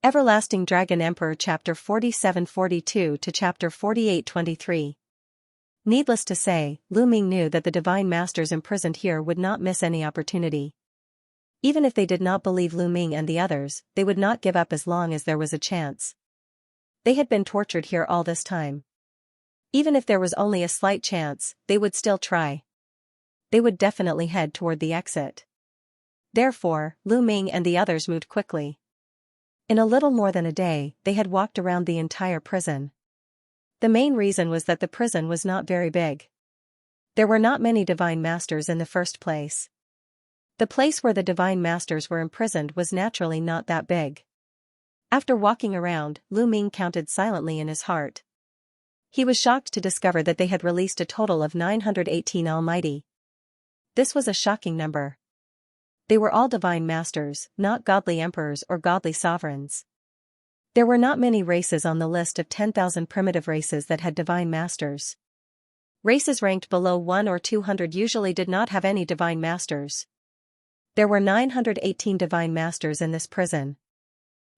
Everlasting Dragon Emperor Chapter 47-42 to Chapter 48-23. Needless to say, Lu Ming knew that the Divine Masters imprisoned here would not miss any opportunity. Even if they did not believe Lu Ming and the others, they would not give up as long as there was a chance. They had been tortured here all this time. Even if there was only a slight chance, they would still try. They would definitely head toward the exit. Therefore, Lu Ming and the others moved quickly. In a little more than a day, they had walked around the entire prison. The main reason was that the prison was not very big. There were not many Divine Masters in the first place. The place where the Divine Masters were imprisoned was naturally not that big. After walking around, Lu Ming counted silently in his heart. He was shocked to discover that they had released a total of 918 almighty. This was a shocking number. They were all Divine Masters, not godly emperors or godly sovereigns. There were not many races on the list of 10,000 primitive races that had Divine Masters. Races ranked below 1 or 200 usually did not have any Divine Masters. There were 918 Divine Masters in this prison.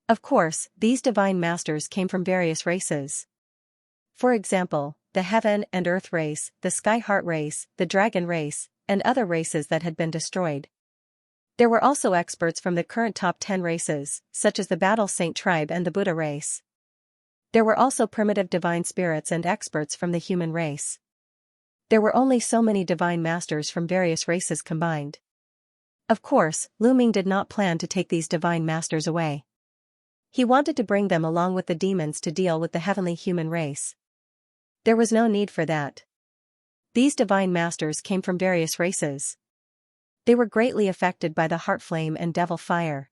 Of course, these Divine Masters came from various races. For example, the Heaven and Earth race, the Sky Heart race, the Dragon race, and other races that had been destroyed. There were also experts from the current top 10 races, such as the Battle Saint tribe and the Buddha race. There were also primitive divine spirits and experts from the human race. There were only so many Divine Masters from various races combined. Of course, Lu Ming did not plan to take these Divine Masters away. He wanted to bring them along with the demons to deal with the heavenly human race. There was no need for that. These Divine Masters came from various races. They were greatly affected by the heart flame and devil fire.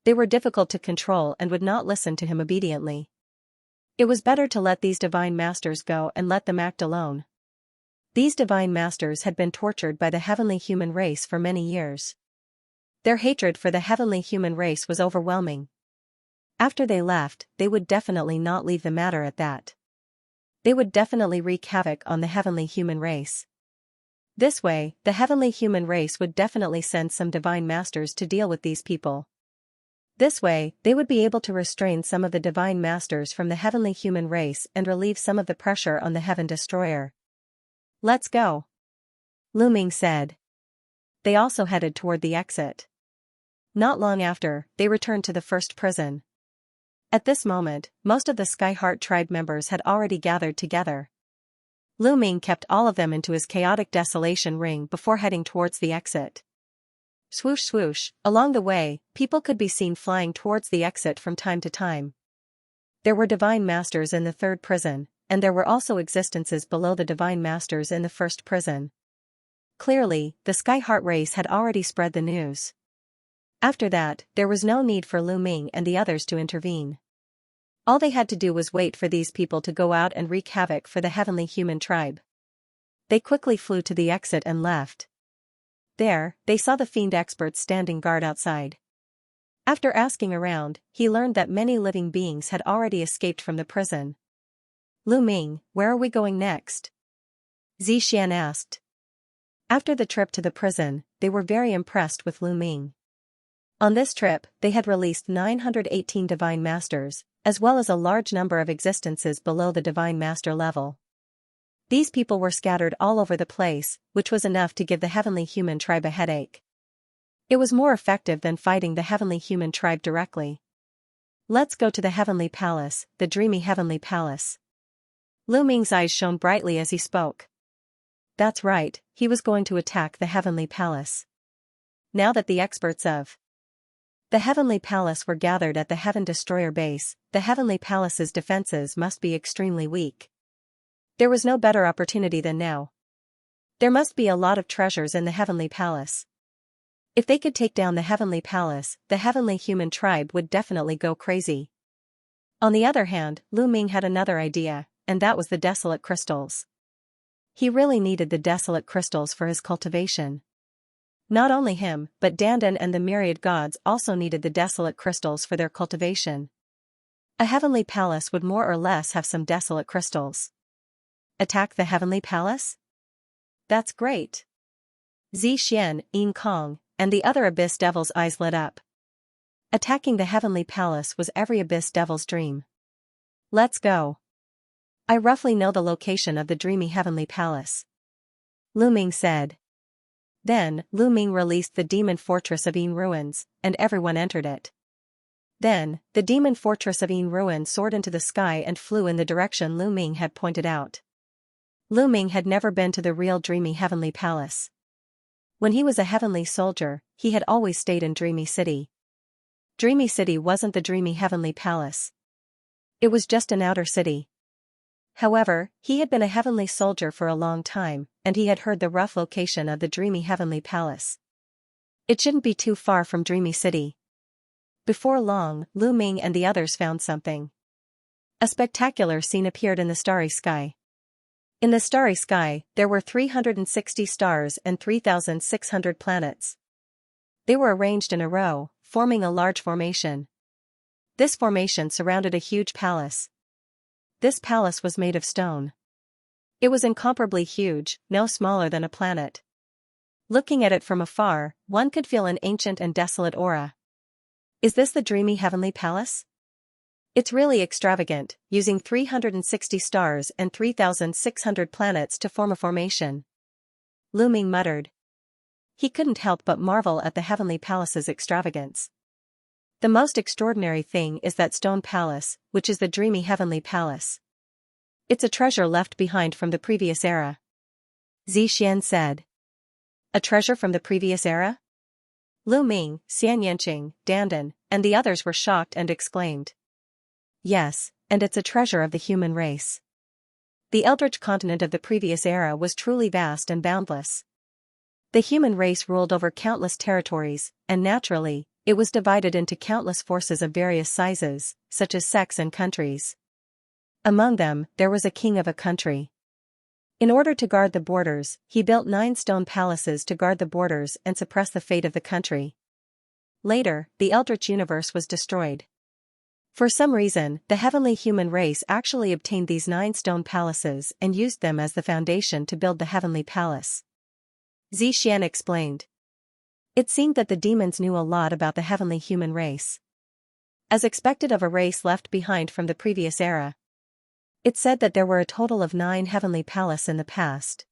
They were difficult to control and would not listen to him obediently. It was better to let these Divine Masters go and let them act alone. These Divine Masters had been tortured by the heavenly human race for many years. Their hatred for the heavenly human race was overwhelming. After they left, they would definitely not leave the matter at that. They would definitely wreak havoc on the heavenly human race. This way, the heavenly human race would definitely send some Divine Masters to deal with these people. This way, they would be able to restrain some of the Divine Masters from the heavenly human race and relieve some of the pressure on the Heaven Destroyer. Let's go, Lu Ming said. They also headed toward the exit. Not long after, they returned to the first prison. At this moment, most of the Sky Heart tribe members had already gathered together. Lu Ming kept all of them into his chaotic desolation ring before heading towards the exit. Swoosh swoosh, along the way, people could be seen flying towards the exit from time to time. There were Divine Masters in the third prison, and there were also existences below the Divine Masters in the first prison. Clearly, the Sky Heart race had already spread the news. After that, there was no need for Lu Ming and the others to intervene. All they had to do was wait for these people to go out and wreak havoc for the heavenly human tribe. They quickly flew to the exit and left. There, they saw the fiend experts standing guard outside. After asking around, he learned that many living beings had already escaped from the prison. Lu Ming, where are we going next? Xianxia asked. After the trip to the prison, they were very impressed with Lu Ming. On this trip, they had released 918 Divine Masters, as well as a large number of existences below the Divine Master level. These people were scattered all over the place, which was enough to give the heavenly human tribe a headache. It was more effective than fighting the heavenly human tribe directly. Let's go to the heavenly palace, the dreamy heavenly palace. Lu Ming's eyes shone brightly as he spoke. That's right, he was going to attack the heavenly palace. Now that the experts of the heavenly palace were gathered at the Heaven Destroyer base, the heavenly palace's defenses must be extremely weak. There was no better opportunity than now. There must be a lot of treasures in the heavenly palace. If they could take down the heavenly palace, the heavenly human tribe would definitely go crazy. On the other hand, Lu Ming had another idea, and that was the desolate crystals. He really needed the desolate crystals for his cultivation. Not only him, but Dandan and the myriad gods also needed the desolate crystals for their cultivation. A heavenly palace would more or less have some desolate crystals. Attack the heavenly palace? That's great. Xianxia, Yin Kong, and the other abyss devils' eyes lit up. Attacking the heavenly palace was every abyss devil's dream. Let's go. I roughly know the location of the dreamy heavenly palace. Lu Ming said. Then, Lu Ming released the demon fortress of Yin ruins, and everyone entered it. Then, the demon fortress of Yin ruin soared into the sky and flew in the direction Lu Ming had pointed out. Lu Ming had never been to the real dreamy heavenly palace. When he was a heavenly soldier, he had always stayed in Dreamy City. Dreamy City wasn't the dreamy heavenly palace. It was just an outer city. However, he had been a heavenly soldier for a long time, and he had heard the rough location of the dreamy heavenly palace. It shouldn't be too far from Dreamy City. Before long, Lu Ming and the others found something. A spectacular scene appeared in the starry sky. In the starry sky, there were 360 stars and 3,600 planets. They were arranged in a row, forming a large formation. This formation surrounded a huge palace. This palace was made of stone. It was incomparably huge, no smaller than a planet. Looking at it from afar, one could feel an ancient and desolate aura. Is this the dreamy heavenly palace? It's really extravagant, using 360 stars and 3,600 planets to form a formation. Lu Ming muttered. He couldn't help but marvel at the heavenly palace's extravagance. The most extraordinary thing is that stone palace, which is the dreamy heavenly palace. It's a treasure left behind from the previous era. Xianxia said. A treasure from the previous era? Lu Ming, Xianxia, Dandan, and the others were shocked and exclaimed. Yes, and it's a treasure of the human race. The eldritch continent of the previous era was truly vast and boundless. The human race ruled over countless territories, and naturally, it was divided into countless forces of various sizes, such as sects and countries. Among them, there was a king of a country. In order to guard the borders, he built 9 stone palaces to guard the borders and suppress the fate of the country. Later, the eldritch universe was destroyed. For some reason, the heavenly human race actually obtained these 9 stone palaces and used them as the foundation to build the heavenly palace. Xianxia explained. It seemed that the demons knew a lot about the heavenly human race. As expected of a race left behind from the previous era. It said that there were a total of 9 heavenly palaces in the past.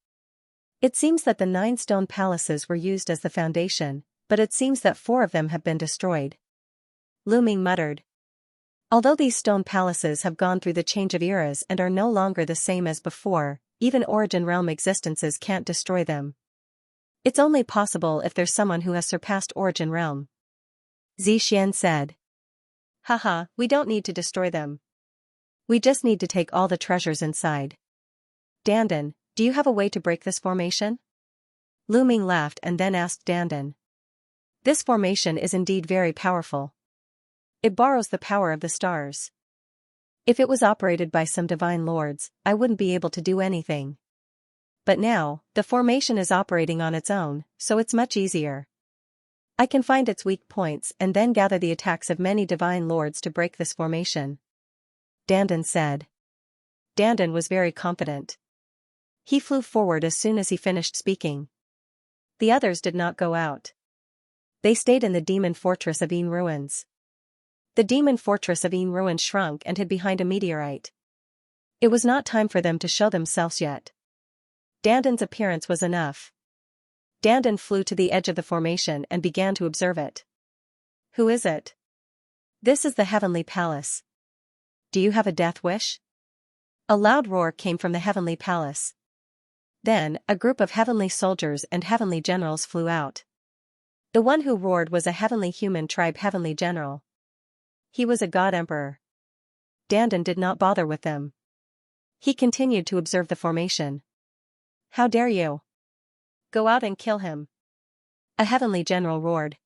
It seems that the 9 stone palaces were used as the foundation, but it seems that 4 of them have been destroyed. Lu Ming muttered. Although these stone palaces have gone through the change of eras and are no longer the same as before, even Origin Realm existences can't destroy them. It's only possible if there's someone who has surpassed Origin Realm. Xianxia said. Haha, we don't need to destroy them. We just need to take all the treasures inside. Dandan, do you have a way to break this formation? Lu Ming laughed and then asked Dandan. This formation is indeed very powerful. It borrows the power of the stars. If it was operated by some divine lords, I wouldn't be able to do anything. But now, the formation is operating on its own, so it's much easier. I can find its weak points and then gather the attacks of many divine lords to break this formation. Dandan said. Dandan was very confident. He flew forward as soon as he finished speaking. The others did not go out. They stayed in the demon fortress of Yin ruins. The demon fortress of Yin ruins shrunk and hid behind a meteorite. It was not time for them to show themselves yet. Dandan's appearance was enough. Dandan flew to the edge of the formation and began to observe it. Who is it? This is the heavenly palace. Do you have a death wish? A loud roar came from the heavenly palace. Then, a group of heavenly soldiers and heavenly generals flew out. The one who roared was a heavenly human tribe heavenly general. He was a god emperor. Dandan did not bother with them. He continued to observe the formation. How dare you? Go out and kill him. A heavenly general roared.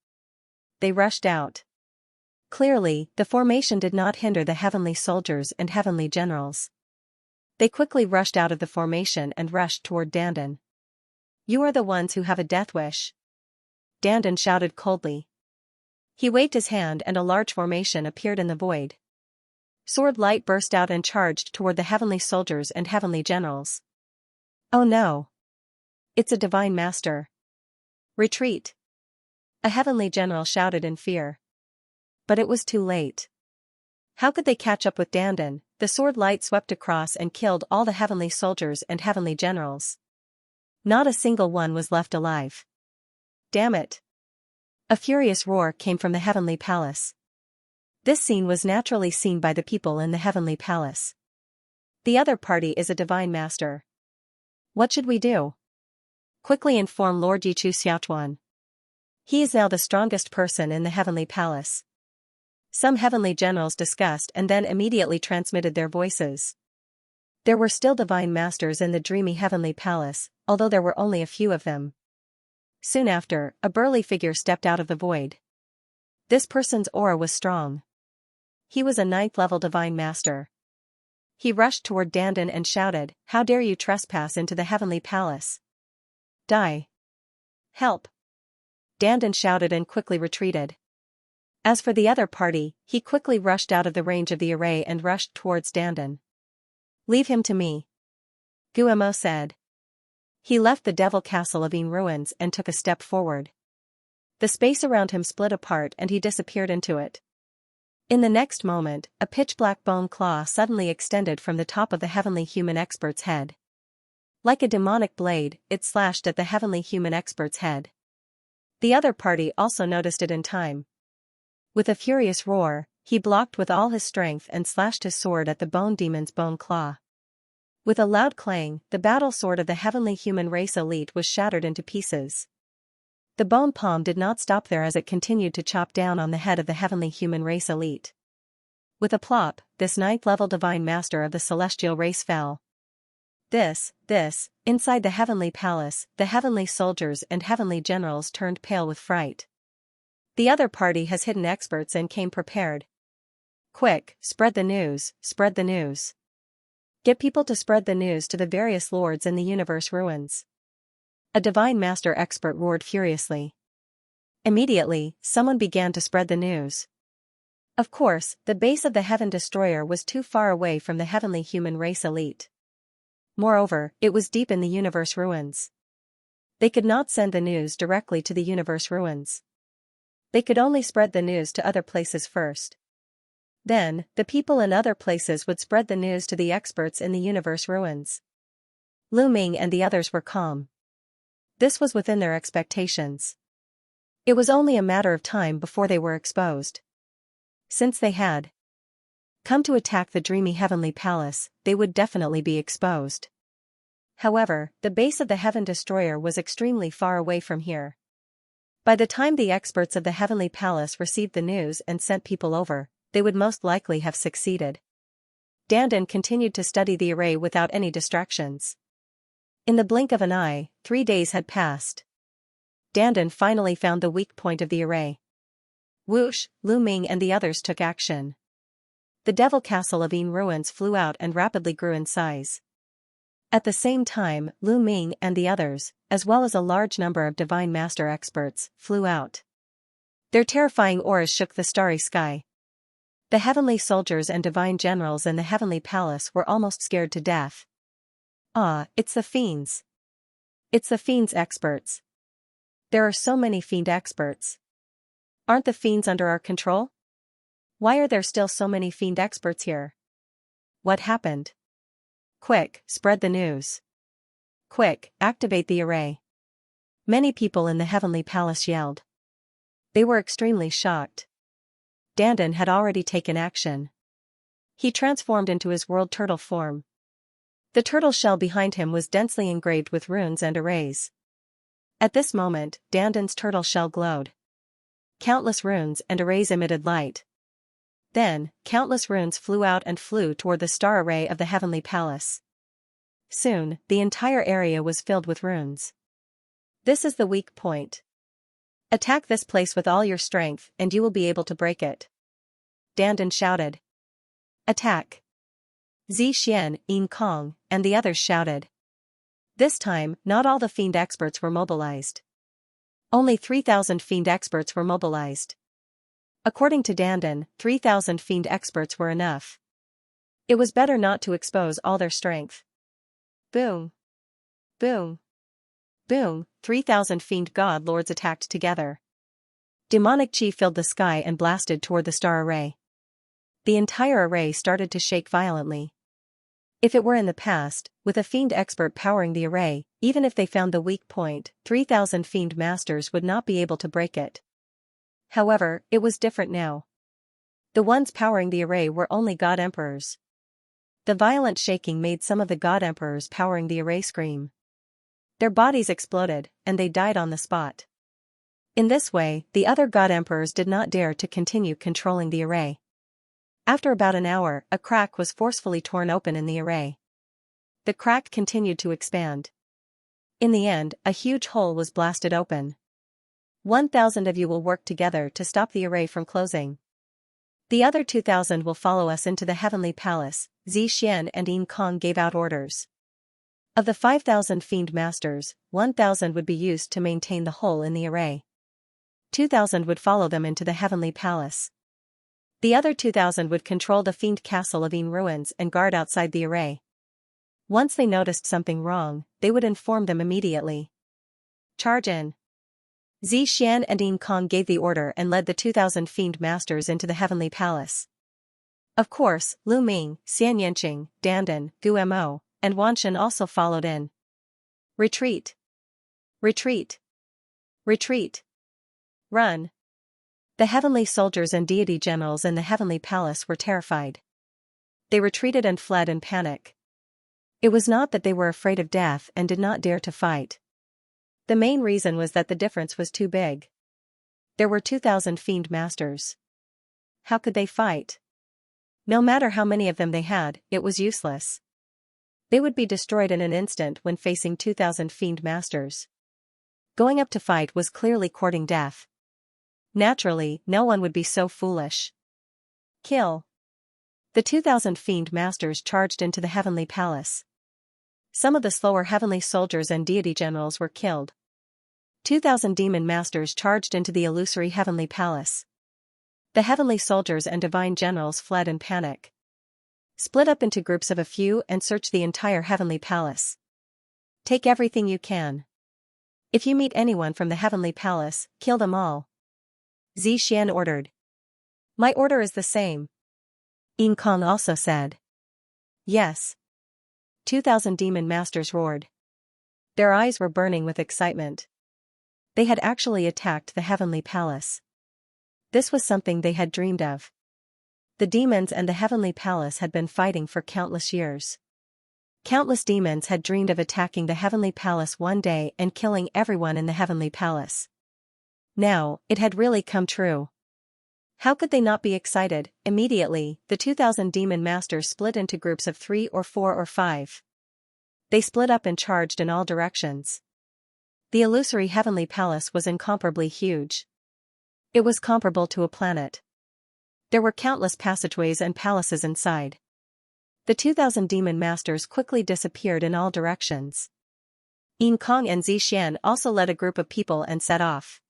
They rushed out. Clearly, the formation did not hinder the heavenly soldiers and heavenly generals. They quickly rushed out of the formation and rushed toward Dandan. You are the ones who have a death wish. Dandan shouted coldly. He waved his hand and a large formation appeared in the void. Sword light burst out and charged toward the heavenly soldiers and heavenly generals. Oh no! It's a divine master. Retreat! A heavenly general shouted in fear. But it was too late. How could they catch up with Dandan? The sword light swept across and killed all the heavenly soldiers and heavenly generals. Not a single one was left alive. Damn it! A furious roar came from the heavenly palace. This scene was naturally seen by the people in the heavenly palace. The other party is a divine master. What should we do? Quickly inform Lord Yichu Xiaochuan. He is now the strongest person in the heavenly palace. Some heavenly generals discussed and then immediately transmitted their voices. There were still divine masters in the dreamy heavenly palace, although there were only a few of them. Soon after, a burly figure stepped out of the void. This person's aura was strong. He was a 9th-level divine master. He rushed toward Dandan and shouted, "How dare you trespass into the heavenly palace? Die! Help!" Dandan shouted and quickly retreated. As for the other party, he quickly rushed out of the range of the array and rushed towards Dandan. "Leave him to me," Guillermo said. He left the devil castle of ruins and took a step forward. The space around him split apart and he disappeared into it. In the next moment, a pitch-black bone claw suddenly extended from the top of the heavenly human expert's head. Like a demonic blade, it slashed at the heavenly human expert's head. The other party also noticed it in time. With a furious roar, he blocked with all his strength and slashed his sword at the bone demon's bone claw. With a loud clang, the battle sword of the heavenly human race elite was shattered into pieces. The bone palm did not stop there as it continued to chop down on the head of the heavenly human race elite. With a plop, this 9th-level divine master of the celestial race fell. Inside the heavenly palace, the heavenly soldiers and heavenly generals turned pale with fright. The other party has hidden experts and came prepared. Quick, spread the news, spread the news. Get people to spread the news to the various lords in the universe ruins. A divine master expert roared furiously. Immediately, someone began to spread the news. Of course, the base of the Heaven Destroyer was too far away from the heavenly human race elite. Moreover, it was deep in the universe ruins. They could not send the news directly to the universe ruins. They could only spread the news to other places first. Then, the people in other places would spread the news to the experts in the universe ruins. Lu Ming and the others were calm. This was within their expectations. It was only a matter of time before they were exposed. Since they had come to attack the dreamy heavenly palace, they would definitely be exposed. However, the base of the Heaven Destroyer was extremely far away from here. By the time the experts of the heavenly palace received the news and sent people over, they would most likely have succeeded. Dandan continued to study the array without any distractions. In the blink of an eye, 3 days had passed. Dandan finally found the weak point of the array. Whoosh, Lu Ming and the others took action. The Devil Castle of ruins flew out and rapidly grew in size. At the same time, Lu Ming and the others, as well as a large number of Divine Master experts, flew out. Their terrifying auras shook the starry sky. The heavenly soldiers and divine generals in the heavenly palace were almost scared to death. Ah, it's the fiends. It's the fiends experts. There are so many fiend experts. Aren't the fiends under our control? Why are there still so many fiend experts here? What happened? Quick, spread the news. Quick, activate the array. Many people in the heavenly palace yelled. They were extremely shocked. Dandan had already taken action. He transformed into his world turtle form. The turtle shell behind him was densely engraved with runes and arrays. At this moment, Dandan's turtle shell glowed. Countless runes and arrays emitted light. Then, countless runes flew out and flew toward the star array of the heavenly palace. Soon, the entire area was filled with runes. This is the weak point. Attack this place with all your strength and you will be able to break it. Dandan shouted. Attack! Zixian, Yin Kong, and the others shouted. This time, not all the fiend experts were mobilized. Only 3,000 fiend experts were mobilized. According to Dandan, 3,000 fiend experts were enough. It was better not to expose all their strength. Boom! Boom! Boom! 3,000 fiend god lords attacked together. Demonic chi filled the sky and blasted toward the star array. The entire array started to shake violently. If it were in the past, with a fiend expert powering the array, even if they found the weak point, 3,000 fiend masters would not be able to break it. However, it was different now. The ones powering the array were only god emperors. The violent shaking made some of the god emperors powering the array scream. Their bodies exploded, and they died on the spot. In this way, the other god emperors did not dare to continue controlling the array. After about an hour, a crack was forcefully torn open in the array. The crack continued to expand. In the end, a huge hole was blasted open. 1,000 of you will work together to stop the array from closing. The other 2,000 will follow us into the heavenly palace. Xianxia and Yin Kong gave out orders. Of the 5,000 fiend masters, 1,000 would be used to maintain the hole in the array. 2,000 would follow them into the heavenly palace. The other 2,000 would control the fiend castle of Yin ruins and guard outside the array. Once they noticed something wrong, they would inform them immediately. Charge in. Xianxia and Yin Kong gave the order and led the 2,000 fiend masters into the heavenly palace. Of course, Lu Ming, Xianxia, Dandan, Gu Mo, and Wanshan also followed in. Retreat! Retreat! Retreat! Run! The heavenly soldiers and deity generals in the heavenly palace were terrified. They retreated and fled in panic. It was not that they were afraid of death and did not dare to fight. The main reason was that the difference was too big. There were 2,000 fiend masters. How could they fight? No matter how many of them they had, it was useless. They would be destroyed in an instant when facing 2,000 fiend masters. Going up to fight was clearly courting death. Naturally, no one would be so foolish. Kill. The 2,000 fiend masters charged into the heavenly palace. Some of the slower heavenly soldiers and deity generals were killed. 2,000 demon masters charged into the illusory heavenly palace. The heavenly soldiers and divine generals fled in panic. Split up into groups of a few and search the entire heavenly palace. Take everything you can. If you meet anyone from the heavenly palace, kill them all. Xianxia ordered. My order is the same. Yin Kong also said. Yes. 2,000 demon masters roared. Their eyes were burning with excitement. They had actually attacked the heavenly palace. This was something they had dreamed of. The demons and the heavenly palace had been fighting for countless years. Countless demons had dreamed of attacking the heavenly palace one day and killing everyone in the heavenly palace. Now, it had really come true. How could they not be excited? Immediately, the 2,000 demon masters split into groups of 3 or 4 or 5. They split up and charged in all directions. The illusory heavenly palace was incomparably huge. It was comparable to a planet. There were countless passageways and palaces inside. The 2,000 demon masters quickly disappeared in all directions. Yin Kong and Xianxia also led a group of people and set off.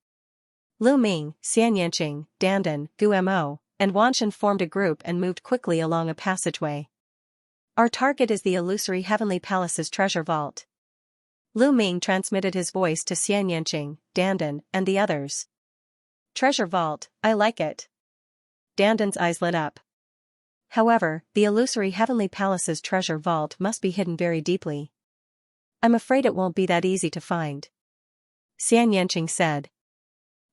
Lu Ming, Xianxia, Dandan, Gu Mo, and Wanshan formed a group and moved quickly along a passageway. Our target is the illusory heavenly palace's treasure vault. Lu Ming transmitted his voice to Xianxia, Dandan, and the others. Treasure vault, I like it. Dandan's eyes lit up. However, the illusory heavenly palace's treasure vault must be hidden very deeply. I'm afraid it won't be that easy to find. Xianxia said.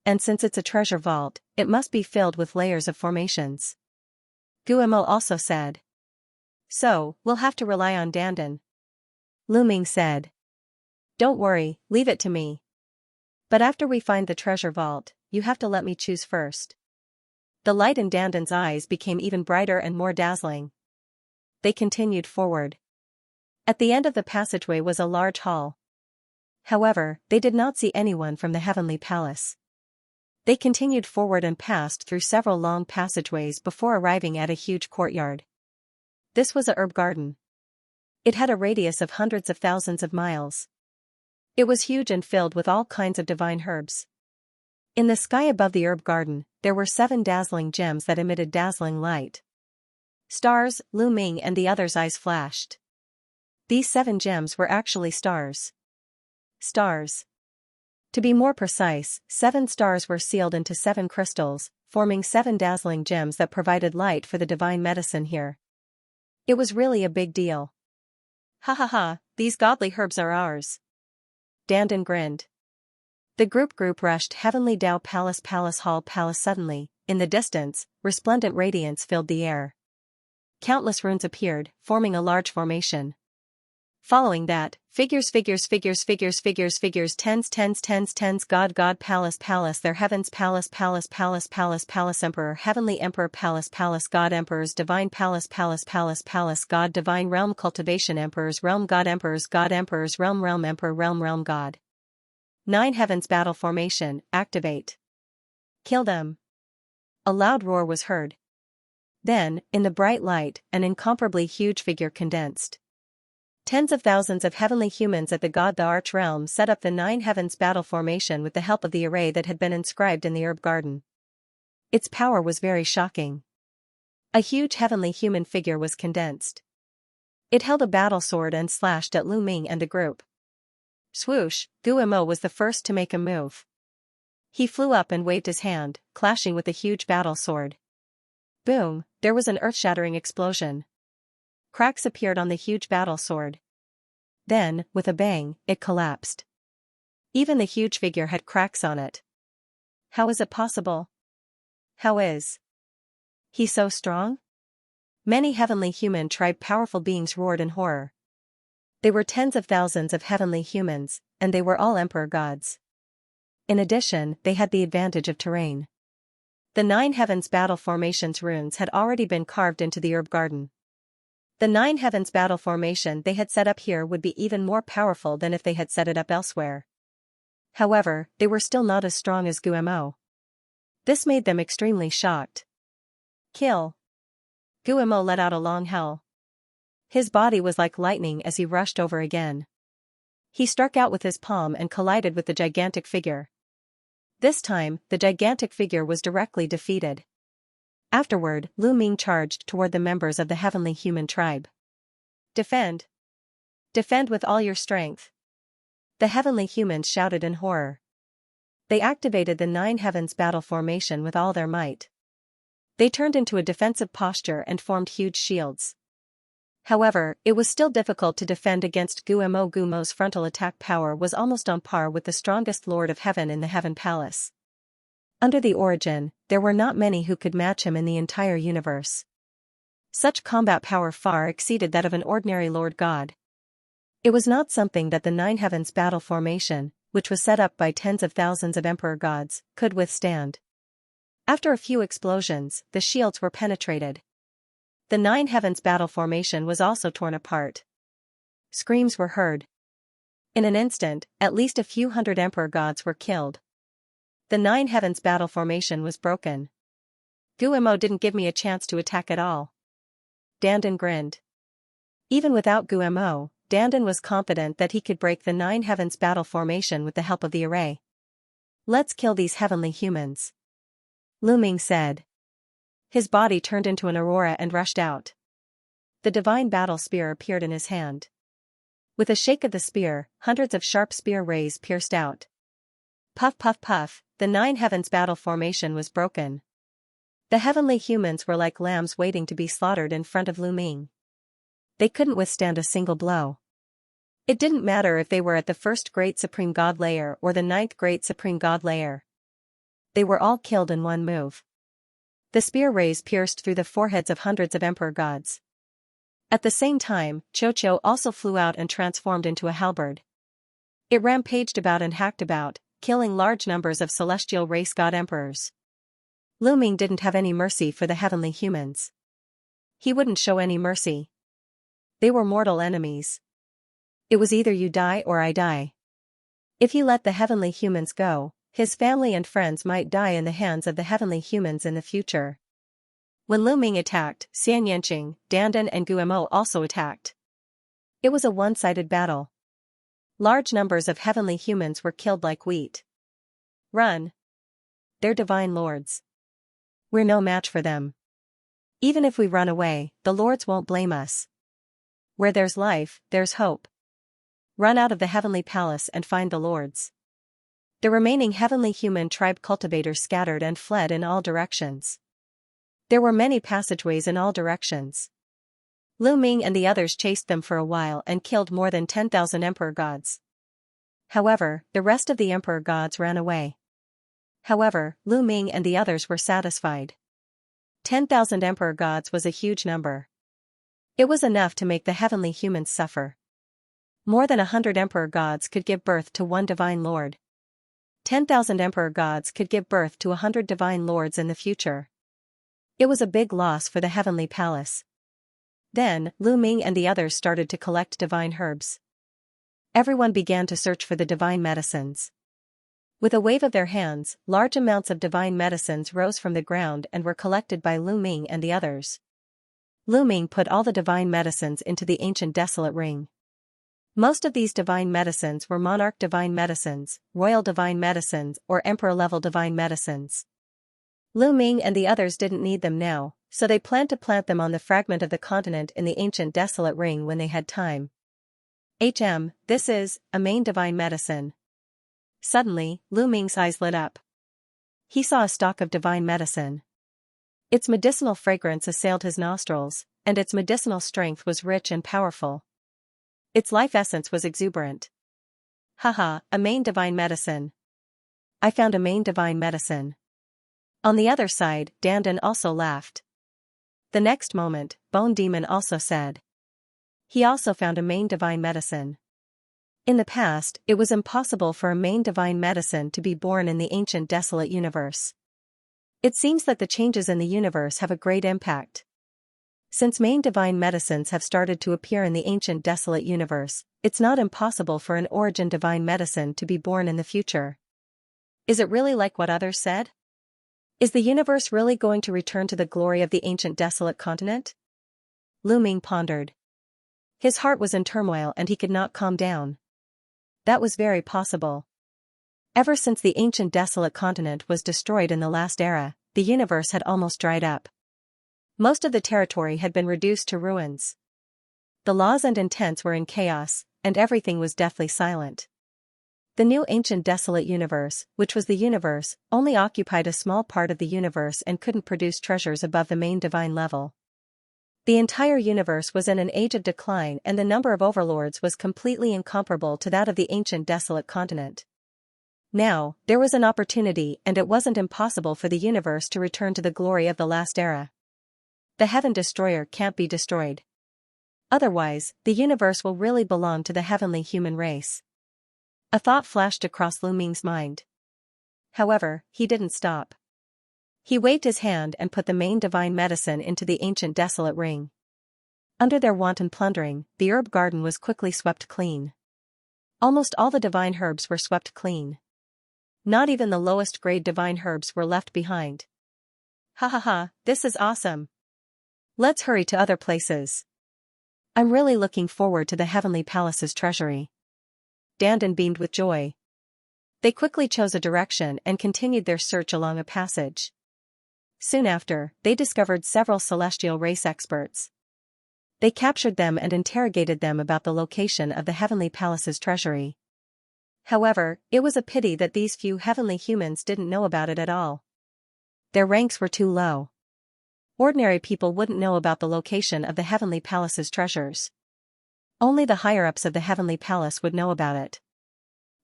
And since it's a treasure vault, it must be filled with layers of formations. Gu Mo also said. So, we'll have to rely on Dandan. Lu Ming said. Don't worry, leave it to me. But after we find the treasure vault, you have to let me choose first. The light in Dandan's eyes became even brighter and more dazzling. They continued forward. At the end of the passageway was a large hall. However, they did not see anyone from the heavenly palace. They continued forward and passed through several long passageways before arriving at a huge courtyard. This was a herb garden. It had a radius of hundreds of thousands of miles. It was huge and filled with all kinds of divine herbs. In the sky above the herb garden, there were 7 dazzling gems that emitted dazzling light. Stars, Lu Ming and the others' eyes flashed. These 7 gems were actually stars. Stars. To be more precise, 7 stars were sealed into 7 crystals, forming 7 dazzling gems that provided light for the divine medicine here. It was really a big deal. Ha ha ha, these godly herbs are ours. Dandan grinned. The group rushed Heavenly Dao Palace Hall Palace suddenly, in the distance, resplendent radiance filled the air. Countless runes appeared, forming a large formation. Following that, figures tens God Palace their heavens Palace Emperor Heavenly Emperor Palace God Emperors Divine Palace God Divine Realm Cultivation Emperors Realm God Emperors Realm Emperor Realm God. 9 Heavens Battle Formation, activate. Kill them. A loud roar was heard. Then, in the bright light, an incomparably huge figure condensed. Tens of thousands of heavenly humans at the Arch Realm set up the 9 Heavens Battle Formation with the help of the array that had been inscribed in the herb garden. Its power was very shocking. A huge heavenly human figure was condensed. It held a battle sword and slashed at Lu Ming and the group. Swoosh, Guimo was the first to make a move. He flew up and waved his hand, clashing with the huge battle sword. Boom, there was an earth-shattering explosion. Cracks appeared on the huge battle sword. Then, with a bang, it collapsed. Even the huge figure had cracks on it. How is it possible? How is he so strong? Many heavenly human tribe powerful beings roared in horror. They were tens of thousands of heavenly humans, and they were all emperor gods. In addition, they had the advantage of terrain. The 9 Heavens Battle Formation's runes had already been carved into the herb garden. The 9 Heavens Battle Formation they had set up here would be even more powerful than if they had set it up elsewhere. However, they were still not as strong as Guimo. This made them extremely shocked. Kill. Guimo let out a long howl. His body was like lightning as he rushed over again. He struck out with his palm and collided with the gigantic figure. This time, the gigantic figure was directly defeated. Afterward, Lu Ming charged toward the members of the heavenly human tribe. Defend! Defend with all your strength! The heavenly humans shouted in horror. They activated the 9 Heavens Battle Formation with all their might. They turned into a defensive posture and formed huge shields. However, it was still difficult to defend against Guimo. Guimo's frontal attack power was almost on par with the strongest Lord of Heaven in the Heaven Palace. Under the origin, there were not many who could match him in the entire universe. Such combat power far exceeded that of an ordinary Lord God. It was not something that the 9 Heavens Battle Formation, which was set up by tens of thousands of Emperor gods, could withstand. After a few explosions, the shields were penetrated. The 9 Heavens Battle Formation was also torn apart. Screams were heard. In an instant, at least a few hundred Emperor gods were killed. The 9 Heavens Battle Formation was broken. Guimo didn't give me a chance to attack at all. Dandan grinned. Even without Guimo, Dandan was confident that he could break the 9 Heavens Battle Formation with the help of the array. Let's kill these heavenly humans. Lu Ming said. His body turned into an aurora and rushed out. The divine battle spear appeared in his hand. With a shake of the spear, hundreds of sharp spear rays pierced out. Puff puff puff, the 9 Heavens Battle Formation was broken. The heavenly humans were like lambs waiting to be slaughtered in front of Lu Ming. They couldn't withstand a single blow. It didn't matter if they were at the 1st Great Supreme God layer or the 9th Great Supreme God layer. They were all killed in one move. The spear rays pierced through the foreheads of hundreds of Emperor gods. At the same time, Cho also flew out and transformed into a halberd. It rampaged about and hacked about, killing large numbers of celestial race god emperors. Lu Ming didn't have any mercy for the heavenly humans. He wouldn't show any mercy. They were mortal enemies. It was either you die or I die. If he let the heavenly humans go, his family and friends might die in the hands of the heavenly humans in the future. When Lu Ming attacked, Xianxia, Dandan and Guimo also attacked. It was a one-sided battle. Large numbers of heavenly humans were killed like wheat. Run! They're divine lords. We're no match for them. Even if we run away, the lords won't blame us. Where there's life, there's hope. Run out of the heavenly palace and find the lords. The remaining heavenly human tribe cultivators scattered and fled in all directions. There were many passageways in all directions. Lu Ming and the others chased them for a while and killed more than 10,000 emperor gods. However, the rest of the emperor gods ran away. However, Lu Ming and the others were satisfied. 10,000 emperor gods was a huge number. It was enough to make the heavenly humans suffer. More than 100 emperor gods could give birth to one divine lord. 10,000 emperor gods could give birth to 100 divine lords in the future. It was a big loss for the heavenly palace. Then, Lu Ming and the others started to collect divine herbs. Everyone began to search for the divine medicines. With a wave of their hands, large amounts of divine medicines rose from the ground and were collected by Lu Ming and the others. Lu Ming put all the divine medicines into the ancient desolate ring. Most of these divine medicines were monarch divine medicines, royal divine medicines, or emperor-level divine medicines. Lu Ming and the others didn't need them now, so they planned to plant them on the fragment of the continent in the ancient desolate ring when they had time. This is a main divine medicine. Suddenly, Lu Ming's eyes lit up. He saw a stalk of divine medicine. Its medicinal fragrance assailed his nostrils, and its medicinal strength was rich and powerful. Its life essence was exuberant. Haha, a main divine medicine. I found a main divine medicine. On the other side, Dandan also laughed. The next moment, Bone Demon also said. He also found a main divine medicine. In the past, it was impossible for a main divine medicine to be born in the ancient desolate universe. It seems that the changes in the universe have a great impact. Since main divine medicines have started to appear in the ancient desolate universe, it's not impossible for an origin divine medicine to be born in the future. Is it really like what others said? Is the universe really going to return to the glory of the ancient desolate continent? Lu Ming pondered. His heart was in turmoil and he could not calm down. That was very possible. Ever since the ancient desolate continent was destroyed in the last era, the universe had almost dried up. Most of the territory had been reduced to ruins. The laws and intents were in chaos, and everything was deathly silent. The new ancient desolate universe, which was the universe, only occupied a small part of the universe and couldn't produce treasures above the main divine level. The entire universe was in an age of decline and the number of overlords was completely incomparable to that of the ancient desolate continent. Now, there was an opportunity and it wasn't impossible for the universe to return to the glory of the last era. The Heaven Destroyer can't be destroyed. Otherwise, the universe will really belong to the heavenly human race. A thought flashed across Lu Ming's mind. However, he didn't stop. He waved his hand and put the main divine medicine into the ancient desolate ring. Under their wanton plundering, the herb garden was quickly swept clean. Almost all the divine herbs were swept clean. Not even the lowest grade divine herbs were left behind. Ha ha ha, this is awesome. Let's hurry to other places. I'm really looking forward to the heavenly palace's treasury. Dandan beamed with joy. They quickly chose a direction and continued their search along a passage. Soon after, they discovered several celestial race experts. They captured them and interrogated them about the location of the heavenly palace's treasury. However, it was a pity that these few heavenly humans didn't know about it at all. Their ranks were too low. Ordinary people wouldn't know about the location of the heavenly palace's treasures. Only the higher-ups of the heavenly palace would know about it.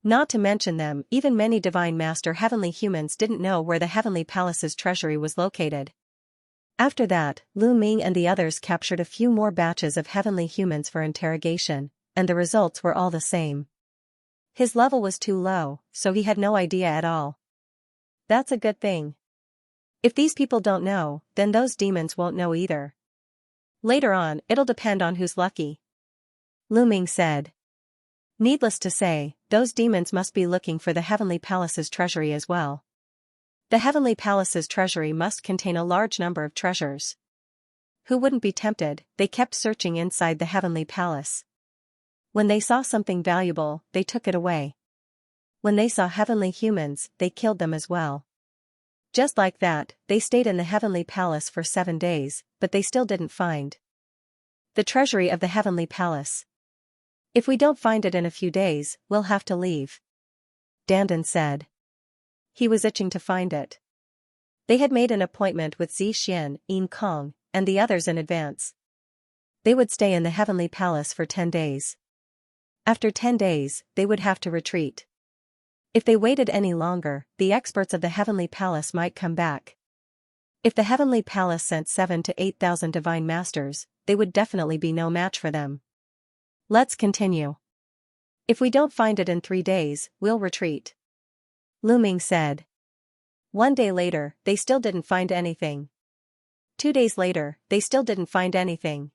Not to mention them, even many divine master heavenly humans didn't know where the heavenly palace's treasury was located. After that, Lu Ming and the others captured a few more batches of heavenly humans for interrogation, and the results were all the same. His level was too low, so he had no idea at all. That's a good thing. If these people don't know, then those demons won't know either. Later on, it'll depend on who's lucky. Lu Ming said. Needless to say, those demons must be looking for the heavenly palace's treasury as well. The heavenly palace's treasury must contain a large number of treasures. Who wouldn't be tempted? They kept searching inside the heavenly palace. When they saw something valuable, they took it away. When they saw heavenly humans, they killed them as well. Just like that, they stayed in the heavenly palace for 7 days, but they still didn't find the treasury of the heavenly palace. If we don't find it in a few days, we'll have to leave. Dandan said. He was itching to find it. They had made an appointment with Xian, Yin Kong, and the others in advance. They would stay in the Heavenly Palace for 10 days. After 10 days, they would have to retreat. If they waited any longer, the experts of the Heavenly Palace might come back. If the Heavenly Palace sent 7,000 to 8,000 divine masters, they would definitely be no match for them. Let's continue. If we don't find it in 3 days, we'll retreat. Lu Ming said. 1 day later, they still didn't find anything. 2 days later, they still didn't find anything.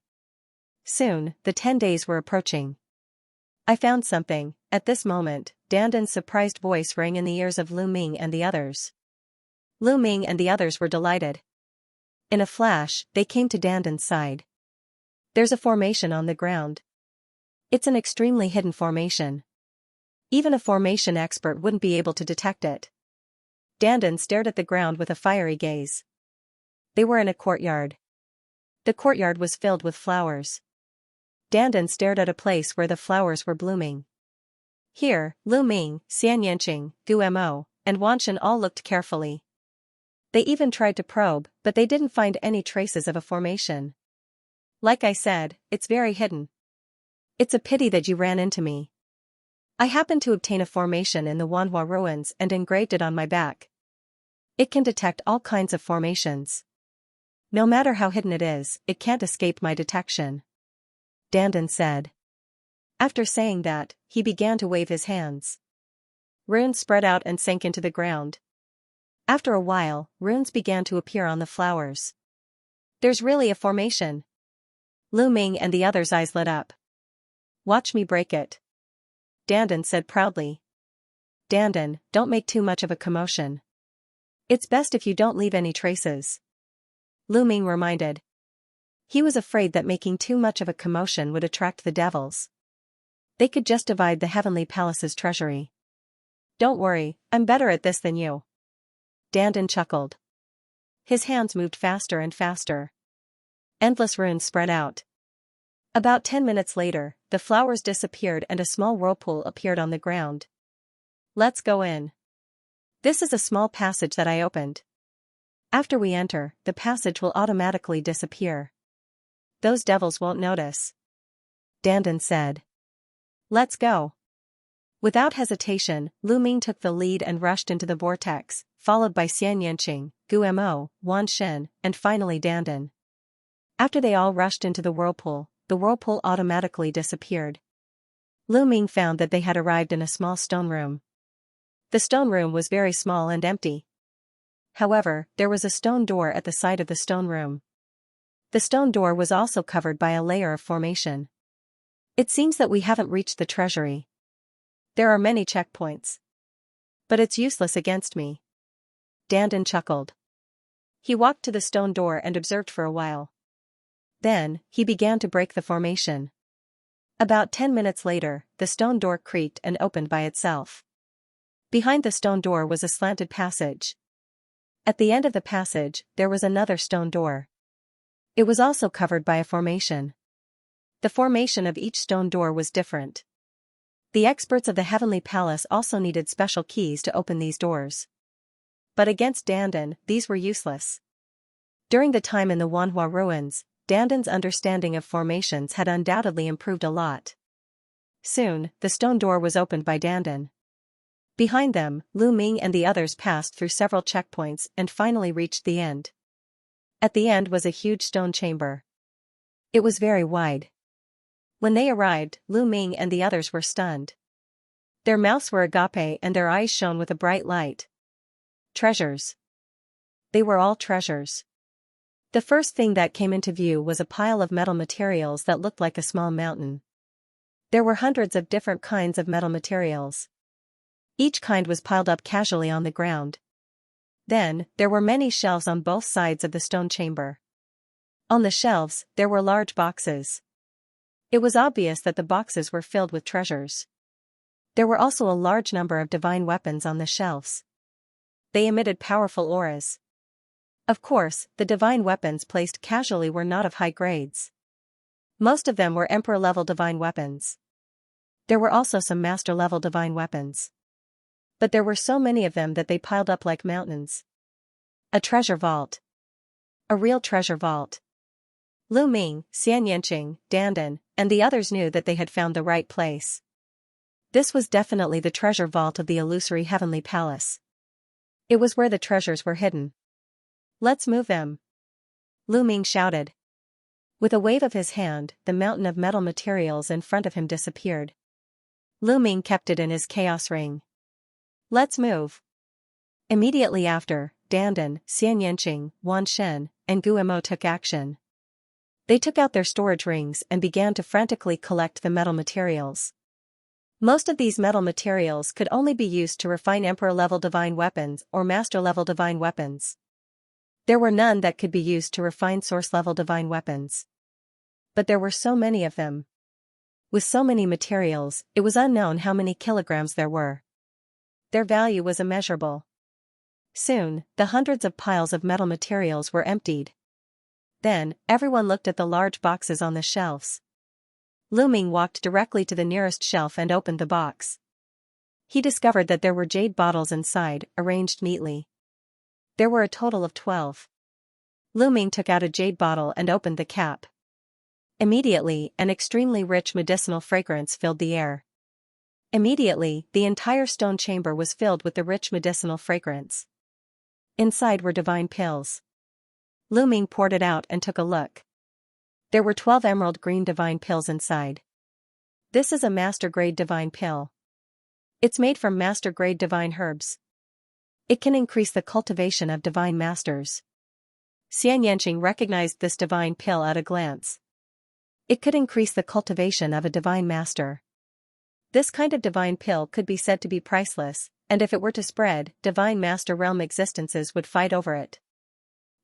Soon, the 10 days were approaching. I found something. At this moment, Dandan's surprised voice rang in the ears of Lu Ming and the others. Lu Ming and the others were delighted. In a flash, they came to Dandan's side. There's a formation on the ground. It's an extremely hidden formation. Even a formation expert wouldn't be able to detect it. Dandan stared at the ground with a fiery gaze. They were in a courtyard. The courtyard was filled with flowers. Dandan stared at a place where the flowers were blooming. Here, Lu Ming, Xianxia, Guo, and Wanshan all looked carefully. They even tried to probe, but they didn't find any traces of a formation. Like I said, it's very hidden. It's a pity that you ran into me. I happened to obtain a formation in the Wanhua ruins and engraved it on my back. It can detect all kinds of formations. No matter how hidden it is, it can't escape my detection. Dandan said. After saying that, he began to wave his hands. Runes spread out and sank into the ground. After a while, runes began to appear on the flowers. There's really a formation. Lu Ming and the others' eyes lit up. Watch me break it. Dandan said proudly. Dandan, don't make too much of a commotion. It's best if you don't leave any traces. Lu Ming reminded. He was afraid that making too much of a commotion would attract the devils. They could just divide the Heavenly Palace's treasury. Don't worry, I'm better at this than you. Dandan chuckled. His hands moved faster and faster. Endless runes spread out. About 10 minutes later, the flowers disappeared and a small whirlpool appeared on the ground. Let's go in. This is a small passage that I opened. After we enter, the passage will automatically disappear. Those devils won't notice. Dandan said. Let's go. Without hesitation, Lu Ming took the lead and rushed into the vortex, followed by Xianxia, Guo, Wanshan, and finally Dandan. After they all rushed into the whirlpool automatically disappeared. Lu Ming found that they had arrived in a small stone room. The stone room was very small and empty. However, there was a stone door at the side of the stone room. The stone door was also covered by a layer of formation. It seems that we haven't reached the treasury. There are many checkpoints. But it's useless against me. Dandan chuckled. He walked to the stone door and observed for a while. Then, he began to break the formation. About 10 minutes later, the stone door creaked and opened by itself. Behind the stone door was a slanted passage. At the end of the passage, there was another stone door. It was also covered by a formation. The formation of each stone door was different. The experts of the Heavenly Palace also needed special keys to open these doors. But against Dandan, these were useless. During the time in the Wanhua ruins, Dandan's understanding of formations had undoubtedly improved a lot. Soon, the stone door was opened by Dandan. Behind them, Lu Ming and the others passed through several checkpoints and finally reached the end. At the end was a huge stone chamber. It was very wide. When they arrived, Lu Ming and the others were stunned. Their mouths were agape and their eyes shone with a bright light. Treasures. They were all treasures. The first thing that came into view was a pile of metal materials that looked like a small mountain. There were hundreds of different kinds of metal materials. Each kind was piled up casually on the ground. Then, there were many shelves on both sides of the stone chamber. On the shelves, there were large boxes. It was obvious that the boxes were filled with treasures. There were also a large number of divine weapons on the shelves. They emitted powerful auras. Of course, the divine weapons placed casually were not of high grades. Most of them were Emperor-level divine weapons. There were also some Master-level divine weapons. But there were so many of them that they piled up like mountains. A treasure vault. A real treasure vault. Lu Ming, Xianxia, Dandan, and the others knew that they had found the right place. This was definitely the treasure vault of the illusory heavenly palace. It was where the treasures were hidden. Let's move them. Lu Ming shouted. With a wave of his hand, the mountain of metal materials in front of him disappeared. Lu Ming kept it in his chaos ring. Let's move. Immediately after, Dandan, Xianxia, Wan Shen, and Guimo took action. They took out their storage rings and began to frantically collect the metal materials. Most of these metal materials could only be used to refine Emperor-level divine weapons or Master-level divine weapons. There were none that could be used to refine Source-level divine weapons. But there were so many of them. With so many materials, it was unknown how many kilograms there were. Their value was immeasurable. Soon, the hundreds of piles of metal materials were emptied. Then, everyone looked at the large boxes on the shelves. Lu Ming walked directly to the nearest shelf and opened the box. He discovered that there were jade bottles inside, arranged neatly. There were a total of 12. Lu Ming took out a jade bottle and opened the cap. Immediately, an extremely rich medicinal fragrance filled the air. Immediately, the entire stone chamber was filled with the rich medicinal fragrance. Inside were divine pills. Lu Ming poured it out and took a look. There were 12 emerald green divine pills inside. This is a master-grade divine pill. It's made from master-grade divine herbs. It can increase the cultivation of divine masters. Xianxia recognized this divine pill at a glance. It could increase the cultivation of a divine master. This kind of divine pill could be said to be priceless, and if it were to spread, divine master realm existences would fight over it.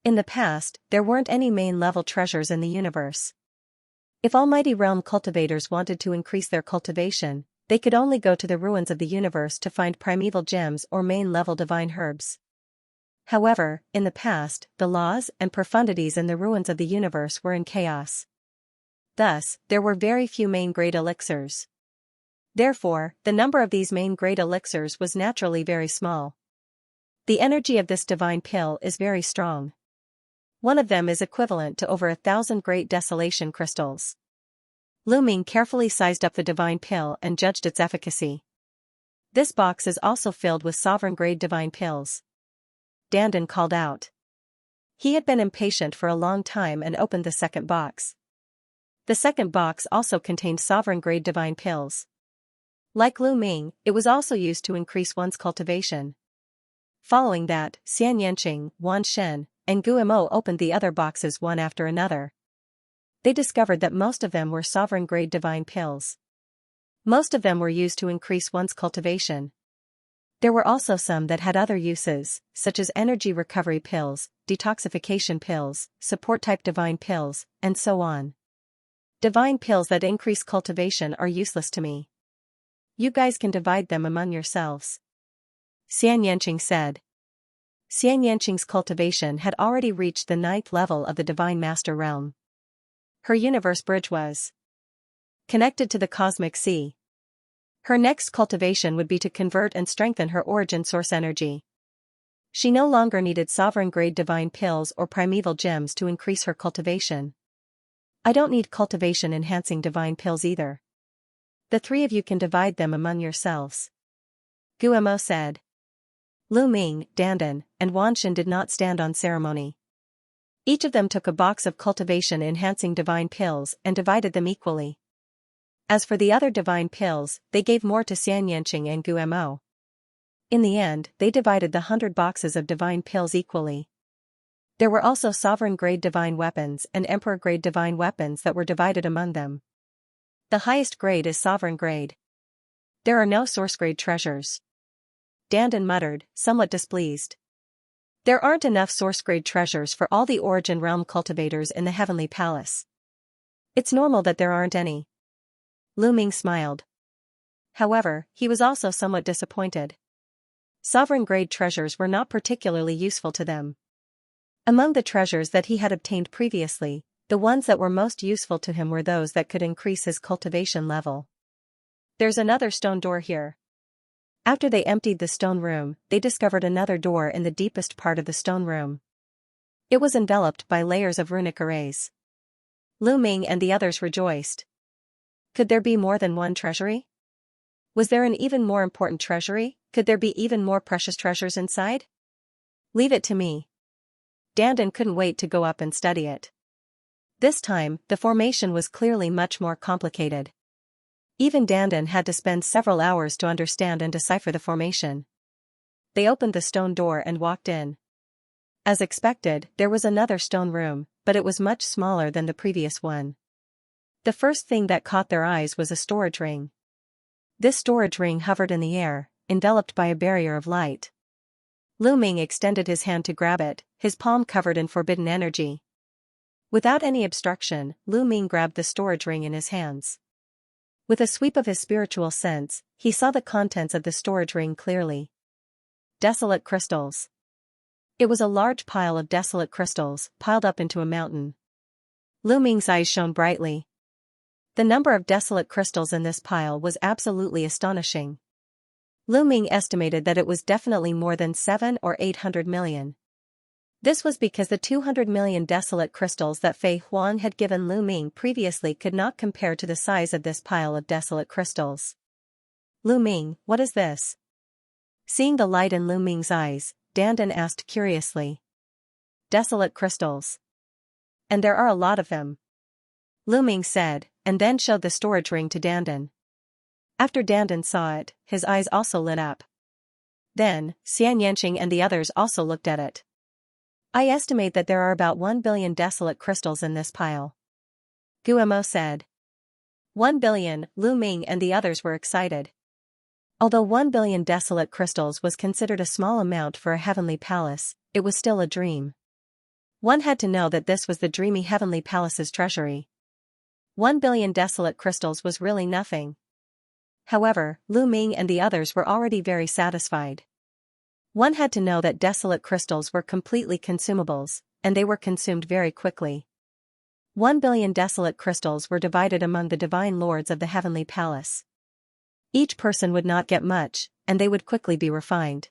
In the past, there weren't any main-level treasures in the universe. If almighty realm cultivators wanted to increase their cultivation, they could only go to the ruins of the universe to find primeval gems or main-level divine herbs. However, in the past, the laws and profundities in the ruins of the universe were in chaos. Thus, there were very few main-grade elixirs. Therefore, the number of these main-grade elixirs was naturally very small. The energy of this divine pill is very strong. One of them is equivalent to over 1,000 great desolation crystals. Lu Ming carefully sized up the divine pill and judged its efficacy. This box is also filled with sovereign-grade divine pills. Dandan called out. He had been impatient for a long time and opened the second box. The second box also contained sovereign-grade divine pills. Like Lu Ming, it was also used to increase one's cultivation. Following that, Xianxia, Wan Shen, and Guimo opened the other boxes one after another. They discovered that most of them were sovereign-grade divine pills. Most of them were used to increase one's cultivation. There were also some that had other uses, such as energy recovery pills, detoxification pills, support-type divine pills, and so on. Divine pills that increase cultivation are useless to me. You guys can divide them among yourselves. Xianxia said. Xianxing's cultivation had already reached the 9th level of the Divine Master realm. Her universe bridge was connected to the cosmic sea. Her next cultivation would be to convert and strengthen her origin source energy. She no longer needed sovereign-grade divine pills or primeval gems to increase her cultivation. I don't need cultivation-enhancing divine pills either. The three of you can divide them among yourselves. Guimo said. Lu Ming, Dandan, and Wan Shen did not stand on ceremony. Each of them took a box of cultivation-enhancing divine pills and divided them equally. As for the other divine pills, they gave more to Xianxia and Guimo. In the end, they divided the 100 boxes of divine pills equally. There were also sovereign-grade divine weapons and emperor-grade divine weapons that were divided among them. The highest grade is sovereign grade. There are no source-grade treasures. Dandan muttered, somewhat displeased. There aren't enough source-grade treasures for all the origin realm cultivators in the Heavenly Palace. It's normal that there aren't any. Lu Ming smiled. However, he was also somewhat disappointed. Sovereign-grade treasures were not particularly useful to them. Among the treasures that he had obtained previously, the ones that were most useful to him were those that could increase his cultivation level. There's another stone door here. After they emptied the stone room, they discovered another door in the deepest part of the stone room. It was enveloped by layers of runic arrays. Lu Ming and the others rejoiced. Could there be more than one treasury? Was there an even more important treasury? Could there be even more precious treasures inside? Leave it to me. Dandan couldn't wait to go up and study it. This time, the formation was clearly much more complicated. Even Dandan had to spend several hours to understand and decipher the formation. They opened the stone door and walked in. As expected, there was another stone room, but it was much smaller than the previous one. The first thing that caught their eyes was a storage ring. This storage ring hovered in the air, enveloped by a barrier of light. Lu Ming extended his hand to grab it, his palm covered in forbidden energy. Without any obstruction, Lu Ming grabbed the storage ring in his hands. With a sweep of his spiritual sense, he saw the contents of the storage ring clearly. Desolate crystals. It was a large pile of desolate crystals, piled up into a mountain. Lu Ming's eyes shone brightly. The number of desolate crystals in this pile was absolutely astonishing. Lu Ming estimated that it was definitely more than 700 or 800 million. This was because the 200 million desolate crystals that Fei Huan had given Lu Ming previously could not compare to the size of this pile of desolate crystals. Lu Ming, what is this? Seeing the light in Lu Ming's eyes, Dandan asked curiously. Desolate crystals. And there are a lot of them. Lu Ming said, and then showed the storage ring to Dandan. After Dandan saw it, his eyes also lit up. Then, Xianxia and the others also looked at it. I estimate that there are about 1 billion desolate crystals in this pile. Guemo said. 1 billion, Lu Ming and the others were excited. Although 1 billion desolate crystals was considered a small amount for a heavenly palace, it was still a dream. One had to know that this was the dreamy heavenly palace's treasury. 1 billion desolate crystals was really nothing. However, Lu Ming and the others were already very satisfied. One had to know that desolate crystals were completely consumables, and they were consumed very quickly. 1 billion desolate crystals were divided among the divine lords of the heavenly palace. Each person would not get much, and they would quickly be refined.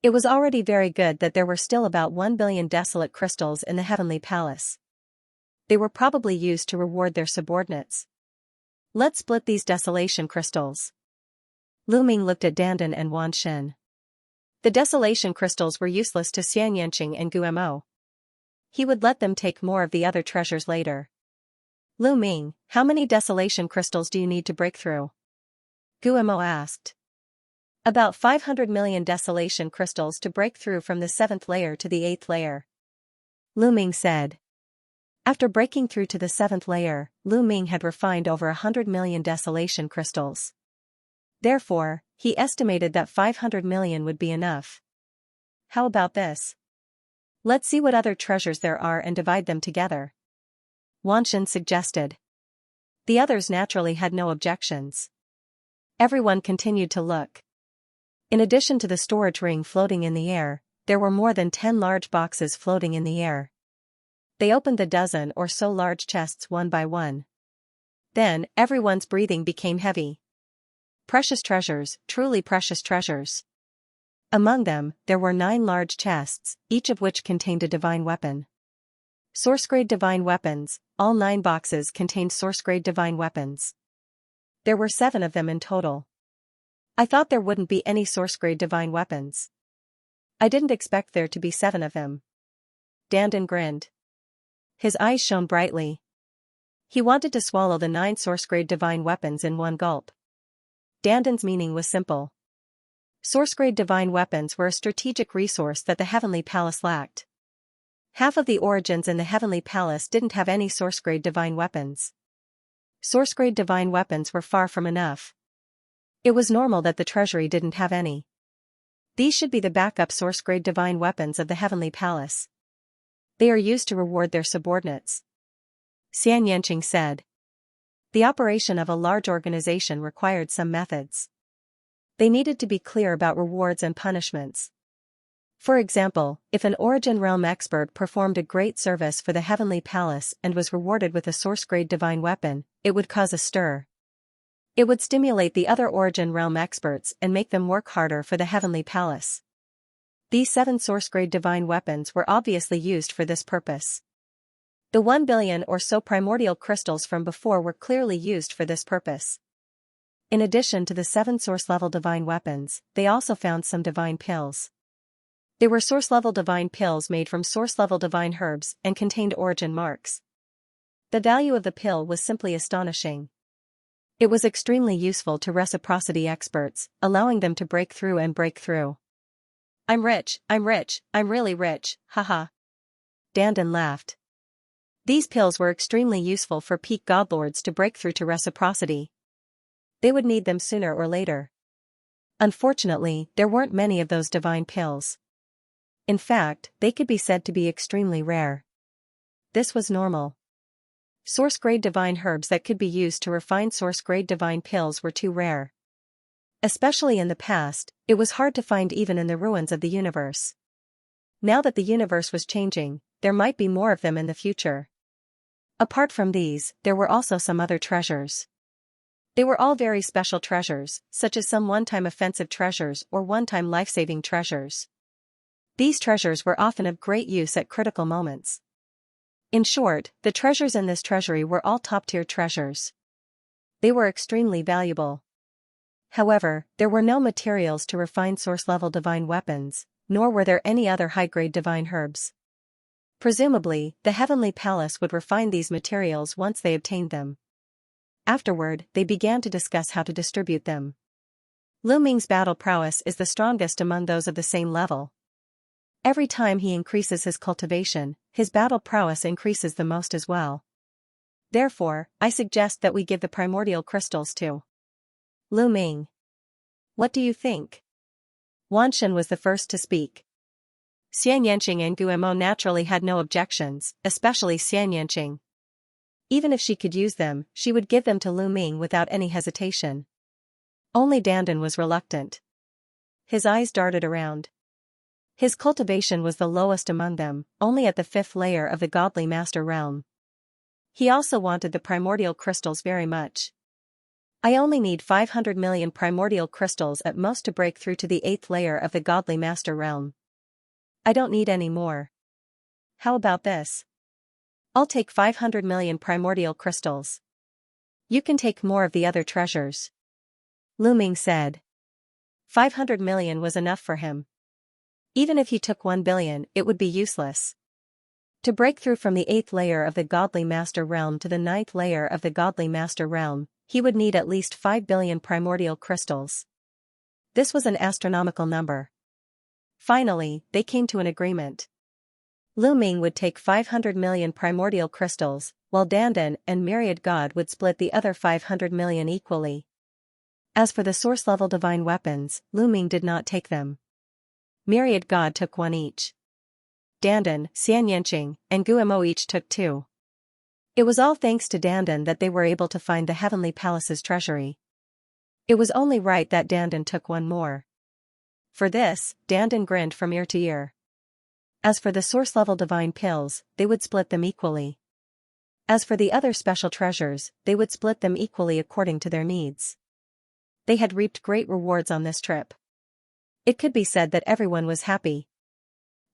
It was already very good that there were still about 1 billion desolate crystals in the heavenly palace. They were probably used to reward their subordinates. Let's split these desolation crystals. Lu Ming looked at Dandan and Wan Shen. The desolation crystals were useless to Xianxia and Guemo. He would let them take more of the other treasures later. Lu Ming, how many desolation crystals do you need to break through? Guemo asked. About 500 million desolation crystals to break through from the 7th layer to the 8th layer. Lu Ming said. After breaking through to the 7th layer, Lu Ming had refined over 100 million desolation crystals. Therefore, he estimated that 500 million would be enough. How about this? Let's see what other treasures there are and divide them together. Wan Shen suggested. The others naturally had no objections. Everyone continued to look. In addition to the storage ring floating in the air, there were more than 10 large boxes floating in the air. They opened the dozen or so large chests one by one. Then, everyone's breathing became heavy. Precious treasures, truly precious treasures. Among them, there were 9 large chests, each of which contained a divine weapon. Source-grade divine weapons, all 9 boxes contained source-grade divine weapons. There were 7 of them in total. I thought there wouldn't be any source-grade divine weapons. I didn't expect there to be 7 of them. Dandan grinned. His eyes shone brightly. He wanted to swallow the 9 source-grade divine weapons in one gulp. Dandan's meaning was simple. Source-grade divine weapons were a strategic resource that the Heavenly Palace lacked. Half of the origins in the Heavenly Palace didn't have any source-grade divine weapons. Source-grade divine weapons were far from enough. It was normal that the treasury didn't have any. These should be the backup source-grade divine weapons of the Heavenly Palace. They are used to reward their subordinates. Xianxia said. The operation of a large organization required some methods. They needed to be clear about rewards and punishments. For example, if an Origin Realm expert performed a great service for the Heavenly Palace and was rewarded with a source-grade divine weapon, it would cause a stir. It would stimulate the other Origin Realm experts and make them work harder for the Heavenly Palace. These 7 source-grade divine weapons were obviously used for this purpose. The 1 billion or so primordial crystals from before were clearly used for this purpose. In addition to the 7 source-level divine weapons, they also found some divine pills. They were source-level divine pills made from source-level divine herbs and contained origin marks. The value of the pill was simply astonishing. It was extremely useful to reciprocity experts, allowing them to break through and break through. I'm rich, I'm really rich, haha. Dandan laughed. These pills were extremely useful for peak godlords to break through to reciprocity. They would need them sooner or later. Unfortunately, there weren't many of those divine pills. In fact, they could be said to be extremely rare. This was normal. Source-grade divine herbs that could be used to refine source-grade divine pills were too rare. Especially in the past, it was hard to find even in the ruins of the universe. Now that the universe was changing, there might be more of them in the future. Apart from these, there were also some other treasures. They were all very special treasures, such as some one-time offensive treasures or one-time life-saving treasures. These treasures were often of great use at critical moments. In short, the treasures in this treasury were all top-tier treasures. They were extremely valuable. However, there were no materials to refine source-level divine weapons, nor were there any other high-grade divine herbs. Presumably, the Heavenly Palace would refine these materials once they obtained them. Afterward, they began to discuss how to distribute them. Lu Ming's battle prowess is the strongest among those of the same level. Every time he increases his cultivation, his battle prowess increases the most as well. Therefore, I suggest that we give the primordial crystals to Lu Ming. What do you think? Wanshan was the first to speak. Xianxia and Guemo naturally had no objections, especially Xianxia. Even if she could use them, she would give them to Lu Ming without any hesitation. Only Dandan was reluctant. His eyes darted around. His cultivation was the lowest among them, only at the 5th layer of the Godly Master realm. He also wanted the primordial crystals very much. I only need 500 million primordial crystals at most to break through to the 8th layer of the Godly Master realm. I don't need any more. How about this? I'll take 500 million primordial crystals. You can take more of the other treasures. Lu Ming said. 500 million was enough for him. Even if he took 1 billion, it would be useless. To break through from the 8th layer of the Godly Master realm to the 9th layer of the Godly Master realm, he would need at least 5 billion primordial crystals. This was an astronomical number. Finally, they came to an agreement. Lu Ming would take 500 million primordial crystals, while Dandan and Myriad God would split the other 500 million equally. As for the source-level divine weapons, Lu Ming did not take them. Myriad God took 1 each. Dandan, Xianxia, and Guemo each took 2. It was all thanks to Dandan that they were able to find the Heavenly Palace's treasury. It was only right that Dandan took 1 more. For this, Dandan grinned from ear to ear. As for the source-level divine pills, they would split them equally. As for the other special treasures, they would split them equally according to their needs. They had reaped great rewards on this trip. It could be said that everyone was happy.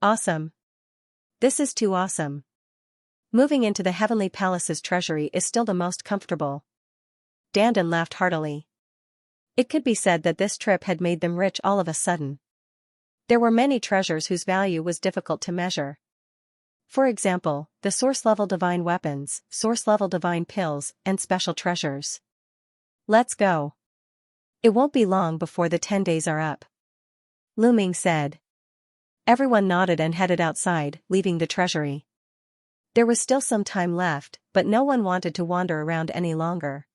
Awesome. This is too awesome. Moving into the Heavenly Palace's treasury is still the most comfortable. Dandan laughed heartily. It could be said that this trip had made them rich all of a sudden. There were many treasures whose value was difficult to measure. For example, the source-level divine weapons, source-level divine pills, and special treasures. Let's go. It won't be long before the 10 days are up. Lu Ming said. Everyone nodded and headed outside, leaving the treasury. There was still some time left, but no one wanted to wander around any longer.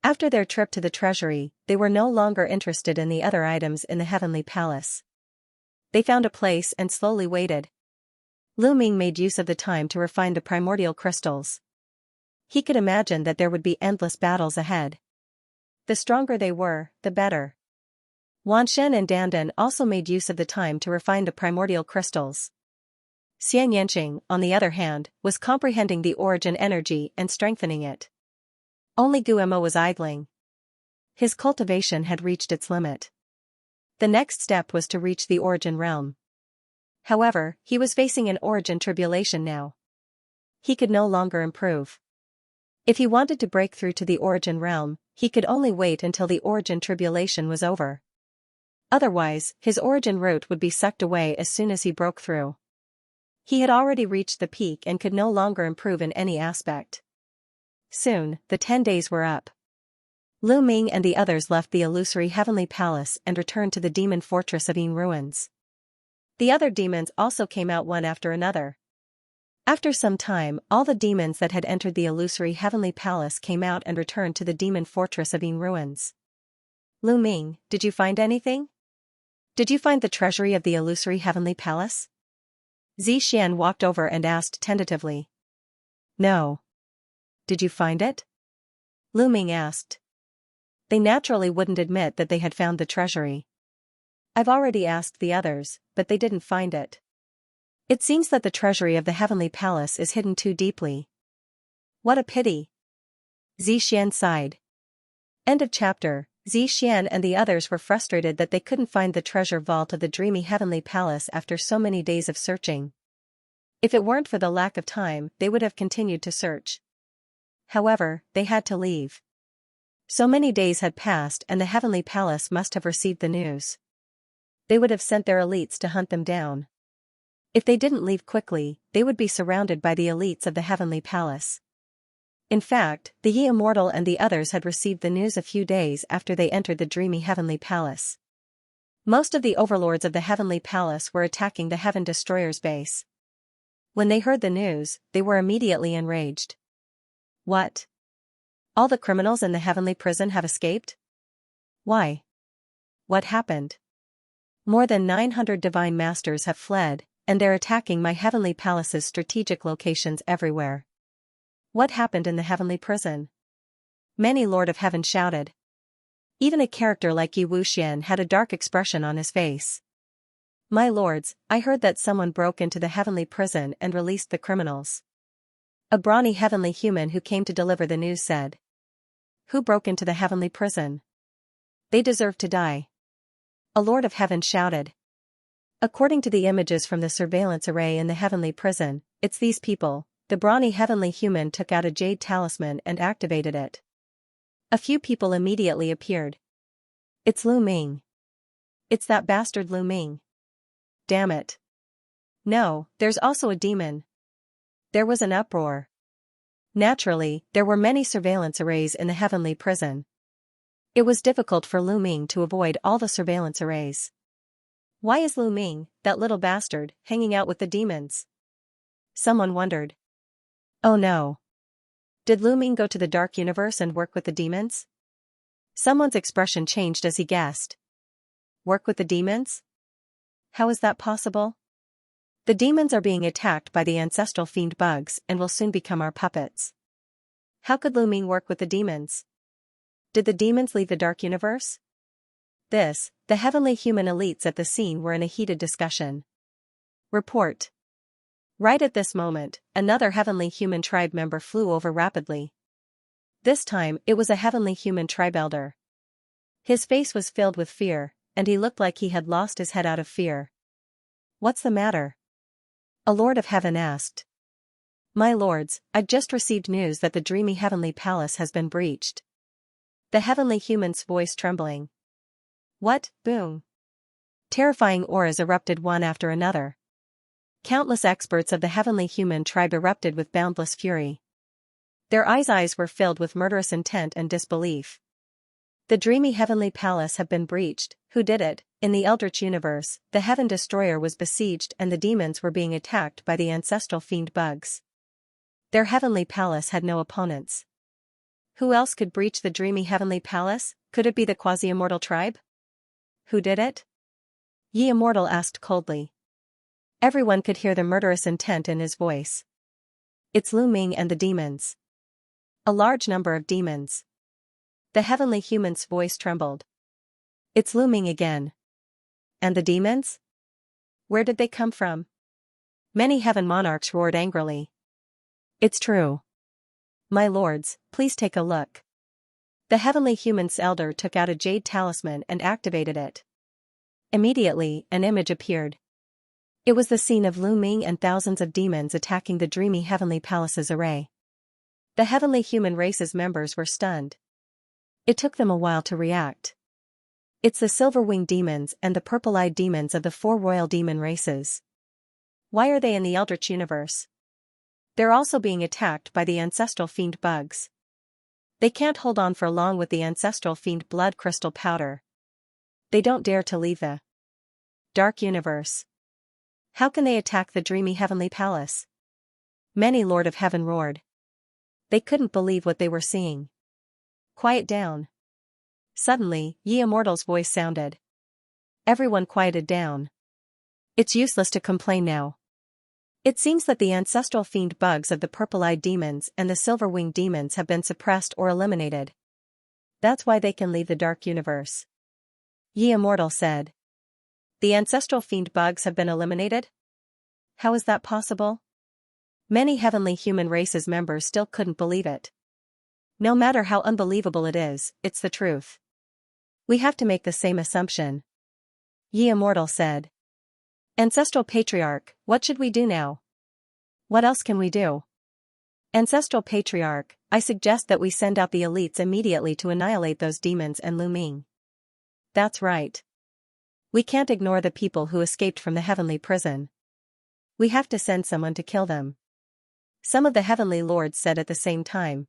After their trip to the treasury, they were no longer interested in the other items in the Heavenly Palace. They found a place and slowly waited. Lu Ming made use of the time to refine the primordial crystals. He could imagine that there would be endless battles ahead. The stronger they were, the better. Wanshan and Dandan also made use of the time to refine the primordial crystals. Xianxia, on the other hand, was comprehending the origin energy and strengthening it. Only Guemo was idling. His cultivation had reached its limit. The next step was to reach the origin realm. However, he was facing an origin tribulation now. He could no longer improve. If he wanted to break through to the origin realm, he could only wait until the origin tribulation was over. Otherwise, his origin route would be sucked away as soon as he broke through. He had already reached the peak and could no longer improve in any aspect. Soon, the 10 days were up. Lu Ming and the others left the illusory heavenly palace and returned to the demon fortress of Yin ruins. The other demons also came out one after another. After some time, all the demons that had entered the illusory heavenly palace came out and returned to the demon fortress of Yin ruins. Lu Ming, did you find anything? Did you find the treasury of the illusory heavenly palace? Xianxia walked over and asked tentatively. No. Did you find it? Lu Ming asked. They naturally wouldn't admit that they had found the treasury. I've already asked the others, but they didn't find it. It seems that the treasury of the heavenly palace is hidden too deeply. What a pity. Xianxia sighed. End of chapter. Xianxia and the others were frustrated that they couldn't find the treasure vault of the dreamy heavenly palace after so many days of searching. If it weren't for the lack of time, they would have continued to search. However, they had to leave. So many days had passed and the heavenly palace must have received the news. They would have sent their elites to hunt them down. If they didn't leave quickly, they would be surrounded by the elites of the heavenly palace. In fact, the Yi Immortal and the others had received the news a few days after they entered the dreamy heavenly palace. Most of the overlords of the heavenly palace were attacking the Heaven Destroyer's base. When they heard the news, they were immediately enraged. What? All the criminals in the heavenly prison have escaped? Why? What happened? More than 900 divine masters have fled, and they're attacking my heavenly palace's strategic locations everywhere. What happened in the heavenly prison? Many Lord of Heaven shouted. Even a character like Yi Wuxian had a dark expression on his face. My lords, I heard that someone broke into the heavenly prison and released the criminals. A brawny heavenly human who came to deliver the news said. Who broke into the heavenly prison? They deserve to die. A Lord of Heaven shouted. According to the images from the surveillance array in the heavenly prison, it's these people. The brawny heavenly human took out a jade talisman and activated it. A few people immediately appeared. It's Lu Ming. It's that bastard Lu Ming. Damn it. No, there's also a demon. There was an uproar. Naturally, there were many surveillance arrays in the heavenly prison. It was difficult for Lu Ming to avoid all the surveillance arrays. Why is Lu Ming, that little bastard, hanging out with the demons? Someone wondered. Oh no. Did Lu Ming go to the dark universe and work with the demons? Someone's expression changed as he guessed. Work with the demons? How is that possible? The demons are being attacked by the ancestral fiend bugs and will soon become our puppets. How could Lu Ming work with the demons? Did the demons leave the dark universe? The heavenly human elites at the scene were in a heated discussion. Report. Right at this moment, another heavenly human tribe member flew over rapidly. This time, it was a heavenly human tribe elder. His face was filled with fear, and he looked like he had lost his head out of fear. What's the matter? A Lord of Heaven asked. My lords, I've just received news that the dreamy heavenly palace has been breached. The heavenly human's voice trembling. What? Boom. Terrifying auras erupted one after another. Countless experts of the heavenly human tribe erupted with boundless fury. Their eyes were filled with murderous intent and disbelief. The dreamy heavenly palace had been breached. Who did it? In the Eldritch universe, the Heaven Destroyer was besieged and the demons were being attacked by the ancestral fiend bugs. Their heavenly palace had no opponents. Who else could breach the dreamy heavenly palace? Could it be the quasi-immortal tribe? Who did it? Yi Immortal asked coldly. Everyone could hear the murderous intent in his voice. It's Lu Ming and the demons. A large number of demons. The heavenly human's voice trembled. It's Lu Ming again. And the demons? Where did they come from? Many heaven monarchs roared angrily. It's true. My lords, please take a look. The heavenly human's elder took out a jade talisman and activated it. Immediately, an image appeared. It was the scene of Lu Ming and thousands of demons attacking the dreamy heavenly palace's array. The heavenly human race's members were stunned. It took them a while to react. It's the silver-winged demons and the purple-eyed demons of the 4 royal demon races. Why are they in the Eldritch universe? They're also being attacked by the ancestral fiend bugs. They can't hold on for long with the ancestral fiend blood crystal powder. They don't dare to leave the dark universe. How can they attack the dreamy heavenly palace? Many Lord of Heaven roared. They couldn't believe what they were seeing. Quiet down. Suddenly, Ye Immortal's voice sounded. Everyone quieted down. It's useless to complain now. It seems that the ancestral fiend bugs of the purple-eyed demons and the silver-winged demons have been suppressed or eliminated. That's why they can leave the dark universe. Ye Immortal said. The ancestral fiend bugs have been eliminated? How is that possible? Many heavenly human races members still couldn't believe it. No matter how unbelievable it is, it's the truth. We have to make the same assumption. Ye Immortal said. Ancestral Patriarch, what should we do now? What else can we do? Ancestral Patriarch, I suggest that we send out the elites immediately to annihilate those demons and Lu Ming. That's right. We can't ignore the people who escaped from the heavenly prison. We have to send someone to kill them. Some of the heavenly lords said at the same time.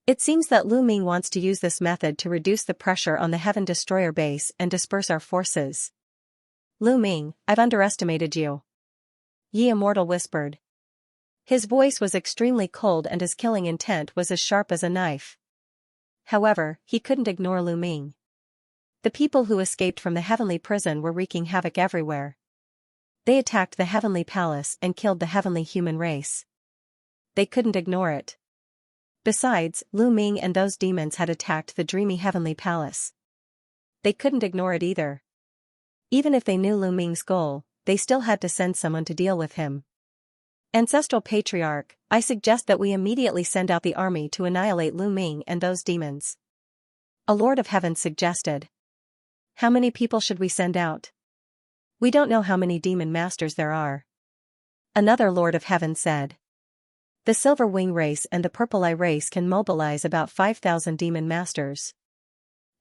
It seems that Lu Ming wants to use this method to reduce the pressure on the Heaven Destroyer base and disperse our forces. Lu Ming, I've underestimated you. Ye Immortal whispered. His voice was extremely cold and his killing intent was as sharp as a knife. However, he couldn't ignore Lu Ming. The people who escaped from the heavenly prison were wreaking havoc everywhere. They attacked the heavenly palace and killed the heavenly human race. They couldn't ignore it. Besides, Lu Ming and those demons had attacked the dreamy heavenly palace. They couldn't ignore it either. Even if they knew Lu Ming's goal, they still had to send someone to deal with him. Ancestral Patriarch, I suggest that we immediately send out the army to annihilate Lu Ming and those demons. A Lord of Heaven suggested. How many people should we send out? We don't know how many demon masters there are. Another Lord of Heaven said. The Silver Wing race and the Purple Eye race can mobilize about 5,000 demon masters.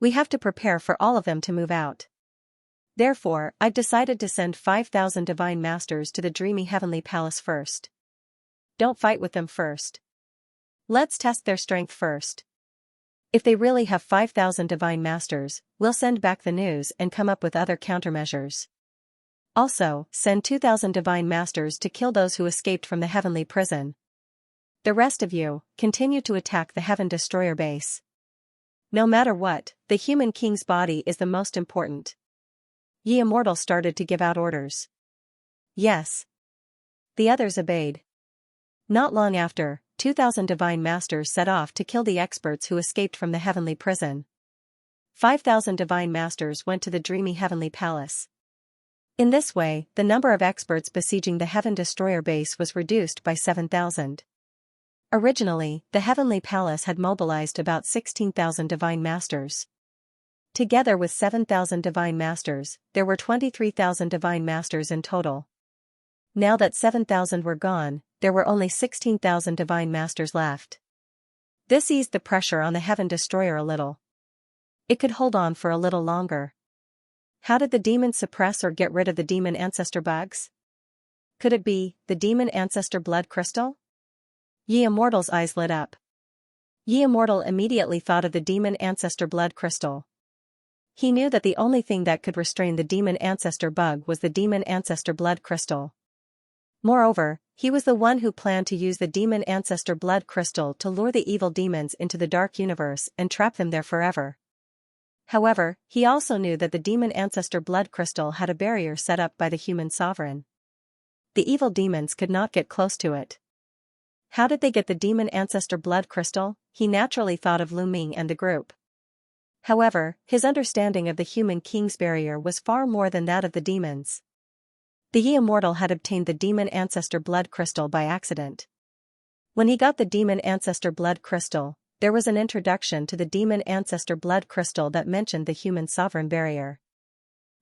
We have to prepare for all of them to move out. Therefore, I've decided to send 5,000 divine masters to the dreamy heavenly palace first. Don't fight with them first. Let's test their strength first. If they really have 5,000 divine masters, we'll send back the news and come up with other countermeasures. Also, send 2,000 divine masters to kill those who escaped from the heavenly prison. The rest of you, continue to attack the Heaven Destroyer base. No matter what, the human king's body is the most important. Ye Immortal started to give out orders. Yes. The others obeyed. Not long after, 2,000 divine masters set off to kill the experts who escaped from the heavenly prison. 5,000 divine masters went to the dreamy heavenly palace. In this way, the number of experts besieging the Heaven Destroyer base was reduced by 7,000. Originally, the heavenly palace had mobilized about 16,000 divine masters. Together with 7,000 divine masters, there were 23,000 divine masters in total. Now that 7,000 were gone, there were only 16,000 divine masters left. This eased the pressure on the Heaven Destroyer a little. It could hold on for a little longer. How did the demons suppress or get rid of the demon ancestor bugs? Could it be the demon ancestor blood crystal? Ye Immortal's eyes lit up. Ye Immortal immediately thought of the demon ancestor blood crystal. He knew that the only thing that could restrain the demon ancestor bug was the demon ancestor blood crystal. Moreover, he was the one who planned to use the demon ancestor blood crystal to lure the evil demons into the dark universe and trap them there forever. However, he also knew that the demon ancestor blood crystal had a barrier set up by the human sovereign. The evil demons could not get close to it. How did they get the demon ancestor blood crystal? He naturally thought of Lu Ming and the group. However, his understanding of the human king's barrier was far more than that of the demons. The Ye Immortal had obtained the demon ancestor blood crystal by accident. When he got the demon ancestor blood crystal, there was an introduction to the demon ancestor blood crystal that mentioned the human sovereign barrier.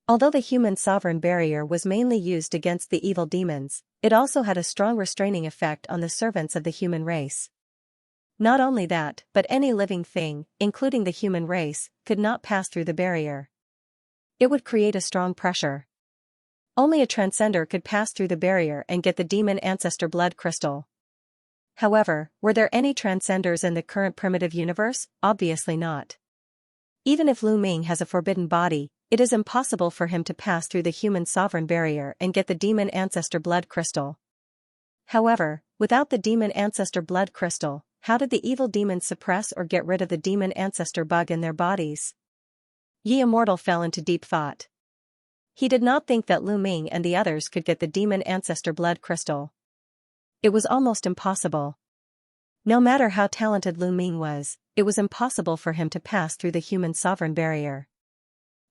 Although the human sovereign barrier was mainly used against the evil demons, it also had a strong restraining effect on the servants of the human race. Not only that, but any living thing, including the human race, could not pass through the barrier. It would create a strong pressure. Only a transcender could pass through the barrier and get the demon ancestor blood crystal. However, were there any transcenders in the current primitive universe? Obviously not. Even if Lu Ming has a forbidden body, it is impossible for him to pass through the human sovereign barrier and get the demon ancestor blood crystal. However, without the demon ancestor blood crystal, how did the evil demons suppress or get rid of the demon ancestor bug in their bodies? Yi Immortal fell into deep thought. He did not think that Lu Ming and the others could get the demon ancestor blood crystal. It was almost impossible. No matter how talented Lu Ming was, it was impossible for him to pass through the human sovereign barrier.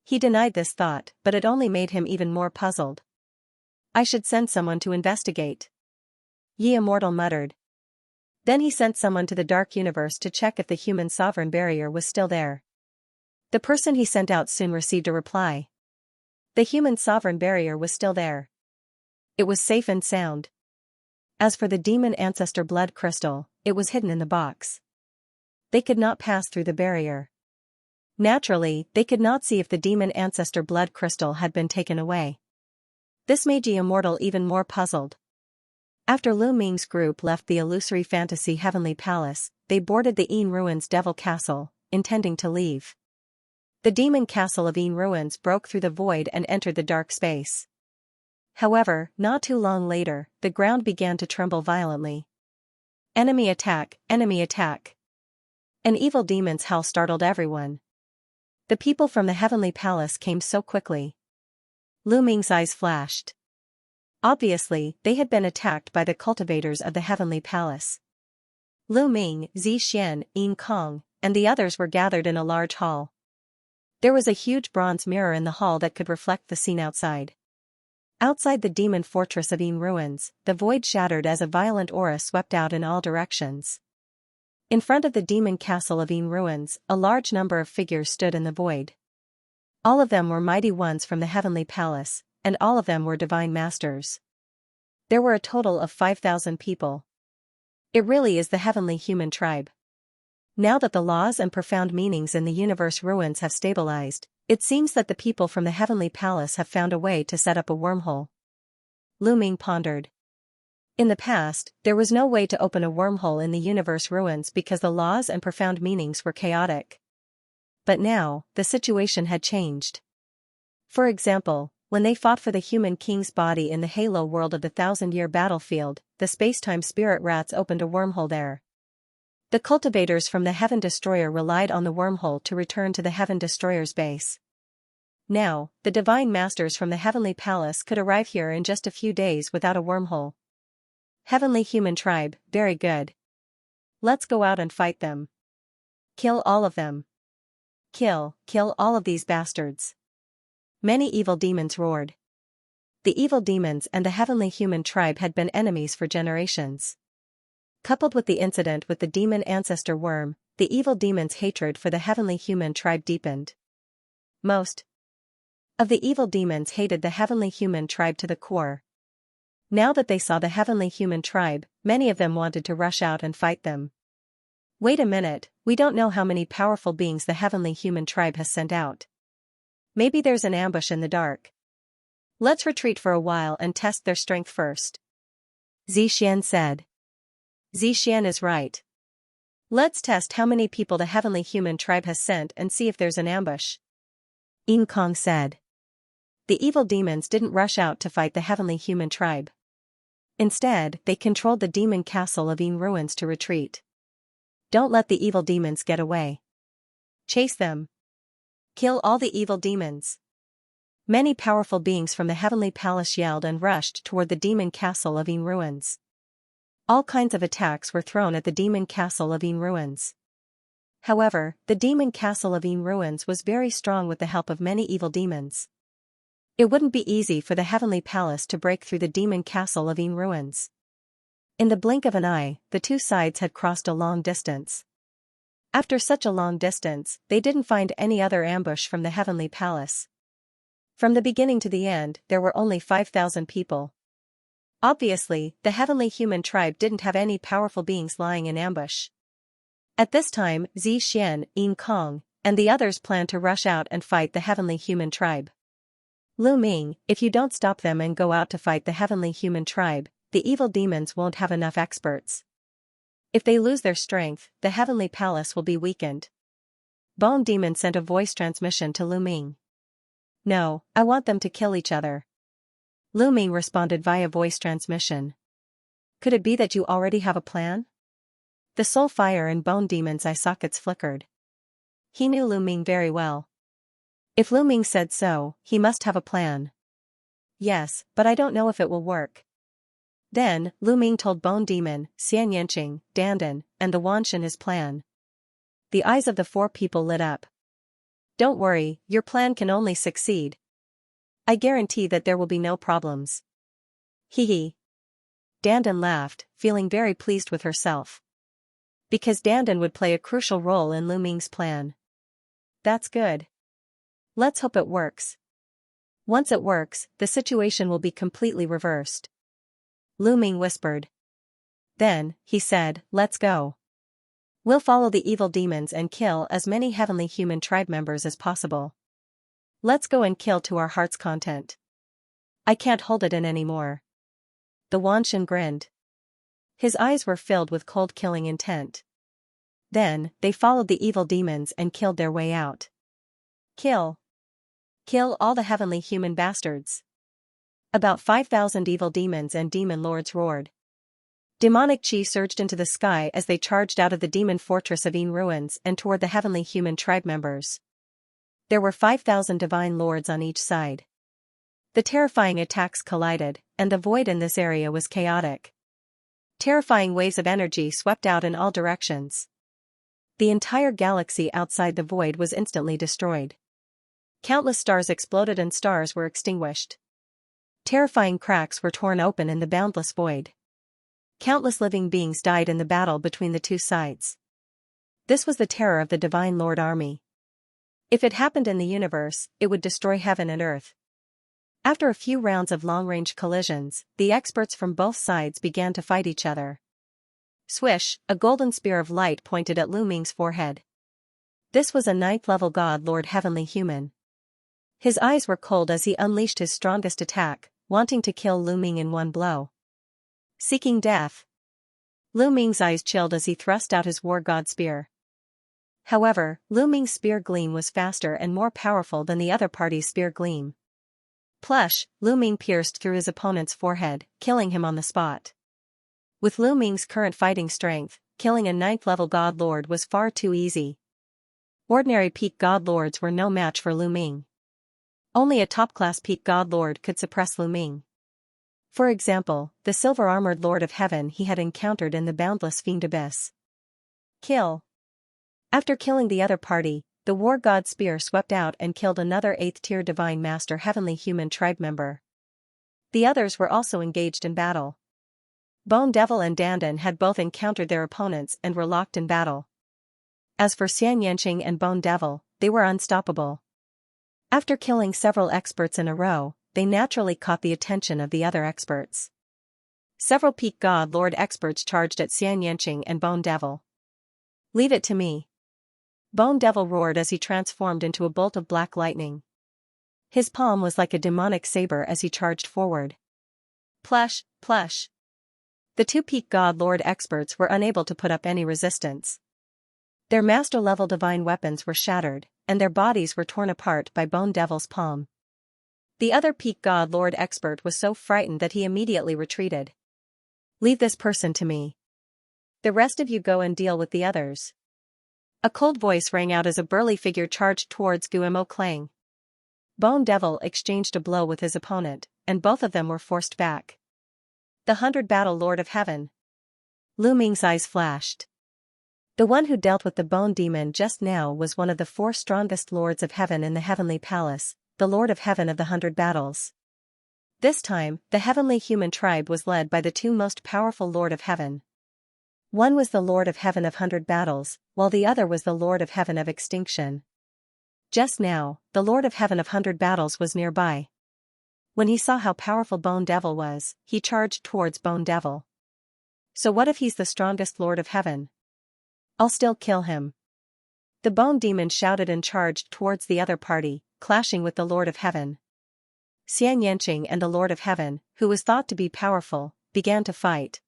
He denied this thought, but it only made him even more puzzled. I should send someone to investigate. Yi Immortal muttered. Then he sent someone to the dark universe to check if the human sovereign barrier was still there. The person he sent out soon received a reply. The human sovereign barrier was still there. It was safe and sound. As for the demon ancestor blood crystal, it was hidden in the box. They could not pass through the barrier. Naturally, they could not see if the demon ancestor blood crystal had been taken away. This made Yi Immortal even more puzzled. After Lu Ming's group left the illusory fantasy heavenly palace, they boarded the Yin Ruins Devil Castle, intending to leave. The demon castle of Yin Ruins broke through the void and entered the dark space. However, not too long later, the ground began to tremble violently. Enemy attack, enemy attack. An evil demon's howl startled everyone. The people from the heavenly palace came so quickly. Lu Ming's eyes flashed. Obviously, they had been attacked by the cultivators of the heavenly palace. Lu Ming, Xianxia, Yin Kong, and the others were gathered in a large hall. There was a huge bronze mirror in the hall that could reflect the scene outside. Outside the demon fortress of Yin Ruins, the void shattered as a violent aura swept out in all directions. In front of the demon castle of Yin Ruins, a large number of figures stood in the void. All of them were mighty ones from the heavenly palace, and all of them were divine masters. There were a total of 5,000 people. It really is the heavenly human tribe. Now that the laws and profound meanings in the universe ruins have stabilized, it seems that the people from the heavenly palace have found a way to set up a wormhole. Lu Ming pondered. In the past, there was no way to open a wormhole in the universe ruins because the laws and profound meanings were chaotic. But now, the situation had changed. For example, when they fought for the human king's body in the Halo world of the 1,000-year battlefield, the spacetime spirit rats opened a wormhole there. The cultivators from the Heaven Destroyer relied on the wormhole to return to the Heaven Destroyer's base. Now, the divine masters from the heavenly palace could arrive here in just a few days without a wormhole. Heavenly human tribe, very good. Let's go out and fight them. Kill all of them. Kill all of these bastards. Many evil demons roared. The evil demons and the heavenly human tribe had been enemies for generations. Coupled with the incident with the demon ancestor worm, the evil demon's hatred for the heavenly human tribe deepened. Most of the evil demons hated the heavenly human tribe to the core. Now that they saw the heavenly human tribe, many of them wanted to rush out and fight them. Wait a minute, we don't know how many powerful beings the heavenly human tribe has sent out. Maybe there's an ambush in the dark. Let's retreat for a while and test their strength first. Xianxia said. Xianxia is right. Let's test how many people the heavenly human tribe has sent and see if there's an ambush. Yin Kong said. The evil demons didn't rush out to fight the heavenly human tribe. Instead, they controlled the demon castle of Yin Ruins to retreat. Don't let the evil demons get away. Chase them. Kill all the evil demons. Many powerful beings from the heavenly palace yelled and rushed toward the demon castle of Yin Ruins. All kinds of attacks were thrown at the demon castle of Yin Ruins. However, the demon castle of Yin Ruins was very strong with the help of many evil demons. It wouldn't be easy for the heavenly palace to break through the demon castle of Yin Ruins. In the blink of an eye, the two sides had crossed a long distance. After such a long distance, they didn't find any other ambush from the heavenly palace. From the beginning to the end, there were only 5,000 people. Obviously, the heavenly human tribe didn't have any powerful beings lying in ambush. At this time, Xian, Yin Kong, and the others planned to rush out and fight the heavenly human tribe. Lu Ming, if you don't stop them and go out to fight the heavenly human tribe, the evil demons won't have enough experts. If they lose their strength, the heavenly palace will be weakened. Bone Demon sent a voice transmission to Lu Ming. No, I want them to kill each other. Lu Ming responded via voice transmission. Could it be that you already have a plan? The soul fire in Bone Demon's eye sockets flickered. He knew Lu Ming very well. If Lu Ming said so, he must have a plan. Yes, but I don't know if it will work. Then, Lu Ming told Bone Demon, Xianxia, Dandan, and the Wanshan his plan. The eyes of the four people lit up. Don't worry, your plan can only succeed. I guarantee that there will be no problems. Hee hee. Dandan laughed, feeling very pleased with herself. Because Dandan would play a crucial role in Lu Ming's plan. That's good. Let's hope it works. Once it works, the situation will be completely reversed. Lu Ming whispered. Then, he said, let's go. We'll follow the evil demons and kill as many heavenly human tribe members as possible. Let's go and kill to our heart's content. I can't hold it in anymore. The Wanshan grinned. His eyes were filled with cold killing intent. Then, they followed the evil demons and killed their way out. Kill. Kill all the heavenly human bastards. About 5,000 evil demons and demon lords roared. Demonic chi surged into the sky as they charged out of the demon fortress of Yin ruins and toward the heavenly human tribe members. There were 5,000 divine lords on each side. The terrifying attacks collided, and the void in this area was chaotic. Terrifying waves of energy swept out in all directions. The entire galaxy outside the void was instantly destroyed. Countless stars exploded and stars were extinguished. Terrifying cracks were torn open in the boundless void. Countless living beings died in the battle between the two sides. This was the terror of the Divine Lord Army. If it happened in the universe, it would destroy heaven and earth. After a few rounds of long-range collisions, the experts from both sides began to fight each other. Swish, a golden spear of light pointed at Lu Ming's forehead. This was a 9th-level God Lord Heavenly Human. His eyes were cold as he unleashed his strongest attack, wanting to kill Lu Ming in one blow. Seeking death. Lu Ming's eyes chilled as he thrust out his war god spear. However, Lu Ming's spear gleam was faster and more powerful than the other party's spear gleam. Plush, Lu Ming pierced through his opponent's forehead, killing him on the spot. With Lu Ming's current fighting strength, killing a 9th-level God Lord was far too easy. Ordinary peak God Lords were no match for Lu Ming. Only a top-class peak God Lord could suppress Lu Ming. For example, the silver-armored Lord of Heaven he had encountered in the boundless Fiend Abyss. Kill. After killing the other party, the War God Spear swept out and killed another 8th-tier Divine Master Heavenly Human Tribe member. The others were also engaged in battle. Bone Devil and Dandan had both encountered their opponents and were locked in battle. As for Xianxia and Bone Devil, they were unstoppable. After killing several experts in a row, they naturally caught the attention of the other experts. Several peak God Lord experts charged at Xianxia and Bone Devil. Leave it to me. Bone Devil roared as he transformed into a bolt of black lightning. His palm was like a demonic saber as he charged forward. Plush, plush. The two peak God Lord experts were unable to put up any resistance. Their master-level divine weapons were shattered, and their bodies were torn apart by Bone Devil's palm. The other peak God Lord expert was so frightened that he immediately retreated. Leave this person to me. The rest of you go and deal with the others. A cold voice rang out as a burly figure charged towards Guimo Clang. Bone Devil exchanged a blow with his opponent, and both of them were forced back. The 100-battle Lord of Heaven. Lu Ming's eyes flashed. The one who dealt with the Bone Demon just now was one of the 4 strongest Lords of Heaven in the Heavenly Palace, the Lord of Heaven of the 100 Battles. This time, the Heavenly Human Tribe was led by the 2 most powerful Lord of Heaven. One was the Lord of Heaven of 100 Battles, while the other was the Lord of Heaven of Extinction. Just now, the Lord of Heaven of 100 Battles was nearby. When he saw how powerful Bone Devil was, he charged towards Bone Devil. So what if he's the strongest Lord of Heaven? I'll still kill him. The Bone Demon shouted and charged towards the other party, clashing with the Lord of Heaven. Xianxia and the Lord of Heaven, who was thought to be powerful, began to fight.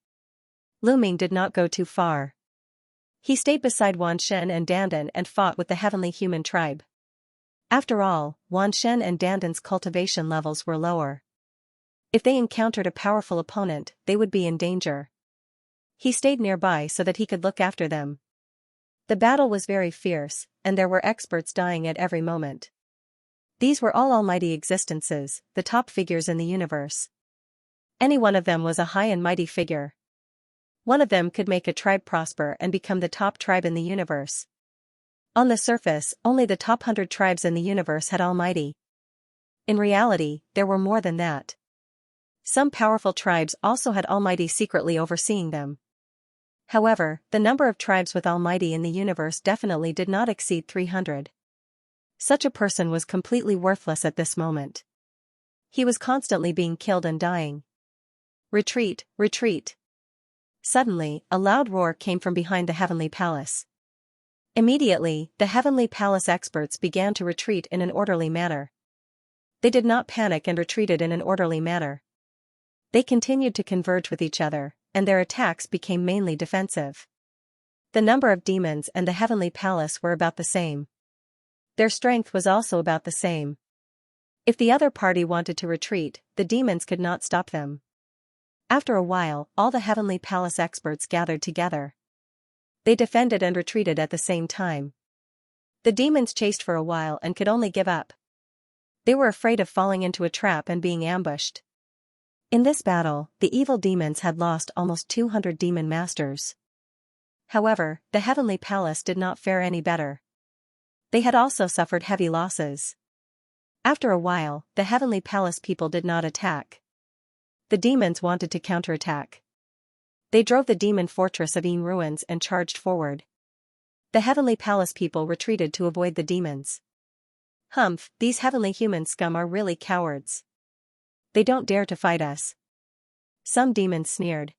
Lu Ming did not go too far. He stayed beside Wan Shen and Dandan and fought with the heavenly human tribe. After all, Wan Shen and Dandan's cultivation levels were lower. If they encountered a powerful opponent, they would be in danger. He stayed nearby so that he could look after them. The battle was very fierce, and there were experts dying at every moment. These were all almighty existences, the top figures in the universe. Any one of them was a high and mighty figure. One of them could make a tribe prosper and become the top tribe in the universe. On the surface, only the top 100 tribes in the universe had almighty. In reality, there were more than that. Some powerful tribes also had almighty secretly overseeing them. However, the number of tribes with almighty in the universe definitely did not exceed 300. Such a person was completely worthless at this moment. He was constantly being killed and dying. Retreat, retreat. Suddenly, a loud roar came from behind the heavenly palace. Immediately, the heavenly palace experts began to retreat in an orderly manner. They did not panic and retreated in an orderly manner. They continued to converge with each other, and their attacks became mainly defensive. The number of demons and the heavenly palace were about the same. Their strength was also about the same. If the other party wanted to retreat, the demons could not stop them. After a while, all the heavenly palace experts gathered together. They defended and retreated at the same time. The demons chased for a while and could only give up. They were afraid of falling into a trap and being ambushed. In this battle, the evil demons had lost almost 200 demon masters. However, the heavenly palace did not fare any better. They had also suffered heavy losses. After a while, the heavenly palace people did not attack. The demons wanted to counterattack. They drove the demon fortress of Yin ruins and charged forward. The heavenly palace people retreated to avoid the demons. Humph, these heavenly human scum are really cowards. They don't dare to fight us. Some demons sneered.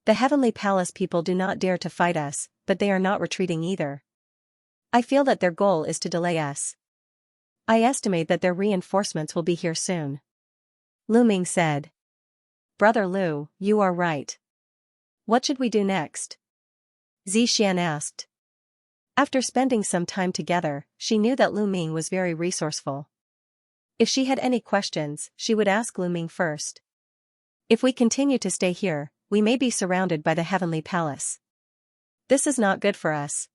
The heavenly palace people do not dare to fight us, but they are not retreating either. I feel that their goal is to delay us. I estimate that their reinforcements will be here soon. Lu Ming said. Brother Lu, you are right. What should we do next? Xian asked. After spending some time together, she knew that Lu Ming was very resourceful. If she had any questions, she would ask Lu Ming first. If we continue to stay here, we may be surrounded by the heavenly palace. This is not good for us.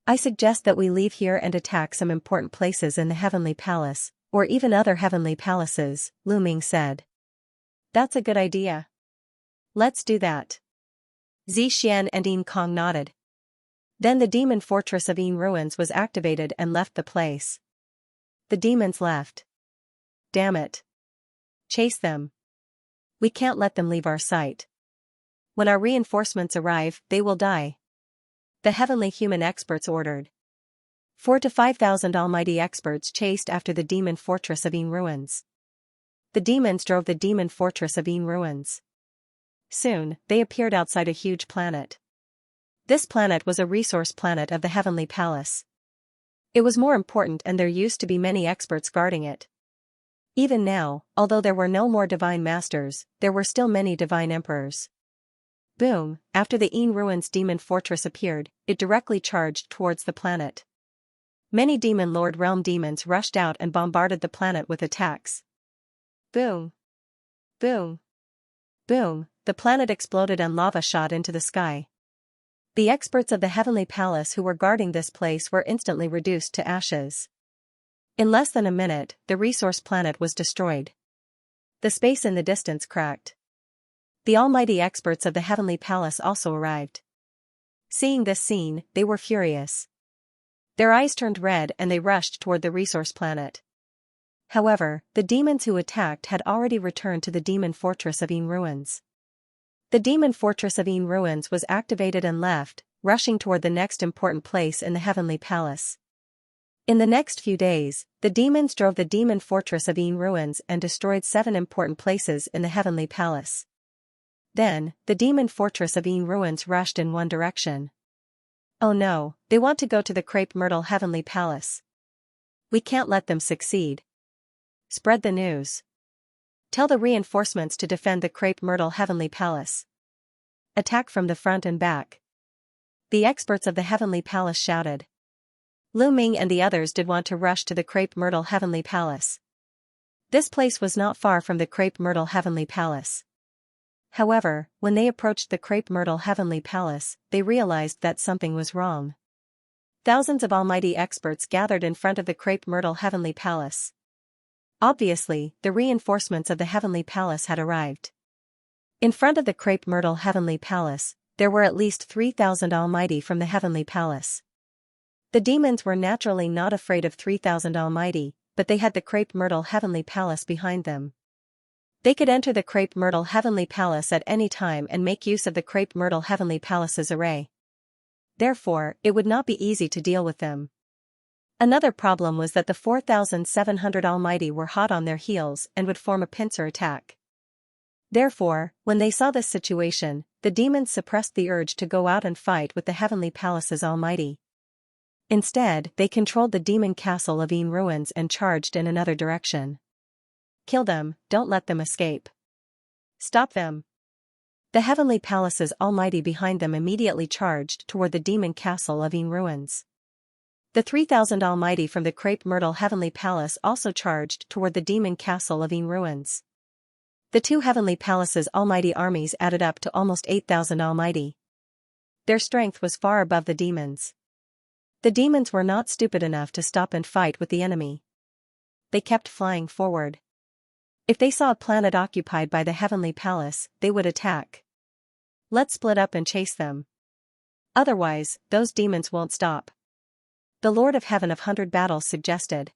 I suggest that we leave here and attack some important places in the heavenly palace, or even other heavenly palaces, Lu Ming said. That's a good idea. Let's do that. Xian and Yin Kong nodded. Then the demon fortress of Yin ruins was activated and left the place. The demons left. Damn it. Chase them. We can't let them leave our sight. When our reinforcements arrive, they will die. The heavenly human experts ordered. 4,000 to 5,000 almighty experts chased after the demon fortress of Yin ruins. The demons drove the demon fortress of Yin ruins. Soon, they appeared outside a huge planet. This planet was a resource planet of the heavenly palace. It was more important and there used to be many experts guarding it. Even now, although there were no more divine masters, there were still many divine emperors. Boom, after the Yin ruins demon fortress appeared, it directly charged towards the planet. Many demon lord realm demons rushed out and bombarded the planet with attacks. Boom. Boom. Boom, the planet exploded and lava shot into the sky. The experts of the heavenly palace who were guarding this place were instantly reduced to ashes. In less than a minute, the resource planet was destroyed. The space in the distance cracked. The almighty experts of the heavenly palace also arrived. Seeing this scene, they were furious. Their eyes turned red and they rushed toward the resource planet. However, the demons who attacked had already returned to the demon fortress of Yin ruins. The demon fortress of Yin ruins was activated and left, rushing toward the next important place in the heavenly palace. In the next few days, the demons drove the demon fortress of Yin ruins and destroyed 7 important places in the heavenly palace. Then, the demon fortress of Yin ruins rushed in one direction. Oh no, they want to go to the crepe myrtle heavenly palace. We can't let them succeed. Spread the news. Tell the reinforcements to defend the crepe myrtle heavenly palace. Attack from the front and back. The experts of the heavenly palace shouted. Lu Ming and the others did want to rush to the crepe myrtle heavenly palace. This place was not far from the crepe myrtle heavenly palace. However, when they approached the crepe myrtle heavenly palace, they realized that something was wrong. Thousands of almighty experts gathered in front of the crepe myrtle heavenly palace. Obviously, the reinforcements of the heavenly palace had arrived. In front of the crepe myrtle heavenly palace, there were at least 3,000 almighty from the heavenly palace. The demons were naturally not afraid of 3,000 almighty, but they had the crepe myrtle heavenly palace behind them. They could enter the crepe myrtle heavenly palace at any time and make use of the crepe myrtle heavenly palace's array. Therefore, it would not be easy to deal with them. Another problem was that the 4,700 almighty were hot on their heels and would form a pincer attack. Therefore, when they saw this situation, the demons suppressed the urge to go out and fight with the heavenly palace's almighty. Instead, they controlled the demon castle of Yin ruins and charged in another direction. Kill them, don't let them escape. Stop them. The heavenly palace's almighty behind them immediately charged toward the demon castle of Yin ruins. The 3,000 almighty from the crepe myrtle heavenly palace also charged toward the demon castle of Yin ruins. The 2 heavenly palaces' almighty armies added up to almost 8,000 almighty. Their strength was far above the demons. The demons were not stupid enough to stop and fight with the enemy. They kept flying forward. If they saw a planet occupied by the heavenly palace, they would attack. Let's split up and chase them. Otherwise, those demons won't stop. The Lord of Heaven of 100 Battles suggested.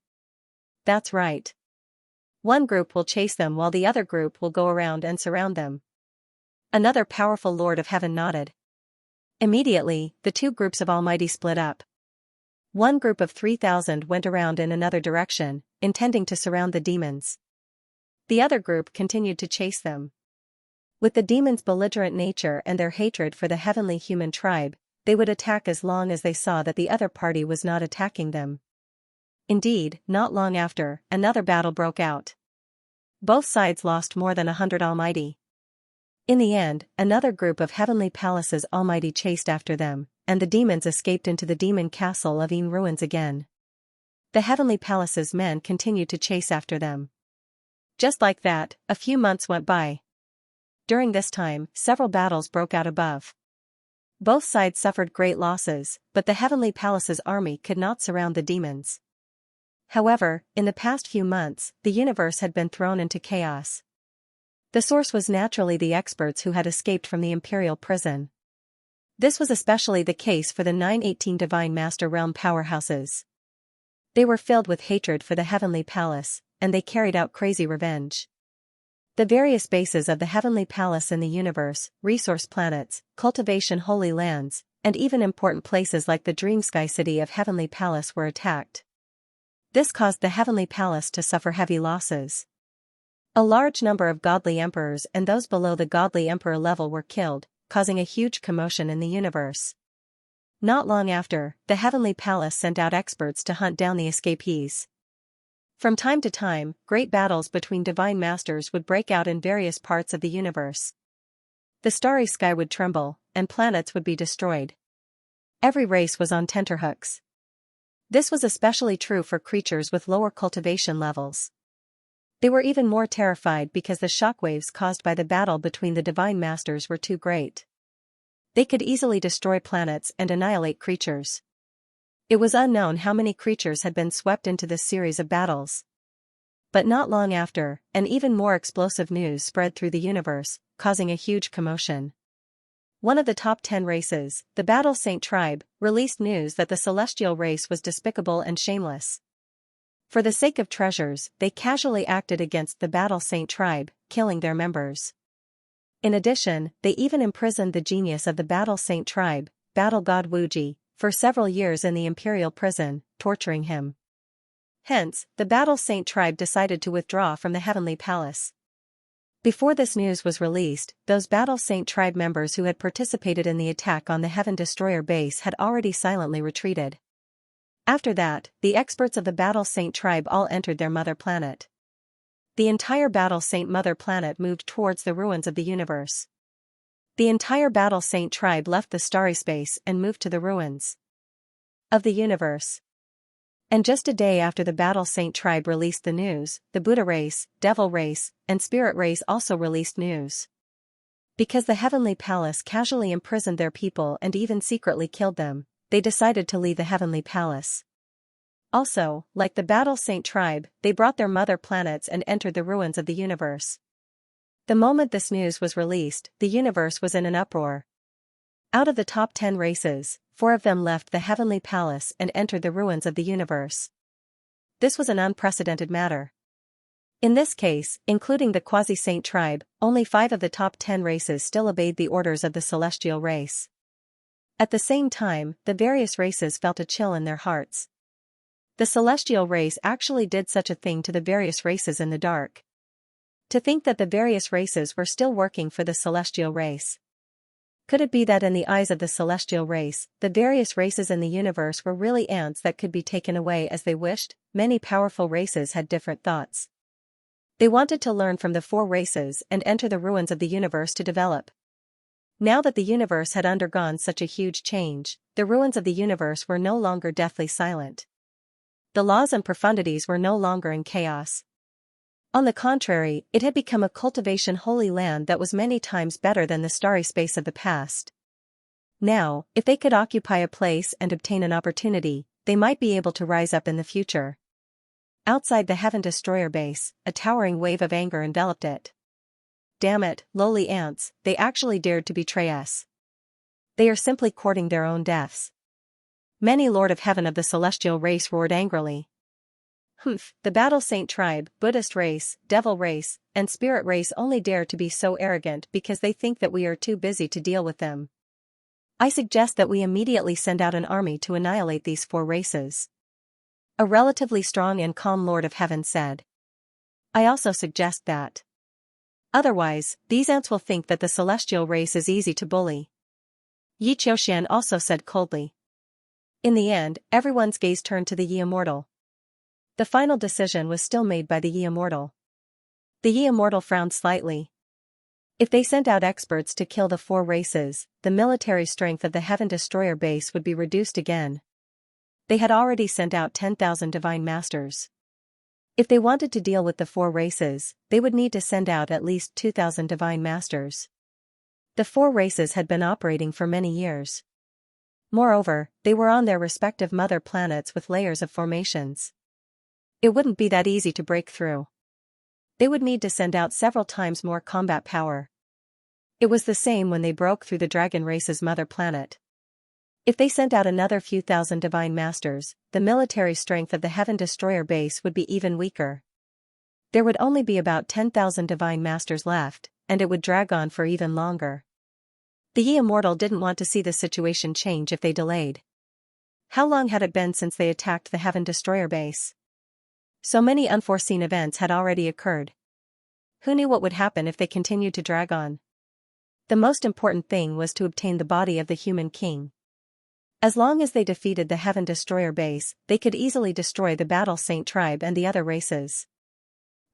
That's right. One group will chase them while the other group will go around and surround them. Another powerful Lord of Heaven nodded. Immediately, the 2 groups of almighty split up. One group of 3,000 went around in another direction, intending to surround the demons. The other group continued to chase them. With the demons' belligerent nature and their hatred for the heavenly human tribe, they would attack as long as they saw that the other party was not attacking them. Indeed, not long after, another battle broke out. Both sides lost more than 100 almighty. In the end, another group of heavenly palaces almighty chased after them, and the demons escaped into the demon castle of Yin ruins again. The heavenly palaces' men continued to chase after them. Just like that, a few months went by. During this time, several battles broke out above. Both sides suffered great losses, but the heavenly palace's army could not surround the demons. However, in the past few months, the universe had been thrown into chaos. The source was naturally the experts who had escaped from the imperial prison. This was especially the case for the 918 Divine Master Realm powerhouses. They were filled with hatred for the heavenly palace, and they carried out crazy revenge. The various bases of the heavenly palace in the universe, resource planets, cultivation holy lands, and even important places like the Dream Sky City of Heavenly Palace were attacked. This caused the heavenly palace to suffer heavy losses. A large number of godly emperors and those below the godly emperor level were killed, causing a huge commotion in the universe. Not long after, the heavenly palace sent out experts to hunt down the escapees. From time to time, great battles between divine masters would break out in various parts of the universe. The starry sky would tremble, and planets would be destroyed. Every race was on tenterhooks. This was especially true for creatures with lower cultivation levels. They were even more terrified because the shockwaves caused by the battle between the divine masters were too great. They could easily destroy planets and annihilate creatures. It was unknown how many creatures had been swept into this series of battles. But not long after, an even more explosive news spread through the universe, causing a huge commotion. One of the top 10 races, the Battle Saint tribe, released news that the celestial race was despicable and shameless. For the sake of treasures, they casually acted against the Battle Saint tribe, killing their members. In addition, they even imprisoned the genius of the Battle Saint tribe, Battle God Wuji, for several years in the imperial prison, torturing him. Hence, the Battle Saint tribe decided to withdraw from the Heavenly Palace. Before this news was released, those Battle Saint tribe members who had participated in the attack on the Heaven Destroyer base had already silently retreated. After that, the experts of the Battle Saint tribe all entered their mother planet. The entire Battle Saint mother planet moved towards the ruins of the universe. The entire Battle Saint tribe left the starry space and moved to the ruins of the universe. And just a day after the Battle Saint tribe released the news, the Buddha race, Devil race, and Spirit race also released news. Because the Heavenly Palace casually imprisoned their people and even secretly killed them, they decided to leave the Heavenly Palace. Also, like the Battle Saint tribe, they brought their mother planets and entered the ruins of the universe. The moment this news was released, the universe was in an uproar. Out of the top 10 races, 4 of them left the Heavenly Palace and entered the ruins of the universe. This was an unprecedented matter. In this case, including the Quasi-Saint tribe, only 5 of the top 10 races still obeyed the orders of the celestial race. At the same time, the various races felt a chill in their hearts. The celestial race actually did such a thing to the various races in the dark. To think that the various races were still working for the celestial race. Could it be that in the eyes of the celestial race, the various races in the universe were really ants that could be taken away as they wished? Many powerful races had different thoughts. They wanted to learn from the 4 races and enter the ruins of the universe to develop. Now that the universe had undergone such a huge change, the ruins of the universe were no longer deathly silent. The laws and profundities were no longer in chaos. On the contrary, it had become a cultivation holy land that was many times better than the starry space of the past. Now, if they could occupy a place and obtain an opportunity, they might be able to rise up in the future. Outside the Heaven Destroyer base, a towering wave of anger enveloped it. Damn it, lowly ants, they actually dared to betray us. They are simply courting their own deaths. Many Lord of Heaven of the celestial race roared angrily. Humph, the Battle Saint tribe, Buddhist race, Devil race, and Spirit race only dare to be so arrogant because they think that we are too busy to deal with them. I suggest that we immediately send out an army to annihilate these 4 races. A relatively strong and calm Lord of Heaven said. I also suggest that. Otherwise, these ants will think that the celestial race is easy to bully. Yi Qiuxian also said coldly. In the end, everyone's gaze turned to the Yi Immortal. The final decision was still made by the Yi Immortal. The Yi Immortal frowned slightly. If they sent out experts to kill the 4 races, the military strength of the Heaven Destroyer base would be reduced again. They had already sent out 10,000 Divine Masters. If they wanted to deal with the 4 races, they would need to send out at least 2,000 Divine Masters. The 4 races had been operating for many years. Moreover, they were on their respective mother planets with layers of formations. It wouldn't be that easy to break through. They would need to send out several times more combat power. It was the same when they broke through the Dragon race's mother planet. If they sent out another few thousand Divine Masters, the military strength of the Heaven Destroyer base would be even weaker. There would only be about 10,000 Divine Masters left, and it would drag on for even longer. The Yi Immortal didn't want to see the situation change if they delayed. How long had it been since they attacked the Heaven Destroyer base? So many unforeseen events had already occurred. Who knew what would happen if they continued to drag on? The most important thing was to obtain the body of the human king. As long as they defeated the Heaven Destroyer base, they could easily destroy the Battle Saint tribe and the other races.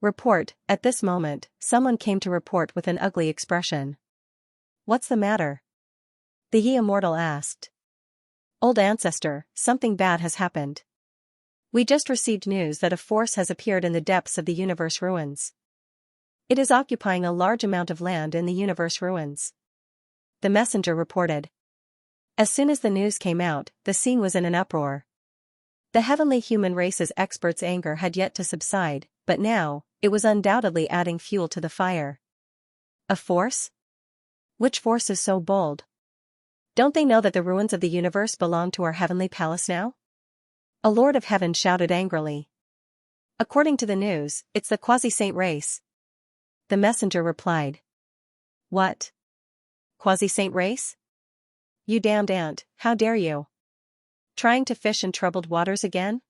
Report, at this moment, someone came to report with an ugly expression. What's the matter? The Yi Immortal asked. Old ancestor, something bad has happened. We just received news that a force has appeared in the depths of the universe ruins. It is occupying a large amount of land in the universe ruins. The messenger reported. As soon as the news came out, the scene was in an uproar. The heavenly human race's experts' anger had yet to subside, but now, it was undoubtedly adding fuel to the fire. A force? Which force is so bold? Don't they know that the ruins of the universe belong to our heavenly palace now? A Lord of Heaven shouted angrily. According to the news, it's the Quasi-Saint race. The messenger replied. What? Quasi-saint race? You damned ant, how dare you? Trying to fish in troubled waters again?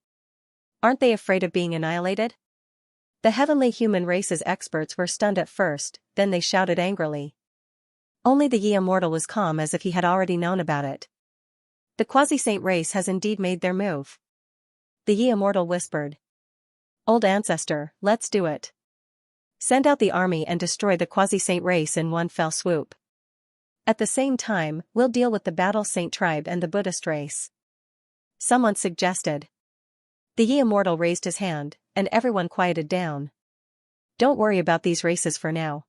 Aren't they afraid of being annihilated? The heavenly human race's experts were stunned at first, then they shouted angrily. Only the Yi immortal was calm as if he had already known about it. The quasi-saint race has indeed made their move. The Yi immortal whispered. Old ancestor, let's do it. Send out the army and destroy the quasi-saint race in one fell swoop. At the same time, we'll deal with the battle saint tribe and the Buddhist race. Someone suggested. The Yi immortal raised his hand, and everyone quieted down. Don't worry about these races for now.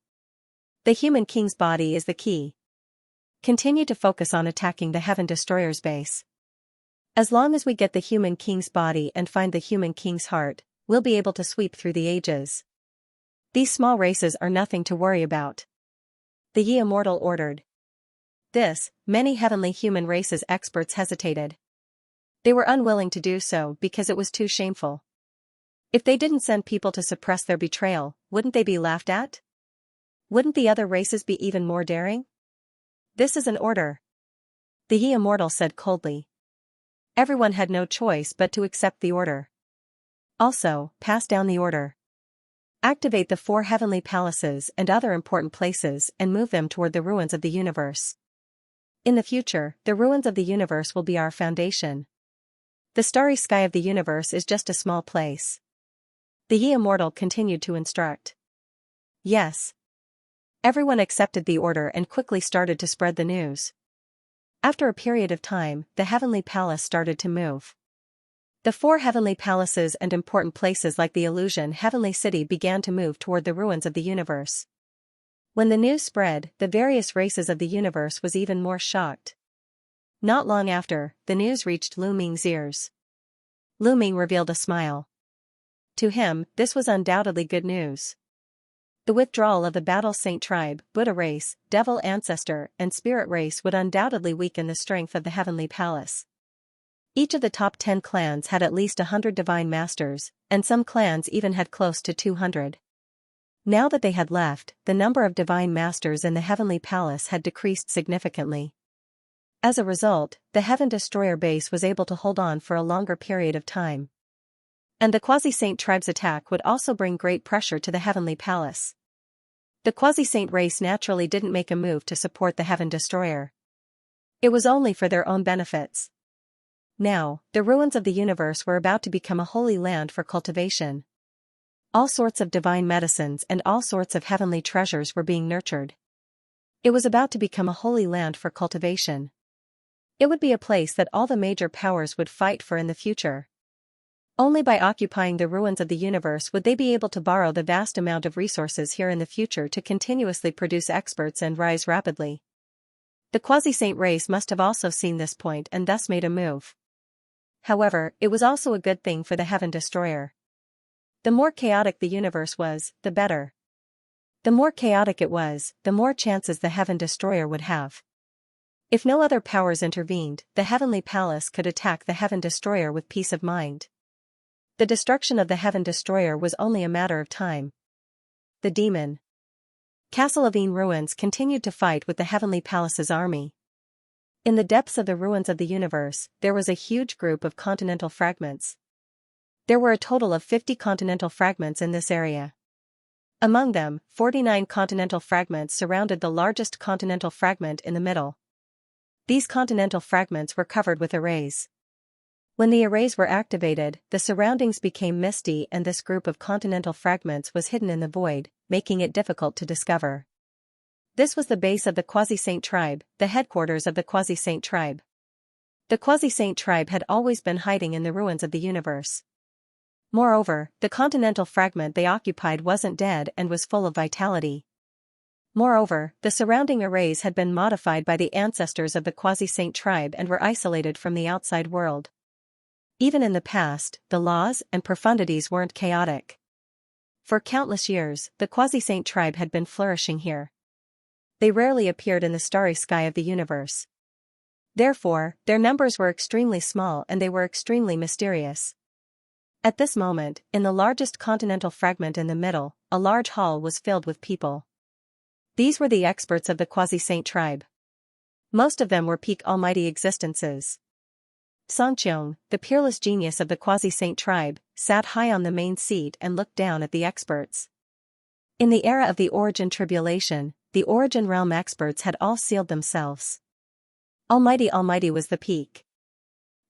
The human king's body is the key. Continue to focus on attacking the Heaven Destroyer's base. As long as we get the human king's body and find the human king's heart, we'll be able to sweep through the ages. These small races are nothing to worry about. The Yi immortal ordered. Many heavenly human races experts hesitated. They were unwilling to do so because it was too shameful. If they didn't send people to suppress their betrayal, wouldn't they be laughed at? Wouldn't the other races be even more daring? This is an order. The Yi immortal said coldly. Everyone had no choice but to accept the order. Also, pass down the order. Activate the 4 heavenly palaces and other important places and move them toward the ruins of the universe. In the future, the ruins of the universe will be our foundation. The starry sky of the universe is just a small place. The Yi immortal continued to instruct. Yes. Everyone accepted the order and quickly started to spread the news. After a period of time, the heavenly palace started to move. The 4 heavenly palaces and important places like the illusion heavenly city began to move toward the ruins of the universe. When the news spread, the various races of the universe was even more shocked. Not long after, the news reached Lu Ming's ears. Lu Ming revealed a smile. To him, this was undoubtedly good news. The withdrawal of the Battle Saint tribe, Buddha race, Devil ancestor, and Spirit race would undoubtedly weaken the strength of the Heavenly Palace. Each of the top 10 clans had at least 100 divine masters, and some clans even had close to 200. Now that they had left, the number of divine masters in the Heavenly Palace had decreased significantly. As a result, the Heaven Destroyer base was able to hold on for a longer period of time. And the Quasi-Saint tribe's attack would also bring great pressure to the Heavenly Palace. The Quasi-Saint race naturally didn't make a move to support the Heaven Destroyer. It was only for their own benefits. Now, the ruins of the universe were about to become a holy land for cultivation. All sorts of divine medicines and all sorts of heavenly treasures were being nurtured. It was about to become a holy land for cultivation. It would be a place that all the major powers would fight for in the future. Only by occupying the ruins of the universe would they be able to borrow the vast amount of resources here in the future to continuously produce experts and rise rapidly. The Quasi-Saint race must have also seen this point and thus made a move. However, it was also a good thing for the Heaven Destroyer. The more chaotic the universe was, the better. The more chaotic it was, the more chances the Heaven Destroyer would have. If no other powers intervened, the Heavenly Palace could attack the Heaven Destroyer with peace of mind. The destruction of the Heaven Destroyer was only a matter of time. The demon Castle of Een ruins continued to fight with the Heavenly Palace's army. In the depths of the ruins of the universe, there was a huge group of continental fragments. There were a total of 50 continental fragments in this area. Among them, 49 continental fragments surrounded the largest continental fragment in the middle. These continental fragments were covered with arrays. When the arrays were activated, the surroundings became misty and this group of continental fragments was hidden in the void, making it difficult to discover. This was the base of the Quasi-Saint tribe, the headquarters of the Quasi-Saint tribe. The Quasi-Saint tribe had always been hiding in the ruins of the universe. Moreover, the continental fragment they occupied wasn't dead and was full of vitality. Moreover, the surrounding arrays had been modified by the ancestors of the Quasi-Saint tribe and were isolated from the outside world. Even in the past, the laws and profundities weren't chaotic. For countless years, the Quasi-Saint tribe had been flourishing here. They rarely appeared in the starry sky of the universe. Therefore, their numbers were extremely small and they were extremely mysterious. At this moment, in the largest continental fragment in the middle, a large hall was filled with people. These were the experts of the quasi-saint tribe. Most of them were peak almighty existences. Xianxia, the peerless genius of the quasi-saint tribe, sat high on the main seat and looked down at the experts. In the era of the Origin Tribulation, the Origin Realm experts had all sealed themselves. Almighty was the peak.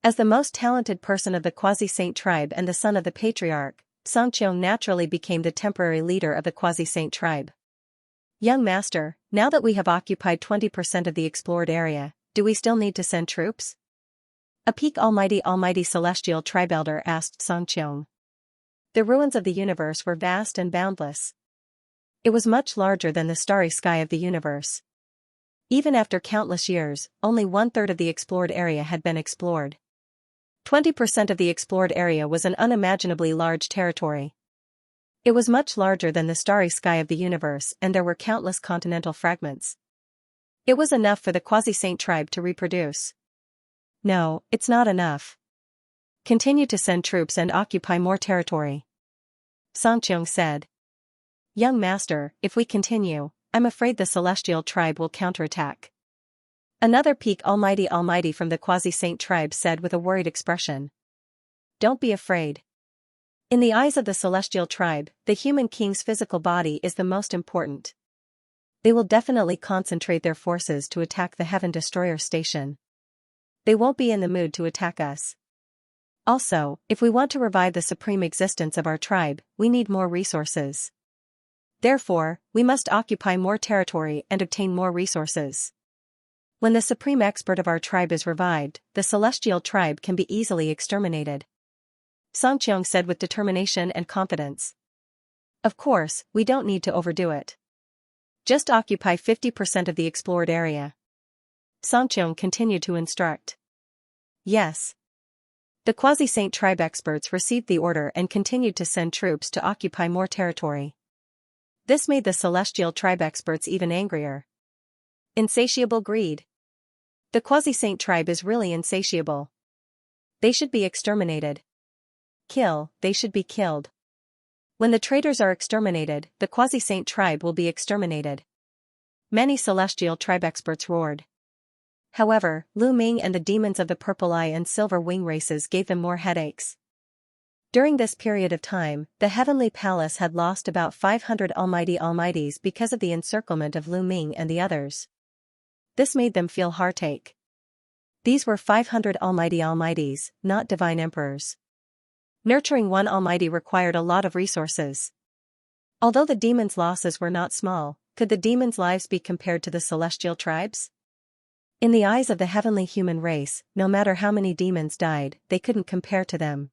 As the most talented person of the quasi-saint tribe and the son of the patriarch, Xianxia naturally became the temporary leader of the quasi-saint tribe. Young master, now that we have occupied 20% of the explored area, do we still need to send troops? A peak almighty celestial tribe elder asked Xianxia. The ruins of the universe were vast and boundless. It was much larger than the starry sky of the universe. Even after countless years, only 1/3 of the explored area had been explored. 20% of the explored area was an unimaginably large territory. It was much larger than the starry sky of the universe, and there were countless continental fragments. It was enough for the quasi-saint tribe to reproduce. No, it's not enough. Continue to send troops and occupy more territory. Xianxia said. Young master, if we continue, I'm afraid the celestial tribe will counterattack. Another peak almighty from the quasi-saint tribe said with a worried expression. Don't be afraid. In the eyes of the celestial tribe, the human king's physical body is the most important. They will definitely concentrate their forces to attack the Heaven Destroyer station. They won't be in the mood to attack us. Also, if we want to revive the supreme existence of our tribe, we need more resources. Therefore, we must occupy more territory and obtain more resources. When the supreme expert of our tribe is revived, the celestial tribe can be easily exterminated. Xianxia said with determination and confidence. Of course, we don't need to overdo it. Just occupy 50% of the explored area. Xianxia continued to instruct. Yes. The quasi-saint tribe experts received the order and continued to send troops to occupy more territory. This made the celestial tribe experts even angrier. Insatiable greed. The quasi-saint tribe is really insatiable. They should be exterminated. Kill, they should be killed. When the traitors are exterminated, the quasi-saint tribe will be exterminated. Many celestial tribe experts roared. However, Lu Ming and the demons of the Purple Eye and Silver Wing races gave them more headaches. During this period of time, the Heavenly Palace had lost about 500 almighties because of the encirclement of Lu Ming and the others. This made them feel heartache. These were 500 almighties, not divine emperors. Nurturing one almighty required a lot of resources. Although the demons' losses were not small, could the demons' lives be compared to the celestial tribes? In the eyes of the heavenly human race, no matter how many demons died, they couldn't compare to them.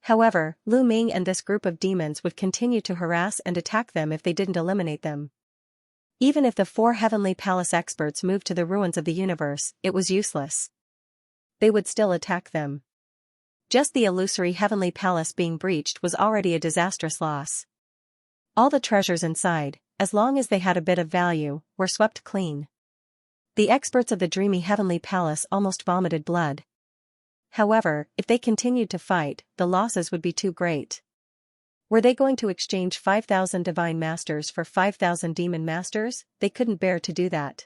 However, Lu Ming and this group of demons would continue to harass and attack them if they didn't eliminate them. Even if the 4 Heavenly Palace experts moved to the ruins of the universe, it was useless. They would still attack them. Just the illusory Heavenly Palace being breached was already a disastrous loss. All the treasures inside, as long as they had a bit of value, were swept clean. The experts of the dreamy Heavenly Palace almost vomited blood. However, if they continued to fight, the losses would be too great. Were they going to exchange 5,000 divine masters for 5,000 demon masters? They couldn't bear to do that.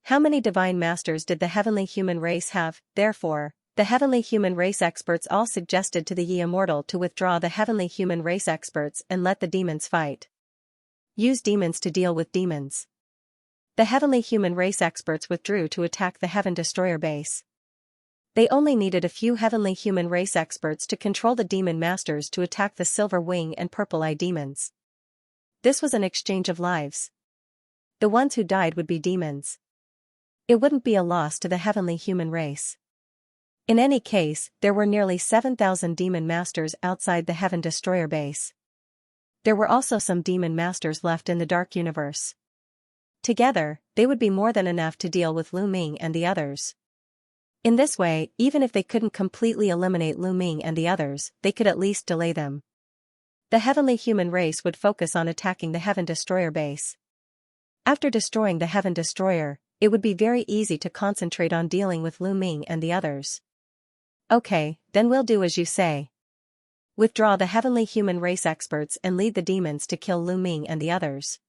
How many divine masters did the heavenly human race have? Therefore, the heavenly human race experts all suggested to the Ye Immortal to withdraw the heavenly human race experts and let the demons fight. Use demons to deal with demons. The heavenly human race experts withdrew to attack the Heaven Destroyer base. They only needed a few heavenly human race experts to control the demon masters to attack the Silver Wing and Purple Eye demons. This was an exchange of lives. The ones who died would be demons. It wouldn't be a loss to the heavenly human race. In any case, there were nearly 7,000 demon masters outside the Heaven Destroyer base. There were also some demon masters left in the Dark Universe. Together, they would be more than enough to deal with Lu Ming and the others. In this way, even if they couldn't completely eliminate Lu Ming and the others, they could at least delay them. The heavenly human race would focus on attacking the Heaven Destroyer base. After destroying the Heaven Destroyer, it would be very easy to concentrate on dealing with Lu Ming and the others. Okay, then we'll do as you say. Withdraw the heavenly human race experts and lead the demons to kill Lu Ming and the others.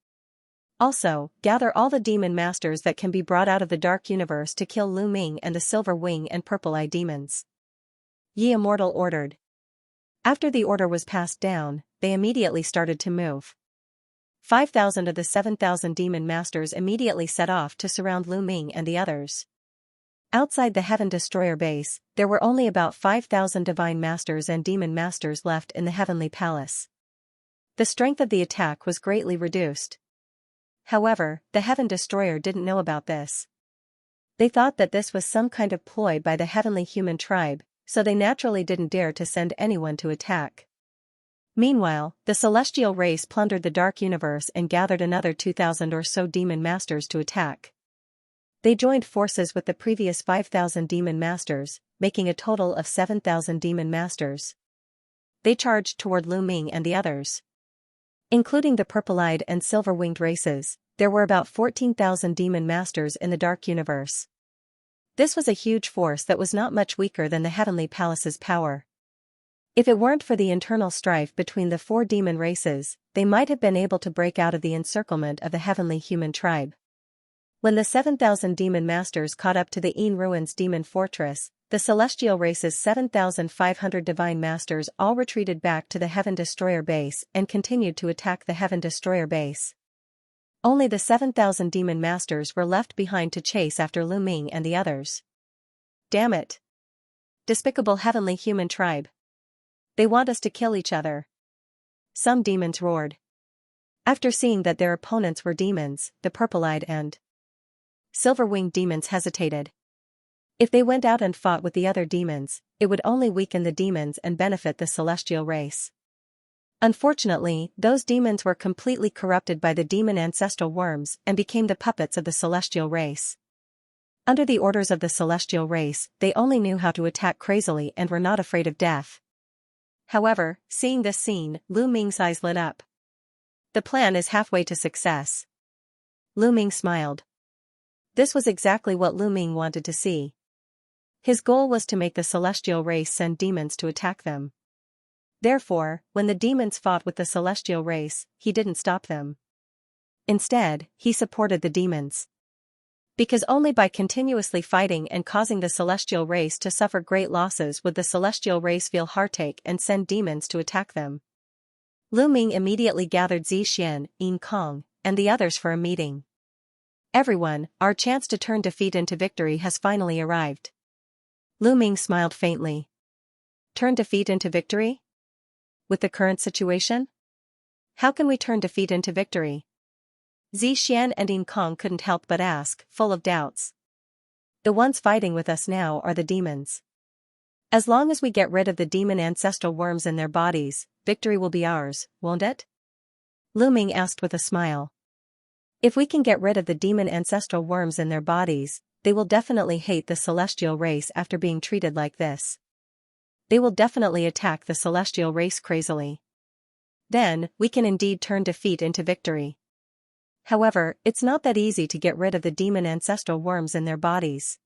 Also, gather all the demon masters that can be brought out of the dark universe to kill Lu Ming and the Silver Wing and Purple Eye demons. Ye Immortal ordered. After the order was passed down, they immediately started to move. 5,000 of the 7,000 demon masters immediately set off to surround Lu Ming and the others. Outside the Heaven Destroyer base, there were only about 5,000 divine masters and demon masters left in the Heavenly Palace. The strength of the attack was greatly reduced. However, the Heaven Destroyer didn't know about this. They thought that this was some kind of ploy by the Heavenly Human Tribe, so they naturally didn't dare to send anyone to attack. Meanwhile, the celestial race plundered the dark universe and gathered another 2,000 or so demon masters to attack. They joined forces with the previous 5,000 demon masters, making a total of 7,000 demon masters. They charged toward Lu Ming and the others. Including the purple-eyed and silver-winged races, there were about 14,000 demon masters in the dark universe. This was a huge force that was not much weaker than the Heavenly Palace's power. If it weren't for the internal strife between the 4 demon races, they might have been able to break out of the encirclement of the Heavenly Human Tribe. When the 7,000 demon masters caught up to the Een Ruins demon fortress, the celestial race's 7,500 divine masters all retreated back to the Heaven Destroyer base and continued to attack the Heaven Destroyer base. Only the 7,000 demon masters were left behind to chase after Lu Ming and the others. Damn it! Despicable Heavenly Human Tribe. They want us to kill each other. Some demons roared. After seeing that their opponents were demons, the purple-eyed and silver-winged demons hesitated. If they went out and fought with the other demons, it would only weaken the demons and benefit the celestial race. Unfortunately, those demons were completely corrupted by the demon ancestral worms and became the puppets of the celestial race. Under the orders of the celestial race, they only knew how to attack crazily and were not afraid of death. However, seeing this scene, Lu Ming's eyes lit up. The plan is halfway to success. Lu Ming smiled. This was exactly what Lu Ming wanted to see. His goal was to make the celestial race send demons to attack them. Therefore, when the demons fought with the celestial race, he didn't stop them. Instead, he supported the demons. Because only by continuously fighting and causing the celestial race to suffer great losses would the celestial race feel heartache and send demons to attack them. Lu Ming immediately gathered Xianxia, Een Kong, and the others for a meeting. Everyone, our chance to turn defeat into victory has finally arrived. Lu Ming smiled faintly. Turn defeat into victory? With the current situation? How can we turn defeat into victory? Xianxia and Een Kong couldn't help but ask, full of doubts. The ones fighting with us now are the demons. As long as we get rid of the demon ancestral worms in their bodies, victory will be ours, won't it? Lu Ming asked with a smile. If we can get rid of the demon ancestral worms in their bodies, they will definitely hate the celestial race after being treated like this. They will definitely attack the celestial race crazily. Then, we can indeed turn defeat into victory. However, it's not that easy to get rid of the demon ancestral worms in their bodies.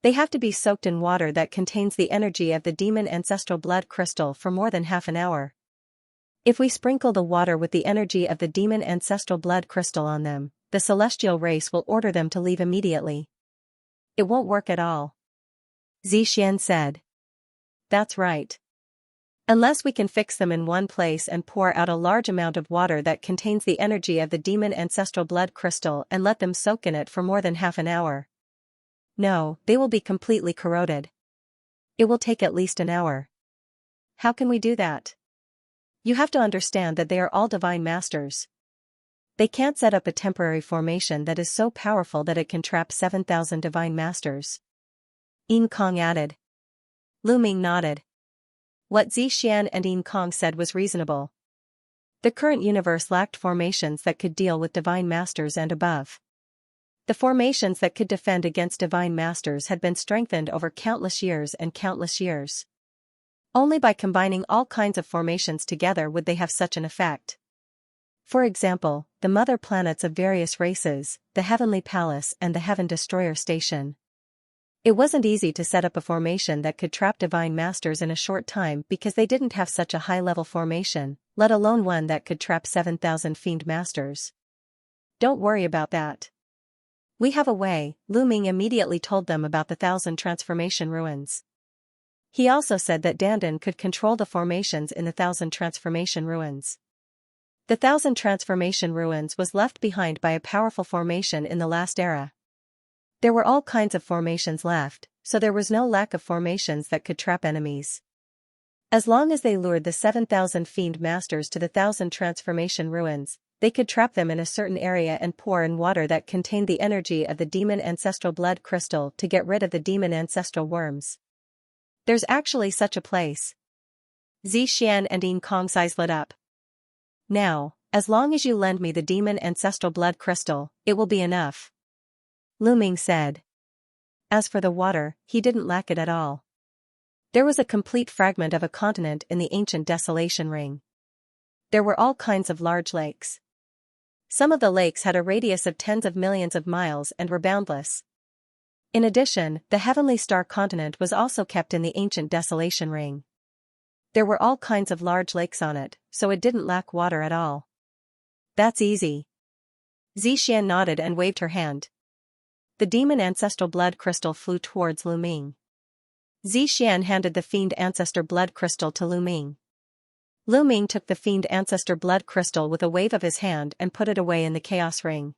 They have to be soaked in water that contains the energy of the demon ancestral blood crystal for more than half an hour. If we sprinkle the water with the energy of the demon ancestral blood crystal on them, the celestial race will order them to leave immediately. It won't work at all. Xianxia said. That's right. Unless we can fix them in one place and pour out a large amount of water that contains the energy of the demon ancestral blood crystal and let them soak in it for more than half an hour. No, they will be completely corroded. It will take at least an hour. How can we do that? You have to understand that they are all divine masters. They can't set up a temporary formation that is so powerful that it can trap 7,000 divine masters. Een Kong added. Lu Ming nodded. What Xianxia and Een Kong said was reasonable. The current universe lacked formations that could deal with divine masters and above. The formations that could defend against divine masters had been strengthened over countless years and countless years. Only by combining all kinds of formations together would they have such an effect. For example, the mother planets of various races, the Heavenly Palace and the Heaven Destroyer Station. It wasn't easy to set up a formation that could trap divine masters in a short time because they didn't have such a high-level formation, let alone one that could trap 7,000 fiend masters. Don't worry about that. We have a way. Lu Ming immediately told them about the 1,000 transformation ruins. He also said that Dandan could control the formations in the 1,000 transformation ruins. The 1,000 transformation ruins was left behind by a powerful formation in the last era. There were all kinds of formations left, so there was no lack of formations that could trap enemies. As long as they lured the 7,000 fiend masters to the 1,000 transformation ruins, they could trap them in a certain area and pour in water that contained the energy of the demon ancestral blood crystal to get rid of the demon ancestral worms. There's actually such a place. Xian and Yin Kong's eyes lit up. Now, as long as you lend me the demon ancestral blood crystal, it will be enough. Lu Ming said. As for the water, he didn't lack it at all. There was a complete fragment of a continent in the ancient desolation ring. There were all kinds of large lakes. Some of the lakes had a radius of tens of millions of miles and were boundless. In addition, the heavenly star continent was also kept in the ancient desolation ring. There were all kinds of large lakes on it, so it didn't lack water at all. That's easy. Xian nodded and waved her hand. The demon ancestral blood crystal flew towards Lu Ming. Xian handed the fiend ancestor blood crystal to Lu Ming. Lu Ming took the fiend ancestor blood crystal with a wave of his hand and put it away in the chaos ring.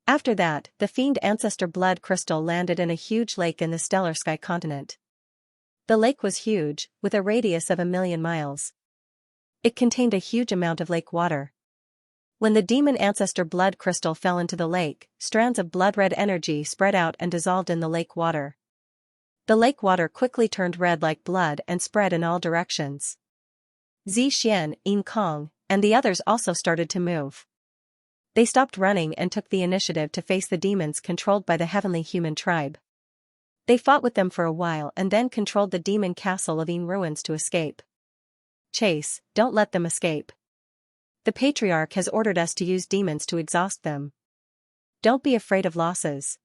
After that, the fiend ancestor blood crystal landed in a huge lake in the stellar sky continent. The lake was huge, with a radius of 1,000,000 miles. It contained a huge amount of lake water. When the demon ancestor blood crystal fell into the lake, strands of blood-red energy spread out and dissolved in the lake water. The lake water quickly turned red like blood and spread in all directions. Xian, Yin Kong, and the others also started to move. They stopped running and took the initiative to face the demons controlled by the heavenly human tribe. They fought with them for a while and then controlled the demon castle of Yin ruins to escape. Chase, don't let them escape. The Patriarch has ordered us to use demons to exhaust them. Don't be afraid of losses.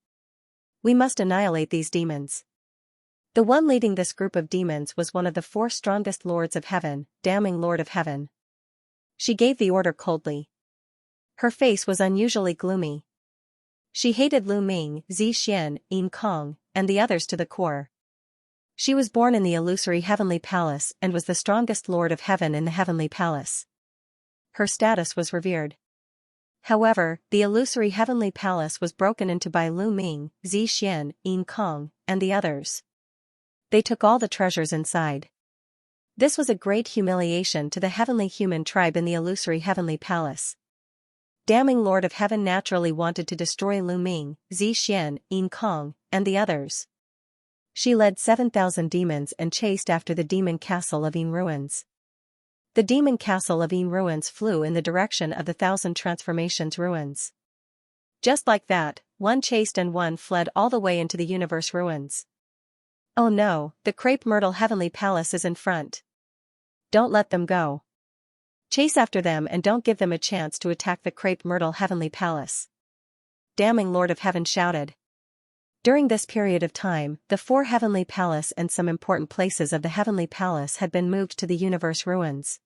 We must annihilate these demons. The one leading this group of demons was one of the 4 strongest lords of heaven, damning Lord of Heaven. She gave the order coldly. Her face was unusually gloomy. She hated Lu Ming, Xian, Yin Kong, and the others to the core. She was born in the illusory heavenly palace and was the strongest Lord of Heaven in the heavenly palace. Her status was revered. However, the illusory heavenly palace was broken into by Lu Ming, Xian, Yin Kong, and the others. They took all the treasures inside. This was a great humiliation to the heavenly human tribe in the illusory heavenly palace. Damning Lord of Heaven naturally wanted to destroy Lu Ming, Xian, Yin Kong, and the others. She led 7,000 demons and chased after the demon castle of Yin ruins. The demon castle of Yin ruins flew in the direction of the 1,000 transformations ruins. Just like that, one chased and one fled all the way into the universe ruins. Oh no, the crepe myrtle heavenly palace is in front. Don't let them go. Chase after them and don't give them a chance to attack the crepe myrtle heavenly palace. Damning Lord of Heaven shouted. During this period of time, the 4 heavenly palace and some important places of the heavenly palace had been moved to the universe ruins.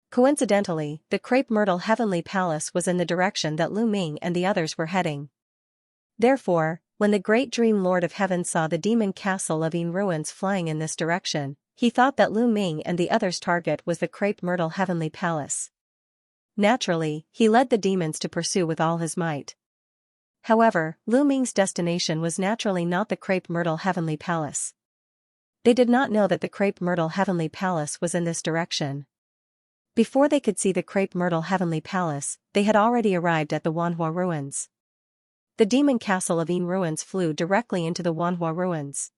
Coincidentally, the crepe myrtle heavenly palace was in the direction that Lu Ming and the others were heading. Therefore, when the great dream Lord of Heaven saw the demon castle of Yin ruins flying in this direction, he thought that Lu Ming and the others' target was the crepe myrtle heavenly palace. Naturally, he led the demons to pursue with all his might. However, Lu Ming's destination was naturally not the crepe myrtle heavenly palace. They did not know that the crepe myrtle heavenly palace was in this direction. Before they could see the crepe myrtle heavenly palace, they had already arrived at the Wanhua ruins. The demon castle of Yin ruins flew directly into the Wanhua ruins.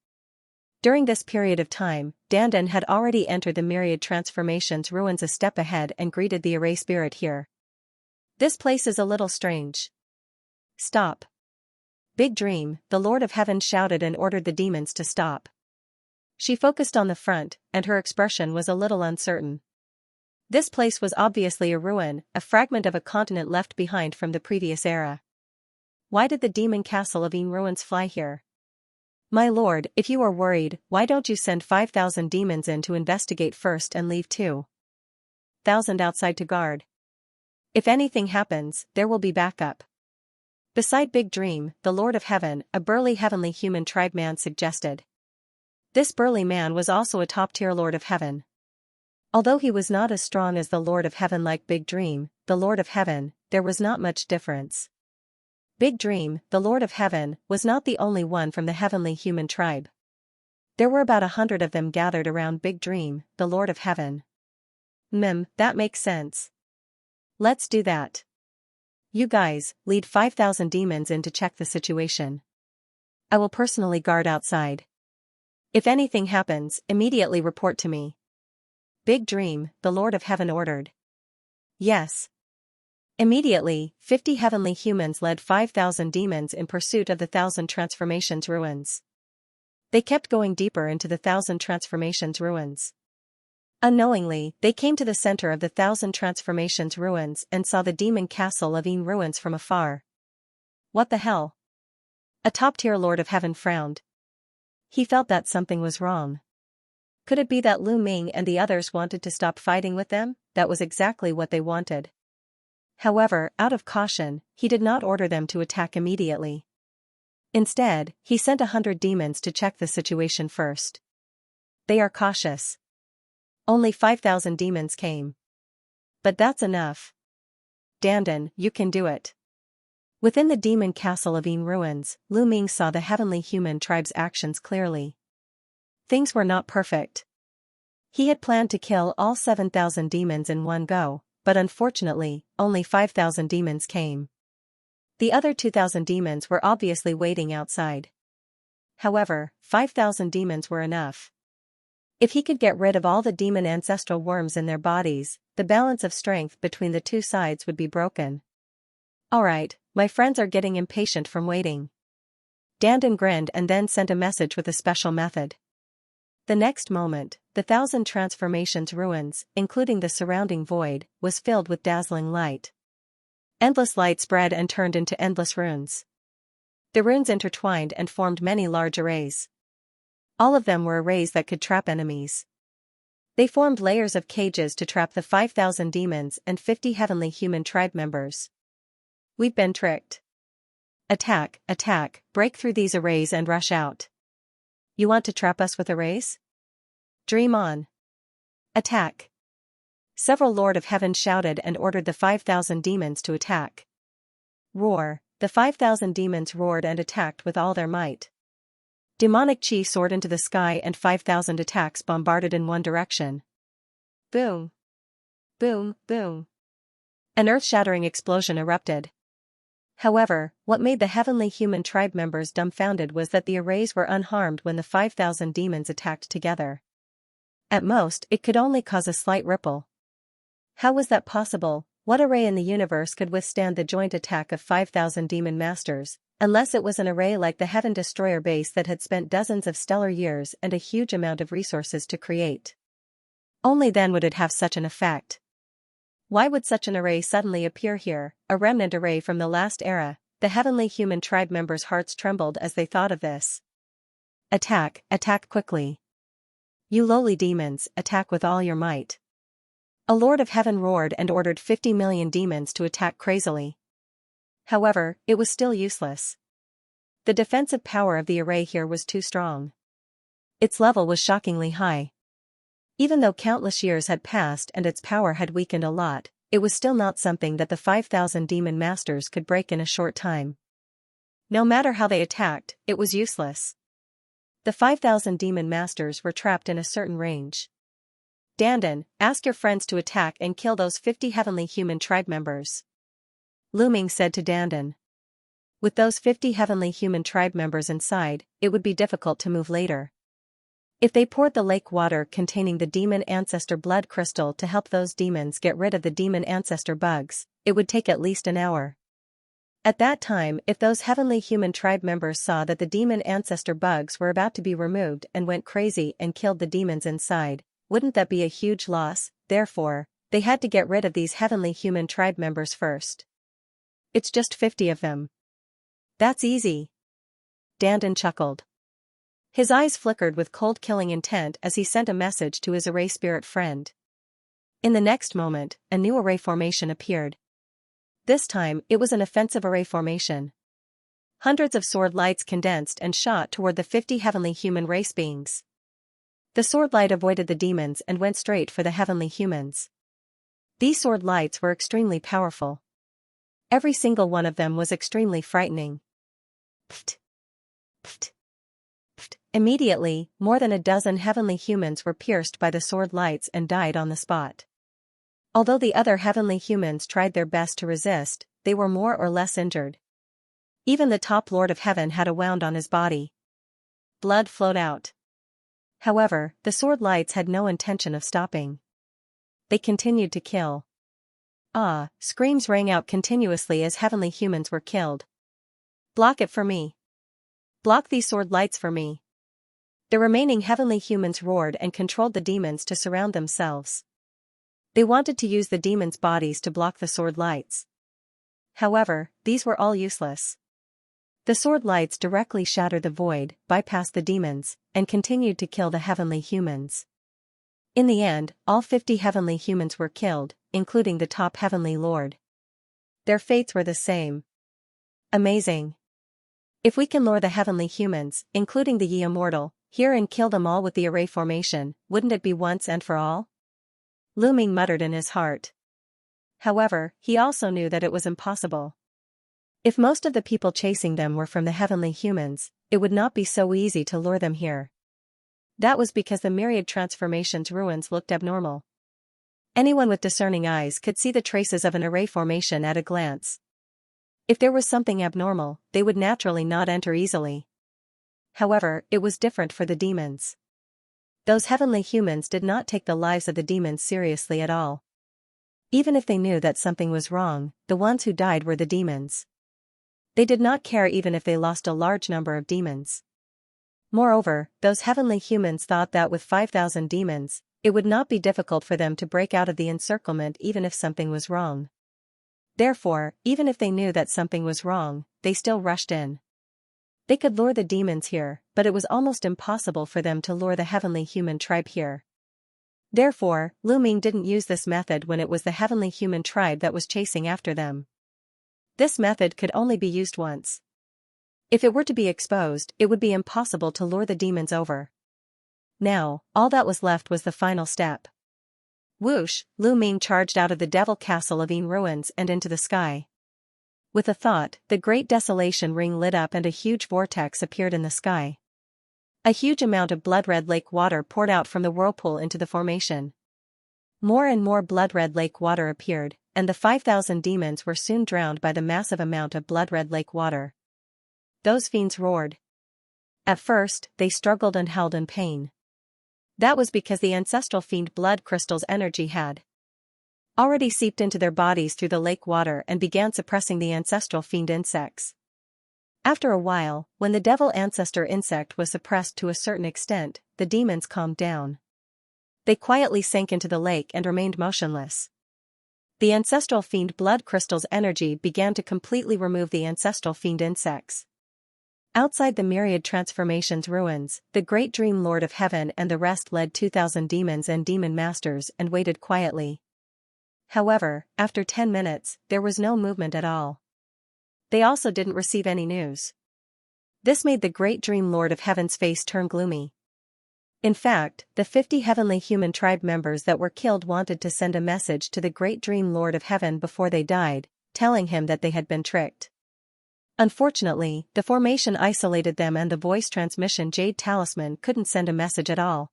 During this period of time, Dandan had already entered the myriad transformations ruins a step ahead and greeted the array spirit here. This place is a little strange. Stop. Big Dream, the Lord of Heaven shouted and ordered the demons to stop. She focused on the front, and her expression was a little uncertain. This place was obviously a ruin, a fragment of a continent left behind from the previous era. Why did the demon castle of Yin ruins fly here? My lord, if you are worried, why don't you send 5,000 demons in to investigate first and leave 2,000 outside to guard? If anything happens, there will be backup. Beside Big Dream, the Lord of Heaven, a burly heavenly human tribe man suggested. This burly man was also a top-tier Lord of Heaven. Although he was not as strong as the Lord of Heaven like Big Dream, the Lord of Heaven, there was not much difference. Big Dream, the Lord of Heaven, was not the only one from the heavenly human tribe. There were about 100 of them gathered around Big Dream, the Lord of Heaven. That makes sense. Let's do that. You guys, lead 5,000 demons in to check the situation. I will personally guard outside. If anything happens, immediately report to me. Big Dream, the Lord of Heaven ordered. Yes. Immediately, 50 heavenly humans led 5,000 demons in pursuit of the Thousand Transformations ruins. They kept going deeper into the Thousand Transformations ruins. Unknowingly, they came to the center of the Thousand Transformations ruins and saw the demon castle of Yin ruins from afar. What the hell? A top-tier Lord of Heaven frowned. He felt that something was wrong. Could it be that Lu Ming and the others wanted to stop fighting with them? That was exactly what they wanted. However, out of caution, he did not order them to attack immediately. Instead, he sent 100 demons to check the situation first. They are cautious. Only 5,000 demons came. But that's enough. Dandan, you can do it. Within the demon castle of Yin ruins, Lu Ming saw the heavenly human tribe's actions clearly. Things were not perfect. He had planned to kill all 7,000 demons in one go, but unfortunately, only 5,000 demons came. The other 2,000 demons were obviously waiting outside. However, 5,000 demons were enough. If he could get rid of all the demon ancestral worms in their bodies, the balance of strength between the two sides would be broken. Alright, my friends are getting impatient from waiting. Dandan grinned and then sent a message with a special method. The next moment, the Thousand Transformations ruins, including the surrounding void, was filled with dazzling light. Endless light spread and turned into endless runes. The runes intertwined and formed many large arrays. All of them were arrays that could trap enemies. They formed layers of cages to trap the 5,000 demons and 50 heavenly human tribe members. We've been tricked. Attack, attack, break through these arrays and rush out. You want to trap us with arrays? Dream on. Attack. Several Lord of Heaven shouted and ordered the 5,000 demons to attack. Roar, the 5,000 demons roared and attacked with all their might. Demonic chi soared into the sky and 5,000 attacks bombarded in one direction. Boom. Boom, boom. An earth-shattering explosion erupted. However, what made the heavenly human tribe members dumbfounded was that the arrays were unharmed when the 5,000 demons attacked together. At most, it could only cause a slight ripple. How was that possible? What array in the universe could withstand the joint attack of 5,000 demon masters, unless it was an array like the Heaven Destroyer base that had spent dozens of stellar years and a huge amount of resources to create? Only then would it have such an effect. Why would such an array suddenly appear here, a remnant array from the last era? The heavenly human tribe members' hearts trembled as they thought of this. Attack, attack quickly. You lowly demons, attack with all your might. A Lord of Heaven roared and ordered 50 million demons to attack crazily. However, it was still useless. The defensive power of the array here was too strong. Its level was shockingly high. Even though countless years had passed and its power had weakened a lot, it was still not something that the 5,000 demon masters could break in a short time. No matter how they attacked, it was useless. The 5,000 demon masters were trapped in a certain range. Dandan, ask your friends to attack and kill those 50 heavenly human tribe members. Lu Ming said to Dandan. With those 50 heavenly human tribe members inside, it would be difficult to move later. If they poured the lake water containing the demon ancestor blood crystal to help those demons get rid of the demon ancestor bugs, it would take at least an hour. At that time, if those heavenly human tribe members saw that the demon ancestor bugs were about to be removed and went crazy and killed the demons inside, wouldn't that be a huge loss? Therefore, they had to get rid of these heavenly human tribe members first. It's just 50 of them. That's easy. Dandan chuckled. His eyes flickered with cold killing intent as he sent a message to his array spirit friend. In the next moment, a new array formation appeared. This time, it was an offensive array formation. Hundreds of sword lights condensed and shot toward the 50 heavenly human race beings. The sword light avoided the demons and went straight for the heavenly humans. These sword lights were extremely powerful. Every single one of them was extremely frightening. Pft. Pft. Pft. Immediately, more than a dozen heavenly humans were pierced by the sword lights and died on the spot. Although the other heavenly humans tried their best to resist, they were more or less injured. Even the top Lord of Heaven had a wound on his body. Blood flowed out. However, the sword lights had no intention of stopping. They continued to kill. Screams rang out continuously as heavenly humans were killed. Block it for me. Block these sword lights for me. The remaining heavenly humans roared and controlled the demons to surround themselves. They wanted to use the demons' bodies to block the sword lights. However, these were all useless. The sword lights directly shattered the void, bypassed the demons, and continued to kill the heavenly humans. In the end, all 50 heavenly humans were killed, including the top heavenly lord. Their fates were the same. Amazing. If we can lure the heavenly humans, including the Ye Immortal, here and kill them all with the array formation, wouldn't it be once and for all? Lu Ming muttered in his heart. However, he also knew that it was impossible. If most of the people chasing them were from the heavenly humans, it would not be so easy to lure them here. That was because the myriad transformations ruins looked abnormal. Anyone with discerning eyes could see the traces of an array formation at a glance. If there was something abnormal, they would naturally not enter easily. However, it was different for the demons. Those heavenly humans did not take the lives of the demons seriously at all. Even if they knew that something was wrong, the ones who died were the demons. They did not care even if they lost a large number of demons. Moreover, those heavenly humans thought that with 5,000 demons, it would not be difficult for them to break out of the encirclement even if something was wrong. Therefore, even if they knew that something was wrong, they still rushed in. They could lure the demons here, but it was almost impossible for them to lure the heavenly human tribe here. Therefore, Lu Ming didn't use this method when it was the heavenly human tribe that was chasing after them. This method could only be used once. If it were to be exposed, it would be impossible to lure the demons over. Now, all that was left was the final step. Whoosh, Lu Ming charged out of the Devil Castle of Yin ruins and into the sky. With a thought, the great desolation ring lit up and a huge vortex appeared in the sky. A huge amount of blood-red lake water poured out from the whirlpool into the formation. More and more blood-red lake water appeared, and the 5,000 demons were soon drowned by the massive amount of blood-red lake water. Those fiends roared. At first, they struggled and howled in pain. That was because the ancestral fiend blood crystal's energy had already seeped into their bodies through the lake water and began suppressing the ancestral fiend insects. After a while, when the devil ancestor insect was suppressed to a certain extent, the demons calmed down. They quietly sank into the lake and remained motionless. The ancestral fiend blood crystal's energy began to completely remove the ancestral fiend insects. Outside the myriad transformations ruins, the great dream lord of heaven and the rest led 2,000 demons and demon masters and waited quietly. However, after 10 minutes, there was no movement at all. They also didn't receive any news. This made the great dream lord of heaven's face turn gloomy. In fact, the 50 heavenly human tribe members that were killed wanted to send a message to the great dream lord of heaven before they died, telling him that they had been tricked. Unfortunately, the formation isolated them and the voice transmission jade talisman couldn't send a message at all.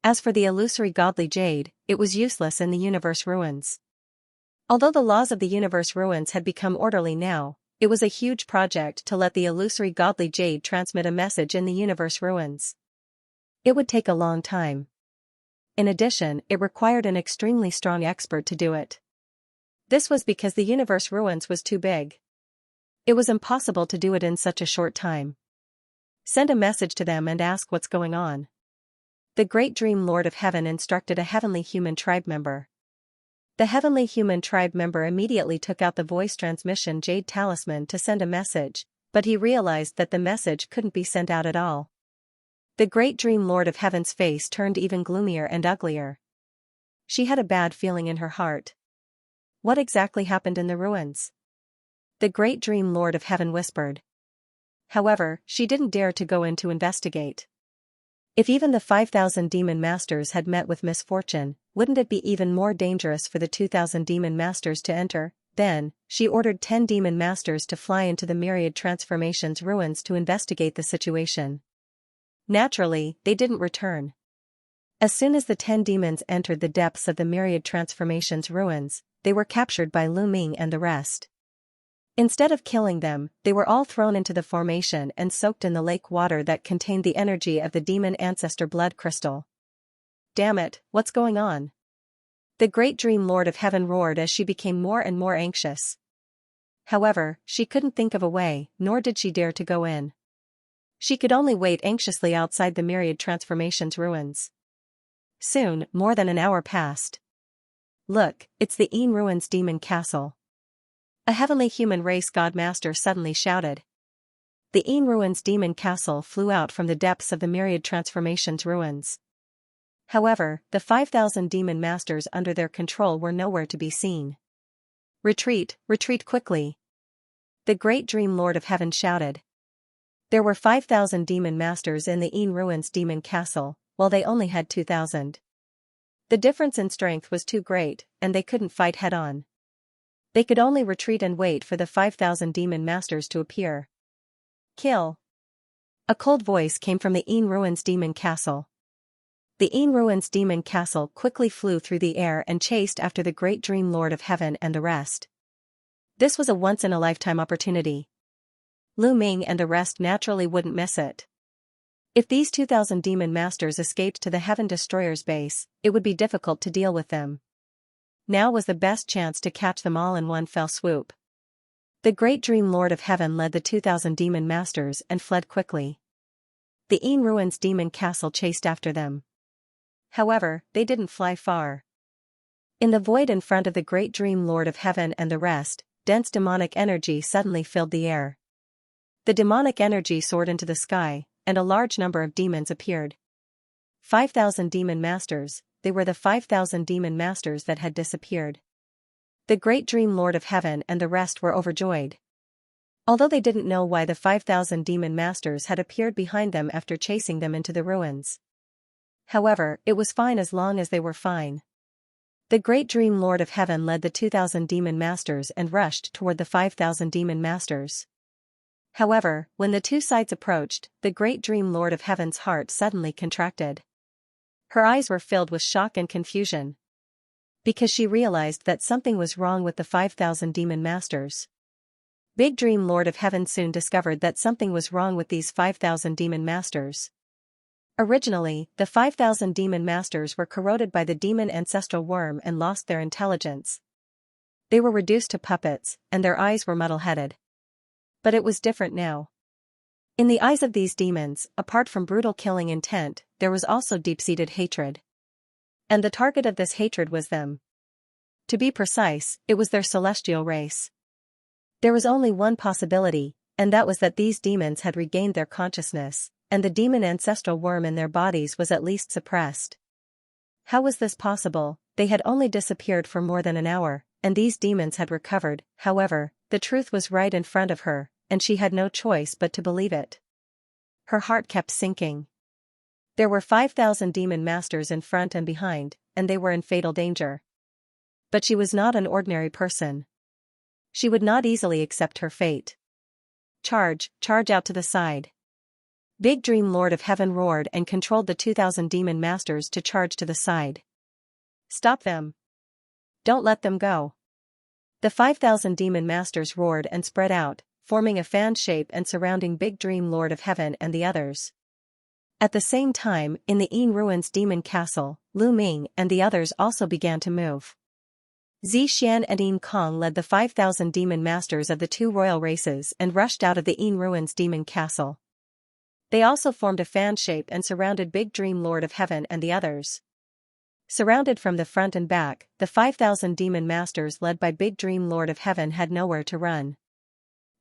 As for the illusory godly jade, it was useless in the universe ruins. Although the laws of the universe ruins had become orderly now, it was a huge project to let the illusory godly jade transmit a message in the universe ruins. It would take a long time. In addition, it required an extremely strong expert to do it. This was because the universe ruins was too big. It was impossible to do it in such a short time. Send a message to them and ask what's going on. The great dream lord of heaven instructed a heavenly human tribe member. The heavenly human tribe member immediately took out the voice transmission jade talisman to send a message, but he realized that the message couldn't be sent out at all. The great dream lord of heaven's face turned even gloomier and uglier. She had a bad feeling in her heart. What exactly happened in the ruins? The great dream lord of heaven whispered. However, she didn't dare to go in to investigate. If even the 5,000 demon masters had met with misfortune, wouldn't it be even more dangerous for the 2,000 demon masters to enter? Then, she ordered 10 demon masters to fly into the myriad transformations ruins to investigate the situation. Naturally, they didn't return. As soon as the 10 demons entered the depths of the myriad transformations ruins, they were captured by Lu Ming and the rest. Instead of killing them, they were all thrown into the formation and soaked in the lake water that contained the energy of the demon ancestor blood crystal. Damn it, what's going on? The great dream lord of heaven roared as she became more and more anxious. However, she couldn't think of a way, nor did she dare to go in. She could only wait anxiously outside the myriad transformations ruins. Soon, more than an hour passed. Look, it's the Een Ruins Demon Castle. A heavenly human race godmaster suddenly shouted. The Een Ruins Demon Castle flew out from the depths of the myriad transformations ruins. However, the 5,000 demon masters under their control were nowhere to be seen. Retreat, retreat quickly! The great dream lord of heaven shouted. There were 5,000 demon masters in the Een Ruins Demon Castle, while they only had 2,000. The difference in strength was too great, and they couldn't fight head-on. They could only retreat and wait for the 5,000 demon masters to appear. Kill! A cold voice came from the Een Ruins Demon Castle. The Een Ruins Demon Castle quickly flew through the air and chased after the great dream lord of heaven and the rest. This was a once-in-a-lifetime opportunity. Lu Ming and the rest naturally wouldn't miss it. If these 2,000 demon masters escaped to the Heaven Destroyer's base, it would be difficult to deal with them. Now was the best chance to catch them all in one fell swoop. The great dream lord of heaven led the 2,000 demon masters and fled quickly. The Een Ruins Demon Castle chased after them. However, they didn't fly far. In the void in front of the great dream lord of heaven and the rest, dense demonic energy suddenly filled the air. The demonic energy soared into the sky, and a large number of demons appeared. 5,000 demon masters, they were the 5,000 demon masters that had disappeared. The great dream lord of heaven and the rest were overjoyed. Although they didn't know why the 5,000 demon masters had appeared behind them after chasing them into the ruins. However, it was fine as long as they were fine. The great dream lord of heaven led the 2,000 demon masters and rushed toward the 5,000 demon masters. However, when the two sides approached, the great dream lord of heaven's heart suddenly contracted. Her eyes were filled with shock and confusion. Because she realized that something was wrong with the 5,000 demon masters. Big Dream Lord of Heaven soon discovered that something was wrong with these 5,000 demon masters. Originally, the 5,000 demon masters were corroded by the demon ancestral worm and lost their intelligence. They were reduced to puppets, and their eyes were muddle-headed. But it was different now. In the eyes of these demons, apart from brutal killing intent, there was also deep-seated hatred. And the target of this hatred was them. To be precise, it was their celestial race. There was only one possibility, and that was that these demons had regained their consciousness, and the demon ancestral worm in their bodies was at least suppressed. How was this possible? They had only disappeared for more than an hour, and these demons had recovered. However, the truth was right in front of her, and she had no choice but to believe it. Her heart kept sinking. There were 5,000 demon masters in front and behind, and they were in fatal danger. But she was not an ordinary person. She would not easily accept her fate. Charge out to the side. Big Dream Lord of Heaven roared and controlled the 2,000 demon masters to charge to the side. Stop them. Don't let them go. The 5,000 demon masters roared and spread out, forming a fan shape and surrounding Big Dream Lord of Heaven and the others. At the same time, in the Een Ruins Demon Castle, Lu Ming and the others also began to move. Xian and Een Kong led the 5,000 demon masters of the two royal races and rushed out of the Een Ruins Demon Castle. They also formed a fan shape and surrounded Big Dream Lord of Heaven and the others. Surrounded from the front and back, the 5,000 demon masters led by Big Dream Lord of Heaven had nowhere to run.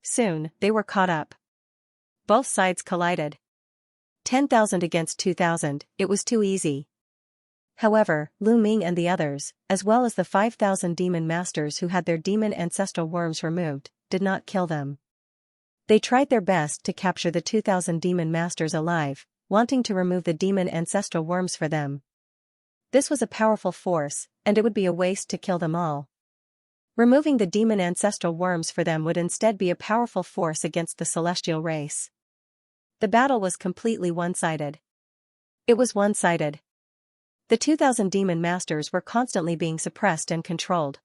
Soon, they were caught up. Both sides collided. 10,000 against 2,000, it was too easy. However, Lu Ming and the others, as well as the 5,000 demon masters who had their demon ancestral worms removed, did not kill them. They tried their best to capture the 2,000 demon masters alive, wanting to remove the demon ancestral worms for them. This was a powerful force, and it would be a waste to kill them all. Removing the demon ancestral worms for them would instead be a powerful force against the celestial race. The battle was completely one-sided. It was one-sided. The 2,000 demon masters were constantly being suppressed and controlled.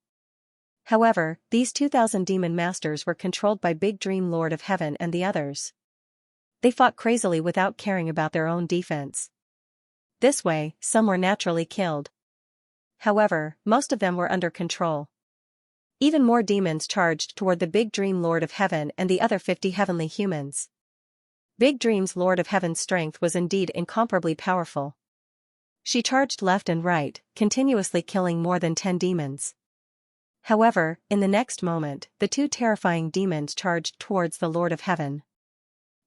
However, these 2,000 demon masters were controlled by Big Dream Lord of Heaven and the others. They fought crazily without caring about their own defense. This way, some were naturally killed. However, most of them were under control. Even more demons charged toward the Big Dream Lord of Heaven and the other 50 heavenly humans. Big Dream's Lord of Heaven's strength was indeed incomparably powerful. She charged left and right, continuously killing more than 10 demons. However, in the next moment, the two terrifying demons charged towards the Lord of Heaven.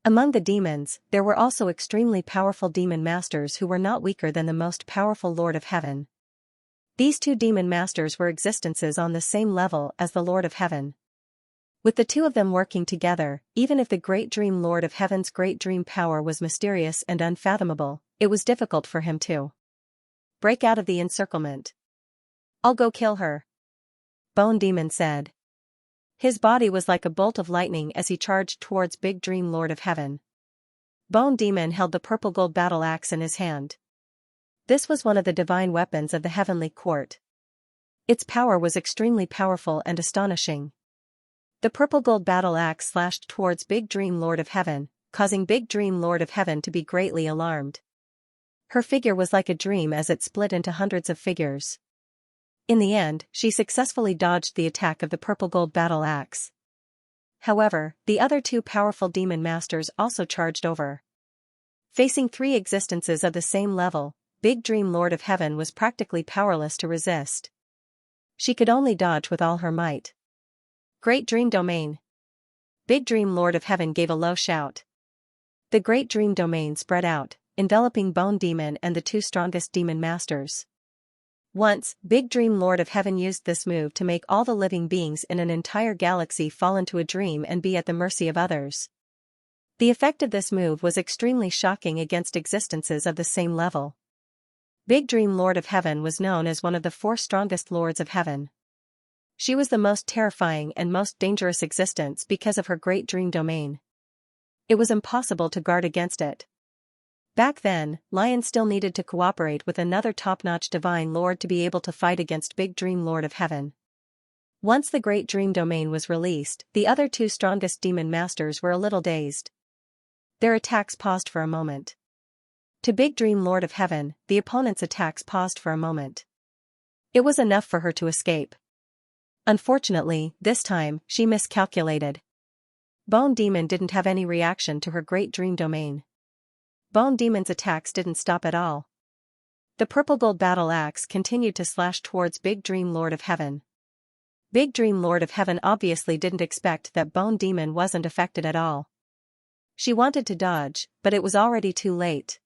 Among the demons, there were also extremely powerful demon masters who were not weaker than the most powerful Lord of Heaven. These two demon masters were existences on the same level as the Lord of Heaven. With the two of them working together, even if the Great Dream Lord of Heaven's great dream power was mysterious and unfathomable, it was difficult for him to break out of the encirclement. "I'll go kill her," Bone Demon said. His body was like a bolt of lightning as he charged towards Big Dream Lord of Heaven. Bone Demon held the purple gold battle axe in his hand. This was one of the divine weapons of the heavenly court. Its power was extremely powerful and astonishing. The purple gold battle axe slashed towards Big Dream Lord of Heaven, causing Big Dream Lord of Heaven to be greatly alarmed. Her figure was like a dream as it split into hundreds of figures. In the end, she successfully dodged the attack of the purple gold battle axe. However, the other two powerful demon masters also charged over. Facing three existences of the same level, Big Dream Lord of Heaven was practically powerless to resist. She could only dodge with all her might. Great Dream Domain. Big Dream Lord of Heaven gave a low shout. The Great Dream Domain spread out, enveloping Bone Demon and the two strongest demon masters. Once, Big Dream Lord of Heaven used this move to make all the living beings in an entire galaxy fall into a dream and be at the mercy of others. The effect of this move was extremely shocking against existences of the same level. Big Dream Lord of Heaven was known as one of the 4 strongest Lords of Heaven. She was the most terrifying and most dangerous existence because of her Great Dream Domain. It was impossible to guard against it. Back then, Lion still needed to cooperate with another top-notch Divine Lord to be able to fight against Big Dream Lord of Heaven. Once the Great Dream Domain was released, the other 2 strongest demon masters were a little dazed. Their attacks paused for a moment. To Big Dream Lord of Heaven, the opponent's attacks paused for a moment. It was enough for her to escape. Unfortunately, this time, she miscalculated. Bone Demon didn't have any reaction to her Great Dream Domain. Bone Demon's attacks didn't stop at all. The purple gold battle axe continued to slash towards Big Dream Lord of Heaven. Big Dream Lord of Heaven obviously didn't expect that Bone Demon wasn't affected at all. She wanted to dodge, but it was already too late.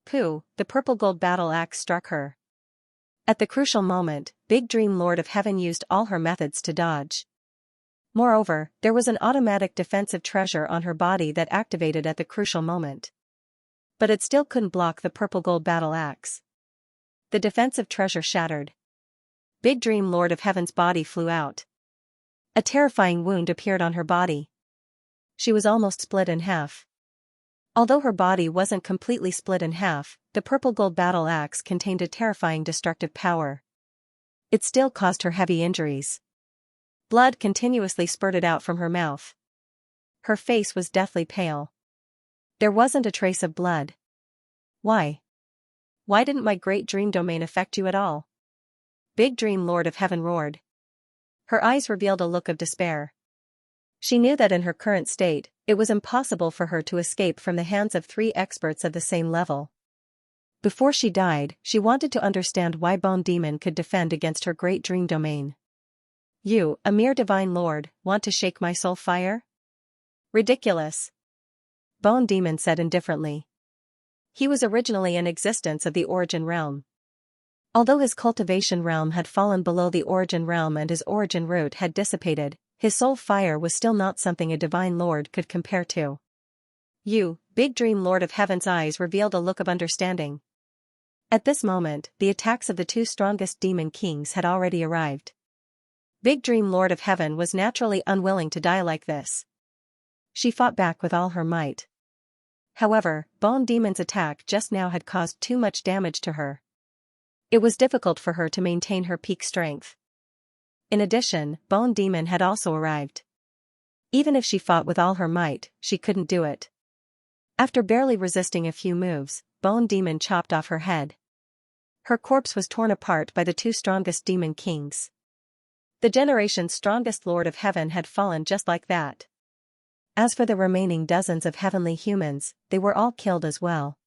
Pooh, the purple gold battle axe struck her. At the crucial moment, Big Dream Lord of Heaven used all her methods to dodge. Moreover, there was an automatic defensive treasure on her body that activated at the crucial moment. But it still couldn't block the purple gold battle axe. The defensive treasure shattered. Big Dream Lord of Heaven's body flew out. A terrifying wound appeared on her body. She was almost split in half. Although her body wasn't completely split in half, the purple gold battle axe contained a terrifying destructive power. It still caused her heavy injuries. Blood continuously spurted out from her mouth. Her face was deathly pale. There wasn't a trace of blood. Why? Why didn't my Great Dream Domain affect you at all? Big Dream Lord of Heaven roared. Her eyes revealed a look of despair. She knew that in her current state, it was impossible for her to escape from the hands of 3 experts of the same level. Before she died, she wanted to understand why Bone Demon could defend against her Great Dream Domain. You, a mere divine lord, want to shake my soul fire? Ridiculous. Bone Demon said indifferently. He was originally an existence of the Origin Realm. Although his cultivation realm had fallen below the Origin Realm and his origin root had dissipated, His soul fire was still not something a divine lord could compare to. You, Big Dream Lord of Heaven's eyes revealed a look of understanding. At this moment, the attacks of the two strongest demon kings had already arrived. Big Dream Lord of Heaven was naturally unwilling to die like this. She fought back with all her might. However, Bone Demon's attack just now had caused too much damage to her. It was difficult for her to maintain her peak strength. In addition, Bone Demon had also arrived. Even if she fought with all her might, she couldn't do it. After barely resisting a few moves, Bone Demon chopped off her head. Her corpse was torn apart by the two strongest demon kings. The generation's strongest Lord of Heaven had fallen just like that. As for the remaining dozens of heavenly humans, they were all killed as well.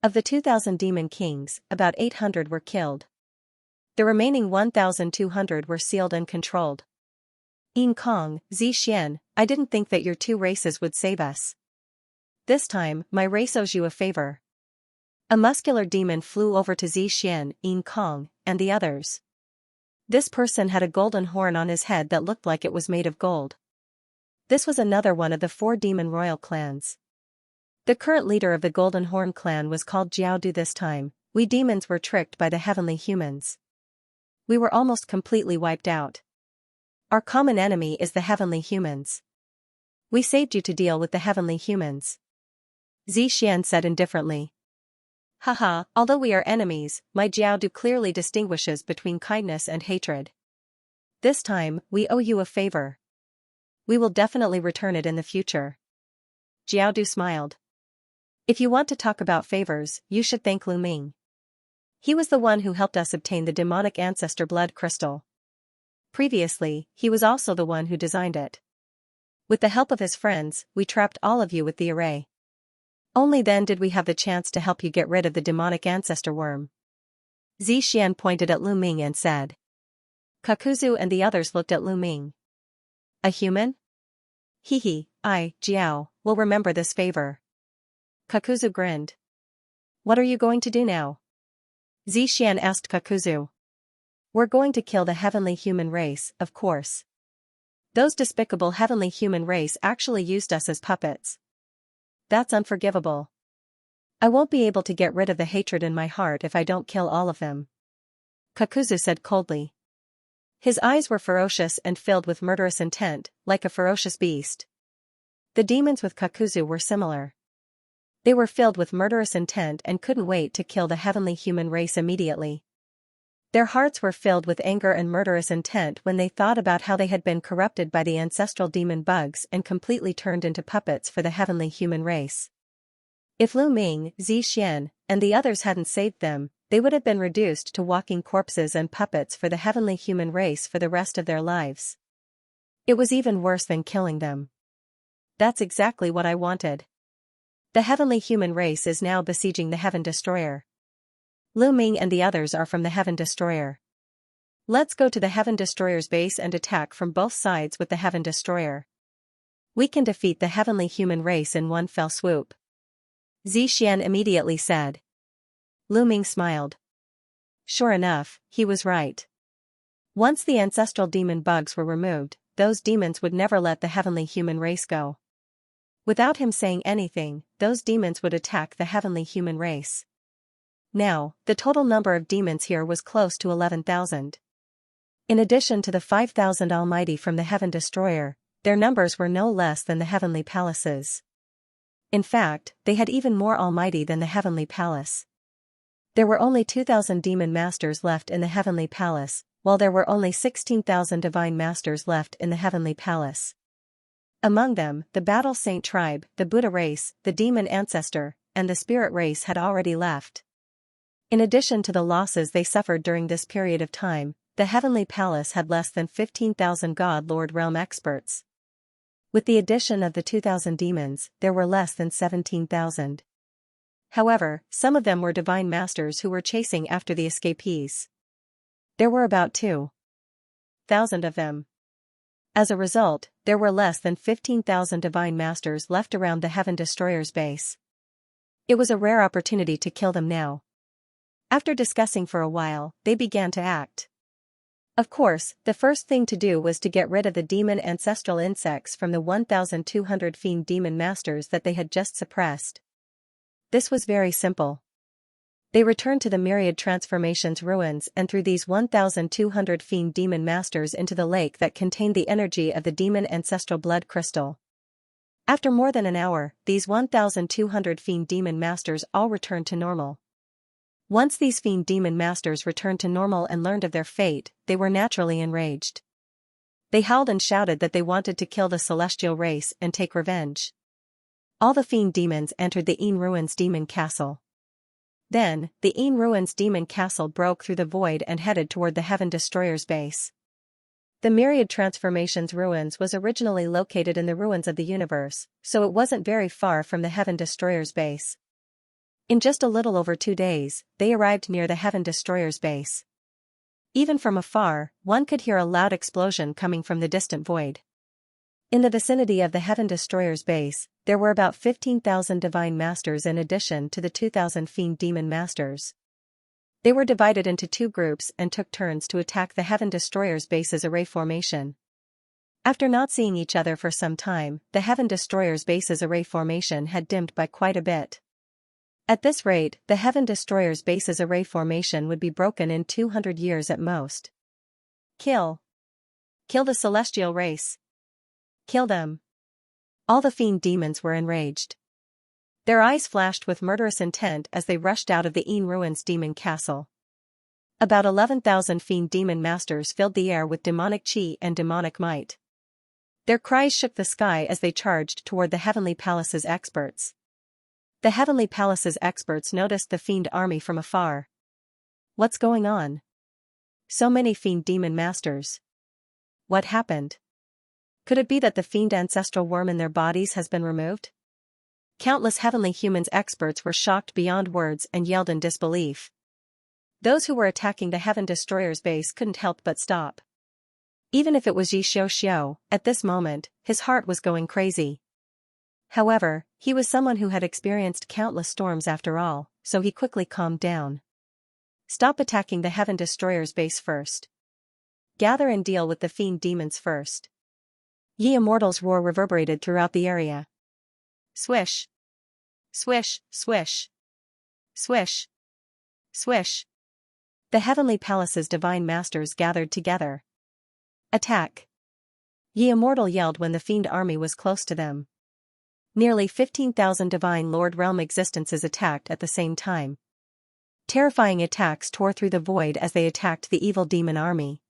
Of the 2,000 demon kings, about 800 were killed. The remaining 1,200 were sealed and controlled. Yin Kong, Xianxia, I didn't think that your two races would save us. This time, my race owes you a favor. A muscular demon flew over to Xianxia, Yin Kong, and the others. This person had a golden horn on his head that looked like it was made of gold. This was another one of the 4 demon royal clans. The current leader of the Golden Horn clan was called Jiaodu. This time, we demons were tricked by the heavenly humans. We were almost completely wiped out. Our common enemy is the heavenly humans. We saved you to deal with the heavenly humans. Xianxia said indifferently. Haha, although we are enemies, my Jiaodu clearly distinguishes between kindness and hatred. This time, we owe you a favor. We will definitely return it in the future. Jiaodu smiled. If you want to talk about favors, you should thank Lu Ming. He was the one who helped us obtain the demonic ancestor blood crystal. Previously, he was also the one who designed it. With the help of his friends, we trapped all of you with the array. Only then did we have the chance to help you get rid of the demonic ancestor worm. Xianxia pointed at Lu Ming and said. Kakuzu and the others looked at Lu Ming. A human? Hehe, I, Jiao, will remember this favor. Kakuzu grinned. What are you going to do now? Xianxia asked Kakuzu. We're going to kill the heavenly human race, of course. Those despicable heavenly human race actually used us as puppets. That's unforgivable. I won't be able to get rid of the hatred in my heart if I don't kill all of them. Kakuzu said coldly. His eyes were ferocious and filled with murderous intent, like a ferocious beast. The demons with Kakuzu were similar. They were filled with murderous intent and couldn't wait to kill the heavenly human race immediately. Their hearts were filled with anger and murderous intent when they thought about how they had been corrupted by the ancestral demon bugs and completely turned into puppets for the heavenly human race. If Lu Ming, Xianxia, and the others hadn't saved them, they would have been reduced to walking corpses and puppets for the heavenly human race for the rest of their lives. It was even worse than killing them. That's exactly what I wanted. The heavenly human race is now besieging the Heaven Destroyer. Lu Ming and the others are from the Heaven Destroyer. Let's go to the Heaven Destroyer's base and attack from both sides with the Heaven Destroyer. We can defeat the heavenly human race in one fell swoop. Xianxia immediately said. Lu Ming smiled. Sure enough, he was right. Once the ancestral demon bugs were removed, those demons would never let the heavenly human race go. Without him saying anything, those demons would attack the heavenly human race. Now, the total number of demons here was close to 11,000. In addition to the 5,000 almighty from the Heaven Destroyer, their numbers were no less than the heavenly palaces. In fact, they had even more almighty than the heavenly palace. There were only 2,000 demon masters left in the heavenly palace, while there were only 16,000 divine masters left in the heavenly palace. Among them, the Battle Saint tribe, the Buddha race, the demon ancestor, and the spirit race had already left. In addition to the losses they suffered during this period of time, the heavenly palace had less than 15,000 God Lord realm experts. With the addition of the 2,000 demons, there were less than 17,000. However, some of them were divine masters who were chasing after the escapees. There were about 2,000 of them. As a result, there were less than 15,000 divine masters left around the Heaven Destroyer's base. It was a rare opportunity to kill them now. After discussing for a while, they began to act. Of course, the first thing to do was to get rid of the demon ancestral insects from the 1,200 fiend demon masters that they had just suppressed. This was very simple. They returned to the myriad transformations ruins and threw these 1,200 fiend demon masters into the lake that contained the energy of the demon ancestral blood crystal. After more than an hour, these 1,200 fiend demon masters all returned to normal. Once these fiend demon masters returned to normal and learned of their fate, they were naturally enraged. They howled and shouted that they wanted to kill the celestial race and take revenge. All the fiend demons entered the Een Ruins demon castle. Then, the Een Ruins demon castle broke through the void and headed toward the Heaven Destroyer's base. The Myriad Transformations ruins was originally located in the ruins of the universe, so it wasn't very far from the Heaven Destroyer's base. In just a little over 2 days, they arrived near the Heaven Destroyer's base. Even from afar, one could hear a loud explosion coming from the distant void. In the vicinity of the Heaven Destroyer's base, there were about 15,000 Divine Masters in addition to the 2,000 Fiend Demon Masters. They were divided into 2 groups and took turns to attack the Heaven Destroyer's base's array formation. After not seeing each other for some time, the Heaven Destroyer's base's array formation had dimmed by quite a bit. At this rate, the Heaven Destroyer's base's array formation would be broken in 200 years at most. Kill. Kill the celestial race. Kill them. All the fiend demons were enraged. Their eyes flashed with murderous intent as they rushed out of the Een Ruins demon castle. About 11,000 fiend demon masters filled the air with demonic chi and demonic might. Their cries shook the sky as they charged toward the Heavenly Palace's experts. The Heavenly Palace's experts noticed the fiend army from afar. What's going on? So many fiend demon masters. What happened? Could it be that the fiend ancestral worm in their bodies has been removed? Countless heavenly humans experts were shocked beyond words and yelled in disbelief. Those who were attacking the Heaven Destroyer's base couldn't help but stop. Even if it was Xianxia, at this moment, his heart was going crazy. However, he was someone who had experienced countless storms after all, so he quickly calmed down. Stop attacking the Heaven Destroyer's base first. Gather and deal with the fiend demons first. Ye Immortals' roar reverberated throughout the area. Swish. Swish, swish. Swish. Swish. The Heavenly Palace's divine masters gathered together. Attack. Ye Immortal yelled when the fiend army was close to them. Nearly 15,000 divine Lord Realm existences attacked at the same time. Terrifying attacks tore through the void as they attacked the evil demon army.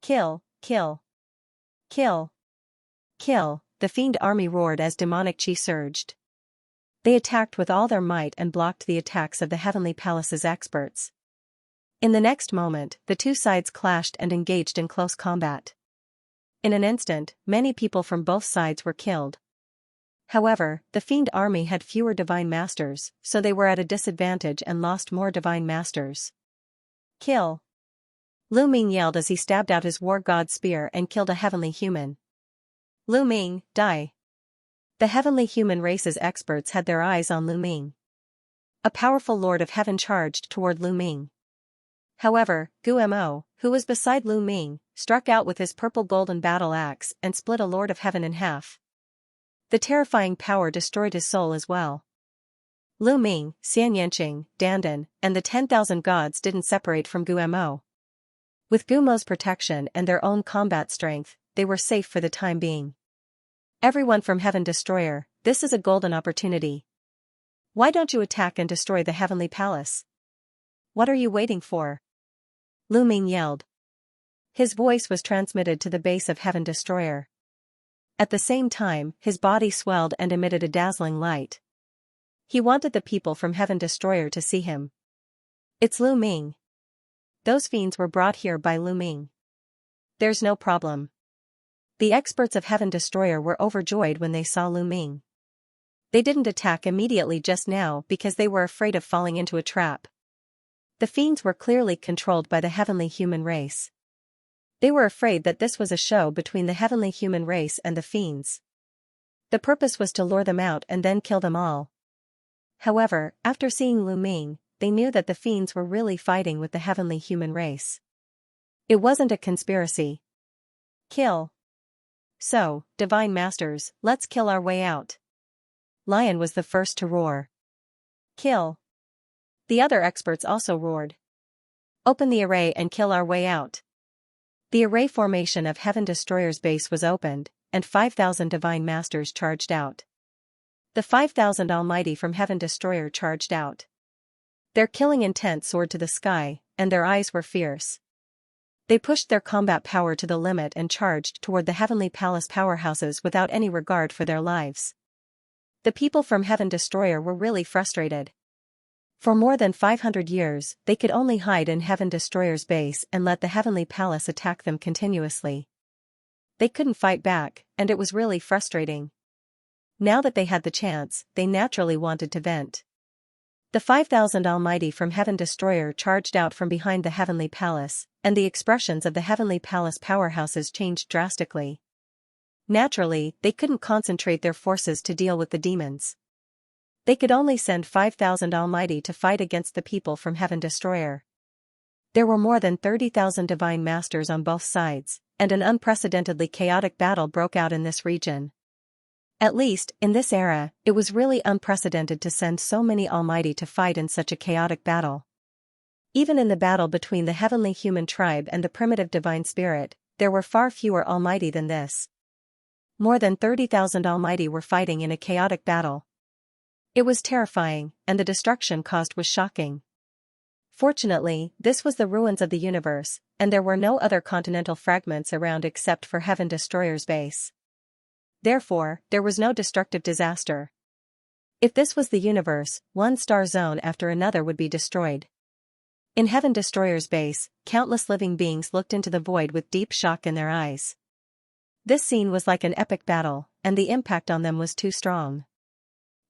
Kill, kill. Kill. Kill, the fiend army roared as demonic chi surged. They attacked with all their might and blocked the attacks of the Heavenly Palace's experts. In the next moment, the 2 sides clashed and engaged in close combat. In an instant, many people from both sides were killed. However, the fiend army had fewer divine masters, so they were at a disadvantage and lost more divine masters. Kill. Lu Ming yelled as he stabbed out his war god spear and killed a heavenly human. Lu Ming, die. The heavenly human race's experts had their eyes on Lu Ming. A powerful lord of heaven charged toward Lu Ming. However, Gumo, who was beside Lu Ming, struck out with his purple golden battle axe and split a lord of heaven in half. The terrifying power destroyed his soul as well. Lu Ming, Xianxia, Dandan, and the 10,000 gods didn't separate from Gumo. With Gumo's protection and their own combat strength, they were safe for the time being. Everyone from Heaven Destroyer, this is a golden opportunity. Why don't you attack and destroy the Heavenly Palace? What are you waiting for? Lu Ming yelled. His voice was transmitted to the base of Heaven Destroyer. At the same time, his body swelled and emitted a dazzling light. He wanted the people from Heaven Destroyer to see him. It's Lu Ming. Those fiends were brought here by Lu Ming. There's no problem. The experts of Heaven Destroyer were overjoyed when they saw Lu Ming. They didn't attack immediately just now because they were afraid of falling into a trap. The fiends were clearly controlled by the heavenly human race. They were afraid that this was a show between the heavenly human race and the fiends. The purpose was to lure them out and then kill them all. However, after seeing Lu Ming, they knew that the fiends were really fighting with the heavenly human race. It wasn't a conspiracy. Kill. So, Divine Masters, let's kill our way out. Lion was the first to roar. Kill. The other experts also roared. Open the array and kill our way out. The array formation of Heaven Destroyer's base was opened, and 5,000 Divine Masters charged out. The 5,000 Almighty from Heaven Destroyer charged out. Their killing intent soared to the sky, and their eyes were fierce. They pushed their combat power to the limit and charged toward the Heavenly Palace powerhouses without any regard for their lives. The people from Heaven Destroyer were really frustrated. For more than 500 years, they could only hide in Heaven Destroyer's base and let the Heavenly Palace attack them continuously. They couldn't fight back, and it was really frustrating. Now that they had the chance, they naturally wanted to vent. The 5,000 Almighty from Heaven Destroyer charged out from behind the Heavenly Palace, and the expressions of the Heavenly Palace powerhouses changed drastically. Naturally, they couldn't concentrate their forces to deal with the demons. They could only send 5,000 Almighty to fight against the people from Heaven Destroyer. There were more than 30,000 Divine Masters on both sides, and an unprecedentedly chaotic battle broke out in this region. At least, in this era, it was really unprecedented to send so many Almighty to fight in such a chaotic battle. Even in the battle between the Heavenly Human Tribe and the primitive Divine Spirit, there were far fewer Almighty than this. More than 30,000 Almighty were fighting in a chaotic battle. It was terrifying, and the destruction caused was shocking. Fortunately, this was the ruins of the universe, and there were no other continental fragments around except for Heaven Destroyer's base. Therefore, there was no destructive disaster. If this was the universe, one star zone after another would be destroyed. In Heaven Destroyer's base, countless living beings looked into the void with deep shock in their eyes. This scene was like an epic battle, and the impact on them was too strong.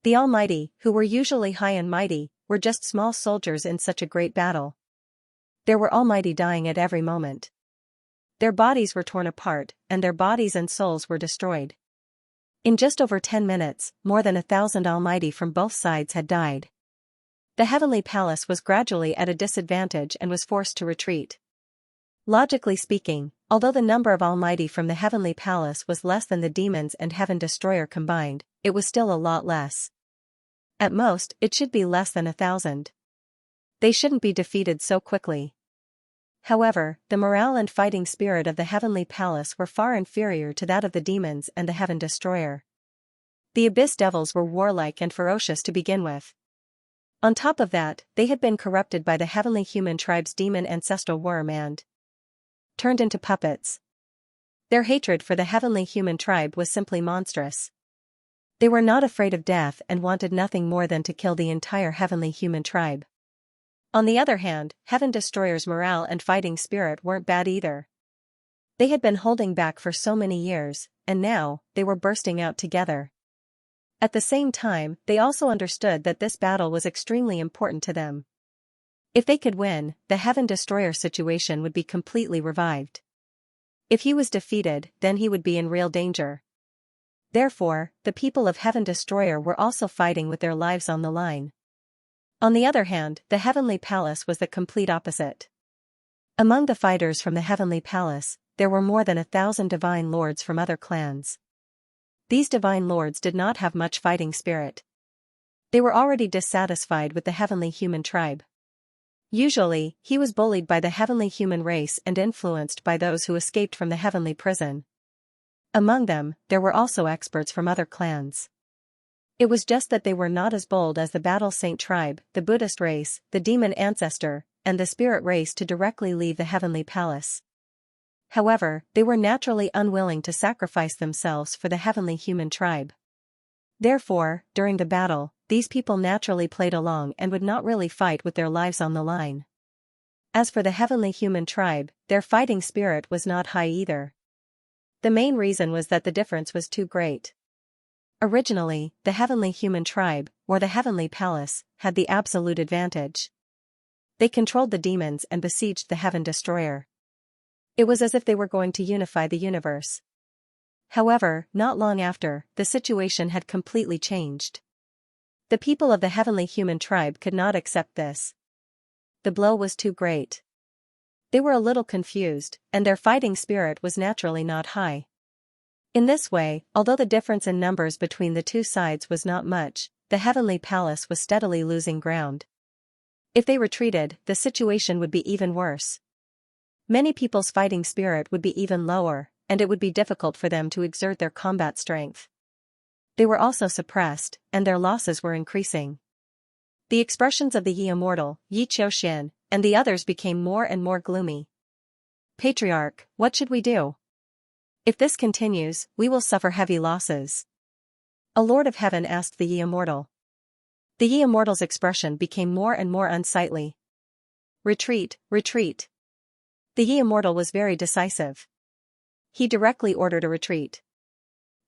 The Almighty, who were usually high and mighty, were just small soldiers in such a great battle. There were Almighty dying at every moment. Their bodies were torn apart, and their bodies and souls were destroyed. In just over 10 minutes, more than 1,000 Almighty from both sides had died. The Heavenly Palace was gradually at a disadvantage and was forced to retreat. Logically speaking, although the number of Almighty from the Heavenly Palace was less than the demons and Heaven Destroyer combined, it was still a lot less. At most, it should be less than 1,000. They shouldn't be defeated so quickly. However, the morale and fighting spirit of the Heavenly Palace were far inferior to that of the demons and the Heaven Destroyer. The Abyss Devils were warlike and ferocious to begin with. On top of that, they had been corrupted by the Heavenly Human Tribe's demon ancestral worm and turned into puppets. Their hatred for the Heavenly Human Tribe was simply monstrous. They were not afraid of death and wanted nothing more than to kill the entire Heavenly Human Tribe. On the other hand, Heaven Destroyer's morale and fighting spirit weren't bad either. They had been holding back for so many years, and now, they were bursting out together. At the same time, they also understood that this battle was extremely important to them. If they could win, the Heaven Destroyer situation would be completely revived. If he was defeated, then he would be in real danger. Therefore, the people of Heaven Destroyer were also fighting with their lives on the line. On the other hand, the Heavenly Palace was the complete opposite. Among the fighters from the Heavenly Palace, there were more than 1,000 divine lords from other clans. These divine lords did not have much fighting spirit. They were already dissatisfied with the Heavenly Human Tribe. Usually, he was bullied by the Heavenly Human race and influenced by those who escaped from the Heavenly Prison. Among them, there were also experts from other clans. It was just that they were not as bold as the Battle Saint tribe, the Buddhist race, the Demon Ancestor, and the Spirit race to directly leave the Heavenly Palace. However, they were naturally unwilling to sacrifice themselves for the Heavenly Human Tribe. Therefore, during the battle, these people naturally played along and would not really fight with their lives on the line. As for the Heavenly Human Tribe, their fighting spirit was not high either. The main reason was that the difference was too great. Originally, the Heavenly Human Tribe, or the Heavenly Palace, had the absolute advantage. They controlled the demons and besieged the Heaven Destroyer. It was as if they were going to unify the universe. However, not long after, the situation had completely changed. The people of the Heavenly Human Tribe could not accept this. The blow was too great. They were a little confused, and their fighting spirit was naturally not high. In this way, although the difference in numbers between the two sides was not much, the heavenly palace was steadily losing ground. If they retreated, the situation would be even worse. Many people's fighting spirit would be even lower, and it would be difficult for them to exert their combat strength. They were also suppressed, and their losses were increasing. The expressions of the Yi immortal, Yi Qiuxian, and the others became more and more gloomy. Patriarch, what should we do? If this continues, we will suffer heavy losses. A lord of heaven asked the Yi immortal. The Yi immortal's expression became more and more unsightly. Retreat, retreat. The Yi immortal was very decisive. He directly ordered a retreat.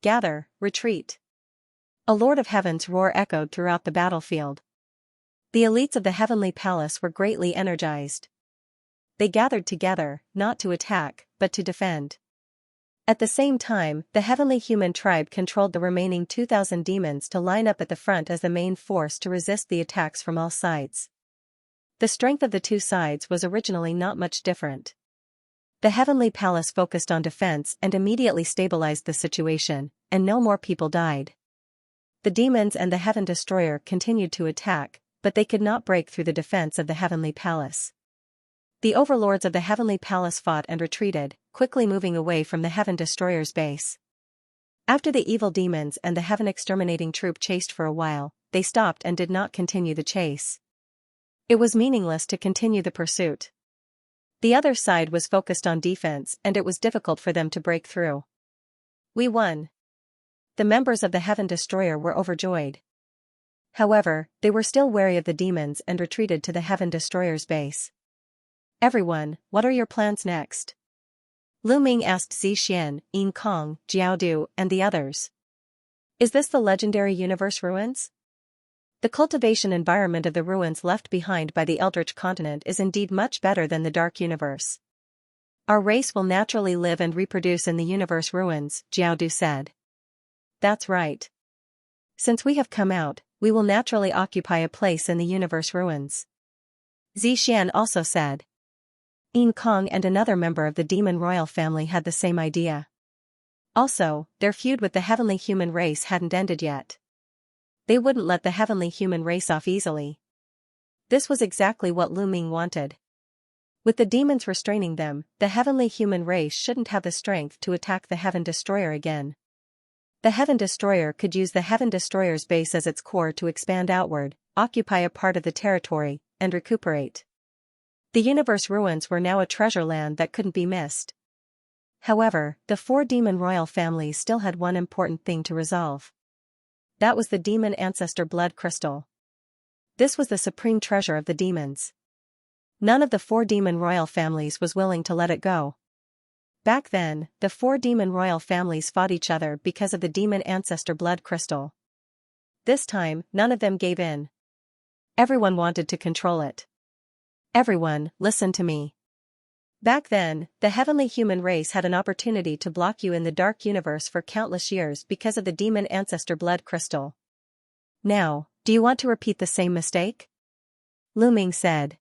Gather, retreat. A lord of heaven's roar echoed throughout the battlefield. The elites of the heavenly palace were greatly energized. They gathered together, not to attack, but to defend. At the same time, the heavenly human tribe controlled the remaining 2,000 demons to line up at the front as the main force to resist the attacks from all sides. The strength of the two sides was originally not much different. The heavenly palace focused on defense and immediately stabilized the situation, and no more people died. The demons and the heaven destroyer continued to attack, but they could not break through the defense of the heavenly palace. The overlords of the heavenly palace fought and retreated, quickly moving away from the heaven destroyer's base. After the evil demons and the heaven exterminating troop chased for a while, they stopped and did not continue the chase. It was meaningless to continue the pursuit. The other side was focused on defense and it was difficult for them to break through. We won. The members of the heaven destroyer were overjoyed. However, they were still wary of the demons and retreated to the heaven destroyer's base. Everyone, what are your plans next? Lu Ming asked Xian, Yin Kong, Jiaodu, and the others. Is this the legendary universe ruins? The cultivation environment of the ruins left behind by the Eldritch continent is indeed much better than the dark universe. Our race will naturally live and reproduce in the universe ruins, Jiaodu said. That's right. Since we have come out, we will naturally occupy a place in the universe ruins. Xian also said. Yin Kong and another member of the demon royal family had the same idea. Also, their feud with the heavenly human race hadn't ended yet. They wouldn't let the heavenly human race off easily. This was exactly what Lu Ming wanted. With the demons restraining them, the heavenly human race shouldn't have the strength to attack the heaven destroyer again. The heaven destroyer could use the heaven destroyer's base as its core to expand outward, occupy a part of the territory, and recuperate. The universe ruins were now a treasure land that couldn't be missed. However, the 4 demon royal families still had one important thing to resolve. That was the demon ancestor blood crystal. This was the supreme treasure of the demons. None of the 4 demon royal families was willing to let it go. Back then, the 4 demon royal families fought each other because of the demon ancestor blood crystal. This time, none of them gave in. Everyone wanted to control it. Everyone, listen to me. Back then, the heavenly human race had an opportunity to block you in the dark universe for countless years because of the demon ancestor blood crystal. Now, do you want to repeat the same mistake? Lu Ming said.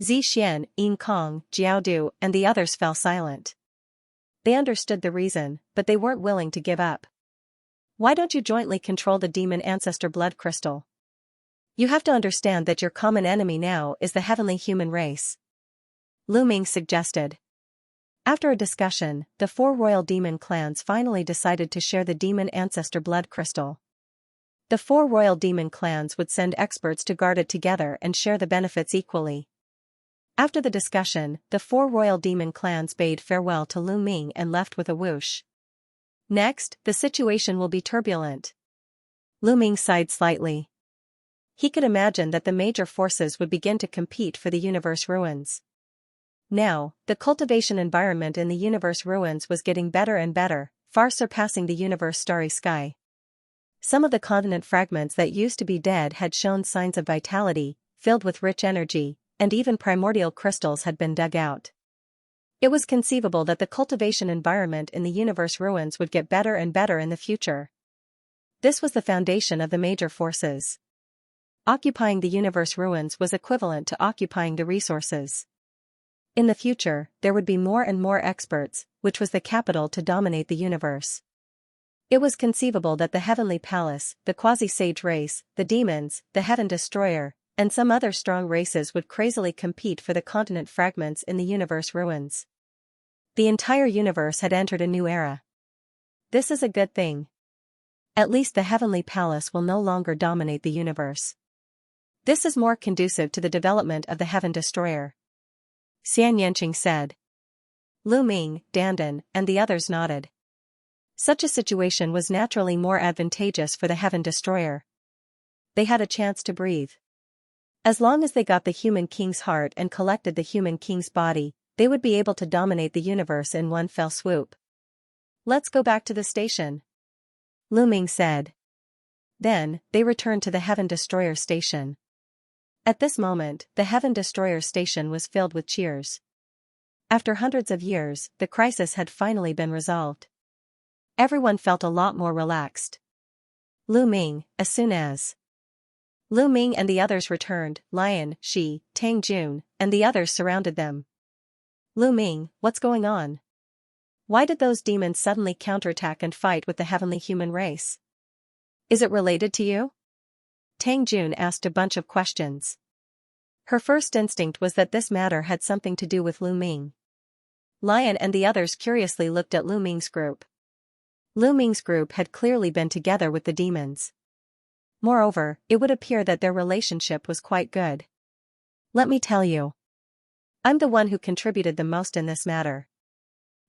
Xian, Yin Kong, Jiaodu, and the others fell silent. They understood the reason, but they weren't willing to give up. Why don't you jointly control the demon ancestor blood crystal? You have to understand that your common enemy now is the heavenly human race. Lu Ming suggested. After a discussion, the 4 royal demon clans finally decided to share the demon ancestor blood crystal. The 4 royal demon clans would send experts to guard it together and share the benefits equally. After the discussion, the 4 royal demon clans bade farewell to Lu Ming and left with a whoosh. Next, the situation will be turbulent. Lu Ming sighed slightly. He could imagine that the major forces would begin to compete for the universe ruins. Now, the cultivation environment in the universe ruins was getting better and better, far surpassing the universe starry sky. Some of the continent fragments that used to be dead had shown signs of vitality, filled with rich energy, and even primordial crystals had been dug out. It was conceivable that the cultivation environment in the universe ruins would get better and better in the future. This was the foundation of the major forces. Occupying the universe ruins was equivalent to occupying the resources. In the future, there would be more and more experts, which was the capital to dominate the universe. It was conceivable that the Heavenly Palace, the quasi-sage race, the demons, the Heaven Destroyer, and some other strong races would crazily compete for the continent fragments in the universe ruins. The entire universe had entered a new era. This is a good thing. At least the Heavenly Palace will no longer dominate the universe. This is more conducive to the development of the Heaven Destroyer, Xianxia said. Lu Ming, Dandan, and the others nodded. Such a situation was naturally more advantageous for the Heaven Destroyer. They had a chance to breathe. As long as they got the Human King's heart and collected the Human King's body, they would be able to dominate the universe in one fell swoop. Let's go back to the station, Lu Ming said. Then, they returned to the Heaven Destroyer station. At this moment, the Heaven Destroyer station was filled with cheers. After hundreds of years, the crisis had finally been resolved. Everyone felt a lot more relaxed. Lu Ming, as soon as Lu Ming and the others returned, Lion, Shi, Tang Jun, and the others surrounded them. Lu Ming, what's going on? Why did those demons suddenly counterattack and fight with the heavenly human race? Is it related to you? Tang Jun asked a bunch of questions. Her first instinct was that this matter had something to do with Lu Ming. Lion and the others curiously looked at Lu Ming's group. Lu Ming's group had clearly been together with the demons. Moreover, it would appear that their relationship was quite good. Let me tell you. I'm the one who contributed the most in this matter.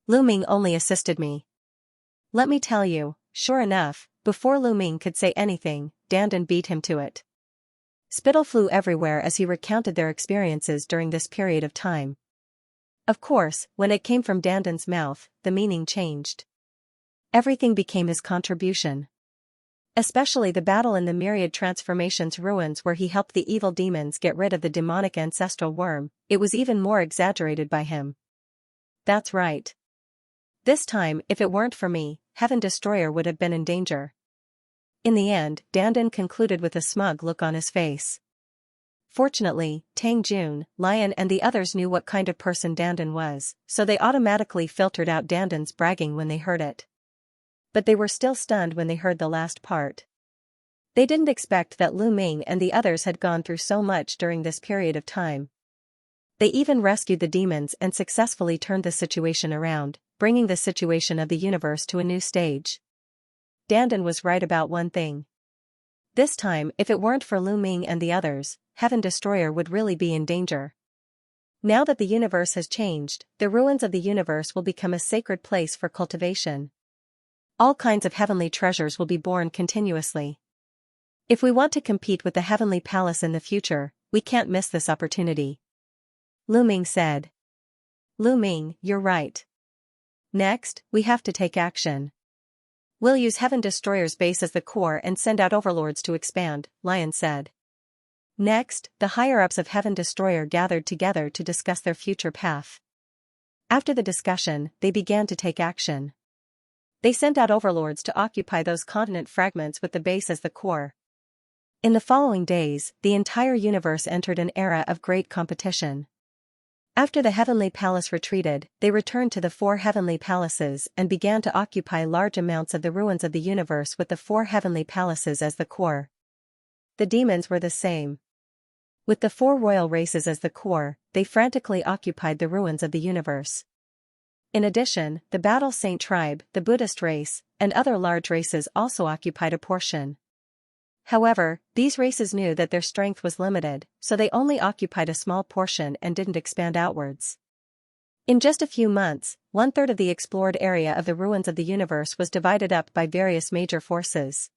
Lu Ming only assisted me. Let me tell you, sure enough, before Lu Ming could say anything, Dandan beat him to it. Spittle flew everywhere as he recounted their experiences during this period of time. Of course, when it came from Dandan's mouth, the meaning changed. Everything became his contribution. Especially the battle in the Myriad Transformations ruins where he helped the evil demons get rid of the demonic ancestral worm, it was even more exaggerated by him. That's right. This time, if it weren't for me, Heaven Destroyer would have been in danger. In the end, Dandan concluded with a smug look on his face. Fortunately, Tang Jun, Lion and the others knew what kind of person Dandan was, so they automatically filtered out Dandan's bragging when they heard it. But they were still stunned when they heard the last part. They didn't expect that Lu Ming and the others had gone through so much during this period of time. They even rescued the demons and successfully turned the situation around, bringing the situation of the universe to a new stage. Dandan was right about one thing. This time, if it weren't for Lu Ming and the others, Heaven Destroyer would really be in danger. Now that the universe has changed, the ruins of the universe will become a sacred place for cultivation. All kinds of heavenly treasures will be born continuously. If we want to compete with the Heavenly Palace in the future, we can't miss this opportunity. Lu Ming said. Lu Ming, you're right. Next, we have to take action. We'll use Heaven Destroyer's base as the core and send out overlords to expand, Lion said. Next, the higher-ups of Heaven Destroyer gathered together to discuss their future path. After the discussion, they began to take action. They sent out overlords to occupy those continent fragments with the base as the core. In the following days, the entire universe entered an era of great competition. After the Heavenly Palace retreated, they returned to the 4 Heavenly Palaces and began to occupy large amounts of the ruins of the universe with the 4 Heavenly Palaces as the core. The demons were the same. With the 4 royal races as the core, they frantically occupied the ruins of the universe. In addition, the Battle Saint tribe, the Buddhist race, and other large races also occupied a portion. However, these races knew that their strength was limited, so they only occupied a small portion and didn't expand outwards. In just a few months, 1/3 of the explored area of the ruins of the universe was divided up by various major forces.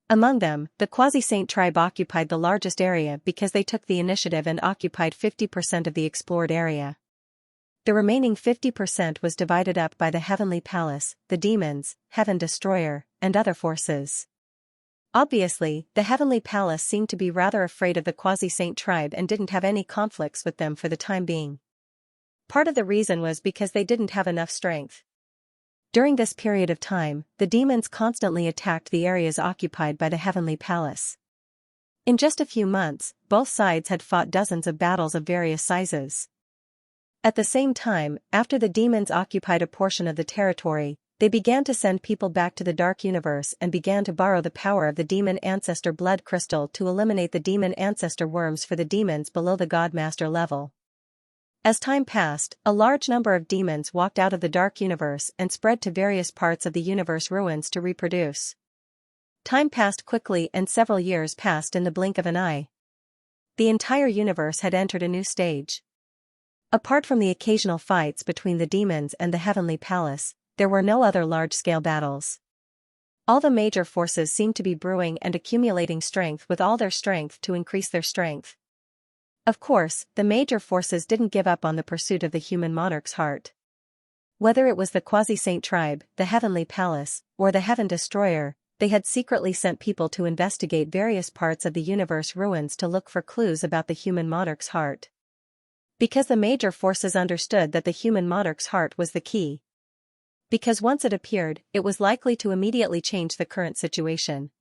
Among them, the Quasi-Saint tribe occupied the largest area because they took the initiative and occupied 50% of the explored area. The remaining 50% was divided up by the Heavenly Palace, the demons, Heaven Destroyer, and other forces. Obviously, the Heavenly Palace seemed to be rather afraid of the Quasi-Saint tribe and didn't have any conflicts with them for the time being. Part of the reason was because they didn't have enough strength. During this period of time, the demons constantly attacked the areas occupied by the Heavenly Palace. In just a few months, both sides had fought dozens of battles of various sizes. At the same time, after the demons occupied a portion of the territory, they began to send people back to the dark universe and began to borrow the power of the demon ancestor blood crystal to eliminate the demon ancestor worms for the demons below the Godmaster level. As time passed, a large number of demons walked out of the dark universe and spread to various parts of the universe ruins to reproduce. Time passed quickly and several years passed in the blink of an eye. The entire universe had entered a new stage. Apart from the occasional fights between the demons and the Heavenly Palace, there were no other large-scale battles. All the major forces seemed to be brewing and accumulating strength with all their strength to increase their strength. Of course, the major forces didn't give up on the pursuit of the human monarch's heart. Whether it was the Quasi-Saint tribe, the Heavenly Palace, or the Heaven Destroyer, they had secretly sent people to investigate various parts of the universe ruins to look for clues about the human monarch's heart. Because the major forces understood that the human monarch's heart was the key. Because once it appeared, it was likely to immediately change the current situation.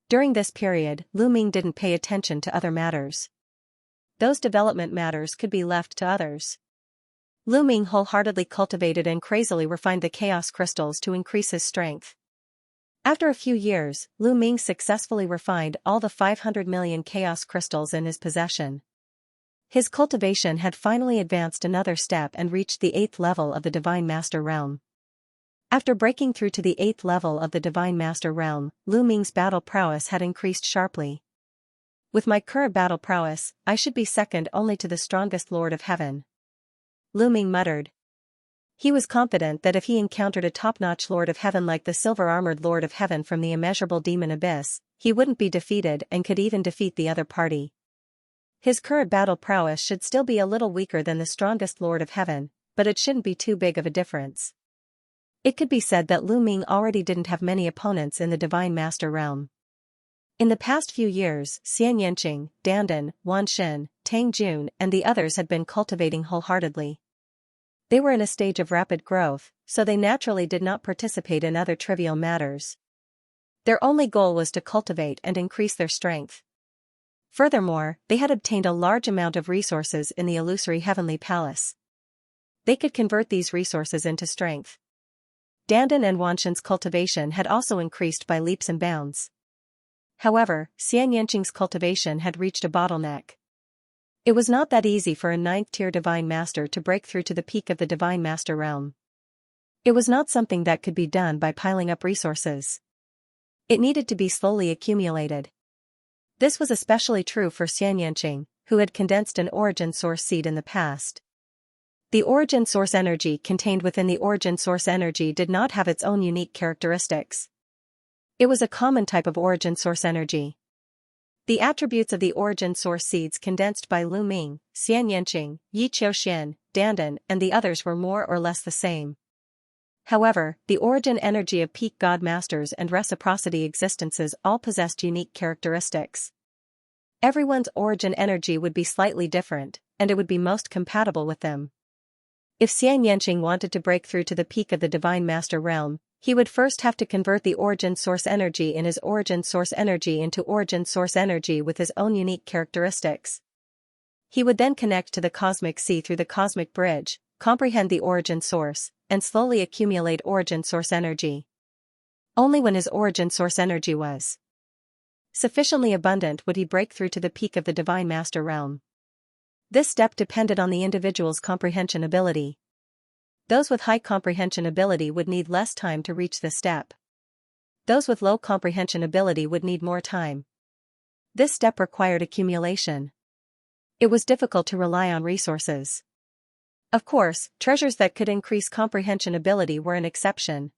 During this period, Lu Ming didn't pay attention to other matters. Those development matters could be left to others. Lu Ming wholeheartedly cultivated and crazily refined the chaos crystals to increase his strength. After a few years, Lu Ming successfully refined all the 500 million chaos crystals in his possession. His cultivation had finally advanced another step and reached the 8th level of the Divine Master realm. After breaking through to the 8th level of the Divine Master realm, Lu Ming's battle prowess had increased sharply. With my current battle prowess, I should be second only to the strongest Lord of Heaven. Lu Ming muttered. He was confident that if he encountered a top-notch Lord of Heaven like the silver-armored Lord of Heaven from the immeasurable demon abyss, he wouldn't be defeated and could even defeat the other party. His current battle prowess should still be a little weaker than the strongest Lord of Heaven, but it shouldn't be too big of a difference. It could be said that Lu Ming already didn't have many opponents in the Divine Master realm. In the past few years, Xianxia, Dandan, Wan Xin, Tang Jun and the others had been cultivating wholeheartedly. They were in a stage of rapid growth, so they naturally did not participate in other trivial matters. Their only goal was to cultivate and increase their strength. Furthermore, they had obtained a large amount of resources in the illusory Heavenly Palace. They could convert these resources into strength. Dandan and Wanxin's cultivation had also increased by leaps and bounds. However, Xianxing's cultivation had reached a bottleneck. It was not that easy for a 9th-tier Divine Master to break through to the peak of the Divine Master realm. It was not something that could be done by piling up resources. It needed to be slowly accumulated. This was especially true for Xianxia, who had condensed an origin source seed in the past. The origin source energy contained within the origin source energy did not have its own unique characteristics. It was a common type of origin source energy. The attributes of the origin source seeds condensed by Lu Ming, Xianxia, Yi Qiuxian, Dandan and the others were more or less the same. However, the origin energy of peak God Masters and reciprocity existences all possessed unique characteristics. Everyone's origin energy would be slightly different, and it would be most compatible with them. If Xianxia wanted to break through to the peak of the Divine Master realm, he would first have to convert the origin source energy in his origin source energy into origin source energy with his own unique characteristics. He would then connect to the cosmic sea through the cosmic bridge, comprehend the origin source, and slowly accumulate origin source energy. Only when his origin source energy was sufficiently abundant would he break through to the peak of the Divine Master realm. This step depended on the individual's comprehension ability. Those with high comprehension ability would need less time to reach this step. Those with low comprehension ability would need more time. This step required accumulation. It was difficult to rely on resources. Of course, treasures that could increase comprehension ability were an exception.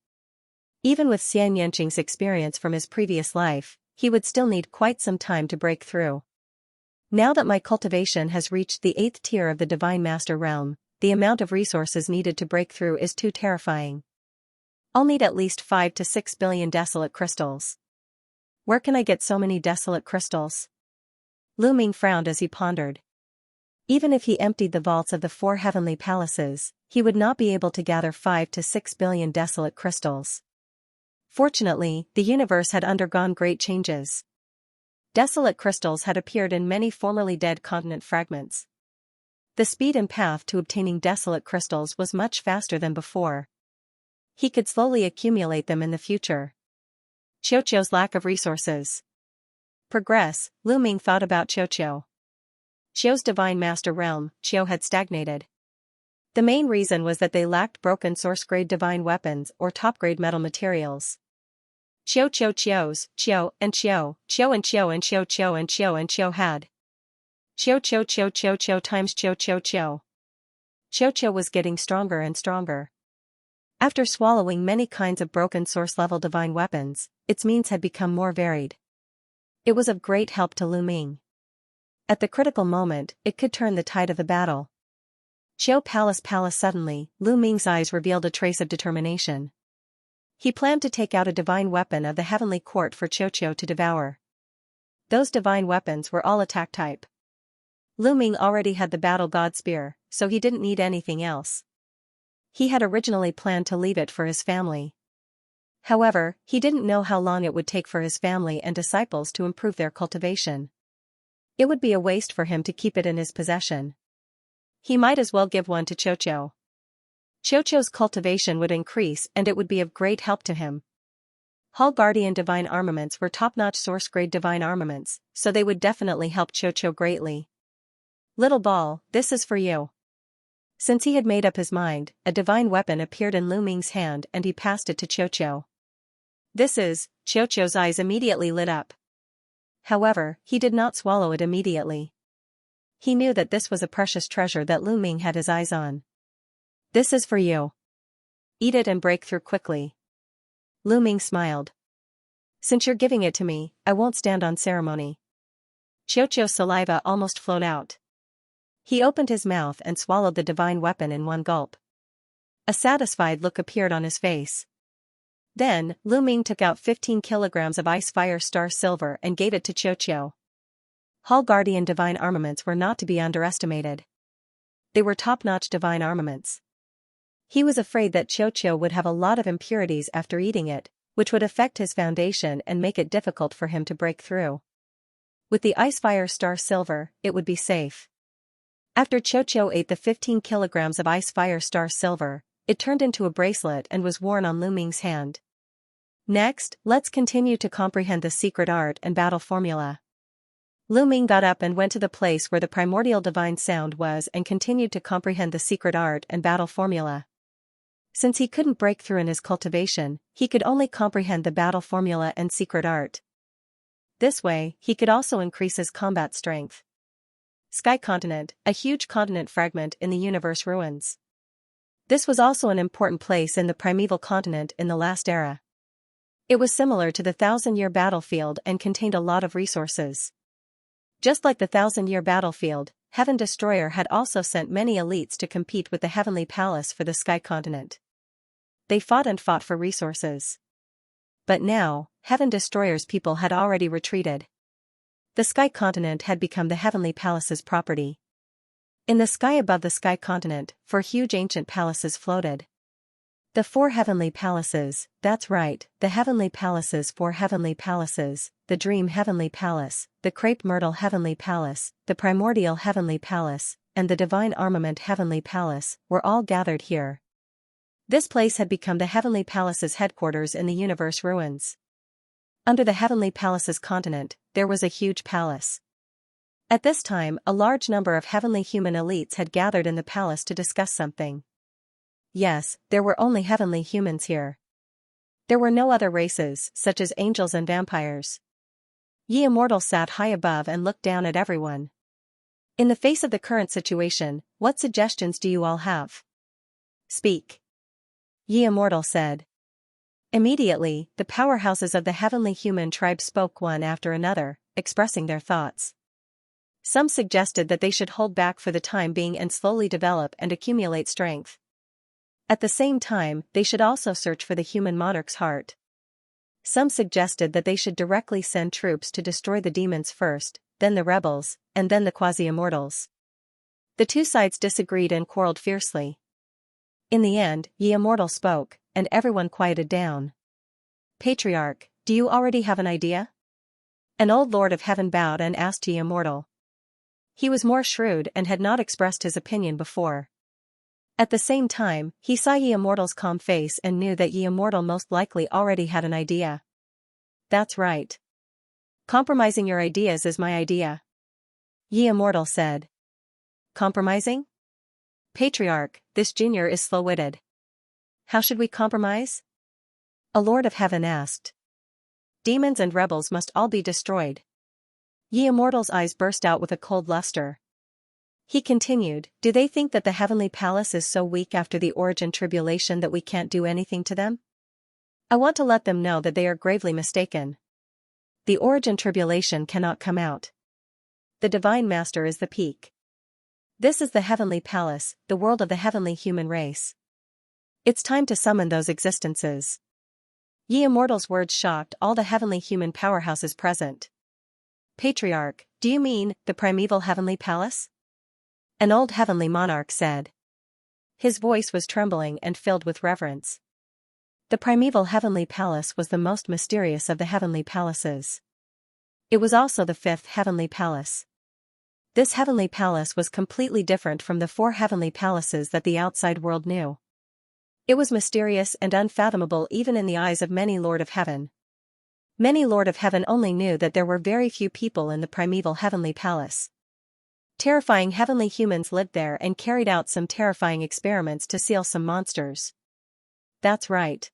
Even with Xianxing's experience from his previous life, he would still need quite some time to break through. Now that my cultivation has reached the 8th tier of the Divine Master realm, the amount of resources needed to break through is too terrifying. I'll need at least 5 to 6 billion desolate crystals. Where can I get so many desolate crystals? Lu Ming frowned as he pondered. Even if he emptied the vaults of the 4 heavenly palaces, he would not be able to gather 5 to 6 billion desolate crystals. Fortunately, the universe had undergone great changes. Desolate crystals had appeared in many formerly dead continent fragments. The speed and path to obtaining desolate crystals was much faster than before. He could slowly accumulate them in the future. Xiaoqiu's lack of resources. Progress, Lu Ming thought about Xiaoqiu. Xiao's divine master realm, Xiao had stagnated. The main reason was that they lacked broken source-grade divine weapons or top-grade metal materials. Xiao and Xiao had. Xiao times Xiao. Xiao was getting stronger and stronger. After swallowing many kinds of broken source-level divine weapons, its means had become more varied. It was of great help to Lu Ming. At the critical moment, it could turn the tide of the battle. Xiao Palace suddenly, Lu Ming's eyes revealed a trace of determination. He planned to take out a divine weapon of the heavenly court for Xiao to devour. Those divine weapons were all attack type. Lu Ming already had the battle god spear, so he didn't need anything else. He had originally planned to leave it for his family. However, he didn't know how long it would take for his family and disciples to improve their cultivation. It would be a waste for him to keep it in his possession. He might as well give one to Xiao. Xiaoqiu's cultivation would increase and it would be of great help to him. Hall Guardian divine armaments were top-notch source-grade divine armaments, so they would definitely help Xiao greatly. Little ball, this is for you. Since he had made up his mind, a divine weapon appeared in Lu Ming's hand and he passed it to Xiao. This is, Xiaoqiu's eyes immediately lit up. However, he did not swallow it immediately. He knew that this was a precious treasure that Lu Ming had his eyes on. This is for you. Eat it and break through quickly. Lu Ming smiled. Since you're giving it to me, I won't stand on ceremony. Xiaoqiu's saliva almost flowed out. He opened his mouth and swallowed the divine weapon in one gulp. A satisfied look appeared on his face. Then, Lu Ming took out 15 kilograms of ice fire star silver and gave it to Xiao. Hall Guardian divine armaments were not to be underestimated. They were top-notch divine armaments. He was afraid that Xiao would have a lot of impurities after eating it, which would affect his foundation and make it difficult for him to break through. With the ice fire star silver, it would be safe. After Xiao ate the 15 kilograms of ice fire star silver, it turned into a bracelet and was worn on Lu Ming's hand. Next, let's continue to comprehend the secret art and battle formula. Lu Ming got up and went to the place where the primordial divine sound was and continued to comprehend the secret art and battle formula. Since he couldn't break through in his cultivation, he could only comprehend the battle formula and secret art. This way, he could also increase his combat strength. Sky Continent, a huge continent fragment in the universe ruins. This was also an important place in the primeval continent in the last era. It was similar to the 1,000-year battlefield and contained a lot of resources. Just like the 1,000-year battlefield, Heaven Destroyer had also sent many elites to compete with the Heavenly Palace for the Sky Continent. They fought for resources. But now, Heaven Destroyer's people had already retreated. The Sky Continent had become the Heavenly Palace's property. In the sky above the Sky Continent, 4 huge ancient palaces floated. The 4 heavenly palaces, that's right, the heavenly palaces, 4 heavenly palaces, the Dream Heavenly Palace, the Crepe Myrtle Heavenly Palace, the Primordial Heavenly Palace, and the Divine Armament Heavenly Palace, were all gathered here. This place had become the Heavenly Palace's headquarters in the universe ruins. Under the Heavenly Palace's continent, there was a huge palace. At this time, a large number of heavenly human elites had gathered in the palace to discuss something. Yes, there were only heavenly humans here. There were no other races, such as angels and vampires. Ye Immortal sat high above and looked down at everyone. In the face of the current situation, what suggestions do you all have? Speak. Ye Immortal said. Immediately, the powerhouses of the heavenly human tribe spoke one after another, expressing their thoughts. Some suggested that they should hold back for the time being and slowly develop and accumulate strength. At the same time, they should also search for the human monarch's heart. Some suggested that they should directly send troops to destroy the demons first, then the rebels, and then the quasi-immortals. The 2 sides disagreed and quarreled fiercely. In the end, Ye Immortal spoke, and everyone quieted down. Patriarch, do you already have an idea? An old lord of heaven bowed and asked Ye Immortal. He was more shrewd and had not expressed his opinion before. At the same time, he saw Ye Immortal's calm face and knew that Ye Immortal most likely already had an idea. That's right. Compromising your ideas is my idea. Ye Immortal said. Compromising? Patriarch, this junior is slow-witted. How should we compromise? A Lord of Heaven asked. Demons and rebels must all be destroyed. Ye Immortal's eyes burst out with a cold luster. He continued, do they think that the heavenly palace is so weak after the origin tribulation that we can't do anything to them? I want to let them know that they are gravely mistaken. The origin tribulation cannot come out. The Divine Master is the peak. This is the heavenly palace, the world of the heavenly human race. It's time to summon those existences. Ye Immortal's words shocked all the heavenly human powerhouses present. Patriarch, do you mean the primeval heavenly palace? An old heavenly monarch said. His voice was trembling and filled with reverence. The primeval heavenly palace was the most mysterious of the heavenly palaces. It was also the fifth heavenly palace. This heavenly palace was completely different from the four heavenly palaces that the outside world knew. It was mysterious and unfathomable even in the eyes of many Lord of Heaven. Many Lord of Heaven only knew that there were very few people in the primeval heavenly palace. Terrifying heavenly humans lived there and carried out some terrifying experiments to seal some monsters. That's right.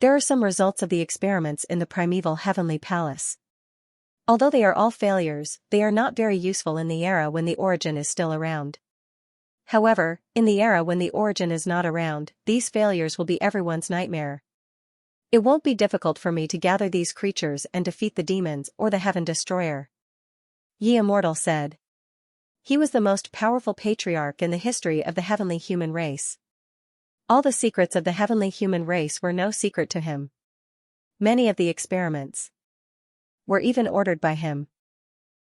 There are some results of the experiments in the primeval heavenly palace. Although they are all failures, they are not very useful in the era when the origin is still around. However, in the era when the origin is not around, these failures will be everyone's nightmare. It won't be difficult for me to gather these creatures and defeat the demons or the Heaven Destroyer. Ye Immortal said. He was the most powerful patriarch in the history of the heavenly human race. All the secrets of the heavenly human race were no secret to him. Many of the experiments were even ordered by him.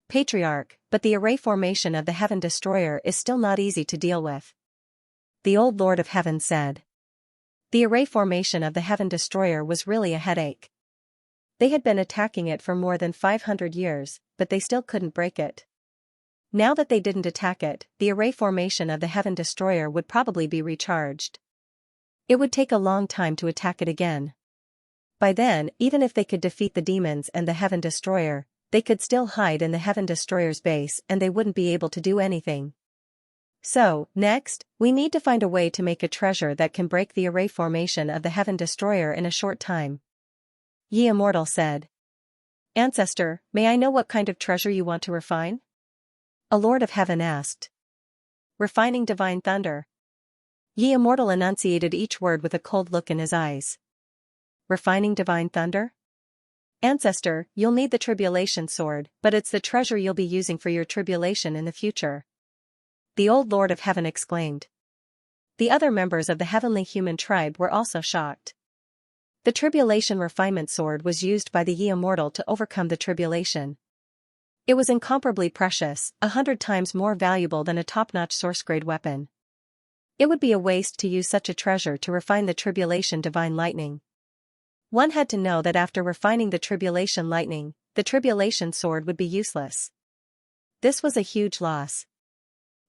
Patriarch, but the array formation of the Heaven Destroyer is still not easy to deal with. The old Lord of Heaven said. The array formation of the Heaven Destroyer was really a headache. They had been attacking it for more than 500 years, but they still couldn't break it. Now that they didn't attack it, the array formation of the Heaven Destroyer would probably be recharged. It would take a long time to attack it again. By then, even if they could defeat the demons and the Heaven Destroyer, they could still hide in the Heaven Destroyer's base and they wouldn't be able to do anything. So, next, we need to find a way to make a treasure that can break the array formation of the Heaven Destroyer in a short time. Ye Immortal said. Ancestor, may I know what kind of treasure you want to refine? A Lord of Heaven asked. Refining divine thunder. Ye Immortal enunciated each word with a cold look in his eyes. Refining divine thunder? Ancestor, you'll need the tribulation sword, but it's the treasure you'll be using for your tribulation in the future. The old Lord of Heaven exclaimed. The other members of the heavenly human tribe were also shocked. The tribulation refinement sword was used by the Ye Immortal to overcome the tribulation. It was incomparably precious, 100 times more valuable than a top-notch source-grade weapon. It would be a waste to use such a treasure to refine the tribulation divine lightning. One had to know that after refining the tribulation lightning, the tribulation sword would be useless. This was a huge loss.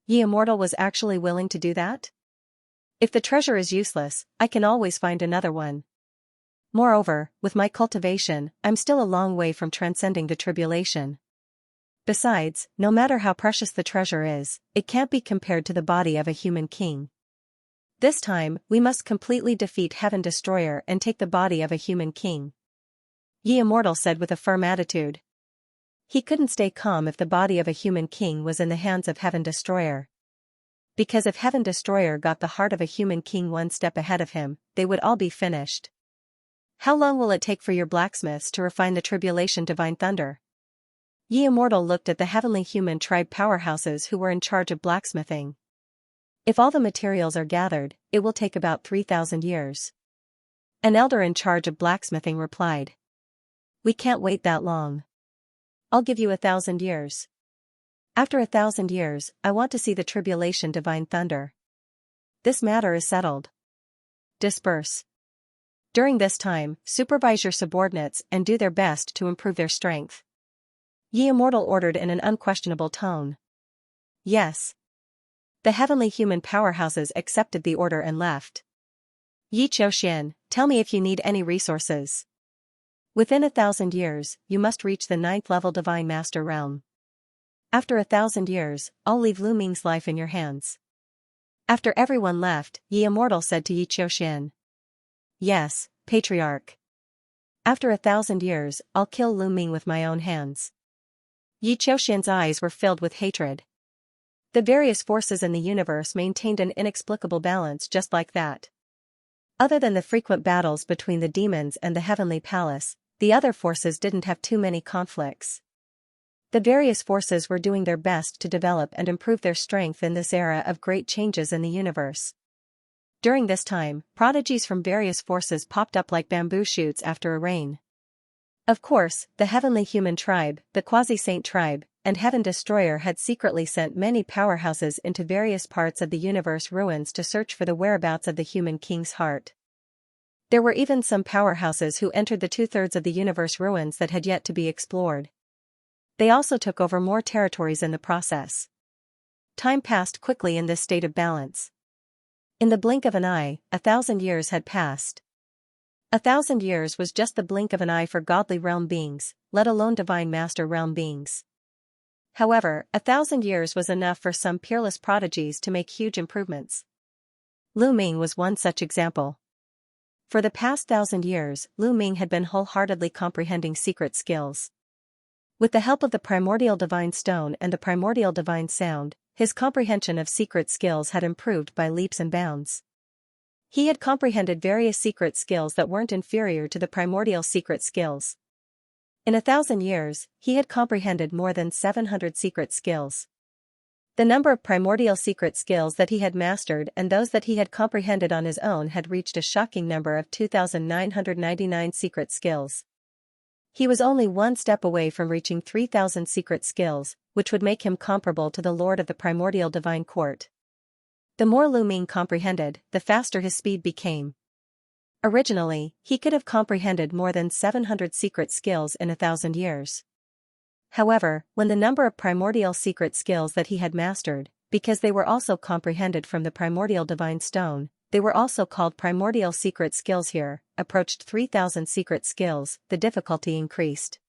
Ye Immortal was actually willing to do that? If the treasure is useless, I can always find another one. Moreover, with my cultivation, I'm still a long way from transcending the tribulation. Besides, no matter how precious the treasure is, it can't be compared to the body of a human king. This time, we must completely defeat Heaven Destroyer and take the body of a human king. Ye Immortal said with a firm attitude. He couldn't stay calm if the body of a human king was in the hands of Heaven Destroyer. Because if Heaven Destroyer got the heart of a human king one step ahead of him, they would all be finished. How long will it take for your blacksmiths to refine the tribulation divine thunder? Ye Immortal looked at the heavenly human tribe powerhouses who were in charge of blacksmithing. If all the materials are gathered, it will take about 3,000 years. An elder in charge of blacksmithing replied. We can't wait that long. I'll give you 1,000 years. After 1,000 years, I want to see the tribulation divine thunder. This matter is settled. Disperse. During this time, supervise your subordinates and do their best to improve their strength. Ye Immortal ordered in an unquestionable tone. Yes. The heavenly human powerhouses accepted the order and left. Xianxia, tell me if you need any resources. Within 1,000 years, you must reach the 9th level Divine Master realm. After 1,000 years, I'll leave Lu Ming's life in your hands. After everyone left, Yi Immortal said to Xianxia. Yes, Patriarch. After 1,000 years, I'll kill Lu Ming with my own hands. Xianxia's eyes were filled with hatred. The various forces in the universe maintained an inexplicable balance just like that. Other than the frequent battles between the demons and the heavenly palace, the other forces didn't have too many conflicts. The various forces were doing their best to develop and improve their strength in this era of great changes in the universe. During this time, prodigies from various forces popped up like bamboo shoots after a rain. Of course, the heavenly human tribe, the quasi-saint tribe, and Heaven Destroyer had secretly sent many powerhouses into various parts of the universe ruins to search for the whereabouts of the human king's heart. There were even some powerhouses who entered the 2/3 of the universe ruins that had yet to be explored. They also took over more territories in the process. Time passed quickly in this state of balance. In the blink of an eye, 1,000 years had passed. 1,000 years was just the blink of an eye for godly realm beings, let alone divine master realm beings. However, 1,000 years was enough for some peerless prodigies to make huge improvements. Lu Ming was one such example. For the past 1,000 years, Lu Ming had been wholeheartedly comprehending secret skills. With the help of the primordial divine stone and the primordial divine sound, his comprehension of secret skills had improved by leaps and bounds. He had comprehended various secret skills that weren't inferior to the primordial secret skills. In 1,000 years, he had comprehended more than 700 secret skills. The number of primordial secret skills that he had mastered and those that he had comprehended on his own had reached a shocking number of 2,999 secret skills. He was only one step away from reaching 3,000 secret skills, which would make him comparable to the Lord of the Primordial Divine Court. The more Lu Ming comprehended, the faster his speed became. Originally, he could have comprehended more than 700 secret skills in 1,000 years. However, when the number of primordial secret skills that he had mastered, because they were also comprehended from the primordial divine stone, they were also called primordial secret skills here, approached 3,000 secret skills, the difficulty increased.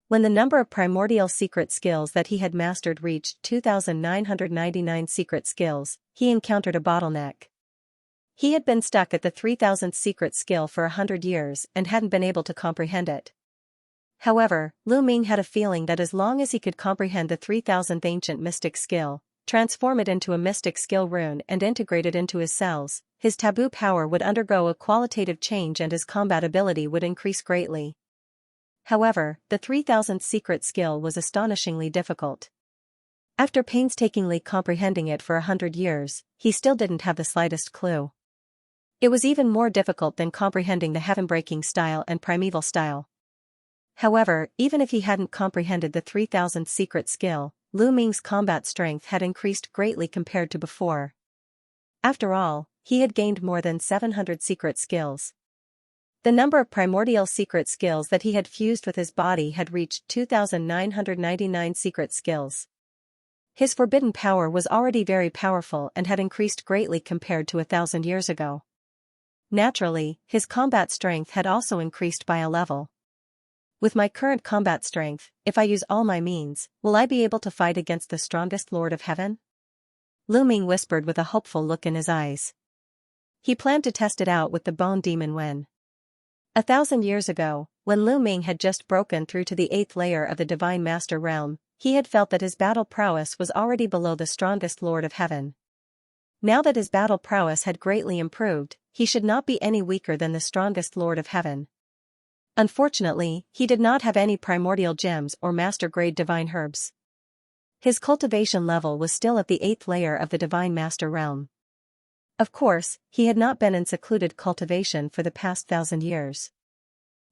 When the number of primordial secret skills that he had mastered reached 2,999 secret skills, he encountered a bottleneck. He had been stuck at the 3,000th secret skill for 100 years and hadn't been able to comprehend it. However, Lu Ming had a feeling that as long as he could comprehend the 3,000th ancient mystic skill, transform it into a mystic skill rune and integrate it into his cells, his taboo power would undergo a qualitative change and his combat ability would increase greatly. However, the 3,000th secret skill was astonishingly difficult. After painstakingly comprehending it for 100 years, he still didn't have the slightest clue. It was even more difficult than comprehending the heaven-breaking style and primeval style. However, even if he hadn't comprehended the 3,000th secret skill, Lu Ming's combat strength had increased greatly compared to before. After all, he had gained more than 700 secret skills. The number of primordial secret skills that he had fused with his body had reached 2,999 secret skills. His forbidden power was already very powerful and had increased greatly compared to 1,000 years ago. Naturally, his combat strength had also increased by a level. With my current combat strength, if I use all my means, will I be able to fight against the strongest Lord of Heaven? Lu Ming whispered with a hopeful look in his eyes. He planned to test it out with the bone demon when 1,000 years ago, when Lu Ming had just broken through to the 8th layer of the Divine Master realm, he had felt that his battle prowess was already below the strongest Lord of Heaven. Now that his battle prowess had greatly improved, he should not be any weaker than the strongest Lord of Heaven. Unfortunately, he did not have any primordial gems or master-grade divine herbs. His cultivation level was still at the 8th layer of the Divine Master realm. Of course, he had not been in secluded cultivation for the past 1,000 years.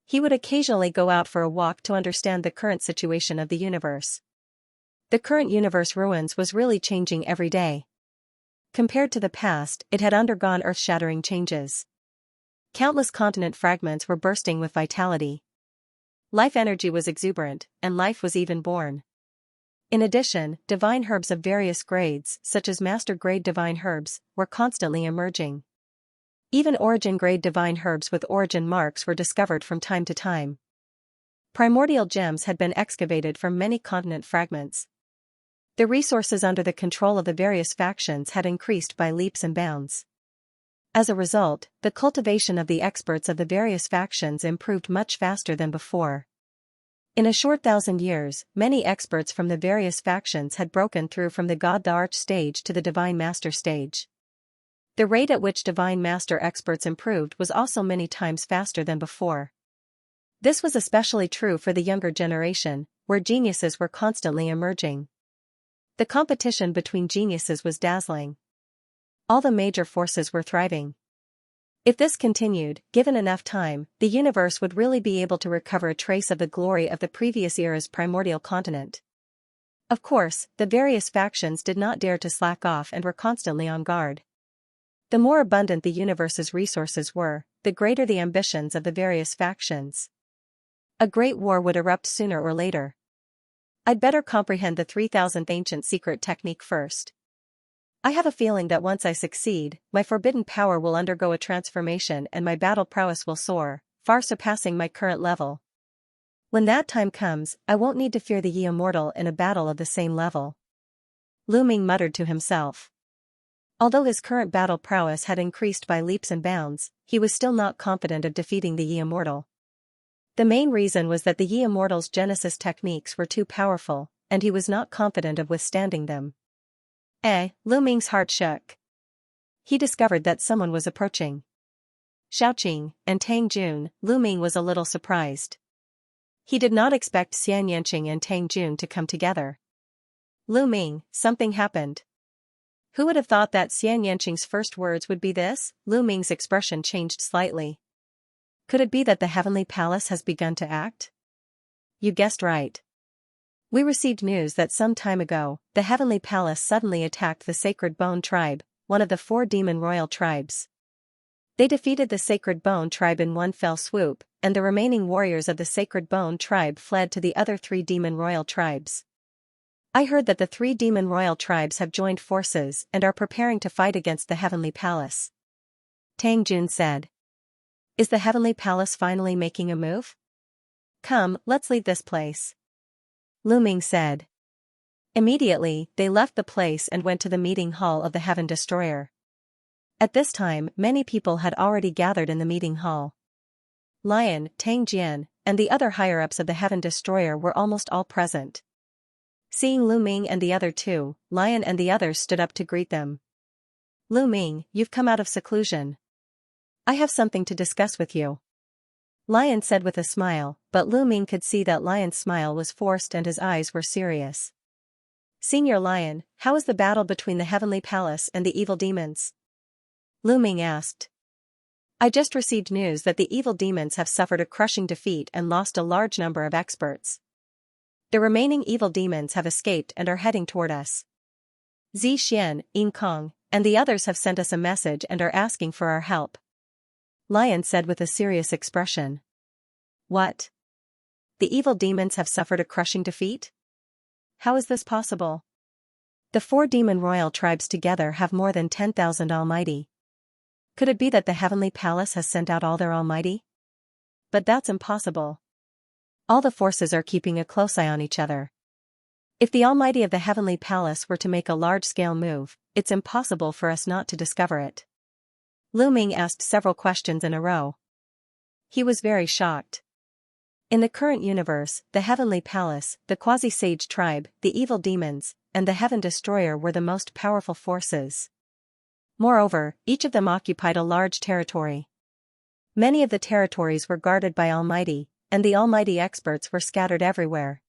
He would occasionally go out for a walk to understand the current situation of the universe. The current universe ruins was really changing every day. Compared to the past, it had undergone earth-shattering changes. Countless continent fragments were bursting with vitality. Life energy was exuberant, and life was even born. In addition, divine herbs of various grades, such as master-grade divine herbs, were constantly emerging. Even origin-grade divine herbs with origin marks were discovered from time to time. Primordial gems had been excavated from many continent fragments. The resources under the control of the various factions had increased by leaps and bounds. As a result, the cultivation of the experts of the various factions improved much faster than before. In a short 1,000 years, many experts from the various factions had broken through from the God-the-Arch stage to the Divine Master stage. The rate at which Divine Master experts improved was also many times faster than before. This was especially true for the younger generation, where geniuses were constantly emerging. The competition between geniuses was dazzling. All the major forces were thriving. If this continued, given enough time, the universe would really be able to recover a trace of the glory of the previous era's primordial continent. Of course, the various factions did not dare to slack off and were constantly on guard. The more abundant the universe's resources were, the greater the ambitions of the various factions. A great war would erupt sooner or later. I'd better comprehend the 3000th ancient secret technique first. I have a feeling that once I succeed, my forbidden power will undergo a transformation and my battle prowess will soar, far surpassing my current level. When that time comes, I won't need to fear the Yi Immortal in a battle of the same level. Lu Ming muttered to himself. Although his current battle prowess had increased by leaps and bounds, he was still not confident of defeating the Yi Immortal. The main reason was that the Yi Immortal's Genesis techniques were too powerful, and he was not confident of withstanding them. Lu Ming's heart shook. He discovered that someone was approaching. Xiaoqing and Tang Jun. Lu Ming was a little surprised. He did not expect Xianxia and Tang Jun to come together. Lu Ming, something happened. Who would have thought that Xianxia's first words would be this? Lu Ming's expression changed slightly. Could it be that the Heavenly Palace has begun to act? You guessed right. We received news that some time ago, the Heavenly Palace suddenly attacked the Sacred Bone tribe, one of the 4 demon royal tribes. They defeated the Sacred Bone tribe in one fell swoop, and the remaining warriors of the Sacred Bone tribe fled to the other 3 demon royal tribes. I heard that the 3 demon royal tribes have joined forces and are preparing to fight against the Heavenly Palace. Tang Jun said. Is the Heavenly Palace finally making a move? Come, let's leave this place. Lu Ming said. Immediately, they left the place and went to the meeting hall of the Heaven Destroyer. At this time, many people had already gathered in the meeting hall. Lion, Tang Jian, and the other higher-ups of the Heaven Destroyer were almost all present. Seeing Lu Ming and the other 2, Lion and the others stood up to greet them. Lu Ming, you've come out of seclusion. I have something to discuss with you. Lion said with a smile, but Lu Ming could see that Lion's smile was forced and his eyes were serious. Senior Lion, how is the battle between the Heavenly Palace and the evil demons? Lu Ming asked. I just received news that the evil demons have suffered a crushing defeat and lost a large number of experts. The remaining evil demons have escaped and are heading toward us. Zi Xian, Yin Kong, and the others have sent us a message and are asking for our help. Lion said with a serious expression. What? The evil demons have suffered a crushing defeat? How is this possible? The 4 demon royal tribes together have more than 10,000 almighty. Could it be that the Heavenly Palace has sent out all their almighty? But that's impossible. All the forces are keeping a close eye on each other. If the almighty of the Heavenly Palace were to make a large-scale move, it's impossible for us not to discover it. Lu Ming asked several questions in a row. He was very shocked. In the current universe, the Heavenly Palace, the Quasi-Sage tribe, the evil demons, and the Heaven Destroyer were the most powerful forces. Moreover, each of them occupied a large territory. Many of the territories were guarded by Almighty, and the Almighty experts were scattered everywhere.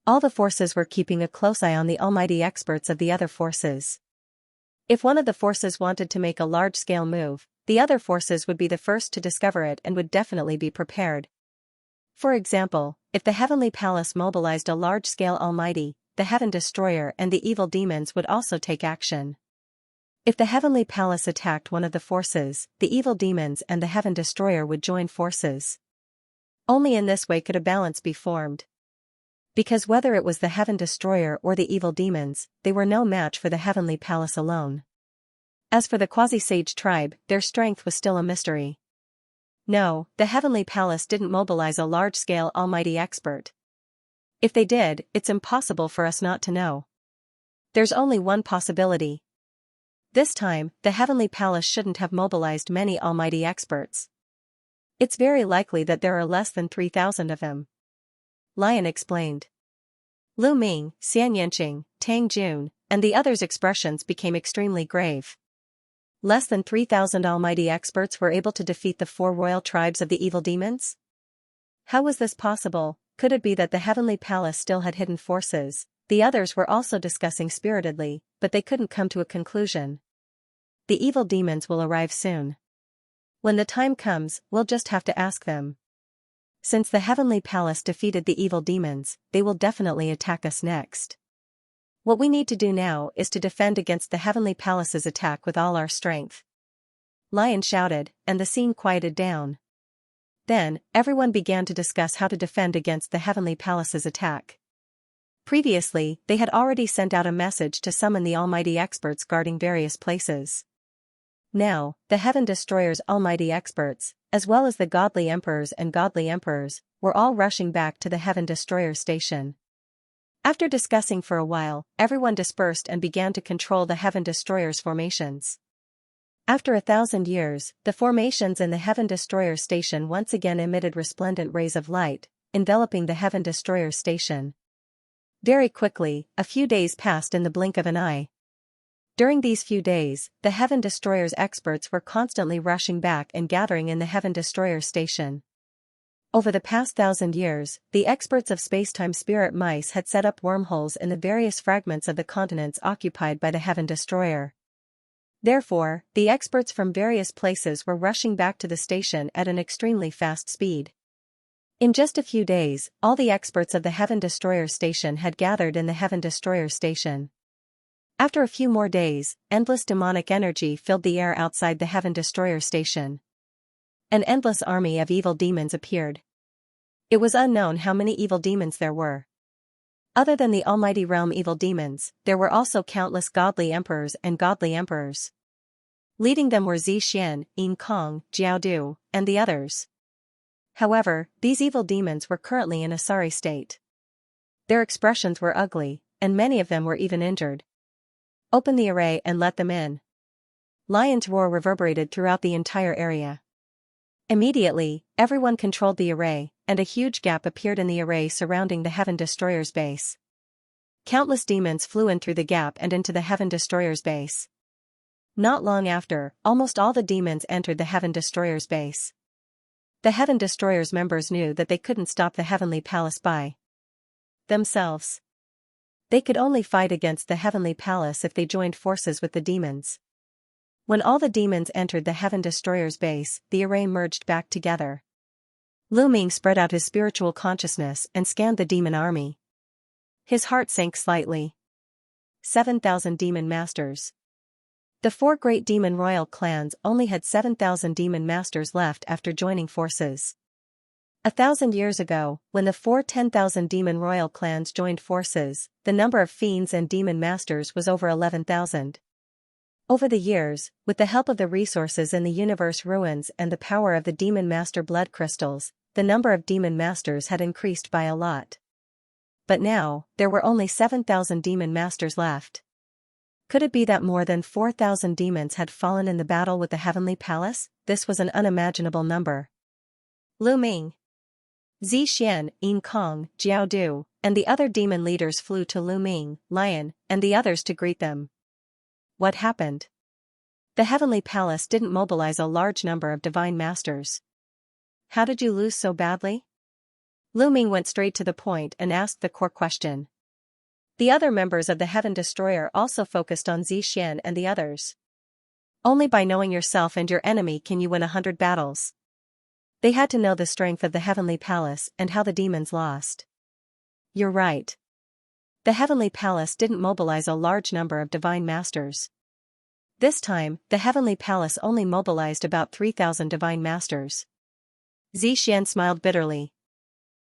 All the forces were keeping a close eye on the Almighty experts of the other forces. If one of the forces wanted to make a large-scale move, the other forces would be the first to discover it and would definitely be prepared. For example, if the Heavenly Palace mobilized a large-scale Almighty, the Heaven Destroyer and the evil demons would also take action. If the Heavenly Palace attacked one of the forces, the evil demons and the Heaven Destroyer would join forces. Only in this way could a balance be formed. Because whether it was the Heaven Destroyer or the evil demons, they were no match for the Heavenly Palace alone. As for the quasi-sage tribe, their strength was still a mystery. No, the Heavenly Palace didn't mobilize a large-scale almighty expert. If they did, it's impossible for us not to know. There's only one possibility. This time, the Heavenly Palace shouldn't have mobilized many almighty experts. It's very likely that there are less than 3,000 of them. Lion explained. Lu Ming, Xianxia, Tang Jun, and the others' expressions became extremely grave. Less than 3,000 almighty experts were able to defeat the 4 royal tribes of the evil demons? How was this possible? Could it be that the Heavenly Palace still had hidden forces? The others were also discussing spiritedly, but they couldn't come to a conclusion. The evil demons will arrive soon. When the time comes, we'll just have to ask them. Since the Heavenly Palace defeated the evil demons, they will definitely attack us next. What we need to do now is to defend against the Heavenly Palace's attack with all our strength. Lion shouted, and the scene quieted down. Then, everyone began to discuss how to defend against the Heavenly Palace's attack. Previously, they had already sent out a message to summon the almighty experts guarding various places. Now, the Heaven Destroyer's almighty experts, as well as the godly emperors and godly emperors, were all rushing back to the Heaven Destroyer station. After discussing for a while, everyone dispersed and began to control the Heaven Destroyer's formations. After 1,000 years, the formations in the Heaven Destroyer station once again emitted resplendent rays of light, enveloping the Heaven Destroyer station. Very quickly, a few days passed in the blink of an eye. During these few days, the Heaven Destroyer's experts were constantly rushing back and gathering in the Heaven Destroyer station. Over the past 1,000 years, the experts of spacetime spirit mice had set up wormholes in the various fragments of the continents occupied by the Heaven Destroyer. Therefore, the experts from various places were rushing back to the station at an extremely fast speed. In just a few days, all the experts of the Heaven Destroyer station had gathered in the Heaven Destroyer station. After a few more days, endless demonic energy filled the air outside the Heaven Destroyer station. An endless army of evil demons appeared. It was unknown how many evil demons there were. Other than the Almighty Realm evil demons, there were also countless godly emperors and godly emperors. Leading them were Xianxia, Yin Kong, Jiaodu, and the others. However, these evil demons were currently in a sorry state. Their expressions were ugly, and many of them were even injured. Open the array and let them in. Lion's roar reverberated throughout the entire area. Immediately, everyone controlled the array, and a huge gap appeared in the array surrounding the Heaven Destroyer's base. Countless demons flew in through the gap and into the Heaven Destroyer's base. Not long after, almost all the demons entered the Heaven Destroyer's base. The Heaven Destroyer's members knew that they couldn't stop the Heavenly Palace by themselves. They could only fight against the Heavenly Palace if they joined forces with the demons. When all the demons entered the Heaven Destroyer's base, the array merged back together. Lu Ming spread out his spiritual consciousness and scanned the demon army. His heart sank slightly. 7,000 demon masters. The 4 great demon royal clans only had 7,000 demon masters left after joining forces. 1,000 years ago, when the 4 10,000 demon royal clans joined forces, the number of fiends and demon masters was over 11,000. Over the years, with the help of the resources in the universe ruins and the power of the demon master blood crystals, the number of demon masters had increased by a lot. But now, there were only 7,000 demon masters left. Could it be that more than 4,000 demons had fallen in the battle with the Heavenly Palace? This was an unimaginable number. Lu Ming, Xianxia, Yin Kong, Jiaodu, and the other demon leaders flew to Lu Ming, Lion, and the others to greet them. What happened? The Heavenly Palace didn't mobilize a large number of divine masters. How did you lose so badly? Lu Ming went straight to the point and asked the core question. The other members of the Heaven Destroyer also focused on Xianxia and the others. Only by knowing yourself and your enemy can you win 100 battles. They had to know the strength of the Heavenly Palace and how the demons lost. You're right. The Heavenly Palace didn't mobilize a large number of divine masters. This time, the Heavenly Palace only mobilized about 3,000 divine masters. Xianxia smiled bitterly.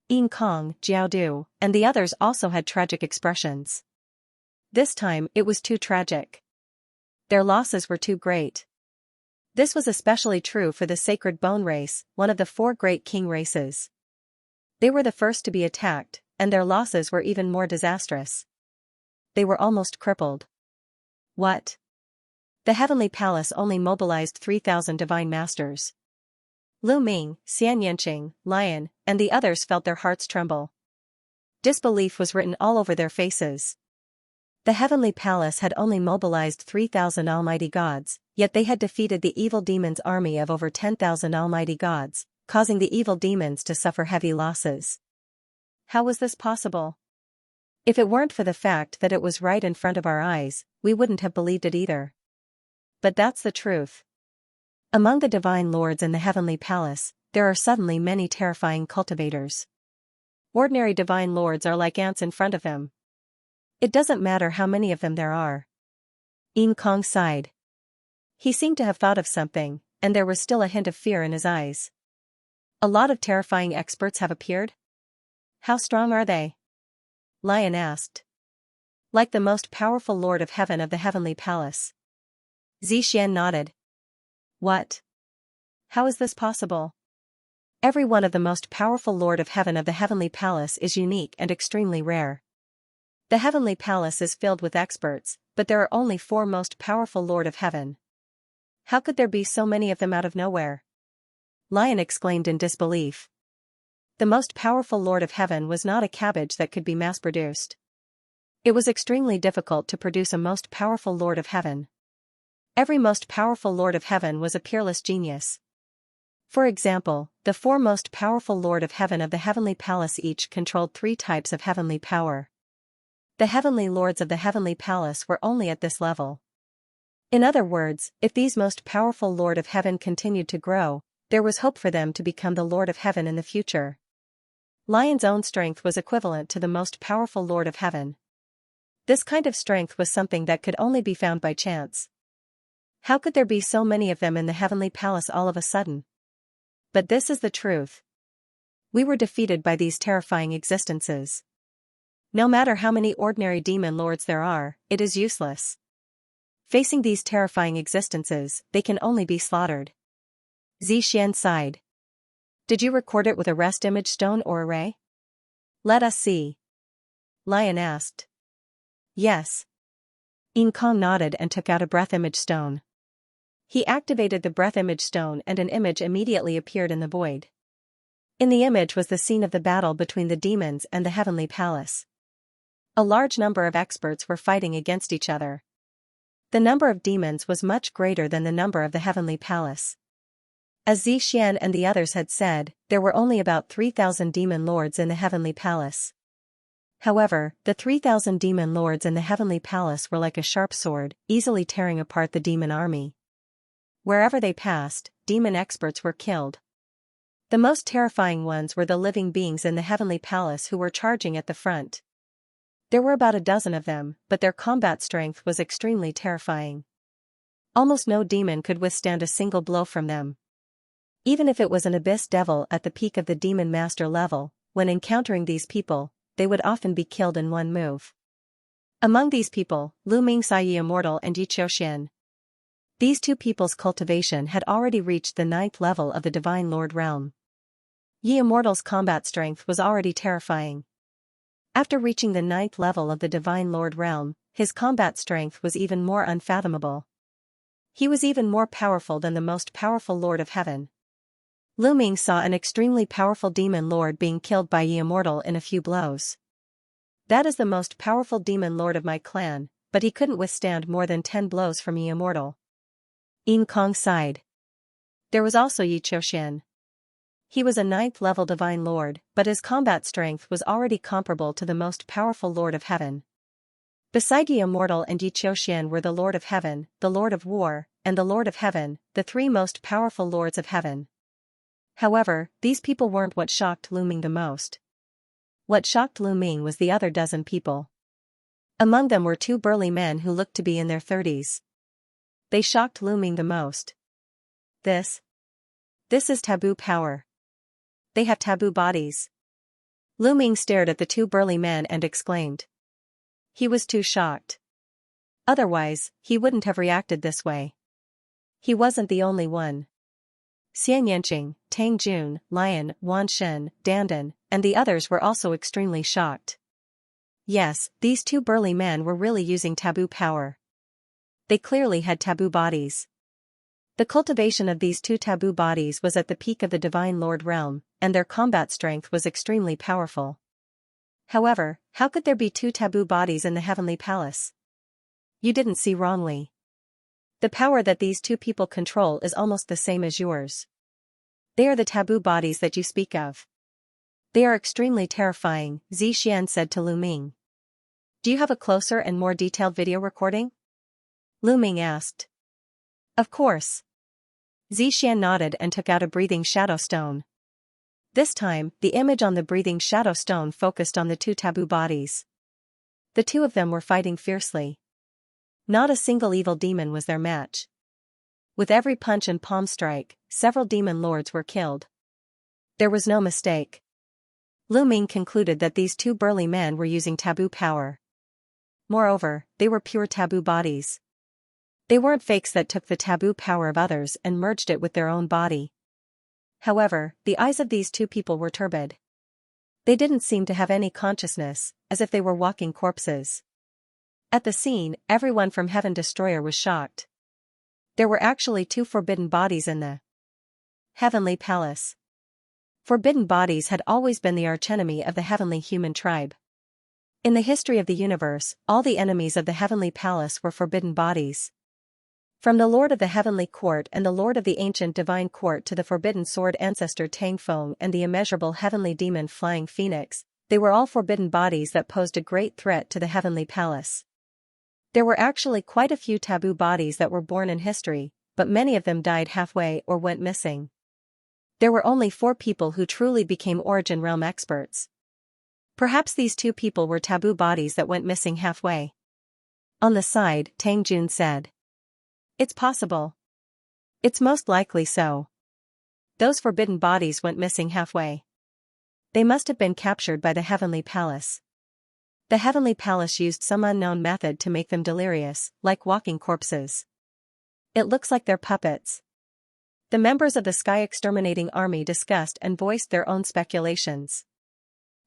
Yin Kong, Jiao Du, and the others also had tragic expressions. This time, it was too tragic. Their losses were too great. This was especially true for the Sacred Bone race, one of the 4 great king races. They were the first to be attacked, and their losses were even more disastrous. They were almost crippled. What? The Heavenly Palace only mobilized 3,000 divine masters. Lu Ming, Xianxia, Lion, and the others felt their hearts tremble. Disbelief was written all over their faces. The Heavenly Palace had only mobilized 3,000 almighty gods, yet they had defeated the evil demons' army of over 10,000 almighty gods, causing the evil demons to suffer heavy losses. How was this possible? If it weren't for the fact that it was right in front of our eyes, we wouldn't have believed it either. But that's the truth. Among the divine lords in the Heavenly Palace, there are suddenly many terrifying cultivators. Ordinary divine lords are like ants in front of him. It doesn't matter how many of them there are. Yin Kong sighed. He seemed to have thought of something, and there was still a hint of fear in his eyes. A lot of terrifying experts have appeared? How strong are they? Lion asked. Like the most powerful Lord of Heaven of the Heavenly Palace. Zixian nodded. What? How is this possible? Every one of the most powerful Lord of Heaven of the Heavenly Palace is unique and extremely rare. The Heavenly Palace is filled with experts, but there are only 4 most powerful Lord of Heaven. How could there be so many of them out of nowhere? Lion exclaimed in disbelief. The most powerful Lord of Heaven was not a cabbage that could be mass-produced. It was extremely difficult to produce a most powerful Lord of Heaven. Every most powerful Lord of Heaven was a peerless genius. For example, the 4 most powerful Lord of Heaven of the Heavenly Palace each controlled 3 types of heavenly power. The heavenly lords of the Heavenly Palace were only at this level. In other words, if these most powerful Lord of Heaven continued to grow, there was hope for them to become the Lord of Heaven in the future. Lion's own strength was equivalent to the most powerful Lord of Heaven. This kind of strength was something that could only be found by chance. How could there be so many of them in the Heavenly Palace all of a sudden? But this is the truth. We were defeated by these terrifying existences. No matter how many ordinary demon lords there are, it is useless. Facing these terrifying existences, they can only be slaughtered. Zixian sighed. Did you record it with a rest image stone or array? Let us see. Lion asked. Yes. Yin Kong nodded and took out a breath image stone. He activated the breath image stone and an image immediately appeared in the void. In the image was the scene of the battle between the demons and the Heavenly Palace. A large number of experts were fighting against each other. The number of demons was much greater than the number of the Heavenly Palace. As Zixian and the others had said, there were only about 3,000 demon lords in the Heavenly Palace. However, the 3,000 demon lords in the Heavenly Palace were like a sharp sword, easily tearing apart the demon army. Wherever they passed, demon experts were killed. The most terrifying ones were the living beings in the Heavenly Palace who were charging at the front. There were about a dozen of them, but their combat strength was extremely terrifying. Almost no demon could withstand a single blow from them. Even if it was an abyss devil at the peak of the demon master level, when encountering these people, they would often be killed in one move. Among these people, Lu Ming saw Yi Immortal and Yi Xianxia. These 2 people's cultivation had already reached the 9th level of the Divine Lord realm. Yi Immortal's combat strength was already terrifying. After reaching the 9th level of the Divine Lord realm, his combat strength was even more unfathomable. He was even more powerful than the most powerful Lord of Heaven. Lu Ming saw an extremely powerful demon lord being killed by Yi Immortal in a few blows. That is the most powerful demon lord of my clan, but he couldn't withstand more than 10 blows from Yi Immortal. Yin Kong sighed. There was also Yi Xianxia. He was a 9th level divine lord, but his combat strength was already comparable to the most powerful Lord of Heaven. Beside Yi Immortal and Yi Xianxia were the Lord of Heaven, the Lord of War, and the Lord of Heaven, the 3 most powerful Lords of Heaven. However, these people weren't what shocked Lu Ming the most. What shocked Lu Ming was the other dozen people. Among them were 2 burly men who looked to be in their 30s. They shocked Lu Ming the most. This is taboo power. They have taboo bodies. Lu Ming stared at the two burly men and exclaimed. He was too shocked. Otherwise, he wouldn't have reacted this way. He wasn't the only one. Xianxia, Tang Jun, Lion, Wan Shen, Dandan, and the others were also extremely shocked. Yes, these two burly men were really using taboo power. They clearly had taboo bodies. The cultivation of these two taboo bodies was at the peak of the Divine Lord realm, and their combat strength was extremely powerful. However, how could there be two taboo bodies in the Heavenly Palace? You didn't see wrongly. The power that these two people control is almost the same as yours. They are the taboo bodies that you speak of. They are extremely terrifying, Zixian said to Lu Ming. Do you have a closer and more detailed video recording? Lu Ming asked. Of course. Zixian nodded and took out a breathing shadow stone. This time, the image on the breathing shadow stone focused on the two taboo bodies. The two of them were fighting fiercely. Not a single evil demon was their match. With every punch and palm strike, several demon lords were killed. There was no mistake. Lu Ming concluded that these two burly men were using taboo power. Moreover, they were pure taboo bodies. They weren't fakes that took the taboo power of others and merged it with their own body. However, the eyes of these two people were turbid. They didn't seem to have any consciousness, as if they were walking corpses. At the scene, everyone from Heaven Destroyer was shocked. There were actually two forbidden bodies in the Heavenly Palace. Forbidden bodies had always been the archenemy of the heavenly human tribe. In the history of the universe, all the enemies of the Heavenly Palace were forbidden bodies. From the Lord of the Heavenly Court and the Lord of the Ancient Divine Court to the Forbidden Sword Ancestor Tang Feng and the immeasurable heavenly demon Flying Phoenix, they were all forbidden bodies that posed a great threat to the Heavenly Palace. There were actually quite a few taboo bodies that were born in history, but many of them died halfway or went missing. There were only 4 people who truly became Origin Realm experts. Perhaps these 2 people were taboo bodies that went missing halfway. On the side, Tang Jun said. It's possible. It's most likely so. Those forbidden bodies went missing halfway. They must have been captured by the Heavenly Palace. The Heavenly Palace used some unknown method to make them delirious, like walking corpses. It looks like they're puppets. The members of the Sky Exterminating Army discussed and voiced their own speculations.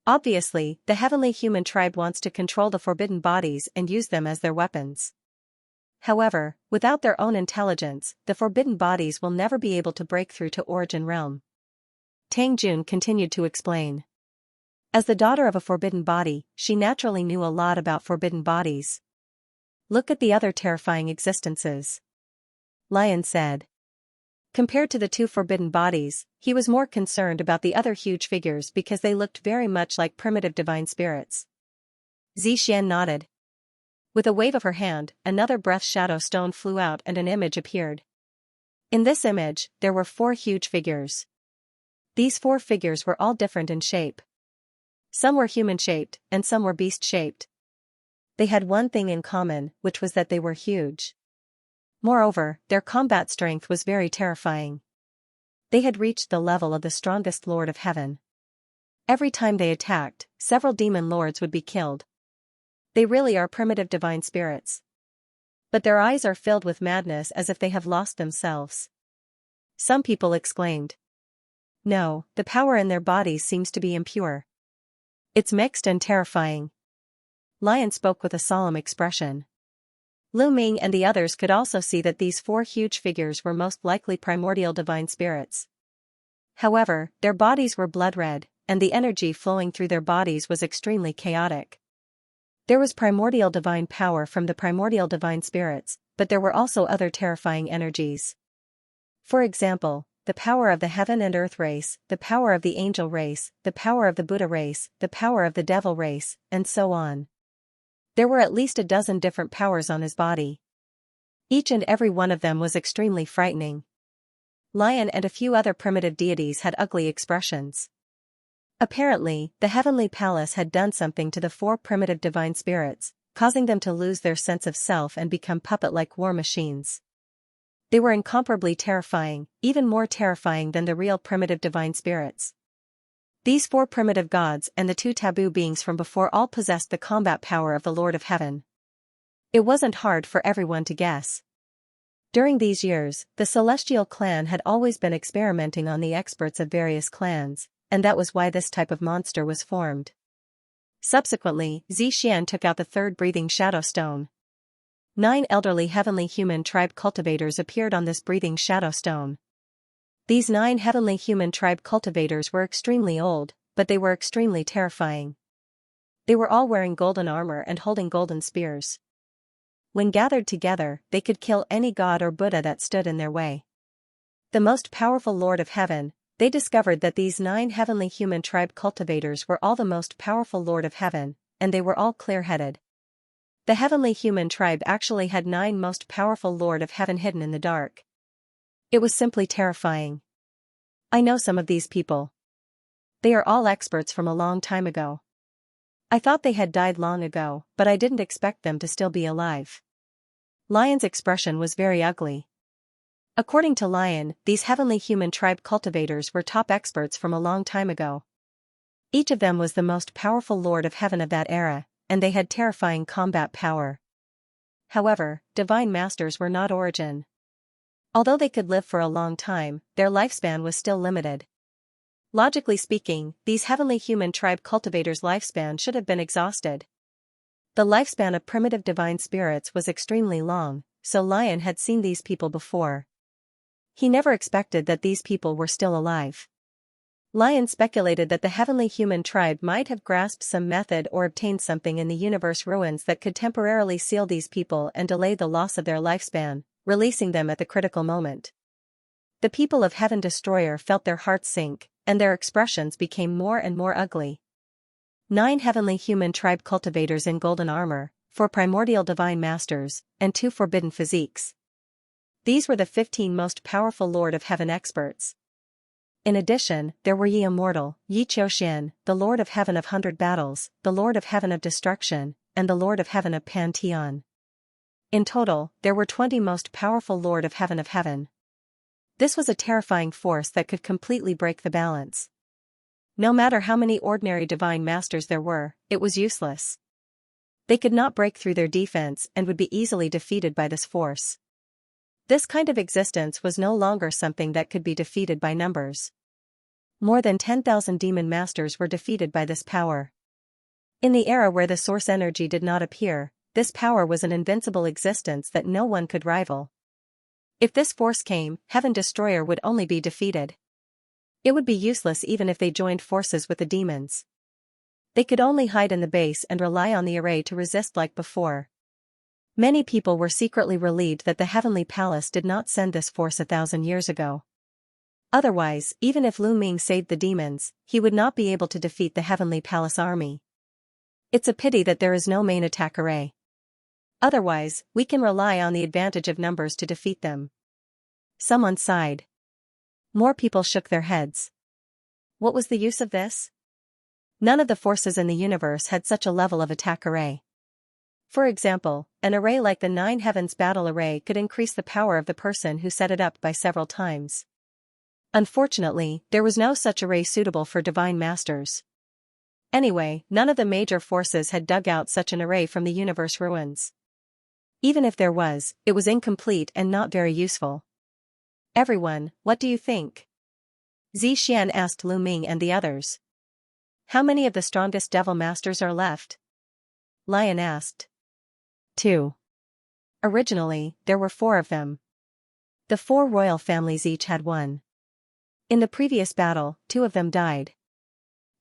Obviously, the heavenly human tribe wants to control the forbidden bodies and use them as their weapons. However, without their own intelligence, the forbidden bodies will never be able to break through to Origin Realm. Tang Jun continued to explain. As the daughter of a forbidden body, she naturally knew a lot about forbidden bodies. Look at the other terrifying existences. Lion said. Compared to the 2 forbidden bodies, he was more concerned about the other huge figures because they looked very much like primitive divine spirits. Zixian nodded. With a wave of her hand, another breath shadow stone flew out and an image appeared. In this image, there were 4 huge figures. These 4 figures were all different in shape. Some were human-shaped, and some were beast-shaped. They had one thing in common, which was that they were huge. Moreover, their combat strength was very terrifying. They had reached the level of the strongest Lord of Heaven. Every time they attacked, several demon lords would be killed. They really are primitive divine spirits. But their eyes are filled with madness as if they have lost themselves. Some people exclaimed. No, the power in their bodies seems to be impure. It's mixed and terrifying. Lion spoke with a solemn expression. Lu Ming and the others could also see that these 4 huge figures were most likely primordial divine spirits. However, their bodies were blood red, and the energy flowing through their bodies was extremely chaotic. There was primordial divine power from the primordial divine spirits, but there were also other terrifying energies. For example, the power of the heaven and earth race, the power of the angel race, the power of the Buddha race, the power of the devil race, and so on. There were at least a dozen different powers on his body. Each and every one of them was extremely frightening. Lion and a few other primitive deities had ugly expressions. Apparently, the Heavenly Palace had done something to the 4 primitive divine spirits, causing them to lose their sense of self and become puppet-like war machines. They were incomparably terrifying, even more terrifying than the real primitive divine spirits. These 4 primitive gods and the 2 taboo beings from before all possessed the combat power of the Lord of Heaven. It wasn't hard for everyone to guess. During these years, the Celestial clan had always been experimenting on the experts of various clans, and that was why this type of monster was formed. Subsequently, Xianxia took out the 3rd breathing shadow stone. 9 elderly heavenly human tribe cultivators appeared on this breathing shadow stone. These 9 heavenly human tribe cultivators were extremely old, but they were extremely terrifying. They were all wearing golden armor and holding golden spears. When gathered together, they could kill any god or Buddha that stood in their way. The most powerful Lord of Heaven, they discovered that these 9 heavenly human tribe cultivators were all the most powerful Lord of Heaven, and they were all clear-headed. The heavenly human tribe actually had 9 most powerful Lord of Heaven hidden in the dark. It was simply terrifying. I know some of these people. They are all experts from a long time ago. I thought they had died long ago, but I didn't expect them to still be alive. Lion's expression was very ugly. According to Lion, these heavenly human tribe cultivators were top experts from a long time ago. Each of them was the most powerful Lord of Heaven of that era, and they had terrifying combat power. However, divine masters were not origin. Although they could live for a long time, their lifespan was still limited. Logically speaking, these heavenly human tribe cultivators' lifespan should have been exhausted. The lifespan of primitive divine spirits was extremely long, so Lion had seen these people before. He never expected that these people were still alive. Lion speculated that the heavenly human tribe might have grasped some method or obtained something in the universe ruins that could temporarily seal these people and delay the loss of their lifespan, releasing them at the critical moment. The people of Heaven Destroyer felt their hearts sink, and their expressions became more and more ugly. 9 heavenly human tribe cultivators in golden armor, 4 primordial divine masters, and 2 forbidden physiques. These were the 15 most powerful Lord of Heaven experts. In addition, there were Yi Immortal, Yi Qiuxian, the Lord of Heaven of 100 Battles, the Lord of Heaven of Destruction, and the Lord of Heaven of Pantheon. In total, there were 20 most powerful Lord of Heaven. This was a terrifying force that could completely break the balance. No matter how many ordinary divine masters there were, it was useless. They could not break through their defense and would be easily defeated by this force. This kind of existence was no longer something that could be defeated by numbers. More than 10,000 demon masters were defeated by this power. In the era where the source energy did not appear, this power was an invincible existence that no one could rival. If this force came, Heaven Destroyer would only be defeated. It would be useless even if they joined forces with the demons. They could only hide in the base and rely on the array to resist like before. Many people were secretly relieved that the Heavenly Palace did not send this force 1,000 years ago. Otherwise, even if Lu Ming saved the demons, he would not be able to defeat the Heavenly Palace army. It's a pity that there is no main attack array. Otherwise, we can rely on the advantage of numbers to defeat them. Someone sighed. More people shook their heads. What was the use of this? None of the forces in the universe had such a level of attack array. For example, an array like the 9 Heavens battle array could increase the power of the person who set it up by several times. Unfortunately, there was no such array suitable for divine masters. Anyway, none of the major forces had dug out such an array from the universe ruins. Even if there was, it was incomplete and not very useful. Everyone, what do you think? Xianxia asked Lu Ming and the others. How many of the strongest devil masters are left? Lion asked. 2. Originally, there were 4 of them. The 4 royal families each had 1. In the previous battle, 2 of them died.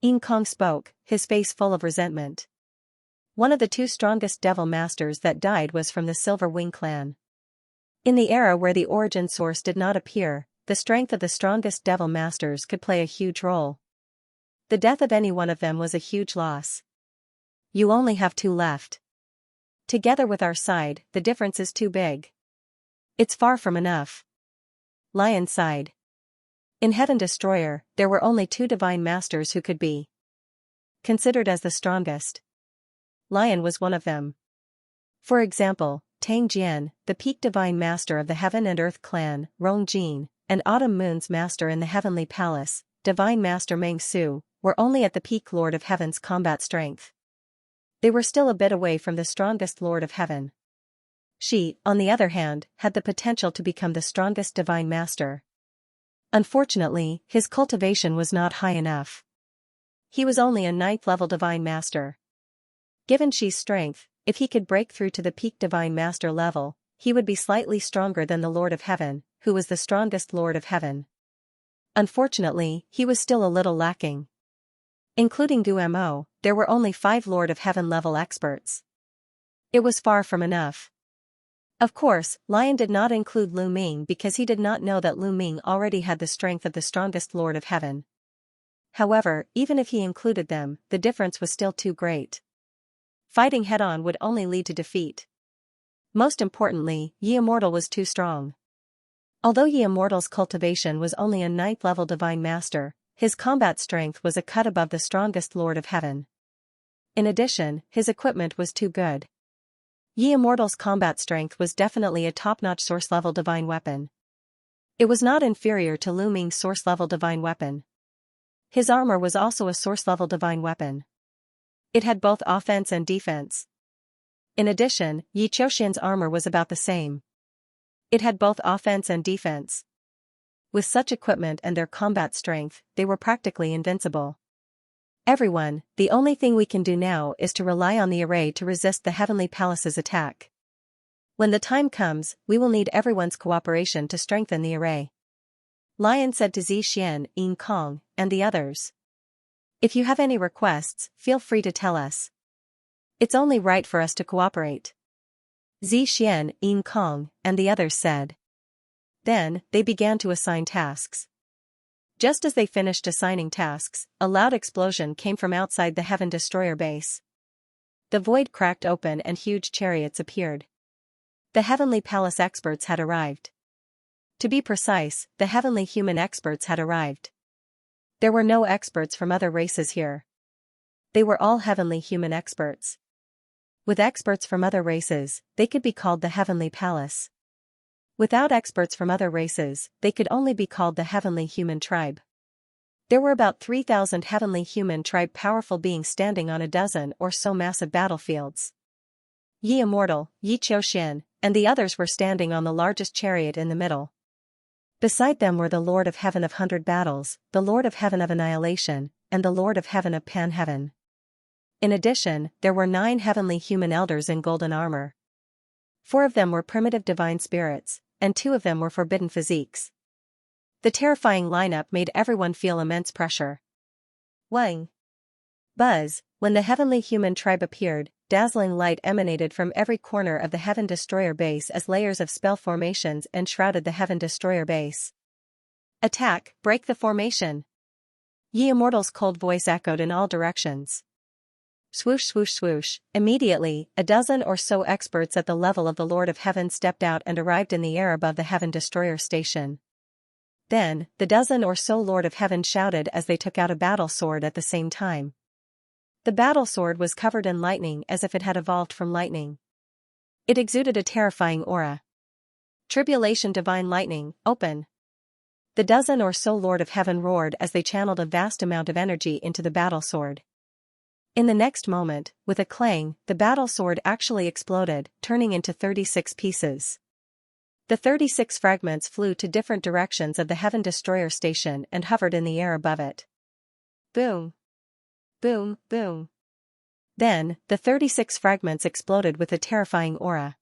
Ying Kong spoke, his face full of resentment. One of the 2 strongest devil masters that died was from the Silver Wing clan. In the era where the origin source did not appear, the strength of the strongest devil masters could play a huge role. The death of any one of them was a huge loss. You only have 2 left. Together with our side, the difference is too big. It's far from enough. Lion sighed. In Heaven Destroyer, there were only 2 divine masters who could be considered as the strongest. Lion was one of them. For example, Tang Jian, the peak divine master of the Heaven and Earth clan, Rong Jin, and Autumn Moon's master in the Heavenly Palace, Divine Master Meng Su, were only at the peak Lord of Heaven's combat strength. They were still a bit away from the strongest Lord of Heaven. She, on the other hand, had the potential to become the strongest Divine Master. Unfortunately, his cultivation was not high enough. He was only a 9th level Divine Master. Given Shi's strength, if he could break through to the peak Divine Master level, he would be slightly stronger than the Lord of Heaven, who was the strongest Lord of Heaven. Unfortunately, he was still a little lacking. Including Gumo, there were only 5 Lord of Heaven level experts. It was far from enough. Of course, Lion did not include Lu Ming because he did not know that Lu Ming already had the strength of the strongest Lord of Heaven. However, even if he included them, the difference was still too great. Fighting head-on would only lead to defeat. Most importantly, Yi Immortal was too strong. Although Yi Immortal's cultivation was only a 9th level Divine Master, his combat strength was a cut above the strongest Lord of Heaven. In addition, his equipment was too good. Yi Immortal's combat strength was definitely a top-notch source-level divine weapon. It was not inferior to Lu Ming's source-level divine weapon. His armor was also a source-level divine weapon. It had both offense and defense. In addition, Yi Qiuxian's armor was about the same. It had both offense and defense. With such equipment and their combat strength, they were practically invincible. Everyone, the only thing we can do now is to rely on the array to resist the Heavenly Palace's attack. When the time comes, we will need everyone's cooperation to strengthen the array. Lion said to Zixian, Yin Kong, and the others. If you have any requests, feel free to tell us. It's only right for us to cooperate. Zixian, Yin Kong, and the others said. Then, they began to assign tasks. Just as they finished assigning tasks, a loud explosion came from outside the Heaven Destroyer base. The void cracked open and huge chariots appeared. The Heavenly Palace experts had arrived. To be precise, the Heavenly Human experts had arrived. There were no experts from other races here. They were all Heavenly Human experts. With experts from other races, they could be called the Heavenly Palace. Without experts from other races, they could only be called the Heavenly Human Tribe. There were about 3,000 Heavenly Human Tribe powerful beings standing on a dozen or so massive battlefields. Yi Immortal, Yi Qiuxian, and the others were standing on the largest chariot in the middle. Beside them were the Lord of Heaven of 100 Battles, the Lord of Heaven of Annihilation, and the Lord of Heaven of Pan-Heaven. In addition, there were 9 Heavenly Human Elders in golden armor. 4 of them were primitive divine spirits, and 2 of them were forbidden physiques. The terrifying lineup made everyone feel immense pressure. Wang. Buzz, when the Heavenly Human Tribe appeared, dazzling light emanated from every corner of the Heaven Destroyer base as layers of spell formations enshrouded the Heaven Destroyer base. Attack, break the formation! Yi Immortal's cold voice echoed in all directions. Swoosh swoosh swoosh, immediately, a dozen or so experts at the level of the Lord of Heaven stepped out and arrived in the air above the Heaven Destroyer station. Then, the dozen or so Lord of Heaven shouted as they took out a battle sword at the same time. The battle sword was covered in lightning as if it had evolved from lightning. It exuded a terrifying aura. Tribulation Divine Lightning, open! The dozen or so Lord of Heaven roared as they channeled a vast amount of energy into the battle sword. In the next moment, with a clang, the battle sword actually exploded, turning into 36 pieces. The 36 fragments flew to different directions of the Heaven Destroyer station and hovered in the air above it. Boom! Boom, boom. Then, the 36 fragments exploded with a terrifying aura.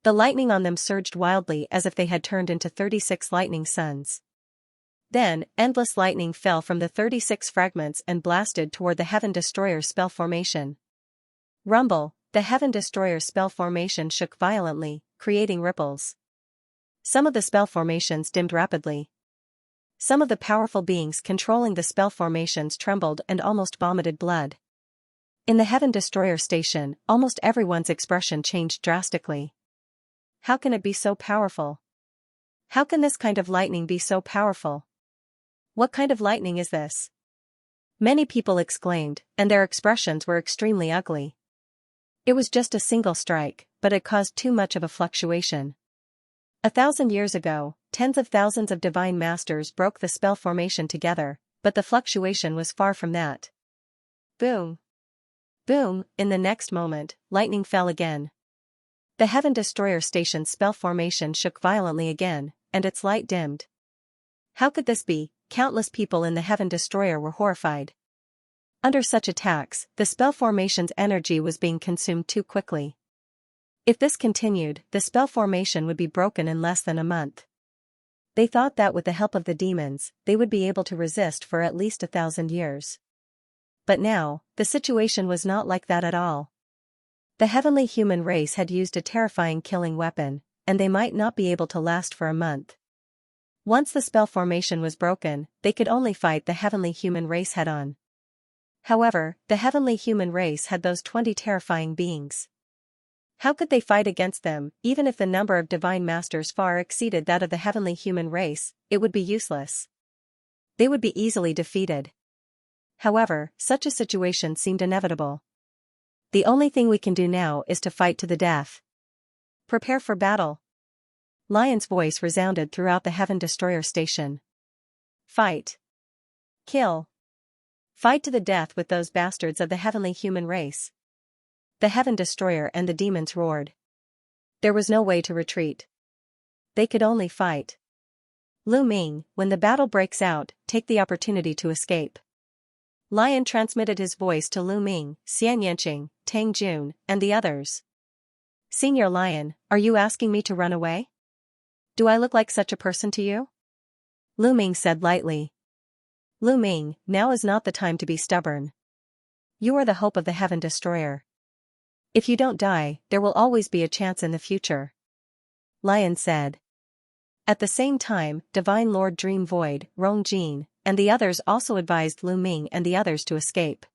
The lightning on them surged wildly as if they had turned into 36 lightning suns. Then, endless lightning fell from the 36 fragments and blasted toward the Heaven Destroyer's spell formation. Rumble, the Heaven Destroyer's spell formation shook violently, creating ripples. Some of the spell formations dimmed rapidly. Some of the powerful beings controlling the spell formations trembled and almost vomited blood. In the Heaven Destroyer station, almost everyone's expression changed drastically. How can it be so powerful? How can this kind of lightning be so powerful? What kind of lightning is this? Many people exclaimed, and their expressions were extremely ugly. It was just a single strike, but it caused too much of a fluctuation. 1,000 years ago, tens of thousands of divine masters broke the spell formation together, but the fluctuation was far from that. Boom! Boom! In the next moment, lightning fell again. The Heaven Destroyer station's spell formation shook violently again, and its light dimmed. How could this be? Countless people in the Heaven Destroyer were horrified. Under such attacks, the spell formation's energy was being consumed too quickly. If this continued, the spell formation would be broken in less than a month. They thought that with the help of the demons, they would be able to resist for at least 1,000 years. But now, the situation was not like that at all. The heavenly human race had used a terrifying killing weapon, and they might not be able to last for a month. Once the spell formation was broken, they could only fight the heavenly human race head-on. However, the heavenly human race had those 20 terrifying beings. How could they fight against them? Even if the number of divine masters far exceeded that of the heavenly human race, it would be useless. They would be easily defeated. However, such a situation seemed inevitable. The only thing we can do now is to fight to the death. Prepare for battle. Lion's voice resounded throughout the Heaven Destroyer station. Fight. Kill. Fight to the death with those bastards of the heavenly human race. The Heaven Destroyer and the demons roared. There was no way to retreat. They could only fight. Lu Ming, when the battle breaks out, take the opportunity to escape. Lion transmitted his voice to Lu Ming, Xianxia, Tang Jun, and the others. Senior Lion, are you asking me to run away? Do I look like such a person to you? Lu Ming said lightly. Lu Ming, now is not the time to be stubborn. You are the hope of the Heaven Destroyer. If you don't die, there will always be a chance in the future. Lion said. At the same time, Divine Lord Dream Void, Rong Jin, and the others also advised Lu Ming and the others to escape.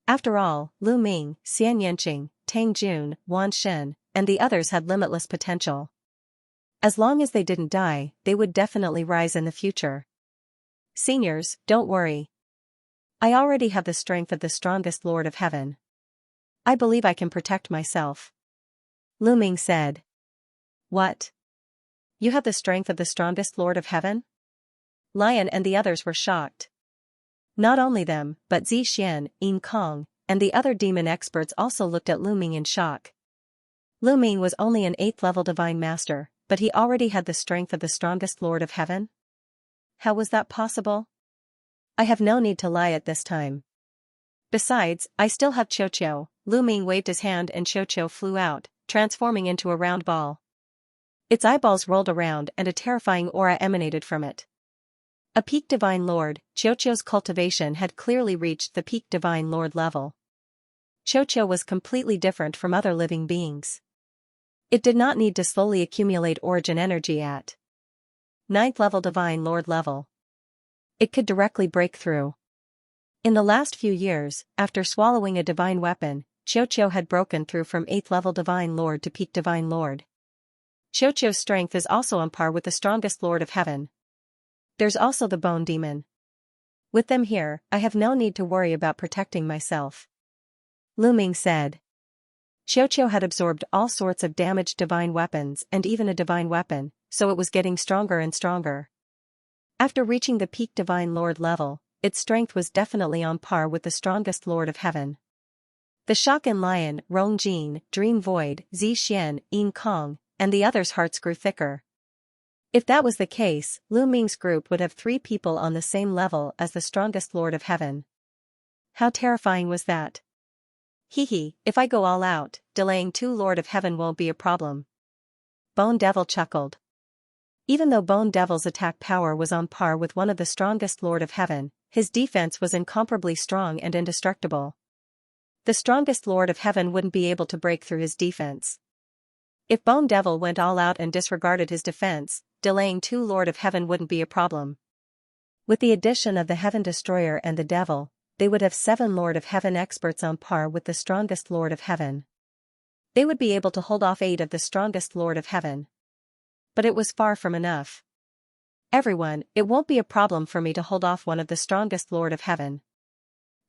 After all, Lu Ming, Xianxia, Tang Jun, Wan Shen, and the others had limitless potential. As long as they didn't die, they would definitely rise in the future. Seniors, don't worry. I already have the strength of the strongest Lord of Heaven. I believe I can protect myself. Lu Ming said. What? You have the strength of the strongest Lord of Heaven? Lion and the others were shocked. Not only them, but Xixian, Yin Kong, and the other demon experts also looked at Lu Ming in shock. Lu Ming was only an 8th level divine master, but he already had the strength of the strongest Lord of Heaven? How was that possible? I have no need to lie at this time. Besides, I still have Xiaoqiao. Lu Ming waved his hand and Xiaoqiao flew out, transforming into a round ball. Its eyeballs rolled around and a terrifying aura emanated from it. A peak divine lord, Xiaoqiao's cultivation had clearly reached the peak divine lord level. Xiaoqiao was completely different from other living beings. It did not need to slowly accumulate origin energy at 9th level divine lord level. It could directly break through. In the last few years, after swallowing a divine weapon, Xiaoqiao had broken through from 8th level divine lord to peak divine lord. Xiaoqiao's strength is also on par with the strongest Lord of Heaven. There's also the bone demon. With them here, I have no need to worry about protecting myself. Lu Ming said. Xiaoqiao had absorbed all sorts of damaged divine weapons and even a divine weapon, so it was getting stronger and stronger. After reaching the peak divine lord level, its strength was definitely on par with the strongest Lord of Heaven. The Shotgun Lion, Rong Jin, Dream Void, Xixian, Yin Kong, and the others' hearts grew thicker. If that was the case, Lu Ming's group would have 3 people on the same level as the strongest Lord of Heaven. How terrifying was that? Hee, if I go all out, delaying 2 Lord of Heaven won't be a problem. Bone Devil chuckled. Even though Bone Devil's attack power was on par with one of the strongest Lord of Heaven, his defense was incomparably strong and indestructible. The strongest Lord of Heaven wouldn't be able to break through his defense. If Bone Devil went all out and disregarded his defense, delaying 2 Lord of Heaven wouldn't be a problem. With the addition of the Heaven Destroyer and the Devil, they would have 7 Lord of Heaven experts on par with the strongest Lord of Heaven. They would be able to hold off 8 of the strongest Lord of Heaven. But it was far from enough. Everyone, it won't be a problem for me to hold off one of the strongest Lord of Heaven.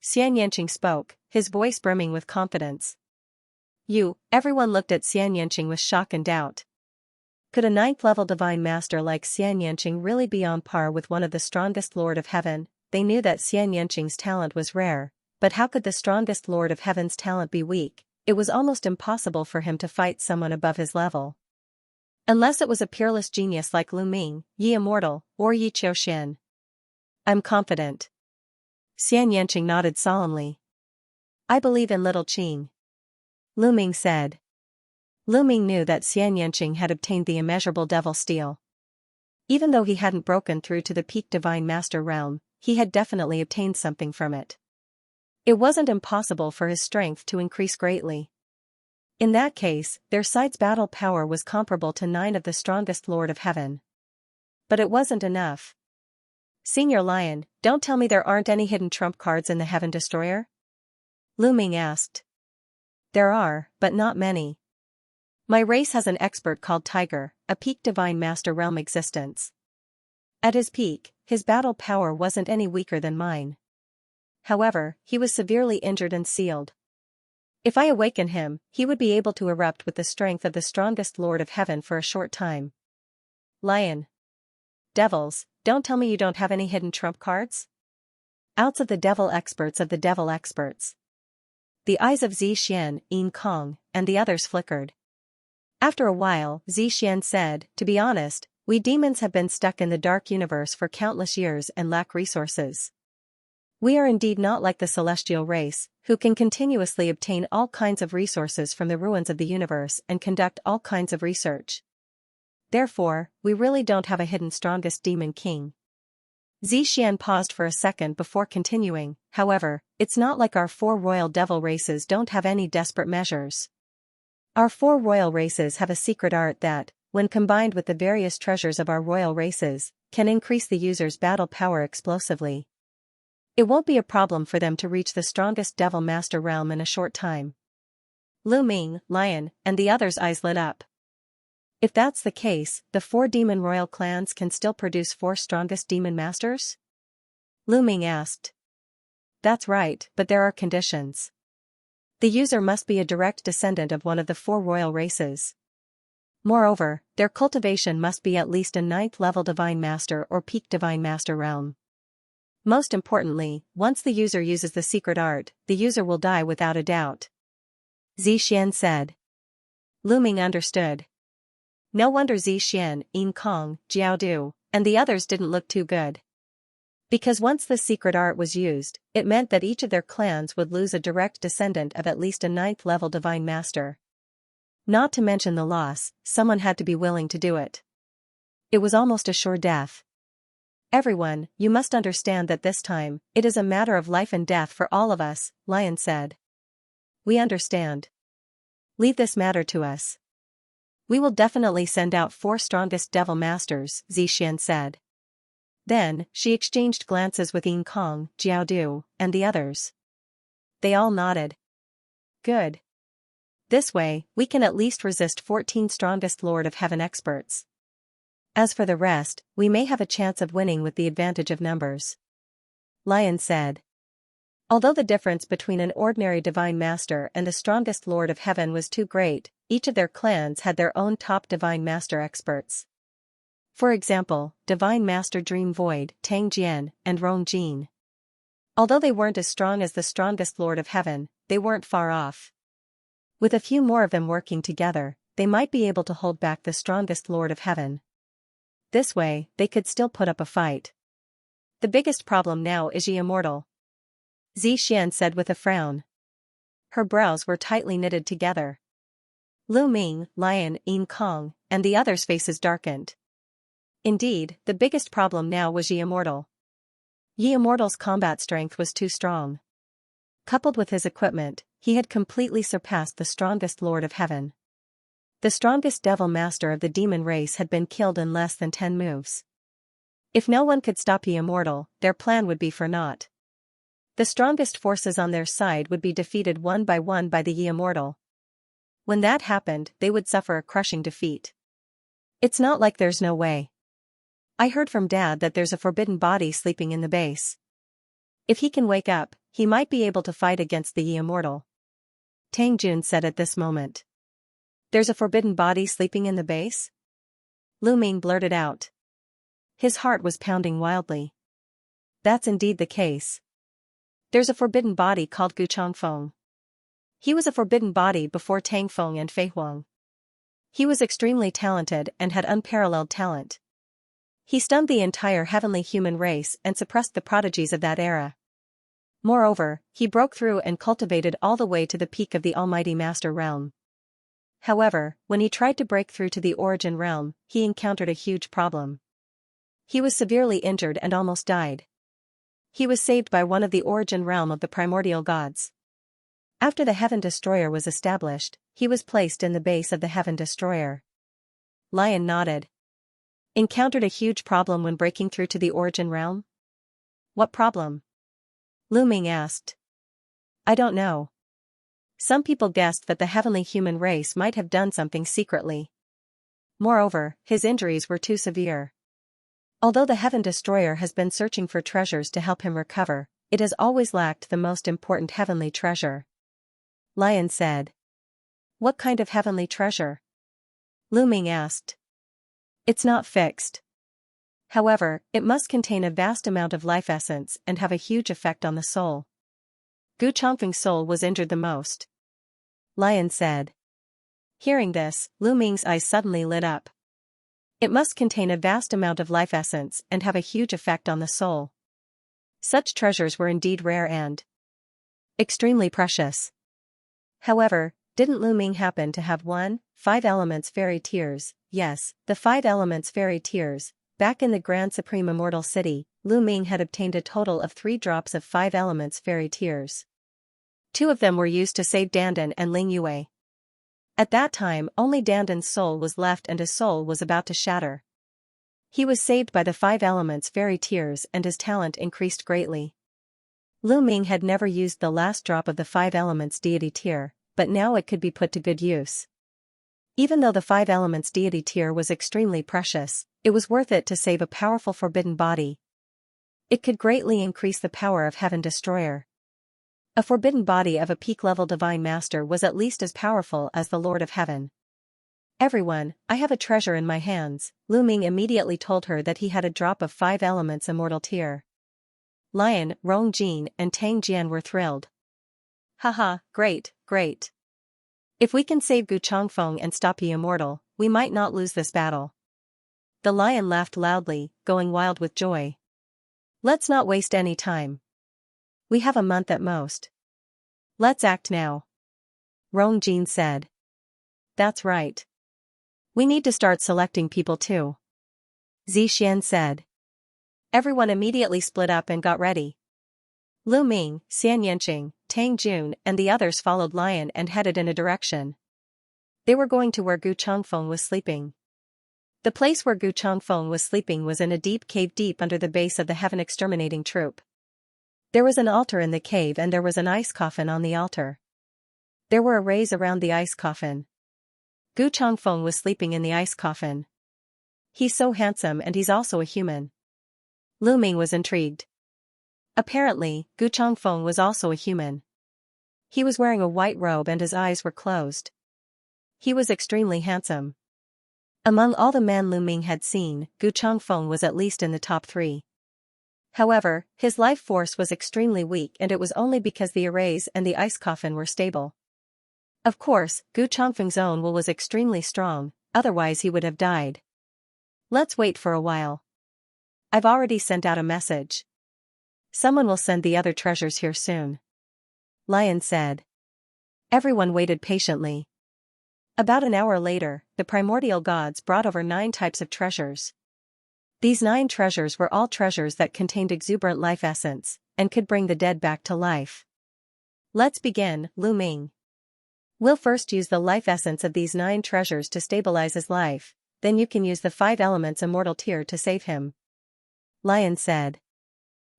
Xianxia spoke, his voice brimming with confidence. Everyone looked at Xianxia with shock and doubt. Could a 9th level divine master like Xianxia really be on par with one of the strongest Lord of Heaven? they knew that Xianxia's talent was rare, but how could the strongest Lord of Heaven's talent be weak? It was almost impossible for him to fight someone above his level. Unless it was a peerless genius like Lu Ming, Yi Immortal, or Yi Qiuxian. I'm confident. Xianxia nodded solemnly. I believe in little Qing. Lu Ming said. Lu Ming knew that Xianxia had obtained the immeasurable devil steel. Even though he hadn't broken through to the peak divine master realm, he had definitely obtained something from it. It wasn't impossible for his strength to increase greatly. In that case, their side's battle power was comparable to 9 of the strongest Lord of Heaven. But it wasn't enough. Senior Lion, don't tell me there aren't any hidden trump cards in the Heaven Destroyer? Lu Ming asked. There are, but not many. My race has an expert called Tiger, a peak divine master realm existence. At his peak, his battle power wasn't any weaker than mine. However, he was severely injured and sealed. If I awaken him, he would be able to erupt with the strength of the strongest Lord of Heaven for a short time. Lion. Devils, don't tell me you don't have any hidden trump cards? Outs of the devil experts of the devil experts. The eyes of Zixian, Yin Kong, and the others flickered. After a while, Zixian said, to be honest, we demons have been stuck in the dark universe for countless years and lack resources. We are indeed not like the celestial race, who can continuously obtain all kinds of resources from the ruins of the universe and conduct all kinds of research. Therefore, we really don't have a hidden strongest demon king. Zixian paused for a second before continuing, however, it's not like our 4 royal devil races don't have any desperate measures. Our 4 royal races have a secret art that, when combined with the various treasures of our royal races, can increase the user's battle power explosively. It won't be a problem for them to reach the strongest devil master realm in a short time. Lu Ming, Lion, and the others' eyes lit up. If that's the case, the 4 demon royal clans can still produce 4 strongest demon masters? Lu Ming asked. That's right, but there are conditions. The user must be a direct descendant of one of the 4 royal races. Moreover, their cultivation must be at least a 9th level divine master or peak divine master realm. Most importantly, once the user uses the secret art, the user will die without a doubt. Zixian said. Lu Ming understood. No wonder Zixian, Yin Kong, Jiaodu, and the others didn't look too good. Because once the secret art was used, it meant that each of their clans would lose a direct descendant of at least a 9th level divine master. Not to mention the loss, someone had to be willing to do it. It was almost a sure death. Everyone, you must understand that this time, it is a matter of life and death for all of us, Lion said. We understand. Leave this matter to us. We will definitely send out 4 strongest devil masters, Zixian said. Then, she exchanged glances with Yin Kong, Jiaodu, and the others. They all nodded. Good. This way, we can at least resist 14 strongest Lord of Heaven experts. As for the rest, we may have a chance of winning with the advantage of numbers. Lion said. Although the difference between an ordinary divine master and the strongest Lord of Heaven was too great, each of their clans had their own top divine master experts. For example, Divine Master Dream Void, Tang Jian, and Rong Jin. Although they weren't as strong as the strongest Lord of Heaven, they weren't far off. With a few more of them working together, they might be able to hold back the strongest Lord of Heaven. This way, they could still put up a fight. The biggest problem now is Yi Immortal. Zixian said with a frown. Her brows were tightly knitted together. Lu Ming, Lion, Yin Kong, and the others' faces darkened. Indeed, the biggest problem now was Yi Immortal. Yi Immortal's combat strength was too strong. Coupled with his equipment, he had completely surpassed the strongest Lord of Heaven. The strongest devil master of the demon race had been killed in less than 10 moves. If no one could stop Yi Immortal, their plan would be for naught. The strongest forces on their side would be defeated one by the Yi Immortal. When that happened, they would suffer a crushing defeat. It's not like there's no way. I heard from Dad that there's a forbidden body sleeping in the base. If he can wake up, he might be able to fight against the Yi Immortal. Tang Jun said at this moment. There's a forbidden body sleeping in the base? Lu Ming blurted out. His heart was pounding wildly. that's indeed the case. There's a forbidden body called Gu Changfeng. He was a forbidden body before Tangfeng and Fei Huang. He was extremely talented and had unparalleled talent. He stunned the entire heavenly human race and suppressed the prodigies of that era. Moreover, he broke through and cultivated all the way to the peak of the Almighty Master realm. However, when he tried to break through to the origin realm, he encountered a huge problem. He was severely injured and almost died. He was saved by one of the origin realm of the primordial gods. After the Heaven Destroyer was established, he was placed in the base of the Heaven Destroyer. Lion nodded. Encountered a huge problem when breaking through to the origin realm? What problem? Lu Ming asked. I don't know. Some people guessed that the heavenly human race might have done something secretly. Moreover, his injuries were too severe. Although the Heaven Destroyer has been searching for treasures to help him recover, it has always lacked the most important heavenly treasure. Lion said. What kind of heavenly treasure? Lu Ming asked. It's not fixed. However, it must contain a vast amount of life essence and have a huge effect on the soul. Gu Changfeng's soul was injured the most. Lion said. Hearing this, Lu Ming's eyes suddenly lit up. It must contain a vast amount of life essence and have a huge effect on the soul. Such treasures were indeed rare and extremely precious. However, didn't Lu Ming happen to have 5 elements fairy tears? Yes, the 5 elements fairy tears. Back in the Grand Supreme Immortal City, Lu Ming had obtained a total of 3 drops of 5 elements fairy tears. 2 of them were used to save Dandan and Ling Yue. At that time only Dandan's soul was left and his soul was about to shatter. He was saved by the 5 elements fairy tears and his talent increased greatly. Lu Ming had never used the last drop of the 5 elements deity tear, but now it could be put to good use. Even though the 5 elements deity tear was extremely precious, it was worth it to save a powerful forbidden body. It could greatly increase the power of Heaven Destroyer. A forbidden body of a peak-level divine master was at least as powerful as the Lord of Heaven. Everyone, I have a treasure in my hands. Lu Ming immediately told her that he had a drop of 5 elements immortal tear. Lion, Rong Jin and Tang Jian were thrilled. Haha, great, great. If we can save Gu Changfeng and stop Yi Immortal, we might not lose this battle. The lion laughed loudly, going wild with joy. Let's not waste any time. We have a month at most. Let's act now. Rong Jin said. That's right. We need to start selecting people too. Xian said. Everyone immediately split up and got ready. Lu Ming, Xianxia, Tang Jun and the others followed Lion and headed in a direction. They were going to where Gu Changfeng was sleeping. The place where Gu Changfeng was sleeping was in a deep cave deep under the base of the Heaven Exterminating Troop. There was an altar in the cave and there was an ice coffin on the altar. There were arrays around the ice coffin. Gu Changfeng was sleeping in the ice coffin. He's so handsome and he's also a human. Lu Ming was intrigued. Apparently, Gu Changfeng was also a human. He was wearing a white robe and his eyes were closed. He was extremely handsome. Among all the men Lu Ming had seen, Gu Changfeng was at least in the top 3. However, his life force was extremely weak and it was only because the arrays and the ice coffin were stable. Of course, Gu Changfeng's own will was extremely strong, otherwise he would have died. Let's wait for a while. I've already sent out a message. Someone will send the other treasures here soon. Lion said. Everyone waited patiently. About an hour later, the primordial gods brought over 9 types of treasures. These 9 treasures were all treasures that contained exuberant life essence, and could bring the dead back to life. Let's begin, Lu Ming. We'll first use the life essence of these 9 treasures to stabilize his life, then you can use the 5 elements immortal tear to save him. Lion said.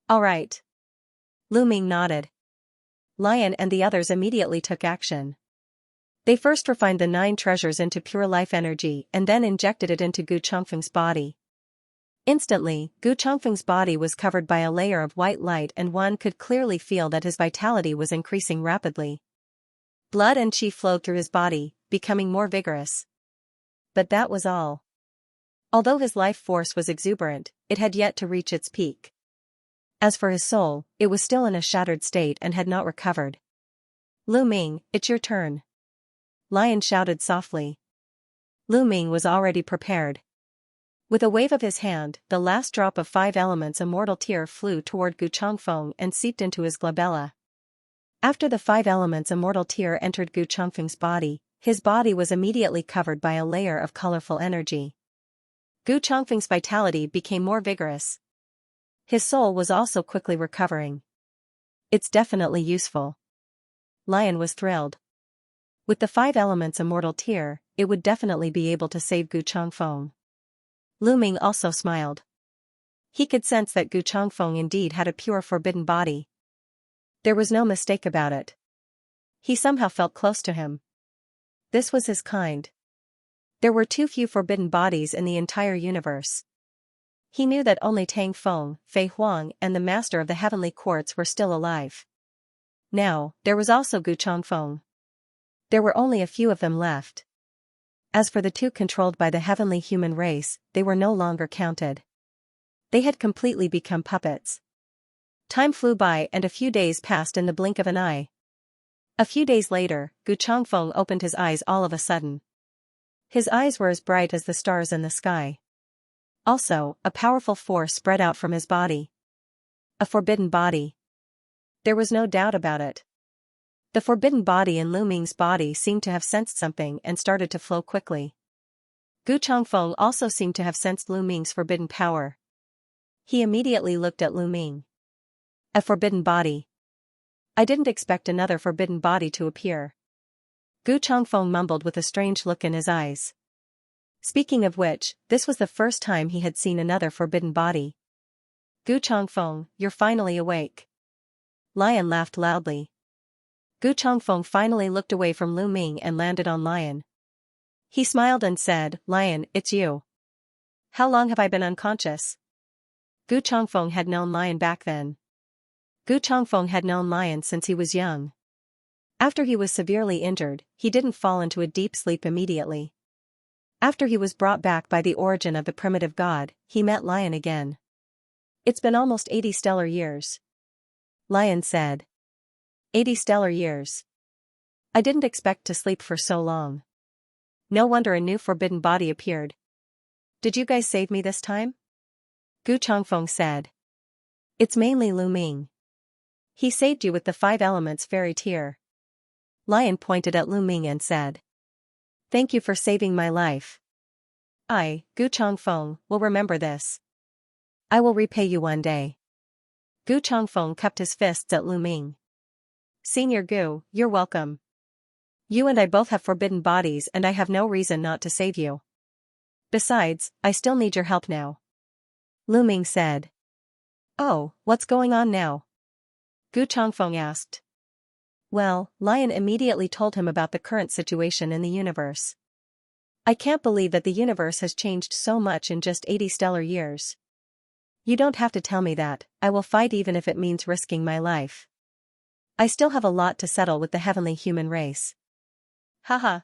All right. Lu Ming nodded. Lion and the others immediately took action. They first refined the 9 treasures into pure life energy and then injected it into Gu Changfeng's body. Instantly, Gu Changfeng's body was covered by a layer of white light and one could clearly feel that his vitality was increasing rapidly. Blood and qi flowed through his body, becoming more vigorous. But that was all. Although his life force was exuberant, it had yet to reach its peak. As for his soul, it was still in a shattered state and had not recovered. Lu Ming, it's your turn. Lion shouted softly. Lu Ming was already prepared. With a wave of his hand, the last drop of 5 elements immortal tear flew toward Gu Chongfeng and seeped into his glabella. After the 5 elements immortal tear entered Gu Chongfeng's body, his body was immediately covered by a layer of colorful energy. Gu Chongfeng's vitality became more vigorous. His soul was also quickly recovering. It's definitely useful. Lion was thrilled. With the 5 elements immortal tear, it would definitely be able to save Gu Chongfeng. Lu Ming also smiled. He could sense that Gu Chongfeng indeed had a pure forbidden body. There was no mistake about it. He somehow felt close to him. This was his kind. There were too few forbidden bodies in the entire universe. He knew that only Tang Feng, Fei Huang and the master of the heavenly courts were still alive. Now, there was also Gu Chongfeng. There were only a few of them left. As for the 2 controlled by the heavenly human race, they were no longer counted. They had completely become puppets. Time flew by and a few days passed in the blink of an eye. A few days later, Gu Chongfeng opened his eyes all of a sudden. His eyes were as bright as the stars in the sky. Also, a powerful force spread out from his body. A forbidden body. There was no doubt about it. The forbidden body in Lu Ming's body seemed to have sensed something and started to flow quickly. Gu Chongfeng also seemed to have sensed Lu Ming's forbidden power. He immediately looked at Lu Ming. A forbidden body. I didn't expect another forbidden body to appear. Gu Chongfeng mumbled with a strange look in his eyes. Speaking of which, this was the first time he had seen another forbidden body. Gu Chongfeng, you're finally awake. Lion laughed loudly. Gu Chongfeng finally looked away from Lu Ming and landed on Lion. He smiled and said, Lion, it's you. How long have I been unconscious? Gu Chongfeng had known Lion back then. Gu Chongfeng had known Lion since he was young. After he was severely injured, he didn't fall into a deep sleep immediately. After he was brought back by the origin of the primitive god, he met Lion again. It's been almost 80 stellar years. Lion said. 80 stellar years. I didn't expect to sleep for so long. No wonder a new forbidden body appeared. Did you guys save me this time? Gu Chongfeng said. It's mainly Lu Ming. He saved you with the 5 elements fairy tear. Lion pointed at Lu Ming and said. Thank you for saving my life. I, Gu Chongfeng, will remember this. I will repay you one day. Gu Chongfeng cupped his fists at Lu Ming. Senior Gu, you're welcome. You and I both have forbidden bodies and I have no reason not to save you. Besides, I still need your help now. Lu Ming said. Oh, what's going on now? Gu Chongfeng asked. Well, Lion immediately told him about the current situation in the universe. I can't believe that the universe has changed so much in just 80 stellar years. You don't have to tell me that, I will fight even if it means risking my life. I still have a lot to settle with the heavenly human race. Haha.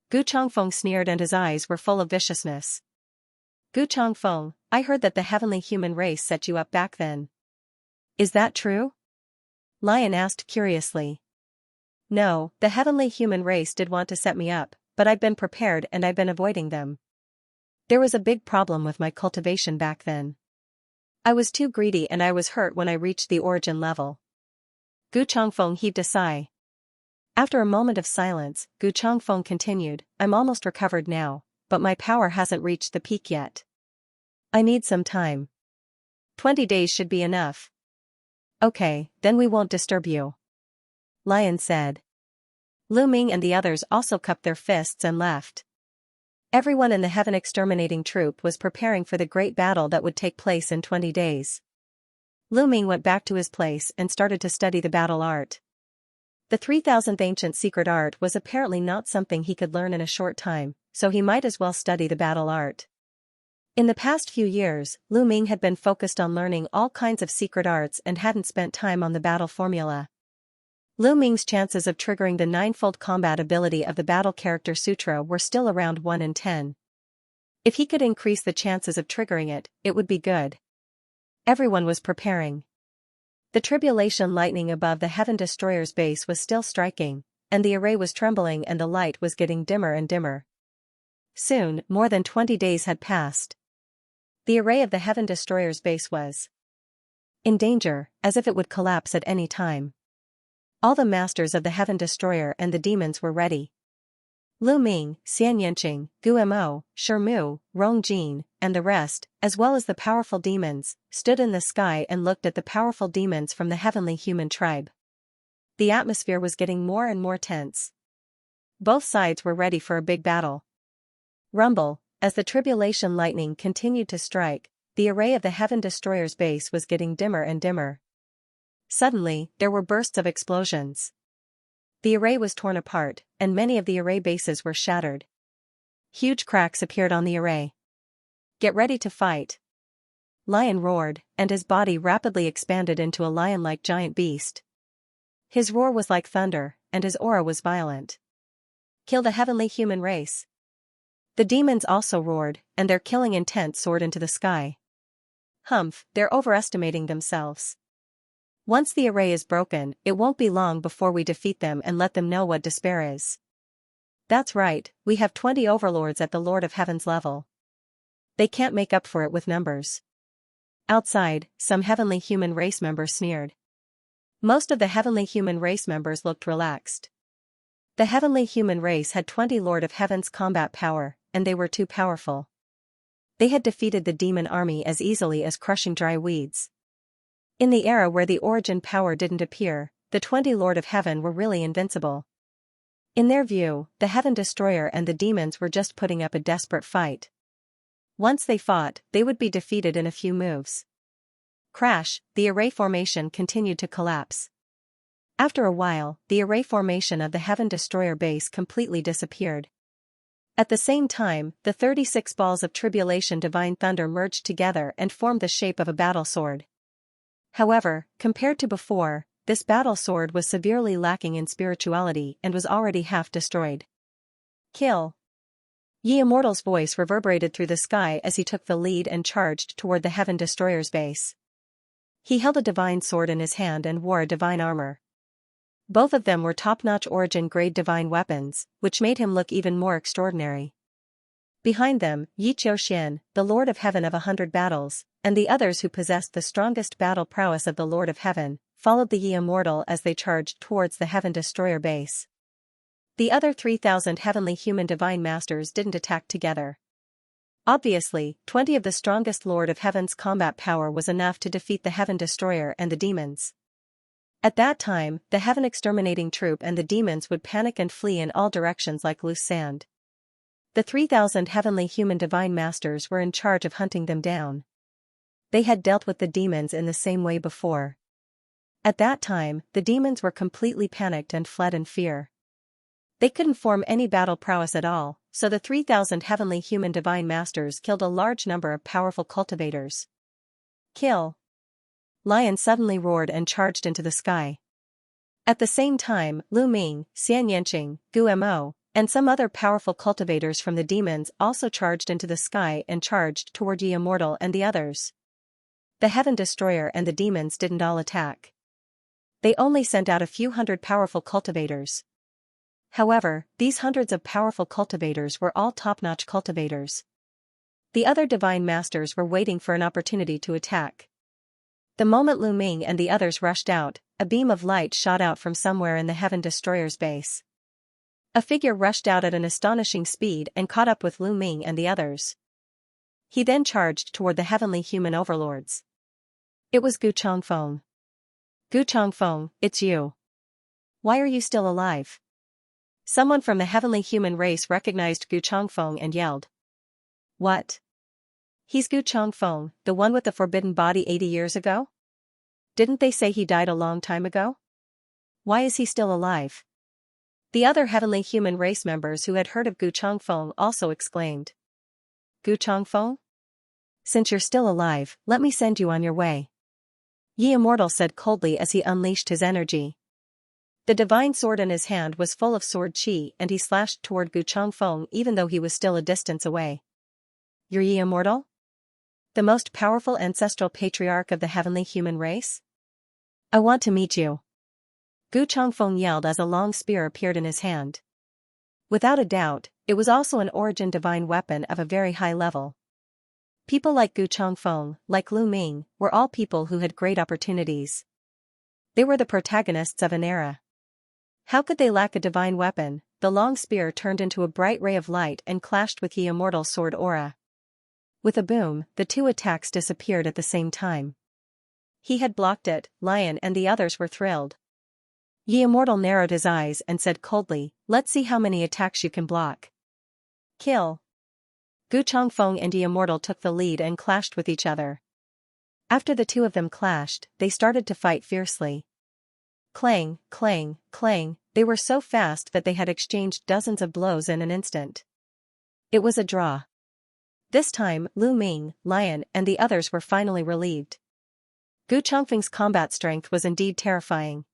Gu Chongfeng sneered and his eyes were full of viciousness. Gu Chongfeng, I heard that the heavenly human race set you up back then. Is that true? Lion asked curiously. No, the heavenly human race did want to set me up, but I've been prepared and I've been avoiding them. There was a big problem with my cultivation back then. I was too greedy and I was hurt when I reached the origin level. Gu Chongfeng heaved a sigh. After a moment of silence, Gu Chongfeng continued, I'm almost recovered now, but my power hasn't reached the peak yet. I need some time. 20 days should be enough. Okay, then we won't disturb you. Lion said. Lu Ming and the others also cupped their fists and left. Everyone in the Heaven Exterminating Troop was preparing for the great battle that would take place in 20 days. Lu Ming went back to his place and started to study the battle art. The 3000th ancient secret art was apparently not something he could learn in a short time, so he might as well study the battle art. In the past few years, Lu Ming had been focused on learning all kinds of secret arts and hadn't spent time on the battle formula. Lu Ming's chances of triggering the ninefold combat ability of the Battle Character Sutra were still around 1 in 10. If he could increase the chances of triggering it, it would be good. Everyone was preparing. The tribulation lightning above the Heaven Destroyer's base was still striking, and the array was trembling and the light was getting dimmer and dimmer. Soon, more than 20 days had passed. The array of the Heaven Destroyer's base was in danger, as if it would collapse at any time. All the masters of the Heaven Destroyer and the demons were ready. Lu Ming, Xianxia, Gu Mo, Shi Mu, Rong Jin, and the rest, as well as the powerful demons, stood in the sky and looked at the powerful demons from the heavenly human tribe. The atmosphere was getting more and more tense. Both sides were ready for a big battle. Rumble, as the tribulation lightning continued to strike, the array of the Heaven Destroyer's base was getting dimmer and dimmer. Suddenly, there were bursts of explosions. The array was torn apart, and many of the array bases were shattered. Huge cracks appeared on the array. "Get ready to fight." Lion roared, and his body rapidly expanded into a lion-like giant beast. His roar was like thunder, and his aura was violent. "Kill the heavenly human race." The demons also roared, and their killing intent soared into the sky. "Humph, they're overestimating themselves. Once the array is broken, it won't be long before we defeat them and let them know what despair is." "That's right, we have 20 overlords at the Lord of Heaven's level. They can't make up for it with numbers." Outside, some heavenly human race members sneered. Most of the heavenly human race members looked relaxed. The heavenly human race had 20 Lord of Heaven's combat power, and they were too powerful. They had defeated the demon army as easily as crushing dry weeds. In the era where the origin power didn't appear, the 20 Lord of Heaven were really invincible. In their view, the Heaven Destroyer and the demons were just putting up a desperate fight. Once they fought, they would be defeated in a few moves. Crash, the array formation continued to collapse. After a while, the array formation of the Heaven Destroyer base completely disappeared. At the same time, the 36 balls of tribulation divine thunder merged together and formed the shape of a battle sword. However, compared to before, this battle sword was severely lacking in spirituality and was already half destroyed. "Kill!" Ye Immortal's voice reverberated through the sky as he took the lead and charged toward the Heaven Destroyer's base. He held a divine sword in his hand and wore a divine armor. Both of them were top-notch origin-grade divine weapons, which made him look even more extraordinary. Behind them, Yi Xian, the Lord of Heaven of 100 battles, and the others who possessed the strongest battle prowess of the Lord of Heaven, followed the Yi Immortal as they charged towards the Heaven Destroyer base. The other 3,000 heavenly human divine masters didn't attack together. Obviously, 20 of the strongest Lord of Heaven's combat power was enough to defeat the Heaven Destroyer and the demons. At that time, the Heaven Exterminating Troop and the demons would panic and flee in all directions like loose sand. The 3,000 heavenly human divine masters were in charge of hunting them down. They had dealt with the demons in the same way before. At that time, the demons were completely panicked and fled in fear. They couldn't form any battle prowess at all, so the 3,000 heavenly human divine masters killed a large number of powerful cultivators. "Kill!" Lion suddenly roared and charged into the sky. At the same time, Lu Ming, Xianxia, Gu Mo, and some other powerful cultivators from the demons also charged into the sky and charged toward Ye Immortal and the others. The Heaven Destroyer and the demons didn't all attack. They only sent out a few hundred powerful cultivators. However, these hundreds of powerful cultivators were all top-notch cultivators. The other divine masters were waiting for an opportunity to attack. The moment Lu Ming and the others rushed out, a beam of light shot out from somewhere in the Heaven Destroyer's base. A figure rushed out at an astonishing speed and caught up with Lu Ming and the others. He then charged toward the heavenly human overlords. It was Gu Changfeng. "Gu Changfeng, it's you. Why are you still alive?" Someone from the heavenly human race recognized Gu Changfeng and yelled. "What? He's Gu Changfeng, the one with the forbidden body 80 years ago? Didn't they say he died a long time ago? Why is he still alive?" The other heavenly human race members who had heard of Gu Changfeng also exclaimed. "Gu Changfeng? Since you're still alive, let me send you on your way." Ye Immortal said coldly as he unleashed his energy. The divine sword in his hand was full of sword chi and he slashed toward Gu Changfeng even though he was still a distance away. "You're Ye Immortal? The most powerful ancestral patriarch of the heavenly human race?" I want to meet you. Gu Changfeng yelled as a long spear appeared in his hand. Without a doubt, it was also an origin divine weapon of a very high level. People like Gu Changfeng, like Lu Ming, were all people who had great opportunities. They were the protagonists of an era. How could they lack a divine weapon? The long spear turned into a bright ray of light and clashed with Ye Immortal's sword aura. With a boom, the two attacks disappeared at the same time. He had blocked it. Lion and the others were thrilled. Ye Immortal narrowed his eyes and said coldly, "Let's see how many attacks you can block." Kill. Gu Changfeng and Ye Immortal took the lead and clashed with each other. After the two of them clashed, they started to fight fiercely. Clang, clang, clang, they were so fast that they had exchanged dozens of blows in an instant. It was a draw. This time, Lu Ming, Lion and the others were finally relieved. Gu Changfeng's combat strength was indeed terrifying.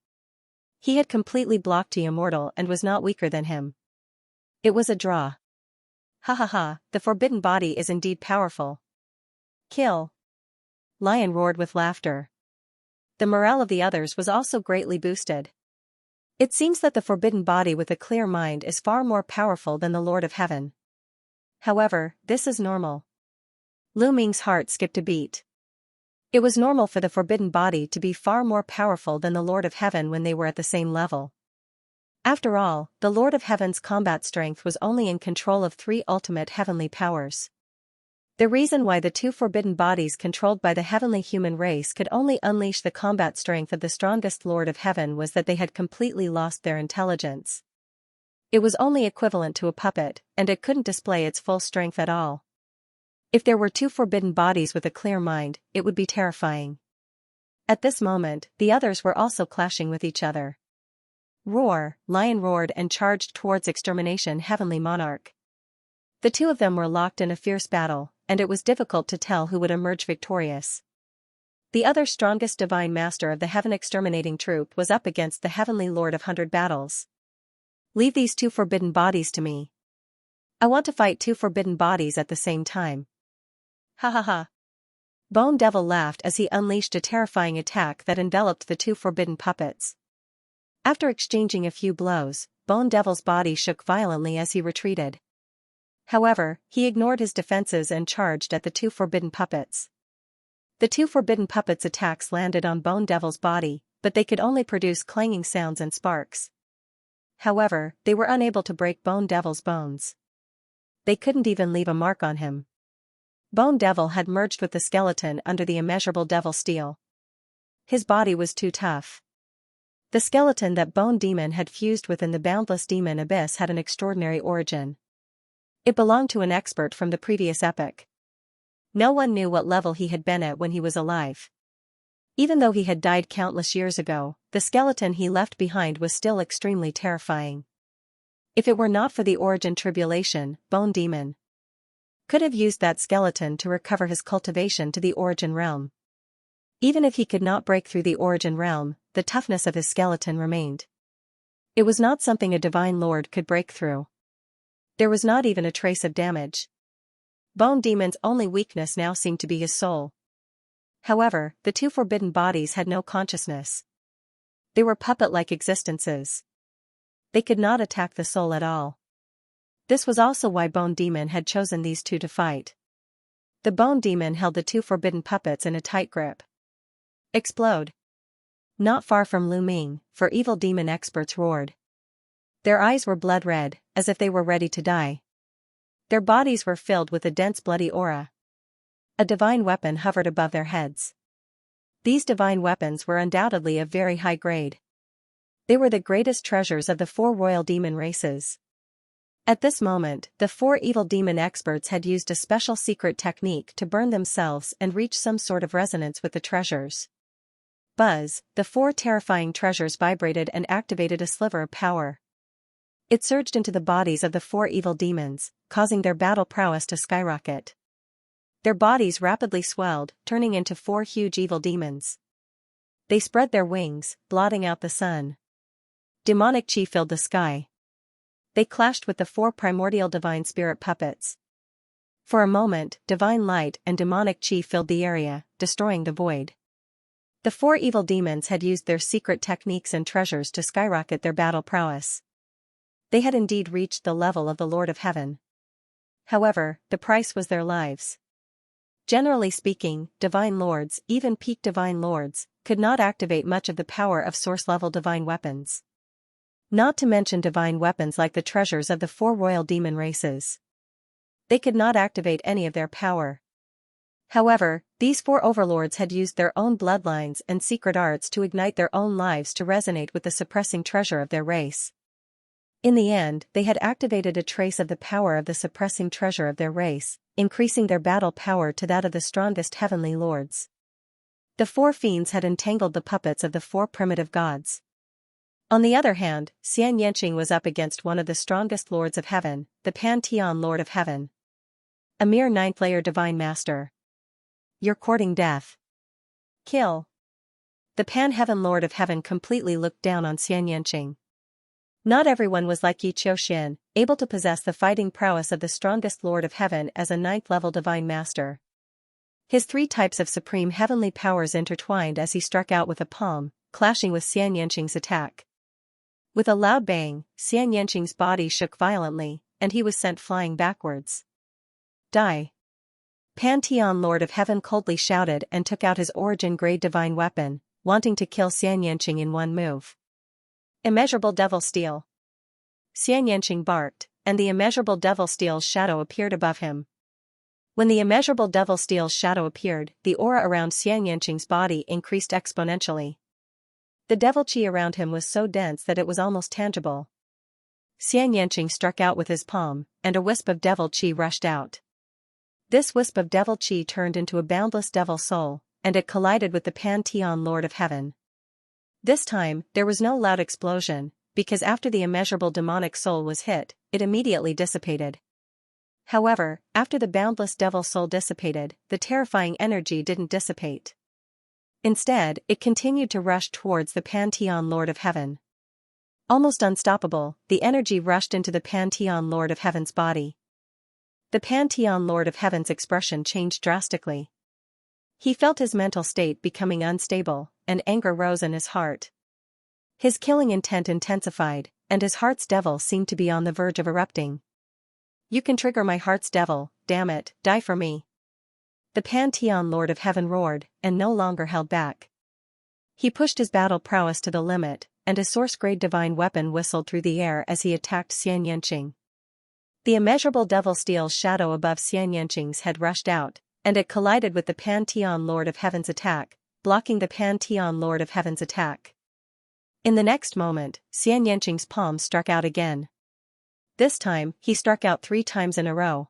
He had completely blocked Ye Immortal and was not weaker than him. It was a draw. Ha ha ha, the forbidden body is indeed powerful. Kill. Lion roared with laughter. The morale of the others was also greatly boosted. It seems that the forbidden body with a clear mind is far more powerful than the Lord of Heaven. However, this is normal. Lu Ming's heart skipped a beat. It was normal for the forbidden body to be far more powerful than the Lord of Heaven when they were at the same level. After all, the Lord of Heaven's combat strength was only in control of 3 ultimate heavenly powers. The reason why the 2 forbidden bodies controlled by the heavenly human race could only unleash the combat strength of the strongest Lord of Heaven was that they had completely lost their intelligence. It was only equivalent to a puppet, and it couldn't display its full strength at all. If there were 2 forbidden bodies with a clear mind, it would be terrifying. At this moment, the others were also clashing with each other. Roar, Lion roared and charged towards Extermination Heavenly Monarch. The two of them were locked in a fierce battle, and it was difficult to tell who would emerge victorious. The other strongest divine master of the Heaven Exterminating Troop was up against the Heavenly Lord of 100 Battles. Leave these 2 forbidden bodies to me. I want to fight 2 forbidden bodies at the same time. Ha ha ha. Bone Devil laughed as he unleashed a terrifying attack that enveloped the 2 forbidden puppets. After exchanging a few blows, Bone Devil's body shook violently as he retreated. However, he ignored his defenses and charged at the 2 forbidden puppets. The 2 forbidden puppets' attacks landed on Bone Devil's body, but they could only produce clanging sounds and sparks. However, they were unable to break Bone Devil's bones. They couldn't even leave a mark on him. Bone Devil had merged with the skeleton under the immeasurable devil steel. His body was too tough. The skeleton that Bone Demon had fused within the boundless demon abyss had an extraordinary origin. It belonged to an expert from the previous epoch. No one knew what level he had been at when he was alive. Even though he had died countless years ago, the skeleton he left behind was still extremely terrifying. If it were not for the origin tribulation, Bone Demon could have used that skeleton to recover his cultivation to the origin realm. Even if he could not break through the origin realm, the toughness of his skeleton remained. It was not something a divine lord could break through. There was not even a trace of damage. Bone Demon's only weakness now seemed to be his soul. However, the 2 forbidden bodies had no consciousness. They were puppet-like existences. They could not attack the soul at all. This was also why Bone Demon had chosen these 2 to fight. The Bone Demon held the 2 forbidden puppets in a tight grip. Explode. Not far from Lu Ming, 4 evil demon experts roared. Their eyes were blood red, as if they were ready to die. Their bodies were filled with a dense bloody aura. A divine weapon hovered above their heads. These divine weapons were undoubtedly of very high grade. They were the greatest treasures of the 4 royal demon races. At this moment, the 4 evil demon experts had used a special secret technique to burn themselves and reach some sort of resonance with the treasures. Buzz, the 4 terrifying treasures vibrated and activated a sliver of power. It surged into the bodies of the 4 evil demons, causing their battle prowess to skyrocket. Their bodies rapidly swelled, turning into 4 huge evil demons. They spread their wings, blotting out the sun. Demonic chi filled the sky. They clashed with the 4 primordial divine spirit puppets. For a moment, divine light and demonic chi filled the area, destroying the void. The four evil demons had used their secret techniques and treasures to skyrocket their battle prowess. They had indeed reached the level of the Lord of Heaven. However, the price was their lives. Generally speaking, divine lords, even peak divine lords, could not activate much of the power of source-level divine weapons. Not to mention divine weapons like the treasures of the four royal demon races. They could not activate any of their power. However, these four overlords had used their own bloodlines and secret arts to ignite their own lives to resonate with the suppressing treasure of their race. In the end, they had activated a trace of the power of the suppressing treasure of their race, increasing their battle power to that of the strongest heavenly lords. The four fiends had entangled the puppets of the four primitive gods. On the other hand, Xianxia was up against one of the strongest lords of heaven, the Pantheon Lord of Heaven. A mere ninth-layer divine master. You're courting death. Kill. The Pan-Heaven Lord of Heaven completely looked down on Xianxia. Not everyone was like Xianxia, able to possess the fighting prowess of the strongest Lord of Heaven as a ninth-level divine master. His three types of supreme heavenly powers intertwined as he struck out with a palm, clashing with Xianxia's attack. With a loud bang, Xianxia's body shook violently, and he was sent flying backwards. Die! Pantheon Lord of Heaven coldly shouted and took out his origin-grade divine weapon, wanting to kill Xianxia in one move. Immeasurable Devil Steel. Xianxia barked, and the immeasurable Devil Steel's shadow appeared above him. When the immeasurable Devil Steel's shadow appeared, the aura around Xianxia's body increased exponentially. The devil chi around him was so dense that it was almost tangible. Xianxia struck out with his palm, and a wisp of devil chi rushed out. This wisp of devil chi turned into a boundless devil soul, and it collided with the Pantheon Lord of Heaven. This time, there was no loud explosion, because after the immeasurable demonic soul was hit, it immediately dissipated. However, after the boundless devil soul dissipated, the terrifying energy didn't dissipate. Instead, it continued to rush towards the Pantheon Lord of Heaven. Almost unstoppable, the energy rushed into the Pantheon Lord of Heaven's body. The Pantheon Lord of Heaven's expression changed drastically. He felt his mental state becoming unstable, and anger rose in his heart. His killing intent intensified, and his heart's devil seemed to be on the verge of erupting. You can trigger my heart's devil, damn it, die for me. The Pantheon Lord of Heaven roared, and no longer held back. He pushed his battle prowess to the limit, and his source-grade divine weapon whistled through the air as he attacked Xianxia. The immeasurable devil steel's shadow above Xianxia's head rushed out, and it collided with the Pantheon Lord of Heaven's attack, blocking the Pantheon Lord of Heaven's attack. In the next moment, Xianxia's palm struck out again. This time, he struck out 3 times in a row.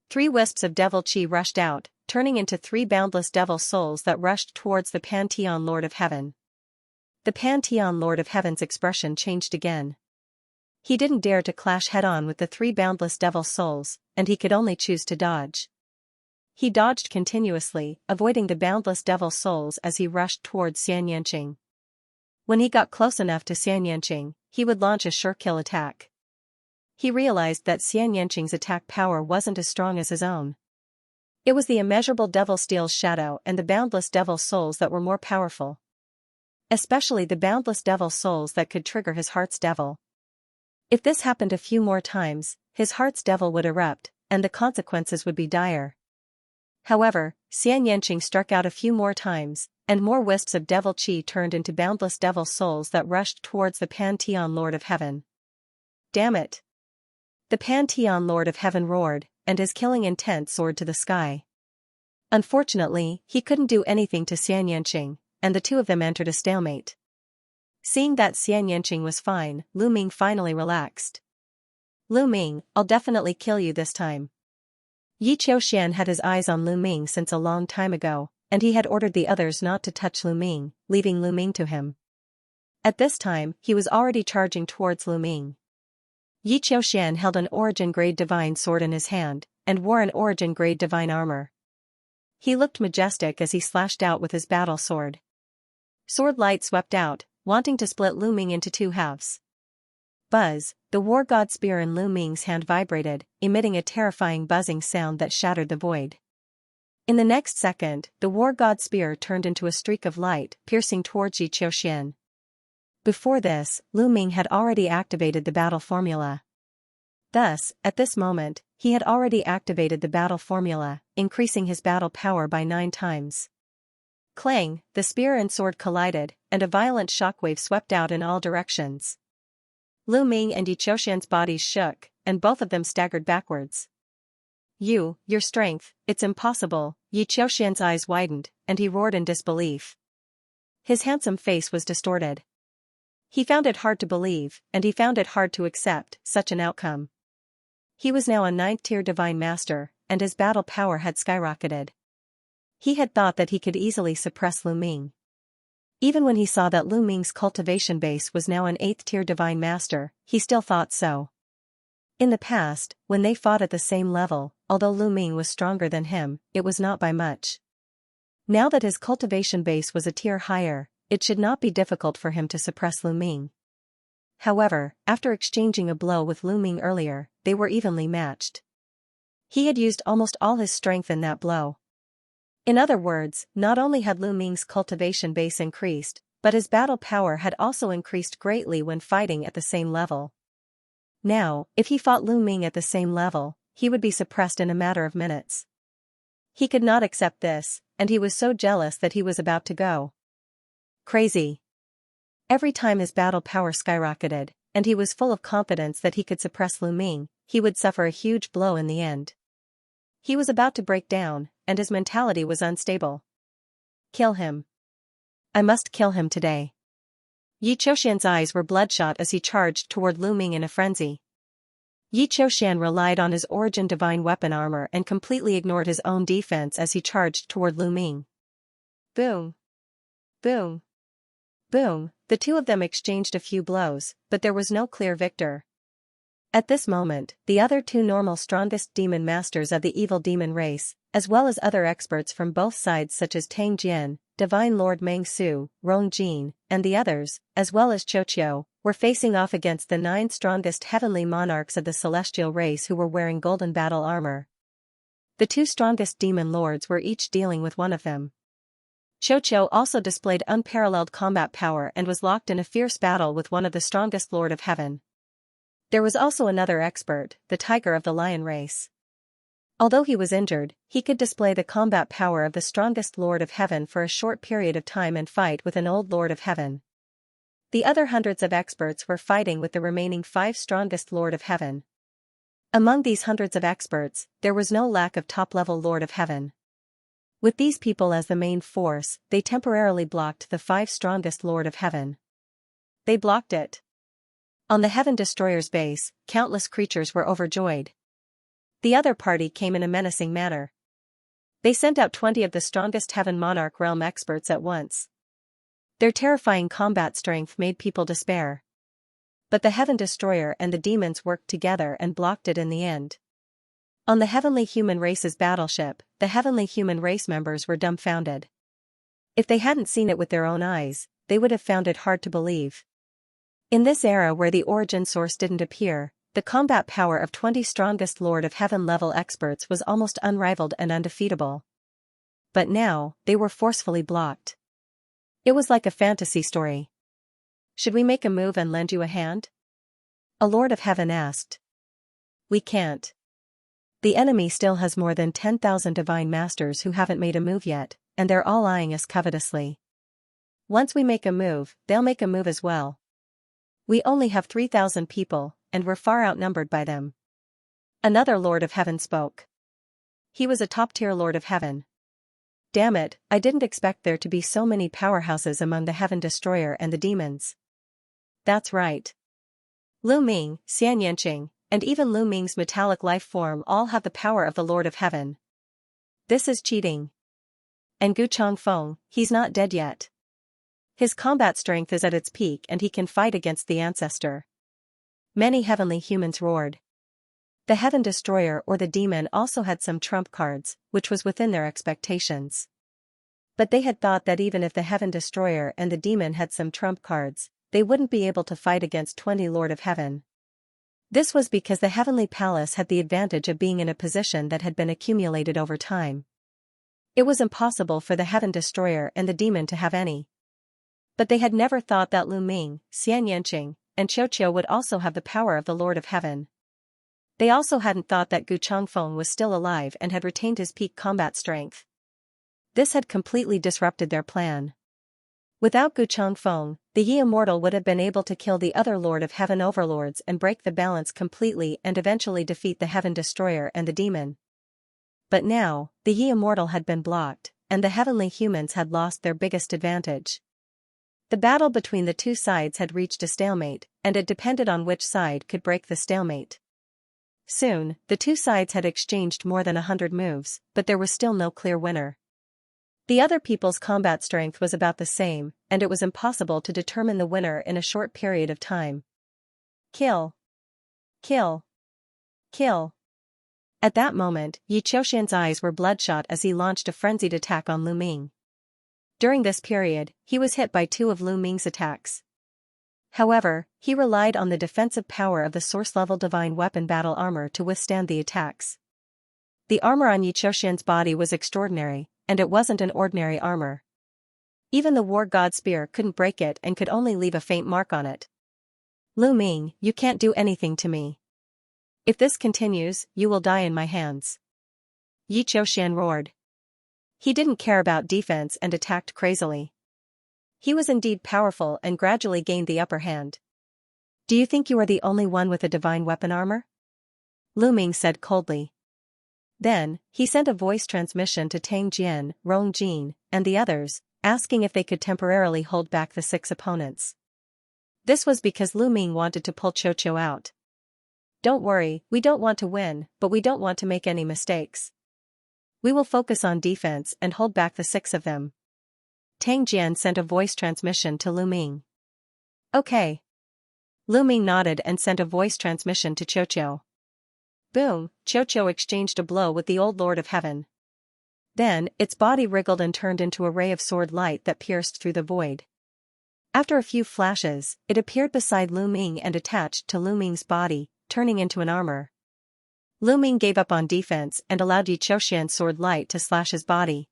3 wisps of devil chi rushed out, turning into 3 boundless devil souls that rushed towards the Pantheon Lord of Heaven. The Pantheon Lord of Heaven's expression changed again. He didn't dare to clash head-on with the 3 boundless devil souls, and he could only choose to dodge. He dodged continuously, avoiding the boundless devil souls as he rushed towards Xianxia. When he got close enough to Xianxia, he would launch a sure kill attack. He realized that Xianxia's attack power wasn't as strong as his own. It was the immeasurable devil steel's shadow and the boundless devil souls that were more powerful. Especially the boundless devil souls that could trigger his heart's devil. If this happened a few more times, his heart's devil would erupt, and the consequences would be dire. However, Xianxia struck out a few more times, and more wisps of devil chi turned into boundless devil souls that rushed towards the Pantheon Lord of Heaven. Damn it! The Pantheon Lord of Heaven roared, and his killing intent soared to the sky. Unfortunately, he couldn't do anything to Xianxia, and the two of them entered a stalemate. Seeing that Xianxia was fine, Lu Ming finally relaxed. Lu Ming, I'll definitely kill you this time. Yi Qiuxian had his eyes on Lu Ming since a long time ago, and he had ordered the others not to touch Lu Ming, leaving Lu Ming to him. At this time, he was already charging towards Lu Ming. Yi Qiuxian held an origin-grade divine sword in his hand, and wore an origin-grade divine armor. He looked majestic as he slashed out with his battle sword. Sword light swept out, wanting to split Lu Ming into 2 halves. Buzz, the war god spear in Lu Ming's hand vibrated, emitting a terrifying buzzing sound that shattered the void. In the next second, the war god's spear turned into a streak of light, piercing towards Xianxia. Before this, Lu Ming had already activated the battle formula. Thus, at this moment, he had already activated the battle formula, increasing his battle power by 9 times. Clang, the spear and sword collided, and a violent shockwave swept out in all directions. Lu Ming and Xianxia's bodies shook, and both of them staggered backwards. Your strength, it's impossible." Xianxia's eyes widened, and he roared in disbelief. His handsome face was distorted. He found it hard to believe, and he found it hard to accept such an outcome. He was now a 9th-tier divine master, and his battle power had skyrocketed. He had thought that he could easily suppress Lu Ming. Even when he saw that Lu Ming's cultivation base was now an 8th-tier divine master, he still thought so. In the past, when they fought at the same level, although Lu Ming was stronger than him, it was not by much. Now that his cultivation base was a tier higher, it should not be difficult for him to suppress Lu Ming. However, after exchanging a blow with Lu Ming earlier, they were evenly matched. He had used almost all his strength in that blow. In other words, not only had Lu Ming's cultivation base increased, but his battle power had also increased greatly when fighting at the same level. Now, if he fought Lu Ming at the same level, he would be suppressed in a matter of minutes. He could not accept this, and he was so jealous that he was about to go crazy. Every time his battle power skyrocketed, and he was full of confidence that he could suppress Lu Ming, he would suffer a huge blow in the end. He was about to break down, and his mentality was unstable. Kill him. I must kill him today. Xianxia's eyes were bloodshot as he charged toward Lu Ming in a frenzy. Xianxia relied on his origin divine weapon armor and completely ignored his own defense as he charged toward Lu Ming. Boom. Boom. Boom, the two of them exchanged a few blows, but there was no clear victor. At this moment, the other two normal strongest demon masters of the evil demon race, as well as other experts from both sides such as Tang Jian, Divine Lord Meng Su, Rong Jin, and the others, as well as Qiu, were facing off against the 9 strongest heavenly monarchs of the celestial race who were wearing golden battle armor. The 2 strongest demon lords were each dealing with one of them. Qiu also displayed unparalleled combat power and was locked in a fierce battle with one of the strongest Lord of Heaven. There was also another expert, the Tiger of the Lion race. Although he was injured, he could display the combat power of the strongest Lord of Heaven for a short period of time and fight with an old Lord of Heaven. The other hundreds of experts were fighting with the remaining 5 strongest Lord of Heaven. Among these hundreds of experts, there was no lack of top-level Lord of Heaven. With these people as the main force, they temporarily blocked the 5 strongest Lord of Heaven. They blocked it. On the Heaven Destroyer's base, countless creatures were overjoyed. The other party came in a menacing manner. They sent out 20 of the strongest Heaven Monarch realm experts at once. Their terrifying combat strength made people despair. But the Heaven Destroyer and the demons worked together and blocked it in the end. On the Heavenly Human Race's battleship, the Heavenly Human Race members were dumbfounded. If they hadn't seen it with their own eyes, they would have found it hard to believe. In this era where the origin source didn't appear, the combat power of 20 strongest Lord of Heaven level experts was almost unrivaled and undefeatable. But now, they were forcefully blocked. It was like a fantasy story. Should we make a move and lend you a hand? A Lord of Heaven asked. We can't. The enemy still has more than 10,000 divine masters who haven't made a move yet, and they're all eyeing us covetously. Once we make a move, they'll make a move as well. We only have 3,000 people, and we're far outnumbered by them. Another Lord of Heaven spoke. He was a top-tier Lord of Heaven. Damn it, I didn't expect there to be so many powerhouses among the Heaven Destroyer and the demons. That's right. Lu Ming, Xianxia, and even Lu Ming's metallic life form all have the power of the Lord of Heaven. This is cheating. And Gu Changfeng, he's not dead yet. His combat strength is at its peak and he can fight against the ancestor. Many heavenly humans roared. The Heaven Destroyer or the demon also had some trump cards, which was within their expectations. But they had thought that even if the Heaven Destroyer and the demon had some trump cards, they wouldn't be able to fight against 20 Lord of Heaven. This was because the Heavenly Palace had the advantage of being in a position that had been accumulated over time. It was impossible for the Heaven Destroyer and the demon to have any. But they had never thought that Lu Ming, Xianxia, and Qiu would also have the power of the Lord of Heaven. They also hadn't thought that Gu Changfeng was still alive and had retained his peak combat strength. This had completely disrupted their plan. Without Gu Changfeng, the Yi Immortal would have been able to kill the other Lord of Heaven overlords and break the balance completely and eventually defeat the Heaven Destroyer and the demon. But now, the Yi Immortal had been blocked, and the heavenly humans had lost their biggest advantage. The battle between the two sides had reached a stalemate, and it depended on which side could break the stalemate. Soon, the two sides had exchanged more than 100 moves, but there was still no clear winner. The other people's combat strength was about the same, and it was impossible to determine the winner in a short period of time. Kill. Kill. Kill. At that moment, Yi Qiuxian's eyes were bloodshot as he launched a frenzied attack on Lu Ming. During this period, he was hit by 2 of Lu Ming's attacks. However, he relied on the defensive power of the source-level divine weapon battle armor to withstand the attacks. The armor on Yi Qiuxian's body was extraordinary, and it wasn't an ordinary armor. Even the war god spear couldn't break it and could only leave a faint mark on it. Lu Ming, you can't do anything to me. If this continues, you will die in my hands. Yi Qiuxian roared. He didn't care about defense and attacked crazily. He was indeed powerful and gradually gained the upper hand. Do you think you are the only one with a divine weapon armor? Lu Ming said coldly. Then, he sent a voice transmission to Tang Jian, Rong Jin, and the others, asking if they could temporarily hold back the 6 opponents. This was because Lu Ming wanted to pull Qiu out. Don't worry, we don't want to win, but we don't want to make any mistakes. We will focus on defense and hold back the 6 of them. Tang Jian sent a voice transmission to Lu Ming. Okay. Lu Ming nodded and sent a voice transmission to Qiu. Boom, Qiu exchanged a blow with the old Lord of Heaven. Then, its body wriggled and turned into a ray of sword light that pierced through the void. After a few flashes, it appeared beside Lu Ming and attached to Lu Ming's body, turning into an armor. Lu Ming gave up on defense and allowed Yi Qiuxian's sword light to slash his body.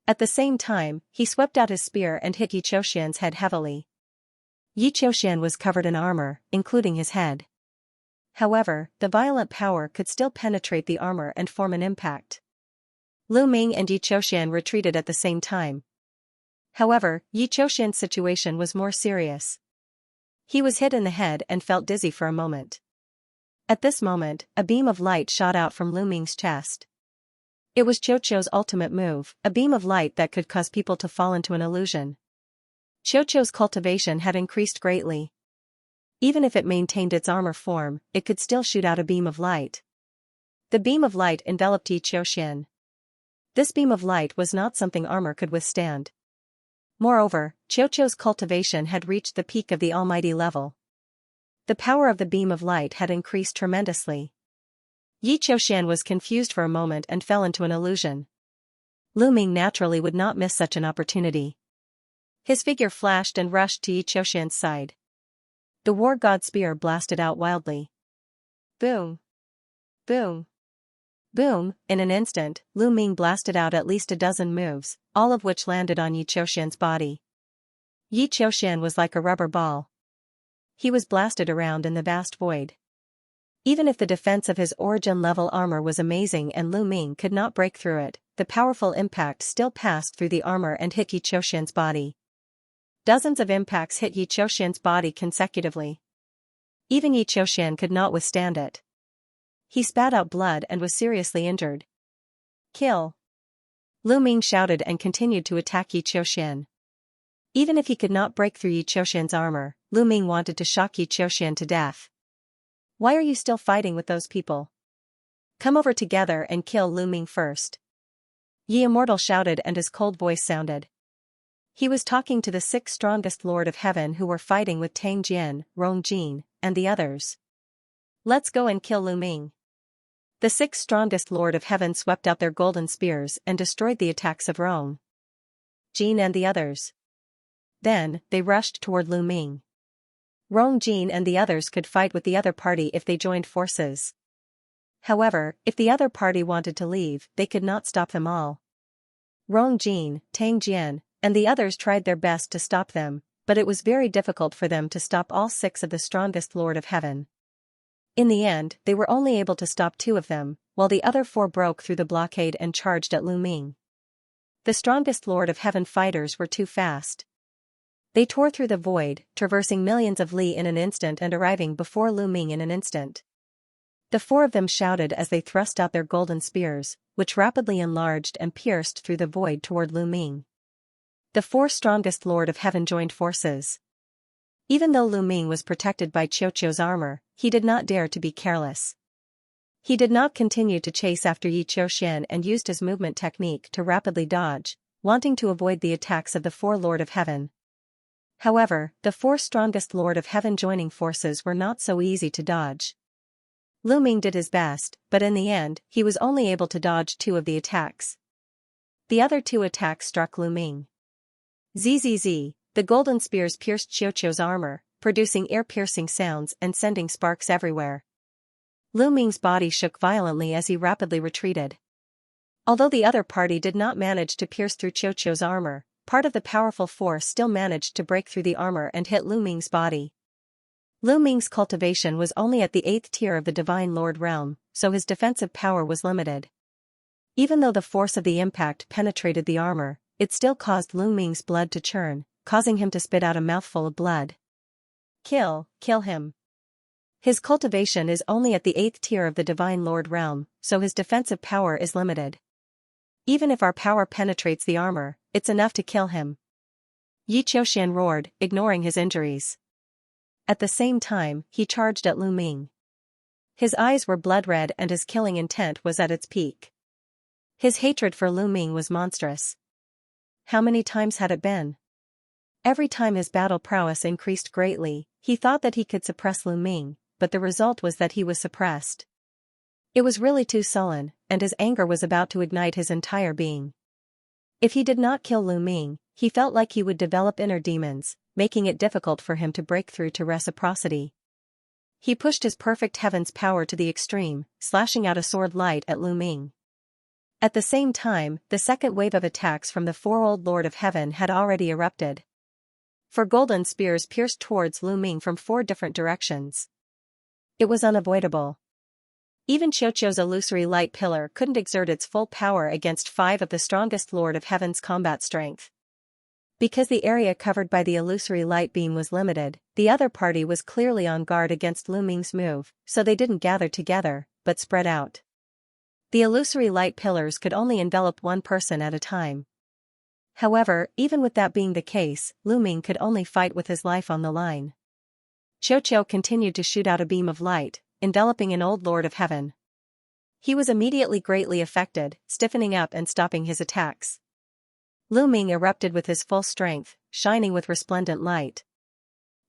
At the same time, he swept out his spear and hit Yi Qiuxian's head heavily. Yi Qiuxian was covered in armor, including his head. However, the violent power could still penetrate the armor and form an impact. Lu Ming and Yi Qiuxian retreated at the same time. However, Yi Qiuxian's situation was more serious. He was hit in the head and felt dizzy for a moment. At this moment, a beam of light shot out from Lu Ming's chest. It was Qiu's ultimate move, a beam of light that could cause people to fall into an illusion. Qiu's cultivation had increased greatly. Even if it maintained its armor form, it could still shoot out a beam of light. The beam of light enveloped Yi Qiuxian. This beam of light was not something armor could withstand. Moreover, Qiu's cultivation had reached the peak of the almighty level. The power of the beam of light had increased tremendously. Yi Qiuxian was confused for a moment and fell into an illusion. Lu Ming naturally would not miss such an opportunity. His figure flashed and rushed to Yi Qiuxian's side. The war god spear blasted out wildly. Boom! Boom! Boom! In an instant, Lu Ming blasted out at least a dozen moves, all of which landed on Yi Qiuxian's body. Yi Qiuxian was like a rubber ball. He was blasted around in the vast void. Even if the defense of his origin-level armor was amazing and Lu Ming could not break through it, the powerful impact still passed through the armor and hit Yi Qiuxian's body. Dozens of impacts hit Yi Qiuxian's body consecutively. Even Yi Qiuxian could not withstand it. He spat out blood and was seriously injured. Kill! Lu Ming shouted and continued to attack Yi Qiuxian. Even if he could not break through Yi Qiuxian's armor, Lu Ming wanted to shock Yi Qiuxian to death. Why are you still fighting with those people? Come over together and kill Lu Ming first. Yi Immortal shouted and his cold voice sounded. He was talking to the 6 strongest Lord of Heaven who were fighting with Tang Jian, Rong Jin, and the others. Let's go and kill Lu Ming. The 6 strongest Lord of Heaven swept out their golden spears and destroyed the attacks of Rong Jin and the others. Then, they rushed toward Lu Ming. Rong Jin and the others could fight with the other party if they joined forces. However, if the other party wanted to leave, they could not stop them all. Rong Jin, Tang Jian, and the others tried their best to stop them, but it was very difficult for them to stop all 6 of the strongest Lord of Heaven. In the end, they were only able to stop 2 of them, while the other 4 broke through the blockade and charged at Lu Ming. The strongest Lord of Heaven fighters were too fast. They tore through the void, traversing millions of li in an instant and arriving before Lu Ming in an instant. The 4 of them shouted as they thrust out their golden spears, which rapidly enlarged and pierced through the void toward Lu Ming. The 4 strongest Lord of Heaven joined forces. Even though Lu Ming was protected by Qiuqiu's armor, he did not dare to be careless. He did not continue to chase after Yi Qiuxian and used his movement technique to rapidly dodge, wanting to avoid the attacks of the 4 Lord of Heaven. However, the 4 strongest Lord of Heaven joining forces were not so easy to dodge. Lu Ming did his best, but in the end, he was only able to dodge 2 of the attacks. The other 2 attacks struck Lu Ming. Zzz, the golden spears pierced Qiuqiu's armor, producing ear-piercing sounds and sending sparks everywhere. Lu Ming's body shook violently as he rapidly retreated. Although the other party did not manage to pierce through Qiuqiu's armor, part of the powerful force still managed to break through the armor and hit Lu Ming's body. Lu Ming's cultivation was only at the 8th tier of the Divine Lord realm, so his defensive power was limited. Even though the force of the impact penetrated the armor, it still caused Lu Ming's blood to churn, causing him to spit out a mouthful of blood. Kill him. His cultivation is only at the 8th tier of the Divine Lord realm, so his defensive power is limited. Even if our power penetrates the armor, it's enough to kill him. Yi Qiuxian roared, ignoring his injuries. At the same time, he charged at Lu Ming. His eyes were blood-red and his killing intent was at its peak. His hatred for Lu Ming was monstrous. How many times had it been? Every time his battle prowess increased greatly, he thought that he could suppress Lu Ming, but the result was that he was suppressed. It was really too sullen, and his anger was about to ignite his entire being. If he did not kill Lu Ming, he felt like he would develop inner demons, making it difficult for him to break through to reciprocity. He pushed his perfect heaven's power to the extreme, slashing out a sword light at Lu Ming. At the same time, the second wave of attacks from the 4 Old Lord of Heaven had already erupted. 4 golden spears pierced towards Lu Ming from 4 different directions. It was unavoidable. Even Qiuqiu's illusory light pillar couldn't exert its full power against 5 of the strongest Lord of Heaven's combat strength. Because the area covered by the illusory light beam was limited, the other party was clearly on guard against Lu Ming's move, so they didn't gather together, but spread out. The illusory light pillars could only envelop 1 person at a time. However, even with that being the case, Lu Ming could only fight with his life on the line. Qiuqiu continued to shoot out a beam of light, enveloping an Old Lord of Heaven. He was immediately greatly affected, stiffening up and stopping his attacks. Lu Ming erupted with his full strength, shining with resplendent light.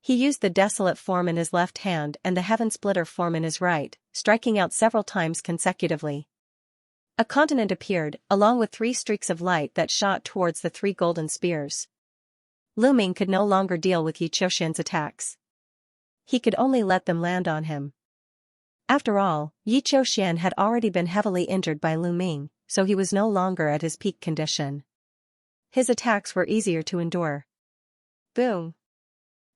He used the desolate form in his left hand and the heaven splitter form in his right, striking out several times consecutively. A continent appeared, along with 3 streaks of light that shot towards the 3 golden spears. Lu Ming could no longer deal with Yi Qiuxian's attacks. He could only let them land on him. After all, Yi Qiuxian had already been heavily injured by Lu Ming, so he was no longer at his peak condition. His attacks were easier to endure. Boom.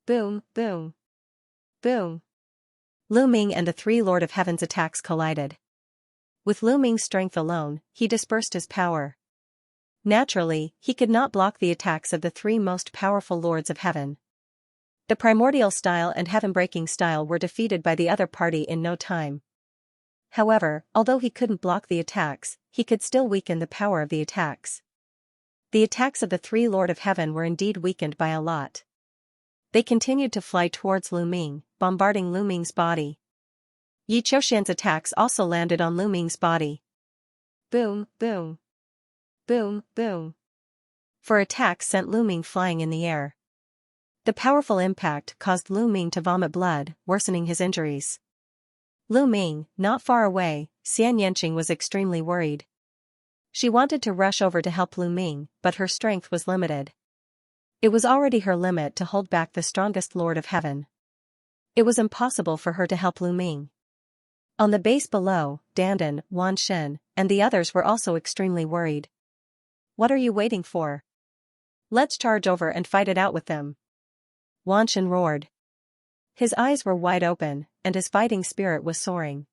Boom, boom. Boom. Lu Ming and the 3 Lord of Heaven's attacks collided. With Lu Ming's strength alone, he dispersed his power. Naturally, he could not block the attacks of the 3 most powerful Lords of Heaven. The primordial style and heaven-breaking style were defeated by the other party in no time. However, although he couldn't block the attacks, he could still weaken the power of the attacks. The attacks of the 3 Lord of Heaven were indeed weakened by a lot. They continued to fly towards Lu Ming, bombarding Lu Ming's body. Yi Qiuxian's attacks also landed on Lu Ming's body. Boom, boom. Boom, boom. 4 attacks sent Lu Ming flying in the air. The powerful impact caused Lu Ming to vomit blood, worsening his injuries. Lu Ming, not far away, Xianxia was extremely worried. She wanted to rush over to help Lu Ming, but her strength was limited. It was already her limit to hold back the strongest Lord of Heaven. It was impossible for her to help Lu Ming. On the base below, Dandan, Wan Shen, and the others were also extremely worried. What are you waiting for? Let's charge over and fight it out with them. Wanshan roared. His eyes were wide open, and his fighting spirit was soaring.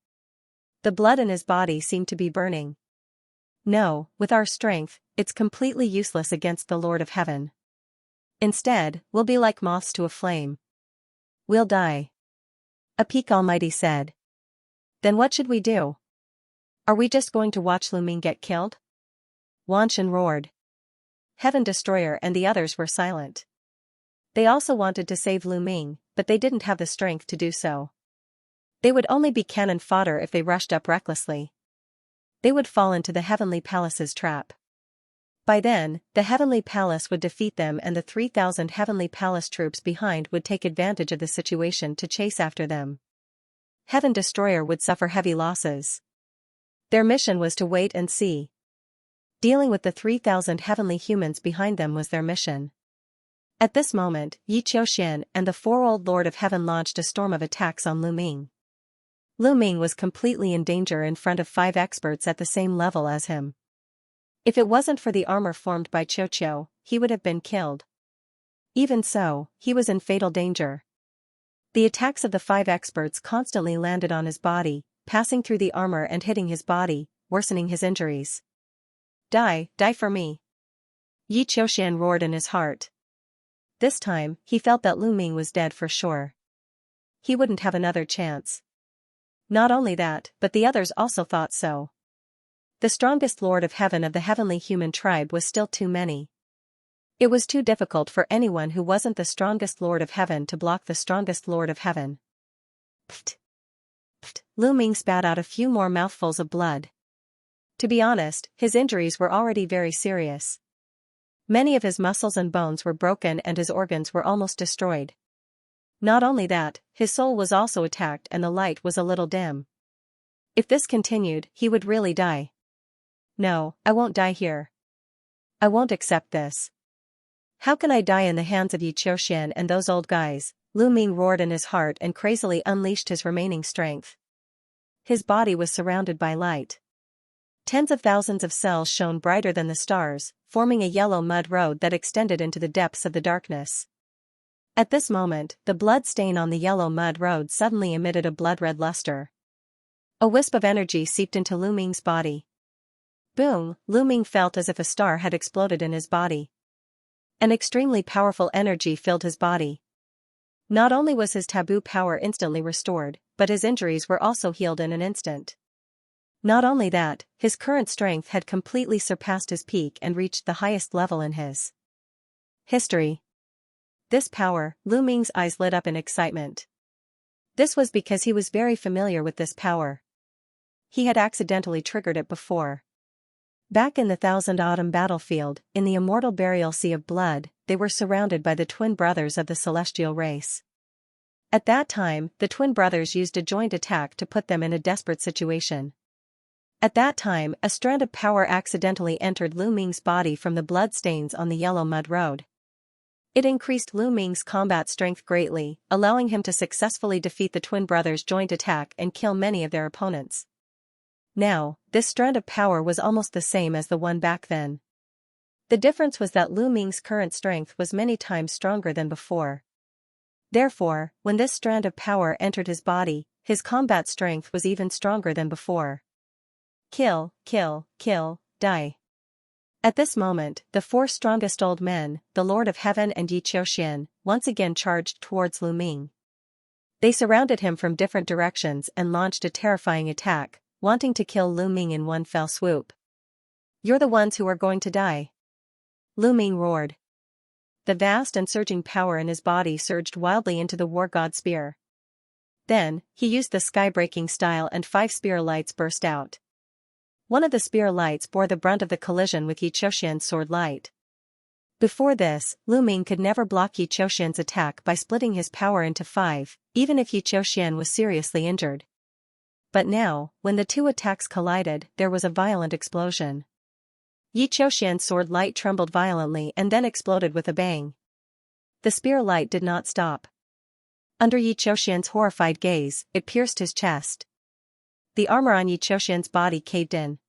The blood in his body seemed to be burning. No, with our strength, it's completely useless against the Lord of Heaven. Instead, we'll be like moths to a flame. We'll die. A Peak Almighty said. Then what should we do? Are we just going to watch Lu Ming get killed? Wanshan roared. Heaven Destroyer and the others were silent. They also wanted to save Lu Ming, but they didn't have the strength to do so. They would only be cannon fodder if they rushed up recklessly. They would fall into the Heavenly Palace's trap. By then, the Heavenly Palace would defeat them and the 3,000 Heavenly Palace troops behind would take advantage of the situation to chase after them. Heaven Destroyer would suffer heavy losses. Their mission was to wait and see. Dealing with the 3,000 heavenly humans behind them was their mission. At this moment, Yi Qiuxian and the four-old Lord of Heaven launched a storm of attacks on Lu Ming. Lu Ming was completely in danger in front of 5 experts at the same level as him. If it wasn't for the armor formed by Qiuqiu, he would have been killed. Even so, he was in fatal danger. The attacks of the 5 experts constantly landed on his body, passing through the armor and hitting his body, worsening his injuries. Die for me. Yi Qiuxian roared in his heart. This time, he felt that Lu Ming was dead for sure. He wouldn't have another chance. Not only that, but the others also thought so. The strongest Lord of Heaven of the heavenly human tribe was still too many. It was too difficult for anyone who wasn't the strongest Lord of Heaven to block the strongest Lord of Heaven. Pfft. Pfft. Lu Ming spat out a few more mouthfuls of blood. To be honest, his injuries were already very serious. Many of his muscles and bones were broken and his organs were almost destroyed. Not only that, his soul was also attacked and the light was a little dim. If this continued, he would really die. No, I won't die here. I won't accept this. How can I die in the hands of Yi Qiuxian and those old guys? Lu Ming roared in his heart and crazily unleashed his remaining strength. His body was surrounded by light. Tens of thousands of cells shone brighter than the stars, forming a yellow mud road that extended into the depths of the darkness. At this moment, the blood stain on the yellow mud road suddenly emitted a blood-red luster. A wisp of energy seeped into Lu Ming's body. Boom! Lu Ming felt as if a star had exploded in his body. An extremely powerful energy filled his body. Not only was his taboo power instantly restored, but his injuries were also healed in an instant. Not only that, his current strength had completely surpassed his peak and reached the highest level in his history. This power, Lu Ming's eyes lit up in excitement. This was because he was very familiar with this power. He had accidentally triggered it before. Back in the Thousand Autumn battlefield, in the immortal burial sea of blood, they were surrounded by the twin brothers of the celestial race. At that time, the twin brothers used a joint attack to put them in a desperate situation. At that time, a strand of power accidentally entered Lu Ming's body from the bloodstains on the yellow mud road. It increased Lu Ming's combat strength greatly, allowing him to successfully defeat the twin brothers' joint attack and kill many of their opponents. Now, this strand of power was almost the same as the one back then. The difference was that Lu Ming's current strength was many times stronger than before. Therefore, when this strand of power entered his body, his combat strength was even stronger than before. Kill, kill, kill, die. At this moment, the 4 strongest old men, the Lord of Heaven and Yi Qiuxian, once again charged towards Lu Ming. They surrounded him from different directions and launched a terrifying attack, wanting to kill Lu Ming in one fell swoop. You're the ones who are going to die. Lu Ming roared. The vast and surging power in his body surged wildly into the war god spear. Then, he used the sky-breaking style and 5 spear lights burst out. One of the spear lights bore the brunt of the collision with Yi Qiuxian's sword light. Before this, Lu Ming could never block Yi Qiuxian's attack by splitting his power into 5, even if Yi Qiuxian was seriously injured. But now, when the 2 attacks collided, there was a violent explosion. Yi Qiuxian's sword light trembled violently and then exploded with a bang. The spear light did not stop. Under Yi Qiuxian's horrified gaze, it pierced his chest. The armor on Yi Qiuxian's body caved in.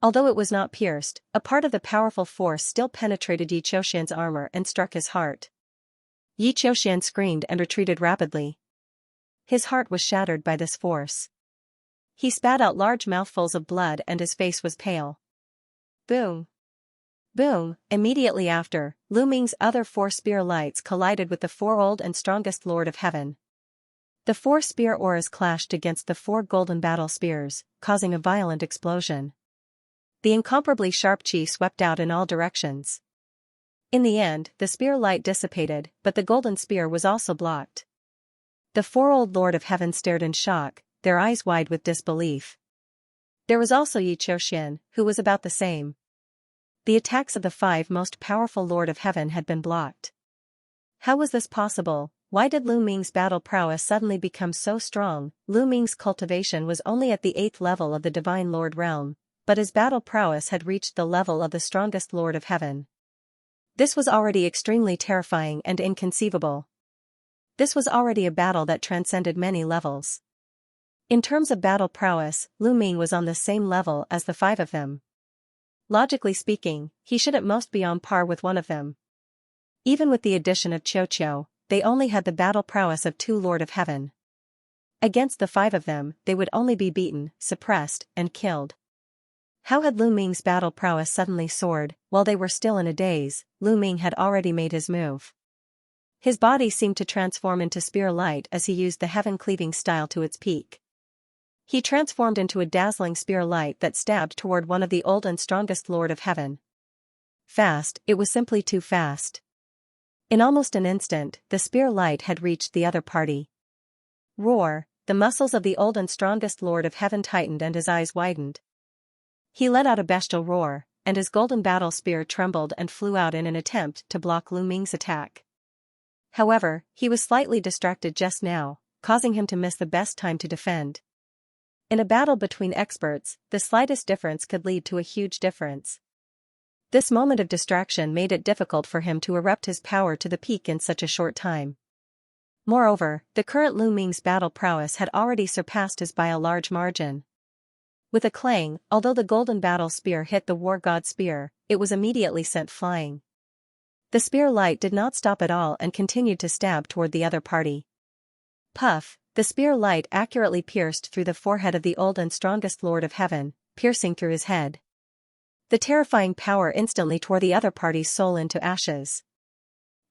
Although it was not pierced, a part of the powerful force still penetrated Yi Qiuxian's armor and struck his heart. Yi Qiuxian screamed and retreated rapidly. His heart was shattered by this force. He spat out large mouthfuls of blood and his face was pale. Boom! Boom! Immediately after, Lu Ming's other 4 spear lights collided with the 4 old and strongest Lord of Heaven. The 4 spear auras clashed against the 4 golden battle spears, causing a violent explosion. The incomparably sharp chi swept out in all directions. In the end, the spear light dissipated, but the golden spear was also blocked. The 4 old Lord of Heaven stared in shock, their eyes wide with disbelief. There was also Yi Qiuxian, who was about the same. The attacks of the 5 most powerful Lord of Heaven had been blocked. How was this possible? Why did Lu Ming's battle prowess suddenly become so strong? Lu Ming's cultivation was only at the 8th level of the Divine Lord realm, but his battle prowess had reached the level of the strongest Lord of Heaven. This was already extremely terrifying and inconceivable. This was already a battle that transcended many levels. In terms of battle prowess, Lu Ming was on the same level as the 5 of them. Logically speaking, he should at most be on par with one of them. Even with the addition of Qiu, they only had the battle prowess of 2 Lord of Heaven. Against the 5 of them, they would only be beaten, suppressed, and killed. How had Lu Ming's battle prowess suddenly soared? While they were still in a daze, Lu Ming had already made his move. His body seemed to transform into spear light as he used the heaven-cleaving style to its peak. He transformed into a dazzling spear light that stabbed toward one of the old and strongest Lord of Heaven. Fast, it was simply too fast. In almost an instant, the spear light had reached the other party. Roar! The muscles of the old and strongest Lord of Heaven tightened and his eyes widened. He let out a bestial roar, and his golden battle spear trembled and flew out in an attempt to block Lu Ming's attack. However, he was slightly distracted just now, causing him to miss the best time to defend. In a battle between experts, the slightest difference could lead to a huge difference. This moment of distraction made it difficult for him to erupt his power to the peak in such a short time. Moreover, the current Lu Ming's battle prowess had already surpassed his by a large margin. With a clang, although the golden battle spear hit the war god spear, it was immediately sent flying. The spear light did not stop at all and continued to stab toward the other party. Puff! The spear light accurately pierced through the forehead of the old and strongest Lord of Heaven, piercing through his head. The terrifying power instantly tore the other party's soul into ashes.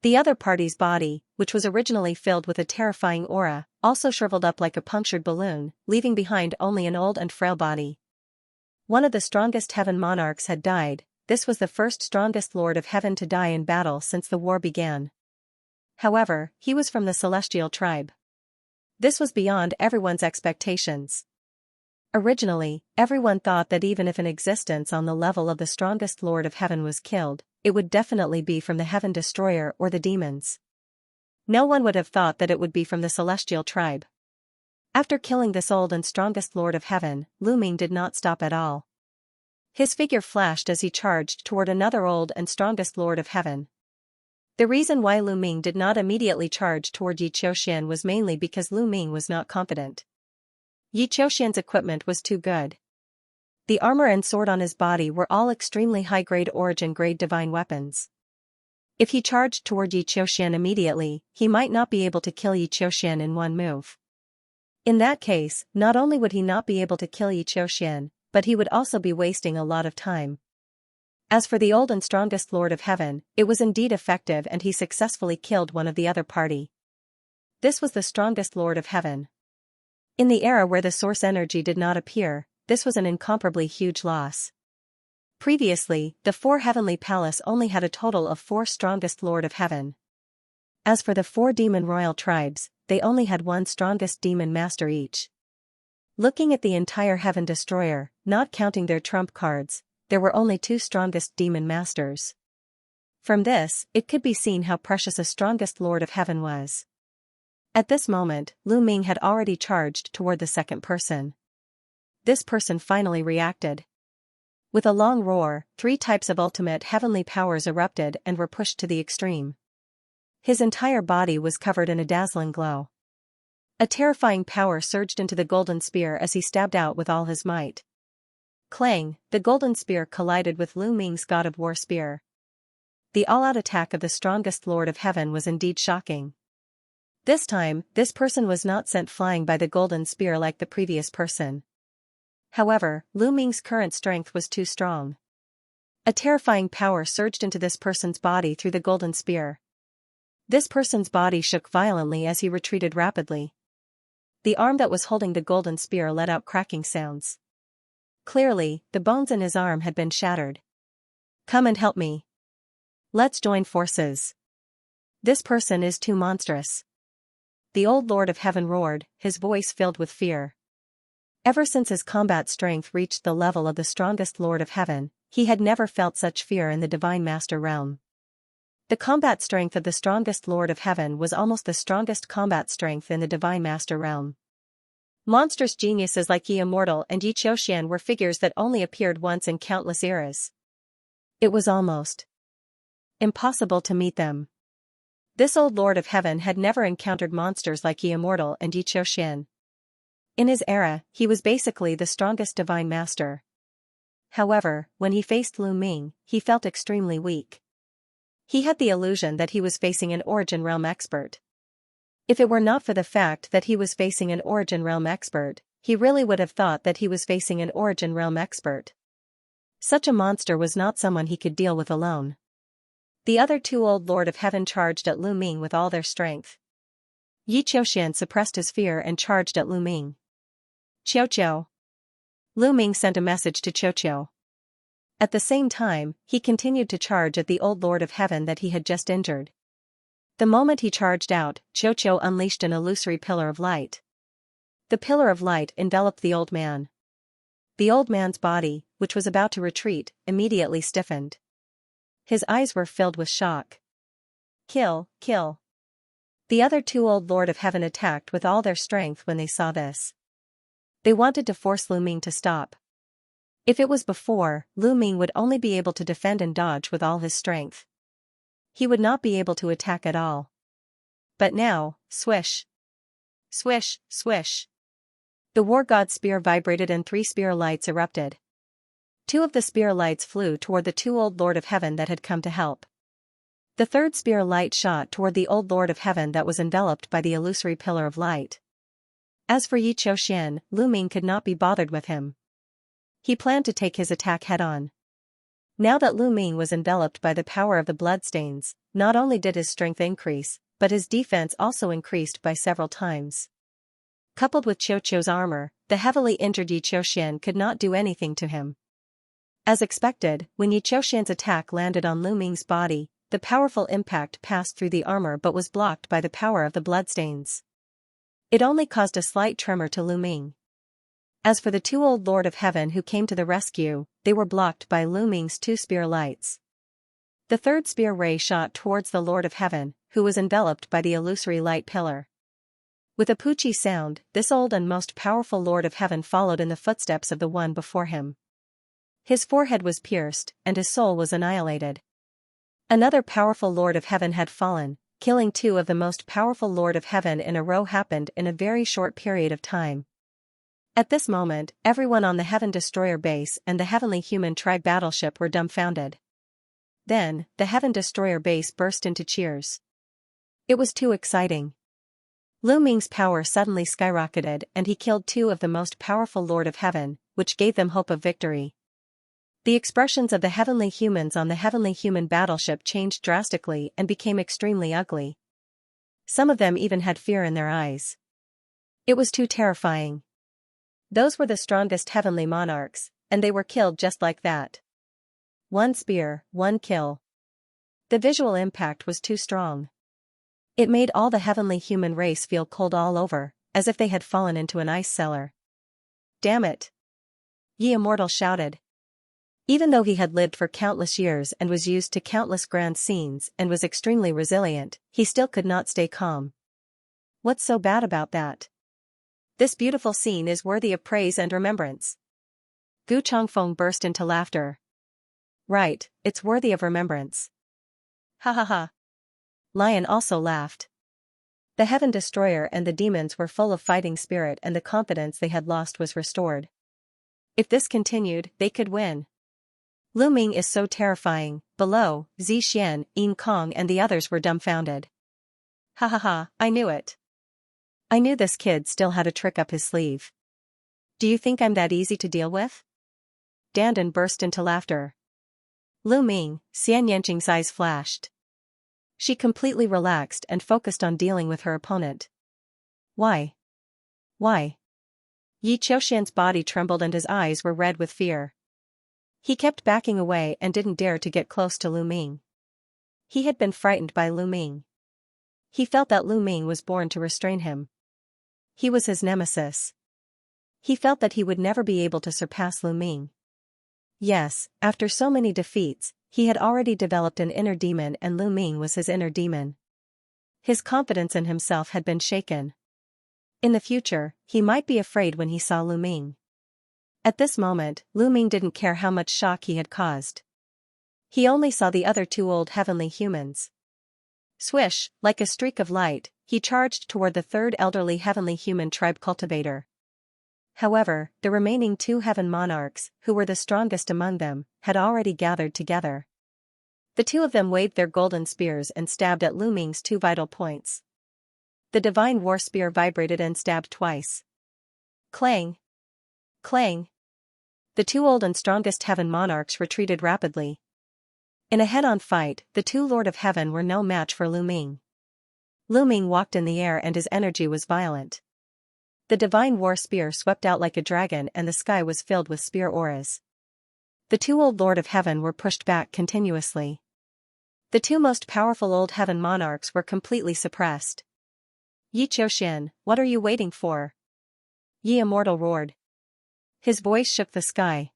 The other party's body, which was originally filled with a terrifying aura, also shriveled up like a punctured balloon, leaving behind only an old and frail body. One of the strongest heaven monarchs had died. This was the first strongest Lord of Heaven to die in battle since the war began. However, he was from the celestial tribe. This was beyond everyone's expectations. Originally, everyone thought that even if an existence on the level of the strongest Lord of Heaven was killed, it would definitely be from the Heaven Destroyer or the demons. No one would have thought that it would be from the celestial tribe. After killing this old and strongest Lord of Heaven, Lu Ming did not stop at all. His figure flashed as he charged toward another old and strongest Lord of Heaven. The reason why Lu Ming did not immediately charge toward Yi Qiuxian was mainly because Lu Ming was not confident. Yi Qiuxian's equipment was too good. The armor and sword on his body were all extremely high-grade origin-grade divine weapons. If he charged toward Yi Qiuxian immediately, he might not be able to kill Yi Qiuxian in one move. In that case, not only would he not be able to kill Yi Qiuxian, but he would also be wasting a lot of time. As for the old and strongest Lord of Heaven, it was indeed effective and he successfully killed one of the other party. This was the strongest Lord of Heaven. In the era where the source energy did not appear, this was an incomparably huge loss. Previously, the 4 heavenly palace only had a total of 4 strongest Lord of Heaven. As for the 4 demon royal tribes, they only had 1 strongest demon master each. Looking at the entire Heaven Destroyer, not counting their trump cards, there were only 2 strongest demon masters. From this, it could be seen how precious a strongest Lord of Heaven was. At this moment, Lu Ming had already charged toward the second person. This person finally reacted. With a long roar, 3 types of ultimate heavenly powers erupted and were pushed to the extreme. His entire body was covered in a dazzling glow. A terrifying power surged into the golden spear as he stabbed out with all his might. Clang, the golden spear collided with Lu Ming's god of war spear. The all-out attack of the strongest lord of heaven was indeed shocking. This time, this person was not sent flying by the golden spear like the previous person. However, Lu Ming's current strength was too strong. A terrifying power surged into this person's body through the golden spear. This person's body shook violently as he retreated rapidly. The arm that was holding the golden spear let out cracking sounds. Clearly, the bones in his arm had been shattered. Come and help me. Let's join forces. This person is too monstrous. The old Lord of Heaven roared, his voice filled with fear. Ever since his combat strength reached the level of the strongest Lord of Heaven, he had never felt such fear in the Divine Master realm. The combat strength of the strongest Lord of Heaven was almost the strongest combat strength in the Divine Master realm. Monstrous geniuses like Yi Immortal and Yi Xiaoxian were figures that only appeared once in countless eras. It was almost impossible to meet them. This old Lord of Heaven had never encountered monsters like Yi Immortal and Yi Xiaoxian. In his era, he was basically the strongest Divine Master. However, when he faced Lu Ming, he felt extremely weak. He had the illusion that he was facing an Origin Realm expert. If it were not for the fact that he was facing an Origin Realm expert, he really would have thought that he was facing an Origin Realm expert. Such a monster was not someone he could deal with alone. The other two old Lord of Heaven charged at Lu Ming with all their strength. Yi Qiuxian suppressed his fear and charged at Lu Ming. Qiu Qiu. Lu Ming sent a message to Qiu Qiu. At the same time, he continued to charge at the old Lord of Heaven that he had just injured. The moment he charged out, Qiu Qiu unleashed an illusory pillar of light. The pillar of light enveloped the old man. The old man's body, which was about to retreat, immediately stiffened. His eyes were filled with shock. Kill, kill. The other two old Lord of Heaven attacked with all their strength when they saw this. They wanted to force Lu Ming to stop. If it was before, Lu Ming would only be able to defend and dodge with all his strength. He would not be able to attack at all. But now, swish. Swish, swish. The war god's spear vibrated and 3 spear lights erupted. 2 of the spear lights flew toward the two old Lord of Heaven that had come to help. The 3rd spear light shot toward the old Lord of Heaven that was enveloped by the illusory pillar of light. As for Yi Qiuxian, Lu Ming could not be bothered with him. He planned to take his attack head-on. Now that Lu Ming was enveloped by the power of the bloodstains, not only did his strength increase, but his defense also increased by several times. Coupled with Qiu Qiu's armor, the heavily injured Yi Qiuxian could not do anything to him. As expected, when Yi Qiuxian's attack landed on Lu Ming's body, the powerful impact passed through the armor but was blocked by the power of the bloodstains. It only caused a slight tremor to Lu Ming. As for the two old Lord of Heaven who came to the rescue, they were blocked by Lu Ming's 2 spear lights. The 3rd spear ray shot towards the Lord of Heaven, who was enveloped by the illusory light pillar. With a poochie sound, this old and most powerful Lord of Heaven followed in the footsteps of the one before him. His forehead was pierced, and his soul was annihilated. Another powerful Lord of Heaven had fallen, killing 2 of the most powerful Lord of Heaven in a row happened in a very short period of time. At this moment, everyone on the Heaven Destroyer base and the Heavenly Human Tribe battleship were dumbfounded. Then, the Heaven Destroyer base burst into cheers. It was too exciting. Lu Ming's power suddenly skyrocketed and he killed 2 of the most powerful Lord of Heaven, which gave them hope of victory. The expressions of the heavenly humans on the Heavenly Human battleship changed drastically and became extremely ugly. Some of them even had fear in their eyes. It was too terrifying. Those were the strongest heavenly monarchs, and they were killed just like that. 1 spear, 1 kill. The visual impact was too strong. It made all the heavenly human race feel cold all over, as if they had fallen into an ice cellar. Damn it! Yi Immortal shouted. Even though he had lived for countless years and was used to countless grand scenes and was extremely resilient, he still could not stay calm. What's so bad about that? This beautiful scene is worthy of praise and remembrance. Gu Chongfeng burst into laughter. Right, it's worthy of remembrance. Ha ha ha. Lion also laughed. The Heaven Destroyer and the demons were full of fighting spirit and the confidence they had lost was restored. If this continued, they could win. Lu Ming is so terrifying. Below, Zixian, Yin Kong and the others were dumbfounded. Ha ha ha, I knew it. I knew this kid still had a trick up his sleeve. Do you think I'm that easy to deal with? Dandan burst into laughter. Lu Ming, Xianxia's eyes flashed. She completely relaxed and focused on dealing with her opponent. Why? Why? Yi Qiuxian's body trembled and his eyes were red with fear. He kept backing away and didn't dare to get close to Lu Ming. He had been frightened by Lu Ming. He felt that Lu Ming was born to restrain him. He was his nemesis. He felt that he would never be able to surpass Lu Ming. Yes, after so many defeats, he had already developed an inner demon and Lu Ming was his inner demon. His confidence in himself had been shaken. In the future, he might be afraid when he saw Lu Ming. At this moment, Lu Ming didn't care how much shock he had caused. He only saw the other two old heavenly humans. Swish, like a streak of light, he charged toward the third elderly heavenly human tribe cultivator. However, the remaining two heaven monarchs, who were the strongest among them, had already gathered together. The two of them waved their golden spears and stabbed at Lu Ming's two vital points. The divine war spear vibrated and stabbed twice. Clang! Clang! The two old and strongest heaven monarchs retreated rapidly. In a head-on fight, the two Lord of Heaven were no match for Lu Ming. Lu Ming walked in the air and his energy was violent. The divine war spear swept out like a dragon and the sky was filled with spear auras. The two old Lord of Heaven were pushed back continuously. The two most powerful old heaven monarchs were completely suppressed. Yi Qiuxian, what are you waiting for? Yi Immortal roared. His voice shook the sky.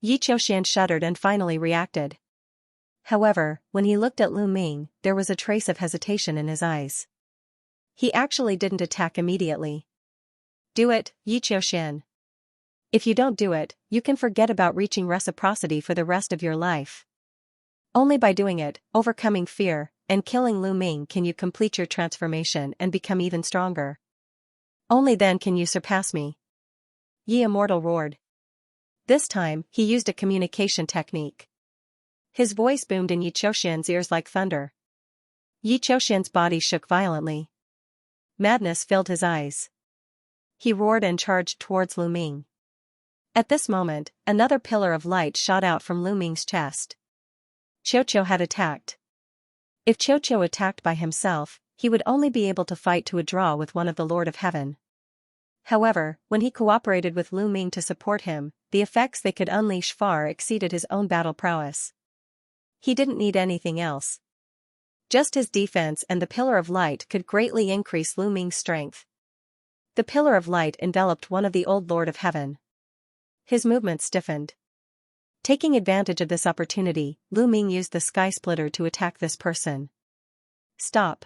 Yi Qiuxian shuddered and finally reacted. However, when he looked at Lu Ming, there was a trace of hesitation in his eyes. He actually didn't attack immediately. Do it, Yi Qiuxian. If you don't do it, you can forget about reaching reciprocity for the rest of your life. Only by doing it, overcoming fear, and killing Lu Ming can you complete your transformation and become even stronger. Only then can you surpass me. Yi Immortal roared. This time, he used a communication technique. His voice boomed in Yi Qiuxian's ears like thunder. Yi Qiuxian's body shook violently. Madness filled his eyes. He roared and charged towards Lu Ming. At this moment, another pillar of light shot out from Lu Ming's chest. Qiuqiu had attacked. If Qiuqiu attacked by himself, he would only be able to fight to a draw with one of the Lord of Heaven. However, when he cooperated with Lu Ming to support him, the effects they could unleash far exceeded his own battle prowess. He didn't need anything else. Just his defense and the pillar of light could greatly increase Lu Ming's strength. The pillar of light enveloped one of the old Lord of Heaven. His movements stiffened. Taking advantage of this opportunity, Lu Ming used the sky splitter to attack this person. Stop!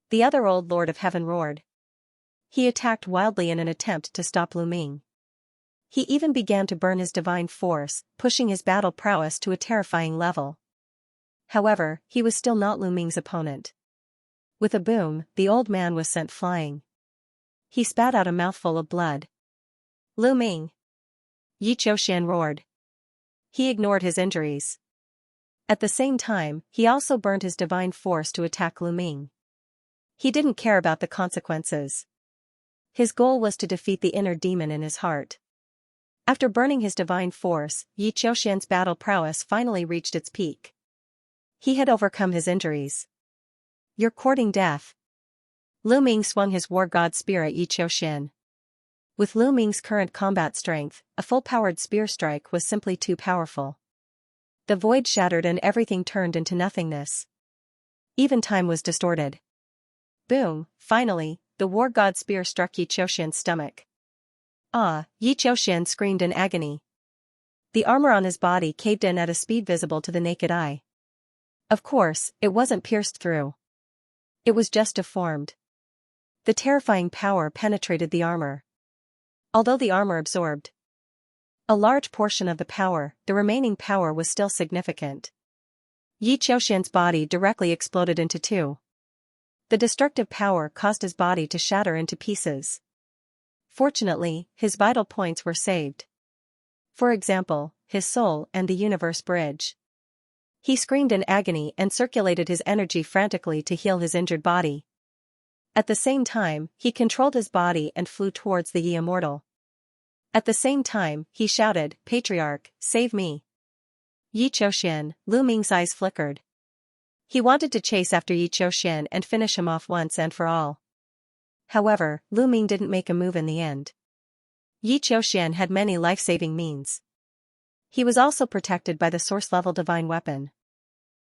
The other old Lord of Heaven roared. He attacked wildly in an attempt to stop Lu Ming. He even began to burn his divine force, pushing his battle prowess to a terrifying level. However, he was still not Lu Ming's opponent. With a boom, the old man was sent flying. He spat out a mouthful of blood. Lu Ming! Yi Qiuxian roared. He ignored his injuries. At the same time, he also burned his divine force to attack Lu Ming. He didn't care about the consequences. His goal was to defeat the inner demon in his heart. After burning his divine force, Yi Qiuxian's battle prowess finally reached its peak. He had overcome his injuries. You're courting death. Lu Ming swung his war god spear at Yi Qiuxian. With Lu Ming's current combat strength, a full-powered spear strike was simply too powerful. The void shattered and everything turned into nothingness. Even time was distorted. Boom! Finally, the war god spear struck Yi Qiuxian's stomach. Ah! Yi Qiuxian screamed in agony. The armor on his body caved in at a speed visible to the naked eye. Of course, it wasn't pierced through. It was just deformed. The terrifying power penetrated the armor. Although the armor absorbed a large portion of the power, the remaining power was still significant. Yi Qiuxian's body directly exploded into two. The destructive power caused his body to shatter into pieces. Fortunately, his vital points were saved. For example, his soul and the universe bridge. He screamed in agony and circulated his energy frantically to heal his injured body. At the same time, he controlled his body and flew towards the Yi immortal. At the same time, he shouted, "Patriarch, save me." Yi Qiuxian, Lu Ming's eyes flickered. He wanted to chase after Yi Qiuxian and finish him off once and for all. However, Lu Ming didn't make a move in the end. Yi Qiuxian had many life-saving means. He was also protected by the source-level divine weapon.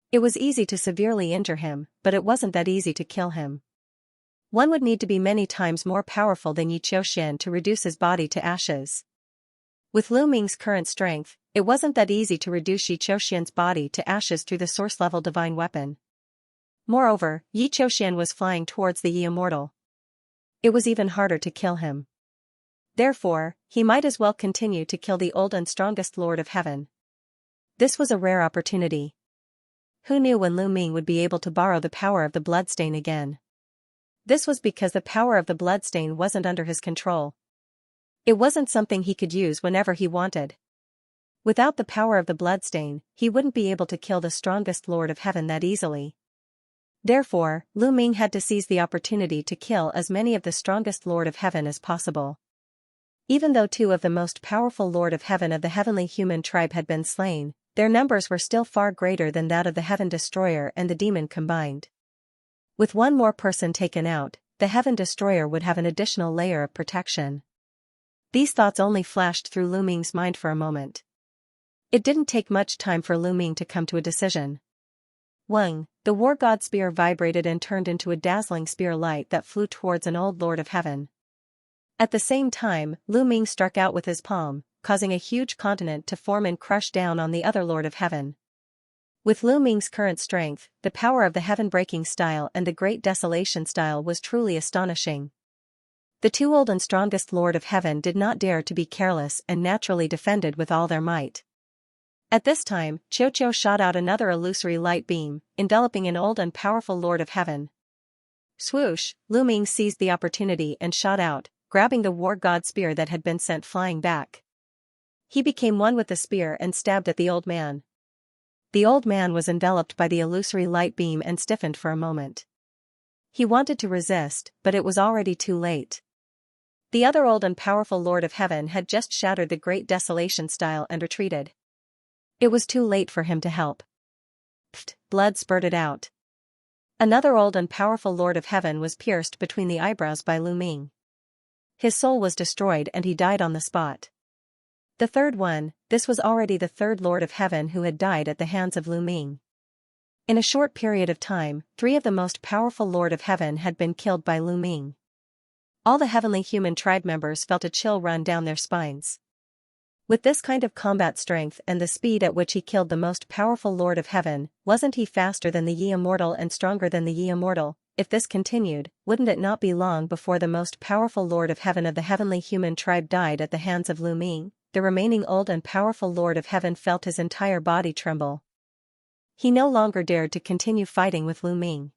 It was easy to severely injure him, but it wasn't that easy to kill him. One would need to be many times more powerful than Yi Qiuxian to reduce his body to ashes. With Lu Ming's current strength, it wasn't that easy to reduce Yi Qiuxian's body to ashes through the source-level divine weapon. Moreover, Yi Qiuxian was flying towards the Yi immortal. It was even harder to kill him. Therefore, he might as well continue to kill the old and strongest Lord of Heaven. This was a rare opportunity. Who knew when Lu Ming would be able to borrow the power of the bloodstain again? This was because the power of the bloodstain wasn't under his control. It wasn't something he could use whenever he wanted. Without the power of the bloodstain, he wouldn't be able to kill the strongest Lord of Heaven that easily. Therefore, Lu Ming had to seize the opportunity to kill as many of the strongest Lord of Heaven as possible. Even though two of the most powerful Lord of Heaven of the heavenly human tribe had been slain, their numbers were still far greater than that of the Heaven Destroyer and the demon combined. With one more person taken out, the Heaven Destroyer would have an additional layer of protection. These thoughts only flashed through Lu Ming's mind for a moment. It didn't take much time for Lu Ming to come to a decision. Weng, the war god spear vibrated and turned into a dazzling spear light that flew towards an old Lord of Heaven. At the same time, Lu Ming struck out with his palm, causing a huge continent to form and crush down on the other Lord of Heaven. With Lu Ming's current strength, the power of the heaven-breaking style and the great desolation style was truly astonishing. The two old and strongest Lord of Heaven did not dare to be careless and naturally defended with all their might. At this time, Qiuqiu shot out another illusory light beam, enveloping an old and powerful Lord of Heaven. Swoosh, Lu Ming seized the opportunity and shot out, grabbing the war god spear that had been sent flying back. He became one with the spear and stabbed at the old man. The old man was enveloped by the illusory light beam and stiffened for a moment. He wanted to resist, but it was already too late. The other old and powerful Lord of Heaven had just shattered the great desolation style and retreated. It was too late for him to help. Pfft, blood spurted out. Another old and powerful Lord of Heaven was pierced between the eyebrows by Lu Ming. His soul was destroyed and he died on the spot. The third one, this was already the third Lord of Heaven who had died at the hands of Lu Ming. In a short period of time, 3 of the most powerful Lord of Heaven had been killed by Lu Ming. All the heavenly human tribe members felt a chill run down their spines. With this kind of combat strength and the speed at which he killed the most powerful Lord of Heaven, wasn't he faster than the Yi immortal and stronger than the Yi immortal? If this continued, wouldn't it not be long before the most powerful Lord of Heaven of the heavenly human tribe died at the hands of Lu Ming? The remaining old and powerful Lord of Heaven felt his entire body tremble. He no longer dared to continue fighting with Lu Ming.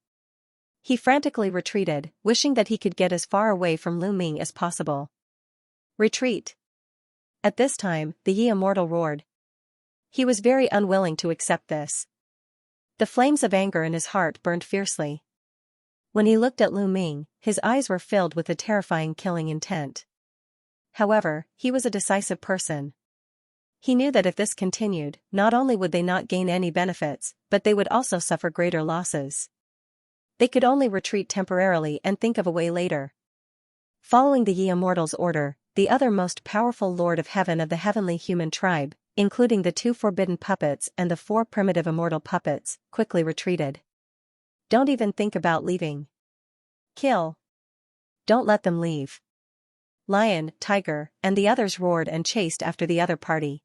He frantically retreated, wishing that he could get as far away from Lu Ming as possible. Retreat! At this time, the Yi immortal roared. He was very unwilling to accept this. The flames of anger in his heart burned fiercely. When he looked at Lu Ming, his eyes were filled with a terrifying killing intent. However, he was a decisive person. He knew that if this continued, not only would they not gain any benefits, but they would also suffer greater losses. They could only retreat temporarily and think of a way later. Following the Yi immortal's order, the other most powerful Lord of Heaven of the heavenly human tribe, including the 2 forbidden puppets and the 4 primitive immortal puppets, quickly retreated. Don't even think about leaving. Kill. Don't let them leave. Lion, Tiger, and the others roared and chased after the other party.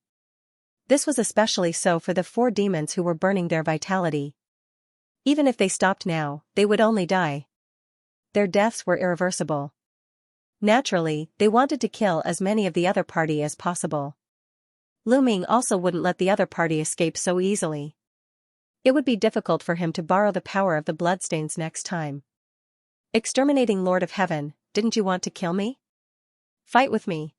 This was especially so for the 4 demons who were burning their vitality. Even if they stopped now, they would only die. Their deaths were irreversible. Naturally, they wanted to kill as many of the other party as possible. Lu Ming also wouldn't let the other party escape so easily. It would be difficult for him to borrow the power of the bloodstains next time. Exterminating Lord of Heaven, didn't you want to kill me? Fight with me.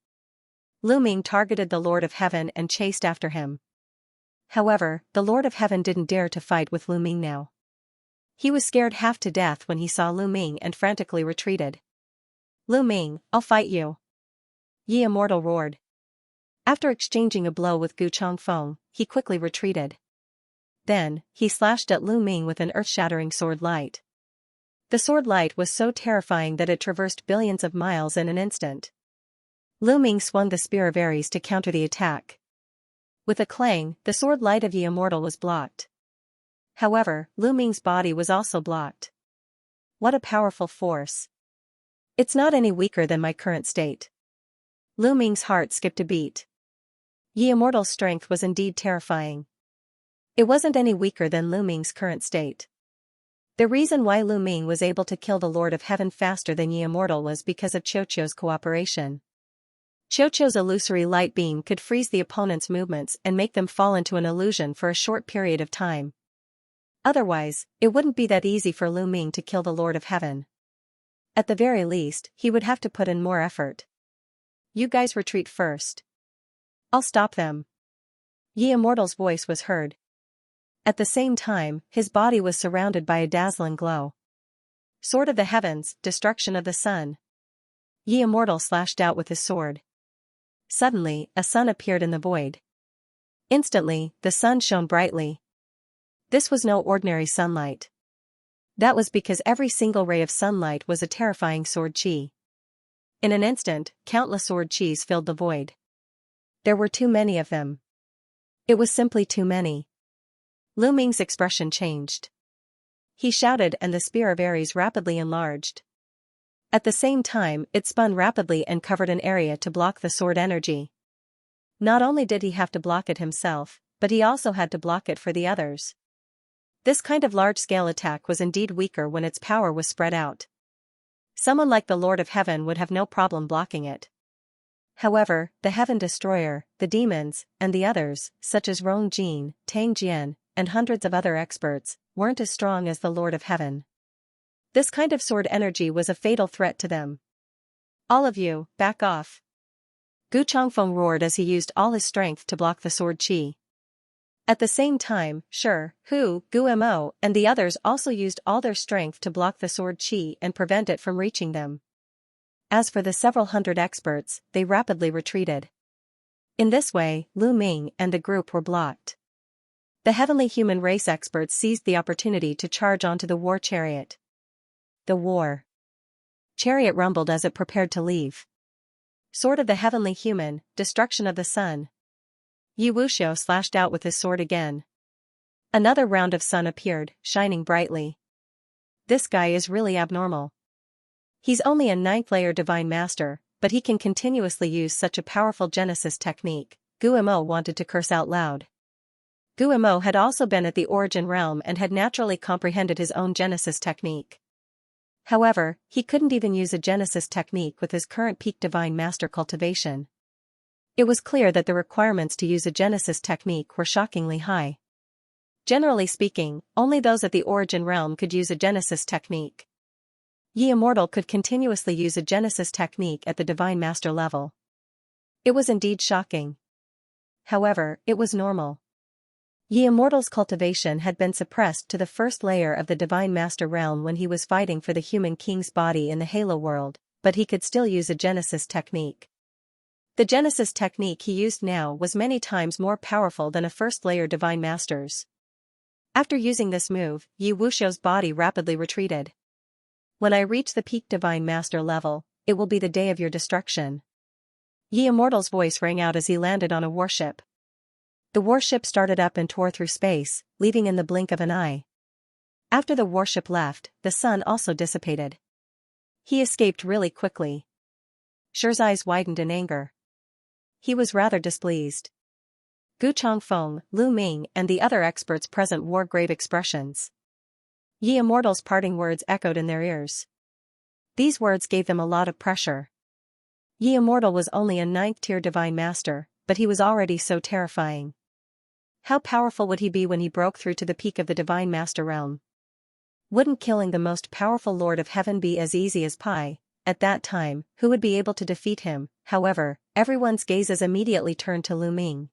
Lu Ming targeted the Lord of Heaven and chased after him. However, the Lord of Heaven didn't dare to fight with Lu Ming now. He was scared half to death when he saw Lu Ming and frantically retreated. "Lu Ming, I'll fight you!" Yi Immortal roared. After exchanging a blow with Gu Changfeng, he quickly retreated. Then, he slashed at Lu Ming with an earth-shattering sword light. The sword light was so terrifying that it traversed billions of miles in an instant. Lu Ming swung the Spear of Ares to counter the attack. With a clang, the sword light of Yi Immortal was blocked. However, Lu Ming's body was also blocked. What a powerful force. It's not any weaker than my current state. Lu Ming's heart skipped a beat. Yi Immortal's strength was indeed terrifying. It wasn't any weaker than Lu Ming's current state. The reason why Lu Ming was able to kill the Lord of Heaven faster than Yi Immortal was because of Qiuqiu's cooperation. Qiuqiu's illusory light beam could freeze the opponent's movements and make them fall into an illusion for a short period of time. Otherwise, it wouldn't be that easy for Lu Ming to kill the Lord of Heaven. At the very least, he would have to put in more effort. "You guys retreat first. I'll stop them." Yi Immortal's voice was heard. At the same time, his body was surrounded by a dazzling glow. "Sword of the Heavens, destruction of the sun." Yi Immortal slashed out with his sword. Suddenly, a sun appeared in the void. Instantly, the sun shone brightly. This was no ordinary sunlight. That was because every single ray of sunlight was a terrifying sword chi. In an instant, countless sword chis filled the void. There were too many of them. It was simply too many. Lu Ming's expression changed. He shouted and the Spear of Ares rapidly enlarged. At the same time, it spun rapidly and covered an area to block the sword energy. Not only did he have to block it himself, but he also had to block it for the others. This kind of large-scale attack was indeed weaker when its power was spread out. Someone like the Lord of Heaven would have no problem blocking it. However, the Heaven Destroyer, the demons, and the others, such as Rong Jin, Tang Jian, and hundreds of other experts, weren't as strong as the Lord of Heaven. This kind of sword energy was a fatal threat to them. "All of you, back off!" Gu Changfeng roared as he used all his strength to block the sword chi. At the same time, Shi, Hu, Gu Mo, and the others also used all their strength to block the sword chi and prevent it from reaching them. As for the several hundred experts, they rapidly retreated. In this way, Lu Ming and the group were blocked. The heavenly human race experts seized the opportunity to charge onto the war chariot. The war chariot rumbled as it prepared to leave. "Sword of the heavenly human, destruction of the sun." Yi Wuxiu slashed out with his sword again. Another round of sun appeared, shining brightly. This guy is really abnormal. He's only a 9th layer divine master, but he can continuously use such a powerful Genesis technique. Gu Mo wanted to curse out loud. Gu Mo had also been at the Origin Realm and had naturally comprehended his own Genesis technique. However, he couldn't even use a Genesis technique with his current peak divine master cultivation. It was clear that the requirements to use a Genesis technique were shockingly high. Generally speaking, only those at the Origin Realm could use a Genesis technique. Yi Immortal could continuously use a Genesis technique at the Divine Master level. It was indeed shocking. However, it was normal. Yi Immortal's cultivation had been suppressed to the first layer of the Divine Master realm when he was fighting for the human king's body in the Halo world, but he could still use a Genesis technique. The Genesis technique he used now was many times more powerful than a first-layer Divine Master's. After using this move, Yi Wuxiu's body rapidly retreated. "When I reach the peak Divine Master level, it will be the day of your destruction." Yi Immortal's voice rang out as he landed on a warship. The warship started up and tore through space, leaving in the blink of an eye. After the warship left, the sun also dissipated. He escaped really quickly. Shi's eyes widened in anger. He was rather displeased. Gu Changfeng, Lu Ming, and the other experts present wore grave expressions. Yi Immortal's parting words echoed in their ears. These words gave them a lot of pressure. Yi Immortal was only a 9th-tier Divine Master, but he was already so terrifying. How powerful would he be when he broke through to the peak of the Divine Master realm? Wouldn't killing the most powerful Lord of Heaven be as easy as pie? At that time, who would be able to defeat him? However, everyone's gazes immediately turned to Lu Ming.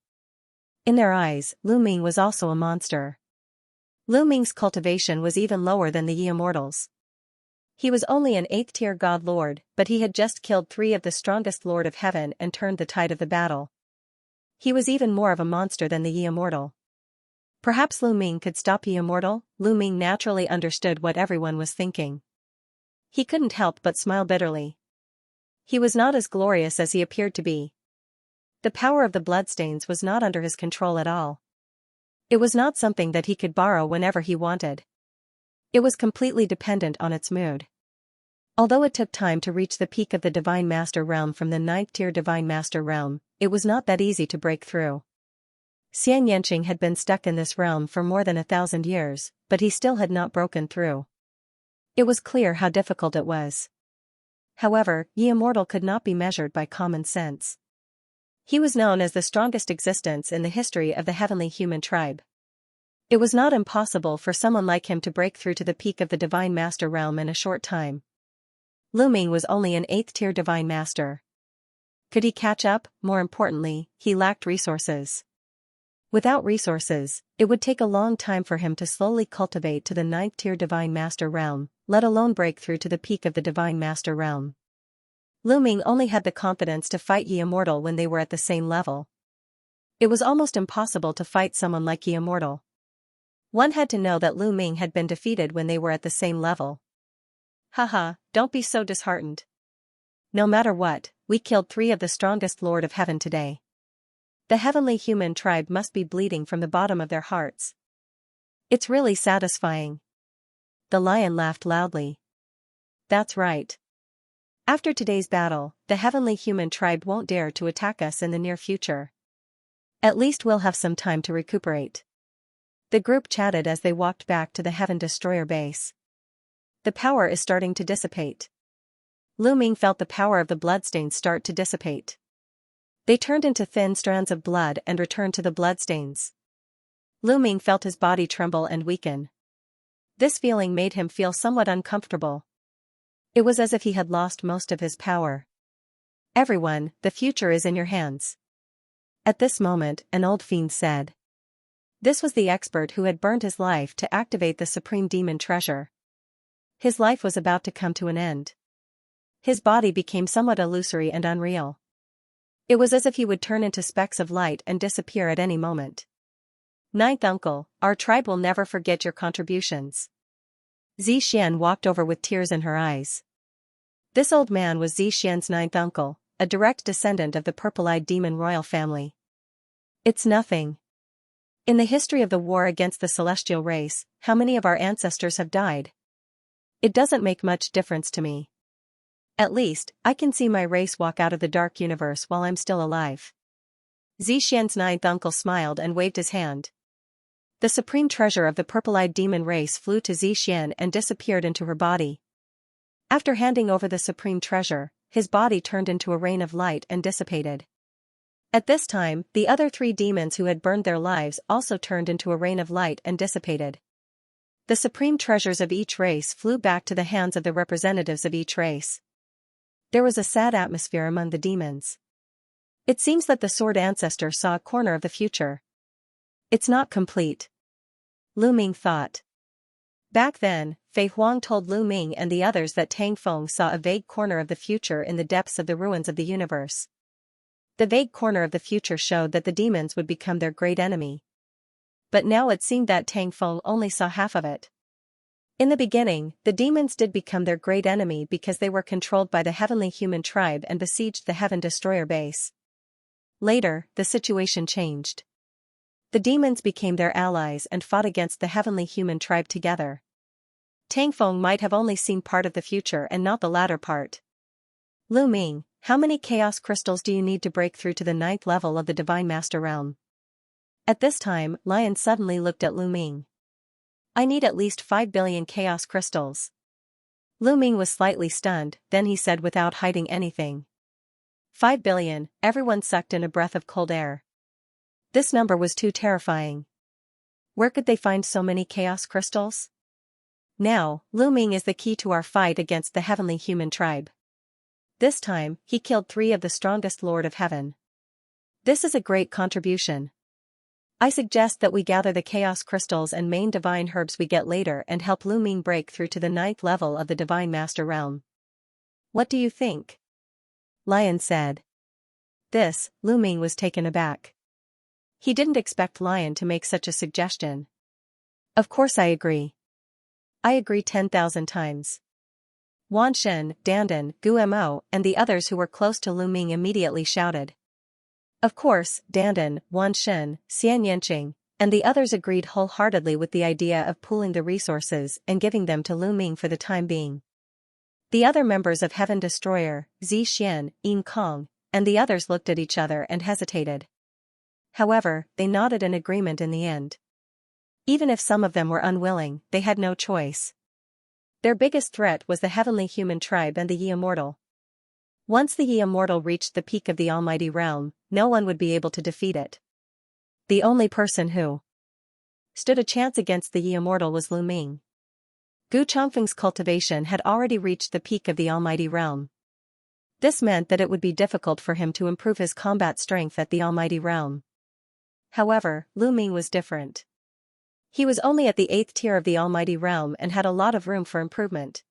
In their eyes, Lu Ming was also a monster. Lu Ming's cultivation was even lower than the Yi Immortals. He was only an 8th-tier god lord, but he had just killed 3 of the strongest Lord of Heaven and turned the tide of the battle. He was even more of a monster than the Yi Immortal. Perhaps Lu Ming could stop Yi Immortal? Lu Ming naturally understood what everyone was thinking. He couldn't help but smile bitterly. He was not as glorious as he appeared to be. The power of the bloodstains was not under his control at all. It was not something that he could borrow whenever he wanted. It was completely dependent on its mood. Although it took time to reach the peak of the Divine Master realm from the 9th-tier Divine Master realm, it was not that easy to break through. Xianxia had been stuck in this realm for more than 1,000 years, but he still had not broken through. It was clear how difficult it was. However, Yi Immortal could not be measured by common sense. He was known as the strongest existence in the history of the heavenly human tribe. It was not impossible for someone like him to break through to the peak of the Divine Master realm in a short time. Lu Ming was only an 8th-tier Divine Master. Could he catch up? More importantly, he lacked resources. Without resources, it would take a long time for him to slowly cultivate to the 9th-tier Divine Master realm, let alone break through to the peak of the Divine Master realm. Lu Ming only had the confidence to fight Yi Immortal when they were at the same level. It was almost impossible to fight someone like Yi Immortal. One had to know that Lu Ming had been defeated when they were at the same level. Haha, don't be so disheartened. No matter what, we killed 3 of the strongest Lord of Heaven today. The heavenly human tribe must be bleeding from the bottom of their hearts. It's really satisfying. The lion laughed loudly. That's right. After today's battle, the heavenly human tribe won't dare to attack us in the near future. At least we'll have some time to recuperate. The group chatted as they walked back to the Heaven Destroyer base. The power is starting to dissipate. Lu Ming felt the power of the bloodstains start to dissipate. They turned into thin strands of blood and returned to the bloodstains. Lu Ming felt his body tremble and weaken. This feeling made him feel somewhat uncomfortable. It was as if he had lost most of his power. Everyone, the future is in your hands. At this moment, an old fiend said. This was the expert who had burned his life to activate the Supreme Demon Treasure. His life was about to come to an end. His body became somewhat illusory and unreal. It was as if he would turn into specks of light and disappear at any moment. 9th Uncle, our tribe will never forget your contributions. Xianxia walked over with tears in her eyes. This old man was Xianxia's 9th uncle, a direct descendant of the purple-eyed demon royal family. It's nothing. In the history of the war against the celestial race, how many of our ancestors have died? It doesn't make much difference to me. At least, I can see my race walk out of the dark universe while I'm still alive. Xianxia's 9th uncle smiled and waved his hand. The supreme treasure of the purple-eyed demon race flew to Xianxia and disappeared into her body. After handing over the supreme treasure, his body turned into a rain of light and dissipated. At this time, the other 3 demons who had burned their lives also turned into a rain of light and dissipated. The supreme treasures of each race flew back to the hands of the representatives of each race. There was a sad atmosphere among the demons. It seems that the sword ancestor saw a corner of the future. It's not complete. Lu Ming thought. Back then, Fei Huang told Lu Ming and the others that Tang Feng saw a vague corner of the future in the depths of the ruins of the universe. The vague corner of the future showed that the demons would become their great enemy. But now it seemed that Tang Feng only saw half of it. In the beginning, the demons did become their great enemy because they were controlled by the heavenly human tribe and besieged the Heaven Destroyer base. Later, the situation changed. The demons became their allies and fought against the heavenly human tribe together. Tang Feng might have only seen part of the future and not the latter part. Lu Ming, how many chaos crystals do you need to break through to the 9th level of the Divine Master realm? At this time, Lion suddenly looked at Lu Ming. I need at least 5 billion chaos crystals. Lu Ming was slightly stunned, then he said without hiding anything. 5 billion, everyone sucked in a breath of cold air. This number was too terrifying. Where could they find so many chaos crystals? Now, Lu Ming is the key to our fight against the heavenly human tribe. This time, he killed 3 of the strongest Lord of Heaven. This is a great contribution. I suggest that we gather the chaos crystals and main divine herbs we get later and help Lu Ming break through to the 9th level of the Divine Master realm. What do you think? Lion said. Lu Ming was taken aback. He didn't expect Lion to make such a suggestion. Of course I agree. I agree 10,000 times. Wan Shen, Dandan, Gu Mo, and the others who were close to Lu Ming immediately shouted. Of course, Dandan, Wan Shen, Xianxia, and the others agreed wholeheartedly with the idea of pooling the resources and giving them to Lu Ming for the time being. The other members of Heaven Destroyer, Xian, Yin Kong, and the others looked at each other and hesitated. However, they nodded in agreement in the end. Even if some of them were unwilling, they had no choice. Their biggest threat was the Heavenly Human Tribe and the Yi Immortal. Once the Yi Immortal reached the peak of the Almighty Realm, no one would be able to defeat it. The only person who stood a chance against the Yi Immortal was Lu Ming. Gu Chongfeng's cultivation had already reached the peak of the Almighty Realm. This meant that it would be difficult for him to improve his combat strength at the Almighty Realm. However, Lu Ming was different. He was only at the 8th tier of the Almighty Realm and had a lot of room for improvement.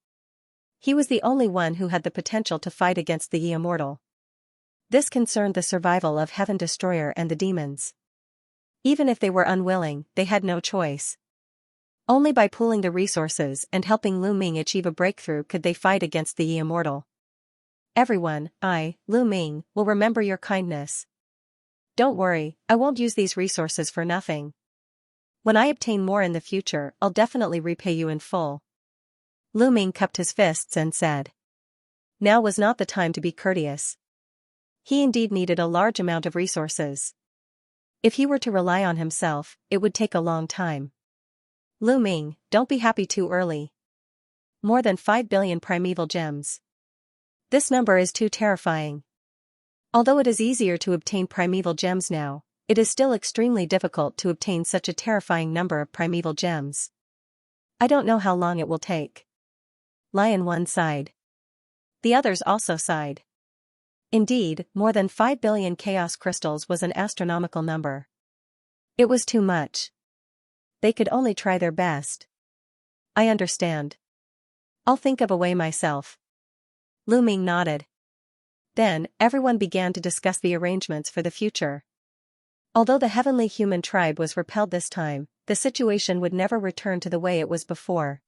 He was the only one who had the potential to fight against the Yi Immortal. This concerned the survival of Heaven Destroyer and the demons. Even if they were unwilling, they had no choice. Only by pooling the resources and helping Lu Ming achieve a breakthrough could they fight against the Yi Immortal. Everyone, Lu Ming, will remember your kindness. Don't worry, I won't use these resources for nothing. When I obtain more in the future, I'll definitely repay you in full. Lu Ming cupped his fists and said. Now was not the time to be courteous. He indeed needed a large amount of resources. If he were to rely on himself, it would take a long time. Lu Ming, don't be happy too early. More than 5 billion primeval gems. This number is too terrifying. Although it is easier to obtain primeval gems now, it is still extremely difficult to obtain such a terrifying number of primeval gems. I don't know how long it will take. Lion One sighed. The others also sighed. Indeed, more than 5 billion chaos crystals was an astronomical number. It was too much. They could only try their best. I understand. I'll think of a way myself. Lu Ming nodded. Then, everyone began to discuss the arrangements for the future. Although the Heavenly Human Tribe was repelled this time, the situation would never return to the way it was before.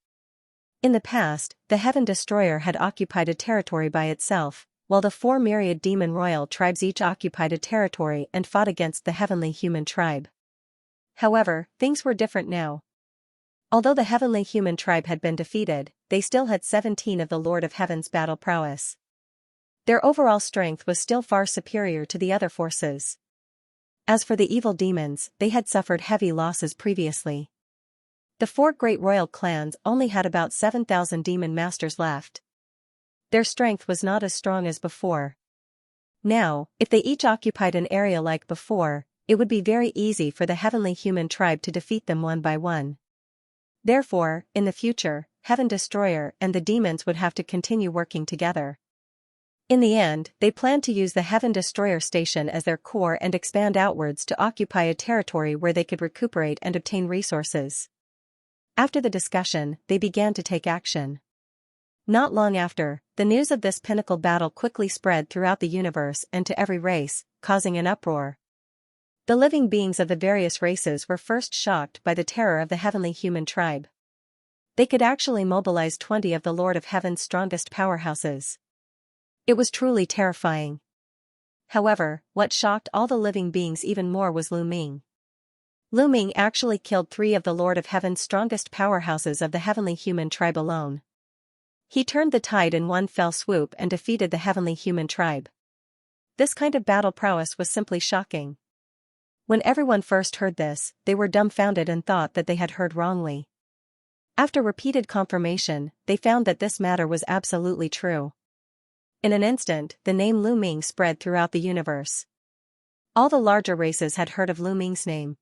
In the past, the Heaven Destroyer had occupied a territory by itself, while the 4 myriad demon royal tribes each occupied a territory and fought against the Heavenly Human Tribe. However, things were different now. Although the Heavenly Human Tribe had been defeated, they still had 17 of the Lord of Heaven's battle prowess. Their overall strength was still far superior to the other forces. As for the evil demons, they had suffered heavy losses previously. The 4 great royal clans only had about 7,000 demon masters left. Their strength was not as strong as before. Now, if they each occupied an area like before, it would be very easy for the Heavenly Human Tribe to defeat them one by one. Therefore, in the future, Heaven Destroyer and the demons would have to continue working together. In the end, they planned to use the Heaven Destroyer station as their core and expand outwards to occupy a territory where they could recuperate and obtain resources. After the discussion, they began to take action. Not long after, the news of this pinnacle battle quickly spread throughout the universe and to every race, causing an uproar. The living beings of the various races were first shocked by the terror of the Heavenly Human Tribe. They could actually mobilize 20 of the Lord of Heaven's strongest powerhouses. It was truly terrifying. However, what shocked all the living beings even more was Lu Ming. Lu Ming actually killed 3 of the Lord of Heaven's strongest powerhouses of the Heavenly Human Tribe alone. He turned the tide in one fell swoop and defeated the Heavenly Human Tribe. This kind of battle prowess was simply shocking. When everyone first heard this, they were dumbfounded and thought that they had heard wrongly. After repeated confirmation, they found that this matter was absolutely true. In an instant, the name Lu Ming spread throughout the universe. All the larger races had heard of Lu Ming's name.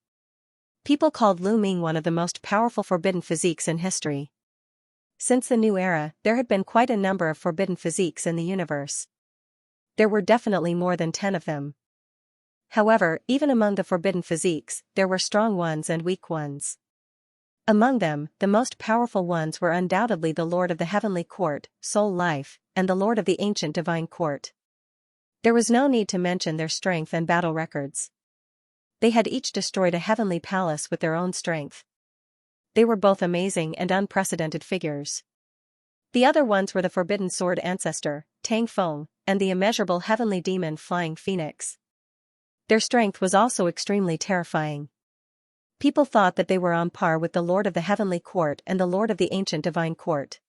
People called Lu Ming one of the most powerful forbidden physiques in history. Since the new era, there had been quite a number of forbidden physiques in the universe. There were definitely more than 10 of them. However, even among the forbidden physiques, there were strong ones and weak ones. Among them, the most powerful ones were undoubtedly the Lord of the Heavenly Court, Soul Life, and the Lord of the Ancient Divine Court. There was no need to mention their strength and battle records. They had each destroyed a heavenly palace with their own strength. They were both amazing and unprecedented figures. The other ones were the Forbidden Sword Ancestor, Tang Feng, and the immeasurable heavenly demon Flying Phoenix. Their strength was also extremely terrifying. People thought that they were on par with the Lord of the Heavenly Court and the Lord of the Ancient Divine Court.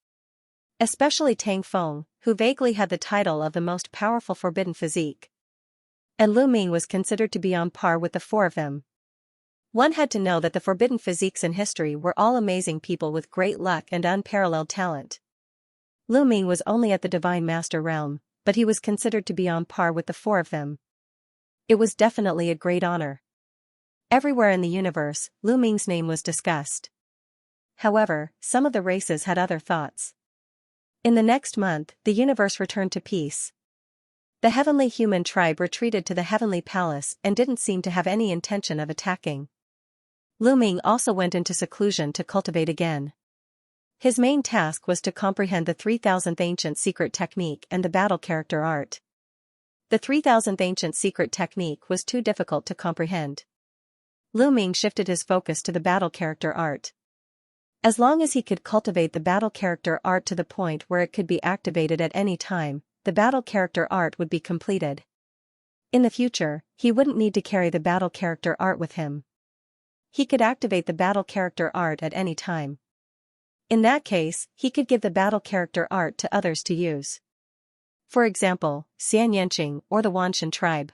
Especially Tang Feng, who vaguely had the title of the most powerful forbidden physique. And Lu Ming was considered to be on par with the 4 of them. One had to know that the forbidden physiques in history were all amazing people with great luck and unparalleled talent. Lu Ming was only at the Divine Master realm, but he was considered to be on par with the 4 of them. It was definitely a great honor. Everywhere in the universe, Lu Ming's name was discussed. However, some of the races had other thoughts. In the next month, the universe returned to peace. The heavenly human tribe retreated to the heavenly palace and didn't seem to have any intention of attacking. Lu Ming also went into seclusion to cultivate again. His main task was to comprehend the 3000th ancient secret technique and the battle character art. The 3000th ancient secret technique was too difficult to comprehend. Lu Ming shifted his focus to the battle character art. As long as he could cultivate the battle character art to the point where it could be activated at any time, the battle character art would be completed. In the future, he wouldn't need to carry the battle character art with him. He could activate the battle character art at any time. In that case, he could give the battle character art to others to use. For example, Xianxia or the Wanshan tribe.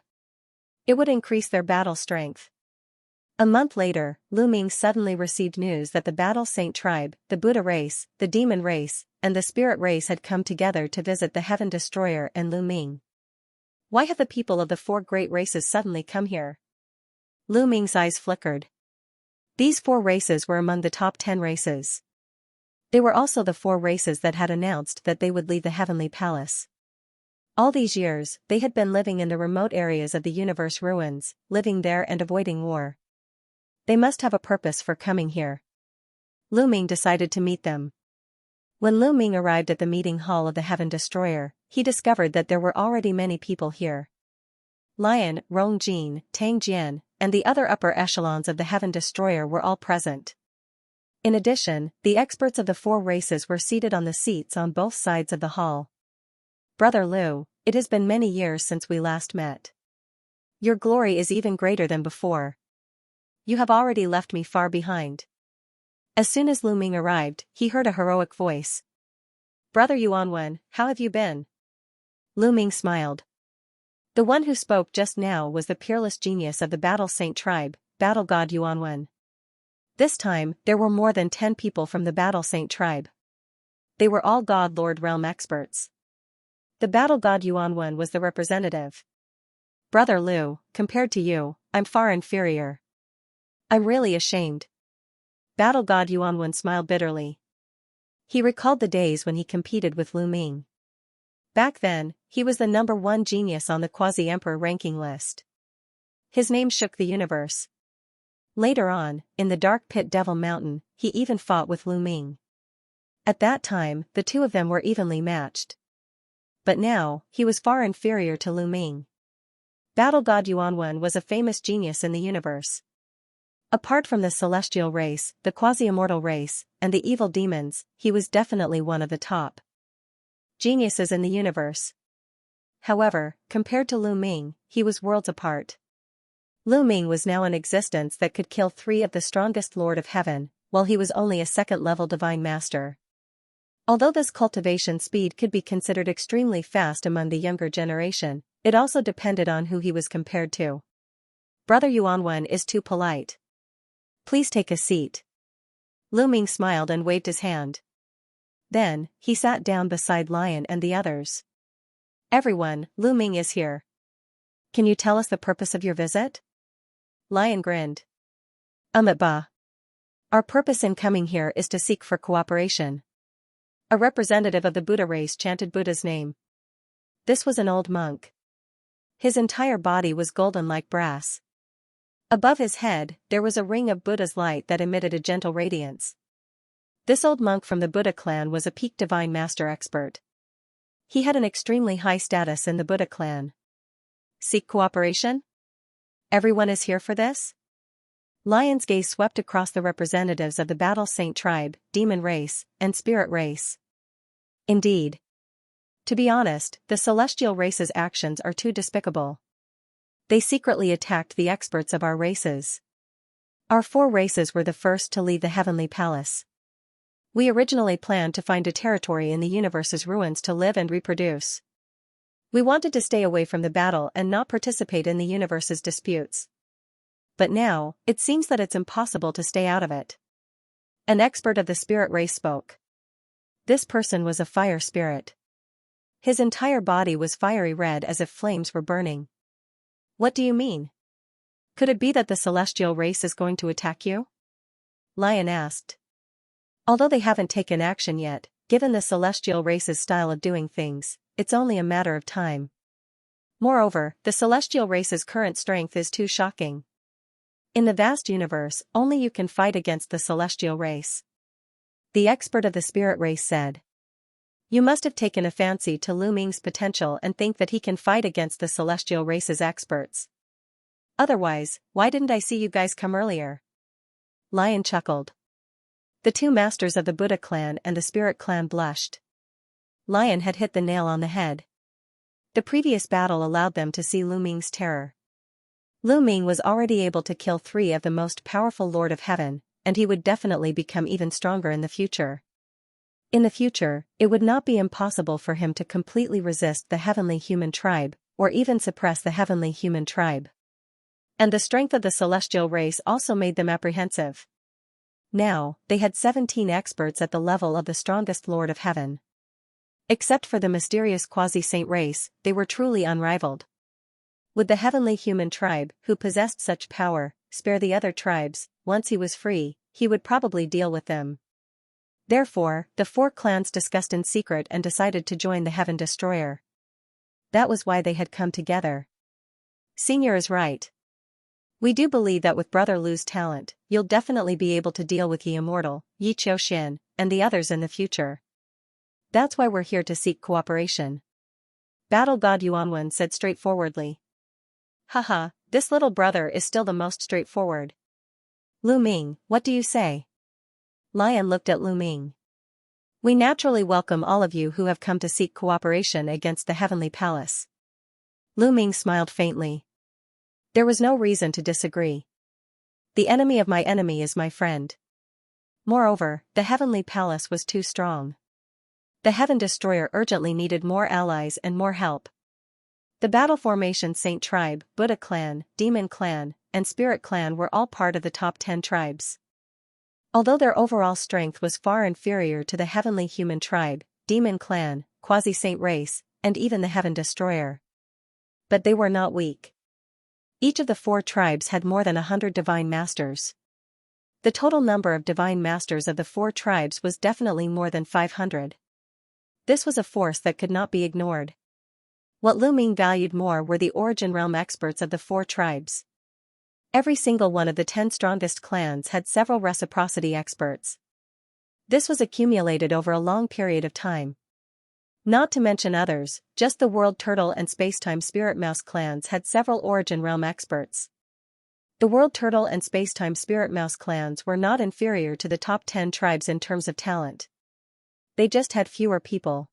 It would increase their battle strength. A month later, Lu Ming suddenly received news that the Battle Saint tribe, the Buddha race, the Demon race, and the Spirit race had come together to visit the Heaven Destroyer and Lu Ming. Why have the people of the 4 great races suddenly come here? Lu Ming's eyes flickered. These 4 races were among the top 10 races. They were also the 4 races that had announced that they would leave the Heavenly Palace. All these years, they had been living in the remote areas of the universe ruins, living there and avoiding war. They must have a purpose for coming here. Lu Ming decided to meet them. When Lu Ming arrived at the meeting hall of the Heaven Destroyer, he discovered that there were already many people here. Lion, Rong Jin, Tang Jian, and the other upper echelons of the Heaven Destroyer were all present. In addition, the experts of the 4 races were seated on the seats on both sides of the hall. Brother Lu, it has been many years since we last met. Your glory is even greater than before. You have already left me far behind. As soon as Lu Ming arrived, he heard a heroic voice. Brother Yuanwen, how have you been? Lu Ming smiled. The one who spoke just now was the peerless genius of the Battle Saint tribe, Battle God Yuanwen. This time, there were more than 10 people from the Battle Saint tribe. They were all God Lord realm experts. The Battle God Yuanwen was the representative. Brother Lu, compared to you, I'm far inferior. I'm really ashamed. Battle God Yuanwen smiled bitterly. He recalled the days when he competed with Lu Ming. Back then, he was the number 1 genius on the Quasi-Emperor ranking list. His name shook the universe. Later on, in the Dark Pit Devil Mountain, he even fought with Lu Ming. At that time, the 2 of them were evenly matched. But now, he was far inferior to Lu Ming. Battle God Yuanwen was a famous genius in the universe. Apart from the celestial race, the quasi-immortal race, and the evil demons, he was definitely one of the top geniuses in the universe. However, compared to Lu Ming, he was worlds apart. Lu Ming was now in existence that could kill 3 of the strongest Lord of Heaven, while he was only a 2nd-level Divine Master. Although this cultivation speed could be considered extremely fast among the younger generation, it also depended on who he was compared to. Brother Yuanwen is too polite. Please take a seat. Lu Ming smiled and waved his hand. Then, he sat down beside Lion and the others. Everyone, Lu Ming is here. Can you tell us the purpose of your visit? Lion grinned. Ba. Our purpose in coming here is to seek for cooperation. A representative of the Buddha race chanted Buddha's name. This was an old monk. His entire body was golden like brass. Above his head, there was a ring of Buddha's light that emitted a gentle radiance. This old monk from the Buddha clan was a peak divine master expert. He had an extremely high status in the Buddha clan. Seek cooperation? Everyone is here for this? Lion's gaze swept across the representatives of the Battle Saint tribe, demon race, and spirit race. Indeed. To be honest, the celestial race's actions are too despicable. They secretly attacked the experts of our races. Our 4 races were the first to leave the heavenly palace. We originally planned to find a territory in the universe's ruins to live and reproduce. We wanted to stay away from the battle and not participate in the universe's disputes. But now, it seems that it's impossible to stay out of it. An expert of the spirit race spoke. This person was a fire spirit. His entire body was fiery red as if flames were burning. What do you mean? Could it be that the celestial race is going to attack you? Lion asked. Although they haven't taken action yet, given the celestial race's style of doing things, it's only a matter of time. Moreover, the celestial race's current strength is too shocking. In the vast universe, only you can fight against the celestial race. The expert of the spirit race said. You must have taken a fancy to Lu Ming's potential and think that he can fight against the celestial race's experts. Otherwise, why didn't I see you guys come earlier? Lion chuckled. The 2 masters of the Buddha clan and the spirit clan blushed. Lion had hit the nail on the head. The previous battle allowed them to see Lu Ming's terror. Lu Ming was already able to kill 3 of the most powerful Lord of Heaven, and he would definitely become even stronger in the future. In the future, it would not be impossible for him to completely resist the heavenly human tribe, or even suppress the heavenly human tribe. And the strength of the celestial race also made them apprehensive. Now, they had 17 experts at the level of the strongest Lord of Heaven. Except for the mysterious quasi-saint race, they were truly unrivaled. Would the heavenly human tribe, who possessed such power, spare the other tribes? Once he was free, he would probably deal with them. Therefore, the 4 clans discussed in secret and decided to join the Heaven Destroyer. That was why they had come together. Senior is right. We do believe that with Brother Lu's talent, you'll definitely be able to deal with Yi Immortal, Yi Qiuxian, and the others in the future. That's why we're here to seek cooperation. Battle God Yuanwen said straightforwardly. Haha, this little brother is still the most straightforward. Lu Ming, what do you say? Lion looked at Lu Ming. We naturally welcome all of you who have come to seek cooperation against the Heavenly Palace. Lu Ming smiled faintly. There was no reason to disagree. The enemy of my enemy is my friend. Moreover, the Heavenly Palace was too strong. The Heaven Destroyer urgently needed more allies and more help. The battle formation Saint Tribe, Buddha Clan, Demon Clan, and Spirit Clan were all part of the top 10 tribes. Although their overall strength was far inferior to the Heavenly Human Tribe, Demon Clan, Quasi-Saint Race, and even the Heaven Destroyer. But they were not weak. Each of the 4 tribes had more than 100 divine masters. The total number of divine masters of the 4 tribes was definitely more than 500. This was a force that could not be ignored. What Lu Ming valued more were the origin realm experts of the 4 tribes. Every single one of the 10 strongest clans had several reciprocity experts. This was accumulated over a long period of time. Not to mention others, just the World Turtle and Spacetime Spirit Mouse clans had several origin realm experts. The World Turtle and Spacetime Spirit Mouse clans were not inferior to the top 10 tribes in terms of talent. They just had fewer people.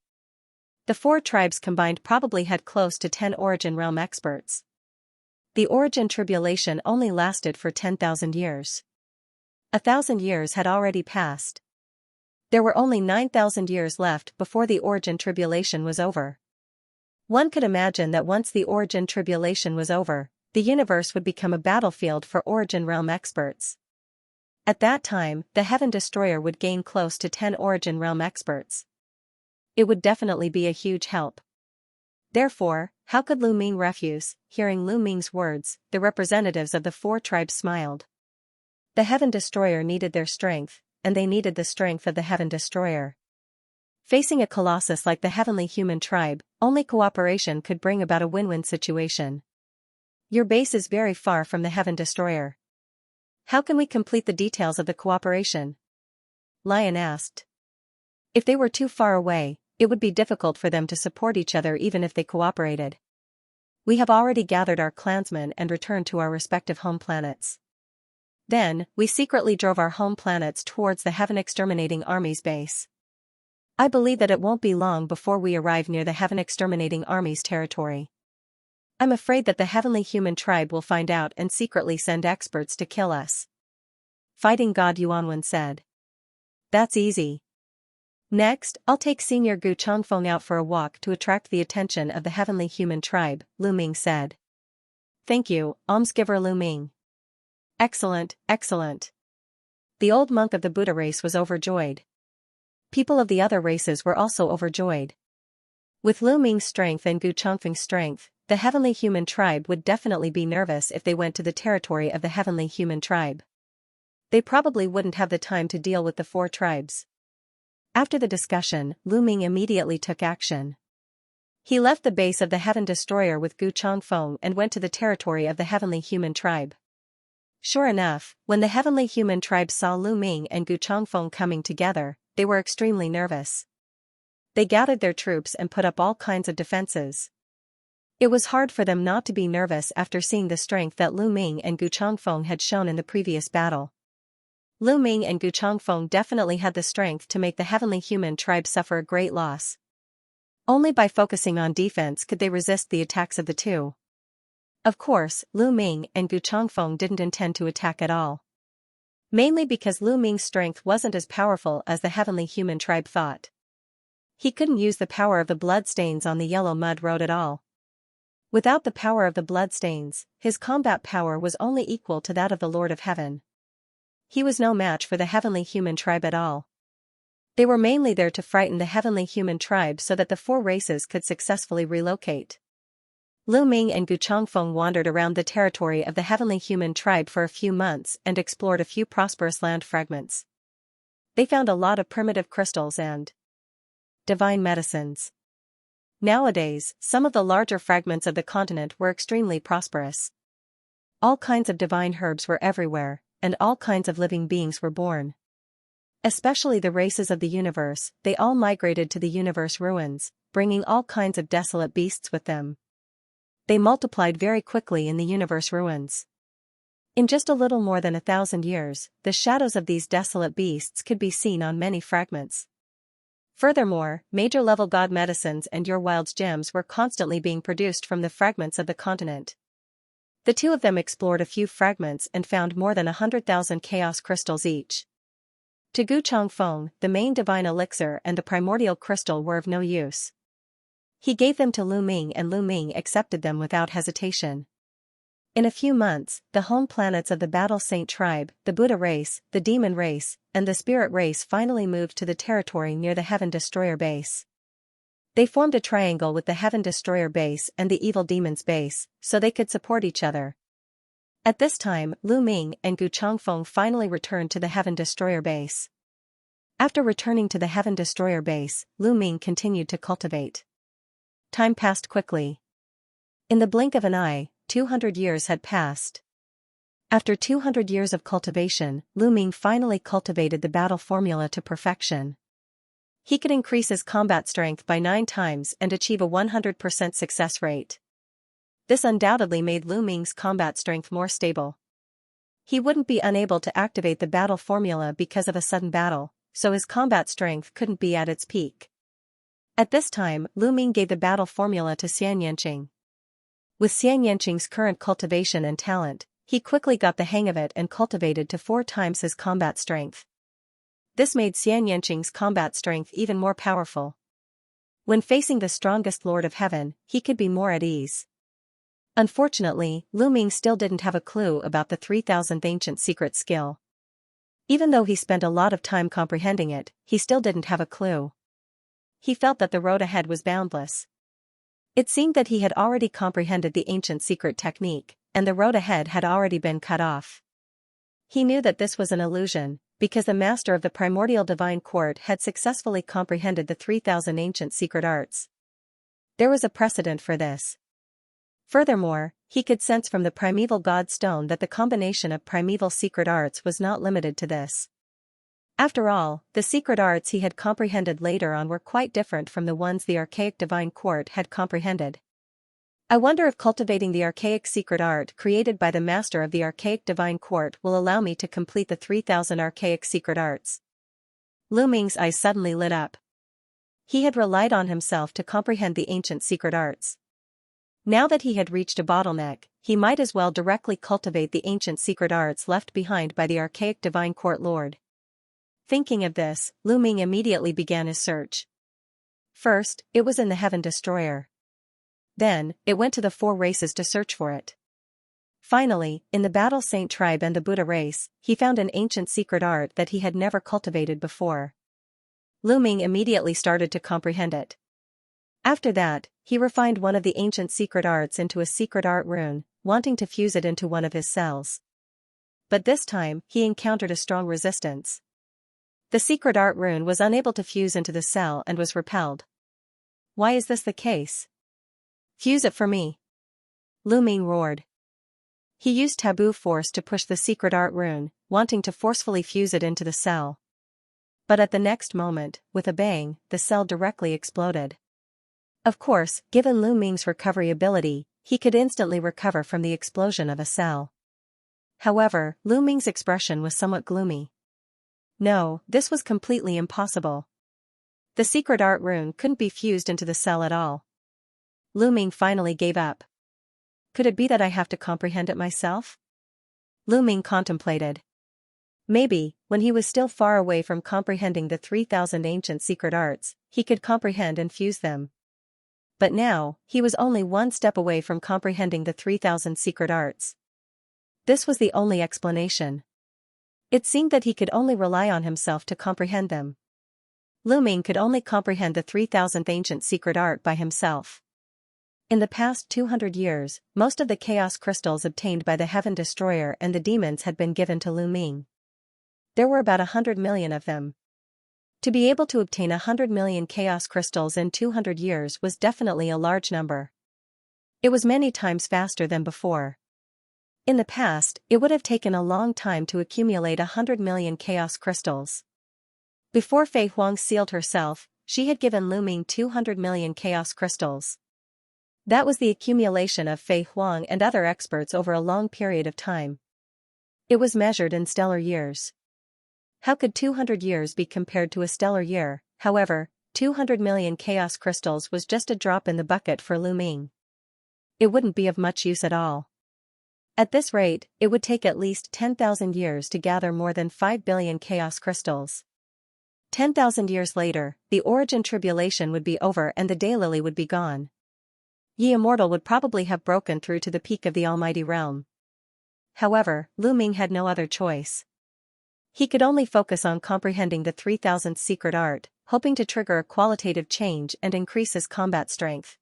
The 4 tribes combined probably had close to 10 origin realm experts. The origin tribulation only lasted for 10,000 years. 1,000 years had already passed. There were only 9,000 years left before the origin tribulation was over. One could imagine that once the origin tribulation was over, the universe would become a battlefield for origin realm experts. At that time, the Heaven Destroyer would gain close to 10 origin realm experts. It would definitely be a huge help. Therefore, how could Lu Ming refuse? Hearing Lu Ming's words, the representatives of the 4 tribes smiled. The Heaven Destroyer needed their strength, and they needed the strength of the Heaven Destroyer. Facing a colossus like the heavenly human tribe, only cooperation could bring about a win-win situation. Your base is very far from the Heaven Destroyer. How can we complete the details of the cooperation? Lion asked. If they were too far away, it would be difficult for them to support each other even if they cooperated. We have already gathered our clansmen and returned to our respective home planets. Then, we secretly drove our home planets towards the Heaven Exterminating Army's base. I believe that it won't be long before we arrive near the Heaven Exterminating Army's territory. I'm afraid that the Heavenly Human Tribe will find out and secretly send experts to kill us. Fighting God Yuanwen said. That's easy. Next, I'll take Senior Gu Changfeng out for a walk to attract the attention of the Heavenly Human Tribe, Lu Ming said. Thank you, almsgiver Lu Ming. Excellent, excellent. The old monk of the Buddha race was overjoyed. People of the other races were also overjoyed. With Lu Ming's strength and Gu Changfeng's strength, the Heavenly Human Tribe would definitely be nervous if they went to the territory of the Heavenly Human Tribe. They probably wouldn't have the time to deal with the 4 tribes. After the discussion, Lu Ming immediately took action. He left the base of the Heaven Destroyer with Gu Changfeng and went to the territory of the Heavenly Human Tribe. Sure enough, when the Heavenly Human Tribe saw Lu Ming and Gu Changfeng coming together, they were extremely nervous. They gathered their troops and put up all kinds of defenses. It was hard for them not to be nervous after seeing the strength that Lu Ming and Gu Changfeng had shown in the previous battle. Lu Ming and Gu Changfeng definitely had the strength to make the Heavenly Human Tribe suffer a great loss. Only by focusing on defense could they resist the attacks of the two. Of course, Lu Ming and Gu Changfeng didn't intend to attack at all. Mainly because Lu Ming's strength wasn't as powerful as the Heavenly Human Tribe thought. He couldn't use the power of the bloodstains on the yellow mud road at all. Without the power of the bloodstains, his combat power was only equal to that of the Lord of Heaven. He was no match for the Heavenly Human Tribe at all. They were mainly there to frighten the Heavenly Human Tribe so that the 4 races could successfully relocate. Lu Ming and Gu Changfeng wandered around the territory of the Heavenly Human Tribe for a few months and explored a few prosperous land fragments. They found a lot of primitive crystals and divine medicines. Nowadays, some of the larger fragments of the continent were extremely prosperous. All kinds of divine herbs were everywhere, and all kinds of living beings were born. Especially the races of the universe, they all migrated to the universe ruins, bringing all kinds of desolate beasts with them. They multiplied very quickly in the universe ruins. In just a little more than 1,000 years, the shadows of these desolate beasts could be seen on many fragments. Furthermore, major-level god medicines and your wild's gems were constantly being produced from the fragments of the continent. The two of them explored a few fragments and found more than 100,000 chaos crystals each. To Gu Changfeng, the main divine elixir and the primordial crystal were of no use. He gave them to Lu Ming and Lu Ming accepted them without hesitation. In a few months, the home planets of the Battle Saint tribe, the Buddha race, the Demon race, and the Spirit race finally moved to the territory near the Heaven Destroyer base. They formed a triangle with the Heaven Destroyer base and the Evil Demon's base, so they could support each other. At this time, Lu Ming and Gu Changfeng finally returned to the Heaven Destroyer base. After returning to the Heaven Destroyer base, Lu Ming continued to cultivate. Time passed quickly. In the blink of an eye, 200 years had passed. After 200 years of cultivation, Lu Ming finally cultivated the battle formula to perfection. He could increase his combat strength by 9 times and achieve a 100% success rate. This undoubtedly made Lu Ming's combat strength more stable. He wouldn't be unable to activate the battle formula because of a sudden battle, so his combat strength couldn't be at its peak. At this time, Lu Ming gave the battle formula to Xianxia. With Xianxia's current cultivation and talent, he quickly got the hang of it and cultivated to 4 times his combat strength. This made Xianxia's combat strength even more powerful. When facing the strongest Lord of Heaven, he could be more at ease. Unfortunately, Lu Ming still didn't have a clue about the 3000th ancient secret skill. Even though he spent a lot of time comprehending it, he still didn't have a clue. He felt that the road ahead was boundless. It seemed that he had already comprehended the ancient secret technique, and the road ahead had already been cut off. He knew that this was an illusion, because the master of the primordial divine court had successfully comprehended the 3,000 ancient secret arts. There was a precedent for this. Furthermore, he could sense from the primeval god stone that the combination of primeval secret arts was not limited to this. After all, the secret arts he had comprehended later on were quite different from the ones the archaic divine court had comprehended. I wonder if cultivating the archaic secret art created by the master of the archaic divine court will allow me to complete the 3,000 archaic secret arts. Lu Ming's eyes suddenly lit up. He had relied on himself to comprehend the ancient secret arts. Now that he had reached a bottleneck, he might as well directly cultivate the ancient secret arts left behind by the archaic divine court lord. Thinking of this, Lu Ming immediately began his search. First, it was in the Heaven Destroyer. Then, it went to the 4 races to search for it. Finally, in the Battle Saint tribe and the Buddha race, he found an ancient secret art that he had never cultivated before. Lu Ming immediately started to comprehend it. After that, he refined one of the ancient secret arts into a secret art rune, wanting to fuse it into one of his cells. But this time, he encountered a strong resistance. The secret art rune was unable to fuse into the cell and was repelled. Why is this the case? Fuse it for me. Lu Ming roared. He used taboo force to push the secret art rune, wanting to forcefully fuse it into the cell. But at the next moment, with a bang, the cell directly exploded. Of course, given Lu Ming's recovery ability, he could instantly recover from the explosion of a cell. However, Lu Ming's expression was somewhat gloomy. No, this was completely impossible. The secret art rune couldn't be fused into the cell at all. Lu Ming finally gave up. Could it be that I have to comprehend it myself? Lu Ming contemplated. Maybe, when he was still far away from comprehending the 3,000 ancient secret arts, he could comprehend and fuse them. But now, he was only one step away from comprehending the 3,000 secret arts. This was the only explanation. It seemed that he could only rely on himself to comprehend them. Lu Ming could only comprehend the 3,000th ancient secret art by himself. In the past 200 years, most of the chaos crystals obtained by the Heaven Destroyer and the demons had been given to Lu Ming. There were about 100 million of them. To be able to obtain 100 million chaos crystals in 200 years was definitely a large number. It was many times faster than before. In the past, it would have taken a long time to accumulate 100 million chaos crystals. Before Fei Huang sealed herself, she had given Lu Ming 200 million chaos crystals. That was the accumulation of Fei Huang and other experts over a long period of time. It was measured in stellar years. How could 200 years be compared to a stellar year? However, 200 million chaos crystals was just a drop in the bucket for Lu Ming. It wouldn't be of much use at all. At this rate, it would take at least 10,000 years to gather more than 5 billion chaos crystals. 10,000 years later, the origin tribulation would be over and the daylily would be gone. Ye Immortal would probably have broken through to the peak of the Almighty Realm. However, Lu Ming had no other choice. He could only focus on comprehending the 3,000th secret art, hoping to trigger a qualitative change and increase his combat strength.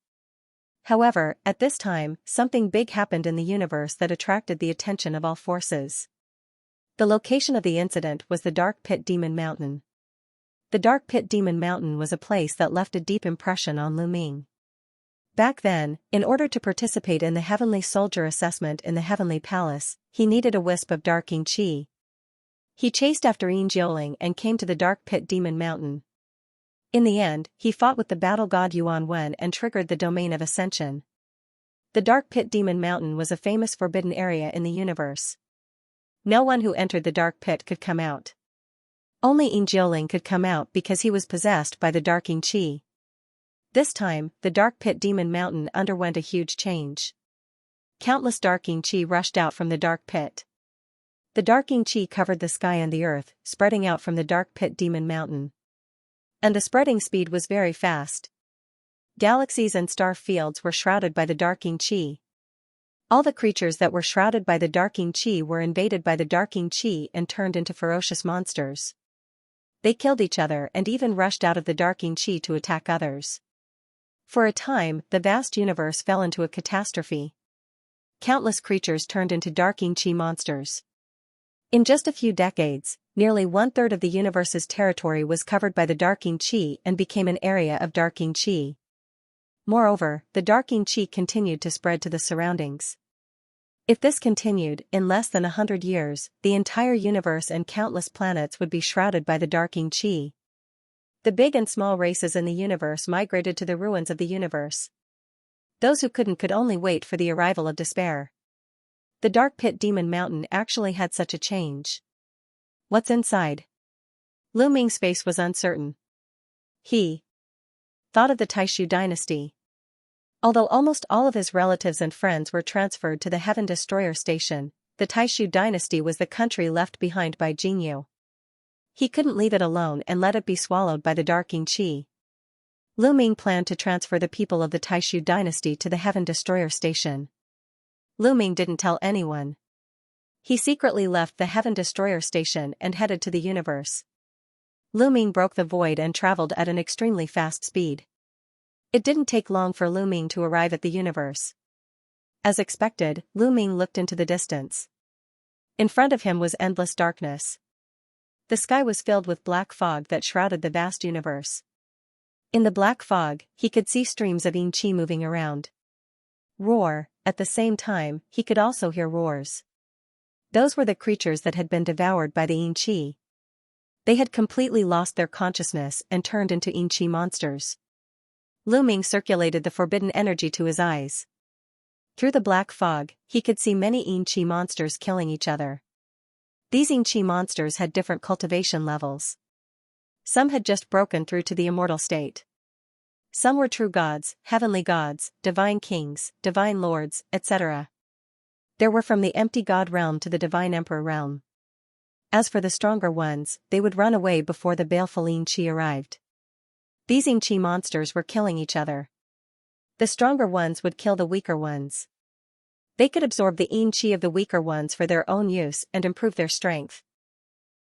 However, at this time, something big happened in the universe that attracted the attention of all forces. The location of the incident was the Dark Pit Demon Mountain. The Dark Pit Demon Mountain was a place that left a deep impression on Lu Ming. Back then, in order to participate in the Heavenly Soldier assessment in the Heavenly Palace, he needed a wisp of darking qi. He chased after Yin Jiuling and came to the Dark Pit Demon Mountain. In the end, he fought with the battle god Yuan Wen and triggered the Domain of Ascension. The Dark Pit Demon Mountain was a famous forbidden area in the universe. No one who entered the Dark Pit could come out. Only Yin Jiuling could come out because he was possessed by the darking qi. This time, the Dark Pit Demon Mountain underwent a huge change. Countless darking qi rushed out from the Dark Pit. The darking qi covered the sky and the earth, spreading out from the Dark Pit Demon Mountain. And the spreading speed was very fast. Galaxies and star fields were shrouded by the darking qi. All the creatures that were shrouded by the darking qi were invaded by the darking qi and turned into ferocious monsters. They killed each other and even rushed out of the darking qi to attack others. For a time, the vast universe fell into a catastrophe. Countless creatures turned into darking qi monsters. In just a few decades, Nearly one-third of the universe's territory was covered by the darking qi and became an area of darking qi. Moreover, the darking qi continued to spread to the surroundings. If this continued, in less than 100 years, the entire universe and countless planets would be shrouded by the darking qi. The big and small races in the universe migrated to the ruins of the universe. Those who couldn't could only wait for the arrival of despair. The Dark Pit Demon Mountain actually had such a change. What's inside? Lu Ming's face was uncertain. He thought of the Taishu dynasty. Although almost all of his relatives and friends were transferred to the Heaven Destroyer Station, the Taishu dynasty was the country left behind by Jinyu. He couldn't leave it alone and let it be swallowed by the darking qi. Lu Ming planned to transfer the people of the Taishu dynasty to the Heaven Destroyer Station. Lu Ming didn't tell anyone. He secretly left the Heaven Destroyer Station and headed to the universe. Lu Ming broke the void and traveled at an extremely fast speed. It didn't take long for Lu Ming to arrive at the universe. As expected, Lu Ming looked into the distance. In front of him was endless darkness. The sky was filled with black fog that shrouded the vast universe. In the black fog, he could see streams of yin qi moving around. Roar, at the same time, he could also hear roars. Those were the creatures that had been devoured by the yin qi. They had completely lost their consciousness and turned into yin qi monsters. Lu Ming circulated the forbidden energy to his eyes. Through the black fog, he could see many yin qi monsters killing each other. These yin qi monsters had different cultivation levels. Some had just broken through to the immortal state. Some were true gods, heavenly gods, divine kings, divine lords, etc. There were from the empty god realm to the divine emperor realm. As for the stronger ones, they would run away before the baleful yin qi arrived. These yin qi monsters were killing each other. The stronger ones would kill the weaker ones. They could absorb the yin qi of the weaker ones for their own use and improve their strength.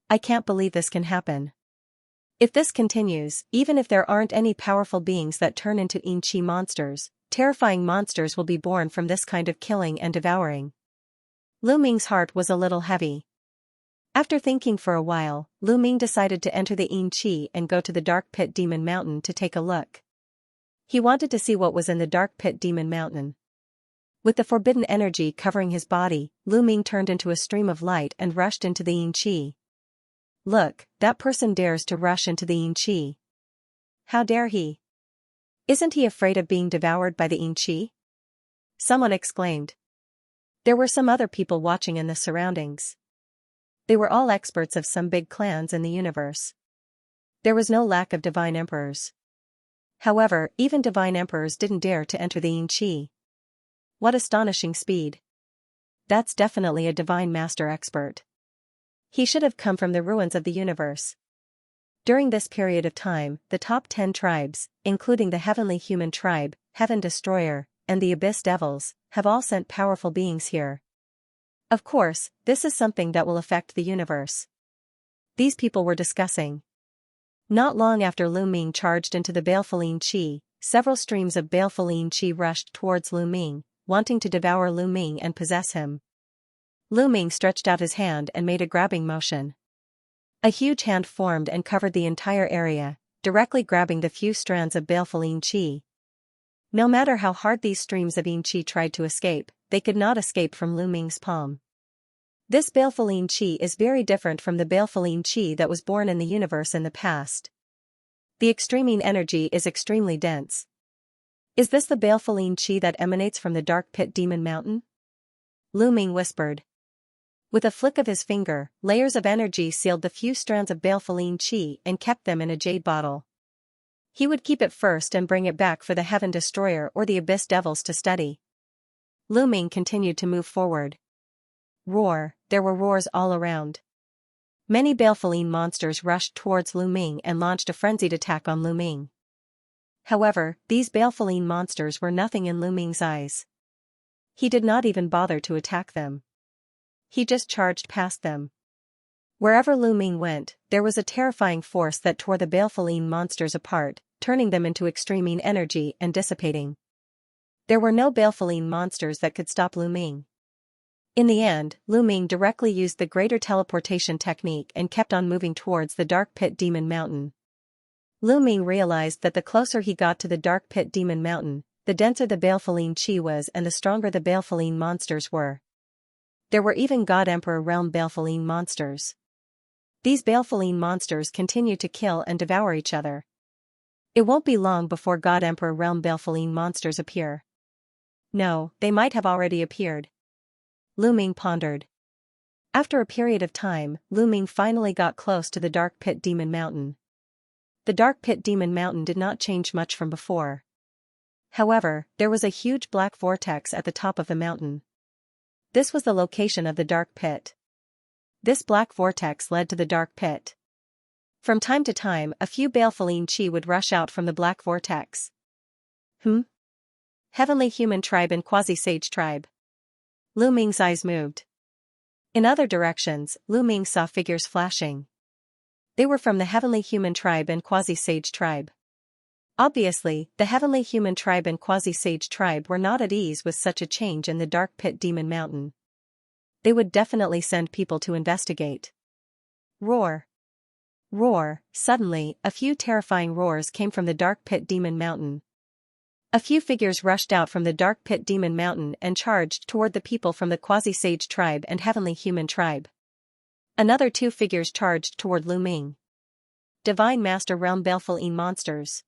I can't believe this can happen. If this continues, even if there aren't any powerful beings that turn into yin qi monsters, terrifying monsters will be born from this kind of killing and devouring. Lu Ming's heart was a little heavy. After thinking for a while, Lu Ming decided to enter the yin qi and go to the Dark Pit Demon Mountain to take a look. He wanted to see what was in the Dark Pit Demon Mountain. With the forbidden energy covering his body, Lu Ming turned into a stream of light and rushed into the yin qi. Look, that person dares to rush into the yin qi. How dare he? Isn't he afraid of being devoured by the yin qi? Someone exclaimed. There were some other people watching in the surroundings. They were all experts of some big clans in the universe. There was no lack of divine emperors. However, even divine emperors didn't dare to enter the yin qi. What astonishing speed. That's definitely a divine master expert. He should have come from the ruins of the universe. During this period of time, the top 10 tribes, including the Heavenly Human Tribe, Heaven Destroyer, and the Abyss Devils, have all sent powerful beings here. Of course, this is something that will affect the universe. These people were discussing. Not long after Lu Ming charged into the baleful yin qi, several streams of baleful yin qi rushed towards Lu Ming, wanting to devour Lu Ming and possess him. Lu Ming stretched out his hand and made a grabbing motion. A huge hand formed and covered the entire area, directly grabbing the few strands of baleful yin qi. No matter how hard these streams of yin qi tried to escape, they could not escape from Lu Ming's palm. This baleful yin qi is very different from the baleful yin qi that was born in the universe in the past. The extreme yin energy is extremely dense. Is this the baleful yin qi that emanates from the Dark Pit Demon Mountain? Lu Ming whispered. With a flick of his finger, layers of energy sealed the few strands of baleful yin qi and kept them in a jade bottle. He would keep it first and bring it back for the Heaven Destroyer or the Abyss Devils to study. Lu Ming continued to move forward. Roar, there were roars all around. Many baleful yin monsters rushed towards Lu Ming and launched a frenzied attack on Lu Ming. However, these baleful yin monsters were nothing in Lu Ming's eyes. He did not even bother to attack them. He just charged past them. Wherever Lu Ming went, there was a terrifying force that tore the baleful yin monsters apart, turning them into extreme yin energy and dissipating. There were no baleful yin monsters that could stop Lu Ming. In the end, Lu Ming directly used the greater teleportation technique and kept on moving towards the dark pit demon mountain. Lu Ming realized that the closer he got to the dark pit demon mountain, the denser the Balefulline chi was and the stronger the Balefulline monsters were. There were even God Emperor realm Balefulline monsters. These Balefulline monsters continue to kill and devour each other. It won't be long before God Emperor realm Balefulline monsters appear. No, they might have already appeared. Lu Ming pondered. After a period of time, Lu Ming finally got close to the dark pit demon mountain. The dark pit demon mountain did not change much from before. However, there was a huge black vortex at the top of the mountain. This was the location of the dark pit. This black vortex led to the dark pit. From time to time, a few Balefulline chi would rush out from the black vortex. Heavenly human tribe and quasi-sage tribe. Lu Ming's eyes moved. In other directions, Lu Ming saw figures flashing. They were from the heavenly human tribe and quasi-sage tribe. Obviously, the heavenly human tribe and quasi-sage tribe were not at ease with such a change in the dark pit demon mountain. They would definitely send people to investigate. Roar! Roar! Suddenly, a few terrifying roars came from the dark pit demon mountain. A few figures rushed out from the dark pit demon mountain and charged toward the people from the quasi-sage tribe and heavenly human tribe. Another 2 figures charged toward Lu Ming. Divine Master realm Balefulline monsters.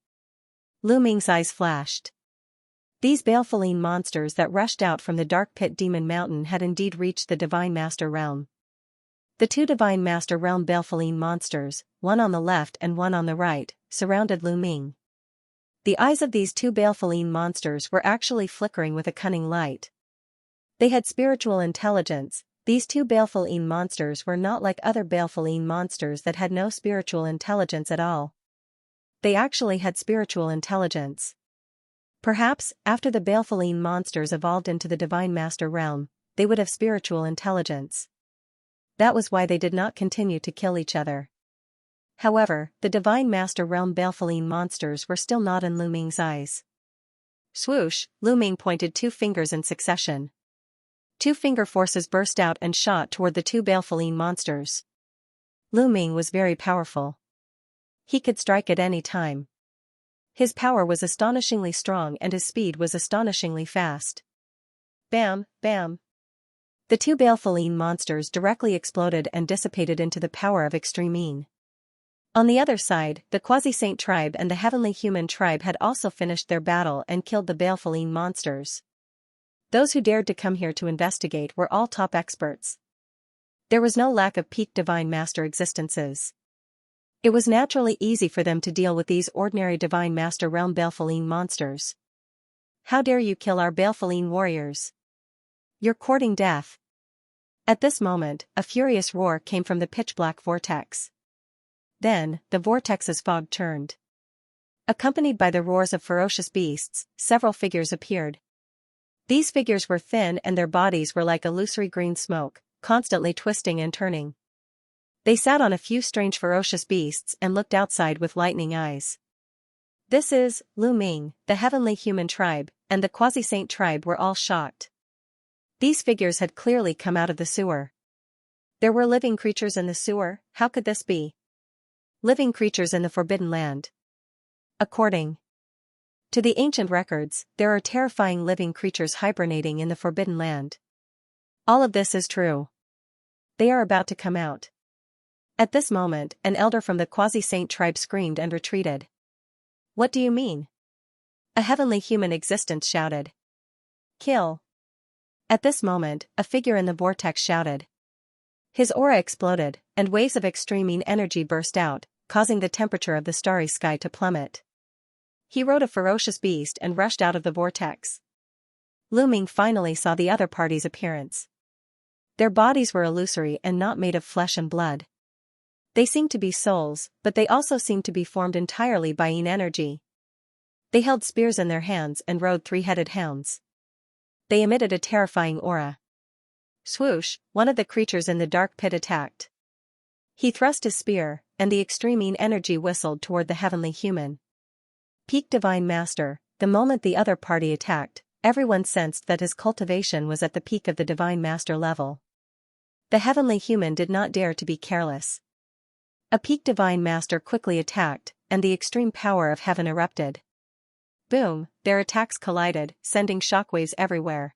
Lu Ming's eyes flashed. These Balefulline monsters that rushed out from the dark pit demon mountain had indeed reached the Divine Master realm. The 2 Divine Master realm Balefulline monsters, one on the left and one on the right, surrounded Lu Ming. The eyes of these 2 Balefulline monsters were actually flickering with a cunning light. They had spiritual intelligence. These 2 Balefulline monsters were not like other Balefulline monsters that had no spiritual intelligence at all. They actually had spiritual intelligence. Perhaps, after the Balefulline monsters evolved into the Divine Master realm, they would have spiritual intelligence. That was why they did not continue to kill each other. However, the Divine Master realm Balefulline monsters were still not in Lu Ming's eyes. Swoosh! Lu Ming pointed 2 fingers in succession. 2 finger forces burst out and shot toward the 2 Balefulline monsters. Lu Ming was very powerful. He could strike at any time. His power was astonishingly strong and his speed was astonishingly fast. Bam, bam. The 2 Balefulline monsters directly exploded and dissipated into the power of Extreme. On the other side, the Quasi-Saint tribe and the Heavenly Human tribe had also finished their battle and killed the Balefulline monsters. Those who dared to come here to investigate were all top experts. There was no lack of peak Divine Master existences. It was naturally easy for them to deal with these ordinary Divine Master realm Balefulline monsters. How dare you kill our Balefulline warriors? You're courting death. At this moment, a furious roar came from the pitch-black vortex. Then, the vortex's fog turned. Accompanied by the roars of ferocious beasts, several figures appeared. These figures were thin and their bodies were like illusory green smoke, constantly twisting and turning. They sat on a few strange ferocious beasts and looked outside with lightning eyes. This is, Lu Ming, the Heavenly Human tribe, and the Quasi-Saint tribe were all shocked. These figures had clearly come out of the sewer. There were living creatures in the sewer, how could this be? Living creatures in the Forbidden Land. According to the ancient records, there are terrifying living creatures hibernating in the Forbidden Land. All of this is true. They are about to come out. At this moment, an elder from the Quasi-Saint tribe screamed and retreated. What do you mean? A heavenly human existence shouted. Kill. At this moment, a figure in the vortex shouted. His aura exploded, and waves of extreme energy burst out, causing the temperature of the starry sky to plummet. He rode a ferocious beast and rushed out of the vortex. Lu Ming finally saw the other party's appearance. Their bodies were illusory and not made of flesh and blood. They seemed to be souls, but they also seemed to be formed entirely by yin energy. They held spears in their hands and rode 3-headed hounds. They emitted a terrifying aura. Swoosh, one of the creatures in the dark pit attacked. He thrust his spear, and the extreme yin energy whistled toward the Heavenly Human. Peak Divine Master, the moment the other party attacked, everyone sensed that his cultivation was at the peak of the divine master level. The heavenly human did not dare to be careless. A peak divine master quickly attacked, and the extreme power of heaven erupted. Boom, their attacks collided, sending shockwaves everywhere.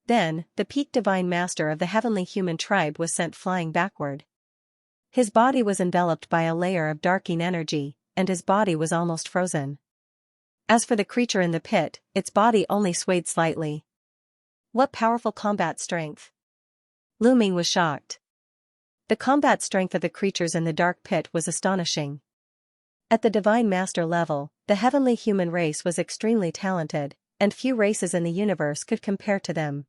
Then, the peak divine master of the heavenly human tribe was sent flying backward. His body was enveloped by a layer of darking energy, and his body was almost frozen. As for the creature in the pit, its body only swayed slightly. What powerful combat strength! Lu Ming was shocked. The combat strength of the creatures in the dark pit was astonishing. At the divine master level, the heavenly human race was extremely talented, and few races in the universe could compare to them.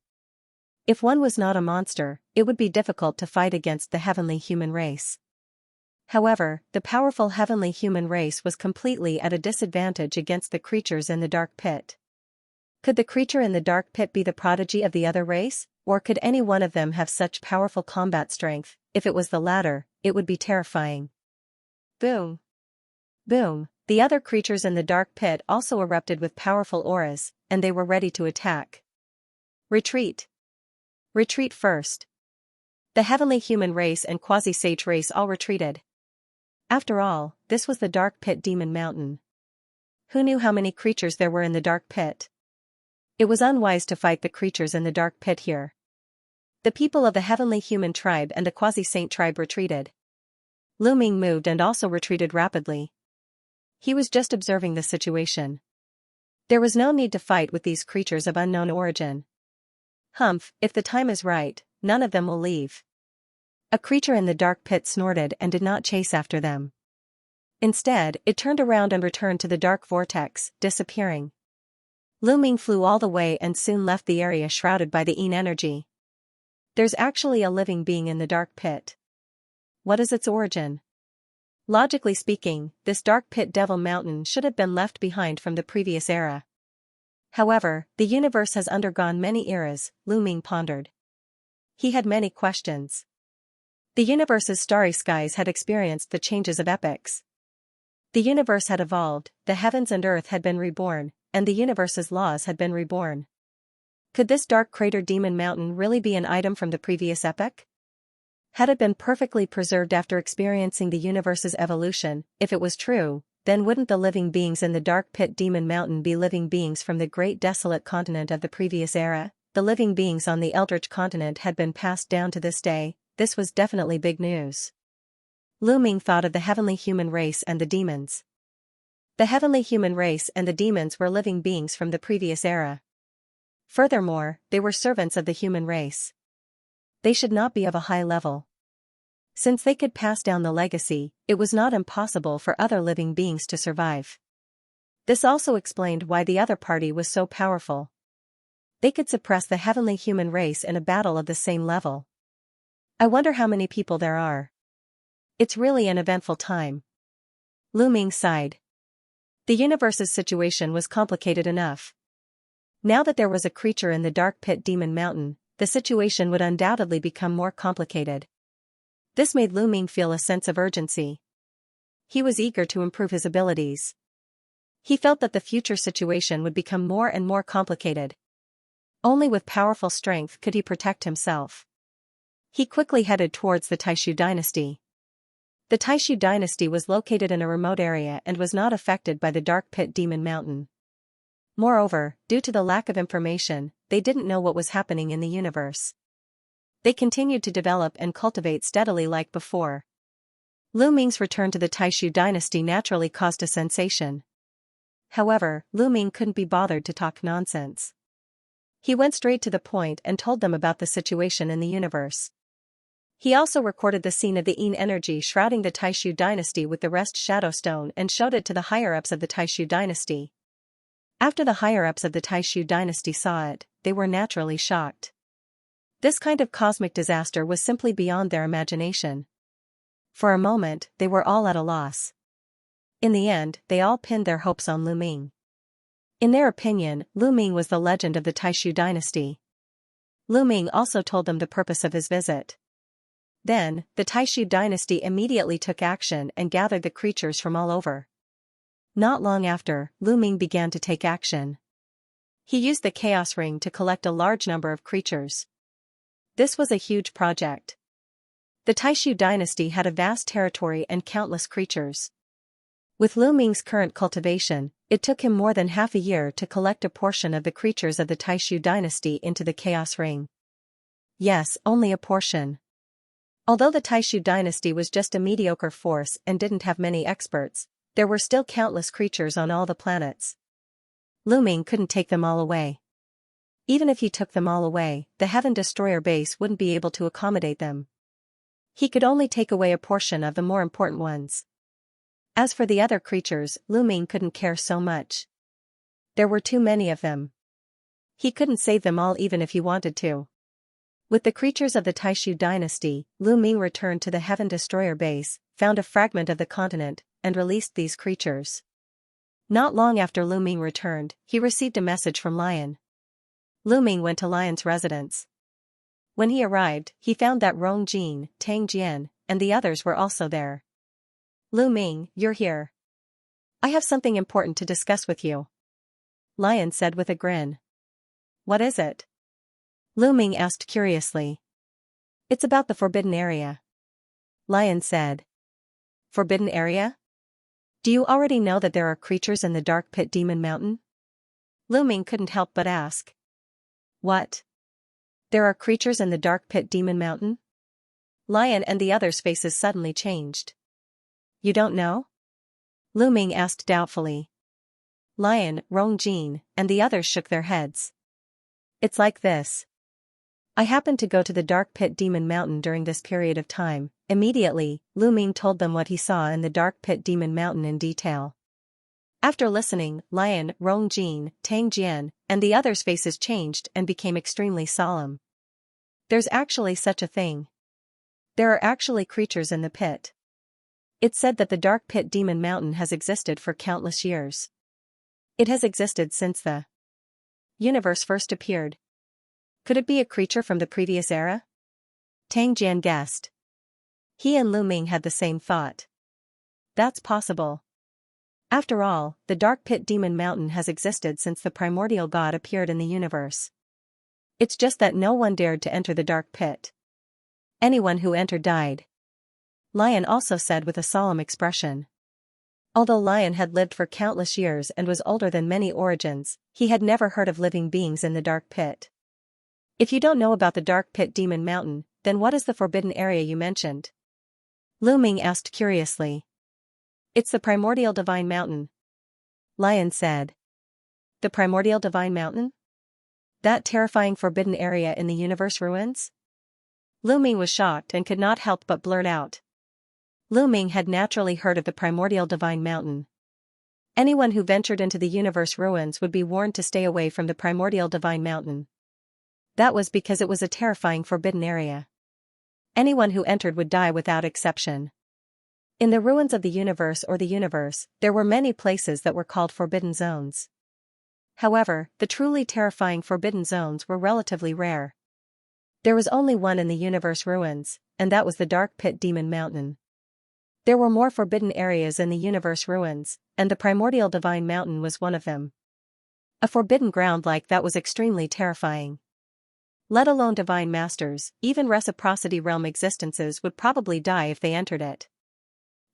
If one was not a monster, it would be difficult to fight against the heavenly human race. However, the powerful heavenly human race was completely at a disadvantage against the creatures in the dark pit. Could the creature in the dark pit be the prodigy of the other race, or could any one of them have such powerful combat strength? If it was the latter, it would be terrifying. Boom! Boom! The other creatures in the dark pit also erupted with powerful auras, and they were ready to attack. Retreat! Retreat first! The heavenly human race and quasi-sage race all retreated. After all, this was the dark pit demon mountain. Who knew how many creatures there were in the dark pit? It was unwise to fight the creatures in the dark pit here. The people of the heavenly human tribe and the quasi-saint tribe retreated. Lu Ming moved and also retreated rapidly. He was just observing the situation. There was no need to fight with these creatures of unknown origin. Humph, if the time is right, none of them will leave. A creature in the dark pit snorted and did not chase after them. Instead, it turned around and returned to the dark vortex, disappearing. Lu Ming flew all the way and soon left the area shrouded by the Yin energy. There's actually a living being in the dark pit. What is its origin? Logically speaking, this dark pit devil mountain should have been left behind from the previous era. However, the universe has undergone many eras, Lu Ming pondered. He had many questions. The universe's starry skies had experienced the changes of epochs. The universe had evolved, the heavens and earth had been reborn, and the universe's laws had been reborn. Could this dark crater demon mountain really be an item from the previous epoch? Had it been perfectly preserved after experiencing the universe's evolution? If it was true, then wouldn't the living beings in the dark pit demon mountain be living beings from the great desolate continent of the previous era? The living beings on the Eldritch continent had been passed down to this day. This was definitely big news. Lu Ming thought of the heavenly human race and the demons. The heavenly human race and the demons were living beings from the previous era. Furthermore, they were servants of the human race. They should not be of a high level. Since they could pass down the legacy, it was not impossible for other living beings to survive. This also explained why the other party was so powerful. They could suppress the heavenly human race in a battle of the same level. I wonder how many people there are. It's really an eventful time. Lu Ming sighed. The universe's situation was complicated enough. Now that there was a creature in the dark pit demon mountain, the situation would undoubtedly become more complicated. This made Lu Ming feel a sense of urgency. He was eager to improve his abilities. He felt that the future situation would become more and more complicated. Only with powerful strength could he protect himself. He quickly headed towards the Taishu dynasty. The Taishu dynasty was located in a remote area and was not affected by the dark pit demon mountain. Moreover, due to the lack of information, they didn't know what was happening in the universe. They continued to develop and cultivate steadily like before. Lu Ming's return to the Taishu dynasty naturally caused a sensation. However, Lu Ming couldn't be bothered to talk nonsense. He went straight to the point and told them about the situation in the universe. He also recorded the scene of the Yin energy shrouding the Taishu dynasty with the rest shadow stone and showed it to the higher-ups of the Taishu dynasty. After the higher-ups of the Taishu dynasty saw it, they were naturally shocked. This kind of cosmic disaster was simply beyond their imagination. For a moment, they were all at a loss. In the end, they all pinned their hopes on Lu Ming. In their opinion, Lu Ming was the legend of the Taishu dynasty. Lu Ming also told them the purpose of his visit. Then, the Taishu dynasty immediately took action and gathered the creatures from all over. Not long after, Lu Ming began to take action. He used the Chaos Ring to collect a large number of creatures. This was a huge project. The Taishu dynasty had a vast territory and countless creatures. With Lu Ming's current cultivation, it took him more than half a year to collect a portion of the creatures of the Taishu dynasty into the Chaos Ring. Yes, only a portion. Although the Taishu dynasty was just a mediocre force and didn't have many experts, there were still countless creatures on all the planets. Lu Ming couldn't take them all away. Even if he took them all away, the Heaven Destroyer base wouldn't be able to accommodate them. He could only take away a portion of the more important ones. As for the other creatures, Lu Ming couldn't care so much. There were too many of them. He couldn't save them all even if he wanted to. With the creatures of the Taishu dynasty, Lu Ming returned to the Heaven Destroyer base, found a fragment of the continent, and released these creatures. Not long after Lu Ming returned, he received a message from Lion. Lu Ming went to Lion's residence. When he arrived, he found that Rong Jin, Tang Jian, and the others were also there. Lu Ming, you're here. I have something important to discuss with you. Lion said with a grin. What is it? Lu Ming asked curiously. It's about the Forbidden Area. Lion said. Forbidden Area? Do you already know that there are creatures in the Dark Pit Demon Mountain? Lu Ming couldn't help but ask. What? There are creatures in the Dark Pit Demon Mountain? Lion and the others' faces suddenly changed. You don't know? Lu Ming asked doubtfully. Lion, Rong Jin, and the others shook their heads. It's like this. I happened to go to the Dark Pit Demon Mountain during this period of time. Immediately, Lu Ming told them what he saw in the Dark Pit Demon Mountain in detail. After listening, Lion, Rong Jin, Tang Jian, and the others' faces changed and became extremely solemn. There's actually such a thing. There are actually creatures in the pit. It's said that the Dark Pit Demon Mountain has existed for countless years. It has existed since the universe first appeared. Could it be a creature from the previous era? Tang Jian guessed. He and Lu Ming had the same thought. That's possible. After all, the Dark Pit Demon Mountain has existed since the primordial god appeared in the universe. It's just that no one dared to enter the Dark Pit. Anyone who entered died. Lion also said with a solemn expression. Although Lion had lived for countless years and was older than many origins, he had never heard of living beings in the Dark Pit. If you don't know about the Dark Pit Demon Mountain, then what is the forbidden area you mentioned? Lu Ming asked curiously. It's the Primordial Divine Mountain. Lion said. The Primordial Divine Mountain? That terrifying forbidden area in the universe ruins? Lu Ming was shocked and could not help but blurt out. Lu Ming had naturally heard of the Primordial Divine Mountain. Anyone who ventured into the universe ruins would be warned to stay away from the Primordial Divine Mountain. That was because it was a terrifying forbidden area. Anyone who entered would die without exception. In the ruins of the universe or the universe, there were many places that were called forbidden zones. However, the truly terrifying forbidden zones were relatively rare. There was only one in the universe ruins, and that was the Dark Pit Demon Mountain. There were more forbidden areas in the universe ruins, and the Primordial Divine Mountain was one of them. A forbidden ground like that was extremely terrifying. Let alone divine masters, even reciprocity realm existences would probably die if they entered it.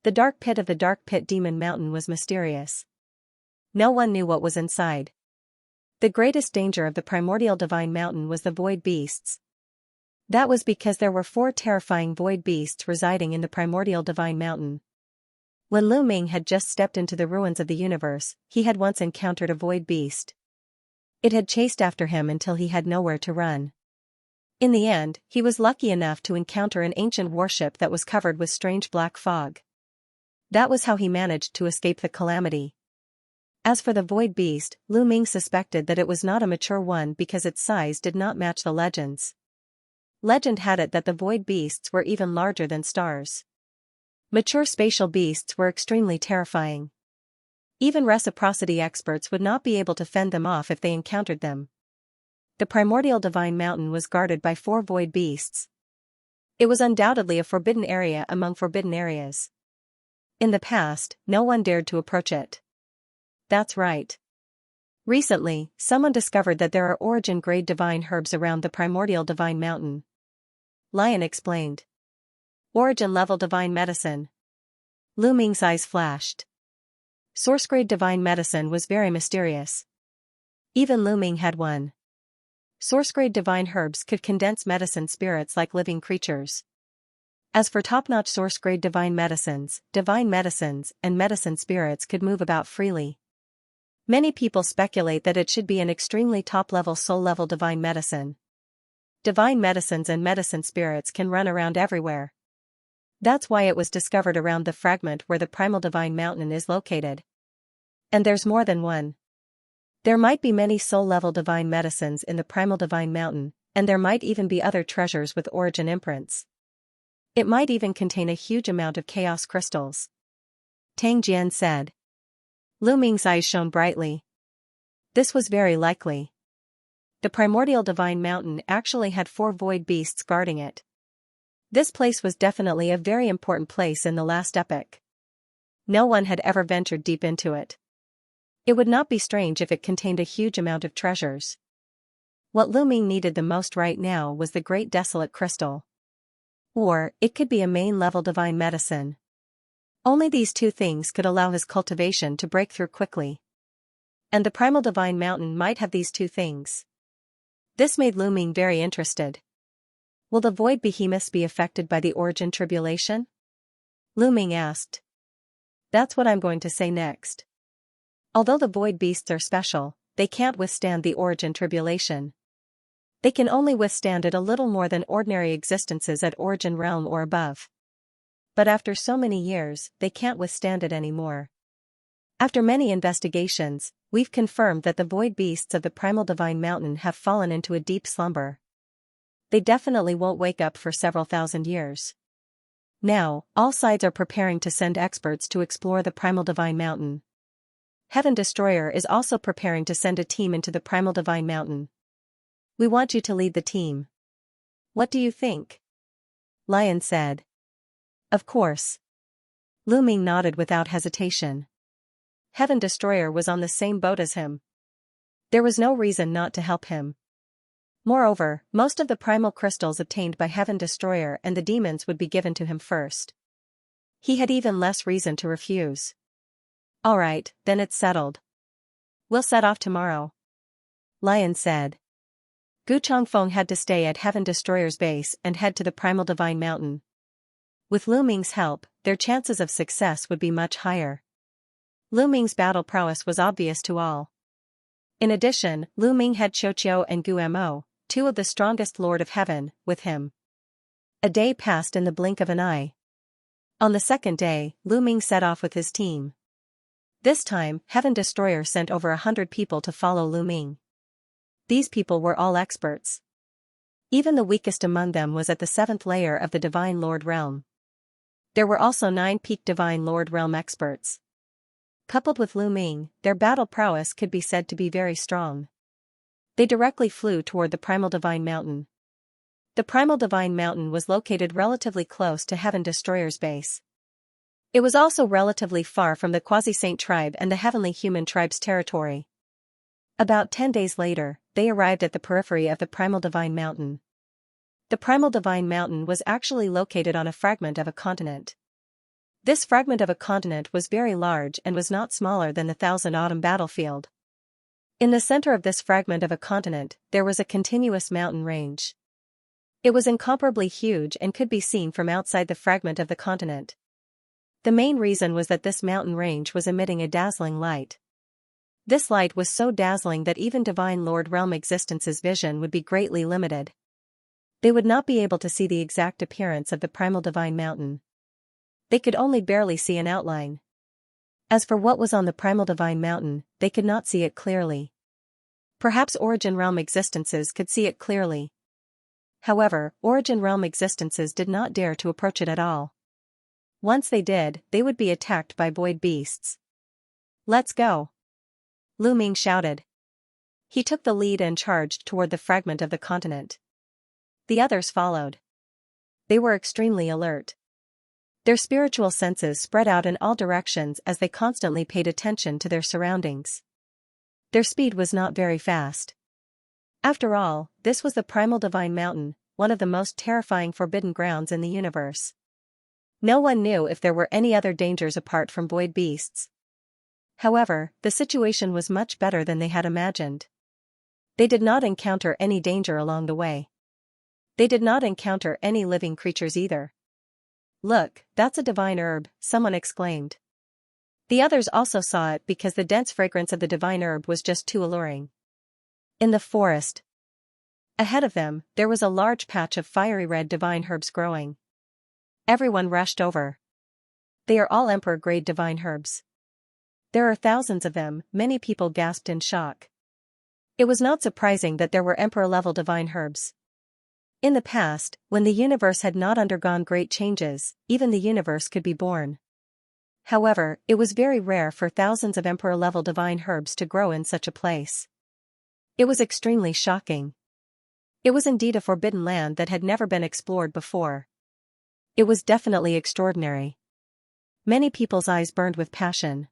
The dark pit of the Dark Pit Demon Mountain was mysterious. No one knew what was inside. The greatest danger of the Primordial Divine Mountain was the void beasts. That was because there were 4 terrifying void beasts residing in the Primordial Divine Mountain. When Lu Ming had just stepped into the ruins of the universe, he had once encountered a void beast. It had chased after him until he had nowhere to run. In the end, he was lucky enough to encounter an ancient warship that was covered with strange black fog. That was how he managed to escape the calamity. As for the void beast, Lu Ming suspected that it was not a mature one because its size did not match the legends. Legend had it that the void beasts were even larger than stars. Mature spatial beasts were extremely terrifying. Even reciprocity experts would not be able to fend them off if they encountered them. The Primordial Divine Mountain was guarded by 4 void beasts. It was undoubtedly a forbidden area among forbidden areas. In the past, no one dared to approach it. That's right. Recently, someone discovered that there are origin-grade divine herbs around the primordial divine mountain. Lion explained. Origin-level divine medicine. Lu Ming's eyes flashed. Source-grade divine medicine was very mysterious. Even Lu Ming had one. Source-grade divine herbs could condense medicine spirits like living creatures. As for top-notch source-grade divine medicines, and medicine spirits could move about freely. Many people speculate that it should be an extremely top-level soul-level divine medicine. Divine medicines and medicine spirits can run around everywhere. That's why it was discovered around the fragment where the primal divine mountain is located. And there's more than one. There might be many soul-level divine medicines in the primal divine mountain, and there might even be other treasures with origin imprints. It might even contain a huge amount of chaos crystals. Tang Jian said. Lu Ming's eyes shone brightly. This was very likely. The primordial divine mountain actually had 4 void beasts guarding it. This place was definitely a very important place in the last epoch. No one had ever ventured deep into it. It would not be strange if it contained a huge amount of treasures. What Lu Ming needed the most right now was the Great Desolate Crystal. Or, it could be a main-level divine medicine. Only these 2 things could allow his cultivation to break through quickly. And the primal divine mountain might have these 2 things. This made Lu Ming very interested. Will the void behemoths be affected by the origin tribulation? Lu Ming asked. That's what I'm going to say next. Although the void beasts are special, they can't withstand the origin tribulation. They can only withstand it a little more than ordinary existences at origin realm or above. But after so many years, they can't withstand it anymore. After many investigations, we've confirmed that the void beasts of the primal divine mountain have fallen into a deep slumber. They definitely won't wake up for several thousand years. Now, all sides are preparing to send experts to explore the primal divine mountain. Heaven Destroyer is also preparing to send a team into the primal divine mountain. We want you to lead the team. What do you think? Lion said. Of course. Lu Ming nodded without hesitation. Heaven Destroyer was on the same boat as him. There was no reason not to help him. Moreover, most of the primal crystals obtained by Heaven Destroyer and the demons would be given to him first. He had even less reason to refuse. Alright, then it's settled. We'll set off tomorrow. Lion said. Gu Chongfeng had to stay at Heaven Destroyer's base and head to the primal divine mountain. With Lu Ming's help, their chances of success would be much higher. Lu Ming's battle prowess was obvious to all. In addition, Lu Ming had Xianxia and Gu Mo, 2 of the strongest Lord of Heaven, with him. A day passed in the blink of an eye. On the 2nd day, Lu Ming set off with his team. This time, Heaven Destroyer sent over 100 people to follow Lu Ming. These people were all experts. Even the weakest among them was at the 7th layer of the Divine Lord Realm. There were also 9 peak Divine Lord Realm experts. Coupled with Lu Ming, their battle prowess could be said to be very strong. They directly flew toward the Primal Divine Mountain. The Primal Divine Mountain was located relatively close to Heaven Destroyer's base. It was also relatively far from the Quasi-Saint tribe and the Heavenly Human tribe's territory. About 10 days later, they arrived at the periphery of the Primal Divine Mountain. The Primal Divine Mountain was actually located on a fragment of a continent. This fragment of a continent was very large and was not smaller than the Thousand Autumn battlefield. In the center of this fragment of a continent, there was a continuous mountain range. It was incomparably huge and could be seen from outside the fragment of the continent. The main reason was that this mountain range was emitting a dazzling light. This light was so dazzling that even Divine Lord Realm existence's vision would be greatly limited. They would not be able to see the exact appearance of the Primal Divine Mountain. They could only barely see an outline. As for what was on the Primal Divine Mountain, they could not see it clearly. Perhaps Origin Realm existences could see it clearly. However, Origin Realm existences did not dare to approach it at all. Once they did, they would be attacked by void beasts. Let's go! Lu Ming shouted. He took the lead and charged toward the fragment of the continent. The others followed. They were extremely alert. Their spiritual senses spread out in all directions as they constantly paid attention to their surroundings. Their speed was not very fast. After all, this was the primal divine mountain, one of the most terrifying forbidden grounds in the universe. No one knew if there were any other dangers apart from void beasts. However, the situation was much better than they had imagined. They did not encounter any danger along the way. They did not encounter any living creatures either. "Look, that's a divine herb," someone exclaimed. The others also saw it because the dense fragrance of the divine herb was just too alluring. In the forest ahead of them, there was a large patch of fiery red divine herbs growing. Everyone rushed over. "They are all emperor-grade divine herbs. There are thousands of them," many people gasped in shock. It was not surprising that there were emperor-level divine herbs. In the past, when the universe had not undergone great changes, even the universe could be born. However, it was very rare for thousands of emperor-level divine herbs to grow in such a place. It was extremely shocking. It was indeed a forbidden land that had never been explored before. It was definitely extraordinary. Many people's eyes burned with passion.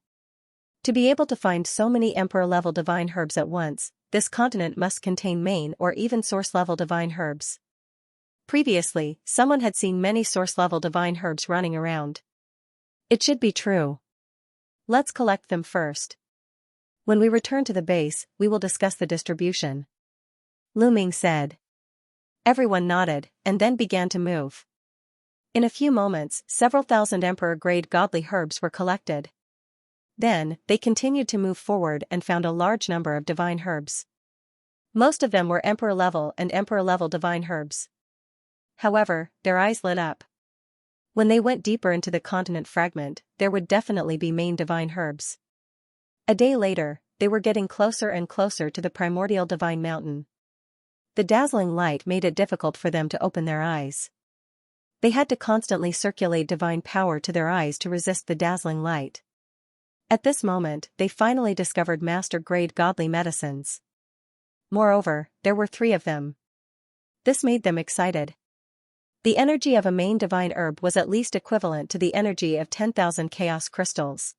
To be able to find so many emperor-level divine herbs at once, this continent must contain main or even source-level divine herbs. Previously, someone had seen many source-level divine herbs running around. It should be true. Let's collect them first. When we return to the base, we will discuss the distribution. Lu Ming said. Everyone nodded, and then began to move. In a few moments, several thousand emperor-grade godly herbs were collected. Then, they continued to move forward and found a large number of divine herbs. Most of them were emperor-level and emperor-level divine herbs. However, their eyes lit up. When they went deeper into the continent fragment, there would definitely be main divine herbs. A day later, they were getting closer and closer to the primordial divine mountain. The dazzling light made it difficult for them to open their eyes. They had to constantly circulate divine power to their eyes to resist the dazzling light. At this moment, they finally discovered master-grade godly medicines. Moreover, there were 3 of them. This made them excited. The energy of a main divine herb was at least equivalent to the energy of 10,000 chaos crystals.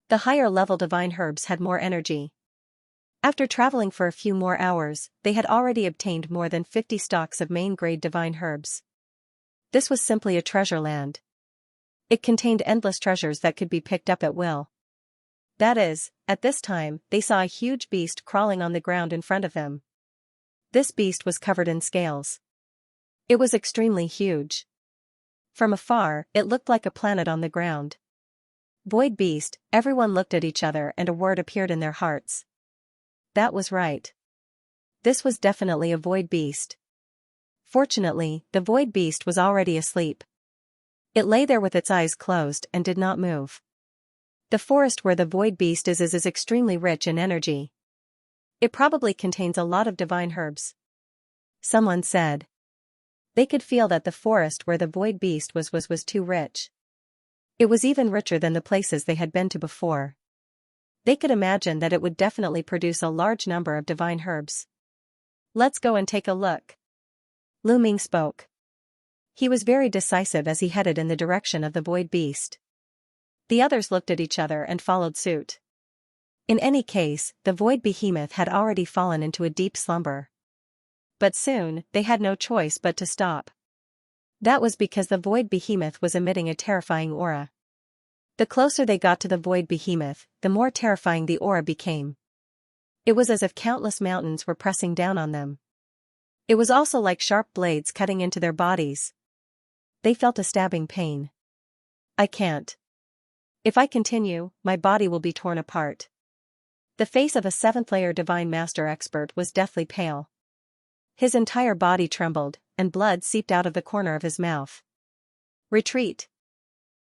The higher-level divine herbs had more energy. After traveling for a few more hours, they had already obtained more than 50 stalks of main-grade divine herbs. This was simply a treasure land. It contained endless treasures that could be picked up at will. That is, at this time, they saw a huge beast crawling on the ground in front of them. This beast was covered in scales. It was extremely huge. From afar, it looked like a planet on the ground. Void beast, everyone looked at each other and a word appeared in their hearts. That was right. This was definitely a void beast. Fortunately, the void beast was already asleep. It lay there with its eyes closed and did not move. The forest where the void beast is extremely rich in energy. It probably contains a lot of divine herbs. Someone said. They could feel that the forest where the void beast was too rich. It was even richer than the places they had been to before. They could imagine that it would definitely produce a large number of divine herbs. Let's go and take a look. Lu Ming spoke. He was very decisive as he headed in the direction of the void beast. The others looked at each other and followed suit. In any case, the void behemoth had already fallen into a deep slumber. But soon, they had no choice but to stop. That was because the void behemoth was emitting a terrifying aura. The closer they got to the void behemoth, the more terrifying the aura became. It was as if countless mountains were pressing down on them. It was also like sharp blades cutting into their bodies. They felt a stabbing pain. I can't. If I continue, my body will be torn apart. The face of a 7th-layer divine master expert was deathly pale. His entire body trembled, and blood seeped out of the corner of his mouth. Retreat!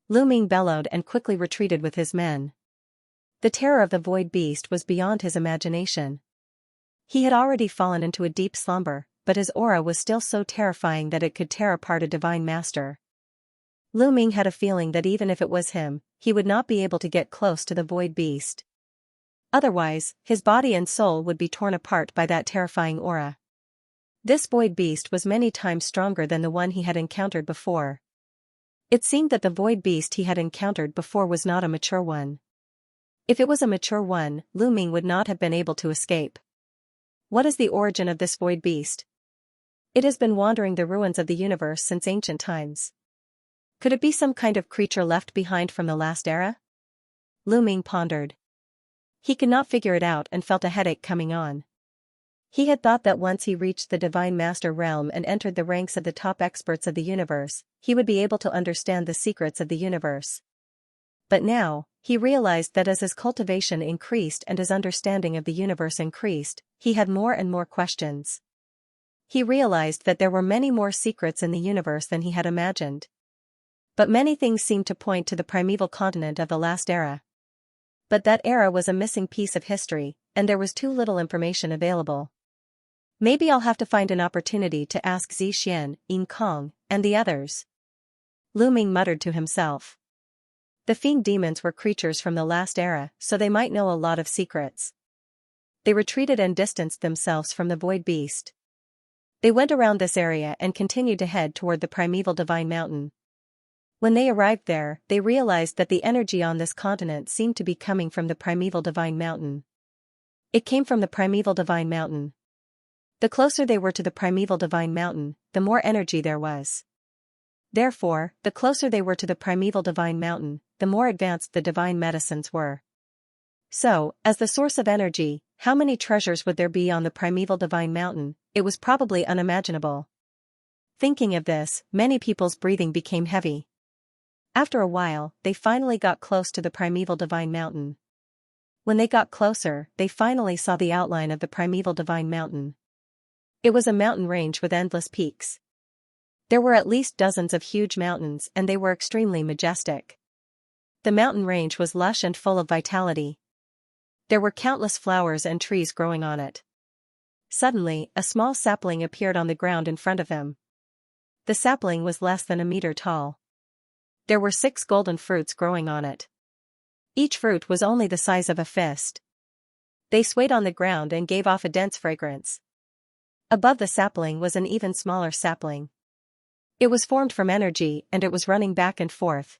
Lu Ming bellowed and quickly retreated with his men. The terror of the void beast was beyond his imagination. He had already fallen into a deep slumber, but his aura was still so terrifying that it could tear apart a divine master. Lu Ming had a feeling that even if it was him, he would not be able to get close to the void beast. Otherwise, his body and soul would be torn apart by that terrifying aura. This void beast was many times stronger than the one he had encountered before. It seemed that the void beast he had encountered before was not a mature one. If it was a mature one, Lu Ming would not have been able to escape. What is the origin of this void beast? It has been wandering the ruins of the universe since ancient times. Could it be some kind of creature left behind from the last era? Lu Ming pondered. He could not figure it out and felt a headache coming on. He had thought that once he reached the Divine Master realm and entered the ranks of the top experts of the universe, he would be able to understand the secrets of the universe. But now, he realized that as his cultivation increased and his understanding of the universe increased, he had more and more questions. He realized that there were many more secrets in the universe than he had imagined. But many things seemed to point to the primeval continent of the last era. But that era was a missing piece of history, and there was too little information available. Maybe I'll have to find an opportunity to ask Zixian, Yin Kong, and the others. Lu Ming muttered to himself. The fiend demons were creatures from the last era, so they might know a lot of secrets. They retreated and distanced themselves from the void beast. They went around this area and continued to head toward the primeval divine mountain. When they arrived there, they realized that the energy on this continent seemed to be coming from the primeval divine mountain. It came from the primeval divine mountain. The closer they were to the primeval divine mountain, the more energy there was. Therefore, the closer they were to the primeval divine mountain, the more advanced the divine medicines were. So, as the source of energy, how many treasures would there be on the primeval divine mountain? It was probably unimaginable. Thinking of this, many people's breathing became heavy. After a while, they finally got close to the primeval divine mountain. When they got closer, they finally saw the outline of the primeval divine mountain. It was a mountain range with endless peaks. There were at least dozens of huge mountains and they were extremely majestic. The mountain range was lush and full of vitality. There were countless flowers and trees growing on it. Suddenly, a small sapling appeared on the ground in front of them. The sapling was less than a meter tall. There were 6 golden fruits growing on it. Each fruit was only the size of a fist. They swayed on the ground and gave off a dense fragrance. Above the sapling was an even smaller sapling. It was formed from energy and it was running back and forth.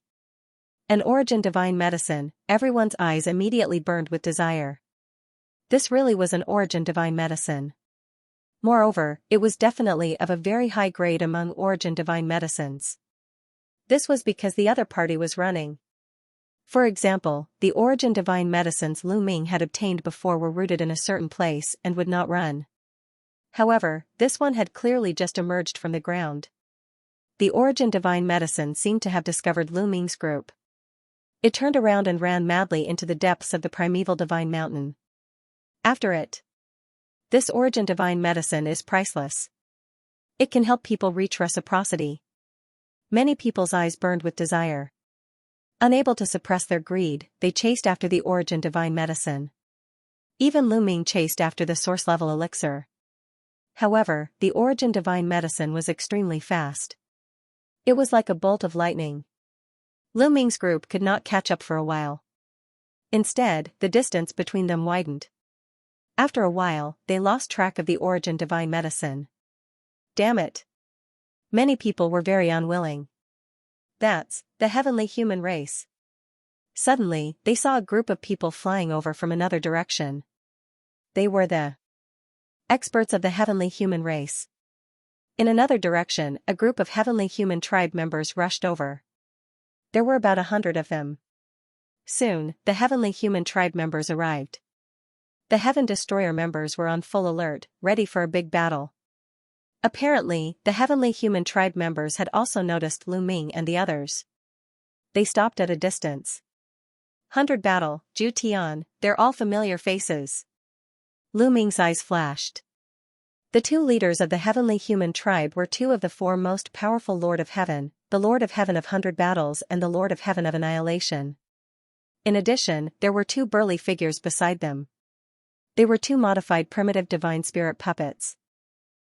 An origin divine medicine, everyone's eyes immediately burned with desire. This really was an origin divine medicine. Moreover, it was definitely of a very high grade among origin divine medicines. This was because the other party was running. For example, the origin divine medicines Lu Ming had obtained before were rooted in a certain place and would not run. However, this one had clearly just emerged from the ground. The origin divine medicine seemed to have discovered Lu Ming's group. It turned around and ran madly into the depths of the primeval divine mountain. After it. This origin divine medicine is priceless. It can help people reach reciprocity. Many people's eyes burned with desire. Unable to suppress their greed, they chased after the origin divine medicine. Even Lu Ming chased after the source level elixir. However, the origin divine medicine was extremely fast. It was like a bolt of lightning. Lu Ming's group could not catch up for a while. Instead, the distance between them widened. After a while, they lost track of the origin divine medicine. Damn it! Many people were very unwilling. That's the heavenly human race. Suddenly, they saw a group of people flying over from another direction. They were the experts of the heavenly human race. In another direction, a group of heavenly human tribe members rushed over. There were about 100 of them. Soon, the heavenly human tribe members arrived. The Heaven Destroyer members were on full alert, ready for a big battle. Apparently, the heavenly human tribe members had also noticed Lu Ming and the others. They stopped at a distance. 100 battle, Zhu Tian, they're all familiar faces. Lu Ming's eyes flashed. The 2 leaders of the heavenly human tribe were 2 of the 4 most powerful Lord of Heaven, the Lord of Heaven of 100 Battles and the Lord of Heaven of Annihilation. In addition, there were 2 burly figures beside them. They were 2 modified primitive divine spirit puppets.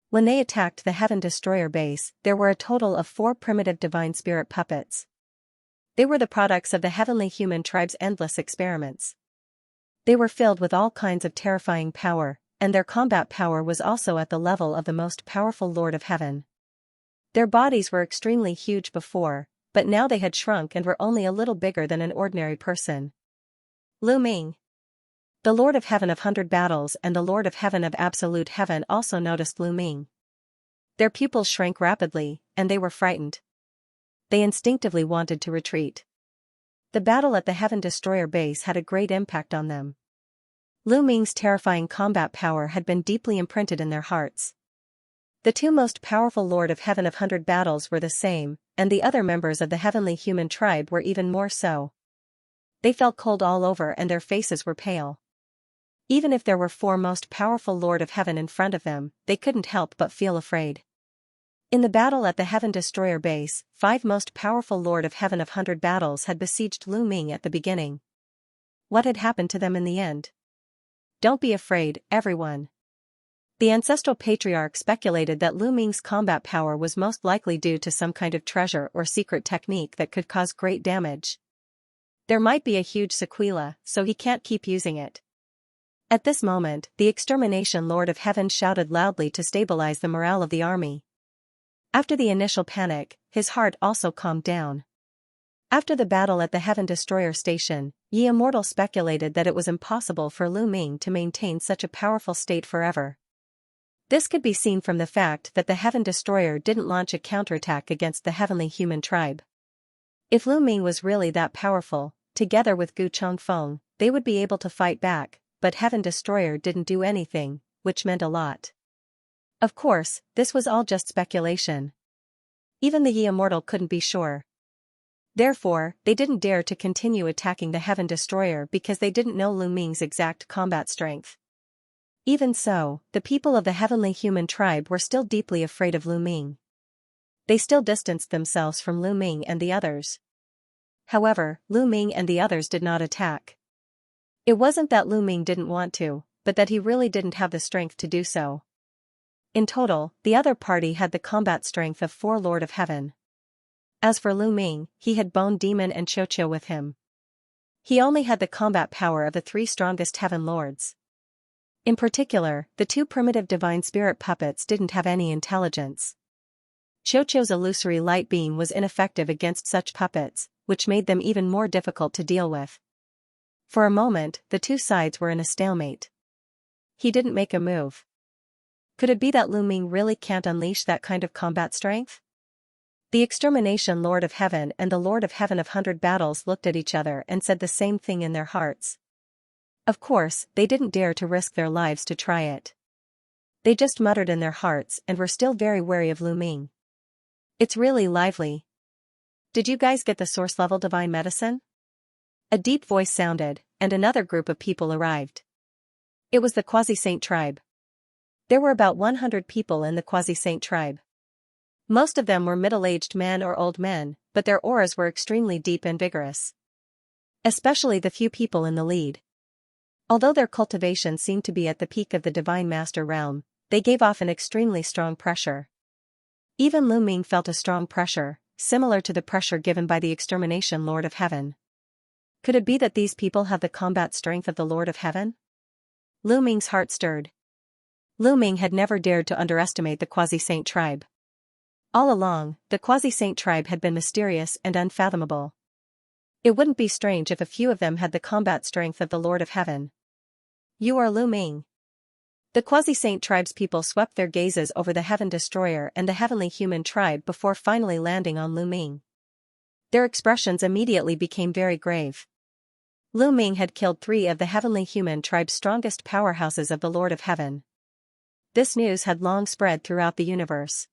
When they attacked the Heaven Destroyer base, there were a total of 4 primitive divine spirit puppets. They were the products of the heavenly human tribe's endless experiments. They were filled with all kinds of terrifying power, and their combat power was also at the level of the most powerful Lord of Heaven. Their bodies were extremely huge before, but now they had shrunk and were only a little bigger than an ordinary person. Lu Ming, the Lord of Heaven of Hundred Battles and the Lord of Heaven of Absolute Heaven also noticed Lu Ming. Their pupils shrank rapidly, and they were frightened. They instinctively wanted to retreat. The battle at the Heaven Destroyer base had a great impact on them. Lu Ming's terrifying combat power had been deeply imprinted in their hearts. The two most powerful Lord of Heaven of Hundred Battles were the same, and the other members of the heavenly human tribe were even more so. They felt cold all over and their faces were pale. Even if there were four most powerful Lord of Heaven in front of them, they couldn't help but feel afraid. In the battle at the Heaven Destroyer base, five most powerful Lord of Heaven of Hundred Battles had besieged Lu Ming at the beginning. What had happened to them in the end? Don't be afraid, everyone. The ancestral patriarch speculated that Lu Ming's combat power was most likely due to some kind of treasure or secret technique that could cause great damage. There might be a huge sequela, so he can't keep using it. At this moment, the Extermination Lord of Heaven shouted loudly to stabilize the morale of the army. After the initial panic, his heart also calmed down. After the battle at the Heaven Destroyer station, Ye Immortal speculated that it was impossible for Lu Ming to maintain such a powerful state forever. This could be seen from the fact that the Heaven Destroyer didn't launch a counterattack against the heavenly human tribe. If Lu Ming was really that powerful, together with Gu Chongfeng, they would be able to fight back, but Heaven Destroyer didn't do anything, which meant a lot. Of course, this was all just speculation. Even the Ye Immortal couldn't be sure. Therefore, they didn't dare to continue attacking the Heaven Destroyer because they didn't know Lu Ming's exact combat strength. Even so, the people of the heavenly human tribe were still deeply afraid of Lu Ming. They still distanced themselves from Lu Ming and the others. However, Lu Ming and the others did not attack. It wasn't that Lu Ming didn't want to, but that he really didn't have the strength to do so. In total, the other party had the combat strength of four Lord of Heaven. As for Lu Ming, he had Bone Demon and Xianxia with him. He only had the combat power of the three strongest Heaven Lords. In particular, the two primitive divine spirit puppets didn't have any intelligence. Xianxia's illusory light beam was ineffective against such puppets, which made them even more difficult to deal with. For a moment, the two sides were in a stalemate. He didn't make a move. Could it be that Lu Ming really can't unleash that kind of combat strength? The Extermination Lord of Heaven and the Lord of Heaven of Hundred Battles looked at each other and said the same thing in their hearts. Of course, they didn't dare to risk their lives to try it. They just muttered in their hearts and were still very wary of Lu Ming. It's really lively. Did you guys get the source-level divine medicine? A deep voice sounded, and another group of people arrived. It was the Quasi-Saint tribe. There were about 100 people in the Quasi-Saint tribe. Most of them were middle-aged men or old men, but their auras were extremely deep and vigorous. Especially the few people in the lead. Although their cultivation seemed to be at the peak of the Divine Master realm, they gave off an extremely strong pressure. Even Lu Ming felt a strong pressure, similar to the pressure given by the Extermination Lord of Heaven. Could it be that these people have the combat strength of the Lord of Heaven? Lu Ming's heart stirred. Lu Ming had never dared to underestimate the Quasi-Saint tribe. All along, the Quasi-Saint tribe had been mysterious and unfathomable. It wouldn't be strange if a few of them had the combat strength of the Lord of Heaven. You are Lu Ming. The Quasi-Saint tribe's people swept their gazes over the Heaven Destroyer and the heavenly human tribe before finally landing on Lu Ming. Their expressions immediately became very grave. Lu Ming had killed 3 of the heavenly human tribe's strongest powerhouses of the Lord of Heaven. This news had long spread throughout the universe.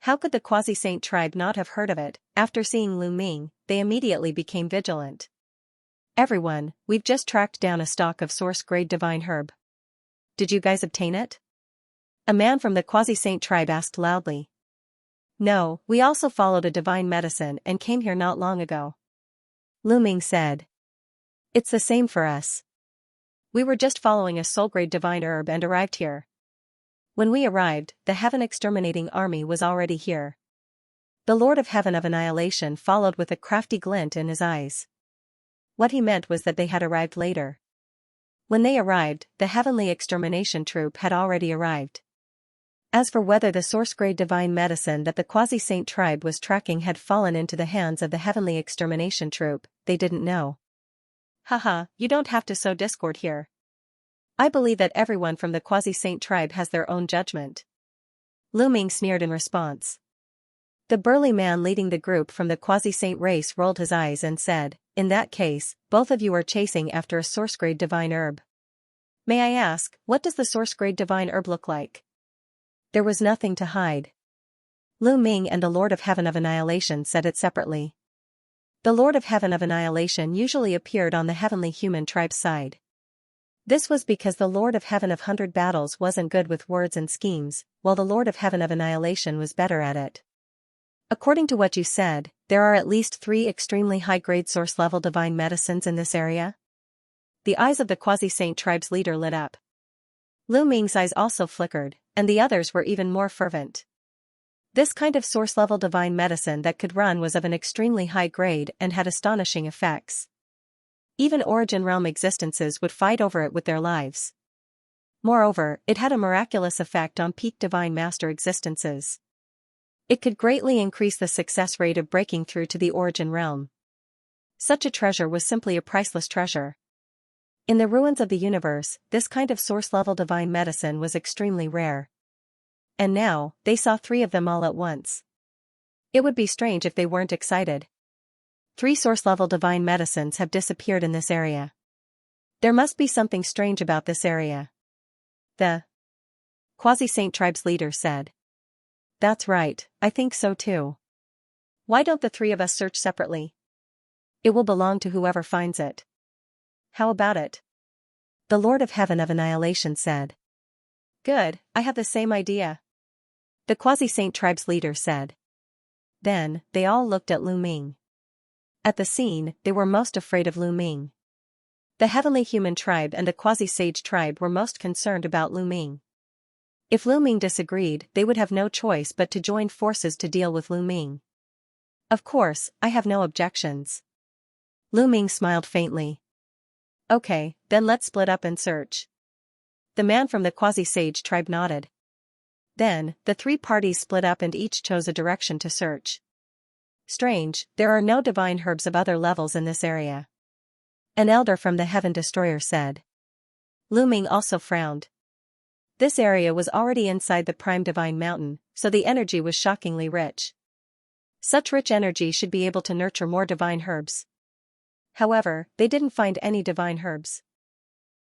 How could the Quasi-Saint tribe not have heard of it? After seeing Lu Ming, they immediately became vigilant. Everyone, we've just tracked down a stock of source-grade divine herb. Did you guys obtain it? A man from the Quasi-Saint tribe asked loudly. No, we also followed a divine medicine and came here not long ago. Lu Ming said. It's the same for us. We were just following a soul-grade divine herb and arrived here. When we arrived, the Heaven Exterminating Army was already here. The Lord of Heaven of Annihilation followed with a crafty glint in his eyes. What he meant was that they had arrived later. When they arrived, the Heavenly Extermination Troop had already arrived. As for whether the source-grade divine medicine that the Quasi-Saint tribe was tracking had fallen into the hands of the Heavenly Extermination Troop, they didn't know. Haha, you don't have to sow discord here. I believe that everyone from the quasi-saint tribe has their own judgment. Lu Ming sneered in response. The burly man leading the group from the quasi-saint race rolled his eyes and said, in that case, both of you are chasing after a source-grade divine herb. May I ask, what does the source-grade divine herb look like? There was nothing to hide. Lu Ming and the Lord of Heaven of Annihilation said it separately. The Lord of Heaven of Annihilation usually appeared on the heavenly human tribe's side. This was because the Lord of Heaven of 100 Battles wasn't good with words and schemes, while the Lord of Heaven of Annihilation was better at it. According to what you said, there are at least 3 extremely high-grade source-level divine medicines in this area? The eyes of the quasi-saint tribe's leader lit up. Lu Ming's eyes also flickered, and the others were even more fervent. This kind of source-level divine medicine that could run was of an extremely high grade and had astonishing effects. Even Origin Realm existences would fight over it with their lives. Moreover, it had a miraculous effect on peak divine master existences. It could greatly increase the success rate of breaking through to the Origin Realm. Such a treasure was simply a priceless treasure. In the ruins of the universe, this kind of source-level divine medicine was extremely rare. And now, they saw 3 of them all at once. It would be strange if they weren't excited. 3 source-level divine medicines have disappeared in this area. There must be something strange about this area. The quasi-saint tribe's leader said. That's right, I think so too. Why don't the 3 of us search separately? It will belong to whoever finds it. How about it? The Lord of Heaven of Annihilation said. Good, I have the same idea. The quasi-saint tribe's leader said. Then, they all looked at Lu Ming. At the scene, they were most afraid of Lu Ming. The heavenly human tribe and the quasi-sage tribe were most concerned about Lu Ming. If Lu Ming disagreed, they would have no choice but to join forces to deal with Lu Ming. Of course, I have no objections. Lu Ming smiled faintly. Okay, then let's split up and search. The man from the quasi-sage tribe nodded. Then, the 3 parties split up and each chose a direction to search. Strange, there are no divine herbs of other levels in this area. An elder from the Heaven Destroyer said. Lu Ming also frowned. This area was already inside the Prime Divine Mountain, so the energy was shockingly rich. Such rich energy should be able to nurture more divine herbs. However, they didn't find any divine herbs.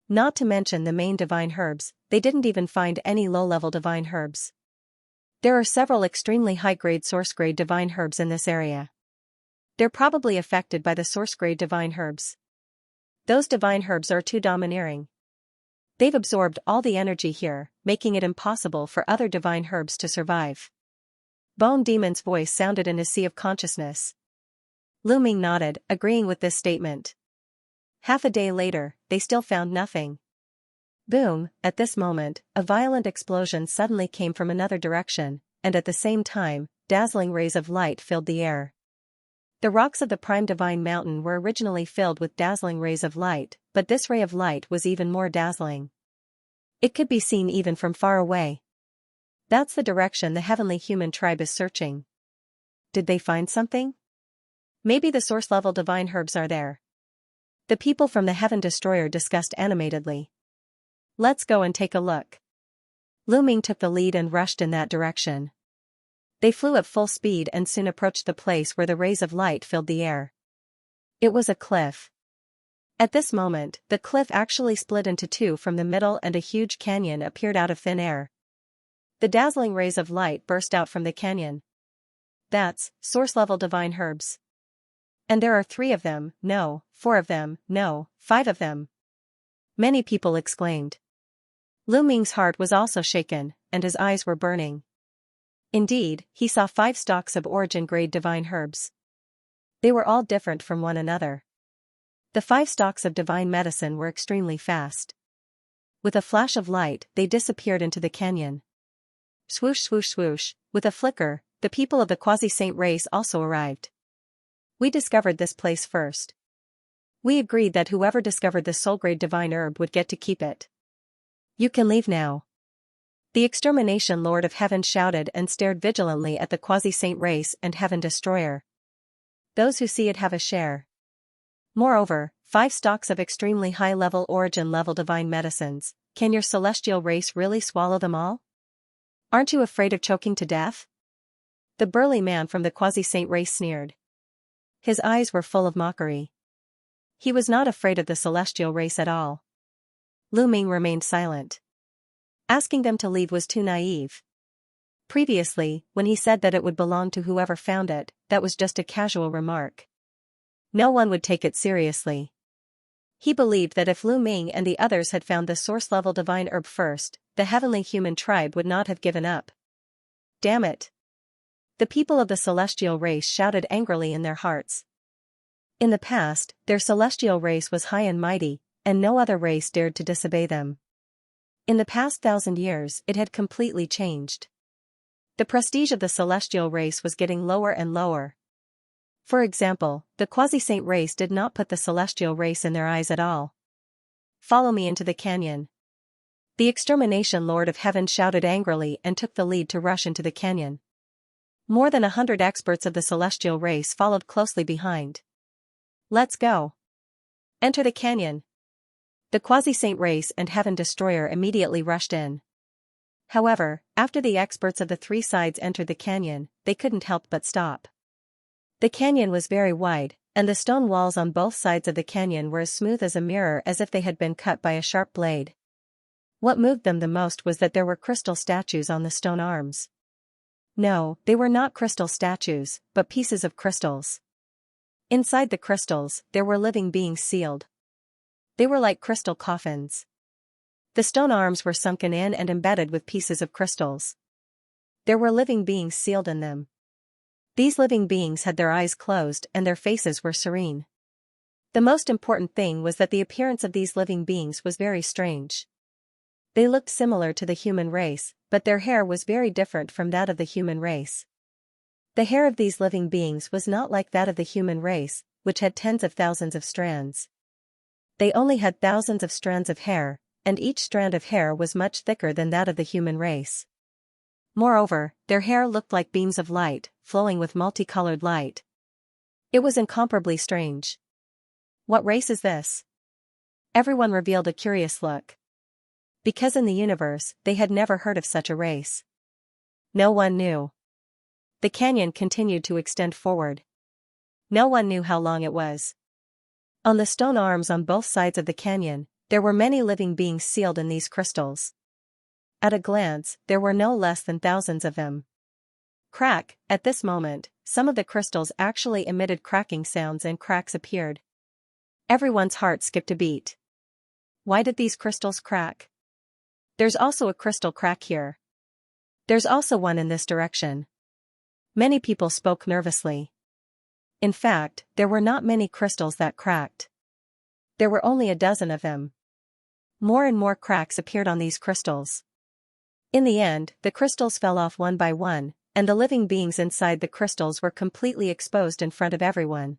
Not to mention the main divine herbs, they didn't even find any low-level divine herbs. There are several extremely high-grade source-grade divine herbs in this area. They're probably affected by the source-grade divine herbs. Those divine herbs are too domineering. They've absorbed all the energy here, making it impossible for other divine herbs to survive. Bone Demon's voice sounded in his sea of consciousness. Lu Ming nodded, agreeing with this statement. Half a day later, they still found nothing. Boom, at this moment, a violent explosion suddenly came from another direction, and at the same time, dazzling rays of light filled the air. The rocks of the Prime Divine Mountain were originally filled with dazzling rays of light, but this ray of light was even more dazzling. It could be seen even from far away. That's the direction the heavenly human tribe is searching. Did they find something? Maybe the source-level divine herbs are there. The people from the Heaven Destroyer discussed animatedly. Let's go and take a look. Lu Ming took the lead and rushed in that direction. They flew at full speed and soon approached the place where the rays of light filled the air. It was a cliff. At this moment, the cliff actually split into 2 from the middle and a huge canyon appeared out of thin air. The dazzling rays of light burst out from the canyon. That's source-level divine herbs. And there are 3 of them, no, 4 of them, no, 5 of them. Many people exclaimed. Lu Ming's heart was also shaken, and his eyes were burning. Indeed, he saw 5 stalks of origin-grade divine herbs. They were all different from one another. The 5 stalks of divine medicine were extremely fast. With a flash of light, they disappeared into the canyon. Swoosh swoosh swoosh, with a flicker, the people of the quasi-saint race also arrived. We discovered this place first. We agreed that whoever discovered the soul-grade divine herb would get to keep it. You can leave now. The Extermination Lord of Heaven shouted and stared vigilantly at the quasi-saint race and Heaven Destroyer. Those who see it have a share. Moreover, 5 stocks of extremely high-level origin-level divine medicines. Can your celestial race really swallow them all? Aren't you afraid of choking to death? The burly man from the quasi-saint race sneered. His eyes were full of mockery. He was not afraid of the celestial race at all. Lu Ming remained silent. Asking them to leave was too naive. Previously, when he said that it would belong to whoever found it, that was just a casual remark. No one would take it seriously. He believed that if Lu Ming and the others had found the source-level divine herb first, the heavenly human tribe would not have given up. Damn it! The people of the celestial race shouted angrily in their hearts. In the past, their celestial race was high and mighty, and no other race dared to disobey them. In the past 1,000 years, it had completely changed. The prestige of the celestial race was getting lower and lower. For example, the quasi-saint race did not put the celestial race in their eyes at all. Follow me into the canyon. The extermination lord of heaven shouted angrily and took the lead to rush into the canyon. More than 100 experts of the celestial race followed closely behind. Let's go. Enter the canyon. The quasi-saint race and heaven destroyer immediately rushed in. However, after the experts of the 3 sides entered the canyon, they couldn't help but stop. The canyon was very wide, and the stone walls on both sides of the canyon were as smooth as a mirror, as if they had been cut by a sharp blade. What moved them the most was that there were crystal statues on the stone arms. No, they were not crystal statues, but pieces of crystals. Inside the crystals, there were living beings sealed. They were like crystal coffins. The stone arms were sunken in and embedded with pieces of crystals. There were living beings sealed in them. These living beings had their eyes closed and their faces were serene. The most important thing was that the appearance of these living beings was very strange. They looked similar to the human race, but their hair was very different from that of the human race. The hair of these living beings was not like that of the human race, which had tens of thousands of strands. They only had thousands of strands of hair, and each strand of hair was much thicker than that of the human race. Moreover, their hair looked like beams of light, flowing with multicolored light. It was incomparably strange. What race is this? Everyone revealed a curious look. Because in the universe, they had never heard of such a race. No one knew. The canyon continued to extend forward. No one knew how long it was. On the stone arms on both sides of the canyon, there were many living beings sealed in these crystals. At a glance, there were no less than thousands of them. Crack, at this moment, some of the crystals actually emitted cracking sounds and cracks appeared. Everyone's heart skipped a beat. Why did these crystals crack? There's also a crystal crack here. There's also one in this direction. Many people spoke nervously. In fact, there were not many crystals that cracked. There were only a dozen of them. More and more cracks appeared on these crystals. In the end, the crystals fell off one by one, and the living beings inside the crystals were completely exposed in front of everyone.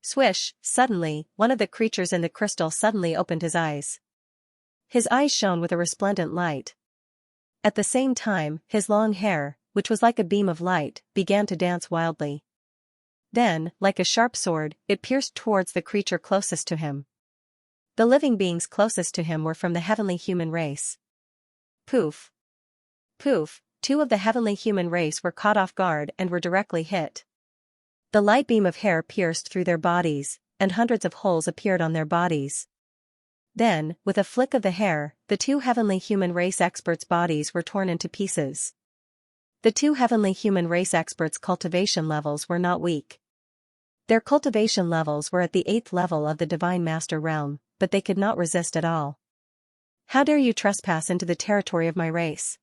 Swish, suddenly, one of the creatures in the crystal suddenly opened his eyes. His eyes shone with a resplendent light. At the same time, his long hair, which was like a beam of light, began to dance wildly. Then, like a sharp sword, it pierced towards the creature closest to him. The living beings closest to him were from the heavenly human race. Poof! Poof! 2 of the heavenly human race were caught off guard and were directly hit. The light beam of hair pierced through their bodies, and hundreds of holes appeared on their bodies. Then, with a flick of the hair, the 2 heavenly human race experts' bodies were torn into pieces. The 2 heavenly human race experts' cultivation levels were not weak. Their cultivation levels were at the 8th level of the Divine Master realm, but they could not resist at all. How dare you trespass into the territory of my race?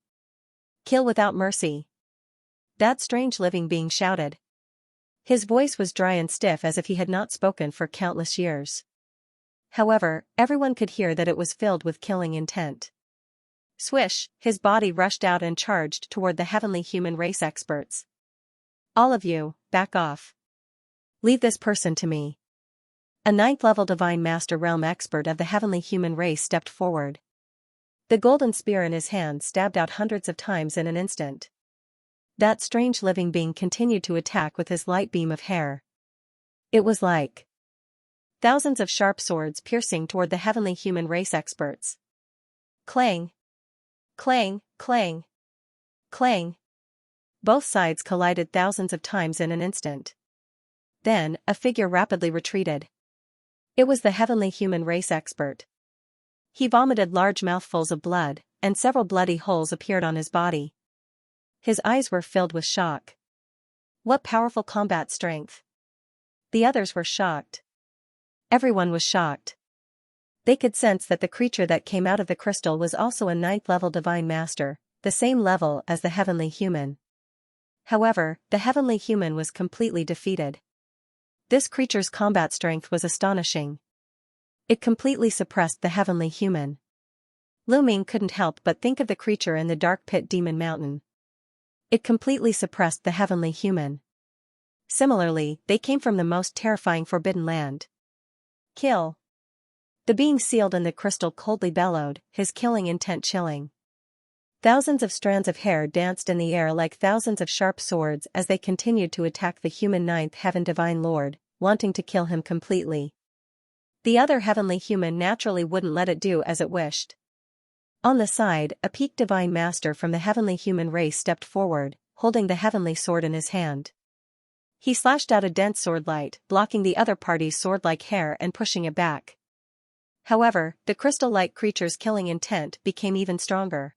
Kill without mercy. That strange living being shouted. His voice was dry and stiff as if he had not spoken for countless years. However, everyone could hear that it was filled with killing intent. Swish, his body rushed out and charged toward the heavenly human race experts. All of you, back off. Leave this person to me. A 9th-level Divine Master Realm expert of the heavenly human race stepped forward. The golden spear in his hand stabbed out hundreds of times in an instant. That strange living being continued to attack with his light beam of hair. It was like thousands of sharp swords piercing toward the heavenly human race experts. Clang! Clang, clang, clang. Both sides collided thousands of times in an instant. Then, a figure rapidly retreated. It was the heavenly human race expert. He vomited large mouthfuls of blood, and several bloody holes appeared on his body. His eyes were filled with shock. What powerful combat strength! The others were shocked. Everyone was shocked. They could sense that the creature that came out of the crystal was also a 9th-level divine master, the same level as the heavenly human. However, the heavenly human was completely defeated. This creature's combat strength was astonishing. It completely suppressed the heavenly human. Lu Ming couldn't help but think of the creature in the dark pit demon mountain. It completely suppressed the heavenly human. Similarly, they came from the most terrifying forbidden land. Kill! The being sealed in the crystal coldly bellowed, his killing intent chilling. Thousands of strands of hair danced in the air like thousands of sharp swords as they continued to attack the human 9th heaven divine lord, wanting to kill him completely. The other heavenly human naturally wouldn't let it do as it wished. On the side, a peak divine master from the heavenly human race stepped forward, holding the heavenly sword in his hand. He slashed out a dense sword light, blocking the other party's sword-like hair and pushing it back. However, the crystal-like creature's killing intent became even stronger.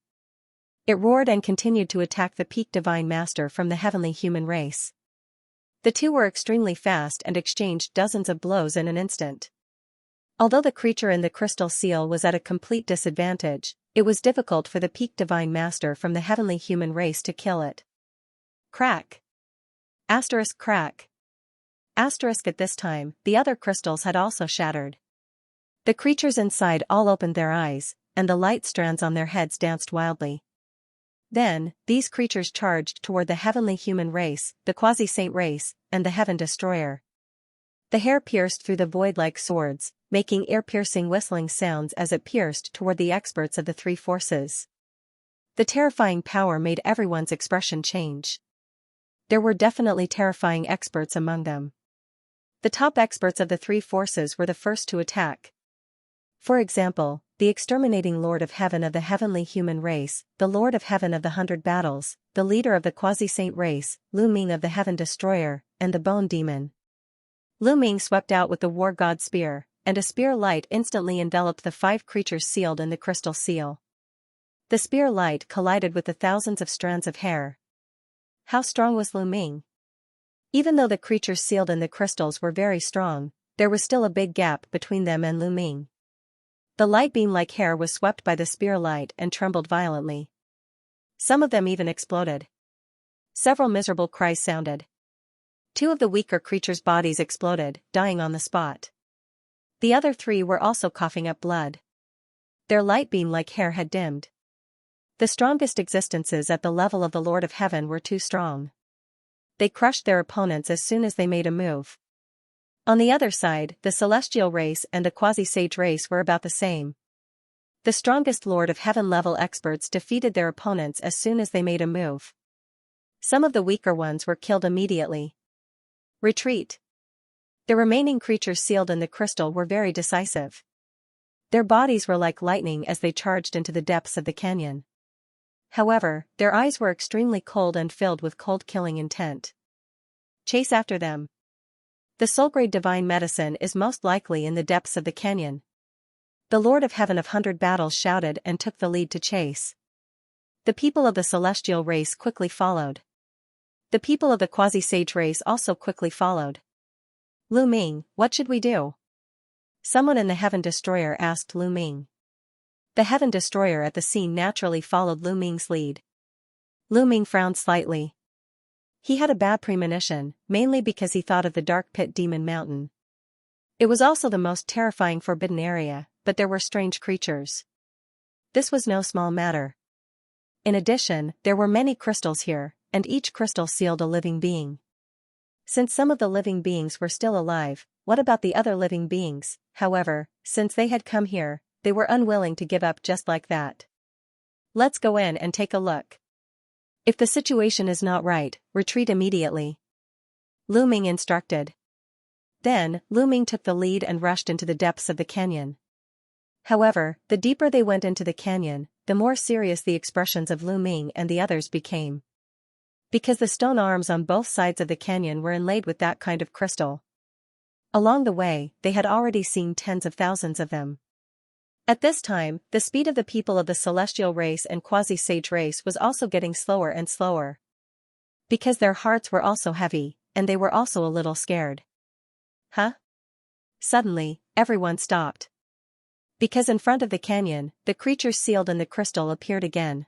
It roared and continued to attack the peak divine master from the heavenly human race. The two were extremely fast and exchanged dozens of blows in an instant. Although the creature in the crystal seal was at a complete disadvantage, it was difficult for the peak divine master from the heavenly human race to kill it. Crack! Asterisk crack! Asterisk at this time, the other crystals had also shattered. The creatures inside all opened their eyes, and the light strands on their heads danced wildly. Then, these creatures charged toward the heavenly human race, the quasi-saint race, and the heaven destroyer. The hair pierced through the void like swords, making ear-piercing whistling sounds as it pierced toward the experts of the three forces. The terrifying power made everyone's expression change. There were definitely terrifying experts among them. The top experts of the three forces were the first to attack. For example, the exterminating Lord of Heaven of the heavenly human race, the Lord of Heaven of the 100 battles, the leader of the quasi-saint race, Lu Ming of the Heaven Destroyer, and the Bone Demon. Lu Ming swept out with the War God Spear, and a spear light instantly enveloped the 5 creatures sealed in the crystal seal. The spear light collided with the thousands of strands of hair. How strong was Lu Ming? Even though the creatures sealed in the crystals were very strong, there was still a big gap between them and Lu Ming. The light beam-like hair was swept by the spear light and trembled violently. Some of them even exploded. Several miserable cries sounded. 2 of the weaker creatures' bodies exploded, dying on the spot. The other 3 were also coughing up blood. Their light beam-like hair had dimmed. The strongest existences at the level of the Lord of Heaven were too strong. They crushed their opponents as soon as they made a move. On the other side, the celestial race and the quasi-sage race were about the same. The strongest Lord of Heaven level experts defeated their opponents as soon as they made a move. Some of the weaker ones were killed immediately. Retreat! The remaining creatures sealed in the crystal were very decisive. Their bodies were like lightning as they charged into the depths of the canyon. However, their eyes were extremely cold and filled with cold killing intent. Chase after them. The soul-grade divine medicine is most likely in the depths of the canyon. The Lord of Heaven of 100 battles shouted and took the lead to chase. The people of the celestial race quickly followed. The people of the quasi-sage race also quickly followed. Lu Ming, what should we do? Someone in the Heaven Destroyer asked Lu Ming. The Heaven Destroyer at the scene naturally followed Lu Ming's lead. Lu Ming frowned slightly. He had a bad premonition, mainly because he thought of the dark pit demon mountain. It was also the most terrifying forbidden area, but there were strange creatures. This was no small matter. In addition, there were many crystals here, and each crystal sealed a living being. Since some of the living beings were still alive, what about the other living beings? However, since they had come here, they were unwilling to give up just like that. Let's go in and take a look. If the situation is not right, retreat immediately. Lu Ming instructed. Then, Lu Ming took the lead and rushed into the depths of the canyon. However, the deeper they went into the canyon, the more serious the expressions of Lu Ming and the others became. Because the stone arms on both sides of the canyon were inlaid with that kind of crystal. Along the way, they had already seen tens of thousands of them. At this time, the speed of the people of the celestial race and quasi-sage race was also getting slower and slower. Because their hearts were also heavy, and they were also a little scared. Huh? Suddenly, everyone stopped. Because in front of the canyon, the creatures sealed in the crystal appeared again.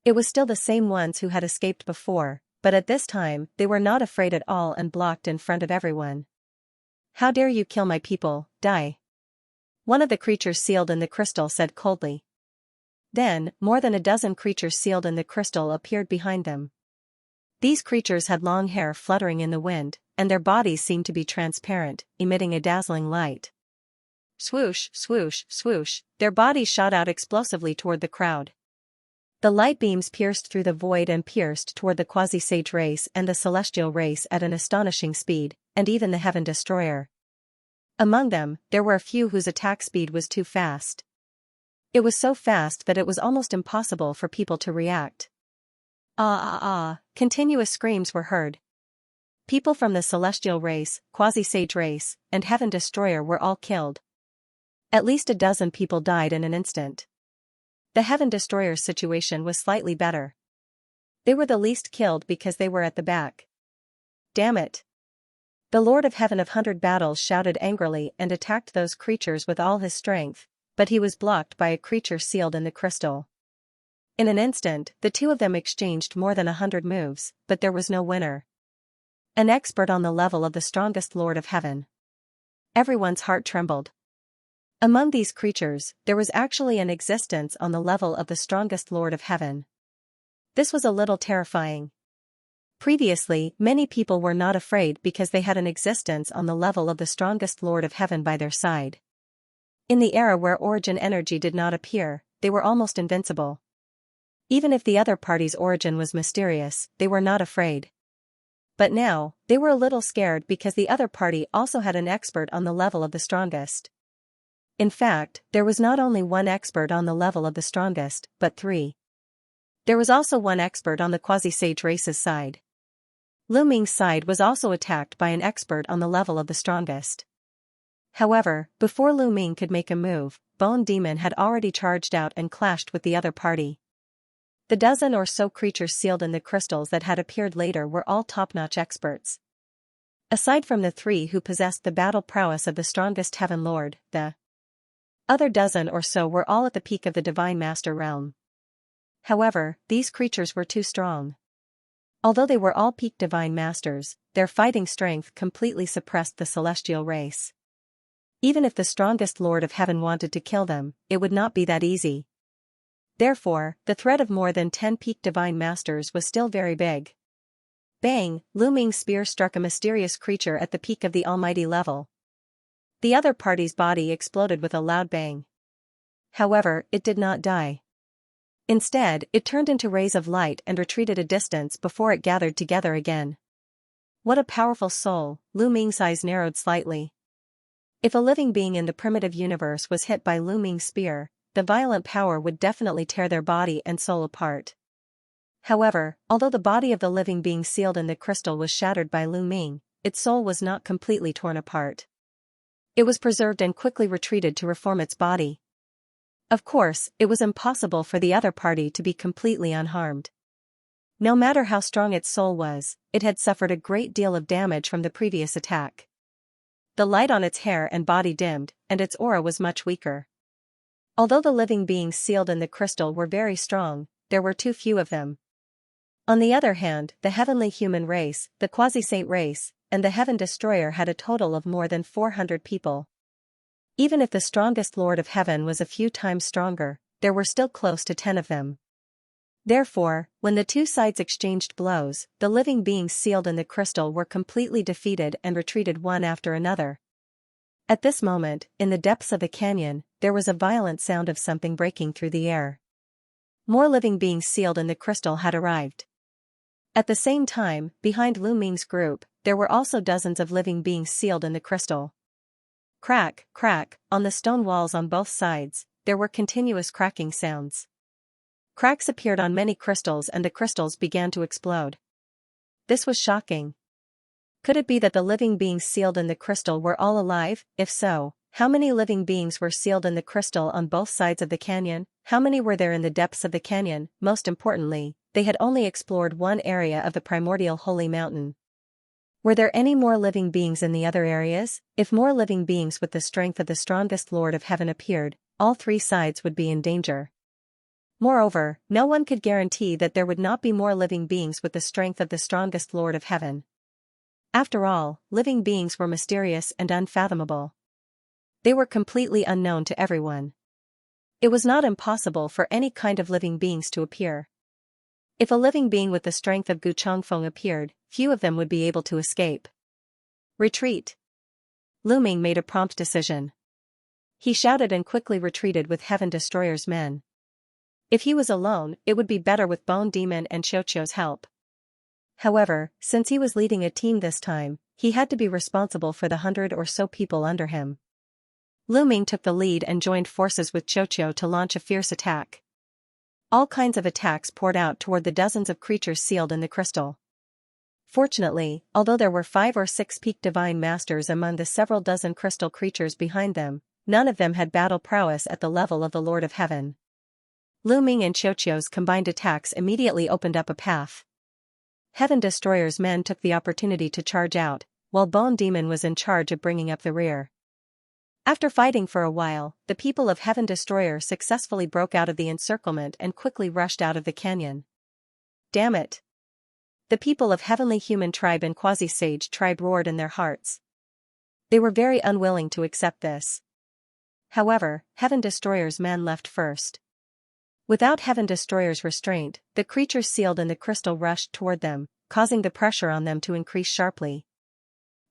It was still the same ones who had escaped before, but at this time, they were not afraid at all and blocked in front of everyone. How dare you kill my people, die! One of the creatures sealed in the crystal said coldly. Then, more than a dozen creatures sealed in the crystal appeared behind them. These creatures had long hair fluttering in the wind, and their bodies seemed to be transparent, emitting a dazzling light. Swoosh, swoosh, swoosh, their bodies shot out explosively toward the crowd. The light beams pierced through the void and pierced toward the quasi-sage race and the celestial race at an astonishing speed, and even the Heaven Destroyer. Among them, there were a few whose attack speed was too fast. It was so fast that it was almost impossible for people to react. Continuous screams were heard. People from the celestial race, quasi-sage race, and Heaven Destroyer were all killed. At least a dozen people died in an instant. The Heaven Destroyer's situation was slightly better. They were the least killed because they were at the back. Damn it! The Lord of Heaven of 100 Battles shouted angrily and attacked those creatures with all his strength, but he was blocked by a creature sealed in the crystal. In an instant, the two of them exchanged more than 100 moves, but there was no winner. An expert on the level of the strongest Lord of Heaven. Everyone's heart trembled. Among these creatures, there was actually an existence on the level of the strongest Lord of Heaven. This was a little terrifying. Previously, many people were not afraid because they had an existence on the level of the strongest Lord of Heaven by their side. In the era where origin energy did not appear, they were almost invincible. Even if the other party's origin was mysterious, they were not afraid. But now, they were a little scared because the other party also had an expert on the level of the strongest. In fact, there was not only one expert on the level of the strongest, but 3. There was also one expert on the quasi-sage race's side. Lu Ming's side was also attacked by an expert on the level of the strongest. However, before Lu Ming could make a move, Bone Demon had already charged out and clashed with the other party. The dozen or so creatures sealed in the crystals that had appeared later were all top-notch experts. Aside from the 3 who possessed the battle prowess of the strongest Heaven Lord, the other dozen or so were all at the peak of the Divine Master realm. However, these creatures were too strong. Although they were all peak Divine Masters, their fighting strength completely suppressed the celestial race. Even if the strongest Lord of Heaven wanted to kill them, it would not be that easy. Therefore, the threat of more than 10 peak Divine Masters was still very big. Bang! Lu Ming's spear struck a mysterious creature at the peak of the almighty level. The other party's body exploded with a loud bang. However, it did not die. Instead, it turned into rays of light and retreated a distance before it gathered together again. What a powerful soul! Lu Ming's eyes narrowed slightly. If a living being in the primitive universe was hit by Lu Ming's spear, the violent power would definitely tear their body and soul apart. However, although the body of the living being sealed in the crystal was shattered by Lu Ming, its soul was not completely torn apart. It was preserved and quickly retreated to reform its body. Of course, it was impossible for the other party to be completely unharmed. No matter how strong its soul was, it had suffered a great deal of damage from the previous attack. The light on its hair and body dimmed, and its aura was much weaker. Although the living beings sealed in the crystal were very strong, there were too few of them. On the other hand, the heavenly human race, the quasi-saint race, and the Heaven Destroyer had a total of more than 400 people. Even if the strongest Lord of Heaven was a few times stronger, there were still close to 10 of them. Therefore, when the two sides exchanged blows, the living beings sealed in the crystal were completely defeated and retreated one after another. At this moment, in the depths of the canyon, there was a violent sound of something breaking through the air. More living beings sealed in the crystal had arrived. At the same time, behind Lu Ming's group, there were also dozens of living beings sealed in the crystal. Crack, crack, on the stone walls on both sides, there were continuous cracking sounds. Cracks appeared on many crystals and the crystals began to explode. This was shocking. Could it be that the living beings sealed in the crystal were all alive? If so, how many living beings were sealed in the crystal on both sides of the canyon? How many were there in the depths of the canyon? Most importantly, they had only explored one area of the primordial holy mountain. Were there any more living beings in the other areas? If more living beings with the strength of the strongest Lord of Heaven appeared, all three sides would be in danger. Moreover, no one could guarantee that there would not be more living beings with the strength of the strongest Lord of Heaven. After all, living beings were mysterious and unfathomable. They were completely unknown to everyone. It was not impossible for any kind of living beings to appear. If a living being with the strength of Gu Chongfeng appeared, few of them would be able to escape. Retreat. Lu Ming made a prompt decision. He shouted and quickly retreated with Heaven Destroyer's men. If he was alone, it would be better with Bone Demon and Xiaoqiu's help. However, since he was leading a team this time, he had to be responsible for the 100 or so people under him. Lu Ming took the lead and joined forces with Xiaoqiu to launch a fierce attack. All kinds of attacks poured out toward the dozens of creatures sealed in the crystal. Fortunately, although there were 5 or 6 peak divine masters among the several dozen crystal creatures behind them, none of them had battle prowess at the level of the Lord of Heaven. Lu Ming and Xiaoqiu's combined attacks immediately opened up a path. Heaven Destroyer's men took the opportunity to charge out, while Bone Demon was in charge of bringing up the rear. After fighting for a while, the people of Heaven Destroyer successfully broke out of the encirclement and quickly rushed out of the canyon. Damn it! The people of Heavenly Human Tribe and Quasi-Sage Tribe roared in their hearts. They were very unwilling to accept this. However, Heaven Destroyer's men left first. Without Heaven Destroyer's restraint, the creatures sealed in the crystal rushed toward them, causing the pressure on them to increase sharply.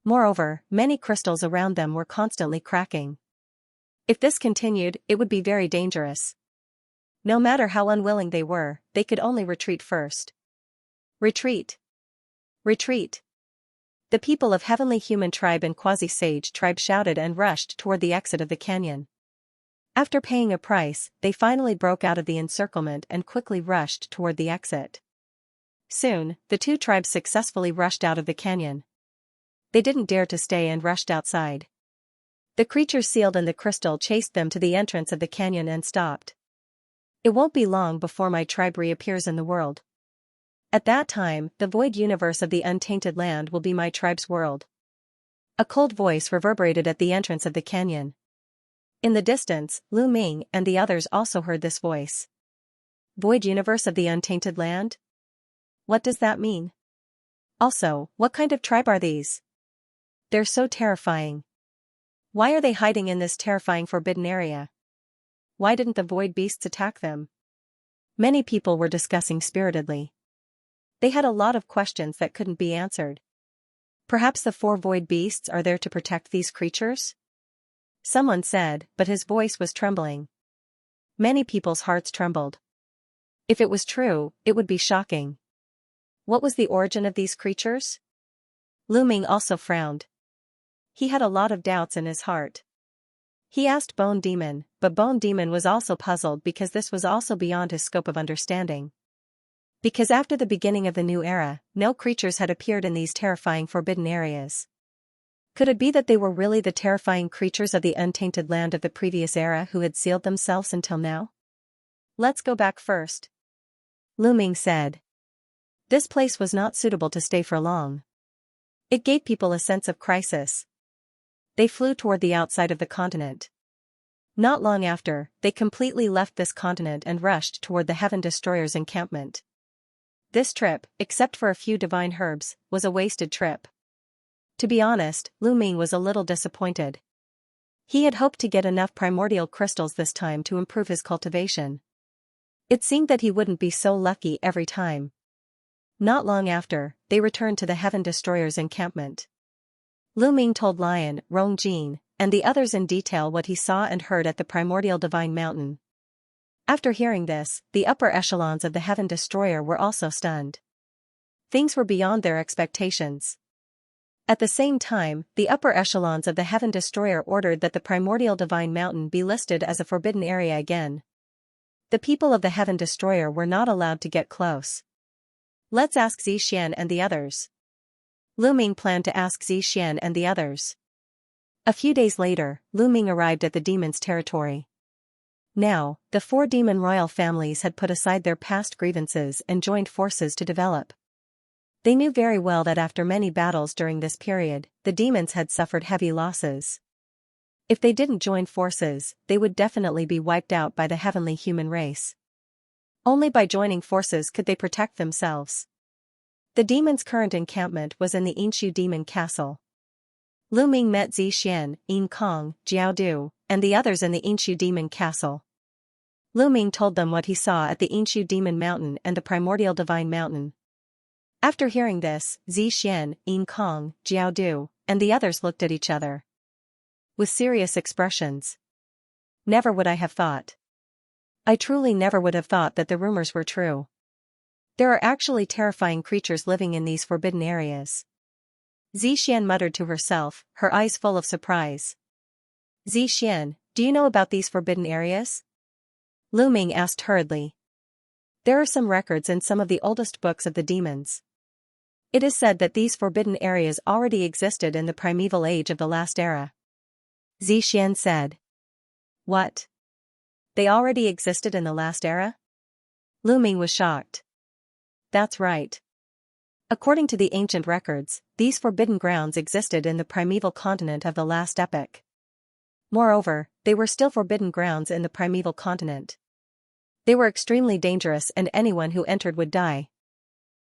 Moreover, many crystals around them were constantly cracking. If this continued, it would be very dangerous. No matter how unwilling they were, they could only retreat first. Retreat! Retreat! The people of Heavenly Human Tribe and Quasi-Sage Tribe shouted and rushed toward the exit of the canyon. After paying a price, they finally broke out of the encirclement and quickly rushed toward the exit. Soon, the two tribes successfully rushed out of the canyon. They didn't dare to stay and rushed outside. The creatures sealed in the crystal chased them to the entrance of the canyon and stopped. It won't be long before my tribe reappears in the world. At that time, the void universe of the untainted land will be my tribe's world. A cold voice reverberated at the entrance of the canyon. In the distance, Lu Ming and the others also heard this voice. Void universe of the untainted land? What does that mean? Also, what kind of tribe are these? They're so terrifying. Why are they hiding in this terrifying forbidden area? Why didn't the void beasts attack them? Many people were discussing spiritedly. They had a lot of questions that couldn't be answered. Perhaps the 4 void beasts are there to protect these creatures? Someone said, but his voice was trembling. Many people's hearts trembled. If it was true, it would be shocking. What was the origin of these creatures? Lu Ming also frowned. He had a lot of doubts in his heart. He asked Bone Demon, but Bone Demon was also puzzled because this was also beyond his scope of understanding. Because after the beginning of the new era, no creatures had appeared in these terrifying forbidden areas. Could it be that they were really the terrifying creatures of the untainted land of the previous era who had sealed themselves until now? Let's go back first. Lu Ming said. This place was not suitable to stay for long. It gave people a sense of crisis. They flew toward the outside of the continent. Not long after, they completely left this continent and rushed toward the Heaven Destroyer's encampment. This trip, except for a few divine herbs, was a wasted trip. To be honest, Lu Ming was a little disappointed. He had hoped to get enough primordial crystals this time to improve his cultivation. It seemed that he wouldn't be so lucky every time. Not long after, they returned to the Heaven Destroyer's encampment. Lu Ming told Lion, Rongjin, and the others in detail what he saw and heard at the primordial divine mountain. After hearing this, the upper echelons of the Heaven Destroyer were also stunned. Things were beyond their expectations. At the same time, the upper echelons of the Heaven Destroyer ordered that the primordial divine mountain be listed as a forbidden area again. The people of the Heaven Destroyer were not allowed to get close. Let's ask Xian and the others. Lu Ming planned to ask Xian and the others. A few days later, Lu Ming arrived at the demon's territory. Now, the 4 demon royal families had put aside their past grievances and joined forces to develop. They knew very well that after many battles during this period, the demons had suffered heavy losses. If they didn't join forces, they would definitely be wiped out by the heavenly human race. Only by joining forces could they protect themselves. The demons' current encampment was in the Xianxia demon castle. Lu Ming met Xian, Yin Kong, Jiao Du, and the others in the Xianxia demon castle. Lu Ming told them what he saw at the Xianxia demon mountain and the primordial divine mountain. After hearing this, Xian, Yin Kong, Jiao Du, and the others looked at each other with serious expressions. Never would I have thought. I truly never would have thought that the rumors were true. There are actually terrifying creatures living in these forbidden areas. Xian muttered to herself, her eyes full of surprise. Xian, do you know about these forbidden areas? Lu Ming asked hurriedly. There are some records in some of the oldest books of the demons. It is said that these forbidden areas already existed in the primeval age of the last era. Xian said. What? They already existed in the last era? Lu Ming was shocked. That's right. According to the ancient records, these forbidden grounds existed in the primeval continent of the last epoch. Moreover, they were still forbidden grounds in the primeval continent. They were extremely dangerous and anyone who entered would die.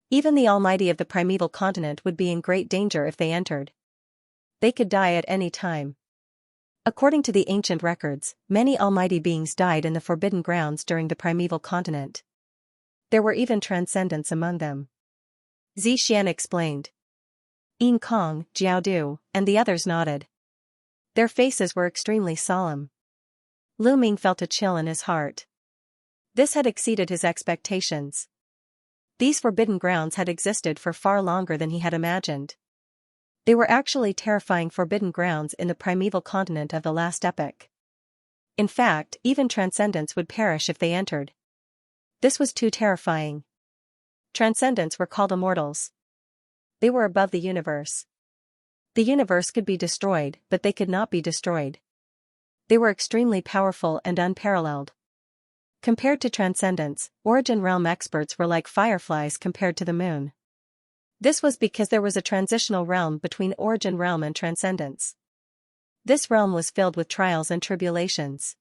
Even the Almighty of the primeval continent would be in great danger if they entered. They could die at any time. According to the ancient records, many almighty beings died in the forbidden grounds during the primeval continent. There were even transcendents among them. Xian explained. Yin Kong, Jiao Du, and the others nodded. Their faces were extremely solemn. Lu Ming felt a chill in his heart. This had exceeded his expectations. These forbidden grounds had existed for far longer than he had imagined. They were actually terrifying forbidden grounds in the primeval continent of the last epoch. In fact, even transcendents would perish if they entered. This was too terrifying. Transcendents were called immortals. They were above the universe. The universe could be destroyed, but they could not be destroyed. They were extremely powerful and unparalleled. Compared to transcendents, Origin Realm experts were like fireflies compared to the moon. This was because there was a transitional realm between Origin Realm and Transcendence. This realm was filled with trials and tribulations.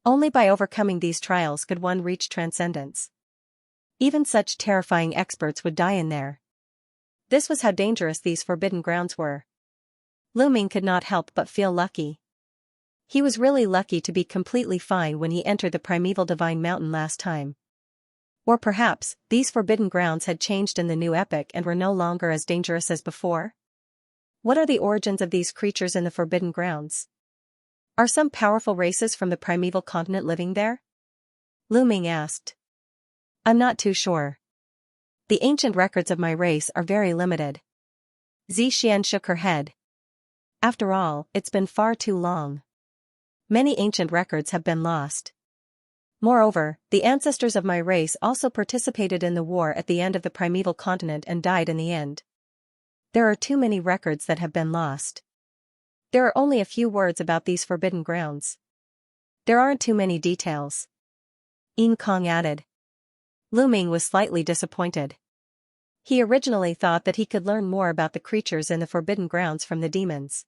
Only by overcoming these trials could one reach Transcendence. Even such terrifying experts would die in there. This was how dangerous these forbidden grounds were. Lu Ming could not help but feel lucky. He was really lucky to be completely fine when he entered the primeval divine mountain last time. Or perhaps, these forbidden grounds had changed in the new epoch and were no longer as dangerous as before? What are the origins of these creatures in the forbidden grounds? Are some powerful races from the primeval continent living there? Lu Ming asked. I'm not too sure. The ancient records of my race are very limited. Xian shook her head. After all, it's been far too long. Many ancient records have been lost. Moreover, the ancestors of my race also participated in the war at the end of the primeval continent and died in the end. There are too many records that have been lost. There are only a few words about these forbidden grounds. There aren't too many details. Yin Kong added. Lu Ming was slightly disappointed. He originally thought that he could learn more about the creatures in the forbidden grounds from the demons.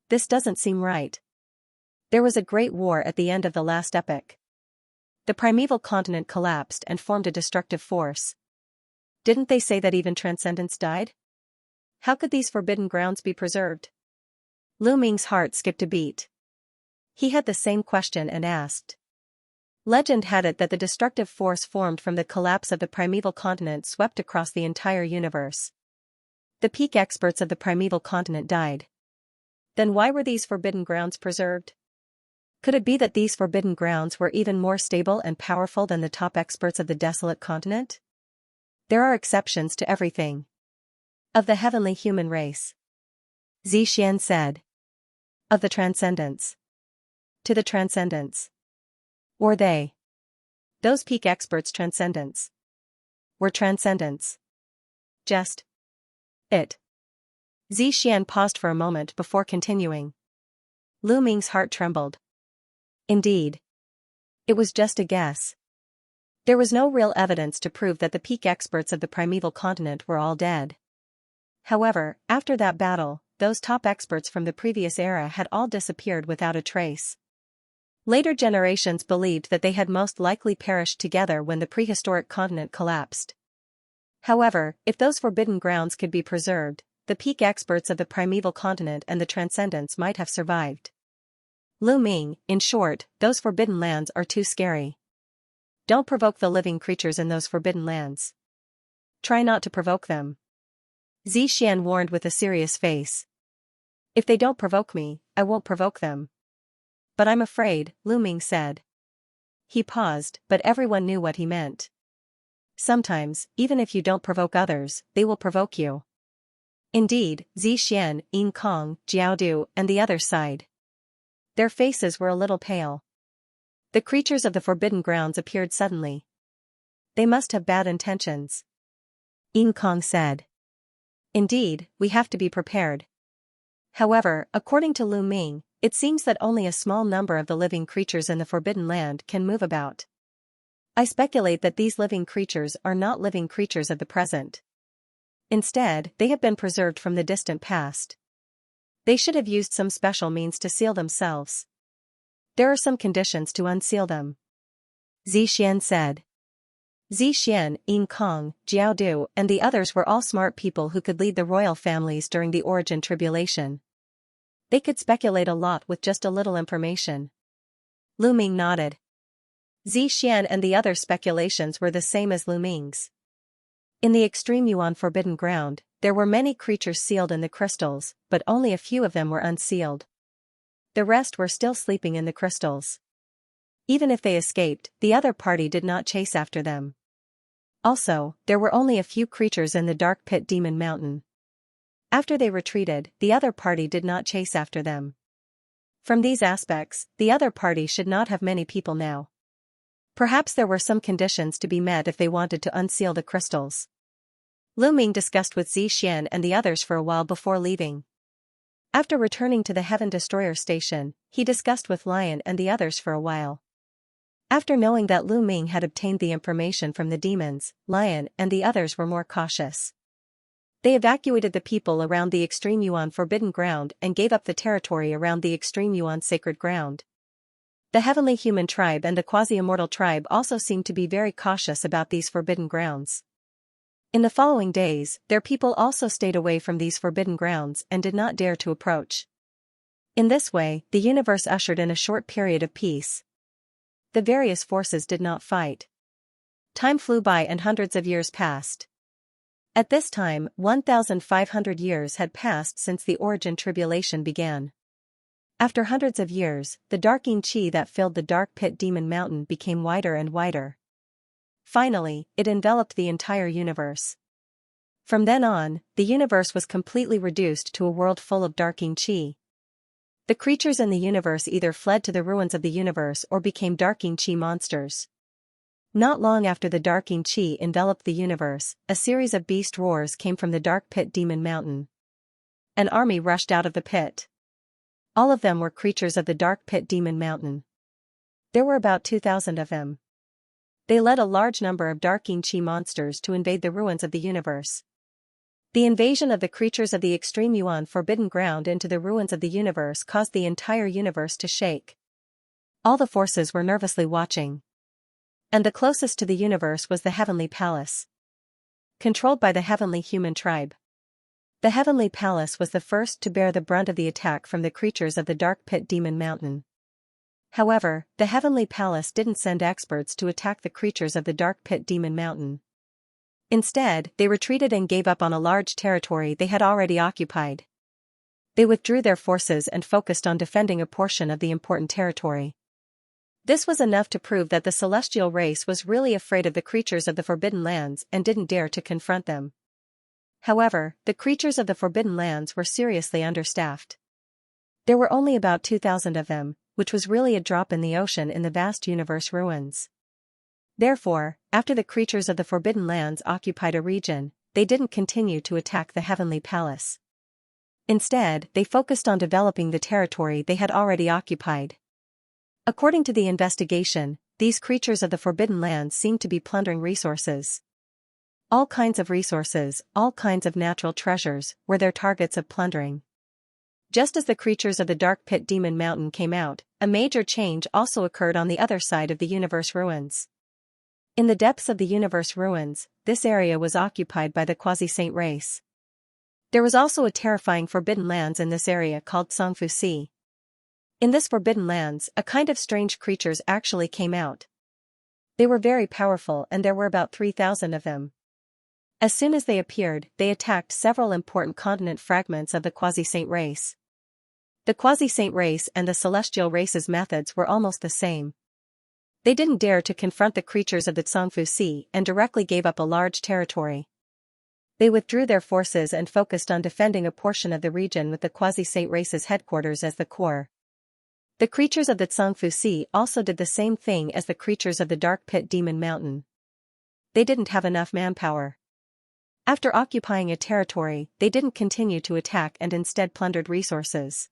This doesn't seem right. There was a great war at the end of the last epoch. The primeval continent collapsed and formed a destructive force. Didn't they say that even transcendents died? How could these forbidden grounds be preserved? Lu Ming's heart skipped a beat. He had the same question and asked. Legend had it that the destructive force formed from the collapse of the primeval continent swept across the entire universe. The peak experts of the primeval continent died. Then why were these forbidden grounds preserved? Could it be that these forbidden grounds were even more stable and powerful than the top experts of the desolate continent? There are exceptions to everything. Of the heavenly human race. Xianxia said. Of the transcendents. To the transcendents. Were they? Those peak experts transcendents. Were transcendents. Just. It. Xianxia paused for a moment before continuing. Lu Ming's heart trembled. Indeed. It was just a guess. There was no real evidence to prove that the peak experts of the primeval continent were all dead. However, after that battle, those top experts from the previous era had all disappeared without a trace. Later generations believed that they had most likely perished together when the prehistoric continent collapsed. However, if those forbidden grounds could be preserved, the peak experts of the primeval continent and the transcendents might have survived. Lu Ming, in short, those forbidden lands are too scary. Don't provoke the living creatures in those forbidden lands. Try not to provoke them. Xianxia warned with a serious face. If they don't provoke me, I won't provoke them. But I'm afraid, Lu Ming said. He paused, but everyone knew what he meant. Sometimes, even if you don't provoke others, they will provoke you. Indeed, Xianxia, Yin Kong, Jiaodu, and the others sighed. Their faces were a little pale. The creatures of the forbidden grounds appeared suddenly. They must have bad intentions. Yin Kong said. Indeed, we have to be prepared. However, according to Lu Ming, it seems that only a small number of the living creatures in the Forbidden Land can move about. I speculate that these living creatures are not living creatures of the present. Instead, they have been preserved from the distant past. They should have used some special means to seal themselves. There are some conditions to unseal them. Xianxia said. Xianxia, Yin Kong, Jiaodu, and the others were all smart people who could lead the royal families during the origin tribulation. They could speculate a lot with just a little information. Lu Ming nodded. Xianxia and the other speculations were the same as Lu Ming's. In the extreme Yuan Forbidden Ground, there were many creatures sealed in the crystals, but only a few of them were unsealed. The rest were still sleeping in the crystals. Even if they escaped, the other party did not chase after them. Also, there were only a few creatures in the Dark Pit Demon Mountain. After they retreated, the other party did not chase after them. From these aspects, the other party should not have many people now. Perhaps there were some conditions to be met if they wanted to unseal the crystals. Lu Ming discussed with Xianxia and the others for a while before leaving. After returning to the Heaven Destroyer station, he discussed with Lion and the others for a while. After knowing that Lu Ming had obtained the information from the demons, Lion and the others were more cautious. They evacuated the people around the Extreme Yuan Forbidden Ground and gave up the territory around the Extreme Yuan Sacred Ground. The Heavenly Human Tribe and the Quasi-Immortal Tribe also seemed to be very cautious about these forbidden grounds. In the following days, their people also stayed away from these forbidden grounds and did not dare to approach. In this way, the universe ushered in a short period of peace. The various forces did not fight. Time flew by and hundreds of years passed. At this time, 1,500 years had passed since the origin tribulation began. After hundreds of years, the darking chi that filled the Dark Pit Demon Mountain became wider and wider. Finally, it enveloped the entire universe. From then on, the universe was completely reduced to a world full of darking chi. The creatures in the universe either fled to the ruins of the universe or became darking chi monsters. Not long after the darking chi enveloped the universe, a series of beast roars came from the Dark Pit Demon Mountain. An army rushed out of the pit. All of them were creatures of the Dark Pit Demon Mountain. There were about 2,000 of them. They led a large number of darking chi monsters to invade the ruins of the universe. The invasion of the creatures of the Extreme Yuan Forbidden Ground into the ruins of the universe caused the entire universe to shake. All the forces were nervously watching. And the closest to the universe was the Heavenly Palace. Controlled by the Heavenly Human Tribe. The Heavenly Palace was the first to bear the brunt of the attack from the creatures of the Dark Pit Demon Mountain. However, the Heavenly Palace didn't send experts to attack the creatures of the Dark Pit Demon Mountain. Instead, they retreated and gave up on a large territory they had already occupied. They withdrew their forces and focused on defending a portion of the important territory. This was enough to prove that the celestial race was really afraid of the creatures of the Forbidden Lands and didn't dare to confront them. However, the creatures of the Forbidden Lands were seriously understaffed. There were only about 2,000 of them, which was really a drop in the ocean in the vast universe ruins. Therefore, after the creatures of the Forbidden Lands occupied a region, they didn't continue to attack the Heavenly Palace. Instead, they focused on developing the territory they had already occupied. According to the investigation, these creatures of the Forbidden Lands seemed to be plundering resources. All kinds of resources, all kinds of natural treasures, were their targets of plundering. Just as the creatures of the Dark Pit Demon Mountain came out, a major change also occurred on the other side of the universe ruins. In the depths of the universe ruins, this area was occupied by the Quasi-Saint race. There was also a terrifying Forbidden Lands in this area called Xianxia Sea. In this Forbidden Lands, a kind of strange creatures actually came out. They were very powerful and there were about 3,000 of them. As soon as they appeared, they attacked several important continent fragments of the Quasi-Saint race. The Quasi-Saint race and the Celestial race's methods were almost the same. They didn't dare to confront the creatures of the Xianxia Sea and directly gave up a large territory. They withdrew their forces and focused on defending a portion of the region with the Quasi-Saint race's headquarters as the core. The creatures of the Xianxia Sea also did the same thing as the creatures of the Dark Pit Demon Mountain. They didn't have enough manpower. After occupying a territory, they didn't continue to attack and instead plundered resources.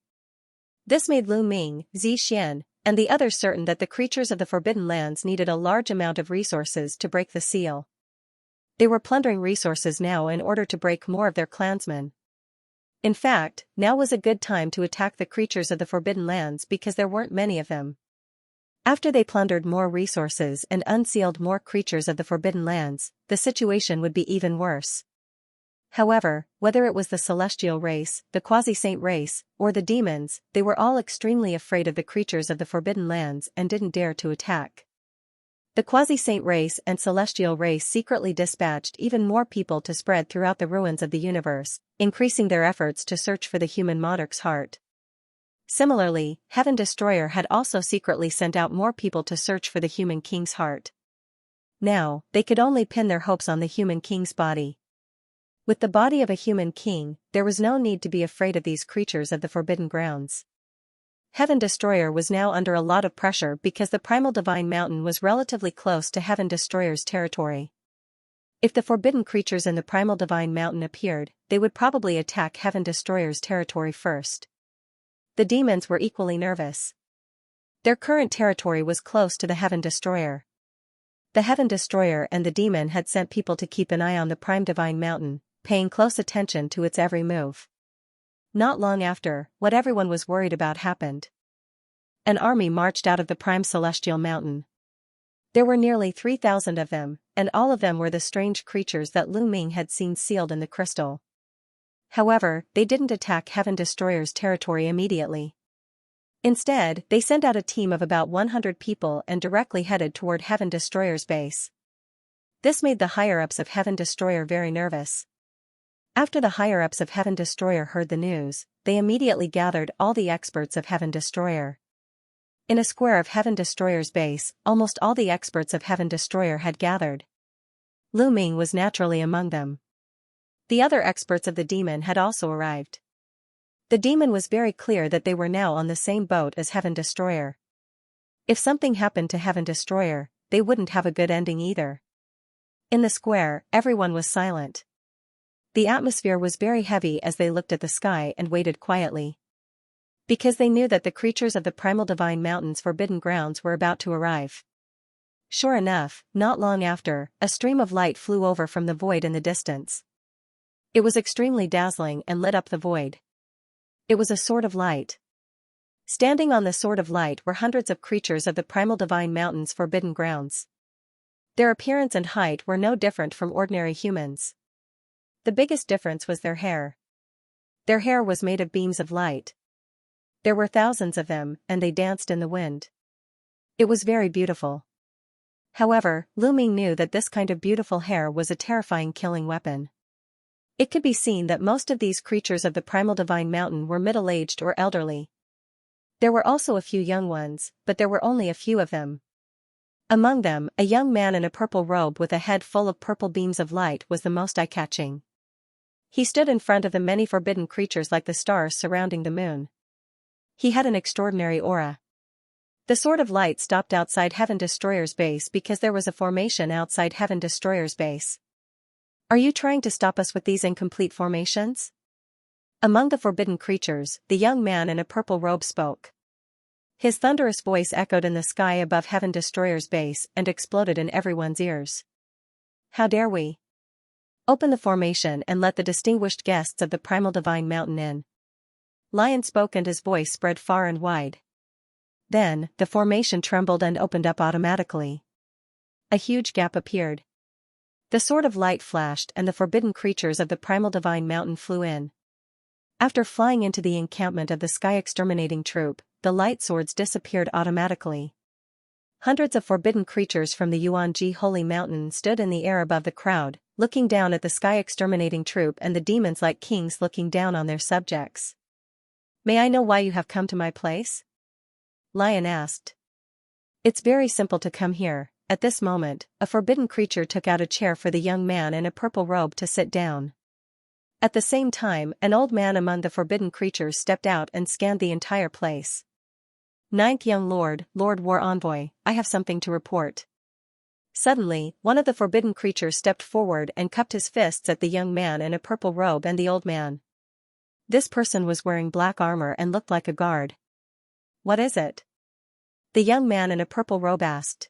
This made Lu Ming, Xian, and the others certain that the creatures of the Forbidden Lands needed a large amount of resources to break the seal. They were plundering resources now in order to break more of their clansmen. In fact, now was a good time to attack the creatures of the Forbidden Lands because there weren't many of them. After they plundered more resources and unsealed more creatures of the Forbidden Lands, the situation would be even worse. However, whether it was the Celestial race, the Quasi-Saint race, or the demons, they were all extremely afraid of the creatures of the Forbidden Lands and didn't dare to attack. The Quasi-Saint race and Celestial race secretly dispatched even more people to spread throughout the ruins of the universe, increasing their efforts to search for the human monarch's heart. Similarly, Heaven Destroyer had also secretly sent out more people to search for the human king's heart. Now, they could only pin their hopes on the human king's body. With the body of a human king, there was no need to be afraid of these creatures of the Forbidden Grounds. Heaven Destroyer was now under a lot of pressure because the Primal Divine Mountain was relatively close to Heaven Destroyer's territory. If the forbidden creatures in the Primal Divine Mountain appeared, they would probably attack Heaven Destroyer's territory first. The demons were equally nervous. Their current territory was close to the Heaven Destroyer. The Heaven Destroyer and the demon had sent people to keep an eye on the Prime Divine Mountain, paying close attention to its every move. Not long after, what everyone was worried about happened. An army marched out of the Prime Celestial Mountain. There were nearly 3,000 of them, and all of them were the strange creatures that Lu Ming had seen sealed in the crystal. However, they didn't attack Heaven Destroyer's territory immediately. Instead, they sent out a team of about 100 people and directly headed toward Heaven Destroyer's base. This made the higher-ups of Heaven Destroyer very nervous. After the higher-ups of Heaven Destroyer heard the news, they immediately gathered all the experts of Heaven Destroyer. In a square of Heaven Destroyer's base, almost all the experts of Heaven Destroyer had gathered. Lu Ming was naturally among them. The other experts of the demon had also arrived. The demon was very clear that they were now on the same boat as Heaven Destroyer. If something happened to Heaven Destroyer, they wouldn't have a good ending either. In the square, everyone was silent. The atmosphere was very heavy as they looked at the sky and waited quietly. Because they knew that the creatures of the Primal Divine Mountain's Forbidden Grounds were about to arrive. Sure enough, not long after, a stream of light flew over from the void in the distance. It was extremely dazzling and lit up the void. It was a sword of light. Standing on the sword of light were hundreds of creatures of the Primal Divine Mountain's Forbidden Grounds. Their appearance and height were no different from ordinary humans. The biggest difference was their hair. Their hair was made of beams of light. There were thousands of them, and they danced in the wind. It was very beautiful. However, Lu Ming knew that this kind of beautiful hair was a terrifying killing weapon. It could be seen that most of these creatures of the Primal Divine Mountain were middle-aged or elderly. There were also a few young ones, but there were only a few of them. Among them, a young man in a purple robe with a head full of purple beams of light was the most eye-catching. He stood in front of the many forbidden creatures like the stars surrounding the moon. He had an extraordinary aura. The sword of light stopped outside Heaven Destroyer's base because there was a formation outside Heaven Destroyer's base. Are you trying to stop us with these incomplete formations? Among the forbidden creatures, the young man in a purple robe spoke. His thunderous voice echoed in the sky above Heaven Destroyer's base and exploded in everyone's ears. How dare we? Open the formation and let the distinguished guests of the primal divine mountain in. Lion spoke and his voice spread far and wide. Then, the formation trembled and opened up automatically. A huge gap appeared. The sword of light flashed and the forbidden creatures of the primal divine mountain flew in. After flying into the encampment of the sky exterminating troop, the light swords disappeared automatically. Hundreds of forbidden creatures from the Yuanji Holy Mountain stood in the air above the crowd, looking down at the sky exterminating troop and the demons like kings looking down on their subjects. May I know why you have come to my place? Lion asked. It's very simple to come here. At this moment, a forbidden creature took out a chair for the young man in a purple robe to sit down. At the same time, an old man among the forbidden creatures stepped out and scanned the entire place. Ninth young Lord, Lord War Envoy, I have something to report. Suddenly, one of the forbidden creatures stepped forward and cupped his fists at the young man in a purple robe and the old man. This person was wearing black armor and looked like a guard. What is it? The young man in a purple robe asked.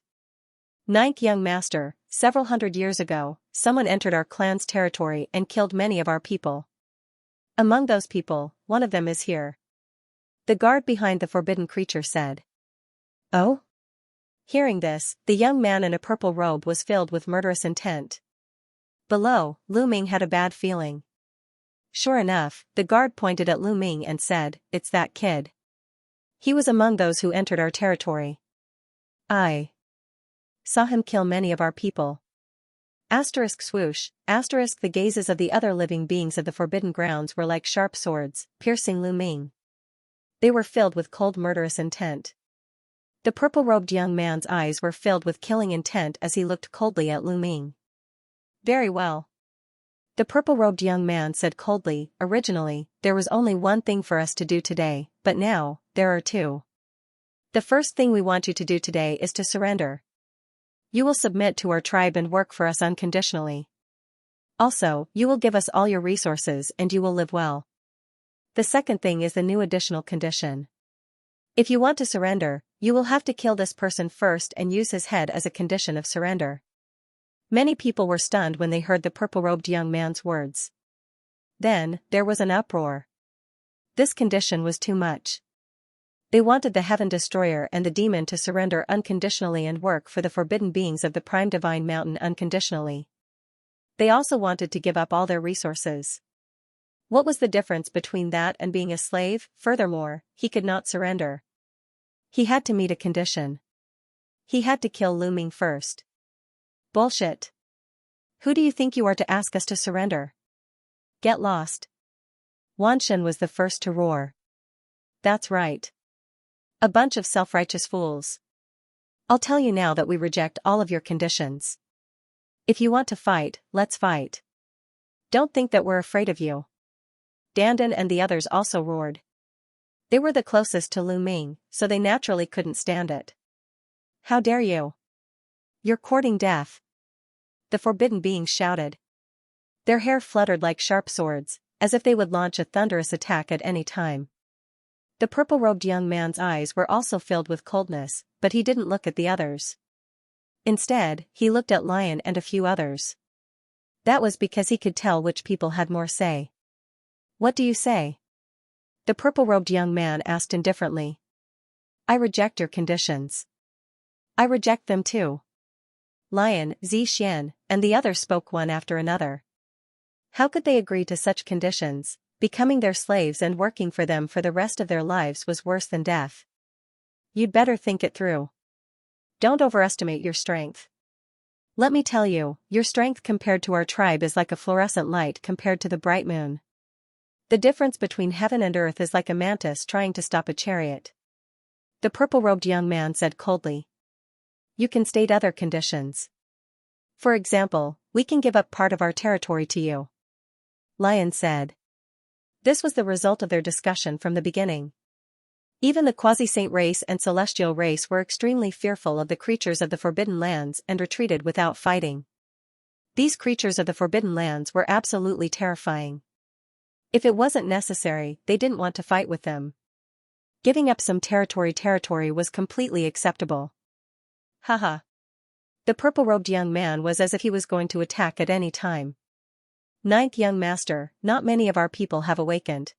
Ninth young master, several hundred years ago, someone entered our clan's territory and killed many of our people. Among those people, one of them is here. The guard behind the forbidden creature said. Oh? Hearing this, the young man in a purple robe was filled with murderous intent. Below, Lu Ming had a bad feeling. Sure enough, the guard pointed at Lu Ming and said, "It's that kid. He was among those who entered our territory. I saw him kill many of our people." Asterisk swoosh, asterisk the gazes of the other living beings of the forbidden grounds were like sharp swords, piercing Lu Ming. They were filled with cold murderous intent. The purple-robed young man's eyes were filled with killing intent as he looked coldly at Lu Ming. Very well. The purple-robed young man said coldly, originally, there was only one thing for us to do today, but now, there are two. The first thing we want you to do today is to surrender. You will submit to our tribe and work for us unconditionally. Also, you will give us all your resources and you will live well. The second thing is the new additional condition. If you want to surrender, you will have to kill this person first and use his head as a condition of surrender. Many people were stunned when they heard the purple-robed young man's words. Then, there was an uproar. This condition was too much. They wanted the Heaven Destroyer and the demon to surrender unconditionally and work for the forbidden beings of the Prime Divine Mountain unconditionally. They also wanted to give up all their resources. What was the difference between that and being a slave? Furthermore, he could not surrender. He had to meet a condition. He had to kill Lu Ming first. Bullshit. Who do you think you are to ask us to surrender? Get lost. Wan Shen was the first to roar. That's right. A bunch of self-righteous fools. I'll tell you now that we reject all of your conditions. If you want to fight, let's fight. Don't think that we're afraid of you. Dandan and the others also roared. They were the closest to Lu Ming, so they naturally couldn't stand it. How dare you? You're courting death. The forbidden beings shouted. Their hair fluttered like sharp swords, as if they would launch a thunderous attack at any time. The purple-robed young man's eyes were also filled with coldness, but he didn't look at the others. Instead, he looked at Lion and a few others. That was because he could tell which people had more say. What do you say? The purple-robed young man asked indifferently. I reject your conditions. I reject them too. Lion, Xianxia, and the others spoke one after another. How could they agree to such conditions? Becoming their slaves and working for them for the rest of their lives was worse than death. You'd better think it through. Don't overestimate your strength. Let me tell you, your strength compared to our tribe is like a fluorescent light compared to the bright moon. The difference between heaven and earth is like a mantis trying to stop a chariot. The purple-robed young man said coldly. You can state other conditions. For example, we can give up part of our territory to you. Lion said. This was the result of their discussion from the beginning. Even the quasi-saint race and celestial race were extremely fearful of the creatures of the Forbidden Lands and retreated without fighting. These creatures of the Forbidden Lands were absolutely terrifying. If it wasn't necessary, they didn't want to fight with them. Giving up some territory was completely acceptable. Haha. The purple-robed young man was as if he was going to attack at any time. Ninth young master, not many of our people have awakened.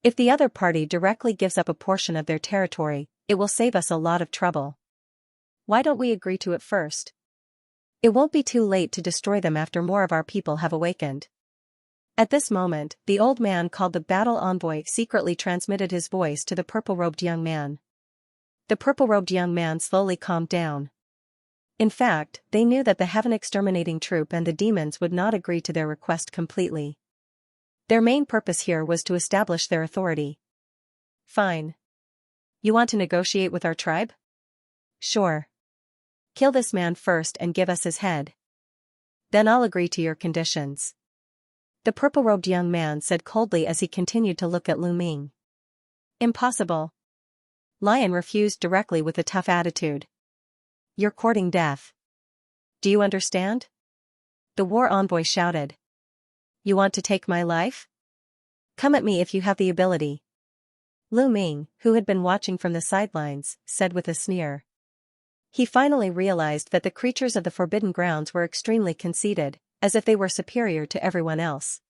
If the other party directly gives up a portion of their territory, it will save us a lot of trouble. Why don't we agree to it first? It won't be too late to destroy them after more of our people have awakened. At this moment, the old man called the battle envoy secretly transmitted his voice to the purple-robed young man. The purple-robed young man slowly calmed down. In fact, they knew that the heaven exterminating troop and the demons would not agree to their request completely. Their main purpose here was to establish their authority. Fine. You want to negotiate with our tribe? Sure. Kill this man first and give us his head. Then I'll agree to your conditions. The purple-robed young man said coldly as he continued to look at Lu Ming. Impossible. Lion refused directly with a tough attitude. You're courting death. Do you understand? The war envoy shouted. You want to take my life? Come at me if you have the ability. Lu Ming, who had been watching from the sidelines, said with a sneer. He finally realized that the creatures of the Forbidden Grounds were extremely conceited, as if they were superior to everyone else.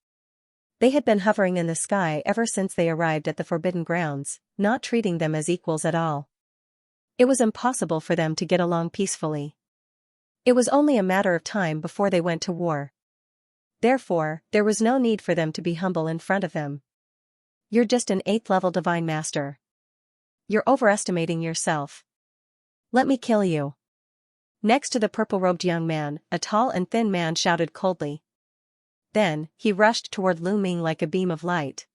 They had been hovering in the sky ever since they arrived at the Forbidden Grounds, not treating them as equals at all. It was impossible for them to get along peacefully. It was only a matter of time before they went to war. Therefore, there was no need for them to be humble in front of them. You're just an 8th-level divine master. You're overestimating yourself. Let me kill you. Next to the purple-robed young man, a tall and thin man shouted coldly. Then, he rushed toward Lu Ming like a beam of light.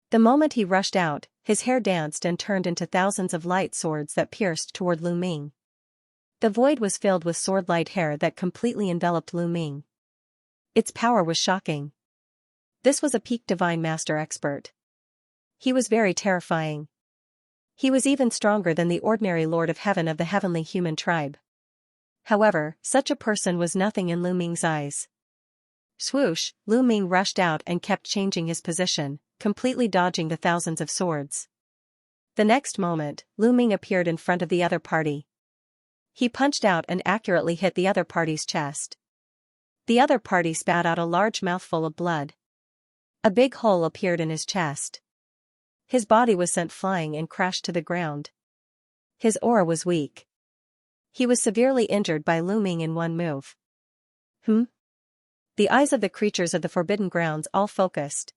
The moment he rushed out, his hair danced and turned into thousands of light swords that pierced toward Lu Ming. The void was filled with sword-light hair that completely enveloped Lu Ming. Its power was shocking. This was a peak divine master expert. He was very terrifying. He was even stronger than the ordinary Lord of Heaven of the heavenly human tribe. However, such a person was nothing in Lu Ming's eyes. Swoosh, Lu Ming rushed out and kept changing his position, completely dodging the thousands of swords. The next moment, Lu Ming appeared in front of the other party. He punched out and accurately hit the other party's chest. The other party spat out a large mouthful of blood. A big hole appeared in his chest. His body was sent flying and crashed to the ground. His aura was weak. He was severely injured by Lu Ming in one move. The eyes of the creatures of the Forbidden Grounds all focused.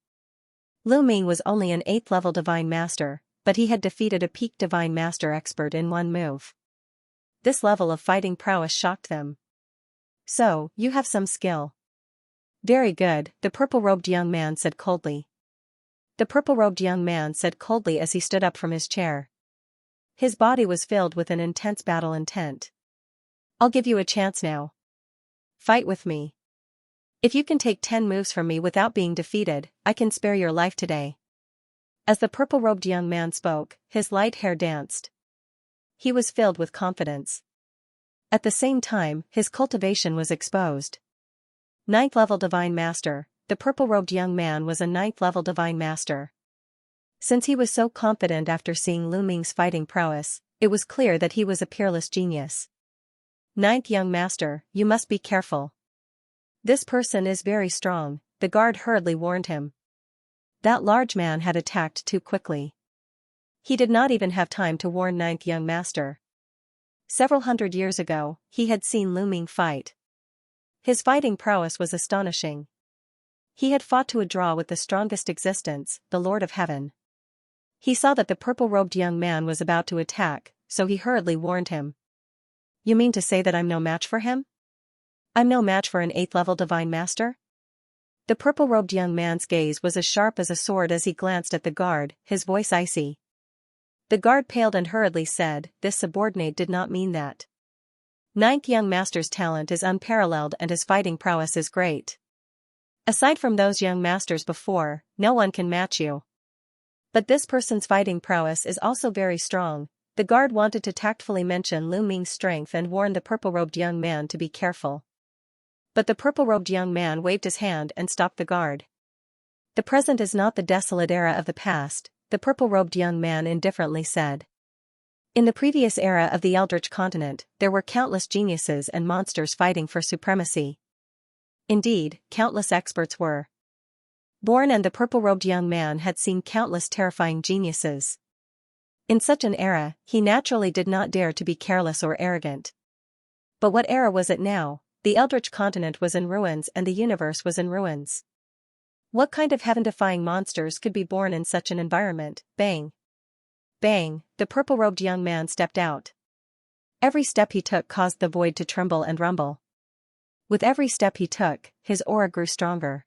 Lu Ming was only an 8th-level divine master, but he had defeated a peak divine master expert in one move. This level of fighting prowess shocked them. So, you have some skill. Very good, the purple-robed young man said coldly. The purple-robed young man said coldly as he stood up from his chair. His body was filled with an intense battle intent. I'll give you a chance now. Fight with me. If you can take 10 moves from me without being defeated, I can spare your life today. As the purple-robed young man spoke, his light hair danced. He was filled with confidence. At the same time, his cultivation was exposed. 9th-level divine master, the purple-robed young man was a 9th-level divine master. Since he was so confident after seeing Lu Ming's fighting prowess, it was clear that he was a peerless genius. 9th young master, you must be careful. This person is very strong, the guard hurriedly warned him. That large man had attacked too quickly. He did not even have time to warn 9th young master. Several hundred years ago, he had seen Lu Ming fight. His fighting prowess was astonishing. He had fought to a draw with the strongest existence, the Lord of Heaven. He saw that the purple-robed young man was about to attack, so he hurriedly warned him. You mean to say that I'm no match for him? I'm no match for an 8th-level divine master? The purple-robed young man's gaze was as sharp as a sword as he glanced at the guard, his voice icy. The guard paled and hurriedly said, "This subordinate did not mean that. Ninth young master's talent is unparalleled and his fighting prowess is great. Aside from those young masters before, no one can match you. But this person's fighting prowess is also very strong." The guard wanted to tactfully mention Lu Ming's strength and warn the purple-robed young man to be careful. But the purple-robed young man waved his hand and stopped the guard. "The present is not the desolate era of the past," the purple-robed young man indifferently said. "In the previous era of the Eldritch continent, there were countless geniuses and monsters fighting for supremacy. Indeed, countless experts were born, and the purple-robed young man had seen countless terrifying geniuses. In such an era, he naturally did not dare to be careless or arrogant. But what era was it now? The Eldritch continent was in ruins and the universe was in ruins. What kind of heaven-defying monsters could be born in such an environment? Bang! Bang! The purple-robed young man stepped out. Every step he took caused the void to tremble and rumble. With every step he took, his aura grew stronger.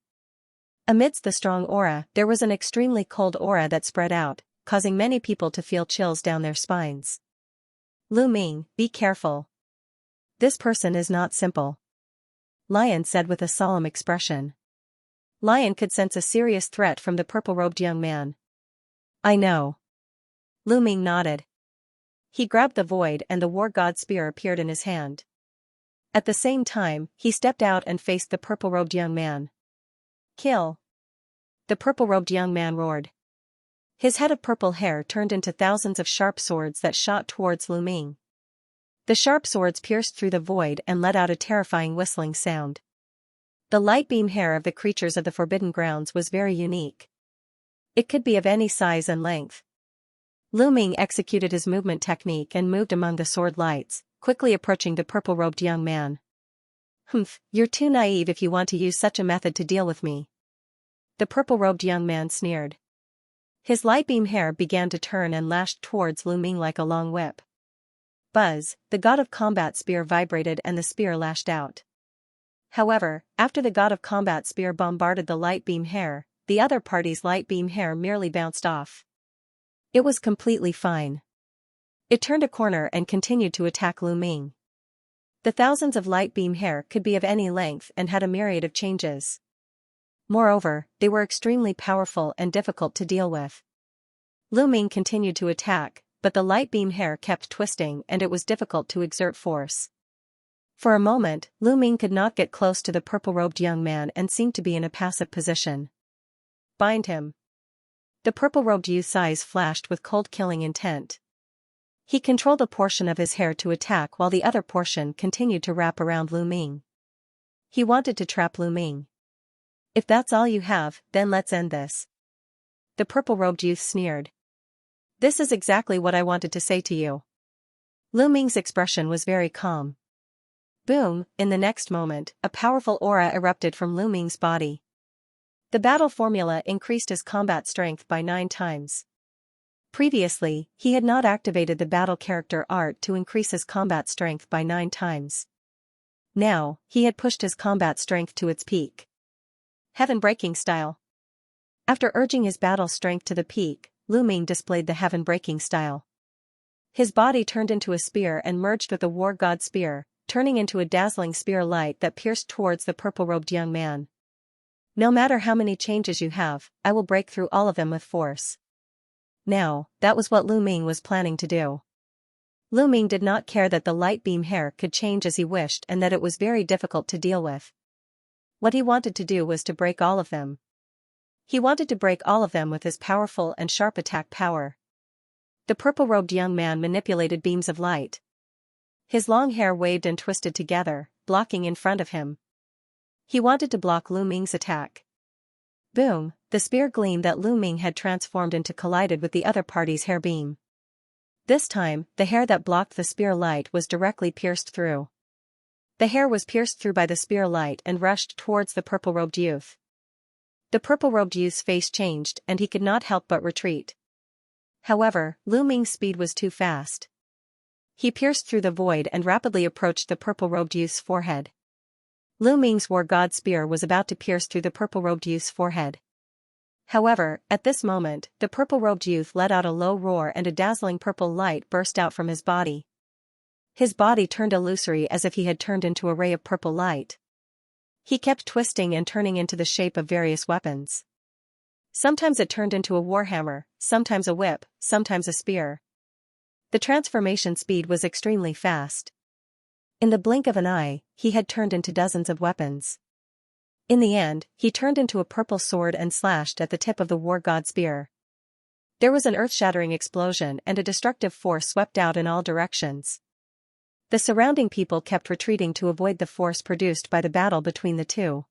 Amidst the strong aura, there was an extremely cold aura that spread out, causing many people to feel chills down their spines. "Lu Ming, be careful. This person is not simple," Lion said with a solemn expression. Lion could sense a serious threat from the purple-robed young man. "I know." Lu Ming nodded. He grabbed the void and the war god's spear appeared in his hand. At the same time, he stepped out and faced the purple-robed young man. "Kill!" the purple-robed young man roared. His head of purple hair turned into thousands of sharp swords that shot towards Lu Ming. The sharp swords pierced through the void and let out a terrifying whistling sound. The light beam hair of the creatures of the Forbidden Grounds was very unique. It could be of any size and length. Lu Ming executed his movement technique and moved among the sword lights, quickly approaching the purple-robed young man. "Humph, you're too naive if you want to use such a method to deal with me," the purple-robed young man sneered. His light beam hair began to turn and lashed towards Lu Ming like a long whip. Buzz, the god of combat spear vibrated and the spear lashed out. However, after the god of combat spear bombarded the light beam hair, the other party's light beam hair merely bounced off. It was completely fine. It turned a corner and continued to attack Lu Ming. The thousands of light beam hair could be of any length and had a myriad of changes. Moreover, they were extremely powerful and difficult to deal with. Lu Ming continued to attack, but the light beam hair kept twisting and it was difficult to exert force. For a moment, Lu Ming could not get close to the purple-robed young man and seemed to be in a passive position. "Bind him." The purple-robed youth's eyes flashed with cold-killing intent. He controlled a portion of his hair to attack while the other portion continued to wrap around Lu Ming. He wanted to trap Lu Ming. "If that's all you have, then let's end this," the purple-robed youth sneered. "This is exactly what I wanted to say to you." Lu Ming's expression was very calm. Boom! In the next moment, a powerful aura erupted from Lu Ming's body. The battle formula increased his combat strength by 9 times. Previously, he had not activated the battle character art to increase his combat strength by 9 times. Now, he had pushed his combat strength to its peak. Heaven-breaking style. After urging his battle strength to the peak, Lu Ming displayed the heaven-breaking style. His body turned into a spear and merged with the war god spear, turning into a dazzling spear light that pierced towards the purple-robed young man. "No matter how many changes you have, I will break through all of them with force." Now, that was what Lu Ming was planning to do. Lu Ming did not care that the light beam hair could change as he wished and that it was very difficult to deal with. What he wanted to do was to break all of them. He wanted to break all of them with his powerful and sharp attack power. The purple-robed young man manipulated beams of light. His long hair waved and twisted together, blocking in front of him. He wanted to block Lu Ming's attack. Boom! The spear gleam that Lu Ming had transformed into collided with the other party's hair beam. This time, the hair that blocked the spear light was directly pierced through. The hair was pierced through by the spear light and rushed towards the purple-robed youth. The purple-robed youth's face changed and he could not help but retreat. However, Lu Ming's speed was too fast. He pierced through the void and rapidly approached the purple-robed youth's forehead. Lu Ming's war god spear was about to pierce through the purple-robed youth's forehead. However, at this moment, the purple-robed youth let out a low roar and a dazzling purple light burst out from his body. His body turned illusory as if he had turned into a ray of purple light. He kept twisting and turning into the shape of various weapons. Sometimes it turned into a warhammer, sometimes a whip, sometimes a spear. The transformation speed was extremely fast. In the blink of an eye, he had turned into dozens of weapons. In the end, he turned into a purple sword and slashed at the tip of the war god spear. There was an earth-shattering explosion and a destructive force swept out in all directions. The surrounding people kept retreating to avoid the force produced by the battle between the two.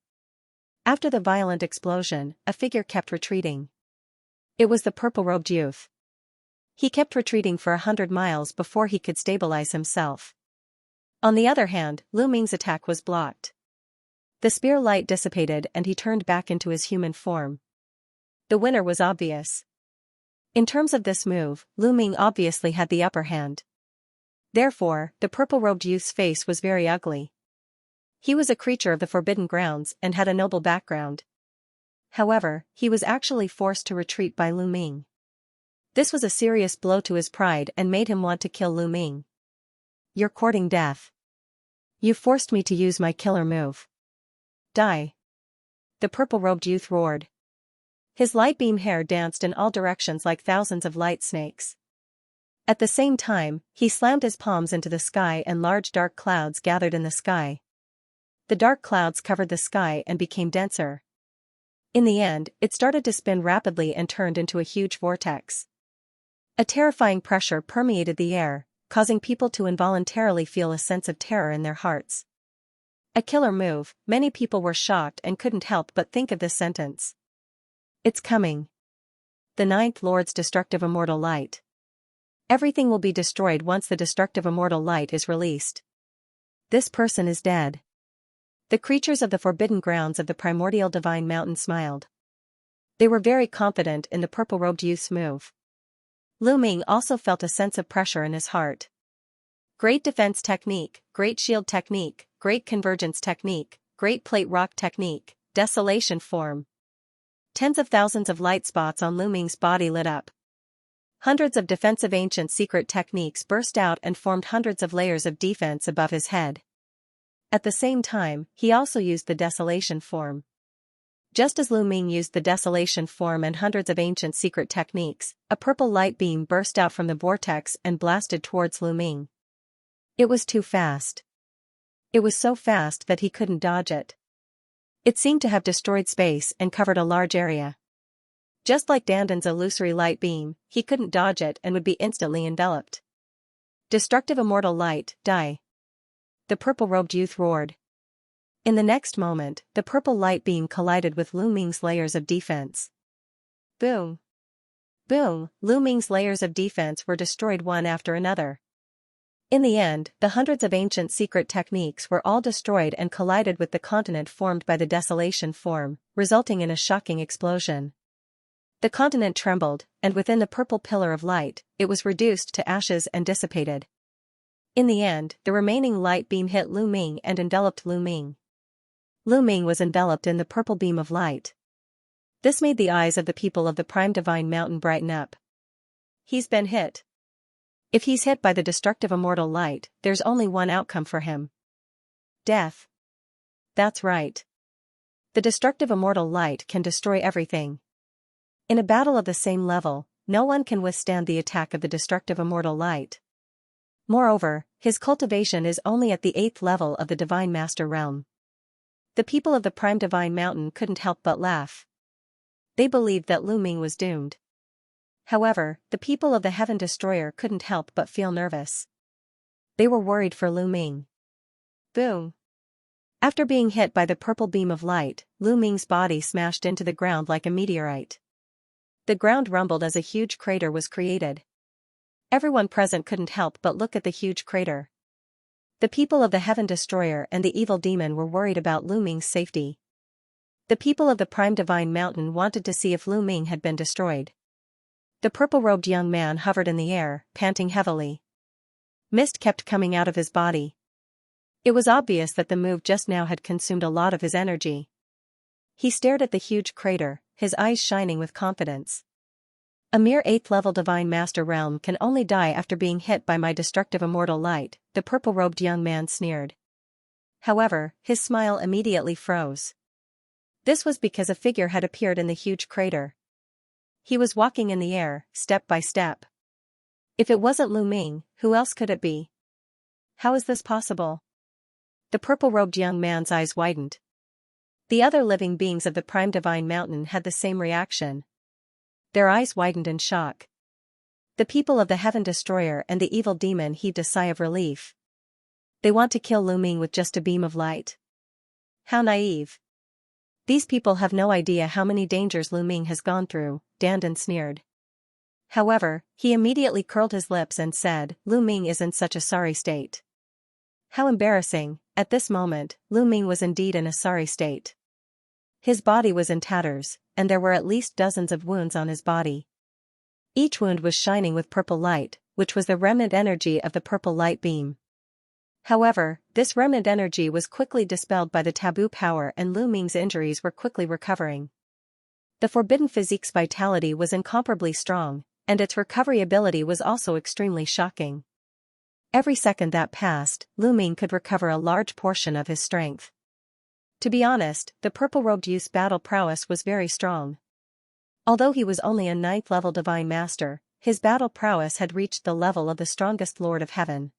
After the violent explosion, a figure kept retreating. It was the purple-robed youth. He kept retreating for 100 miles before he could stabilize himself. On the other hand, Lu Ming's attack was blocked. The spear light dissipated and he turned back into his human form. The winner was obvious. In terms of this move, Lu Ming obviously had the upper hand. Therefore, the purple-robed youth's face was very ugly. He was a creature of the Forbidden Grounds and had a noble background. However, he was actually forced to retreat by Lu Ming. This was a serious blow to his pride and made him want to kill Lu Ming. "You're courting death. You forced me to use my killer move. Die!" the purple-robed youth roared. His light beam hair danced in all directions like thousands of light snakes. At the same time, he slammed his palms into the sky and large dark clouds gathered in the sky. The dark clouds covered the sky and became denser. In the end, it started to spin rapidly and turned into a huge vortex. A terrifying pressure permeated the air, causing people to involuntarily feel a sense of terror in their hearts. A killer move, many people were shocked and couldn't help but think of this sentence. It's coming. The Ninth Lord's destructive immortal light. Everything will be destroyed once the destructive immortal light is released. This person is dead. The creatures of the Forbidden Grounds of the primordial divine mountain smiled. They were very confident in the purple-robed youth's move. Lu Ming also felt a sense of pressure in his heart. Great defense technique, great shield technique, great convergence technique, great plate rock technique, desolation form. Tens of thousands of light spots on Lu Ming's body lit up. Hundreds of defensive ancient secret techniques burst out and formed hundreds of layers of defense above his head. At the same time, he also used the desolation form. Just as Lu Ming used the desolation form and hundreds of ancient secret techniques, a purple light beam burst out from the vortex and blasted towards Lu Ming. It was too fast. It was so fast that he couldn't dodge it. It seemed to have destroyed space and covered a large area. Just like Dandan's illusory light beam, he couldn't dodge it and would be instantly enveloped. Destructive immortal light, die! The purple-robed youth roared. In the next moment, the purple light beam collided with Lu Ming's layers of defense. Boom! Boom! Lu Ming's layers of defense were destroyed one after another. In the end, the hundreds of ancient secret techniques were all destroyed and collided with the continent formed by the desolation form, resulting in a shocking explosion. The continent trembled, and within the purple pillar of light, it was reduced to ashes and dissipated. In the end, the remaining light beam hit Lu Ming and enveloped Lu Ming. Lu Ming was enveloped in the purple beam of light. This made the eyes of the people of the Prime Divine Mountain brighten up. He's been hit. If he's hit by the destructive immortal light, there's only one outcome for him. Death. That's right. The destructive immortal light can destroy everything. In a battle of the same level, no one can withstand the attack of the destructive immortal light. Moreover, his cultivation is only at the 8th level of the Divine Master realm. The people of the Prime Divine Mountain couldn't help but laugh. They believed that Lu Ming was doomed. However, the people of the Heaven Destroyer couldn't help but feel nervous. They were worried for Lu Ming. Boom! After being hit by the purple beam of light, Lu Ming's body smashed into the ground like a meteorite. The ground rumbled as a huge crater was created. Everyone present couldn't help but look at the huge crater. The people of the Heaven Destroyer and the evil demon were worried about Lu Ming's safety. The people of the Prime Divine Mountain wanted to see if Lu Ming had been destroyed. The purple-robed young man hovered in the air, panting heavily. Mist kept coming out of his body. It was obvious that the move just now had consumed a lot of his energy. He stared at the huge crater, his eyes shining with confidence. A mere 8th level divine master realm can only die after being hit by my destructive immortal light, the purple-robed young man sneered. However, his smile immediately froze. This was because a figure had appeared in the huge crater. He was walking in the air, step by step. If it wasn't Lu Ming, who else could it be? How is this possible? The purple-robed young man's eyes widened. The other living beings of the Prime Divine Mountain had the same reaction. Their eyes widened in shock. The people of the Heaven Destroyer and the evil demon heaved a sigh of relief. They want to kill Lu Ming with just a beam of light. How naive. These people have no idea how many dangers Lu Ming has gone through, Dandan sneered. However, he immediately curled his lips and said, Lu Ming is in such a sorry state. How embarrassing. At this moment, Lu Ming was indeed in a sorry state. His body was in tatters, and there were at least dozens of wounds on his body. Each wound was shining with purple light, which was the remnant energy of the purple light beam. However, this remnant energy was quickly dispelled by the taboo power and Lu Ming's injuries were quickly recovering. The forbidden physique's vitality was incomparably strong, and its recovery ability was also extremely shocking. Every second that passed, Lu Ming could recover a large portion of his strength. To be honest, the purple-robed youth's battle prowess was very strong. Although he was only a 9th level divine master, his battle prowess had reached the level of the strongest Lord of Heaven.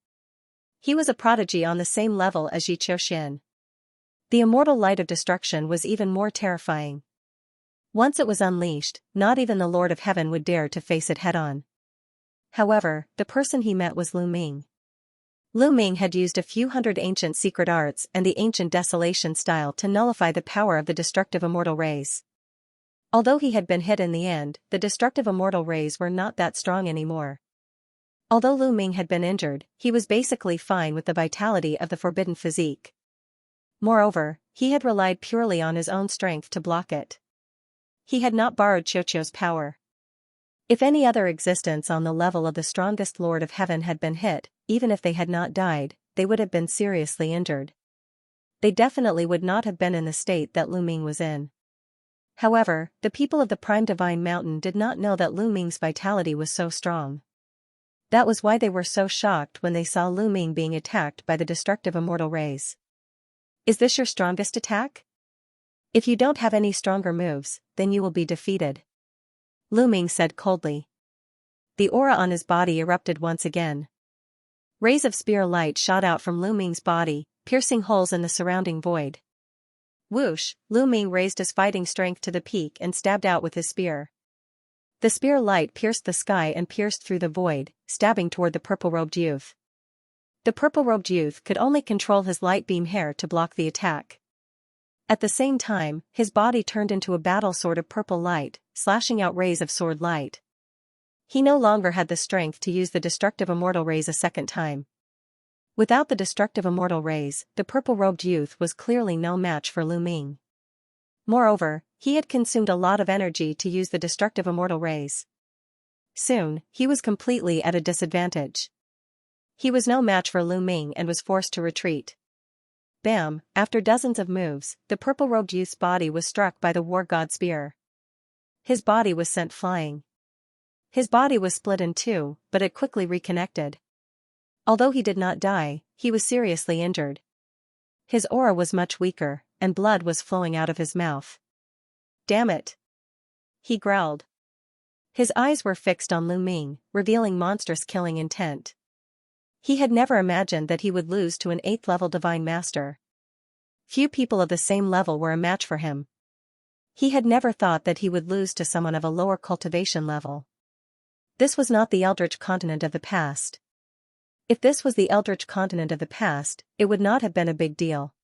He was a prodigy on the same level as Xianxia. The immortal light of destruction was even more terrifying. Once it was unleashed, not even the Lord of Heaven would dare to face it head-on. However, the person he met was Lu Ming. Lu Ming had used a few hundred ancient secret arts and the ancient desolation style to nullify the power of the destructive immortal rays. Although he had been hit in the end, the destructive immortal rays were not that strong anymore. Although Lu Ming had been injured, he was basically fine with the vitality of the forbidden physique. Moreover, he had relied purely on his own strength to block it. He had not borrowed Xiaoqiu's power. If any other existence on the level of the strongest Lord of Heaven had been hit, even if they had not died, they would have been seriously injured. They definitely would not have been in the state that Lu Ming was in. However, the people of the Prime Divine Mountain did not know that Lu Ming's vitality was so strong. That was why they were so shocked when they saw Lu Ming being attacked by the destructive immortal rays. Is this your strongest attack? If you don't have any stronger moves, then you will be defeated. Lu Ming said coldly. The aura on his body erupted once again. Rays of spear light shot out from Lu Ming's body, piercing holes in the surrounding void. Whoosh, Lu Ming raised his fighting strength to the peak and stabbed out with his spear. The spear light pierced the sky and pierced through the void, stabbing toward the purple-robed youth. The purple-robed youth could only control his light beam hair to block the attack. At the same time, his body turned into a battle sword of purple light, slashing out rays of sword light. He no longer had the strength to use the destructive immortal rays a second time. Without the destructive immortal rays, the purple-robed youth was clearly no match for Lu Ming. Moreover, he had consumed a lot of energy to use the destructive immortal rays. Soon, he was completely at a disadvantage. He was no match for Lu Ming and was forced to retreat. Bam! After dozens of moves, the purple-robed youth's body was struck by the war god spear. His body was sent flying. His body was split in two, but it quickly reconnected. Although he did not die, he was seriously injured. His aura was much weaker, and blood was flowing out of his mouth. Damn it! He growled. His eyes were fixed on Lu Ming, revealing monstrous killing intent. He had never imagined that he would lose to an 8th level divine master. Few people of the same level were a match for him. He had never thought that he would lose to someone of a lower cultivation level. This was not the Eldritch continent of the past. If this was the Eldritch continent of the past, it would not have been a big deal.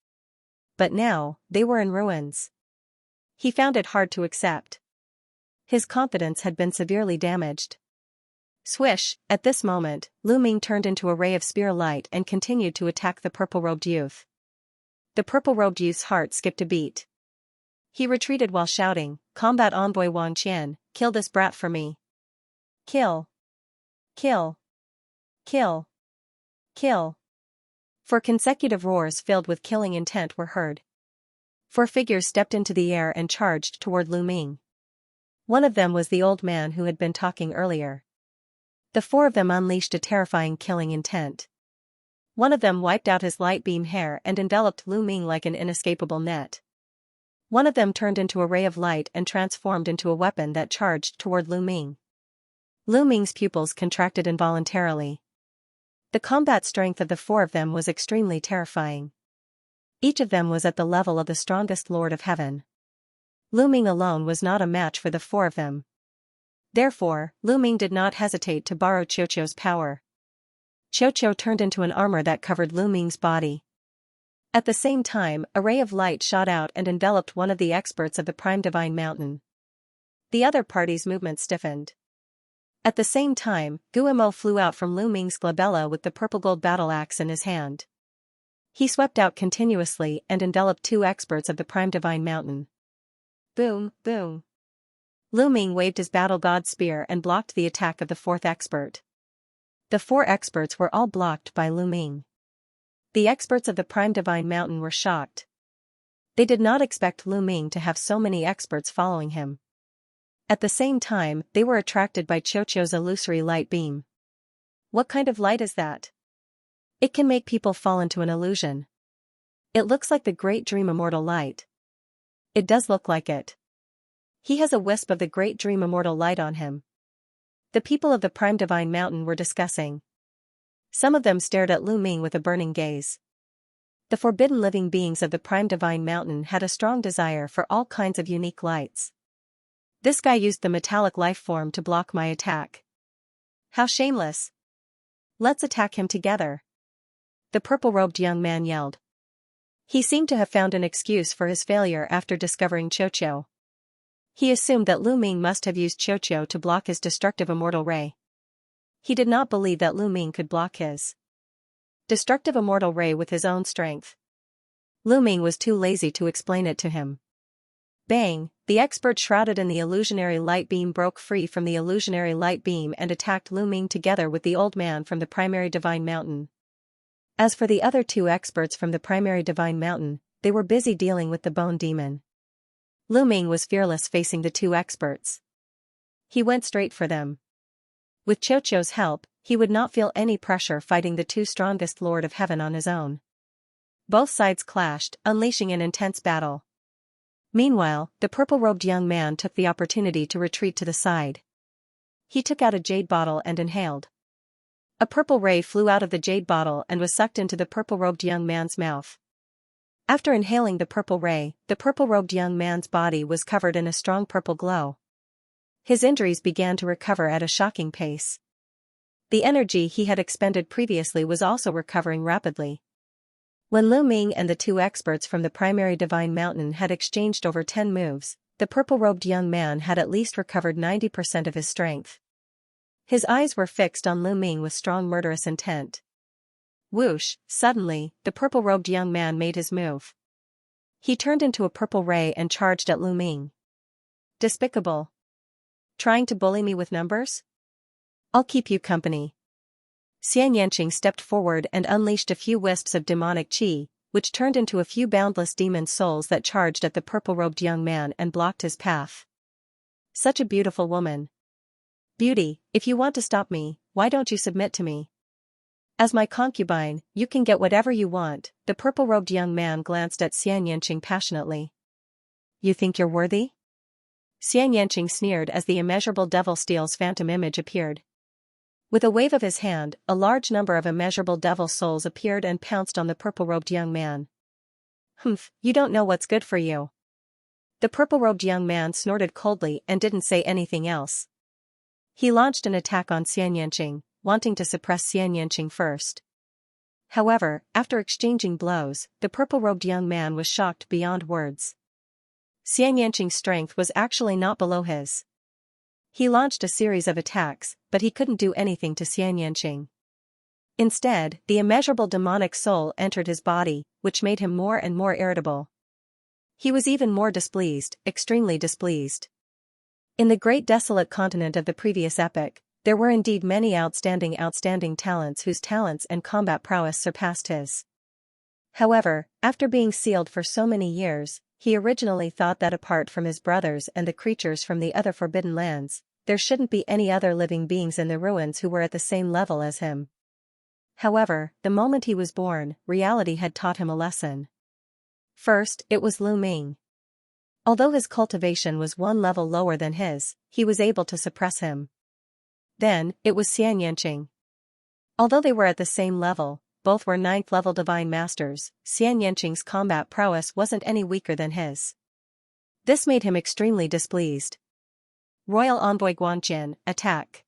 But now, they were in ruins. He found it hard to accept. His confidence had been severely damaged. Swish! At this moment, Lu Ming turned into a ray of spear light and continued to attack the purple-robed youth. The purple-robed youth's heart skipped a beat. He retreated while shouting, "Combat Envoy Wang Qian, kill this brat for me. Kill! Kill! Kill! Kill!" 4 consecutive roars filled with killing intent were heard. 4 figures stepped into the air and charged toward Lu Ming. One of them was the old man who had been talking earlier. The four of them unleashed a terrifying killing intent. One of them wiped out his light beam hair and enveloped Lu Ming like an inescapable net. One of them turned into a ray of light and transformed into a weapon that charged toward Lu Ming. Lu Ming's pupils contracted involuntarily. The combat strength of the four of them was extremely terrifying. Each of them was at the level of the strongest Lord of Heaven. Lu Ming alone was not a match for the four of them. Therefore, Lu Ming did not hesitate to borrow Qiuqiu's power. Qiuqiu turned into an armor that covered Lu Ming's body. At the same time, a ray of light shot out and enveloped one of the experts of the Prime Divine Mountain. The other party's movement stiffened. At the same time, Guillemot flew out from Lu Ming's glabella with the purple gold battle axe in his hand. He swept out continuously and enveloped two experts of the Prime Divine Mountain. Boom, boom. Lu Ming waved his battle god spear and blocked the attack of the fourth expert. The four experts were all blocked by Lu Ming. The experts of the Prime Divine Mountain were shocked. They did not expect Lu Ming to have so many experts following him. At the same time, they were attracted by Qiuqiu's illusory light beam. What kind of light is that? It can make people fall into an illusion. It looks like the great dream immortal light. It does look like it. He has a wisp of the great dream immortal light on him. The people of the Prime Divine Mountain were discussing. Some of them stared at Lu Ming with a burning gaze. The forbidden living beings of the Prime Divine Mountain had a strong desire for all kinds of unique lights. This guy used the metallic life form to block my attack. How shameless! Let's attack him together. The purple-robed young man yelled. He seemed to have found an excuse for his failure after discovering Qiuqiu. He assumed that Lu Ming must have used Qiuqiu to block his destructive immortal ray. He did not believe that Lu Ming could block his destructive immortal ray with his own strength. Lu Ming was too lazy to explain it to him. Bang! The expert shrouded in the illusionary light beam broke free from the illusionary light beam and attacked Lu Ming together with the old man from the Primary Divine Mountain. As for the other two experts from the Primary Divine Mountain, they were busy dealing with the bone demon. Lu Ming was fearless facing the two experts. He went straight for them. With Qiuqiu's help, he would not feel any pressure fighting the two strongest Lord of Heaven on his own. Both sides clashed, unleashing an intense battle. Meanwhile, the purple-robed young man took the opportunity to retreat to the side. He took out a jade bottle and inhaled. A purple ray flew out of the jade bottle and was sucked into the purple-robed young man's mouth. After inhaling the purple ray, the purple-robed young man's body was covered in a strong purple glow. His injuries began to recover at a shocking pace. The energy he had expended previously was also recovering rapidly. When Lu Ming and the two experts from the Primary Divine Mountain had exchanged over 10 moves, the purple-robed young man had at least recovered 90% of his strength. His eyes were fixed on Lu Ming with strong murderous intent. Whoosh! Suddenly, the purple-robed young man made his move. He turned into a purple ray and charged at Lu Ming. Despicable. Trying to bully me with numbers? I'll keep you company. Xianxia stepped forward and unleashed a few wisps of demonic qi, which turned into a few boundless demon souls that charged at the purple-robed young man and blocked his path. Such a beautiful woman. Beauty, if you want to stop me, why don't you submit to me? As my concubine, you can get whatever you want. The purple-robed young man glanced at Xianxia passionately. You think you're worthy? Xianxia sneered as the immeasurable devil steel's phantom image appeared. With a wave of his hand, a large number of immeasurable devil souls appeared and pounced on the purple-robed young man. Humph, you don't know what's good for you. The purple-robed young man snorted coldly and didn't say anything else. He launched an attack on Xianxia, wanting to suppress Xianxia first. However, after exchanging blows, the purple-robed young man was shocked beyond words. Xianxia's strength was actually not below his. He launched a series of attacks, but he couldn't do anything to Xianxia. Instead, the immeasurable demonic soul entered his body, which made him more and more irritable. He was even more displeased, extremely displeased. In the great desolate continent of the previous epoch, there were indeed many outstanding talents whose talents and combat prowess surpassed his. However, after being sealed for so many years, He originally thought that apart from his brothers and the creatures from the other forbidden lands, there shouldn't be any other living beings in the ruins who were at the same level as him. However, the moment he was born, reality had taught him a lesson. First, it was Lu Ming. Although his cultivation was one level lower than his, he was able to suppress him. Then, it was Xianxia. Although they were at the same level, both were 9th level divine masters, Xianxia's combat prowess wasn't any weaker than his. This made him extremely displeased. Royal Envoy Guanqian, attack!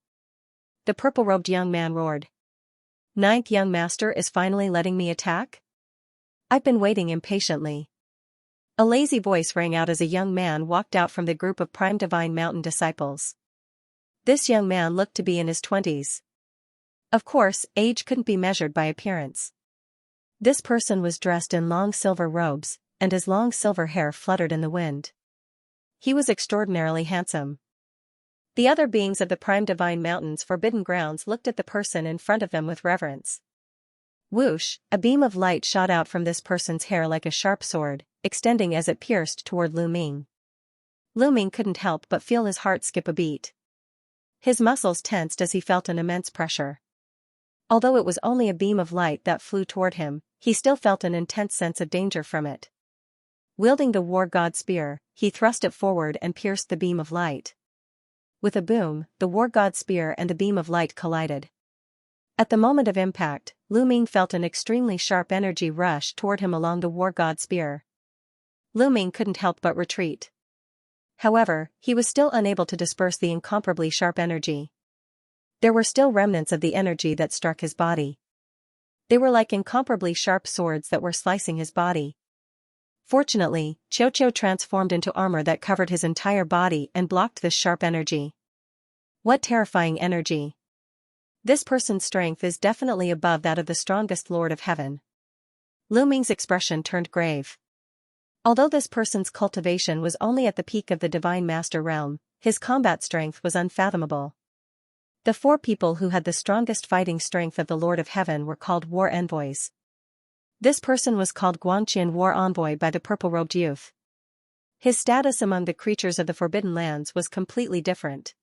The purple-robed young man roared. 9th young master is finally letting me attack? I've been waiting impatiently. A lazy voice rang out as a young man walked out from the group of prime divine mountain disciples. This young man looked to be in his 20s. Of course, age couldn't be measured by appearance. This person was dressed in long silver robes, and his long silver hair fluttered in the wind. He was extraordinarily handsome. The other beings of the prime divine mountain's forbidden grounds looked at the person in front of them with reverence. Whoosh, a beam of light shot out from this person's hair like a sharp sword, extending as it pierced toward Lu Ming. Lu Ming couldn't help but feel his heart skip a beat. His muscles tensed as he felt an immense pressure. Although it was only a beam of light that flew toward him, he still felt an intense sense of danger from it. Wielding the war god spear, he thrust it forward and pierced the beam of light. With a boom, the war god spear and the beam of light collided. At the moment of impact, Lu Ming felt an extremely sharp energy rush toward him along the war god spear. Lu Ming couldn't help but retreat. However, he was still unable to disperse the incomparably sharp energy. There were still remnants of the energy that struck his body. They were like incomparably sharp swords that were slicing his body. Fortunately, Xiao transformed into armor that covered his entire body and blocked this sharp energy. What terrifying energy! This person's strength is definitely above that of the strongest Lord of Heaven. Lu Ming's expression turned grave. Although this person's cultivation was only at the peak of the Divine Master realm, his combat strength was unfathomable. The 4 people who had the strongest fighting strength of the Lord of Heaven were called war envoys. This person was called Guanqian War Envoy by the purple-robed youth. His status among the creatures of the Forbidden Lands was completely different.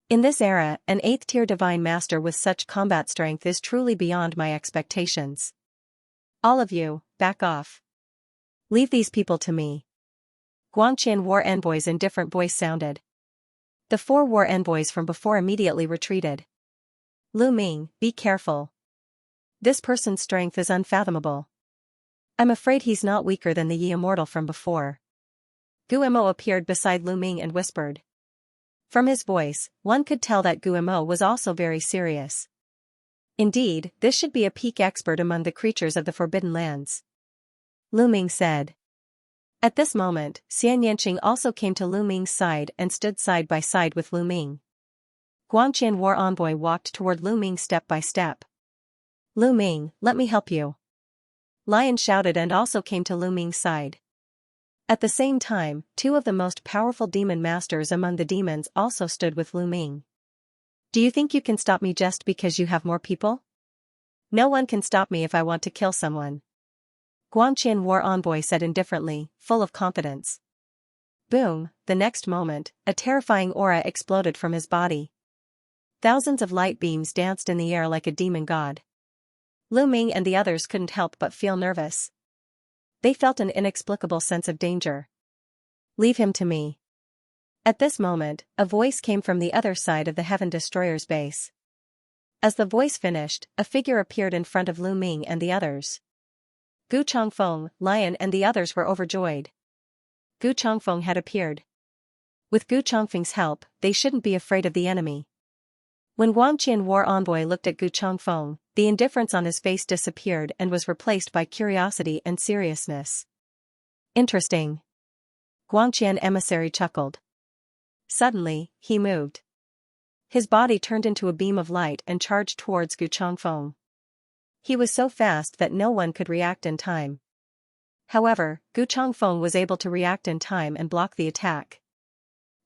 In this era, an 8th-tier divine master with such combat strength is truly beyond my expectations. All of you, back off. Leave these people to me. Guanqian War Envoy's indifferent voice sounded. The 4 war envoys from before immediately retreated. Lu Ming, be careful. This person's strength is unfathomable. I'm afraid he's not weaker than the Yi Immortal from before. Guimo appeared beside Lu Ming and whispered. From his voice, one could tell that Guimo was also very serious. Indeed, this should be a peak expert among the creatures of the Forbidden Lands. Lu Ming said. At this moment, Xianxia also came to Lu Ming's side and stood side by side with Lu Ming. Guanqian War Envoy walked toward Lu Ming step by step. Lu Ming, let me help you. Lion shouted and also came to Lu Ming's side. At the same time, 2 of the most powerful demon masters among the demons also stood with Lu Ming. Do you think you can stop me just because you have more people? No one can stop me if I want to kill someone. Guanqian War Envoy said indifferently, full of confidence. Boom, the next moment, a terrifying aura exploded from his body. Thousands of light beams danced in the air like a demon god. Lu Ming and the others couldn't help but feel nervous. They felt an inexplicable sense of danger. Leave him to me. At this moment, a voice came from the other side of the Heaven Destroyer's base. As the voice finished, a figure appeared in front of Lu Ming and the others. Gu Chongfeng, Lion and the others were overjoyed. Gu Chongfeng had appeared. With Gu Chongfeng's help, they shouldn't be afraid of the enemy. When Guanqian War Envoy looked at Gu Chongfeng, the indifference on his face disappeared and was replaced by curiosity and seriousness. Interesting. Guanqian Emissary chuckled. Suddenly, he moved. His body turned into a beam of light and charged towards Gu Chongfeng. He was so fast that no one could react in time. However, Gu Chongfeng was able to react in time and block the attack.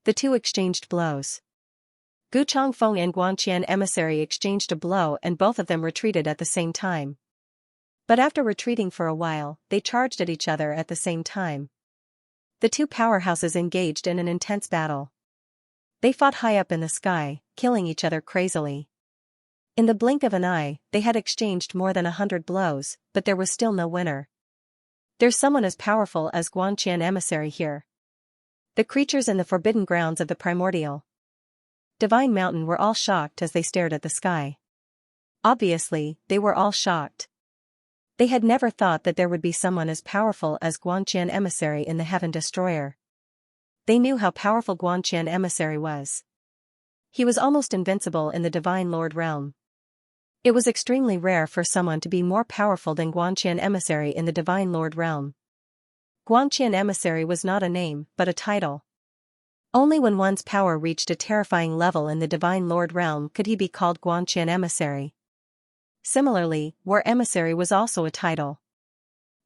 The 2 exchanged blows. Gu Chongfeng and Guanqian Emissary exchanged a blow and both of them retreated at the same time. But after retreating for a while, they charged at each other at the same time. The two powerhouses engaged in an intense battle. They fought high up in the sky, killing each other crazily. In the blink of an eye, they had exchanged more than 100 blows, but there was still no winner. There's someone as powerful as Guanqian emissary here. The creatures in the forbidden grounds of the primordial Divine Mountain were all shocked as they stared at the sky. Obviously, they were all shocked. They had never thought that there would be someone as powerful as Guanqian emissary in the Heaven Destroyer. They knew how powerful Guanqian emissary was. He was almost invincible in the Divine Lord realm. It was extremely rare for someone to be more powerful than Guanqian emissary in the Divine Lord realm. Guanqian emissary was not a name, but a title. Only when one's power reached a terrifying level in the Divine Lord realm could he be called Guanqian emissary. Similarly, War Emissary was also a title.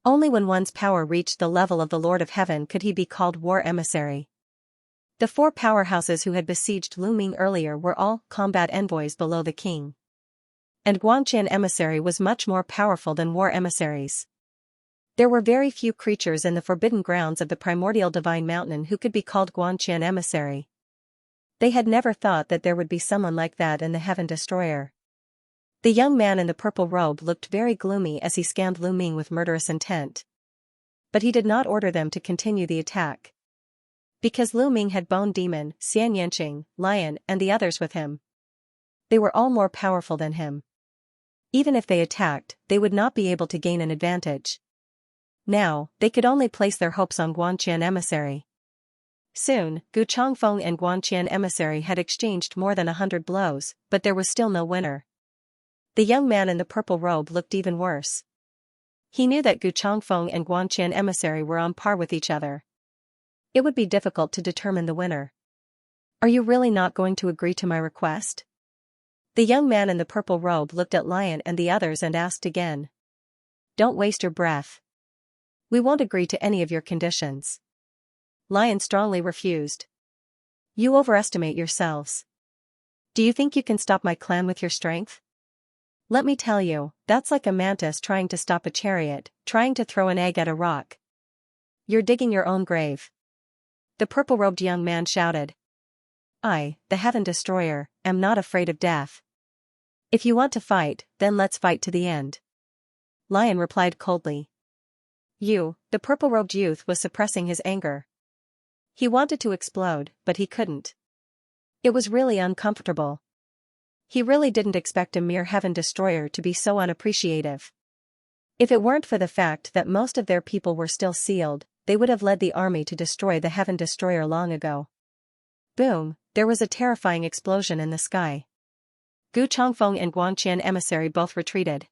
Only when one's power reached the level of the Lord of Heaven could he be called War Emissary. The four powerhouses who had besieged Luming earlier were all combat envoys below the king. And Guanqian Emissary was much more powerful than War Emissaries. There were very few creatures in the forbidden grounds of the primordial Divine Mountain who could be called Guanqian Emissary. They had never thought that there would be someone like that in the Heaven Destroyer. The young man in the purple robe looked very gloomy as he scanned Luming with murderous intent. But he did not order them to continue the attack. Because Luming had Bone Demon, Xianxia, Lion, and the others with him. They were all more powerful than him. Even if they attacked, they would not be able to gain an advantage. Now, they could only place their hopes on Guanqian Emissary. Soon, Gu Changfeng and Guanqian Emissary had exchanged more than 100 blows, but there was still no winner. The young man in the purple robe looked even worse. He knew that Gu Changfeng and Guanqian Emissary were on par with each other. It would be difficult to determine the winner. Are you really not going to agree to my request? The young man in the purple robe looked at Lion and the others and asked again. Don't waste your breath. We won't agree to any of your conditions. Lion strongly refused. You overestimate yourselves. Do you think you can stop my clan with your strength? Let me tell you, that's like a mantis trying to stop a chariot, trying to throw an egg at a rock. You're digging your own grave. The purple-robed young man shouted. I, the Heaven Destroyer, am not afraid of death. If you want to fight, then let's fight to the end. Lion replied coldly. The purple-robed youth was suppressing his anger. He wanted to explode, but he couldn't. It was really uncomfortable. He really didn't expect a mere Heaven Destroyer to be so unappreciative. If it weren't for the fact that most of their people were still sealed, they would have led the army to destroy the Heaven Destroyer long ago. Boom, there was a terrifying explosion in the sky. Gu Changfeng and Guanqian Emissary both retreated.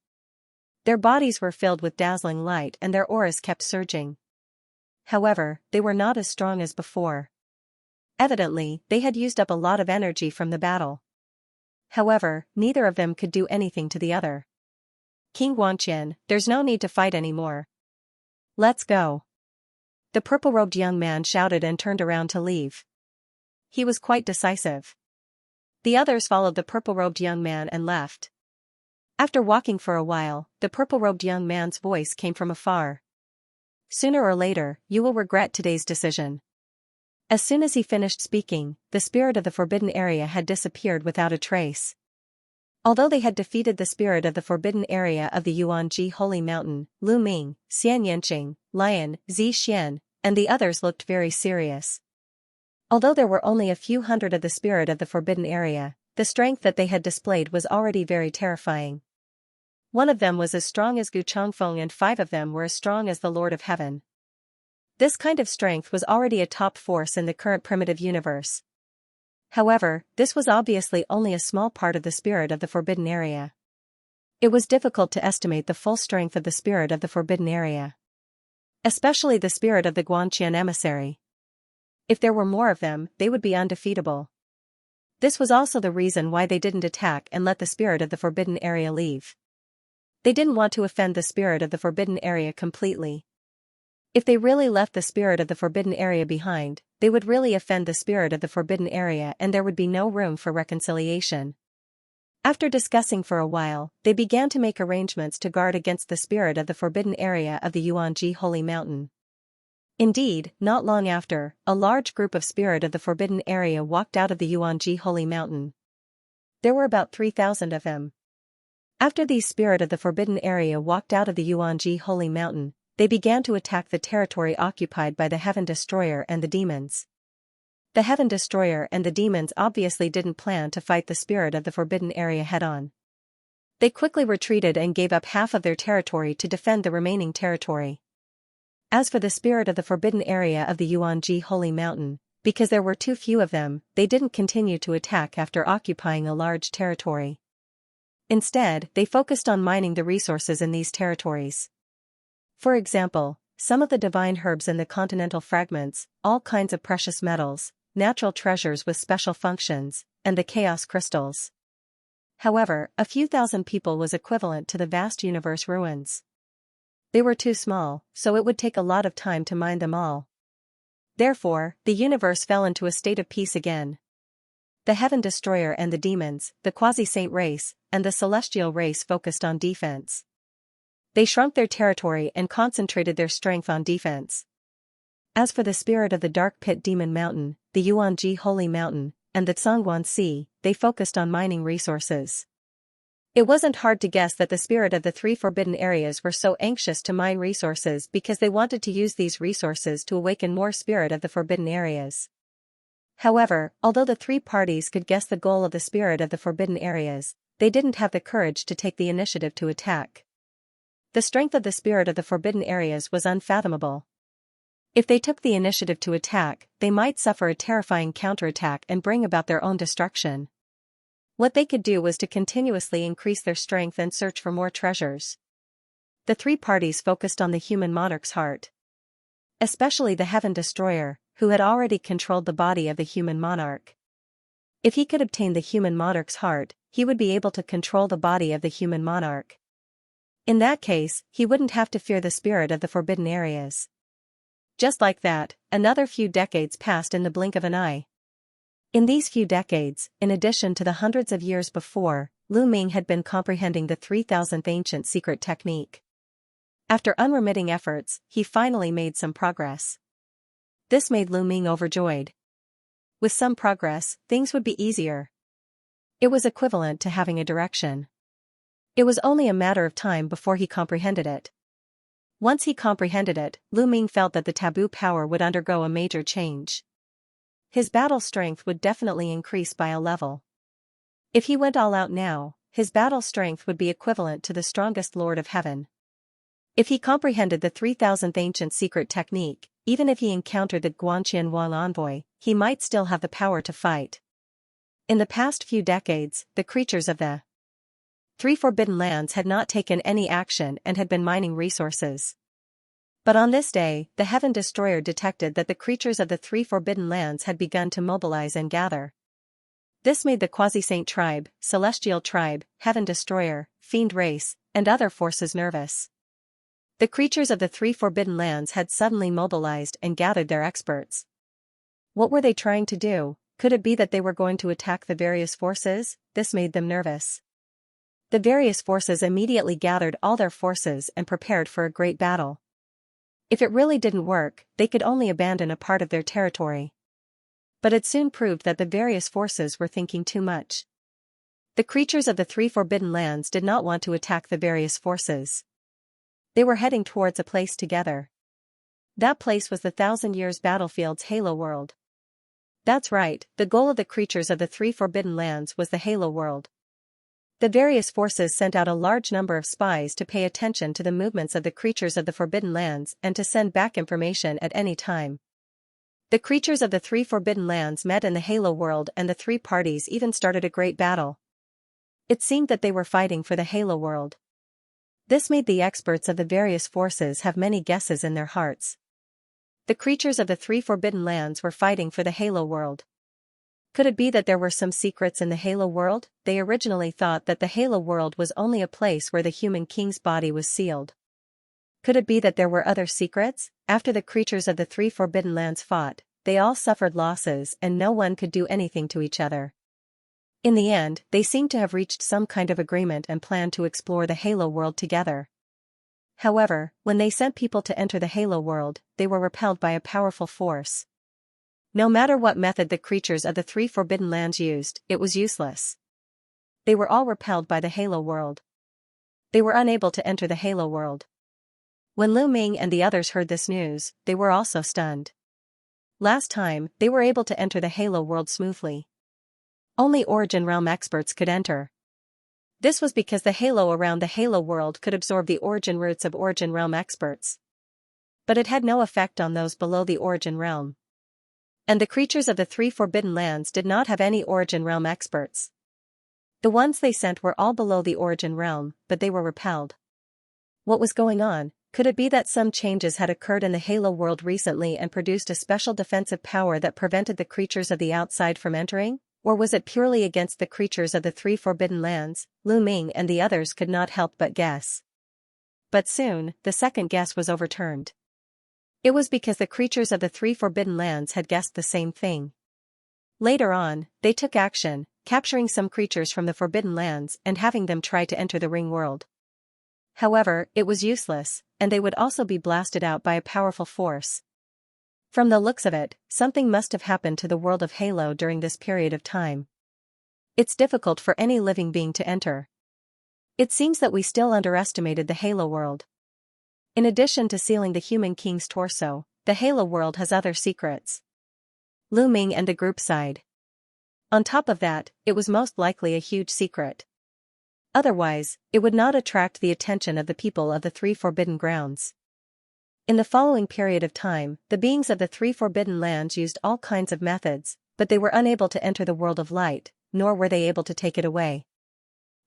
Their bodies were filled with dazzling light and their auras kept surging. However, they were not as strong as before. Evidently, they had used up a lot of energy from the battle. However, neither of them could do anything to the other. King Guanqian, there's no need to fight anymore. Let's go. The purple-robed young man shouted and turned around to leave. He was quite decisive. The others followed the purple-robed young man and left. After walking for a while, the purple-robed young man's voice came from afar. Sooner or later, you will regret today's decision. As soon as he finished speaking, the spirit of the forbidden area had disappeared without a trace. Although they had defeated the spirit of the forbidden area of the Yuanji Holy Mountain, Lu Ming, Xianxia, Lion, Xian, and the others looked very serious. Although there were only a few hundred of the spirit of the forbidden area, the strength that they had displayed was already very terrifying. One of them was as strong as Gu Changfeng and 5 of them were as strong as the Lord of Heaven. This kind of strength was already a top force in the current primitive universe. However, this was obviously only a small part of the spirit of the forbidden area. It was difficult to estimate the full strength of the spirit of the forbidden area. Especially the spirit of the Guanqian emissary. If there were more of them, they would be undefeatable. This was also the reason why they didn't attack and let the spirit of the forbidden area leave. They didn't want to offend the spirit of the forbidden area completely. If they really left the spirit of the forbidden area behind, they would really offend the spirit of the forbidden area and there would be no room for reconciliation. After discussing for a while, they began to make arrangements to guard against the spirit of the forbidden area of the Yuanji Holy Mountain. Indeed, not long after, a large group of spirit of the forbidden area walked out of the Yuanji holy mountain. There were about 3,000 of them. After these spirit of the forbidden area walked out of the Yuanji holy mountain, they began to attack the territory occupied by the Heaven Destroyer and the demons. The Heaven Destroyer and the demons obviously didn't plan to fight the spirit of the forbidden area head-on. They quickly retreated and gave up half of their territory to defend the remaining territory. As for the spirit of the forbidden area of the Yuanji holy mountain, because there were too few of them, they didn't continue to attack after occupying a large territory. Instead, they focused on mining the resources in these territories. For example, some of the divine herbs in the continental fragments, all kinds of precious metals, natural treasures with special functions, and the chaos crystals. However, a few thousand people was equivalent to the vast universe ruins. They were too small, so it would take a lot of time to mine them all. Therefore, the universe fell into a state of peace again. The Heaven Destroyer and the demons, the quasi-saint race, and the celestial race focused on defense. They shrunk their territory and concentrated their strength on defense. As for the spirit of the Dark Pit Demon Mountain, the Yuanji Holy Mountain, and the Zhongguan Sea, they focused on mining resources. It wasn't hard to guess that the spirit of the three forbidden areas were so anxious to mine resources because they wanted to use these resources to awaken more spirit of the forbidden areas. However, although the three parties could guess the goal of the spirit of the forbidden areas, they didn't have the courage to take the initiative to attack. The strength of the spirit of the forbidden areas was unfathomable. If they took the initiative to attack, they might suffer a terrifying counterattack and bring about their own destruction. What they could do was to continuously increase their strength and search for more treasures. The three parties focused on the human monarch's heart. Especially the Heaven Destroyer, who had already controlled the body of the human monarch. If he could obtain the human monarch's heart, he would be able to control the body of the human monarch. In that case, he wouldn't have to fear the spirit of the forbidden areas. Just like that, another few decades passed in the blink of an eye. In these few decades, in addition to the hundreds of years before, Lu Ming had been comprehending the 3,000th ancient secret technique. After unremitting efforts, he finally made some progress. This made Lu Ming overjoyed. With some progress, things would be easier. It was equivalent to having a direction. It was only a matter of time before he comprehended it. Once he comprehended it, Lu Ming felt that the taboo power would undergo a major change. His battle strength would definitely increase by a level. If he went all out now, his battle strength would be equivalent to the strongest Lord of Heaven. If he comprehended the 3,000th ancient secret technique, even if he encountered the Guanqian Wang envoy, he might still have the power to fight. In the past few decades, the creatures of the three forbidden lands had not taken any action and had been mining resources. But on this day, the Heaven Destroyer detected that the creatures of the three forbidden lands had begun to mobilize and gather. This made the Quasi-Saint tribe, Celestial tribe, Heaven Destroyer, Fiend race, and other forces nervous. The creatures of the three forbidden lands had suddenly mobilized and gathered their experts. What were they trying to do? Could it be that they were going to attack the various forces? This made them nervous. The various forces immediately gathered all their forces and prepared for a great battle. If it really didn't work, they could only abandon a part of their territory. But it soon proved that the various forces were thinking too much. The creatures of the three forbidden lands did not want to attack the various forces. They were heading towards a place together. That place was the 1,000 Years Battlefield's Halo World. That's right, the goal of the creatures of the three forbidden lands was the Halo World. The various forces sent out a large number of spies to pay attention to the movements of the creatures of the Forbidden Lands and to send back information at any time. The creatures of the three Forbidden Lands met in the Halo World and the three parties even started a great battle. It seemed that they were fighting for the Halo World. This made the experts of the various forces have many guesses in their hearts. The creatures of the three Forbidden Lands were fighting for the Halo World. Could it be that there were some secrets in the Halo World? They originally thought that the Halo World was only a place where the human king's body was sealed. Could it be that there were other secrets? After the creatures of the three Forbidden Lands fought, they all suffered losses and no one could do anything to each other. In the end, they seemed to have reached some kind of agreement and planned to explore the Halo World together. However, when they sent people to enter the Halo world, they were repelled by a powerful force. No matter what method the creatures of the three forbidden lands used, it was useless. They were all repelled by the Halo world. They were unable to enter the Halo world. When Lu Ming and the others heard this news, they were also stunned. Last time, they were able to enter the Halo world smoothly. Only Origin Realm experts could enter. This was because the halo around the Halo world could absorb the origin roots of Origin Realm experts. But it had no effect on those below the Origin Realm. And the creatures of the three forbidden lands did not have any Origin Realm experts. The ones they sent were all below the Origin Realm, but they were repelled. What was going on? Could it be that some changes had occurred in the Halo world recently and produced a special defensive power that prevented the creatures of the outside from entering? Or was it purely against the creatures of the three forbidden lands? Lu Ming and the others could not help but guess. But soon, the second guess was overturned. It was because the creatures of the three forbidden lands had guessed the same thing. Later on, they took action, capturing some creatures from the forbidden lands and having them try to enter the ring world. However, it was useless, and they would also be blasted out by a powerful force. From the looks of it, something must have happened to the world of Halo during this period of time. It's difficult for any living being to enter. It seems that we still underestimated the Halo world. In addition to sealing the human king's torso, the Halo world has other secrets. Lu Ming and the group sighed. On top of that, it was most likely a huge secret. Otherwise, it would not attract the attention of the people of the three forbidden grounds. In the following period of time, the beings of the three forbidden lands used all kinds of methods, but they were unable to enter the world of light, nor were they able to take it away.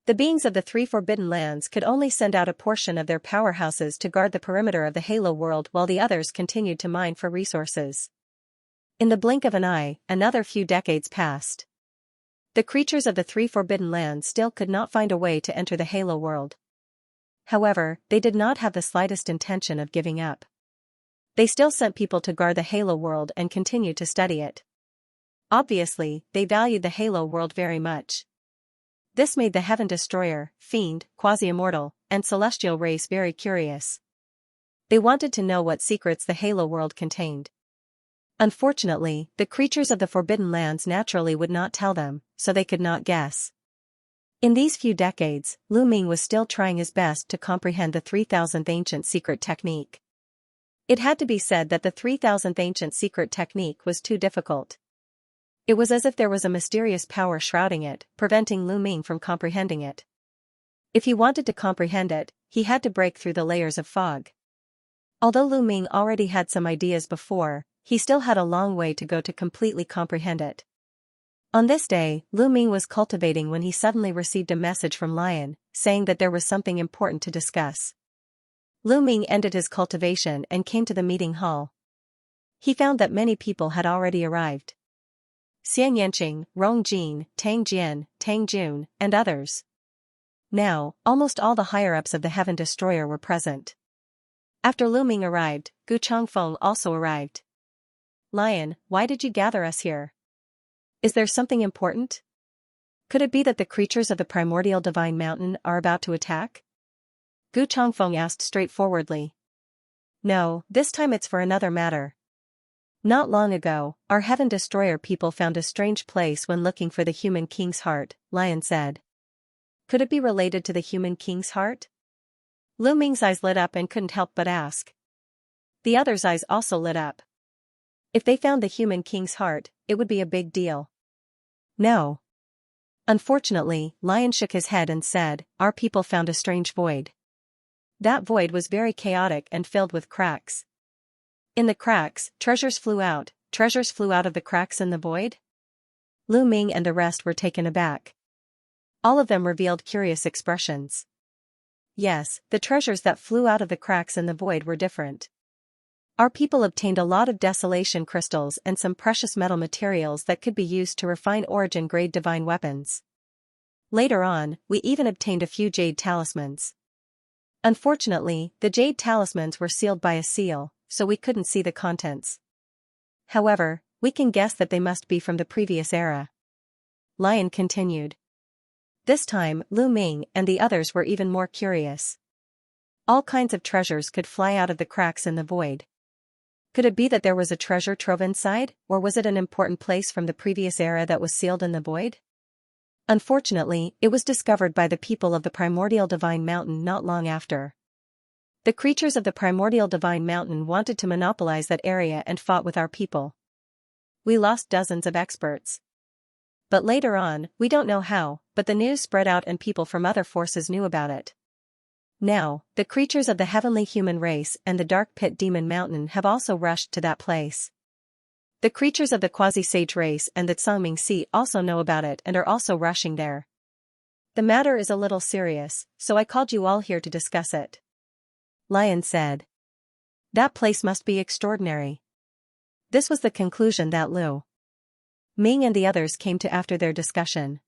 The beings of the three forbidden lands could only send out a portion of their powerhouses to guard the perimeter of the Halo world while the others continued to mine for resources. In the blink of an eye, another few decades passed. The creatures of the three forbidden lands still could not find a way to enter the Halo world. However, they did not have the slightest intention of giving up. They still sent people to guard the Halo world and continued to study it. Obviously, they valued the Halo world very much. This made the Heaven Destroyer, Fiend, Quasi-Immortal, and Celestial race very curious. They wanted to know what secrets the Halo world contained. Unfortunately, the creatures of the Forbidden Lands naturally would not tell them, so they could not guess. In these few decades, Lu Ming was still trying his best to comprehend the 3000th ancient secret technique. It had to be said that the 3000th ancient secret technique was too difficult. It was as if there was a mysterious power shrouding it, preventing Lu Ming from comprehending it. If he wanted to comprehend it, he had to break through the layers of fog. Although Lu Ming already had some ideas before, he still had a long way to go to completely comprehend it. On this day, Lu Ming was cultivating when he suddenly received a message from Lion, saying that there was something important to discuss. Lu Ming ended his cultivation and came to the meeting hall. He found that many people had already arrived. Xianxia, Rong Jin, Tang Jian, Tang Jun, and others. Now, almost all the higher-ups of the Heaven Destroyer were present. After Lu Ming arrived, Gu Changfeng also arrived. Lion, why did you gather us here? Is there something important? Could it be that the creatures of the primordial divine mountain are about to attack? Gu Changfeng asked straightforwardly. No, this time it's for another matter. Not long ago, our Heaven Destroyer people found a strange place when looking for the human king's heart, Lion said. Could it be related to the human king's heart? Lu Ming's eyes lit up and couldn't help but ask. The others' eyes also lit up. If they found the human king's heart, it would be a big deal. No. Unfortunately, Lion shook his head and said, our people found a strange void. That void was very chaotic and filled with cracks. In the cracks, treasures flew out of the cracks in the void? Lu Ming and the rest were taken aback. All of them revealed curious expressions. Yes, the treasures that flew out of the cracks in the void were different. Our people obtained a lot of desolation crystals and some precious metal materials that could be used to refine origin-grade divine weapons. Later on, we even obtained a few jade talismans. Unfortunately, the jade talismans were sealed by a seal, so we couldn't see the contents. However, we can guess that they must be from the previous era. Lion continued. This time, Lu Ming and the others were even more curious. All kinds of treasures could fly out of the cracks in the void. Could it be that there was a treasure trove inside, or was it an important place from the previous era that was sealed in the void? Unfortunately, it was discovered by the people of the primordial divine mountain not long after. The creatures of the primordial divine mountain wanted to monopolize that area and fought with our people. We lost dozens of experts. But later on, we don't know how, but the news spread out and people from other forces knew about it. Now, the creatures of the heavenly human race and the dark pit demon mountain have also rushed to that place. The creatures of the quasi-sage race and the Tsangming Sea also know about it and are also rushing there. The matter is a little serious, so I called you all here to discuss it. Lion said. That place must be extraordinary. This was the conclusion that Lu Ming and the others came to after their discussion.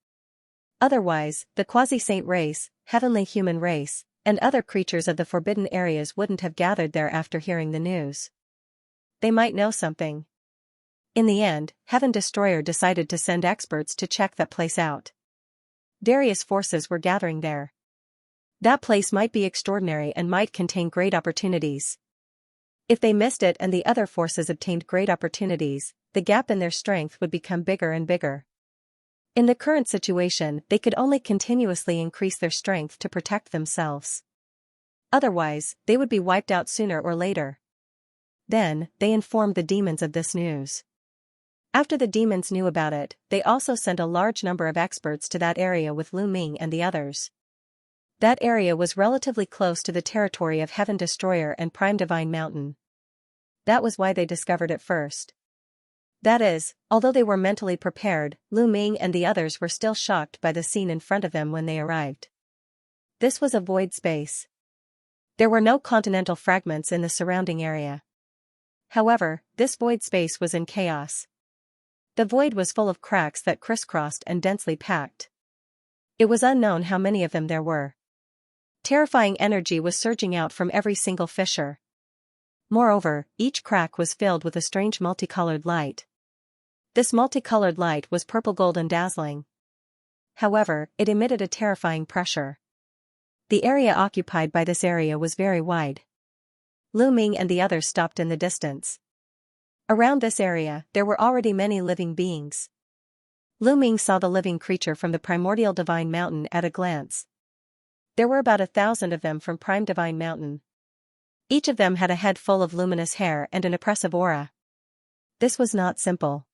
Otherwise, the quasi-saint race, heavenly human race, and other creatures of the forbidden areas wouldn't have gathered there after hearing the news. They might know something. In the end, Heaven Destroyer decided to send experts to check that place out. Various forces were gathering there. That place might be extraordinary and might contain great opportunities. If they missed it and the other forces obtained great opportunities, the gap in their strength would become bigger and bigger. In the current situation, they could only continuously increase their strength to protect themselves. Otherwise, they would be wiped out sooner or later. Then, they informed the demons of this news. After the demons knew about it, they also sent a large number of experts to that area with Lu Ming and the others. That area was relatively close to the territory of Heaven Destroyer and Prime Divine Mountain. That was why they discovered it first. That is, although they were mentally prepared, Lu Ming and the others were still shocked by the scene in front of them when they arrived. This was a void space. There were no continental fragments in the surrounding area. However, this void space was in chaos. The void was full of cracks that crisscrossed and densely packed. It was unknown how many of them there were. Terrifying energy was surging out from every single fissure. Moreover, each crack was filled with a strange multicolored light. This multicolored light was purple-gold and dazzling. However, it emitted a terrifying pressure. The area occupied by this area was very wide. Lu Ming and the others stopped in the distance. Around this area, there were already many living beings. Lu Ming saw the living creature from the primordial divine mountain at a glance. There were about 1,000 of them from Prime Divine Mountain. Each of them had a head full of luminous hair and an oppressive aura. This was not simple.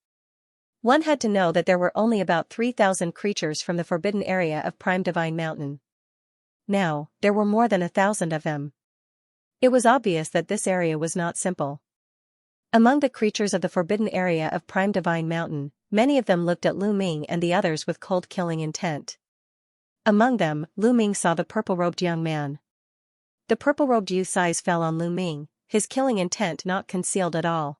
One had to know that there were only about 3,000 creatures from the forbidden area of Prime Divine Mountain. Now, there were more than 1,000 of them. It was obvious that this area was not simple. Among the creatures of the forbidden area of Prime Divine Mountain, many of them looked at Lu Ming and the others with cold killing intent. Among them, Lu Ming saw the purple-robed young man. The purple-robed youth's eyes fell on Lu Ming, his killing intent not concealed at all.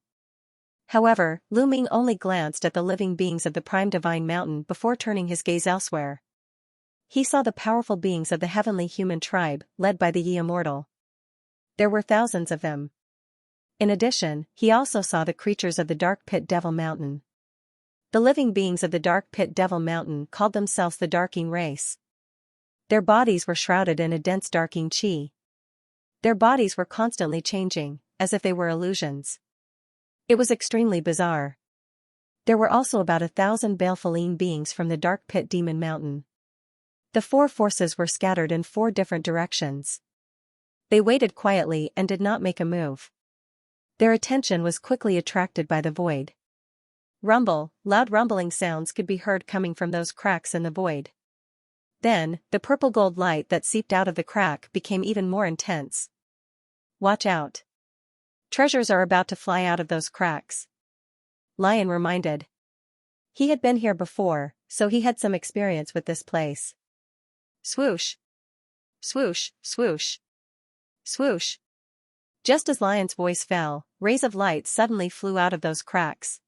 However, Lu Ming only glanced at the living beings of the Prime Divine Mountain before turning his gaze elsewhere. He saw the powerful beings of the heavenly human tribe, led by the Yi Immortal. There were thousands of them. In addition, he also saw the creatures of the Dark Pit Devil Mountain. The living beings of the Dark Pit Devil Mountain called themselves the Darking Race. Their bodies were shrouded in a dense darking chi. Their bodies were constantly changing, as if they were illusions. It was extremely bizarre. There were also about 1,000 baleful beings from the Dark Pit Demon Mountain. The four forces were scattered in 4 different directions. They waited quietly and did not make a move. Their attention was quickly attracted by the void. Loud rumbling sounds could be heard coming from those cracks in the void. Then, the purple-gold light that seeped out of the crack became even more intense. Watch out. Treasures are about to fly out of those cracks. Lion reminded. He had been here before, so he had some experience with this place. Swoosh. Swoosh, swoosh. Swoosh. Just as Lion's voice fell, rays of light suddenly flew out of those cracks.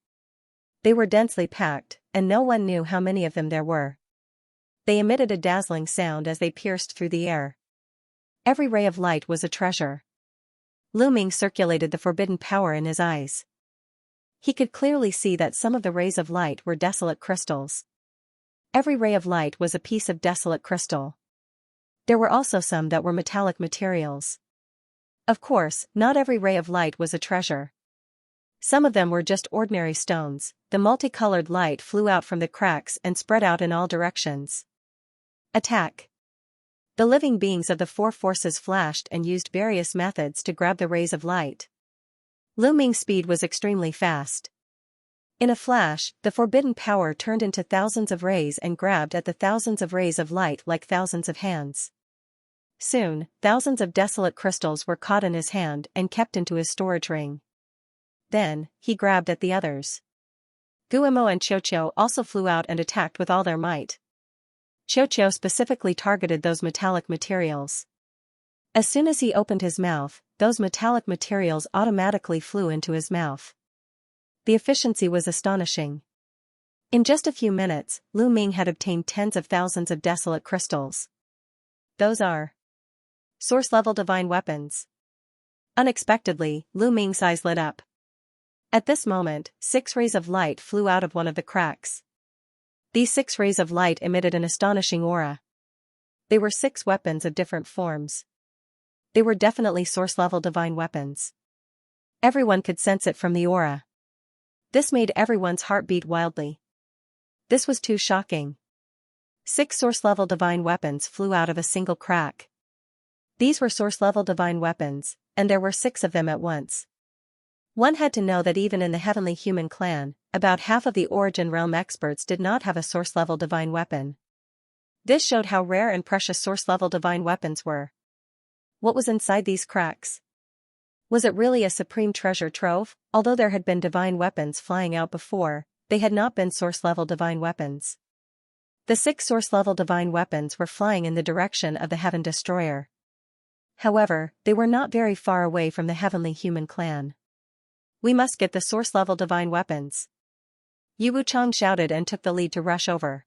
They were densely packed, and no one knew how many of them there were. They emitted a dazzling sound as they pierced through the air. Every ray of light was a treasure. Lu Ming circulated the forbidden power in his eyes. He could clearly see that some of the rays of light were desolate crystals. Every ray of light was a piece of desolate crystal. There were also some that were metallic materials. Of course, not every ray of light was a treasure. Some of them were just ordinary stones. The multicolored light flew out from the cracks and spread out in all directions. Attack! The living beings of the four forces flashed and used various methods to grab the rays of light. Lu Ming's speed was extremely fast. In a flash, the forbidden power turned into thousands of rays and grabbed at the thousands of rays of light like thousands of hands. Soon, thousands of desolate crystals were caught in his hand and kept into his storage ring. Then, he grabbed at the others. Guimo and Xiaoqiu also flew out and attacked with all their might. Xiaoqiu specifically targeted those metallic materials. As soon as he opened his mouth, those metallic materials automatically flew into his mouth. The efficiency was astonishing. In just a few minutes, Lu Ming had obtained tens of thousands of desolate crystals. Those are source-level divine weapons. Unexpectedly, Lu Ming's eyes lit up. At this moment, 6 rays of light flew out of one of the cracks. These 6 rays of light emitted an astonishing aura. They were 6 weapons of different forms. They were definitely source-level divine weapons. Everyone could sense it from the aura. This made everyone's heart beat wildly. This was too shocking. 6 source-level divine weapons flew out of a single crack. These were source-level divine weapons, and there were 6 of them at once. One had to know that even in the Heavenly Human Clan, about half of the Origin Realm experts did not have a source-level divine weapon. This showed how rare and precious source-level divine weapons were. What was inside these cracks? Was it really a supreme treasure trove? Although there had been divine weapons flying out before, they had not been source-level divine weapons. The 6 source-level divine weapons were flying in the direction of the Heaven Destroyer. However, they were not very far away from the Heavenly Human Clan. We must get the source-level divine weapons. Yu Wuchang shouted and took the lead to rush over.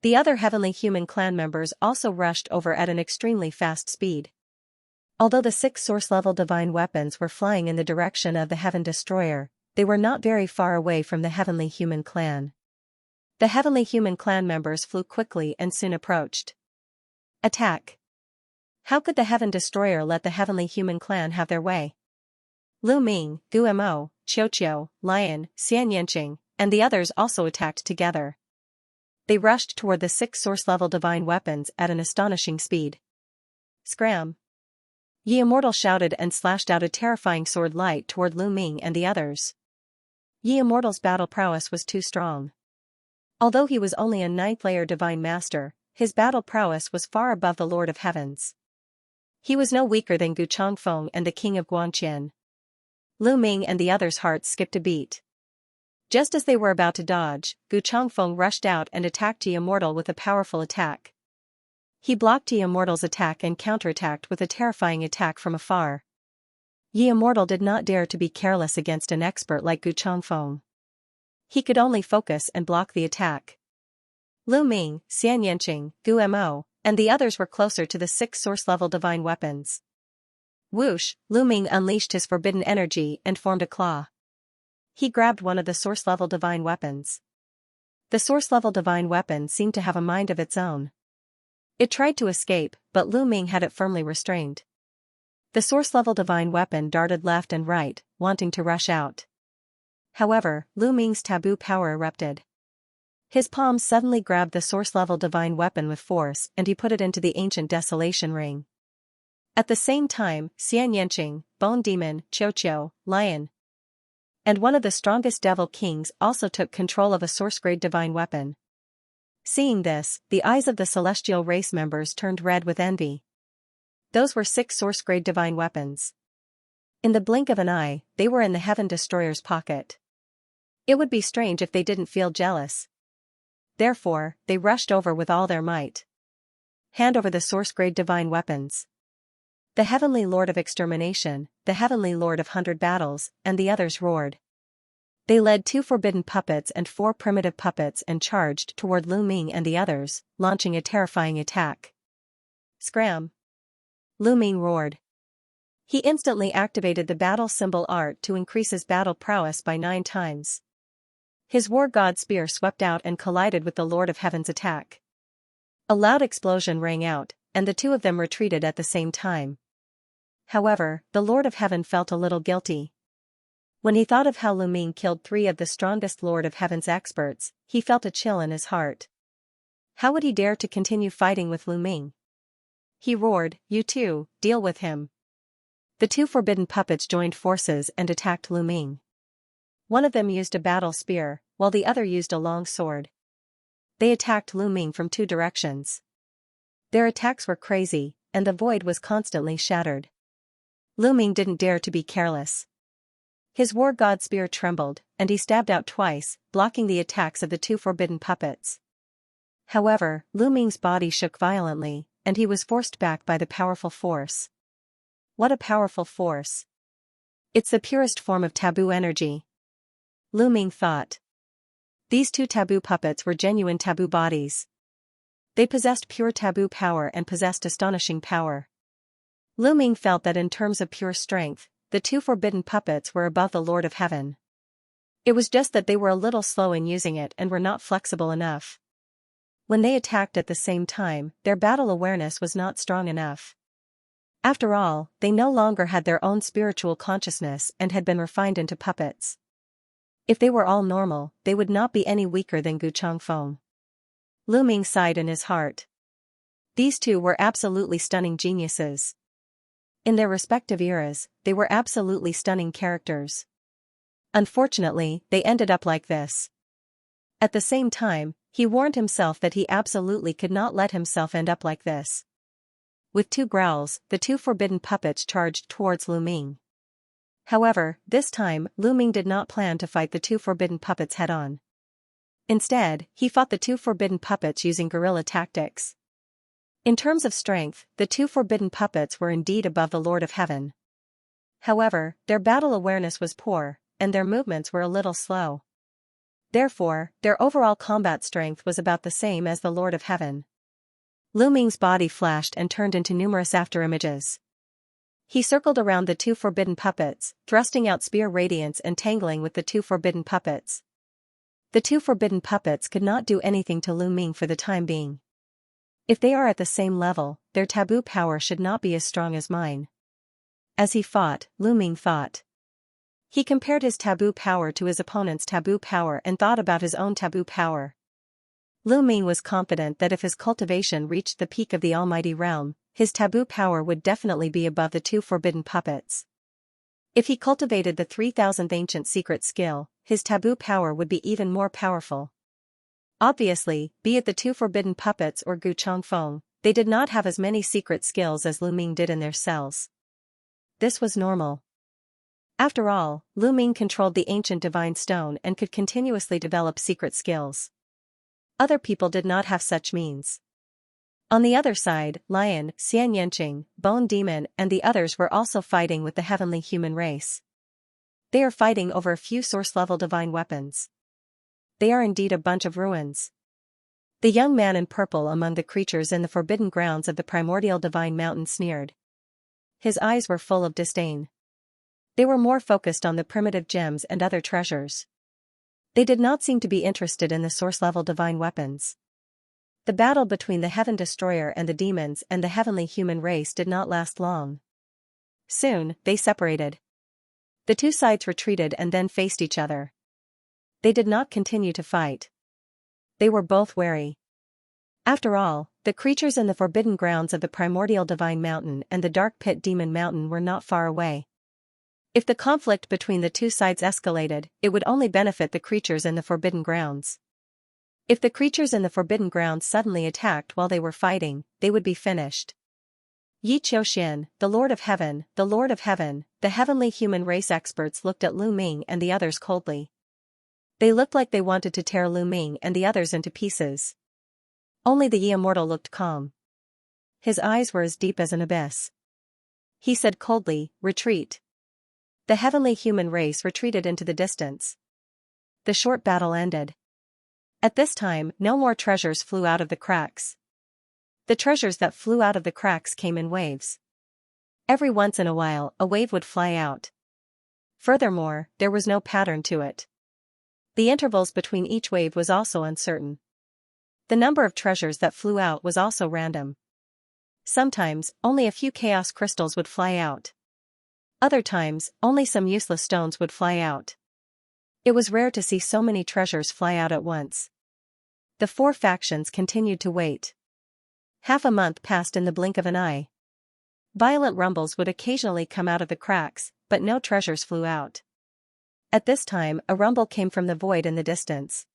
The other Heavenly Human Clan members also rushed over at an extremely fast speed. Although the 6 source-level divine weapons were flying in the direction of the Heaven Destroyer, they were not very far away from the Heavenly Human Clan. The Heavenly Human Clan members flew quickly and soon approached. Attack! How could the Heaven Destroyer let the Heavenly Human Clan have their way? Lu Ming, Guimo, Xiaoqiu, Lion, Xianxia, and the others also attacked together. They rushed toward the 6 source-level divine weapons at an astonishing speed. Scram! Yi Immortal shouted and slashed out a terrifying sword light toward Lu Ming and the others. Yi Immortal's battle prowess was too strong. Although he was only a 9th-layer divine master, his battle prowess was far above the Lord of Heavens. He was no weaker than Gu Changfeng and the King of Guanqian. Lu Ming and the others' hearts skipped a beat. Just as they were about to dodge, Gu Changfeng rushed out and attacked Yi Immortal with a powerful attack. He blocked Yi Immortal's attack and counterattacked with a terrifying attack from afar. Yi Immortal did not dare to be careless against an expert like Gu Changfeng. He could only focus and block the attack. Lu Ming, Xianxia, Guimo, and the others were closer to the 6 source-level divine weapons. Whoosh! Lu Ming unleashed his forbidden energy and formed a claw. He grabbed one of the source-level divine weapons. The source-level divine weapon seemed to have a mind of its own. It tried to escape, but Lu Ming had it firmly restrained. The source-level divine weapon darted left and right, wanting to rush out. However, Lu Ming's taboo power erupted. His palm suddenly grabbed the source-level divine weapon with force and he put it into the ancient desolation ring. At the same time, Xianxia, Bone Demon, Qiuqiu, Lion, and one of the strongest devil kings also took control of a source-grade divine weapon. Seeing this, the eyes of the celestial race members turned red with envy. Those were 6 source-grade divine weapons. In the blink of an eye, they were in the Heaven Destroyer's pocket. It would be strange if they didn't feel jealous. Therefore, they rushed over with all their might. Hand over the source-grade divine weapons. The Heavenly Lord of Extermination, the Heavenly Lord of 100 Battles, and the others roared. They led 2 forbidden puppets and 4 primitive puppets and charged toward Lu Ming and the others, launching a terrifying attack. Scram! Lu Ming roared. He instantly activated the battle symbol art to increase his battle prowess by 9 times. His war god spear swept out and collided with the Lord of Heaven's attack. A loud explosion rang out, and the 2 of them retreated at the same time. However, the Lord of Heaven felt a little guilty. When he thought of how Lu Ming killed 3 of the strongest Lord of Heaven's experts, he felt a chill in his heart. How would he dare to continue fighting with Lu Ming? He roared, "You two, deal with him." The 2 forbidden puppets joined forces and attacked Lu Ming. One of them used a battle spear, while the other used a long sword. They attacked Lu Ming from 2 directions. Their attacks were crazy, and the void was constantly shattered. Lu Ming didn't dare to be careless. His war god spear trembled, and he stabbed out twice, blocking the attacks of the 2 forbidden puppets. However, Lu Ming's body shook violently, and he was forced back by the powerful force. What a powerful force! It's the purest form of taboo energy. Lu Ming thought. These 2 taboo puppets were genuine taboo bodies. They possessed pure taboo power and possessed astonishing power. Lu Ming felt that in terms of pure strength, the 2 forbidden puppets were above the Lord of Heaven. It was just that they were a little slow in using it and were not flexible enough. When they attacked at the same time, their battle awareness was not strong enough. After all, they no longer had their own spiritual consciousness and had been refined into puppets. If they were all normal, they would not be any weaker than Gu Changfeng. Lu Ming sighed in his heart. These 2 were absolutely stunning geniuses. In their respective eras, they were absolutely stunning characters. Unfortunately, they ended up like this. At the same time, he warned himself that he absolutely could not let himself end up like this. With 2 growls, the 2 forbidden puppets charged towards Lu Ming. However, this time, Lu Ming did not plan to fight the 2 forbidden puppets head-on. Instead, he fought the 2 forbidden puppets using guerrilla tactics. In terms of strength, the 2 forbidden puppets were indeed above the Lord of Heaven. However, their battle awareness was poor, and their movements were a little slow. Therefore, their overall combat strength was about the same as the Lord of Heaven. Lu Ming's body flashed and turned into numerous afterimages. He circled around the 2 forbidden puppets, thrusting out spear radiance and tangling with the 2 forbidden puppets. The 2 forbidden puppets could not do anything to Lu Ming for the time being. If they are at the same level, their taboo power should not be as strong as mine. As he fought, Lu Ming thought. He compared his taboo power to his opponent's taboo power and thought about his own taboo power. Lu Ming was confident that if his cultivation reached the peak of the Almighty Realm, his taboo power would definitely be above the 2 forbidden puppets. If he cultivated the 3000th ancient secret skill, his taboo power would be even more powerful. Obviously, be it the 2 forbidden puppets or Gu Changfeng, they did not have as many secret skills as Lu Ming did in their cells. This was normal. After all, Lu Ming controlled the ancient divine stone and could continuously develop secret skills. Other people did not have such means. On the other side, Lion, Xianxia, Bone Demon and the others were also fighting with the heavenly human race. They are fighting over a few source-level divine weapons. They are indeed a bunch of ruins. The young man in purple among the creatures in the forbidden grounds of the primordial divine mountain sneered. His eyes were full of disdain. They were more focused on the primitive gems and other treasures. They did not seem to be interested in the source-level divine weapons. The battle between the Heaven Destroyer and the demons and the heavenly human race did not last long. Soon, they separated. The 2 sides retreated and then faced each other. They did not continue to fight. They were both wary. After all, the creatures in the forbidden grounds of the primordial divine mountain and the dark pit demon mountain were not far away. If the conflict between the 2 sides escalated, it would only benefit the creatures in the forbidden grounds. If the creatures in the forbidden grounds suddenly attacked while they were fighting, they would be finished. Yi Qiuxian, the Lord of Heaven, the heavenly human race experts looked at Lu Ming and the others coldly. They looked like they wanted to tear Lu Ming and the others into pieces. Only the Yi Immortal looked calm. His eyes were as deep as an abyss. He said coldly, "Retreat." The heavenly human race retreated into the distance. The short battle ended. At this time, no more treasures flew out of the cracks. The treasures that flew out of the cracks came in waves. Every once in a while, a wave would fly out. Furthermore, there was no pattern to it. The intervals between each wave was also uncertain. The number of treasures that flew out was also random. Sometimes, only a few chaos crystals would fly out. Other times, only some useless stones would fly out. It was rare to see so many treasures fly out at once. The four factions continued to wait. Half a month passed in the blink of an eye. Violent rumbles would occasionally come out of the cracks, but no treasures flew out. At this time, a rumble came from the void in the distance.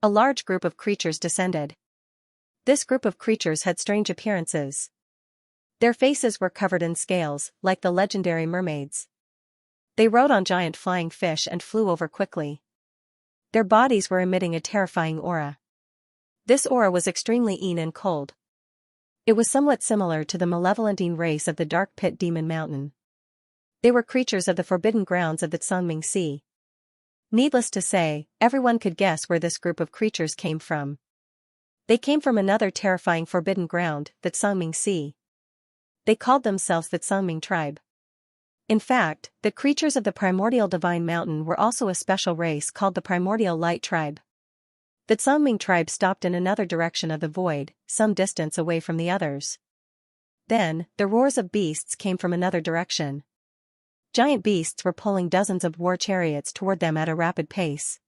A large group of creatures descended. This group of creatures had strange appearances. Their faces were covered in scales, like the legendary mermaids. They rode on giant flying fish and flew over quickly. Their bodies were emitting a terrifying aura. This aura was extremely and cold. It was somewhat similar to the malevolent race of the Dark Pit Demon Mountain. They were creatures of the forbidden grounds of the Xianxia Sea. Needless to say, everyone could guess where this group of creatures came from. They came from another terrifying forbidden ground, the Xianxia Sea. They called themselves the Xianxia tribe. In fact, the creatures of the primordial divine mountain were also a special race called the primordial light tribe. The Xianxia tribe stopped in another direction of the void, some distance away from the others. Then, the roars of beasts came from another direction. Giant beasts were pulling dozens of war chariots toward them at a rapid pace.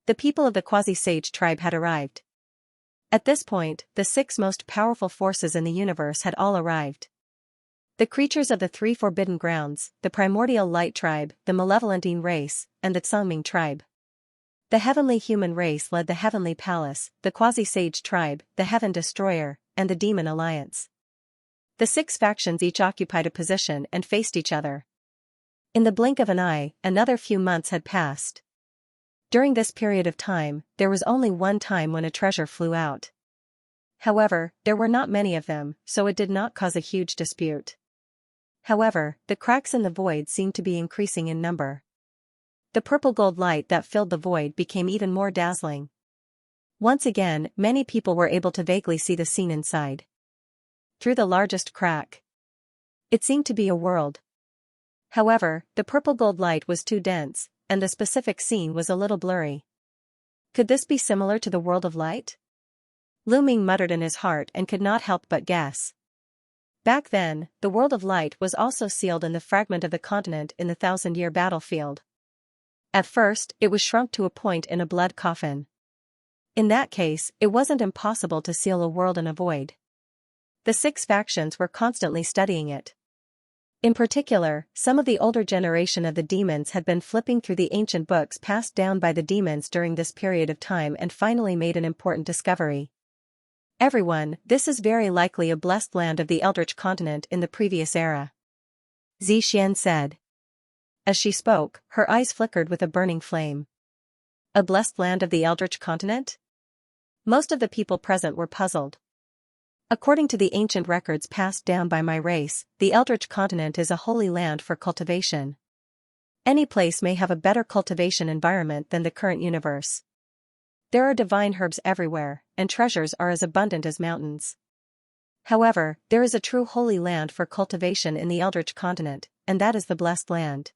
The people of the quasi-sage tribe had arrived. At this point, the 6 most powerful forces in the universe had all arrived. The creatures of the 3 forbidden grounds, the primordial light tribe, the malevolent race, and the Xianxia tribe. The heavenly human race led the heavenly palace, the quasi-sage tribe, the heaven destroyer, and the demon alliance. The 6 factions each occupied a position and faced each other. In the blink of an eye, another few months had passed. During this period of time, there was only one time when a treasure flew out. However, there were not many of them, so it did not cause a huge dispute. However, the cracks in the void seemed to be increasing in number. The purple-gold light that filled the void became even more dazzling. Once again, many people were able to vaguely see the scene inside. Through the largest crack, it seemed to be a world. However, the purple-gold light was too dense, and the specific scene was a little blurry. Could this be similar to the world of light? Lu Ming muttered in his heart and could not help but guess. Back then, the world of light was also sealed in the fragment of the continent in the 1,000-year battlefield. At first, it was shrunk to a point in a blood coffin. In that case, it wasn't impossible to seal a world in a void. The 6 factions were constantly studying it. In particular, some of the older generation of the demons had been flipping through the ancient books passed down by the demons during this period of time and finally made an important discovery. Everyone, this is very likely a blessed land of the Eldritch continent in the previous era. Xianxia said. As she spoke, her eyes flickered with a burning flame. A blessed land of the Eldritch continent? Most of the people present were puzzled. According to the ancient records passed down by my race, the Eldritch continent is a holy land for cultivation. Any place may have a better cultivation environment than the current universe. There are divine herbs everywhere, and treasures are as abundant as mountains. However, there is a true holy land for cultivation in the Eldritch continent, and that is the blessed land.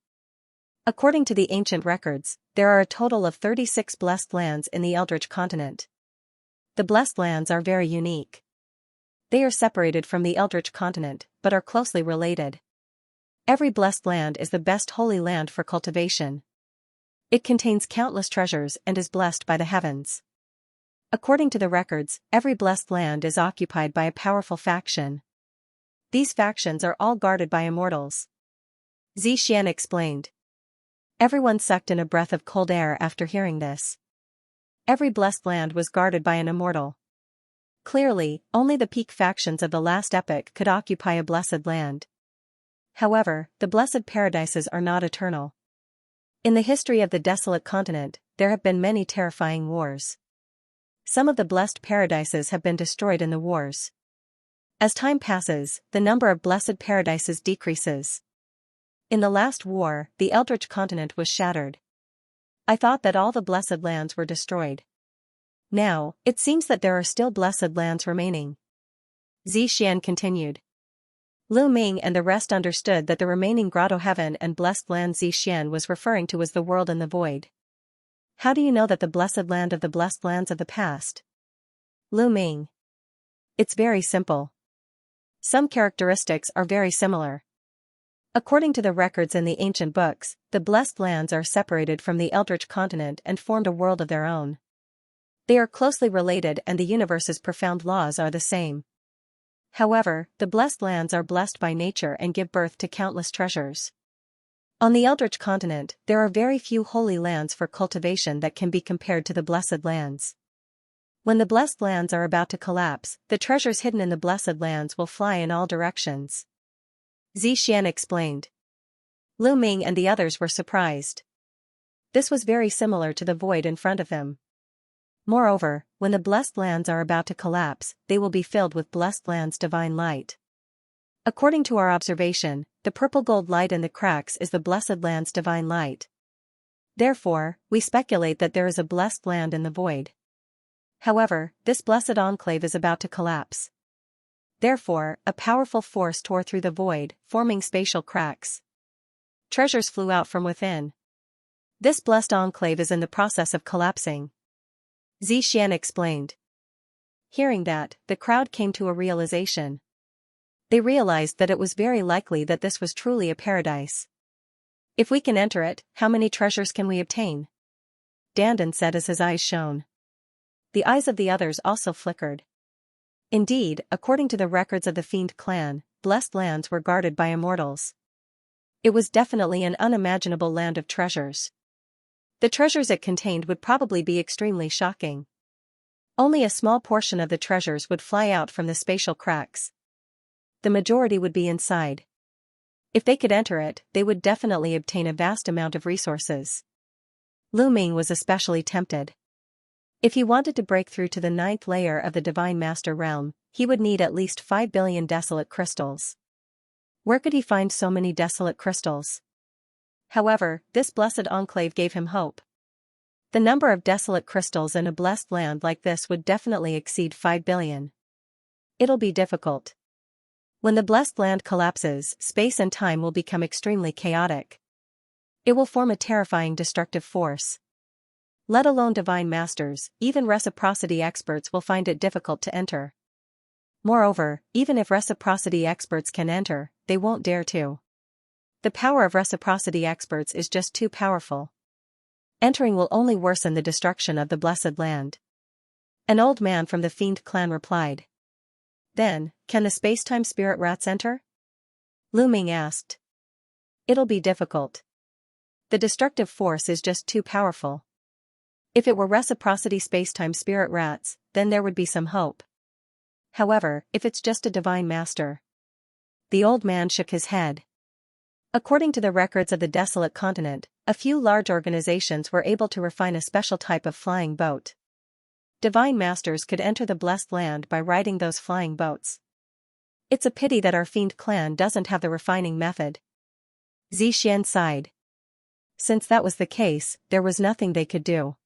According to the ancient records, there are a total of 36 blessed lands in the Eldritch continent. The blessed lands are very unique. They are separated from the Eldritch continent, but are closely related. Every blessed land is the best holy land for cultivation. It contains countless treasures and is blessed by the heavens. According to the records, every blessed land is occupied by a powerful faction. These factions are all guarded by immortals. Xianxia explained. Everyone sucked in a breath of cold air after hearing this. Every blessed land was guarded by an immortal. Clearly, only the peak factions of the last epoch could occupy a blessed land. However, the blessed paradises are not eternal. In the history of the desolate continent, there have been many terrifying wars. Some of the blessed paradises have been destroyed in the wars. As time passes, the number of blessed paradises decreases. In the last war, the Eldritch continent was shattered. I thought that all the blessed lands were destroyed. Now, it seems that there are still blessed lands remaining. Xianxia continued. Lu Ming and the rest understood that the remaining grotto heaven and blessed land Xianxia was referring to was the world in the void. How do you know that the blessed land of the blessed lands of the past? Lu Ming. It's very simple. Some characteristics are very similar. According to the records in the ancient books, the blessed lands are separated from the eldritch continent and formed a world of their own. They are closely related and the universe's profound laws are the same. However, the blessed lands are blessed by nature and give birth to countless treasures. On the eldritch continent, there are very few holy lands for cultivation that can be compared to the blessed lands. When the blessed lands are about to collapse, the treasures hidden in the blessed lands will fly in all directions. Xianxia explained. Lu Ming and the others were surprised. This was very similar to the void in front of him. Moreover, when the blessed lands are about to collapse, they will be filled with blessed lands' divine light. According to our observation, the purple gold light in the cracks is the blessed land's divine light. Therefore, we speculate that there is a blessed land in the void. However, this blessed enclave is about to collapse. Therefore, a powerful force tore through the void, forming spatial cracks. Treasures flew out from within. This blessed enclave is in the process of collapsing. Xianxia explained. Hearing that, the crowd came to a realization. They realized that it was very likely that this was truly a paradise. If we can enter it, how many treasures can we obtain? Dandan said as his eyes shone. The eyes of the others also flickered. Indeed, according to the records of the Fiend clan, blessed lands were guarded by immortals. It was definitely an unimaginable land of treasures. The treasures it contained would probably be extremely shocking. Only a small portion of the treasures would fly out from the spatial cracks. The majority would be inside. If they could enter it, they would definitely obtain a vast amount of resources. Lu Ming was especially tempted. If he wanted to break through to the 9th layer of the Divine Master realm, he would need at least 5 billion desolate crystals. Where could he find so many desolate crystals? However, this blessed enclave gave him hope. The number of desolate crystals in a blessed land like this would definitely exceed 5 billion. It'll be difficult. When the blessed land collapses, space and time will become extremely chaotic. It will form a terrifying destructive force. Let alone divine masters, even reciprocity experts will find it difficult to enter. Moreover, even if reciprocity experts can enter, they won't dare to. The power of reciprocity experts is just too powerful. Entering will only worsen the destruction of the blessed land. An old man from the Fiend clan replied. Then, can the space-time spirit rats enter? Lu Ming asked. It'll be difficult. The destructive force is just too powerful. If it were reciprocity space-time spirit rats, then there would be some hope. However, if it's just a divine master. The old man shook his head. According to the records of the desolate continent, a few large organizations were able to refine a special type of flying boat. Divine masters could enter the blessed land by riding those flying boats. It's a pity that our Fiend clan doesn't have the refining method. Xianxia sighed. Since that was the case, there was nothing they could do.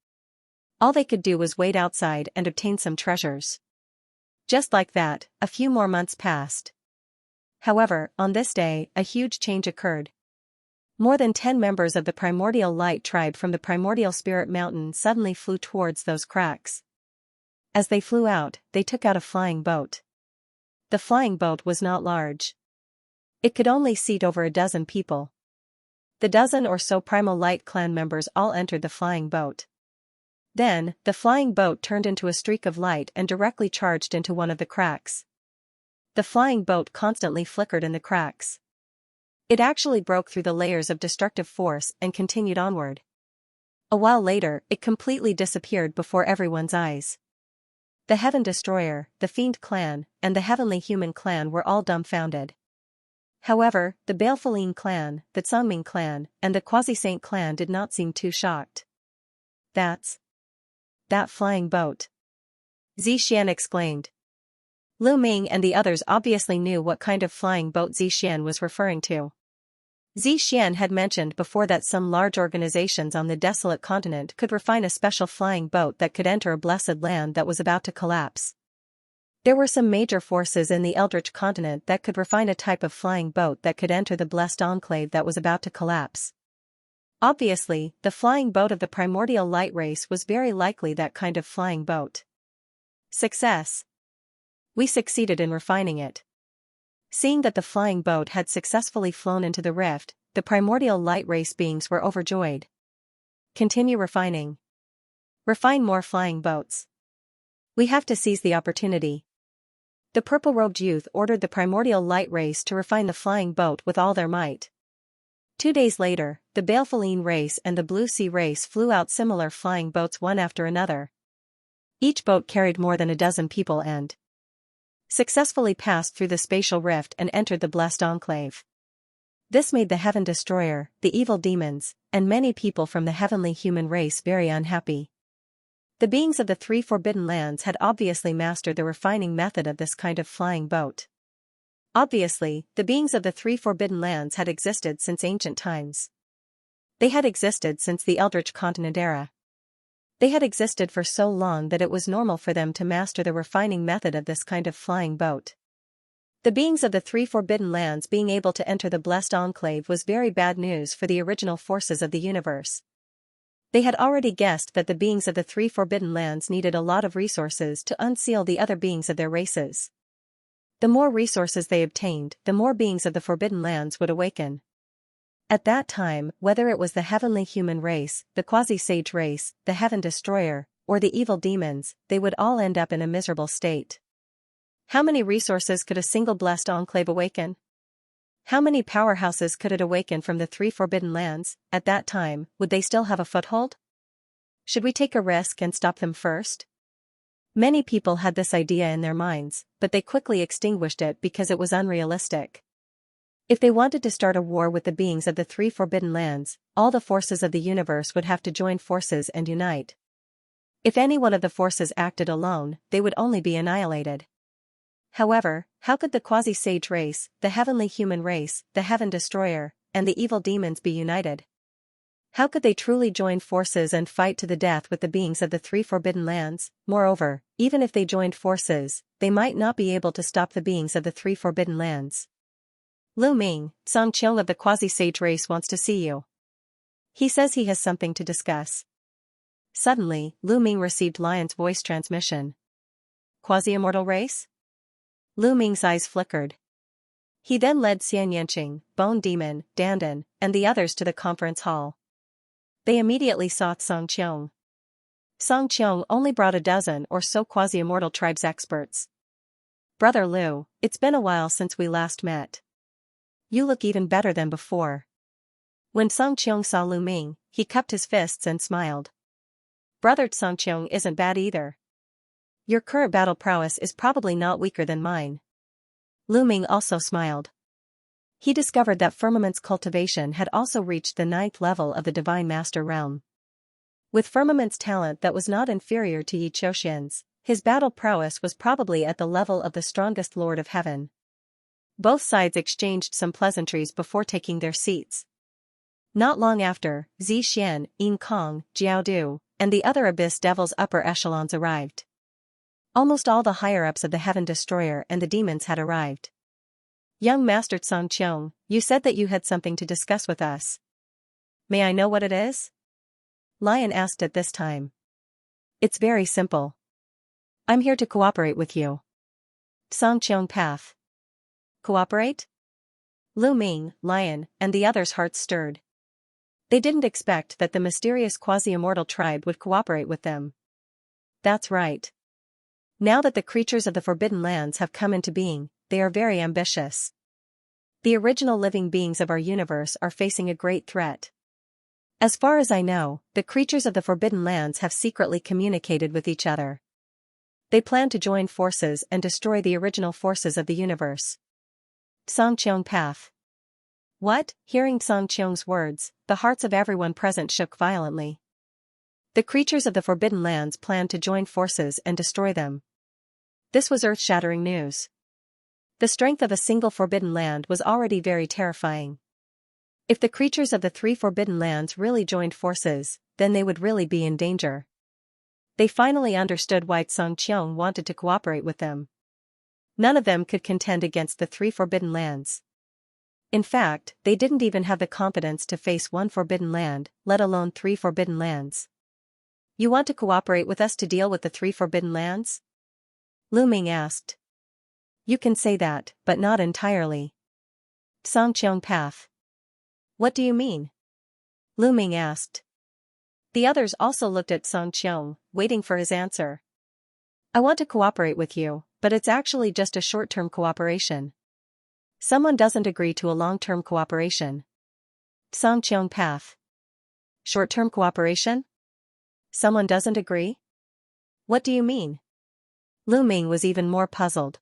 All they could do was wait outside and obtain some treasures. Just like that, a few more months passed. However, on this day, a huge change occurred. More than 10 members of the Primordial Light tribe from the Primordial Spirit Mountain suddenly flew towards those cracks. As they flew out, they took out a flying boat. The flying boat was not large. It could only seat over a dozen people. The dozen or so Primal Light clan members all entered the flying boat. Then, the flying boat turned into a streak of light and directly charged into one of the cracks. The flying boat constantly flickered in the cracks. It actually broke through the layers of destructive force and continued onward. A while later, it completely disappeared before everyone's eyes. The Heaven Destroyer, the Fiend clan, and the Heavenly Human clan were all dumbfounded. However, the Balefulin clan, the Tsangming clan, and the Quasi-Saint clan did not seem too shocked. That flying boat. Xianxia exclaimed. Lu Ming and the others obviously knew what kind of flying boat Xianxia was referring to. Xianxia had mentioned before that some large organizations on the desolate continent could refine a special flying boat that could enter a blessed land that was about to collapse. There were some major forces in the Eldritch continent that could refine a type of flying boat that could enter the blessed enclave that was about to collapse. Obviously, the flying boat of the Primordial Light race was very likely that kind of flying boat. Success. We succeeded in refining it. Seeing that the flying boat had successfully flown into the rift, the primordial light race beings were overjoyed. Continue refining. Refine more flying boats. We have to seize the opportunity. The purple-robed youth ordered the primordial light race to refine the flying boat with all their might. 2 days later, the Balefulline race and the Blue Sea race flew out similar flying boats one after another. Each boat carried more than a dozen people and successfully passed through the spatial rift and entered the blessed enclave. This made the Heaven Destroyer, the evil demons, and many people from the heavenly human race very unhappy. The beings of the 3 forbidden lands had obviously mastered the refining method of this kind of flying boat. Obviously, the beings of the 3 forbidden lands had existed since ancient times. They had existed since the Eldritch Continent era. They had existed for so long that it was normal for them to master the refining method of this kind of flying boat. The beings of the 3 forbidden lands being able to enter the blessed enclave was very bad news for the original forces of the universe. They had already guessed that the beings of the 3 forbidden lands needed a lot of resources to unseal the other beings of their races. The more resources they obtained, the more beings of the forbidden lands would awaken. At that time, whether it was the heavenly human race, the quasi-sage race, the Heaven Destroyer, or the evil demons, they would all end up in a miserable state. How many resources could a single blessed enclave awaken? How many powerhouses could it awaken from the 3 forbidden lands? At that time, would they still have a foothold? Should we take a risk and stop them first? Many people had this idea in their minds, but they quickly extinguished it because it was unrealistic. If they wanted to start a war with the beings of the 3 forbidden lands, all the forces of the universe would have to join forces and unite. If any one of the forces acted alone, they would only be annihilated. However, how could the quasi-sage race, the heavenly human race, the Heaven Destroyer, and the evil demons be united? How could they truly join forces and fight to the death with the beings of the 3 forbidden lands? Moreover, even if they joined forces, they might not be able to stop the beings of the 3 forbidden lands. Lu Ming, Xianxia of the quasi-sage race wants to see you. He says he has something to discuss. Suddenly, Lu Ming received Lion's voice transmission. Quasi-immortal race? Lu Ming's eyes flickered. He then led Xianxia, Bone Demon, Dandan, and the others to the conference hall. They immediately sought Song Qiong. Song Qiong only brought a dozen or so quasi-immortal tribes experts. Brother Lu, it's been a while since we last met. You look even better than before. When Song Qiong saw Lu Ming, he cupped his fists and smiled. Brother Song Qiong isn't bad either. Your current battle prowess is probably not weaker than mine. Lu Ming also smiled. He discovered that Firmament's cultivation had also reached the 9th level of the Divine Master realm. With Firmament's talent that was not inferior to Yi Qiuxian's, his battle prowess was probably at the level of the strongest Lord of Heaven. Both sides exchanged some pleasantries before taking their seats. Not long after, Zi Xian, Yin Kong, Jiao Du, and the other Abyss Devils upper echelons arrived. Almost all the higher-ups of the Heaven Destroyer and the demons had arrived. Young Master Song Qiong, you said that you had something to discuss with us. May I know what it is? Lion asked at this time. It's very simple. I'm here to cooperate with you. Song Qiong Path. Cooperate? Lu Ming, Lion, and the others' hearts stirred. They didn't expect that the mysterious quasi-immortal tribe would cooperate with them. That's right. Now that the creatures of the Forbidden Lands have come into being, they are very ambitious. The original living beings of our universe are facing a great threat. As far as I know, the creatures of the Forbidden Lands have secretly communicated with each other. They plan to join forces and destroy the original forces of the universe. Song Qiong Path. What? Hearing Song Qiong's words, the hearts of everyone present shook violently. The creatures of the Forbidden Lands planned to join forces and destroy them. This was earth-shattering news. The strength of a single Forbidden Land was already very terrifying. If the creatures of the 3 Forbidden Lands really joined forces, then they would really be in danger. They finally understood why Song Qiong wanted to cooperate with them. None of them could contend against the 3 Forbidden Lands. In fact, they didn't even have the competence to face 1 Forbidden Land, let alone 3 Forbidden Lands. You want to cooperate with us to deal with the 3 Forbidden Lands? Lu Ming asked. You can say that, but not entirely. Xianxia path. What do you mean? Lu Ming asked. The others also looked at Xianxia, waiting for his answer. I want to cooperate with you, but it's actually just a short-term cooperation. Someone doesn't agree to a long-term cooperation. Xianxia path. Short-term cooperation? Someone doesn't agree? What do you mean? Lu Ming was even more puzzled.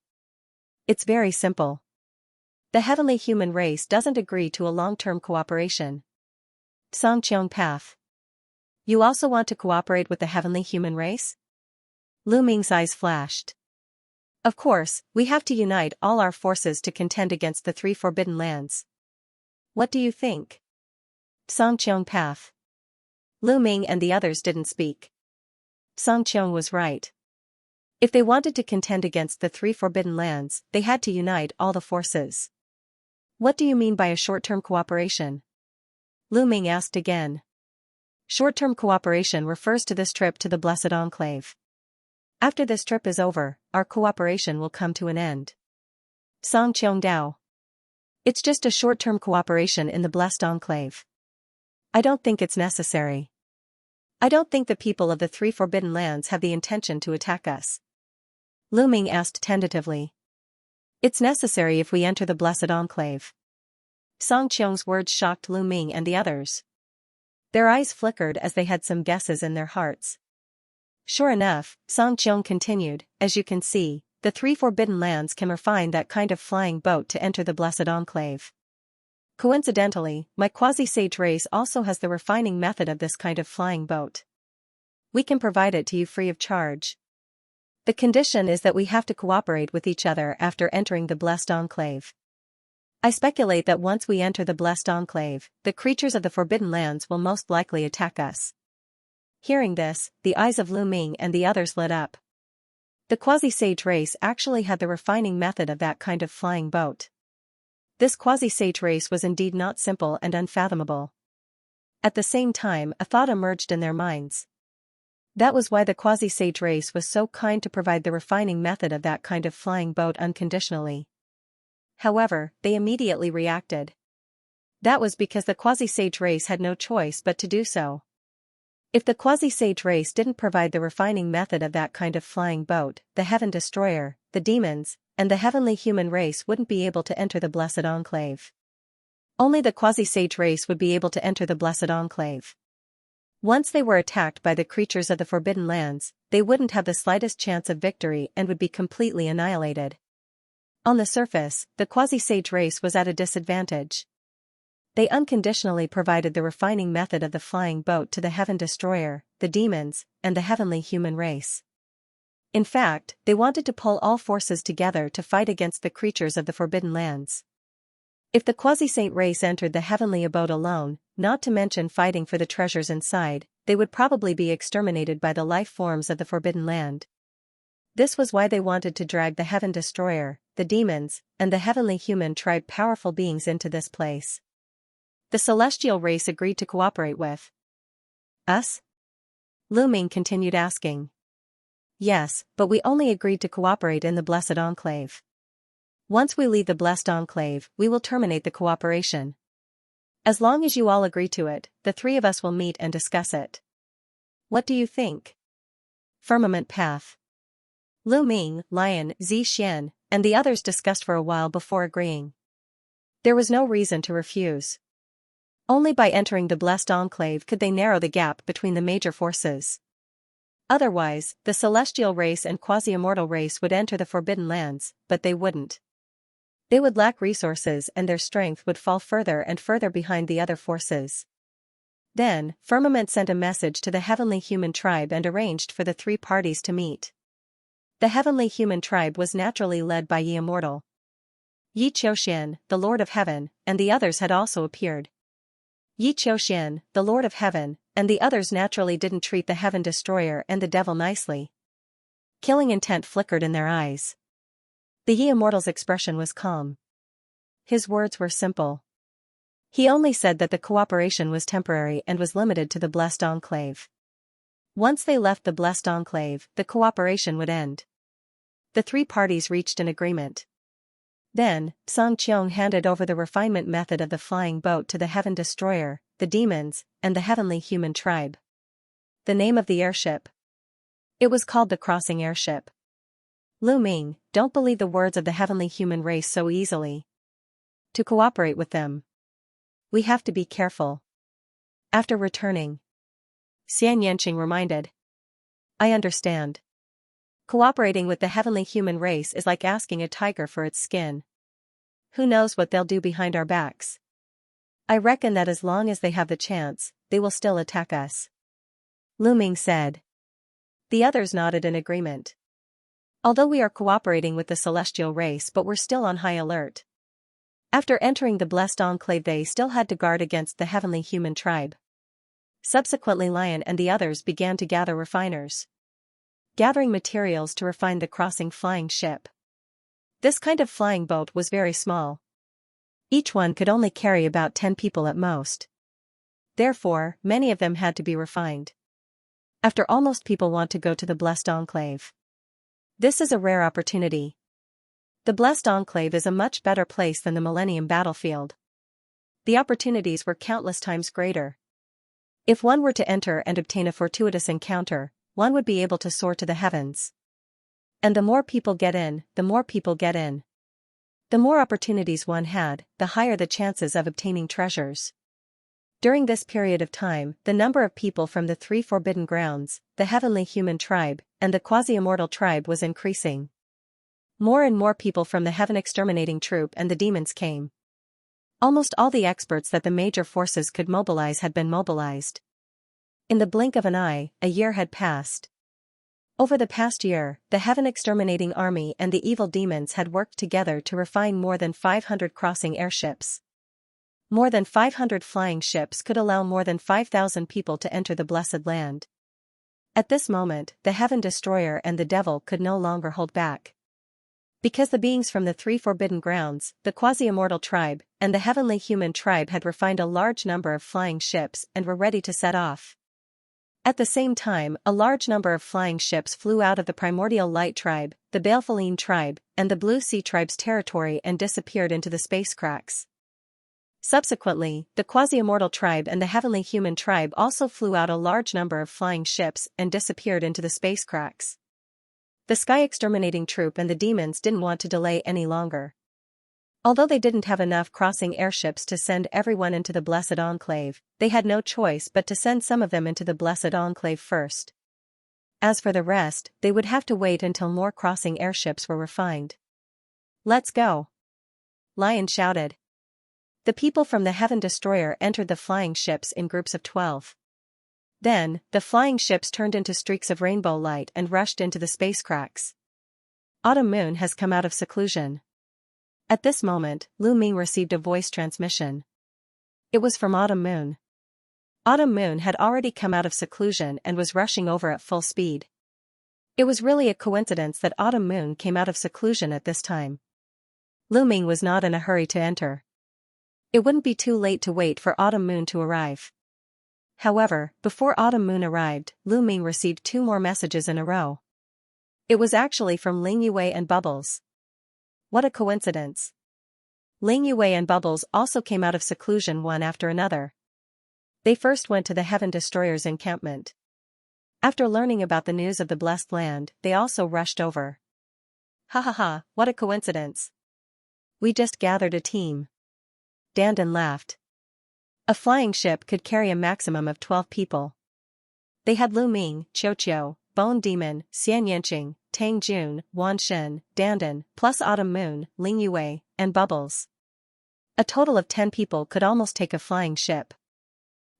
It's very simple. The heavenly human race doesn't agree to a long-term cooperation. Xianxia path. You also want to cooperate with the heavenly human race? Lu Ming's eyes flashed. Of course, we have to unite all our forces to contend against the 3 forbidden lands. What do you think? Xianxia path. Lu Ming and the others didn't speak. Xianxia was right. If they wanted to contend against the 3 forbidden lands, they had to unite all the forces. What do you mean by a short-term cooperation? Lu Ming asked again. Short-term cooperation refers to this trip to the Blessed Enclave. After this trip is over, our cooperation will come to an end. Xianxia Dao. It's just a short-term cooperation in the Blessed Enclave. I don't think it's necessary. I don't think the people of the 3 forbidden lands have the intention to attack us. Lu Ming asked tentatively. It's necessary if we enter the Blessed Enclave. Xianxia's words shocked Lu Ming and the others. Their eyes flickered as they had some guesses in their hearts. Sure enough, Xianxia continued, as you can see, the 3 forbidden lands can refine that kind of flying boat to enter the Blessed Enclave. Coincidentally, my quasi-sage race also has the refining method of this kind of flying boat. We can provide it to you free of charge. The condition is that we have to cooperate with each other after entering the Blessed Enclave. I speculate that once we enter the Blessed Enclave, the creatures of the Forbidden Lands will most likely attack us. Hearing this, the eyes of Lu Ming and the others lit up. The quasi-sage race actually had the refining method of that kind of flying boat. This quasi-sage race was indeed not simple and unfathomable. At the same time, a thought emerged in their minds. That was why the quasi-sage race was so kind to provide the refining method of that kind of flying boat unconditionally. However, they immediately reacted. That was because the quasi-sage race had no choice but to do so. If the quasi-sage race didn't provide the refining method of that kind of flying boat, the Heaven Destroyer, the demons, and the heavenly human race wouldn't be able to enter the Blessed Enclave. Only the quasi-sage race would be able to enter the Blessed Enclave. Once they were attacked by the creatures of the Forbidden Lands, they wouldn't have the slightest chance of victory and would be completely annihilated. On the surface, the quasi-sage race was at a disadvantage. They unconditionally provided the refining method of the flying boat to the Heaven Destroyer, the demons, and the heavenly human race. In fact, they wanted to pull all forces together to fight against the creatures of the Forbidden Lands. If the quasi-saint race entered the heavenly abode alone, not to mention fighting for the treasures inside, they would probably be exterminated by the life forms of the Forbidden Land. This was why they wanted to drag the Heaven Destroyer, the demons, and the heavenly human tribe powerful beings into this place. The celestial race agreed to cooperate with us? Lu Ming continued asking. Yes, but we only agreed to cooperate in the Blessed Enclave. Once we leave the Blessed Enclave, we will terminate the cooperation. As long as you all agree to it, the 3 of us will meet and discuss it. What do you think? Firmament path. Lu Ming, Lion, Xian, and the others discussed for a while before agreeing. There was no reason to refuse. Only by entering the Blessed Enclave could they narrow the gap between the major forces. Otherwise, the celestial race and quasi-immortal race would enter the Forbidden Lands, but they wouldn't. They would lack resources and their strength would fall further and further behind the other forces. Then, Firmament sent a message to the heavenly human tribe and arranged for the 3 parties to meet. The heavenly human tribe was naturally led by Yi Immortal. Yi Qiuxian, the Lord of Heaven, and the others had also appeared. Yi Qiuxian, the Lord of Heaven, and the others naturally didn't treat the Heaven Destroyer and the Devil nicely. Killing intent flickered in their eyes. The Yi Immortal's expression was calm. His words were simple. He only said that the cooperation was temporary and was limited to the Blessed Enclave. Once they left the Blessed Enclave, the cooperation would end. The 3 parties reached an agreement. Then, Song Qiong handed over the refinement method of the flying boat to the Heaven Destroyer, the demons, and the Heavenly Human Tribe. The name of the airship. It was called the Crossing Airship. Lu Ming, don't believe the words of the Heavenly Human Race so easily. To cooperate with them, we have to be careful. After returning, Xianxia reminded. I understand. Cooperating with the Heavenly Human Race is like asking a tiger for its skin. Who knows what they'll do behind our backs? I reckon that as long as they have the chance, they will still attack us. Lu Ming said. The others nodded in agreement. Although we are cooperating with the celestial race, but we're still on high alert. After entering the blessed enclave, they still had to guard against the Heavenly Human Tribe. Subsequently, Lion and the others began to gather refiners, gathering materials to refine the crossing flying ship. This kind of flying boat was very small. Each one could only carry about 10 people at most. Therefore, many of them had to be refined. After all, most people want to go to the Blessed Enclave. This is a rare opportunity. The Blessed Enclave is a much better place than the Millennium Battlefield. The opportunities were countless times greater. If one were to enter and obtain a fortuitous encounter, one would be able to soar to the heavens. And the more people get in, the more people get in. The more opportunities one had, the higher the chances of obtaining treasures. During this period of time, the number of people from the 3 forbidden grounds, the Heavenly Human Tribe, and the Quasi-Immortal Tribe was increasing. More and more people from the Heaven Exterminating Troop and the demons came. Almost all the experts that the major forces could mobilize had been mobilized. In the blink of an eye, a year had passed. Over the past year, the Heaven Exterminating Army and the evil demons had worked together to refine more than 500 crossing airships. More than 500 flying ships could allow more than 5,000 people to enter the Blessed Land. At this moment, the Heaven Destroyer and the Devil could no longer hold back. Because the beings from the 3 forbidden grounds, the Quasi-Immortal Tribe, and the Heavenly Human Tribe had refined a large number of flying ships and were ready to set off. At the same time, a large number of flying ships flew out of the Primordial Light Tribe, the Balefulline Tribe, and the Blue Sea Tribe's territory and disappeared into the space cracks. Subsequently, the Quasi-Immortal Tribe and the Heavenly Human Tribe also flew out a large number of flying ships and disappeared into the space cracks. The Sky Exterminating Troop and the demons didn't want to delay any longer. Although they didn't have enough crossing airships to send everyone into the Blessed Enclave, they had no choice but to send some of them into the Blessed Enclave first. As for the rest, they would have to wait until more crossing airships were refined. Let's go! Lion shouted. The people from the Heaven Destroyer entered the flying ships in groups of 12. Then, the flying ships turned into streaks of rainbow light and rushed into the space cracks. Autumn Moon has come out of seclusion. At this moment, Lu Ming received a voice transmission. It was from Autumn Moon. Autumn Moon had already come out of seclusion and was rushing over at full speed. It was really a coincidence that Autumn Moon came out of seclusion at this time. Lu Ming was not in a hurry to enter. It wouldn't be too late to wait for Autumn Moon to arrive. However, before Autumn Moon arrived, Lu Ming received 2 more messages in a row. It was actually from Ling Yue and Bubbles. What a coincidence. Ling Yue and Bubbles also came out of seclusion one after another. They first went to the Heaven Destroyer's encampment. After learning about the news of the Blessed Land, they also rushed over. Ha ha ha, what a coincidence. We just gathered a team. Dandan laughed. A flying ship could carry a maximum of 12 people. They had Lu Ming, Qiu, Bone Demon, Xianxia, Tang Jun, Wan Shen, Dandan, plus Autumn Moon, Ling Yue, and Bubbles. A total of 10 people could almost take a flying ship.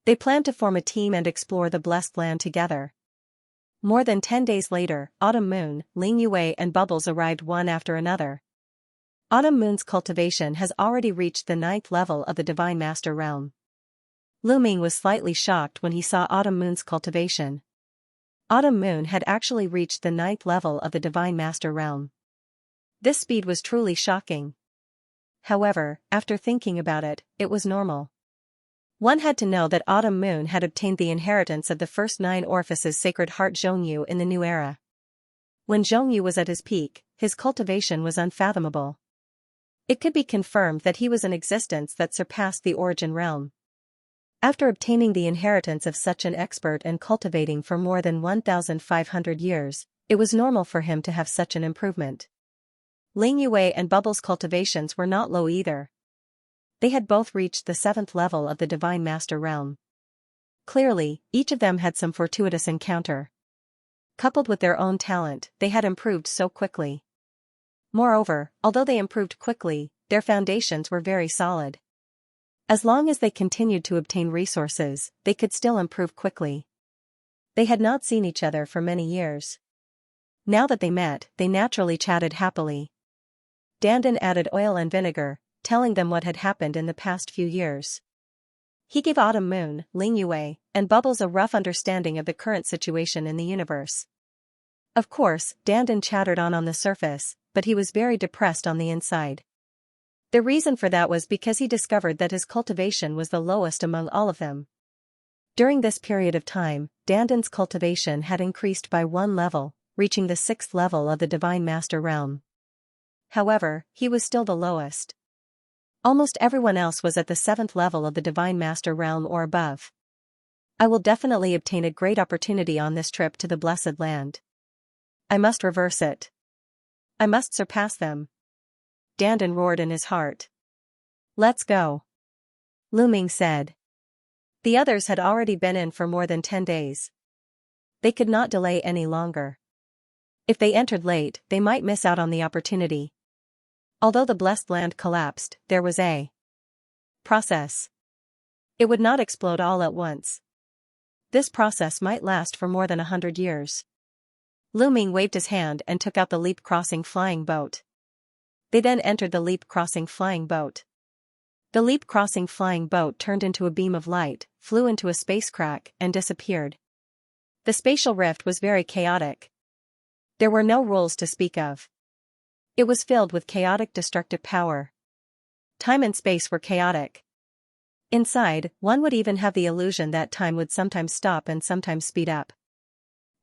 They planned to form a team and explore the Blessed Land together. More than 10 days later, Autumn Moon, Ling Yue and Bubbles arrived one after another. Autumn Moon's cultivation has already reached the 9th level of the Divine Master realm. Lu Ming was slightly shocked when he saw Autumn Moon's cultivation. Autumn Moon had actually reached the 9th level of the Divine Master realm. This speed was truly shocking. However, after thinking about it, it was normal. One had to know that Autumn Moon had obtained the inheritance of the first 9 orifices Sacred Heart Zhongyu in the new era. When Zhongyu was at his peak, his cultivation was unfathomable. It could be confirmed that he was an existence that surpassed the origin realm. After obtaining the inheritance of such an expert and cultivating for more than 1,500 years, it was normal for him to have such an improvement. Ling Yue and Bubble's cultivations were not low either. They had both reached the 7th level of the Divine Master realm. Clearly, each of them had some fortuitous encounter. Coupled with their own talent, they had improved so quickly. Moreover, although they improved quickly, their foundations were very solid. As long as they continued to obtain resources, they could still improve quickly. They had not seen each other for many years. Now that they met, they naturally chatted happily. Dandan added oil and vinegar, telling them what had happened in the past few years. He gave Autumn Moon, Ling Yue, and Bubbles a rough understanding of the current situation in the universe. Of course, Dandan chattered on the surface, but he was very depressed on the inside. The reason for that was because he discovered that his cultivation was the lowest among all of them. During this period of time, Dandan's cultivation had increased by 1 level, reaching the 6th level of the Divine Master realm. However, he was still the lowest. Almost everyone else was at the 7th level of the Divine Master realm or above. I will definitely obtain a great opportunity on this trip to the Blessed Land. I must reverse it. I must surpass them. Dandan roared in his heart. Let's go. Lu Ming said. The others had already been in for more than 10 days. They could not delay any longer. If they entered late, they might miss out on the opportunity. Although the Blessed Land collapsed, there was a process. It would not explode all at once. This process might last for more than 100 years. Lu Ming waved his hand and took out the leap-crossing flying boat. They then entered the leap-crossing flying boat. The leap-crossing flying boat turned into a beam of light, flew into a space crack, and disappeared. The spatial rift was very chaotic. There were no rules to speak of. It was filled with chaotic destructive power. Time and space were chaotic. Inside, one would even have the illusion that time would sometimes stop and sometimes speed up.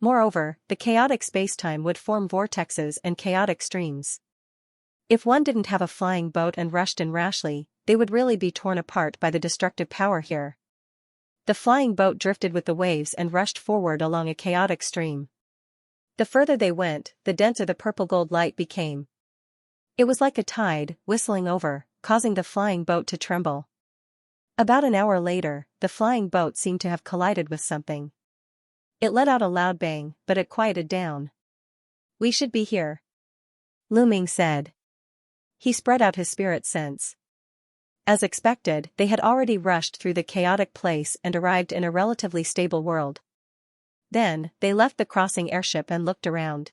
Moreover, the chaotic space-time would form vortexes and chaotic streams. If one didn't have a flying boat and rushed in rashly, they would really be torn apart by the destructive power here. The flying boat drifted with the waves and rushed forward along a chaotic stream. The further they went, the denser the purple-gold light became. It was like a tide, whistling over, causing the flying boat to tremble. About an hour later, the flying boat seemed to have collided with something. It let out a loud bang, but it quieted down. We should be here, Lu Ming said. He spread out his spirit sense. As expected, they had already rushed through the chaotic place and arrived in a relatively stable world. Then, they left the crossing airship and looked around.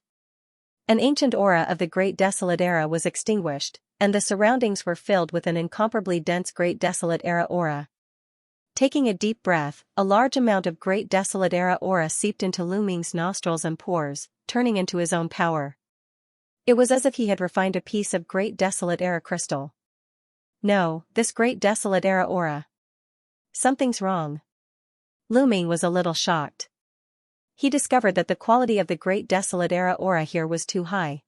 An ancient aura of the Great Desolate Era was extinguished, and the surroundings were filled with an incomparably dense Great Desolate Era aura. Taking a deep breath, a large amount of Great Desolate Era aura seeped into Lu Ming's nostrils and pores, turning into his own power. It was as if he had refined a piece of Great Desolate Era crystal. No, this Great Desolate Era aura. Something's wrong. Lu Ming was a little shocked. He discovered that the quality of the Great Desolate Era aura here was too high.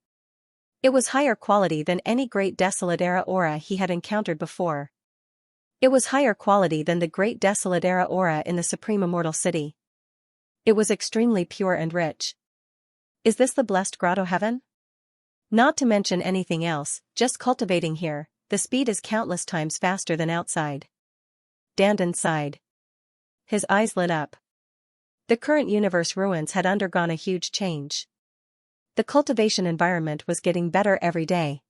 It was higher quality than any Great Desolate Era aura he had encountered before. It was higher quality than the Great Desolate Era aura in the Supreme Immortal City. It was extremely pure and rich. Is this the blessed grotto heaven? Not to mention anything else, just cultivating here, the speed is countless times faster than outside. Dandan sighed. His eyes lit up. The current universe ruins had undergone a huge change. The cultivation environment was getting better every day.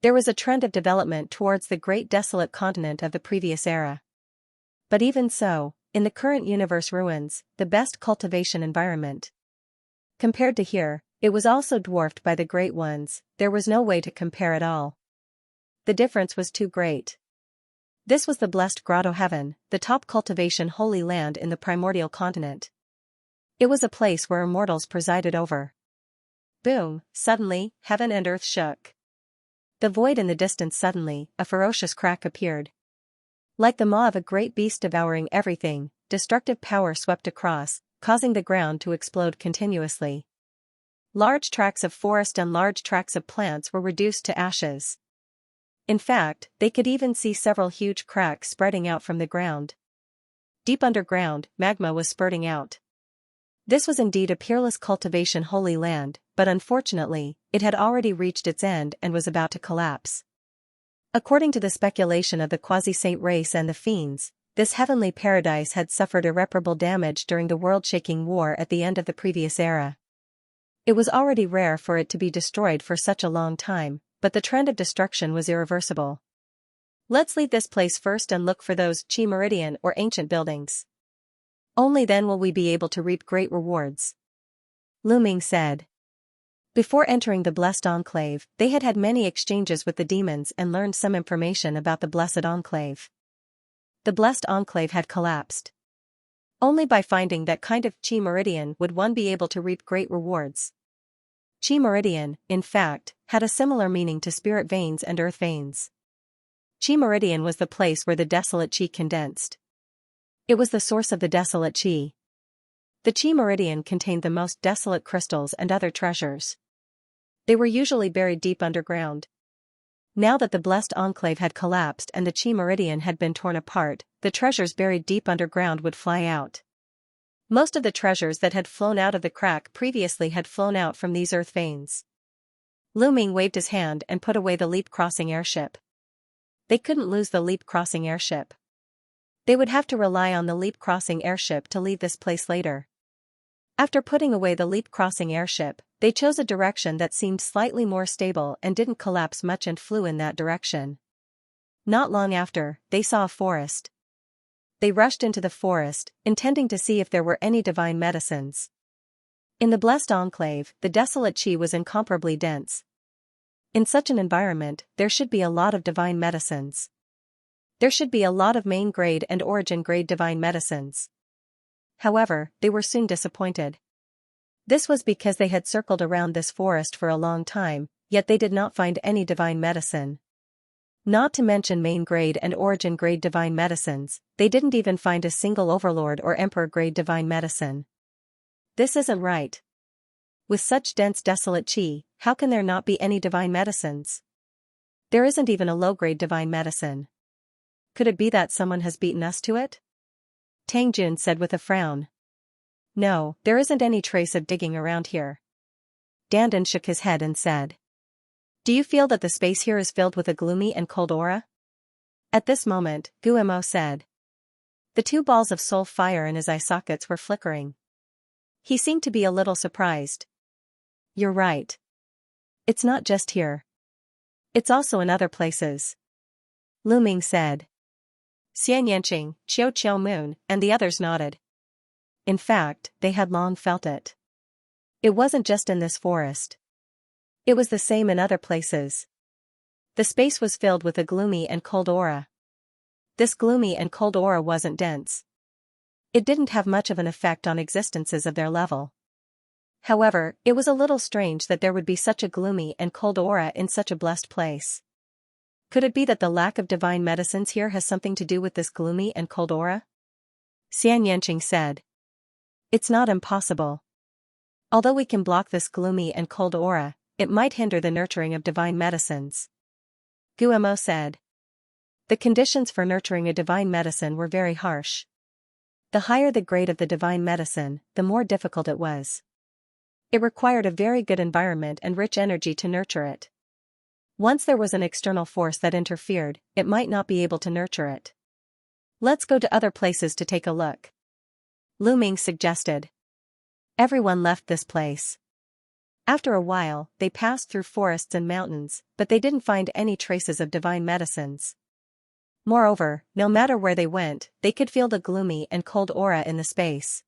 There was a trend of development towards the great desolate continent of the previous era. But even so, in the current universe ruins, the best cultivation environment. Compared to here, it was also dwarfed by the great ones. There was no way to compare at all. The difference was too great. This was the blessed grotto heaven, the top cultivation holy land in the primordial continent. It was a place where immortals presided over. Boom, suddenly, heaven and earth shook. The void in the distance suddenly, a ferocious crack appeared. Like the maw of a great beast devouring everything, destructive power swept across, causing the ground to explode continuously. Large tracts of forest and large tracts of plants were reduced to ashes. In fact, they could even see several huge cracks spreading out from the ground. Deep underground, magma was spurting out. This was indeed a peerless cultivation holy land, but unfortunately, it had already reached its end and was about to collapse. According to the speculation of the quasi-saint race and the fiends, this heavenly paradise had suffered irreparable damage during the world-shaking war at the end of the previous era. It was already rare for it to be destroyed for such a long time, but the trend of destruction was irreversible. Let's leave this place first and look for those Qi Meridian or ancient buildings. Only then will we be able to reap great rewards. Lu Ming said. Before entering the Blessed Enclave, they had had many exchanges with the demons and learned some information about the Blessed Enclave. The Blessed Enclave had collapsed. Only by finding that kind of Qi Meridian would one be able to reap great rewards. Qi Meridian, in fact, had a similar meaning to spirit veins and earth veins. Qi Meridian was the place where the desolate Qi condensed. It was the source of the desolate Qi. The Qi Meridian contained the most desolate crystals and other treasures. They were usually buried deep underground. Now that the Blessed Enclave had collapsed and the Qi Meridian had been torn apart, the treasures buried deep underground would fly out. Most of the treasures that had flown out of the crack previously had flown out from these earth veins. Lu Ming waved his hand and put away the leap-crossing airship. They couldn't lose the leap-crossing airship. They would have to rely on the leap-crossing airship to leave this place later. After putting away the leap-crossing airship, they chose a direction that seemed slightly more stable and didn't collapse much and flew in that direction. Not long after, they saw a forest. They rushed into the forest, intending to see if there were any divine medicines. In the Blessed Enclave, the desolate Qi was incomparably dense. In such an environment, there should be a lot of divine medicines. There should be a lot of main grade and origin grade divine medicines. However, they were soon disappointed. This was because they had circled around this forest for a long time, yet they did not find any divine medicine. Not to mention main grade and origin grade divine medicines, they didn't even find a single overlord or emperor grade divine medicine. This isn't right. With such dense desolate Qi, how can there not be any divine medicines? There isn't even a low-grade divine medicine. Could it be that someone has beaten us to it? Tang Jun said with a frown. No, there isn't any trace of digging around here. Dandan shook his head and said. Do you feel that the space here is filled with a gloomy and cold aura? At this moment, Guemo said. The two balls of soul fire in his eye sockets were flickering. He seemed to be a little surprised. You're right. It's not just here. It's also in other places. Lu Ming said. Xianxia, Qiu Qiu Moon, and the others nodded. In fact, they had long felt it. It wasn't just in this forest. It was the same in other places. The space was filled with a gloomy and cold aura. This gloomy and cold aura wasn't dense. It didn't have much of an effect on existences of their level. However, it was a little strange that there would be such a gloomy and cold aura in such a blessed place. Could it be that the lack of divine medicines here has something to do with this gloomy and cold aura? Xianxia said. It's not impossible. Although we can block this gloomy and cold aura, it might hinder the nurturing of divine medicines. Guemo said. The conditions for nurturing a divine medicine were very harsh. The higher the grade of the divine medicine, the more difficult it was. It required a very good environment and rich energy to nurture it. Once there was an external force that interfered, it might not be able to nurture it. Let's go to other places to take a look. Lu Ming suggested. Everyone left this place. After a while, they passed through forests and mountains, but they didn't find any traces of divine medicines. Moreover, no matter where they went, they could feel the gloomy and cold aura in the space.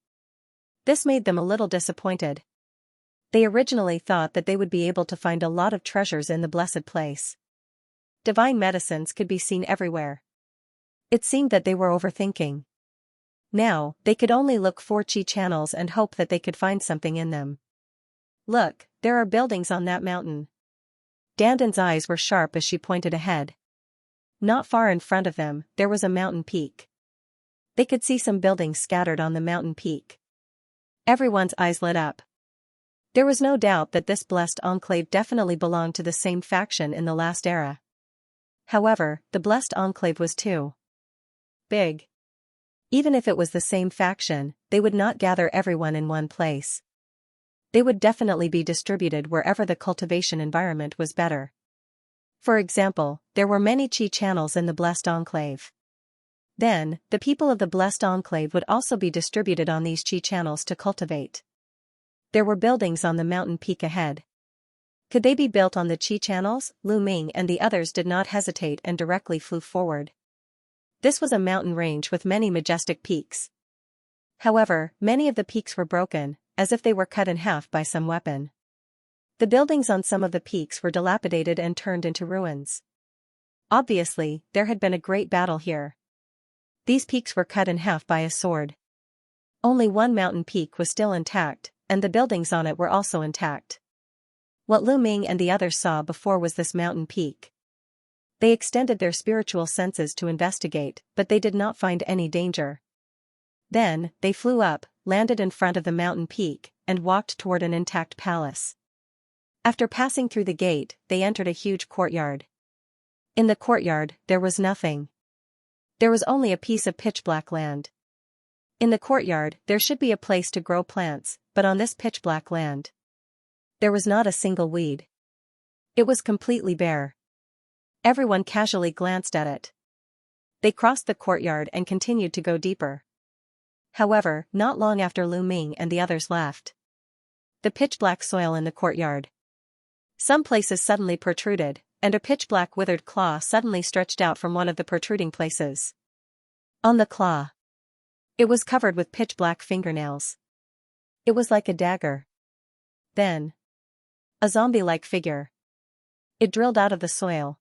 This made them a little disappointed. They originally thought that they would be able to find a lot of treasures in the blessed place. Divine medicines could be seen everywhere. It seemed that they were overthinking. Now, they could only look for Qi channels and hope that they could find something in them. Look, there are buildings on that mountain. Dandan's eyes were sharp as she pointed ahead. Not far in front of them, there was a mountain peak. They could see some buildings scattered on the mountain peak. Everyone's eyes lit up. There was no doubt that this blessed enclave definitely belonged to the same faction in the last era. However, the blessed enclave was too big. Even if it was the same faction, they would not gather everyone in one place. They would definitely be distributed wherever the cultivation environment was better. For example, there were many Qi channels in the blessed enclave. Then, the people of the blessed enclave would also be distributed on these Qi channels to cultivate. There were buildings on the mountain peak ahead. Could they be built on the Qi channels? Lu Ming and the others did not hesitate and directly flew forward. This was a mountain range with many majestic peaks. However, many of the peaks were broken, as if they were cut in half by some weapon. The buildings on some of the peaks were dilapidated and turned into ruins. Obviously, there had been a great battle here. These peaks were cut in half by a sword. Only one mountain peak was still intact, and the buildings on it were also intact. What Lu Ming and the others saw before was this mountain peak. They extended their spiritual senses to investigate, but they did not find any danger. Then, they flew up, landed in front of the mountain peak, and walked toward an intact palace. After passing through the gate, they entered a huge courtyard. In the courtyard, there was nothing. There was only a piece of pitch-black land. In the courtyard, there should be a place to grow plants, but on this pitch-black land, there was not a single weed. It was completely bare. Everyone casually glanced at it. They crossed the courtyard and continued to go deeper. However, not long after Lu Ming and the others left. The pitch-black soil in the courtyard. Some places suddenly protruded, and a pitch-black withered claw suddenly stretched out from one of the protruding places. On the claw, it was covered with pitch-black fingernails. It was like a dagger. Then, a zombie-like figure. It drilled out of the soil.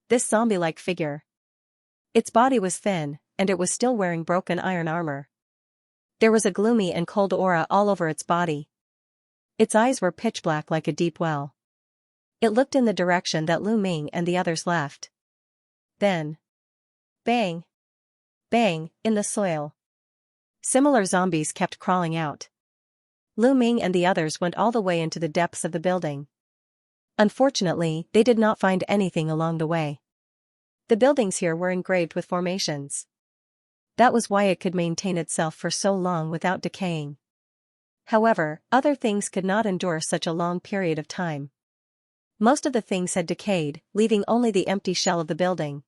This zombie-like figure. Its body was thin, and it was still wearing broken iron armor. There was a gloomy and cold aura all over its body. Its eyes were pitch-black like a deep well. It looked in the direction that Lu Ming and the others left. Then, bang! Bang, in the soil. Similar zombies kept crawling out. Lu Ming and the others went all the way into the depths of the building. Unfortunately, they did not find anything along the way. The buildings here were engraved with formations. That was why it could maintain itself for so long without decaying. However, other things could not endure such a long period of time. Most of the things had decayed, leaving only the empty shell of the building.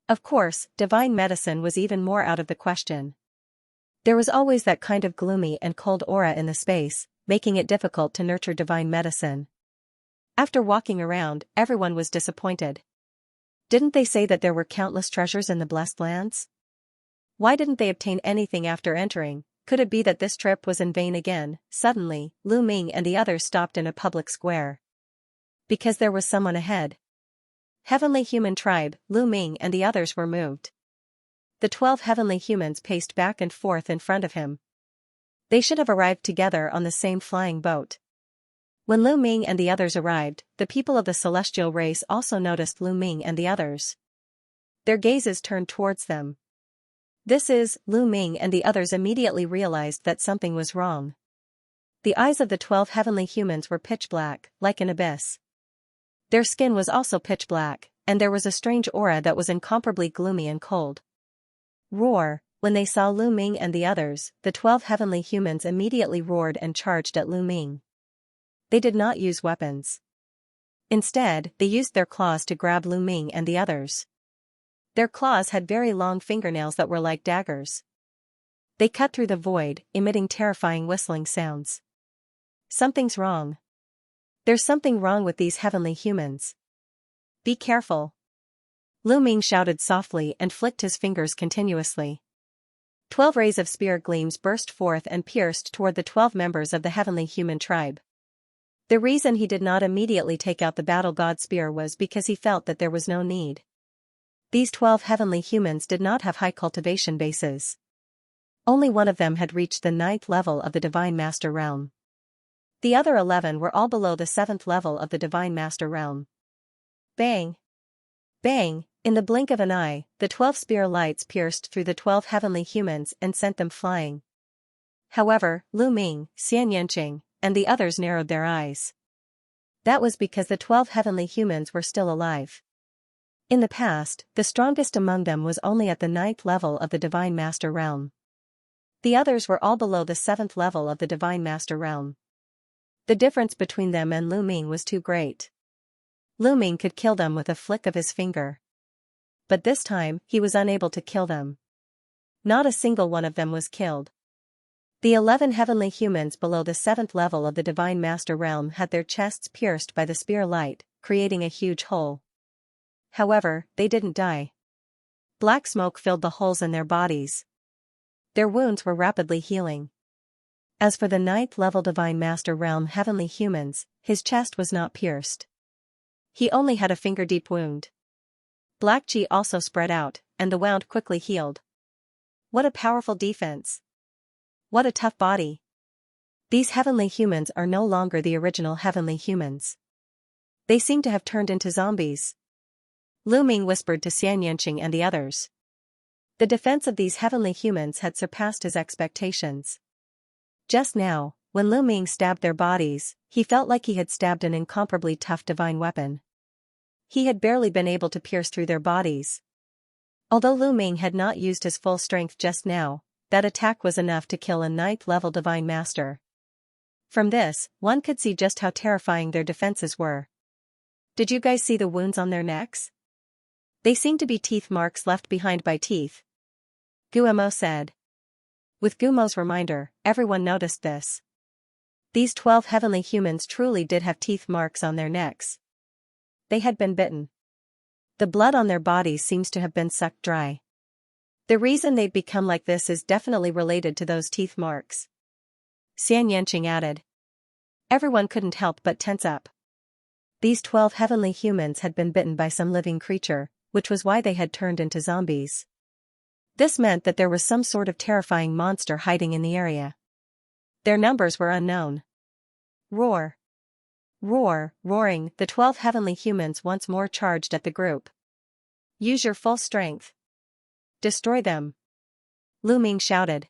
Of course, divine medicine was even more out of the question. There was always that kind of gloomy and cold aura in the space, making it difficult to nurture divine medicine. After walking around, everyone was disappointed. Didn't they say that there were countless treasures in the blessed lands? Why didn't they obtain anything after entering? Could it be that this trip was in vain again? Suddenly, Lu Ming and the others stopped in a public square. Because there was someone ahead. Heavenly human tribe, Lu Ming and the others were moved. The 12 heavenly humans paced back and forth in front of him. They should have arrived together on the same flying boat. When Lu Ming and the others arrived, the people of the celestial race also noticed Lu Ming and the others. Their gazes turned towards them. This is, Lu Ming and the others immediately realized that something was wrong. The eyes of the 12 heavenly humans were pitch black, like an abyss. Their skin was also pitch black, and there was a strange aura that was incomparably gloomy and cold. Roar! When they saw Lu Ming and the others, the 12 heavenly humans immediately roared and charged at Lu Ming. They did not use weapons. Instead, they used their claws to grab Lu Ming and the others. Their claws had very long fingernails that were like daggers. They cut through the void, emitting terrifying whistling sounds. Something's wrong. There's something wrong with these heavenly humans. Be careful. Lu Ming shouted softly and flicked his fingers continuously. 12 rays of spear gleams burst forth and pierced toward the 12 members of the heavenly human tribe. The reason he did not immediately take out the battle god spear was because he felt that there was no need. These 12 heavenly humans did not have high cultivation bases. Only one of them had reached the 9th level of the Divine Master Realm. The other 11 were all below the 7th level of the Divine Master Realm. Bang! Bang! In the blink of an eye, the 12 spear lights pierced through the 12 heavenly humans and sent them flying. However, Lu Ming, Xianxia, and the others narrowed their eyes. That was because the 12 heavenly humans were still alive. In the past, the strongest among them was only at the 9th level of the Divine Master realm. The others were all below the 7th level of the Divine Master realm. The difference between them and Lu Ming was too great. Lu Ming could kill them with a flick of his finger. But this time, he was unable to kill them. Not a single one of them was killed. The 11 heavenly humans below the 7th level of the Divine Master realm had their chests pierced by the spear light, creating a huge hole. However, they didn't die. Black smoke filled the holes in their bodies. Their wounds were rapidly healing. As for the 9th level Divine Master realm heavenly humans, his chest was not pierced. He only had a finger-deep wound. Black chi also spread out, and the wound quickly healed. What a powerful defense! What a tough body! These heavenly humans are no longer the original heavenly humans. They seem to have turned into zombies. Lu Ming whispered to Xianxia and the others. The defense of these heavenly humans had surpassed his expectations. Just now, when Lu Ming stabbed their bodies, he felt like he had stabbed an incomparably tough divine weapon. He had barely been able to pierce through their bodies. Although Lu Ming had not used his full strength just now, that attack was enough to kill a 9th level Divine Master. From this, one could see just how terrifying their defenses were. Did you guys see the wounds on their necks? They seemed to be teeth marks left behind by teeth. Guillermo said. With Gumo's reminder, everyone noticed this. These 12 heavenly humans truly did have teeth marks on their necks. They had been bitten. The blood on their bodies seems to have been sucked dry. The reason they've become like this is definitely related to those teeth marks. Xianxia added. Everyone couldn't help but tense up. These 12 heavenly humans had been bitten by some living creature, which was why they had turned into zombies. This meant that there was some sort of terrifying monster hiding in the area. Their numbers were unknown. Roar. Roar, roaring, the 12 heavenly humans once more charged at the group. Use your full strength. Destroy them. Lu Ming shouted.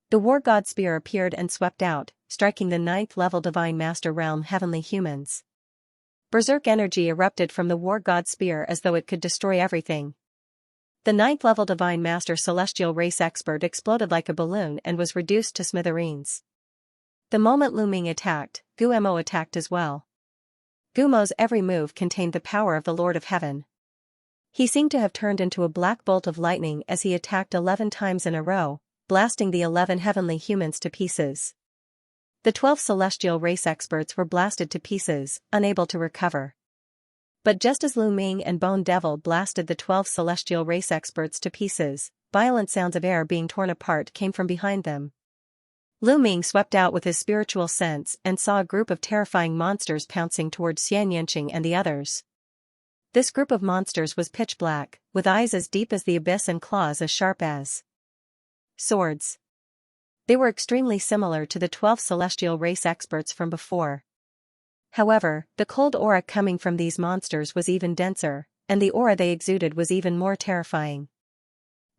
The War God Spear appeared and swept out, striking the 9th level Divine Master realm heavenly humans. Berserk energy erupted from the War God Spear as though it could destroy everything. The 9th level Divine Master Celestial Race Expert exploded like a balloon and was reduced to smithereens. The moment Lu Ming attacked, Guillermo attacked as well. Gumo's every move contained the power of the Lord of Heaven. He seemed to have turned into a black bolt of lightning as he attacked 11 times in a row, blasting the 11 heavenly humans to pieces. The 12 celestial race experts were blasted to pieces, unable to recover. But just as Lu Ming and Bone Devil blasted the 12 celestial race experts to pieces, violent sounds of air being torn apart came from behind them. Lu Ming swept out with his spiritual sense and saw a group of terrifying monsters pouncing towards Xianxia and the others. This group of monsters was pitch black, with eyes as deep as the abyss and claws as sharp as swords. They were extremely similar to the 12 celestial race experts from before. However, the cold aura coming from these monsters was even denser, and the aura they exuded was even more terrifying.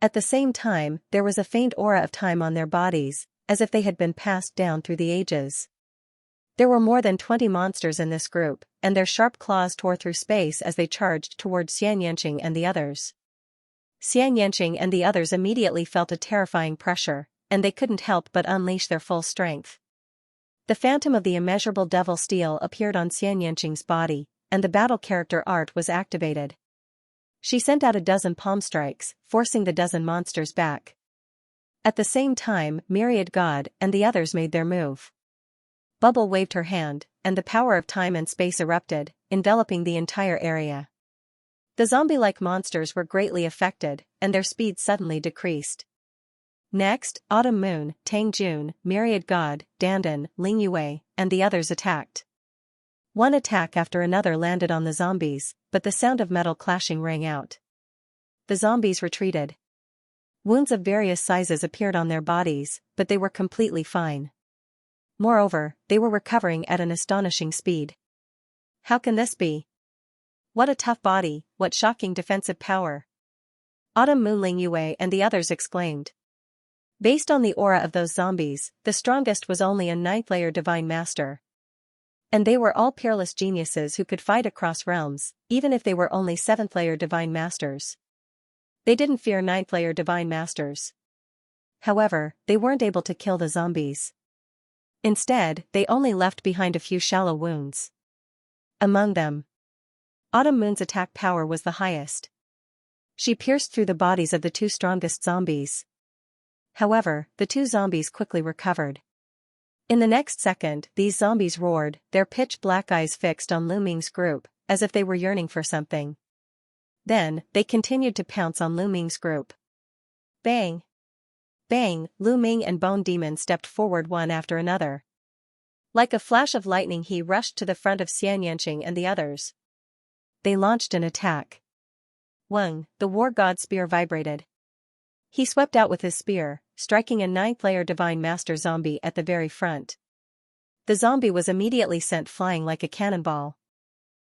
At the same time, there was a faint aura of time on their bodies, as if they had been passed down through the ages. There were more than 20 monsters in this group, and their sharp claws tore through space as they charged towards Xianxia and the others. Xianxia and the others immediately felt a terrifying pressure, and they couldn't help but unleash their full strength. The phantom of the immeasurable devil steel appeared on Xianxing's body, and the battle character art was activated. She sent out a dozen palm strikes, forcing the dozen monsters back. At the same time, Myriad God and the others made their move. Bubble waved her hand, and the power of time and space erupted, enveloping the entire area. The zombie-like monsters were greatly affected, and their speed suddenly decreased. Next, Autumn Moon, Tang Jun, Myriad God, Dandan, Ling Yue, and the others attacked. One attack after another landed on the zombies, but the sound of metal clashing rang out. The zombies retreated. Wounds of various sizes appeared on their bodies, but they were completely fine. Moreover, they were recovering at an astonishing speed. How can this be? What a tough body, what shocking defensive power! Autumn Moon, Ling Yue and the others exclaimed. Based on the aura of those zombies, the strongest was only a 9th layer Divine Master. And they were all peerless geniuses who could fight across realms, even if they were only 7th-layer divine masters. They didn't fear 9th-layer divine masters. However, they weren't able to kill the zombies. Instead, they only left behind a few shallow wounds. Among them, Autumn Moon's attack power was the highest. She pierced through the bodies of the 2 strongest zombies. However, the 2 zombies quickly recovered. In the next second, these zombies roared, their pitch-black eyes fixed on Lu Ming's group, as if they were yearning for something. Then, they continued to pounce on Lu Ming's group. Bang! Bang! Lu Ming and Bone Demon stepped forward one after another. Like a flash of lightning he rushed to the front of Xianxia and the others. They launched an attack. Weng, the war god spear vibrated. He swept out with his spear, striking a 9th-layer divine master zombie at the very front. The zombie was immediately sent flying like a cannonball.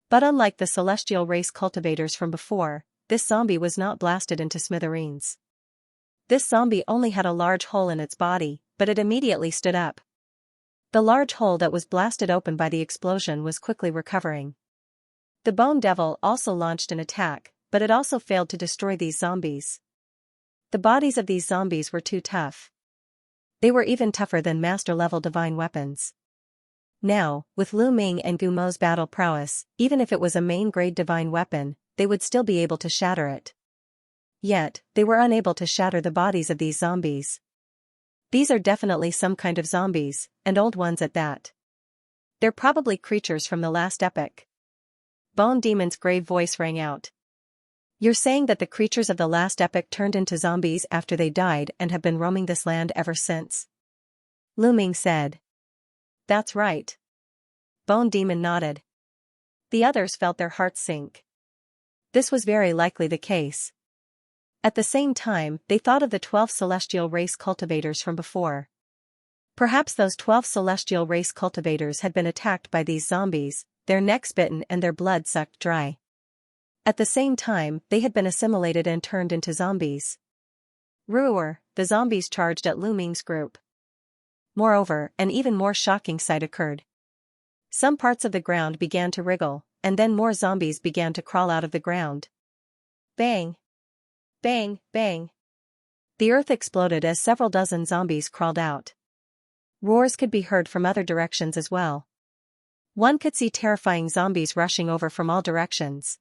But unlike the celestial race cultivators from before, this zombie was not blasted into smithereens. This zombie only had a large hole in its body, but it immediately stood up. The large hole that was blasted open by the explosion was quickly recovering. The Bone Devil also launched an attack, but it also failed to destroy these zombies. The bodies of these zombies were too tough. They were even tougher than master-level divine weapons. Now, with Lu Ming and Gu Mo's battle prowess, even if it was a main-grade divine weapon, they would still be able to shatter it. Yet, they were unable to shatter the bodies of these zombies. These are definitely some kind of zombies, and old ones at that. They're probably creatures from the last epoch. Bone Demon's grave voice rang out. You're saying that the creatures of the last epoch turned into zombies after they died and have been roaming this land ever since? Lu Ming said. That's right. Bone Demon nodded. The others felt their hearts sink. This was very likely the case. At the same time, they thought of the 12 celestial race cultivators from before. Perhaps those 12 celestial race cultivators had been attacked by these zombies, their necks bitten and their blood sucked dry. At the same time, they had been assimilated and turned into zombies. Roar! The zombies charged at Lu Ming's group. Moreover, an even more shocking sight occurred. Some parts of the ground began to wriggle, and then more zombies began to crawl out of the ground. Bang! Bang! Bang! The earth exploded as several dozen zombies crawled out. Roars could be heard from other directions as well. One could see terrifying zombies rushing over from all directions.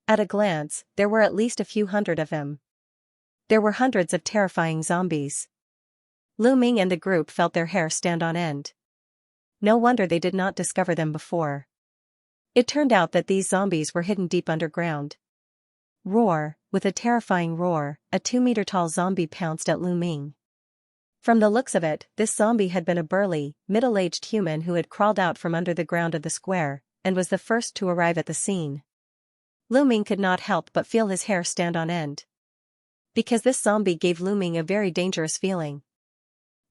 At a glance, there were at least a few hundred of them. There were hundreds of terrifying zombies. Lu Ming and the group felt their hair stand on end. No wonder they did not discover them before. It turned out that these zombies were hidden deep underground. Roar! With a terrifying roar, a 2-meter-tall zombie pounced at Lu Ming. From the looks of it, this zombie had been a burly, middle-aged human who had crawled out from under the ground of the square, and was the first to arrive at the scene. Lu Ming could not help but feel his hair stand on end. Because this zombie gave Lu Ming a very dangerous feeling.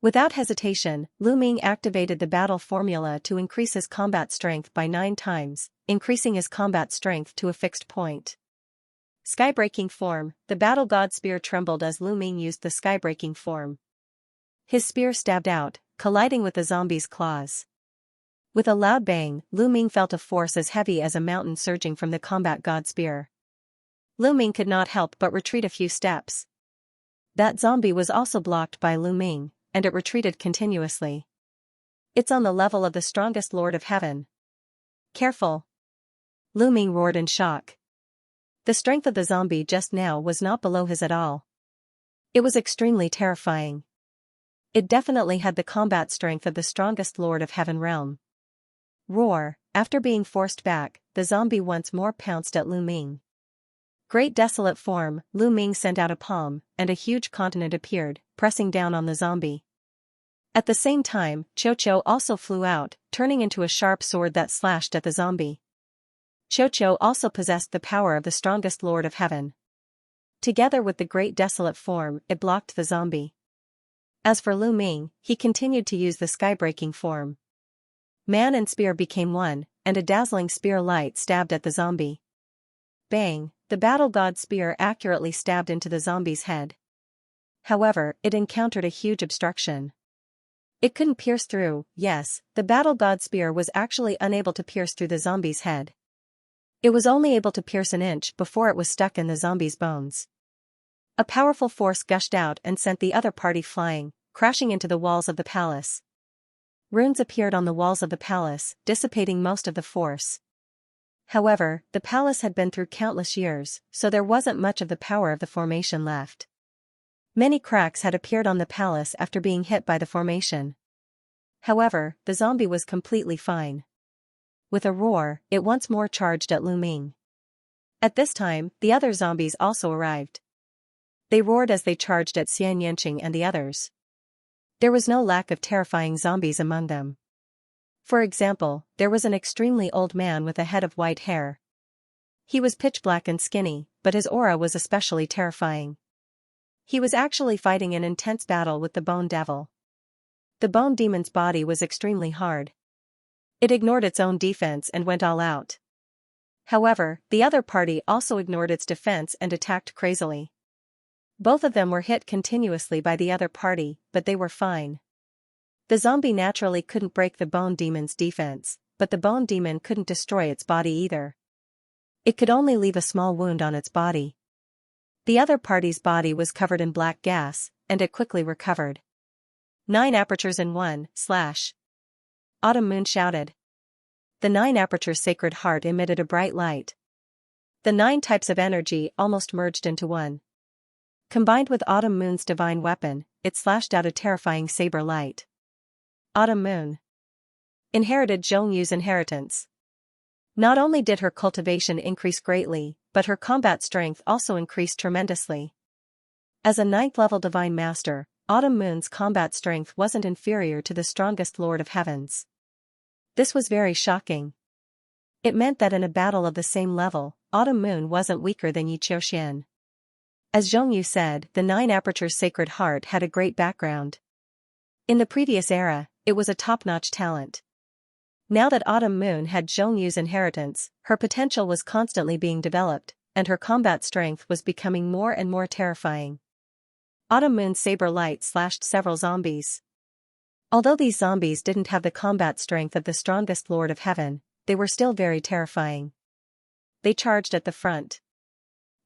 Without hesitation, Lu Ming activated the battle formula to increase his combat strength by 9 times, increasing his combat strength to a fixed point. Skybreaking form, the battle god spear trembled as Lu Ming used the skybreaking form. His spear stabbed out, colliding with the zombie's claws. With a loud bang, Lu Ming felt a force as heavy as a mountain surging from the combat god spear. Lu Ming could not help but retreat a few steps. That zombie was also blocked by Lu Ming, and it retreated continuously. It's on the level of the strongest Lord of Heaven. Careful! Lu Ming roared in shock. The strength of the zombie just now was not below his at all. It was extremely terrifying. It definitely had the combat strength of the strongest Lord of Heaven realm. Roar! After being forced back, the zombie once more pounced at Lu Ming. Great desolate form, Lu Ming sent out a palm, and a huge continent appeared, pressing down on the zombie. At the same time, Cho also flew out, turning into a sharp sword that slashed at the zombie. Cho also possessed the power of the strongest Lord of Heaven. Together with the great desolate form, it blocked the zombie. As for Lu Ming, he continued to use the skybreaking form. Man and spear became one, and a dazzling spear light stabbed at the zombie. Bang! The battle god spear accurately stabbed into the zombie's head. However, it encountered a huge obstruction. It couldn't pierce through. Yes, the battle god spear was actually unable to pierce through the zombie's head. It was only able to pierce an inch before it was stuck in the zombie's bones. A powerful force gushed out and sent the other party flying, crashing into the walls of the palace. Runes appeared on the walls of the palace, dissipating most of the force. However, the palace had been through countless years, so there wasn't much of the power of the formation left. Many cracks had appeared on the palace after being hit by the formation. However, the zombie was completely fine. With a roar, it once more charged at Lu Ming. At this time, the other zombies also arrived. They roared as they charged at Xianxia and the others. There was no lack of terrifying zombies among them. For example, there was an extremely old man with a head of white hair. He was pitch black and skinny, but his aura was especially terrifying. He was actually fighting an intense battle with the Bone Devil. The Bone Demon's body was extremely hard. It ignored its own defense and went all out. However, the other party also ignored its defense and attacked crazily. Both of them were hit continuously by the other party, but they were fine. The zombie naturally couldn't break the Bone Demon's defense, but the Bone Demon couldn't destroy its body either. It could only leave a small wound on its body. The other party's body was covered in black gas, and it quickly recovered. 9 apertures in 1, / Autumn Moon shouted. The 9 apertures sacred heart emitted a bright light. The 9 types of energy almost merged into one. Combined with Autumn Moon's divine weapon, it slashed out a terrifying saber light. Autumn Moon inherited Zhongyu's inheritance. Not only did her cultivation increase greatly, but her combat strength also increased tremendously. As a 9th-level divine master, Autumn Moon's combat strength wasn't inferior to the strongest Lord of Heavens. This was very shocking. It meant that in a battle of the same level, Autumn Moon wasn't weaker than Yi Qiuxian. As Zhongyu said, the 9 apertures sacred heart had a great background. In the previous era, it was a top-notch talent. Now that Autumn Moon had Zhongyu's inheritance, her potential was constantly being developed, and her combat strength was becoming more and more terrifying. Autumn Moon's saber light slashed several zombies. Although these zombies didn't have the combat strength of the strongest Lord of Heaven, they were still very terrifying. They charged at the front.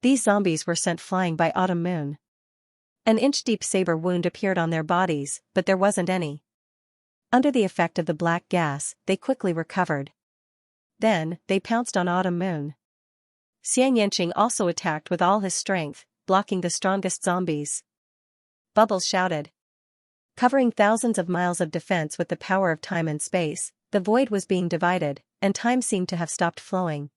These zombies were sent flying by Autumn Moon. An inch-deep saber wound appeared on their bodies, but there wasn't any. Under the effect of the black gas, they quickly recovered. Then, they pounced on Autumn Moon. Xianxia also attacked with all his strength, blocking the strongest zombies. Bubbles shouted. Covering thousands of miles of defense with the power of time and space, the void was being divided, and time seemed to have stopped flowing.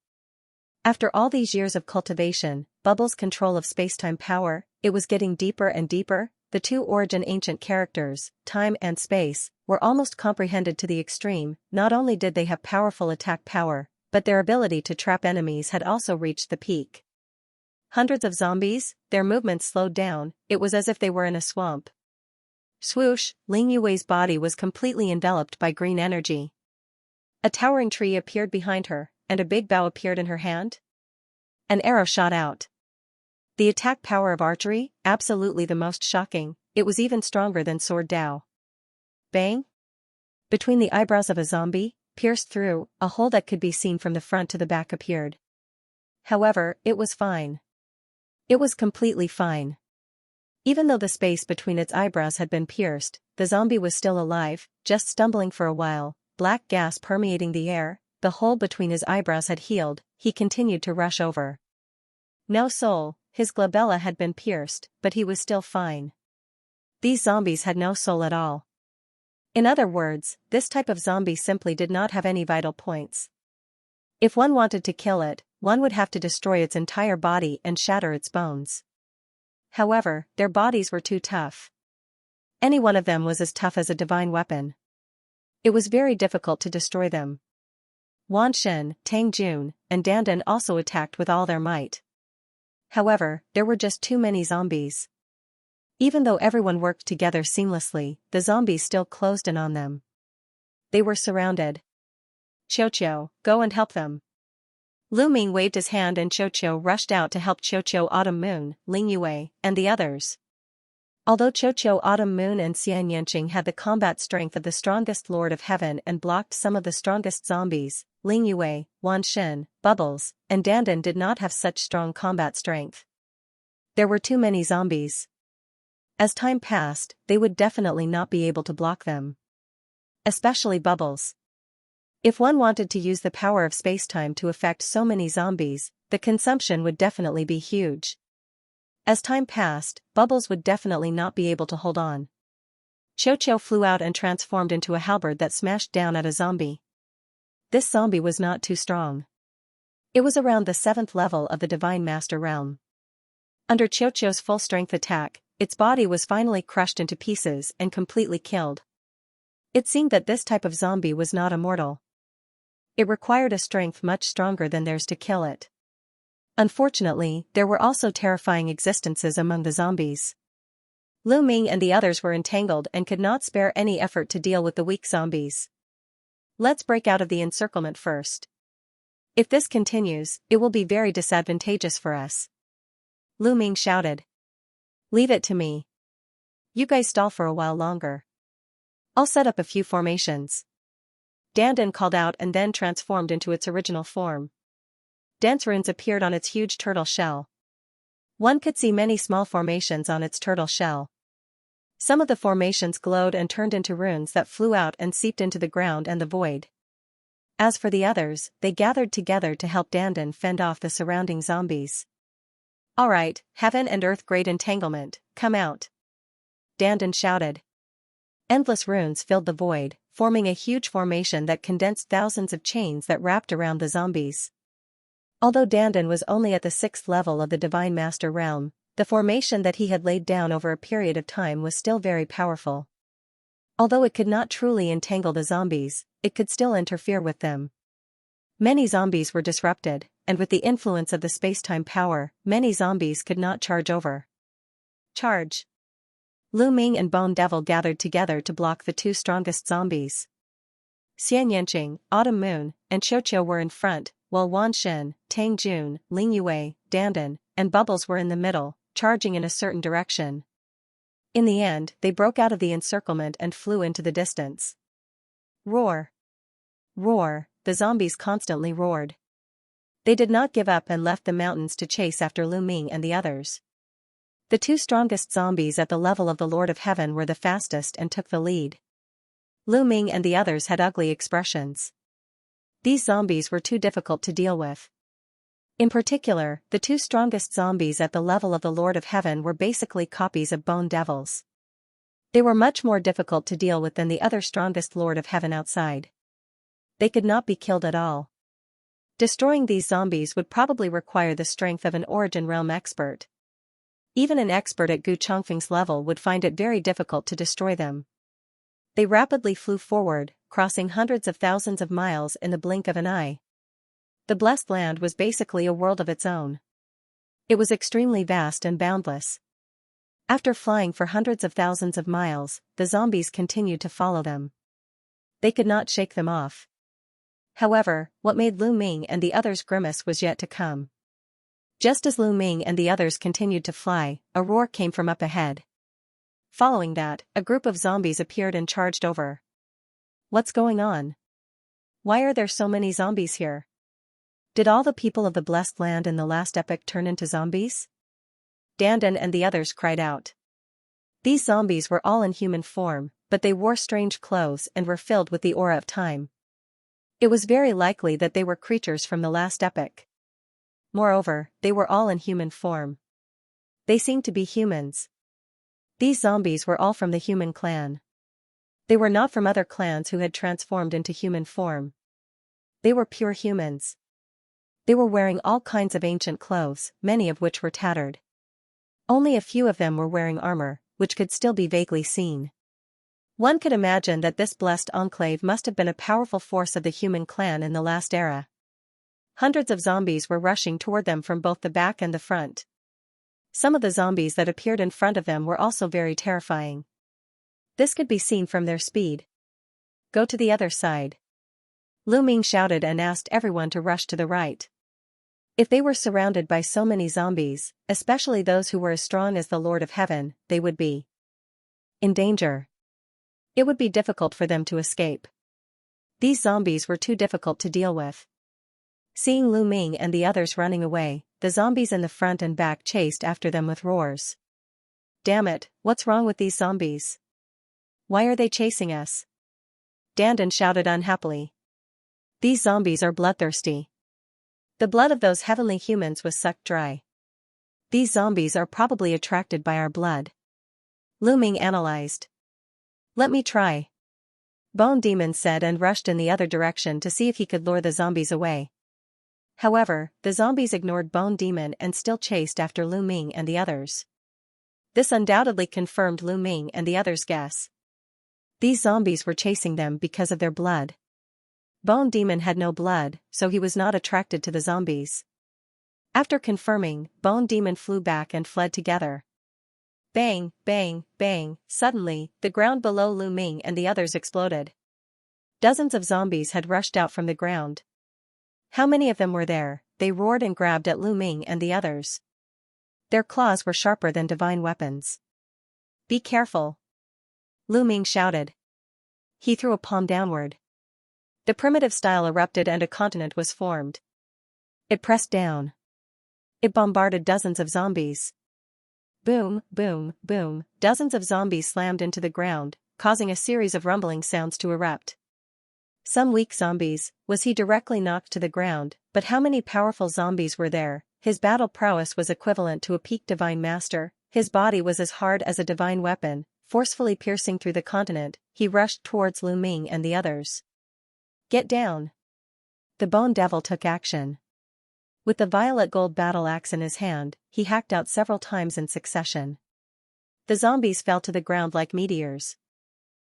After all these years of cultivation, Bubbles' control of space-time power, it was getting deeper and deeper. The 2 origin ancient characters, time and space, were almost comprehended to the extreme. Not only did they have powerful attack power, but their ability to trap enemies had also reached the peak. Hundreds of zombies, their movements slowed down, it was as if they were in a swamp. Swoosh, Ling Yue's body was completely enveloped by green energy. A towering tree appeared behind her, and a big bow appeared in her hand. An arrow shot out. The attack power of archery, absolutely the most shocking, it was even stronger than Sword Dao. Bang! Between the eyebrows of a zombie, pierced through, a hole that could be seen from the front to the back appeared. However, it was fine. It was completely fine. Even though the space between its eyebrows had been pierced, the zombie was still alive, just stumbling for a while, black gas permeating the air, the hole between his eyebrows had healed, he continued to rush over. No soul, his glabella had been pierced, but he was still fine. These zombies had no soul at all. In other words, this type of zombie simply did not have any vital points. If one wanted to kill it, one would have to destroy its entire body and shatter its bones. However, their bodies were too tough. Any one of them was as tough as a divine weapon. It was very difficult to destroy them. Wan Shen, Tang Jun, and Dandan also attacked with all their might. However, there were just too many zombies. Even though everyone worked together seamlessly, the zombies still closed in on them. They were surrounded. Qiuqiu, go and help them. Lu Ming waved his hand and Qiuqiu rushed out to help Qiuqiu, Autumn Moon, Ling Yue, and the others. Although Qiuqiu, Autumn Moon and Xianxia had the combat strength of the strongest Lord of Heaven and blocked some of the strongest zombies, Ling Yue, Wan Xin, Bubbles, and Dandan did not have such strong combat strength. There were too many zombies. As time passed, they would definitely not be able to block them. Especially Bubbles. If one wanted to use the power of space-time to affect so many zombies, the consumption would definitely be huge. As time passed, Bubbles would definitely not be able to hold on. Qiuqiu flew out and transformed into a halberd that smashed down at a zombie. This zombie was not too strong. It was around the 7th level of the Divine Master realm. Under Qiuqiu's full-strength attack, its body was finally crushed into pieces and completely killed. It seemed that this type of zombie was not immortal. It required a strength much stronger than theirs to kill it. Unfortunately, there were also terrifying existences among the zombies. Lu Ming and the others were entangled and could not spare any effort to deal with the weak zombies. Let's break out of the encirclement first. If this continues, it will be very disadvantageous for us. Lu Ming shouted. Leave it to me. You guys stall for a while longer. I'll set up a few formations. Dandan called out and then transformed into its original form. Dense runes appeared on its huge turtle shell. One could see many small formations on its turtle shell. Some of the formations glowed and turned into runes that flew out and seeped into the ground and the void. As for the others, they gathered together to help Dandan fend off the surrounding zombies. Alright, Heaven and Earth Great Entanglement, come out. Dandan shouted. Endless runes filled the void, forming a huge formation that condensed thousands of chains that wrapped around the zombies. Although Dandan was only at the 6th level of the Divine Master realm, the formation that he had laid down over a period of time was still very powerful. Although it could not truly entangle the zombies, it could still interfere with them. Many zombies were disrupted, and with the influence of the space-time power, many zombies could not charge over. Charge! Lu Ming and Bone Devil gathered together to block the two strongest zombies. Xianxia, Autumn Moon, and Qiuqiu were in front, while Wan Xin, Tang Jun, Ling Yue, Dandan, and Bubbles were in the middle, charging in a certain direction. In the end, they broke out of the encirclement and flew into the distance. Roar! Roar! The zombies constantly roared. They did not give up and left the mountains to chase after Lu Ming and the others. The two strongest zombies at the level of the Lord of Heaven were the fastest and took the lead. Lu Ming and the others had ugly expressions. These zombies were too difficult to deal with. In particular, the two strongest zombies at the level of the Lord of Heaven were basically copies of Bone Devils. They were much more difficult to deal with than the other strongest Lord of Heaven outside. They could not be killed at all. Destroying these zombies would probably require the strength of an Origin Realm expert. Even an expert at Gu Chongfeng's level would find it very difficult to destroy them. They rapidly flew forward, crossing hundreds of thousands of miles in the blink of an eye. The Blessed Land was basically a world of its own. It was extremely vast and boundless. After flying for hundreds of thousands of miles, the zombies continued to follow them. They could not shake them off. However, what made Lu Ming and the others grimace was yet to come. Just as Lu Ming and the others continued to fly, a roar came from up ahead. Following that, a group of zombies appeared and charged over. What's going on? Why are there so many zombies here? Did all the people of the Blessed Land in the last epoch turn into zombies? Dandan and the others cried out. These zombies were all in human form, but they wore strange clothes and were filled with the aura of time. It was very likely that they were creatures from the last epoch. Moreover, they were all in human form. They seemed to be humans. These zombies were all from the human clan. They were not from other clans who had transformed into human form. They were pure humans. They were wearing all kinds of ancient clothes, many of which were tattered. Only a few of them were wearing armor, which could still be vaguely seen. One could imagine that this blessed enclave must have been a powerful force of the human clan in the last era. Hundreds of zombies were rushing toward them from both the back and the front. Some of the zombies that appeared in front of them were also very terrifying. This could be seen from their speed. Go to the other side. Lu Ming shouted and asked everyone to rush to the right. If they were surrounded by so many zombies, especially those who were as strong as the Lord of Heaven, they would be in danger. It would be difficult for them to escape. These zombies were too difficult to deal with. Seeing Lu Ming and the others running away, the zombies in the front and back chased after them with roars. Damn it, what's wrong with these zombies? Why are they chasing us? Dandan shouted unhappily. These zombies are bloodthirsty. The blood of those heavenly humans was sucked dry. These zombies are probably attracted by our blood. Lu Ming analyzed. Let me try. Bone Demon said and rushed in the other direction to see if he could lure the zombies away. However, the zombies ignored Bone Demon and still chased after Lu Ming and the others. This undoubtedly confirmed Lu Ming and the others' guess. These zombies were chasing them because of their blood. Bone Demon had no blood, so he was not attracted to the zombies. After confirming, Bone Demon flew back and fled together. Bang, bang, bang, suddenly, the ground below Lu Ming and the others exploded. Dozens of zombies had rushed out from the ground. How many of them were there? They roared and grabbed at Lu Ming and the others. Their claws were sharper than divine weapons. Be careful! Lu Ming shouted. He threw a palm downward. The primitive style erupted and a continent was formed. It pressed down. It bombarded dozens of zombies. Boom, boom, boom, dozens of zombies slammed into the ground, causing a series of rumbling sounds to erupt. Some weak zombies, was he directly knocked to the ground, but how many powerful zombies were there? His battle prowess was equivalent to a peak divine master, his body was as hard as a divine weapon, forcefully piercing through the continent, he rushed towards Lu Ming and the others. Get down! The Bone Devil took action. With the violet gold battle axe in his hand, he hacked out several times in succession. The zombies fell to the ground like meteors.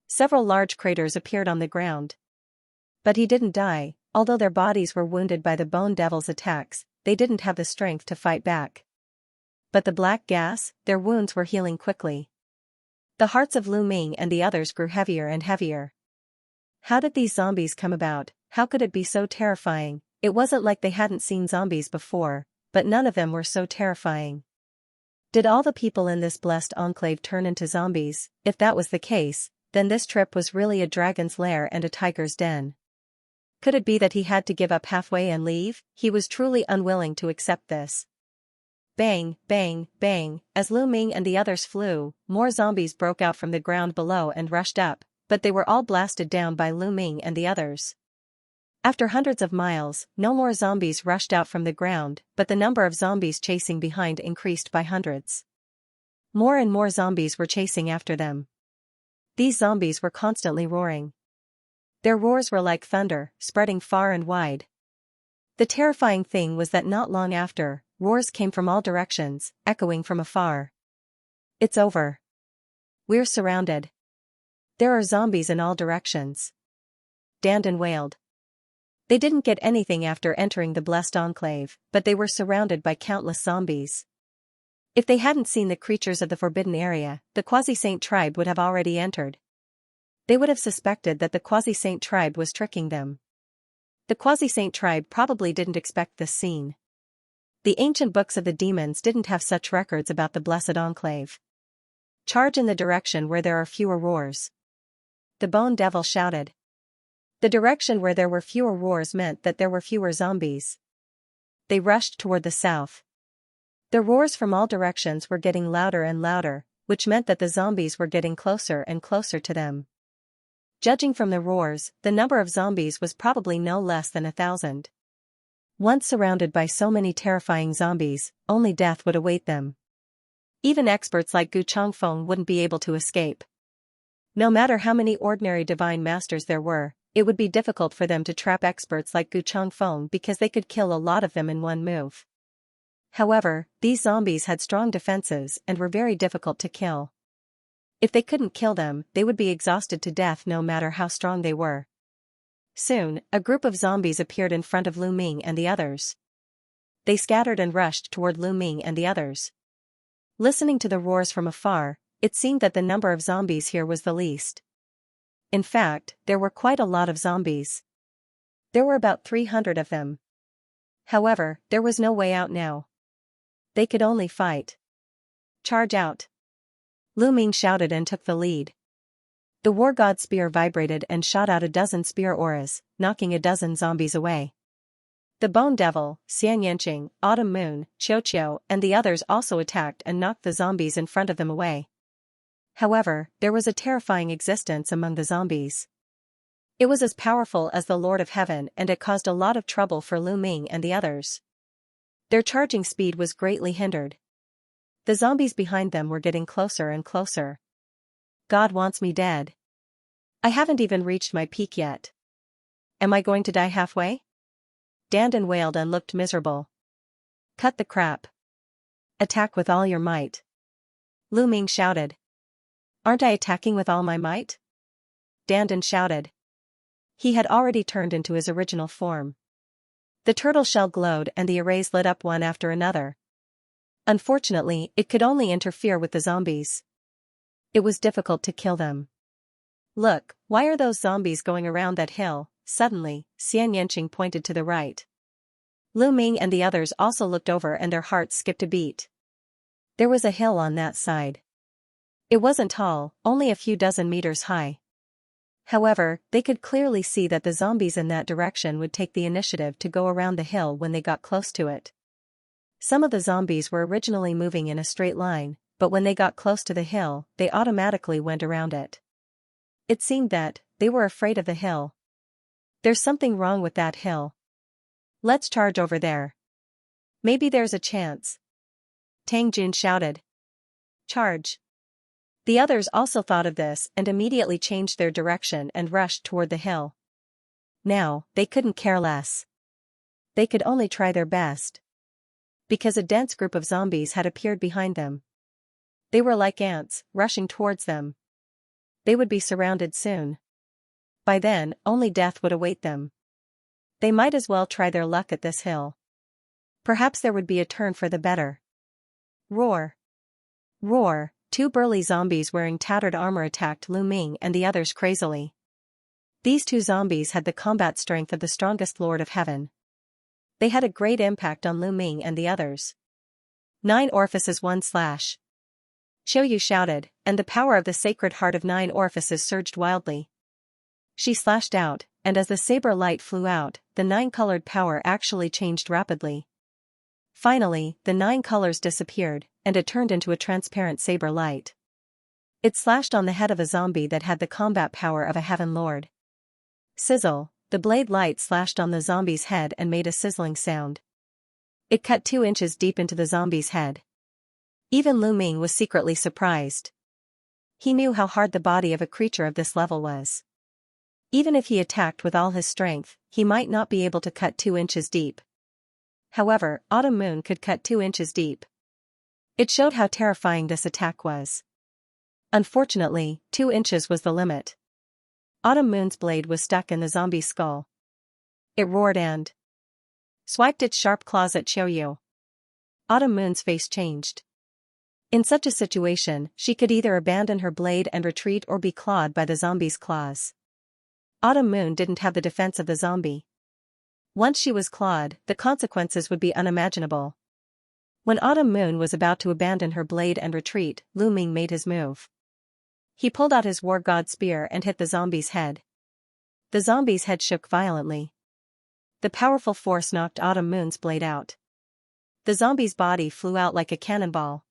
Several large craters appeared on the ground. But he didn't die, although their bodies were wounded by the Bone Devil's attacks, they didn't have the strength to fight back. But the black gas, their wounds were healing quickly. The hearts of Lu Ming and the others grew heavier and heavier. How did these zombies come about? How could it be so terrifying? It wasn't like they hadn't seen zombies before, but none of them were so terrifying. Did all the people in this blessed enclave turn into zombies? If that was the case, then this trip was really a dragon's lair and a tiger's den. Could it be that he had to give up halfway and leave? He was truly unwilling to accept this. Bang, bang, bang, as Lu Ming and the others flew, more zombies broke out from the ground below and rushed up, but they were all blasted down by Lu Ming and the others. After hundreds of miles, no more zombies rushed out from the ground, but the number of zombies chasing behind increased by hundreds. More and more zombies were chasing after them. These zombies were constantly roaring. Their roars were like thunder, spreading far and wide. The terrifying thing was that not long after, roars came from all directions, echoing from afar. It's over. We're surrounded. There are zombies in all directions. Dandan wailed. They didn't get anything after entering the blessed enclave, but they were surrounded by countless zombies. If they hadn't seen the creatures of the forbidden area, the Quasi-Saint tribe would have already entered. They would have suspected that the Quasi-Saint tribe was tricking them. The Quasi-Saint tribe probably didn't expect this scene. The ancient books of the demons didn't have such records about the blessed enclave. Charge in the direction where there are fewer roars. The Bone Devil shouted. The direction where there were fewer roars meant that there were fewer zombies. They rushed toward the south. The roars from all directions were getting louder and louder, which meant that the zombies were getting closer and closer to them. Judging from the roars, the number of zombies was probably no less than 1,000. Once surrounded by so many terrifying zombies, only death would await them. Even experts like Gu Chongfeng wouldn't be able to escape. No matter how many ordinary divine masters there were, it would be difficult for them to trap experts like Gu Chongfeng because they could kill a lot of them in one move. However, these zombies had strong defenses and were very difficult to kill. If they couldn't kill them, they would be exhausted to death no matter how strong they were. Soon, a group of zombies appeared in front of Lu Ming and the others. They scattered and rushed toward Lu Ming and the others. Listening to the roars from afar, it seemed that the number of zombies here was the least. In fact, there were quite a lot of zombies. There were about 300 of them. However, there was no way out now. They could only fight. Charge out! Lu Ming shouted and took the lead. The war god's spear vibrated and shot out a dozen spear auras, knocking a dozen zombies away. The Bone Devil, Xianxia, Autumn Moon, Xiao, and the others also attacked and knocked the zombies in front of them away. However, there was a terrifying existence among the zombies. It was as powerful as the Lord of Heaven, and it caused a lot of trouble for Lu Ming and the others. Their charging speed was greatly hindered. The zombies behind them were getting closer and closer. God wants me dead. I haven't even reached my peak yet. Am I going to die halfway? Dandan wailed and looked miserable. Cut the crap. Attack with all your might. Lu Ming shouted. Aren't I attacking with all my might? Dandan shouted. He had already turned into his original form. The turtle shell glowed and the arrays lit up one after another. Unfortunately, it could only interfere with the zombies. It was difficult to kill them. Look, why are those zombies going around that hill? Suddenly, Xianxia pointed to the right. Lu Ming and the others also looked over and their hearts skipped a beat. There was a hill on that side. It wasn't tall, only a few dozen meters high. However, they could clearly see that the zombies in that direction would take the initiative to go around the hill when they got close to it. Some of the zombies were originally moving in a straight line, but when they got close to the hill, they automatically went around it. It seemed that they were afraid of the hill. There's something wrong with that hill. Let's charge over there. Maybe there's a chance. Tang Jun shouted. Charge. The others also thought of this and immediately changed their direction and rushed toward the hill. Now, they couldn't care less. They could only try their best. Because a dense group of zombies had appeared behind them. They were like ants, rushing towards them. They would be surrounded soon. By then, only death would await them. They might as well try their luck at this hill. Perhaps there would be a turn for the better. Roar. Roar. Two burly zombies wearing tattered armor attacked Lu Ming and the others crazily. These two zombies had the combat strength of the strongest Lord of Heaven. They had a great impact on Lu Ming and the others. 9 orifices 1 slash. Xiaoyu shouted, and the power of the sacred heart of 9 orifices surged wildly. She slashed out, and as the saber light flew out, the 9-colored power actually changed rapidly. Finally, the 9 colors disappeared, and it turned into a transparent saber light. It slashed on the head of a zombie that had the combat power of a heaven lord. Sizzle, the blade light slashed on the zombie's head and made a sizzling sound. It cut 2 inches deep into the zombie's head. Even Lu Ming was secretly surprised. He knew how hard the body of a creature of this level was. Even if he attacked with all his strength, he might not be able to cut 2 inches deep. However, Autumn Moon could cut 2 inches deep. It showed how terrifying this attack was. Unfortunately, 2 inches was the limit. Autumn Moon's blade was stuck in the zombie's skull. It roared and swiped its sharp claws at Xiaoyu. Autumn Moon's face changed. In such a situation, she could either abandon her blade and retreat or be clawed by the zombie's claws. Autumn Moon didn't have the defense of the zombie. Once she was clawed, the consequences would be unimaginable. When Autumn Moon was about to abandon her blade and retreat, Lu Ming made his move. He pulled out his war god spear and hit the zombie's head. The zombie's head shook violently. The powerful force knocked Autumn Moon's blade out. The zombie's body flew out like a cannonball.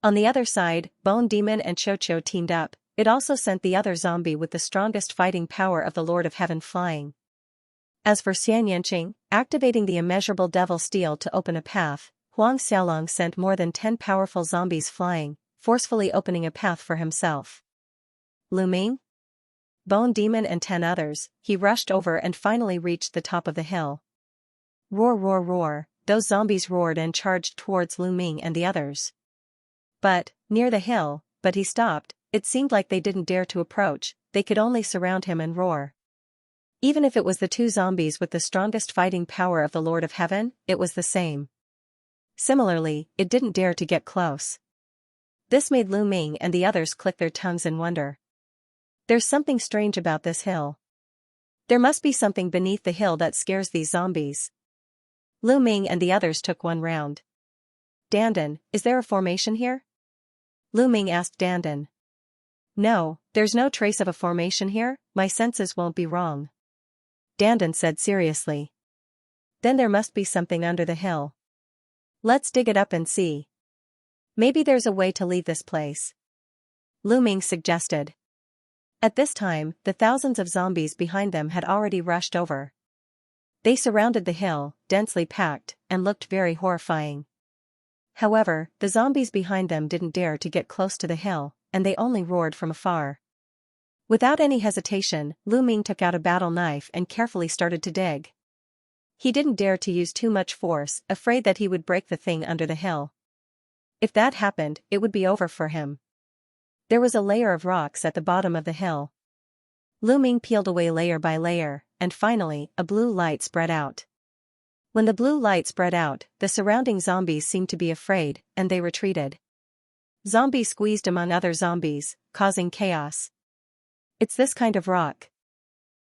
On the other side, Bone Demon and Xiao teamed up. It also sent the other zombie with the strongest fighting power of the Lord of Heaven flying. As for Xianxia, activating the immeasurable devil steel to open a path, Huang Xiaolong sent more than 10 powerful zombies flying, forcefully opening a path for himself. Lu Ming? Bone Demon and 10 others, he rushed over and finally reached the top of the hill. Roar roar roar, those zombies roared and charged towards Lu Ming and the others. But, near the hill, he stopped. It seemed like they didn't dare to approach, they could only surround him and roar. Even if it was the 2 zombies with the strongest fighting power of the Lord of Heaven, it was the same. Similarly, it didn't dare to get close. This made Lu Ming and the others click their tongues in wonder. There's something strange about this hill. There must be something beneath the hill that scares these zombies. Lu Ming and the others took one round. Dandan, is there a formation here? Lu Ming asked Dandan. No, there's no trace of a formation here, my senses won't be wrong. Dandan said seriously. Then there must be something under the hill. Let's dig it up and see. Maybe there's a way to leave this place. Lu Ming suggested. At this time, the thousands of zombies behind them had already rushed over. They surrounded the hill, densely packed, and looked very horrifying. However, the zombies behind them didn't dare to get close to the hill, and they only roared from afar. Without any hesitation, Lu Ming took out a battle knife and carefully started to dig. He didn't dare to use too much force, afraid that he would break the thing under the hill. If that happened, it would be over for him. There was a layer of rocks at the bottom of the hill. Lu Ming peeled away layer by layer, and finally, a blue light spread out. When the blue light spread out, the surrounding zombies seemed to be afraid, and they retreated. Zombies squeezed among other zombies, causing chaos. It's this kind of rock.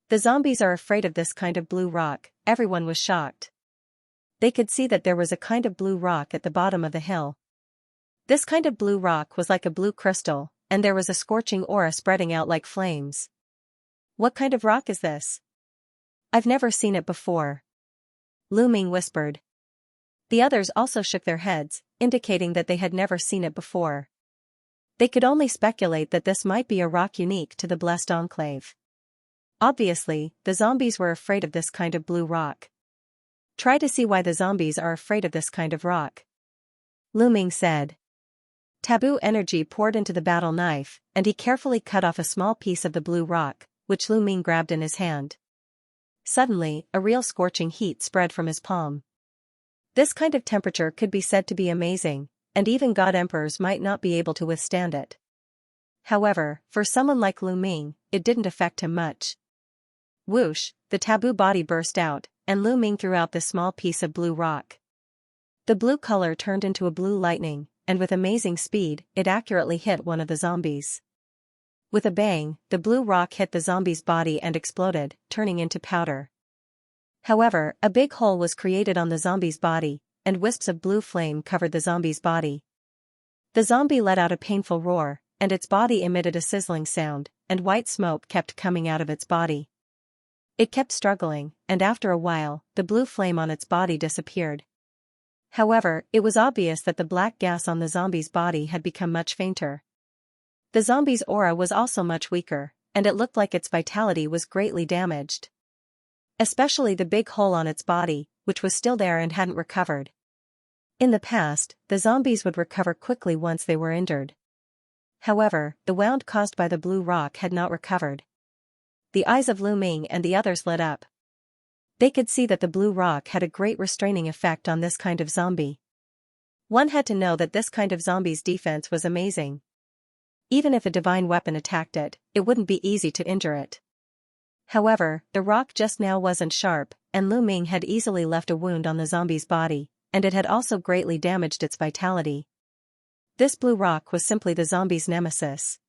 The zombies are afraid of this kind of blue rock, everyone was shocked. They could see that there was a kind of blue rock at the bottom of the hill. This kind of blue rock was like a blue crystal, and there was a scorching aura spreading out like flames. What kind of rock is this? I've never seen it before. Lu Ming whispered. The others also shook their heads, indicating that they had never seen it before. They could only speculate that this might be a rock unique to the Blessed Enclave. Obviously, the zombies were afraid of this kind of blue rock. Try to see why the zombies are afraid of this kind of rock. Lu Ming said. Taboo energy poured into the battle knife, and he carefully cut off a small piece of the blue rock, which Lu Ming grabbed in his hand. Suddenly, a real scorching heat spread from his palm. This kind of temperature could be said to be amazing, and even god emperors might not be able to withstand it. However, for someone like Lu Ming, it didn't affect him much. Whoosh, the taboo body burst out, and Lu Ming threw out this small piece of blue rock. The blue color turned into a blue lightning, and with amazing speed, it accurately hit one of the zombies. With a bang, the blue rock hit the zombie's body and exploded, turning into powder. However, a big hole was created on the zombie's body, and wisps of blue flame covered the zombie's body. The zombie let out a painful roar, and its body emitted a sizzling sound, and white smoke kept coming out of its body. It kept struggling, and after a while, the blue flame on its body disappeared. However, it was obvious that the black gas on the zombie's body had become much fainter. The zombie's aura was also much weaker, and it looked like its vitality was greatly damaged. Especially the big hole on its body, which was still there and hadn't recovered. In the past, the zombies would recover quickly once they were injured. However, the wound caused by the blue rock had not recovered. The eyes of Lu Ming and the others lit up. They could see that the blue rock had a great restraining effect on this kind of zombie. One had to know that this kind of zombie's defense was amazing. Even if a divine weapon attacked it, it wouldn't be easy to injure it. However, the rock just now wasn't sharp, and Lu Ming had easily left a wound on the zombie's body, and it had also greatly damaged its vitality. This blue rock was simply the zombie's nemesis.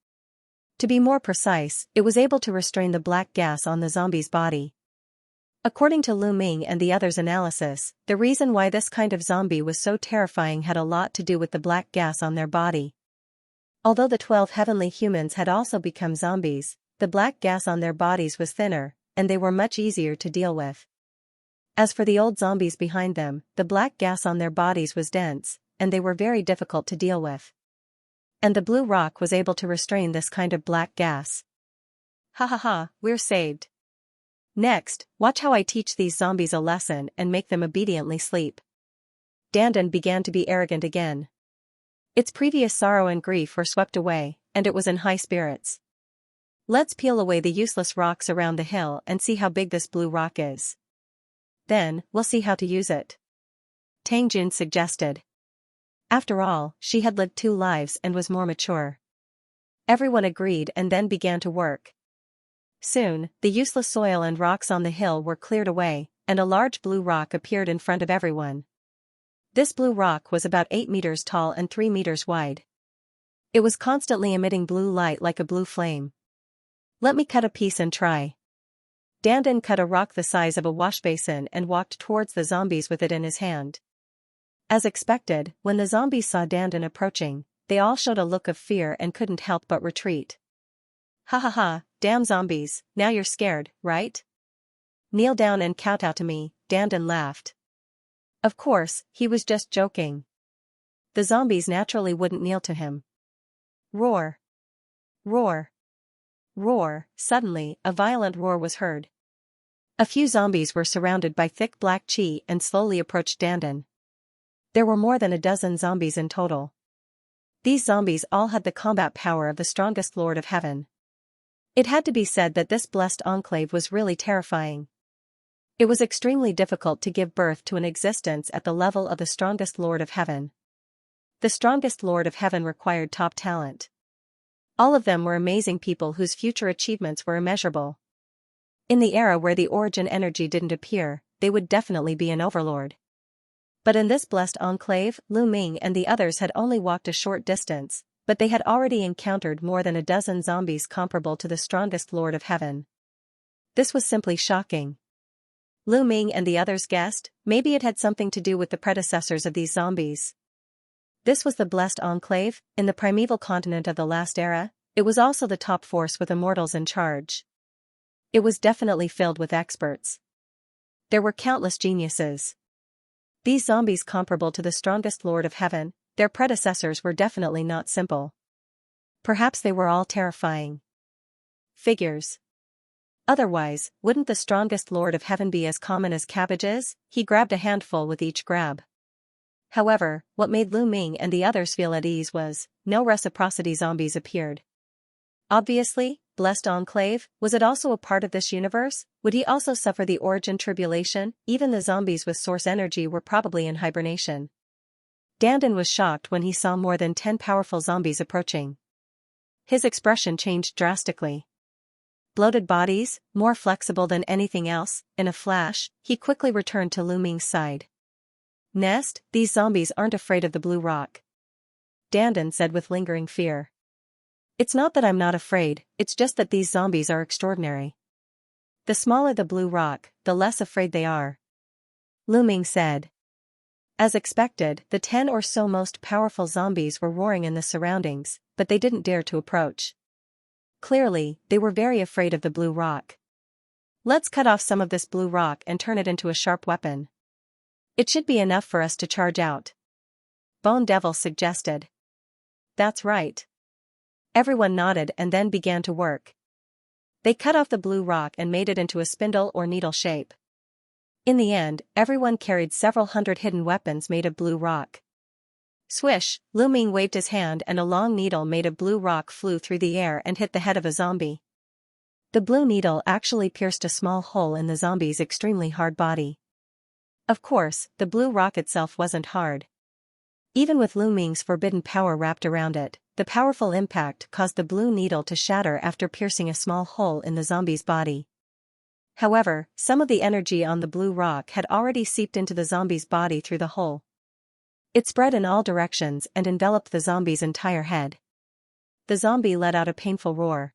To be more precise, it was able to restrain the black gas on the zombie's body. According to Lu Ming and the others' analysis, the reason why this kind of zombie was so terrifying had a lot to do with the black gas on their body. Although the 12 heavenly humans had also become zombies, the black gas on their bodies was thinner, and they were much easier to deal with. As for the old zombies behind them, the black gas on their bodies was dense, and they were very difficult to deal with. And the blue rock was able to restrain this kind of black gas. Ha ha ha, we're saved. Next, watch how I teach these zombies a lesson and make them obediently sleep. Dandan began to be arrogant again. Its previous sorrow and grief were swept away, and it was in high spirits. Let's peel away the useless rocks around the hill and see how big this blue rock is. Then, we'll see how to use it. Tang Jun suggested. After all, she had lived 2 lives and was more mature. Everyone agreed and then began to work. Soon, the useless soil and rocks on the hill were cleared away, and a large blue rock appeared in front of everyone. This blue rock was about 8 meters tall and 3 meters wide. It was constantly emitting blue light like a blue flame. Let me cut a piece and try. Dandan cut a rock the size of a wash basin and walked towards the zombies with it in his hand. As expected, when the zombies saw Dandan approaching, they all showed a look of fear and couldn't help but retreat. Ha ha ha, damn zombies, now you're scared, right? Kneel down and kowtow to me, Dandan laughed. Of course, he was just joking. The zombies naturally wouldn't kneel to him. Roar. Roar. Roar. Suddenly, a violent roar was heard. A few zombies were surrounded by thick black chi and slowly approached Dandan. There were more than a dozen zombies in total. These zombies all had the combat power of the strongest Lord of Heaven. It had to be said that this blessed enclave was really terrifying. It was extremely difficult to give birth to an existence at the level of the strongest Lord of Heaven. The strongest Lord of Heaven required top talent. All of them were amazing people whose future achievements were immeasurable. In the era where the origin energy didn't appear, they would definitely be an overlord. But in this blessed enclave, Lu Ming and the others had only walked a short distance, but they had already encountered more than a dozen zombies comparable to the strongest Lord of Heaven. This was simply shocking. Lu Ming and the others guessed, maybe it had something to do with the predecessors of these zombies. This was the blessed enclave, in the primeval continent of the last era. It was also the top force with immortals in charge. It was definitely filled with experts. There were countless geniuses. These zombies comparable to the strongest Lord of Heaven, their predecessors were definitely not simple. Perhaps they were all terrifying figures. Otherwise, wouldn't the strongest Lord of Heaven be as common as cabbages? He grabbed a handful with each grab. However, what made Lu Ming and the others feel at ease was, no reciprocity zombies appeared. Obviously, blessed enclave, was it also a part of this universe? Would he also suffer the origin tribulation? Even the zombies with source energy were probably in hibernation. Dandan was shocked when he saw more than 10 powerful zombies approaching. His expression changed drastically. Bloated bodies, more flexible than anything else, in a flash, he quickly returned to Lu Ming's side. Nest, these zombies aren't afraid of the blue rock. Dandan said with lingering fear. It's not that I'm not afraid, it's just that these zombies are extraordinary. The smaller the blue rock, the less afraid they are. Lu Ming said. As expected, the 10 or so most powerful zombies were roaring in the surroundings, but they didn't dare to approach. Clearly, they were very afraid of the blue rock. Let's cut off some of this blue rock and turn it into a sharp weapon. It should be enough for us to charge out. Bone Devil suggested. That's right. Everyone nodded and then began to work. They cut off the blue rock and made it into a spindle or needle shape. In the end, everyone carried several hundred hidden weapons made of blue rock. Swish, Lu Ming waved his hand and a long needle made of blue rock flew through the air and hit the head of a zombie. The blue needle actually pierced a small hole in the zombie's extremely hard body. Of course, the blue rock itself wasn't hard. Even with Lu Ming's forbidden power wrapped around it, the powerful impact caused the blue needle to shatter after piercing a small hole in the zombie's body. However, some of the energy on the blue rock had already seeped into the zombie's body through the hole. It spread in all directions and enveloped the zombie's entire head. The zombie let out a painful roar.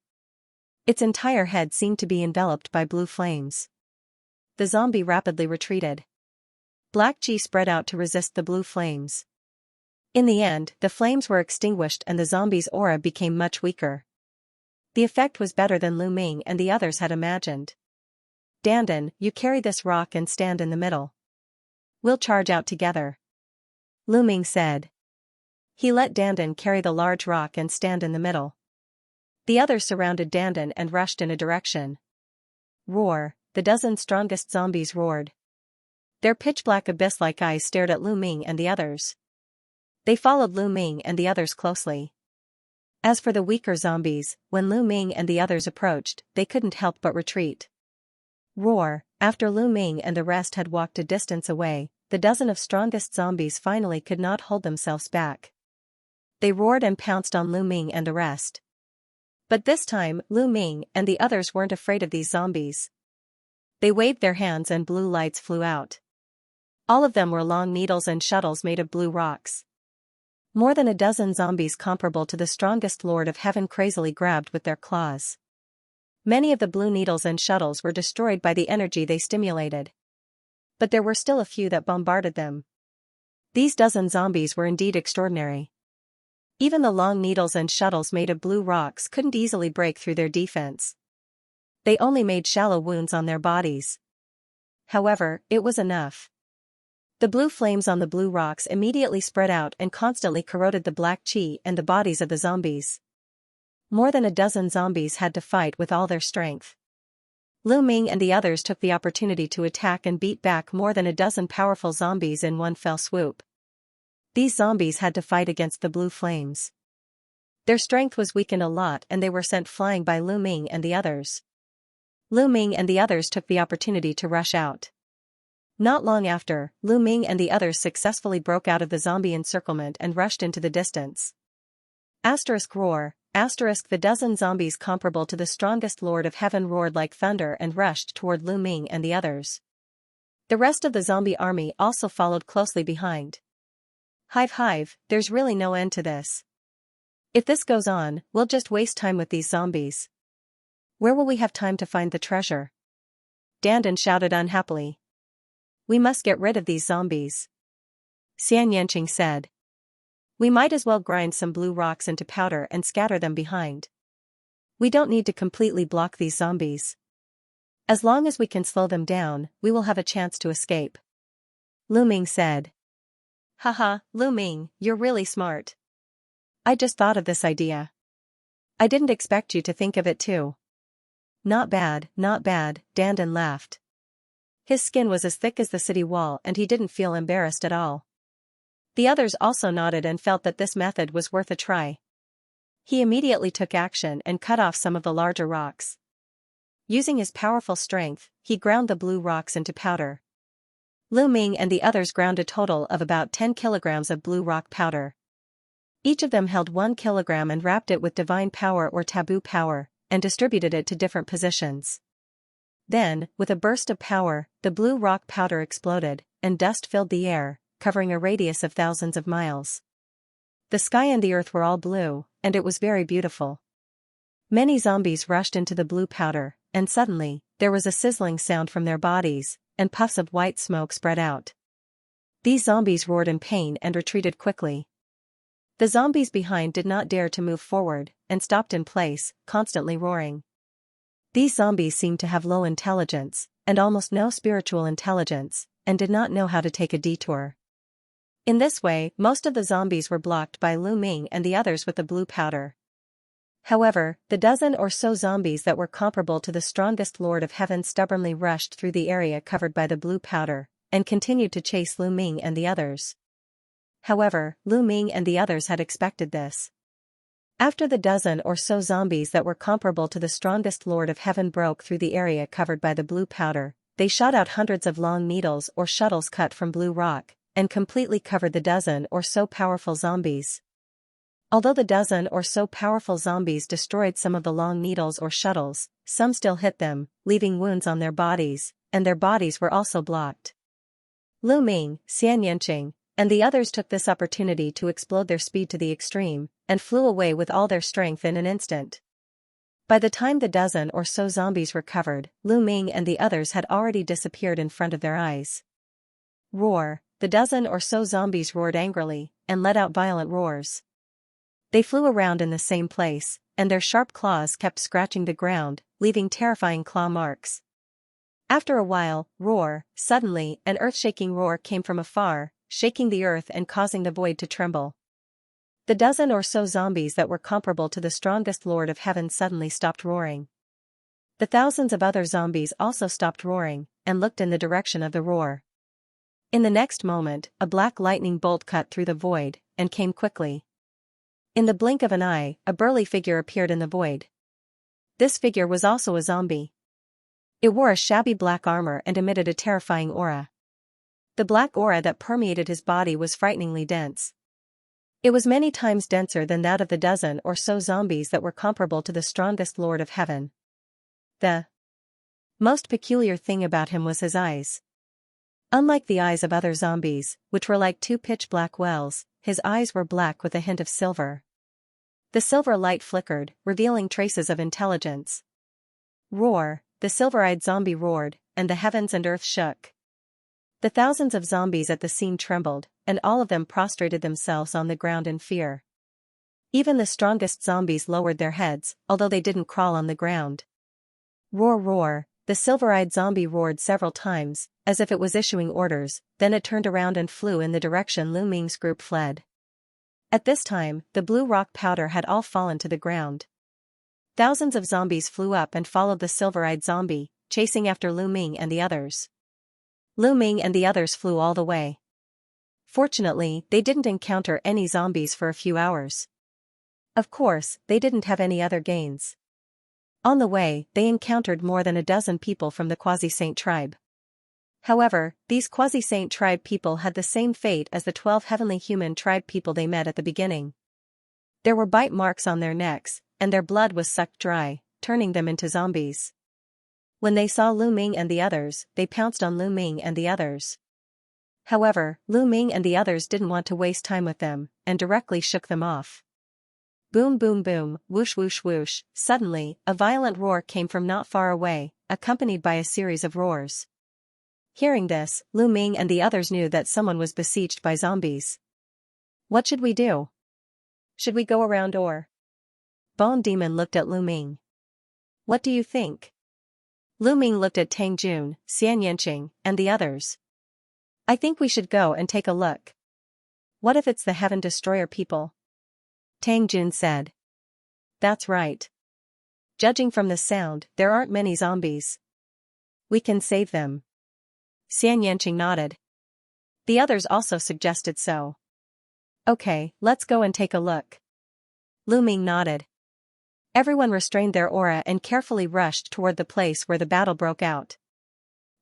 Its entire head seemed to be enveloped by blue flames. The zombie rapidly retreated. Black chi spread out to resist the blue flames. In the end, the flames were extinguished and the zombie's aura became much weaker. The effect was better than Lu Ming and the others had imagined. Dandan, you carry this rock and stand in the middle. We'll charge out together. Lu Ming said. He let Dandan carry the large rock and stand in the middle. The others surrounded Dandan and rushed in a direction. Roar, the dozen strongest zombies roared. Their pitch-black abyss-like eyes stared at Lu Ming and the others. They followed Lu Ming and the others closely. As for the weaker zombies, when Lu Ming and the others approached, they couldn't help but retreat. Roar, after Lu Ming and the rest had walked a distance away, the dozen of strongest zombies finally could not hold themselves back. They roared and pounced on Lu Ming and the rest. But this time, Lu Ming and the others weren't afraid of these zombies. They waved their hands and blue lights flew out. All of them were long needles and shuttles made of blue rocks. More than a dozen zombies comparable to the strongest Lord of Heaven crazily grabbed with their claws. Many of the blue needles and shuttles were destroyed by the energy they stimulated. But there were still a few that bombarded them. These dozen zombies were indeed extraordinary. Even the long needles and shuttles made of blue rocks couldn't easily break through their defense. They only made shallow wounds on their bodies. However, it was enough. The blue flames on the blue rocks immediately spread out and constantly corroded the black chi and the bodies of the zombies. More than a dozen zombies had to fight with all their strength. Lu Ming and the others took the opportunity to attack and beat back more than a dozen powerful zombies in one fell swoop. These zombies had to fight against the blue flames. Their strength was weakened a lot and they were sent flying by Lu Ming and the others. Lu Ming and the others took the opportunity to rush out. Not long after, Lu Ming and the others successfully broke out of the zombie encirclement and rushed into the distance. Roar. The dozen zombies comparable to the strongest Lord of Heaven roared like thunder and rushed toward Lu Ming and the others. The rest of the zombie army also followed closely behind. Hive, there's really no end to this. If this goes on, we'll just waste time with these zombies. Where will we have time to find the treasure? Dandan shouted unhappily. We must get rid of these zombies. Xianxia said. We might as well grind some blue rocks into powder and scatter them behind. We don't need to completely block these zombies. As long as we can slow them down, we will have a chance to escape. Lu Ming said. Haha, Lu Ming, you're really smart. I just thought of this idea. I didn't expect you to think of it too. Not bad, Dandan laughed. His skin was as thick as the city wall and he didn't feel embarrassed at all. The others also nodded and felt that this method was worth a try. He immediately took action and cut off some of the larger rocks. Using his powerful strength, he ground the blue rocks into powder. Lu Ming and the others ground a total of about 10 kilograms of blue rock powder. Each of them held 1 kilogram and wrapped it with divine power or taboo power, and distributed it to different positions. Then, with a burst of power, the blue rock powder exploded, and dust filled the air, covering a radius of thousands of miles. The sky and the earth were all blue, and it was very beautiful. Many zombies rushed into the blue powder, and suddenly, there was a sizzling sound from their bodies, and puffs of white smoke spread out. These zombies roared in pain and retreated quickly. The zombies behind did not dare to move forward, and stopped in place, constantly roaring. These zombies seemed to have low intelligence, and almost no spiritual intelligence, and did not know how to take a detour. In this way, most of the zombies were blocked by Lu Ming and the others with the blue powder. However, the dozen or so zombies that were comparable to the strongest Lord of Heaven stubbornly rushed through the area covered by the blue powder, and continued to chase Lu Ming and the others. However, Lu Ming and the others had expected this. After the dozen or so zombies that were comparable to the strongest Lord of Heaven broke through the area covered by the blue powder, they shot out hundreds of long needles or shuttles cut from blue rock, and completely covered the dozen or so powerful zombies. Although the dozen or so powerful zombies destroyed some of the long needles or shuttles, some still hit them, leaving wounds on their bodies, and their bodies were also blocked. Lu Ming, Xianxia, and the others took this opportunity to explode their speed to the extreme, and flew away with all their strength in an instant. By the time the dozen or so zombies recovered, Lu Ming and the others had already disappeared in front of their eyes. Roar! The dozen or so zombies roared angrily, and let out violent roars. They flew around in the same place, and their sharp claws kept scratching the ground, leaving terrifying claw marks. After a while, suddenly, an earth-shaking roar came from afar, shaking the earth and causing the void to tremble. The dozen or so zombies that were comparable to the strongest Lord of Heaven suddenly stopped roaring. The thousands of other zombies also stopped roaring, and looked in the direction of the roar. In the next moment, a black lightning bolt cut through the void, and came quickly. In the blink of an eye, a burly figure appeared in the void. This figure was also a zombie. It wore a shabby black armor and emitted a terrifying aura. The black aura that permeated his body was frighteningly dense. It was many times denser than that of the dozen or so zombies that were comparable to the strongest Lord of Heaven. The most peculiar thing about him was his eyes. Unlike the eyes of other zombies, which were like two pitch-black wells, his eyes were black with a hint of silver. The silver light flickered, revealing traces of intelligence. Roar! The silver-eyed zombie roared, and the heavens and earth shook. The thousands of zombies at the scene trembled, and all of them prostrated themselves on the ground in fear. Even the strongest zombies lowered their heads, although they didn't crawl on the ground. Roar roar, the silver-eyed zombie roared several times, as if it was issuing orders, then it turned around and flew in the direction Lu Ming's group fled. At this time, the blue rock powder had all fallen to the ground. Thousands of zombies flew up and followed the silver-eyed zombie, chasing after Lu Ming and the others. Lu Ming and the others flew all the way. Fortunately, they didn't encounter any zombies for a few hours. Of course, they didn't have any other gains. On the way, they encountered more than a dozen people from the Quasi-Saint tribe. However, these Quasi-Saint tribe people had the same fate as the 12 heavenly human tribe people they met at the beginning. There were bite marks on their necks, and their blood was sucked dry, turning them into zombies. When they saw Lu Ming and the others, they pounced on Lu Ming and the others. However, Lu Ming and the others didn't want to waste time with them, and directly shook them off. Boom boom boom, whoosh whoosh whoosh, suddenly, a violent roar came from not far away, accompanied by a series of roars. Hearing this, Lu Ming and the others knew that someone was besieged by zombies. What should we do? Should we go around or? Bone Demon looked at Lu Ming. What do you think? Lu Ming looked at Tang Jun, Xianxia, and the others. I think we should go and take a look. What if it's the Heaven Destroyer people? Tang Jun said. That's right. Judging from the sound, there aren't many zombies. We can save them. Xianxia nodded. The others also suggested so. Okay, let's go and take a look. Lu Ming nodded. Everyone restrained their aura and carefully rushed toward the place where the battle broke out.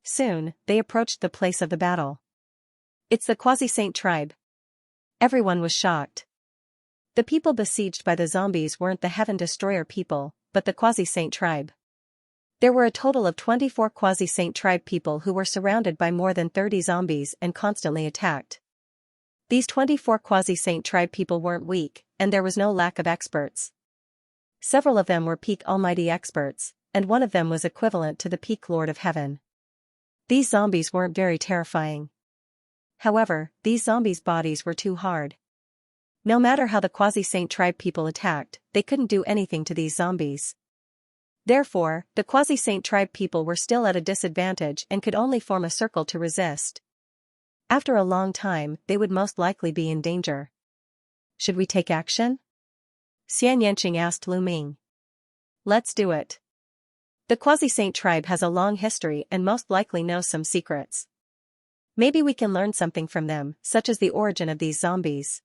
Soon, they approached the place of the battle. It's the Quasi-Saint tribe. Everyone was shocked. The people besieged by the zombies weren't the Heaven Destroyer people, but the Quasi-Saint tribe. There were a total of 24 Quasi-Saint tribe people who were surrounded by more than 30 zombies and constantly attacked. These 24 Quasi-Saint tribe people weren't weak, and there was no lack of experts. Several of them were peak almighty experts, and one of them was equivalent to the peak Lord of Heaven. These zombies weren't very terrifying. However, these zombies' bodies were too hard. No matter how the Quasi-Saint tribe people attacked, they couldn't do anything to these zombies. Therefore, the Quasi-Saint tribe people were still at a disadvantage and could only form a circle to resist. After a long time, they would most likely be in danger. Should we take action? Xianxia asked Lu Ming. Let's do it. The Quasi-Saint tribe has a long history and most likely knows some secrets. Maybe we can learn something from them, such as the origin of these zombies.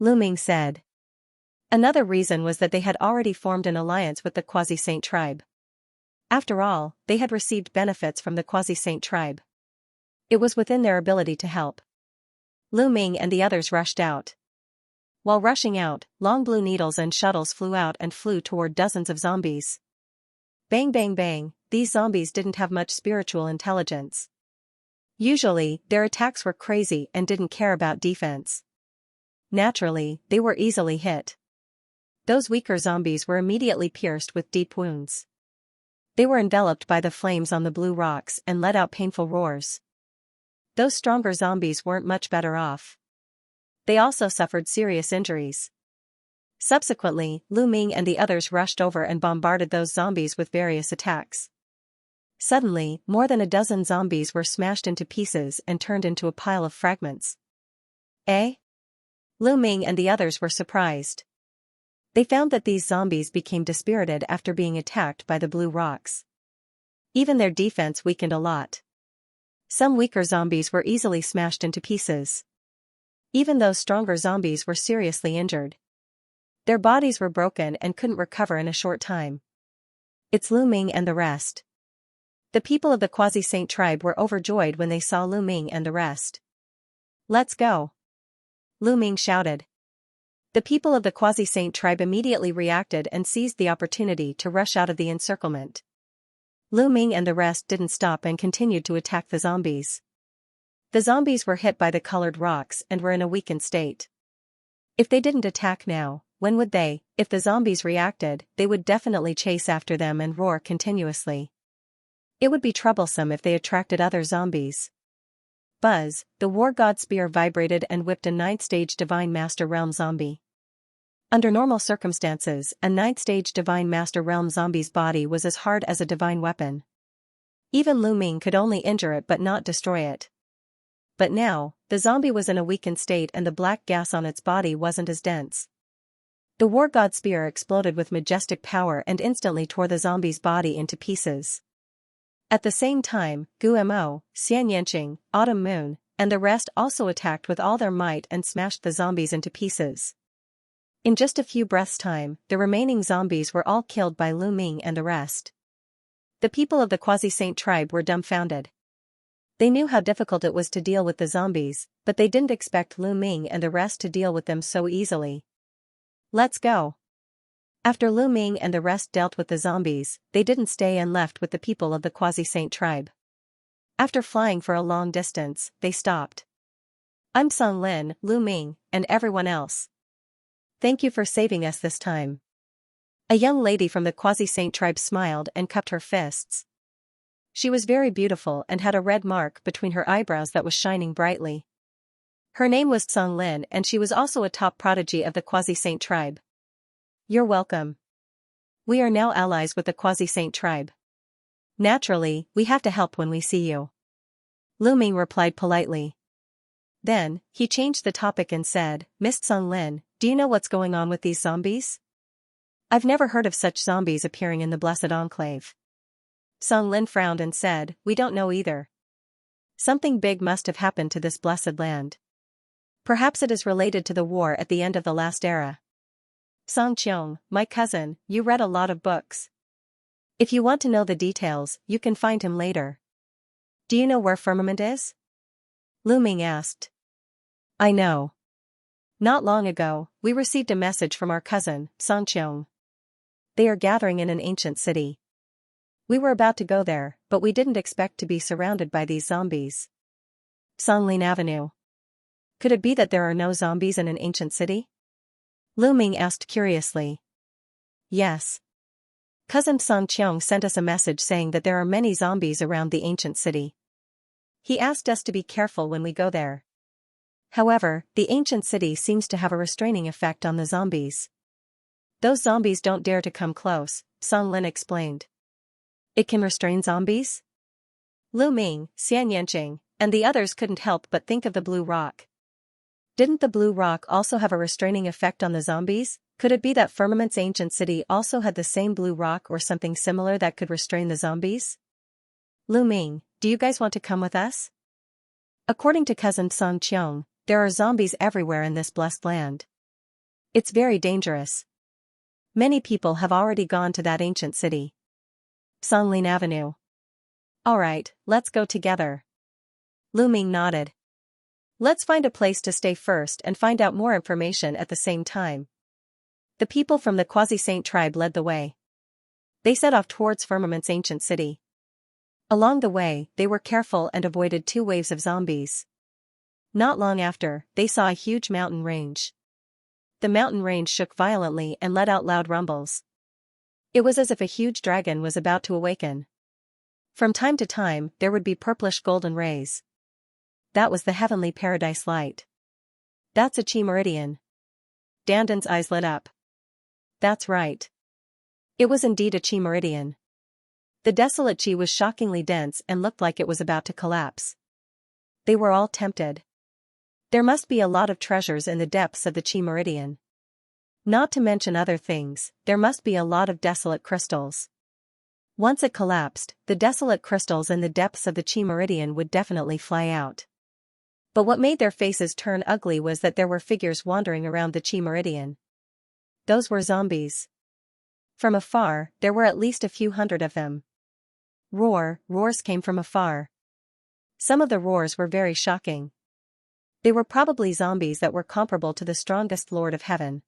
Lu Ming said. Another reason was that they had already formed an alliance with the Quasi-Saint tribe. After all, they had received benefits from the Quasi-Saint tribe. It was within their ability to help. Lu Ming and the others rushed out. While rushing out, long blue needles and shuttles flew out and flew toward dozens of zombies. Bang bang bang, these zombies didn't have much spiritual intelligence. Usually, their attacks were crazy and didn't care about defense. Naturally, they were easily hit. Those weaker zombies were immediately pierced with deep wounds. They were enveloped by the flames on the blue rocks and let out painful roars. Those stronger zombies weren't much better off. They also suffered serious injuries. Subsequently, Lu Ming and the others rushed over and bombarded those zombies with various attacks. Suddenly, more than a dozen zombies were smashed into pieces and turned into a pile of fragments. Eh? Lu Ming and the others were surprised. They found that these zombies became dispirited after being attacked by the blue rocks. Even their defense weakened a lot. Some weaker zombies were easily smashed into pieces. Even those stronger zombies were seriously injured. Their bodies were broken and couldn't recover in a short time. It's Lu Ming and the rest. The people of the Quasi-Saint tribe were overjoyed when they saw Lu Ming and the rest. Let's go! Lu Ming shouted. The people of the Quasi-Saint tribe immediately reacted and seized the opportunity to rush out of the encirclement. Lu Ming and the rest didn't stop and continued to attack the zombies. The zombies were hit by the colored rocks and were in a weakened state. If they didn't attack now, when would they? If the zombies reacted, they would definitely chase after them and roar continuously. It would be troublesome if they attracted other zombies. Buzz, the war god spear vibrated and whipped a 9th stage Divine Master Realm zombie. Under normal circumstances, a 9th-stage Divine Master Realm zombie's body was as hard as a divine weapon. Even Lu Ming could only injure it but not destroy it. But now, the zombie was in a weakened state and the black gas on its body wasn't as dense. The War God Spear exploded with majestic power and instantly tore the zombie's body into pieces. At the same time, Gumo, Xianxia, Autumn Moon, and the rest also attacked with all their might and smashed the zombies into pieces. In just a few breaths' time, the remaining zombies were all killed by Lu Ming and the rest. The people of the Quasi-Saint tribe were dumbfounded. They knew how difficult it was to deal with the zombies, but they didn't expect Lu Ming and the rest to deal with them so easily. Let's go. After Lu Ming and the rest dealt with the zombies, they didn't stay and left with the people of the Quasi-Saint tribe. After flying for a long distance, they stopped. I'm Song Lin, Lu Ming, and everyone else. Thank you for saving us this time. A young lady from the Quasi-Saint tribe smiled and cupped her fists. She was very beautiful and had a red mark between her eyebrows that was shining brightly. Her name was Song Lin and she was also a top prodigy of the Quasi-Saint tribe. You're welcome. We are now allies with the Quasi-Saint tribe. Naturally, we have to help when we see you. Lu Ming replied politely. Then, he changed the topic and said, Miss Song Lin, do you know what's going on with these zombies? I've never heard of such zombies appearing in the Blessed Enclave. Song Lin frowned and said, we don't know either. Something big must have happened to this blessed land. Perhaps it is related to the war at the end of the last era. Song Qiong, my cousin, you read a lot of books. If you want to know the details, you can find him later. Do you know where Firmament is? Lu Ming asked. I know. Not long ago, we received a message from our cousin, Song Qiong. They are gathering in an ancient city. We were about to go there, but we didn't expect to be surrounded by these zombies. Songlin Avenue. Could it be that there are no zombies in an ancient city? Lu Ming asked curiously. Yes. Cousin Song Qiong sent us a message saying that there are many zombies around the ancient city. He asked us to be careful when we go there. However, the ancient city seems to have a restraining effect on the zombies. Those zombies don't dare to come close, Song Lin explained. It can restrain zombies? Lu Ming, Xianxia, and the others couldn't help but think of the blue rock. Didn't the blue rock also have a restraining effect on the zombies? Could it be that Firmament's ancient city also had the same blue rock or something similar that could restrain the zombies? Lu Ming, do you guys want to come with us? According to cousin Song Qiong, there are zombies everywhere in this blessed land. It's very dangerous. Many people have already gone to that ancient city. Songlin Avenue. Alright, let's go together. Lu Ming nodded. Let's find a place to stay first and find out more information at the same time. The people from the Quasi-Saint tribe led the way. They set off towards Firmament's ancient city. Along the way, they were careful and avoided 2 waves of zombies. Not long after, they saw a huge mountain range. The mountain range shook violently and let out loud rumbles. It was as if a huge dragon was about to awaken. From time to time, there would be purplish golden rays. That was the heavenly paradise light. That's a chi meridian. Dandan's eyes lit up. That's right. It was indeed a chi meridian. The desolate chi was shockingly dense and looked like it was about to collapse. They were all tempted. There must be a lot of treasures in the depths of the chi meridian. Not to mention other things, there must be a lot of desolate crystals. Once it collapsed, the desolate crystals in the depths of the chi meridian would definitely fly out. But what made their faces turn ugly was that there were figures wandering around the chi meridian. Those were zombies. From afar, there were at least a few hundred of them. Roars came from afar. Some of the roars were very shocking. They were probably zombies that were comparable to the strongest Lord of Heaven.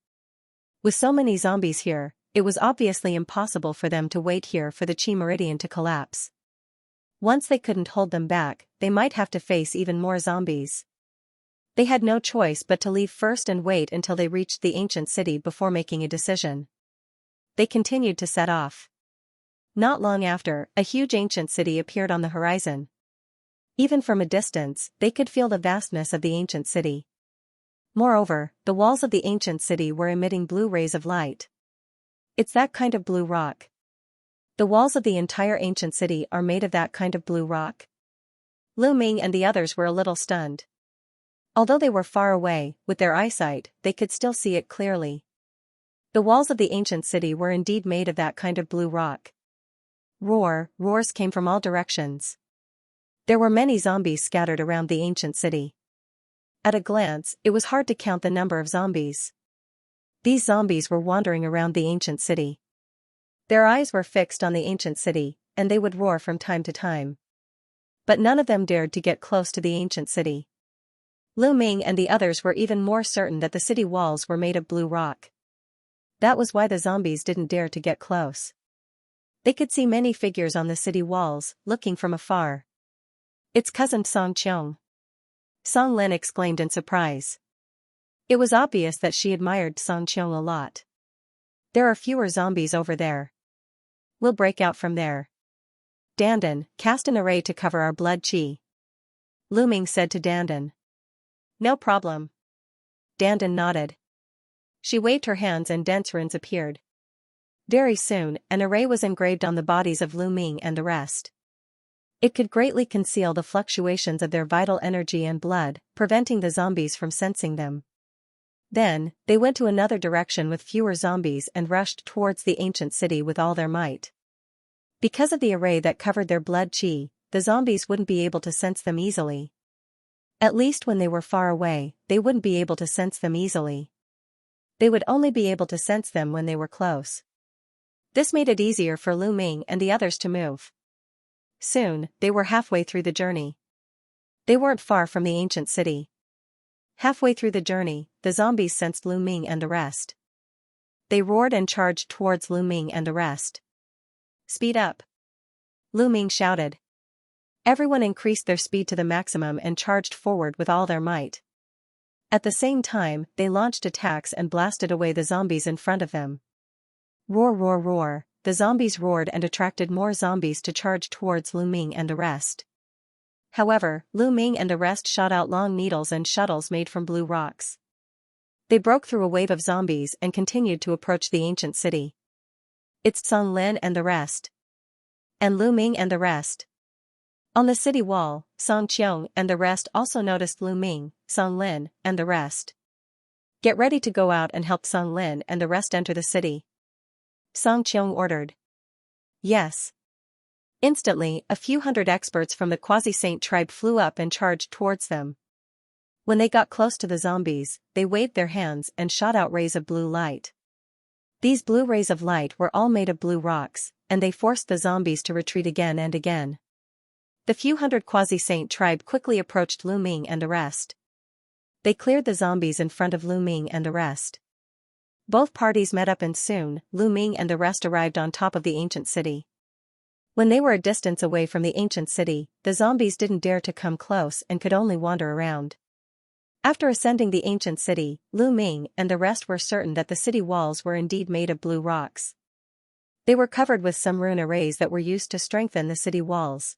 With so many zombies here, it was obviously impossible for them to wait here for the chi meridian to collapse. Once they couldn't hold them back, they might have to face even more zombies. They had no choice but to leave first and wait until they reached the ancient city before making a decision. They continued to set off. Not long after, a huge ancient city appeared on the horizon. Even from a distance, they could feel the vastness of the ancient city. Moreover, the walls of the ancient city were emitting blue rays of light. It's that kind of blue rock. The walls of the entire ancient city are made of that kind of blue rock. Lu Ming and the others were a little stunned. Although they were far away, with their eyesight, they could still see it clearly. The walls of the ancient city were indeed made of that kind of blue rock. Roars came from all directions. There were many zombies scattered around the ancient city. At a glance, it was hard to count the number of zombies. These zombies were wandering around the ancient city. Their eyes were fixed on the ancient city, and they would roar from time to time. But none of them dared to get close to the ancient city. Lu Ming and the others were even more certain that the city walls were made of blue rock. That was why the zombies didn't dare to get close. They could see many figures on the city walls, looking from afar. It's cousin Song Qiong. Song Lin exclaimed in surprise. It was obvious that she admired Song Qiong a lot. There are fewer zombies over there. We'll break out from there. Dandan, cast an array to cover our blood qi. Lu Ming said to Dandan. No problem. Dandan nodded. She waved her hands and dense runes appeared. Very soon, an array was engraved on the bodies of Lu Ming and the rest. It could greatly conceal the fluctuations of their vital energy and blood, preventing the zombies from sensing them. Then, they went to another direction with fewer zombies and rushed towards the ancient city with all their might. Because of the array that covered their blood qi, the zombies wouldn't be able to sense them easily. At least when they were far away, they wouldn't be able to sense them easily. They would only be able to sense them when they were close. This made it easier for Lu Ming and the others to move. Soon, they were halfway through the journey. They weren't far from the ancient city. Halfway through the journey, the zombies sensed Lu Ming and the rest. They roared and charged towards Lu Ming and the rest. Speed up! Lu Ming shouted. Everyone increased their speed to the maximum and charged forward with all their might. At the same time, they launched attacks and blasted away the zombies in front of them. Roar, roar, roar, the zombies roared and attracted more zombies to charge towards Lu Ming and the rest. However, Lu Ming and the rest shot out long needles and shuttles made from blue rocks. They broke through a wave of zombies and continued to approach the ancient city. It's Song Lin and the rest. And Lu Ming and the rest. On the city wall, Song Qiong and the rest also noticed Lu Ming, Song Lin, and the rest. Get ready to go out and help Song Lin and the rest enter the city. Song Qiong ordered. Yes. Instantly, a few hundred experts from the Quasi-Saint tribe flew up and charged towards them. When they got close to the zombies, they waved their hands and shot out rays of blue light. These blue rays of light were all made of blue rocks, and they forced the zombies to retreat again and again. The few hundred Quasi-Saint tribe quickly approached Lu Ming and the rest. They cleared the zombies in front of Lu Ming and the rest. Both parties met up and soon, Lu Ming and the rest arrived on top of the ancient city. When they were a distance away from the ancient city, the zombies didn't dare to come close and could only wander around. After ascending the ancient city, Lu Ming and the rest were certain that the city walls were indeed made of blue rocks. They were covered with some rune arrays that were used to strengthen the city walls.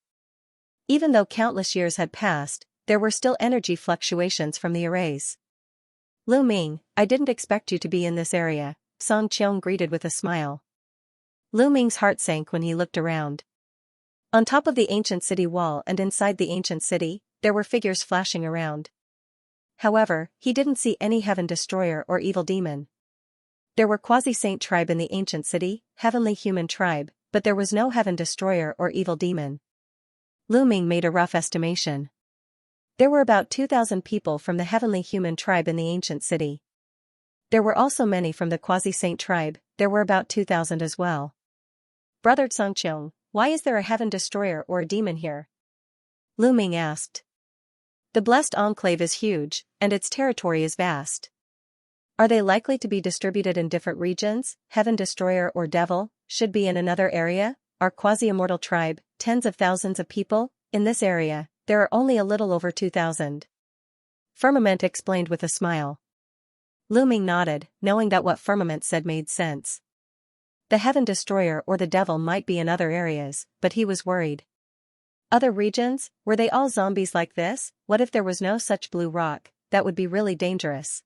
Even though countless years had passed, there were still energy fluctuations from the arrays. Lu Ming, I didn't expect you to be in this area, Song Qiong greeted with a smile. Lu Ming's heart sank when he looked around. On top of the ancient city wall and inside the ancient city, there were figures flashing around. However, he didn't see any heaven destroyer or evil demon. There were Quasi-Saint tribe in the ancient city, heavenly human tribe, but there was no heaven destroyer or evil demon. Lu Ming made a rough estimation. There were about 2,000 people from the heavenly human tribe in the ancient city. There were also many from the Quasi-Saint tribe, there were about 2,000 as well. Brother Song Qiong, why is there a heaven destroyer or a demon here? Lu Ming asked. The blessed enclave is huge, and its territory is vast. Are they likely to be distributed in different regions? Heaven destroyer or devil should be in another area? Our quasi-immortal tribe, tens of thousands of people, in this area, there are only a little over 2,000. Firmament explained with a smile. Lu Ming nodded, knowing that what Firmament said made sense. The heaven destroyer or the devil might be in other areas, but he was worried. Other regions, were they all zombies like this? What if there was no such blue rock? that would be really dangerous.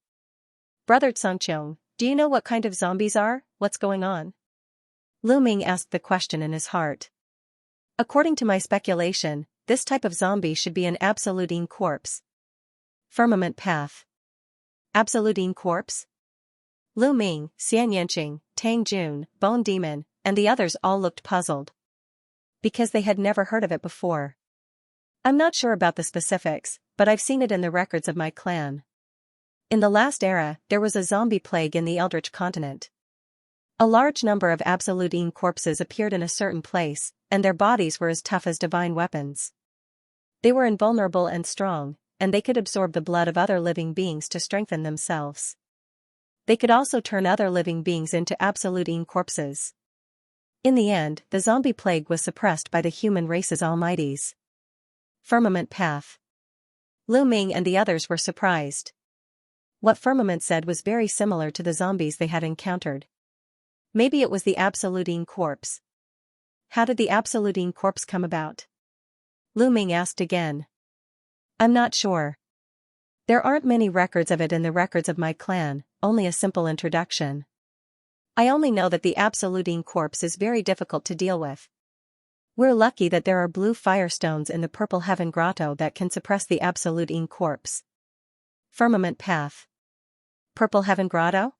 Brother Xianxia, do you know what kind of zombies are? What's going on? Lu Ming asked the question in his heart. According to my speculation, this type of zombie should be an absolute corpse. Firmament path. Absolute corpse? Lu Ming, Xianxia, Tang Jun, Bone Demon, and the others all looked puzzled. Because they had never heard of it before. I'm not sure about the specifics, but I've seen it in the records of my clan. In the last era, there was a zombie plague in the Eldritch continent. A large number of absolute corpses appeared in a certain place, and their bodies were as tough as divine weapons. They were invulnerable and strong, and they could absorb the blood of other living beings to strengthen themselves. They could also turn other living beings into absolute corpses. In the end, the zombie plague was suppressed by the human race's almighties. Firmament path. Lu Ming and the others were surprised. What Firmament said was very similar to the zombies they had encountered. Maybe it was the absolute corpse. How did the absolute corpse come about? Lu Ming asked again. I'm not sure. There aren't many records of it in the records of my clan, only a simple introduction. I only know that the absolute corpse is very difficult to deal with. We're lucky that there are blue firestones in the Purple Heaven Grotto that can suppress the absolute corpse. Firmament path. Purple Heaven Grotto?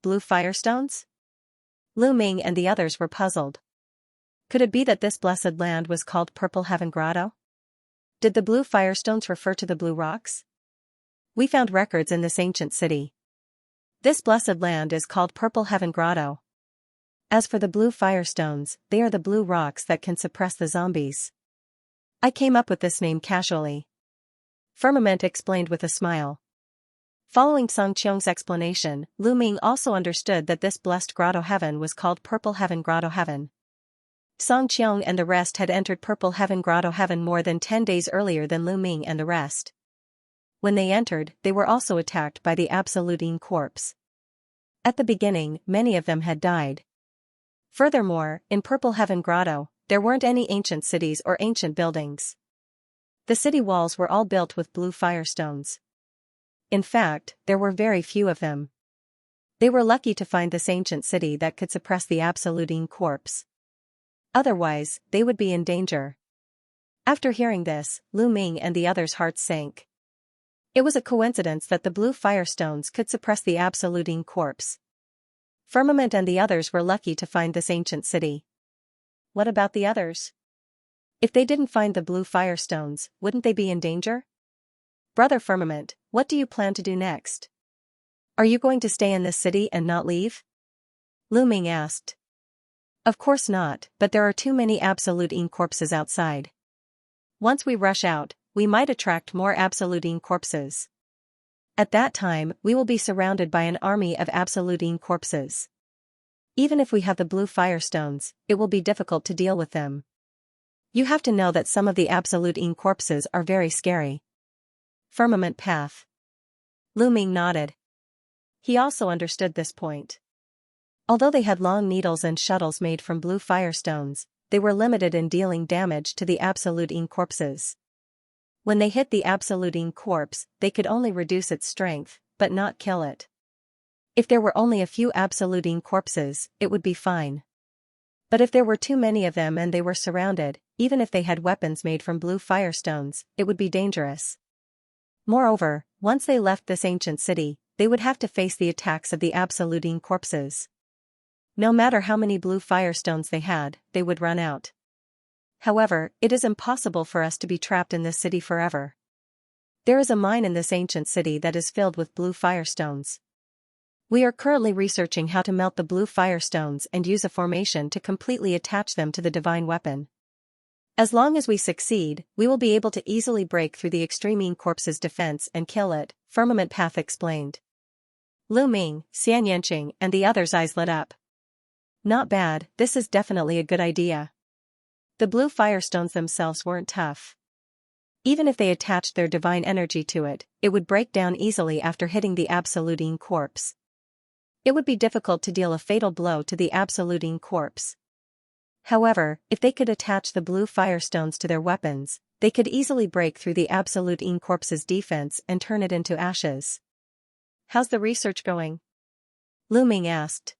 Blue firestones? Lu Ming and the others were puzzled. Could it be that this blessed land was called Purple Heaven Grotto? Did the blue firestones refer to the blue rocks? We found records in this ancient city. This blessed land is called Purple Heaven Grotto. As for the blue firestones, they are the blue rocks that can suppress the zombies. I came up with this name casually. Firmament explained with a smile. Following Xianxia's explanation, Lu Ming also understood that this blessed grotto heaven was called Purple Heaven Grotto Heaven. Xianxia and the rest had entered Purple Heaven Grotto Heaven more than 10 days earlier than Lu Ming and the rest. When they entered, they were also attacked by the absolute corpse. At the beginning, many of them had died. Furthermore, in Purple Heaven Grotto, there weren't any ancient cities or ancient buildings. The city walls were all built with blue firestones. In fact, there were very few of them. They were lucky to find this ancient city that could suppress the absolute corpse. Otherwise, they would be in danger. After hearing this, Lu Ming and the others' hearts sank. It was a coincidence that the blue firestones could suppress the absolute corpse. Firmament and the others were lucky to find this ancient city. What about the others? If they didn't find the blue firestones, wouldn't they be in danger? Brother Firmament, what do you plan to do next? Are you going to stay in this city and not leave? Lu Ming asked. Of course not, but there are too many absolute corpses outside. Once we rush out, we might attract more absolute corpses. At that time, we will be surrounded by an army of absolute corpses. Even if we have the blue firestones, it will be difficult to deal with them. You have to know that some of the absolute corpses are very scary. Firmament path. Lu Ming nodded. He also understood this point. Although they had long needles and shuttles made from blue firestones, they were limited in dealing damage to the absolute corpses. When they hit the absolute corpse, they could only reduce its strength, but not kill it. If there were only a few absolute corpses, it would be fine. But if there were too many of them and they were surrounded, even if they had weapons made from blue firestones, it would be dangerous. Moreover, once they left this ancient city, they would have to face the attacks of the absolute corpses. No matter how many blue firestones they had, they would run out. However, it is impossible for us to be trapped in this city forever. There is a mine in this ancient city that is filled with blue firestones. We are currently researching how to melt the blue firestones and use a formation to completely attach them to the divine weapon. As long as we succeed, we will be able to easily break through the extreme corpse's defense and kill it, Firmament Path explained. Lu Ming, Xianxia, and the others' eyes lit up. Not bad, this is definitely a good idea. The blue firestones themselves weren't tough. Even if they attached their divine energy to it, it would break down easily after hitting the absolute corpse. It would be difficult to deal a fatal blow to the absolute corpse. However, if they could attach the blue firestones to their weapons, They could easily break through the Absolute Ing Corpse's defense and turn it into ashes. How's the research going? Lu Ming asked.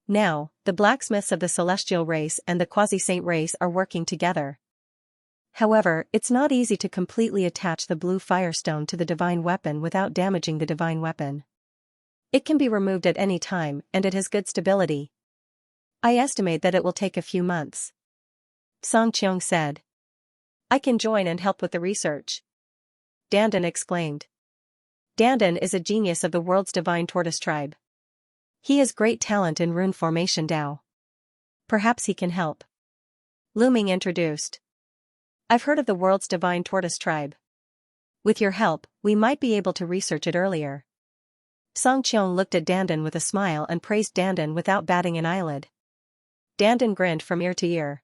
Now, the blacksmiths of the celestial race and the quasi-saint race are working together. However, it's not easy to completely attach the blue firestone to the divine weapon without damaging the divine weapon. It can be removed at any time, and it has good stability. I estimate that it will take a few months. Xianxia said. I can join and help with the research. Dandan exclaimed. Dandan is a genius of the world's divine tortoise tribe. He has great talent in rune formation Dao. Perhaps he can help. Lu Ming introduced. I've heard of the world's divine tortoise tribe. With your help, we might be able to research it earlier. Xianxia looked at Dandan with a smile and praised Dandan without batting an eyelid. Dandan grinned from ear to ear.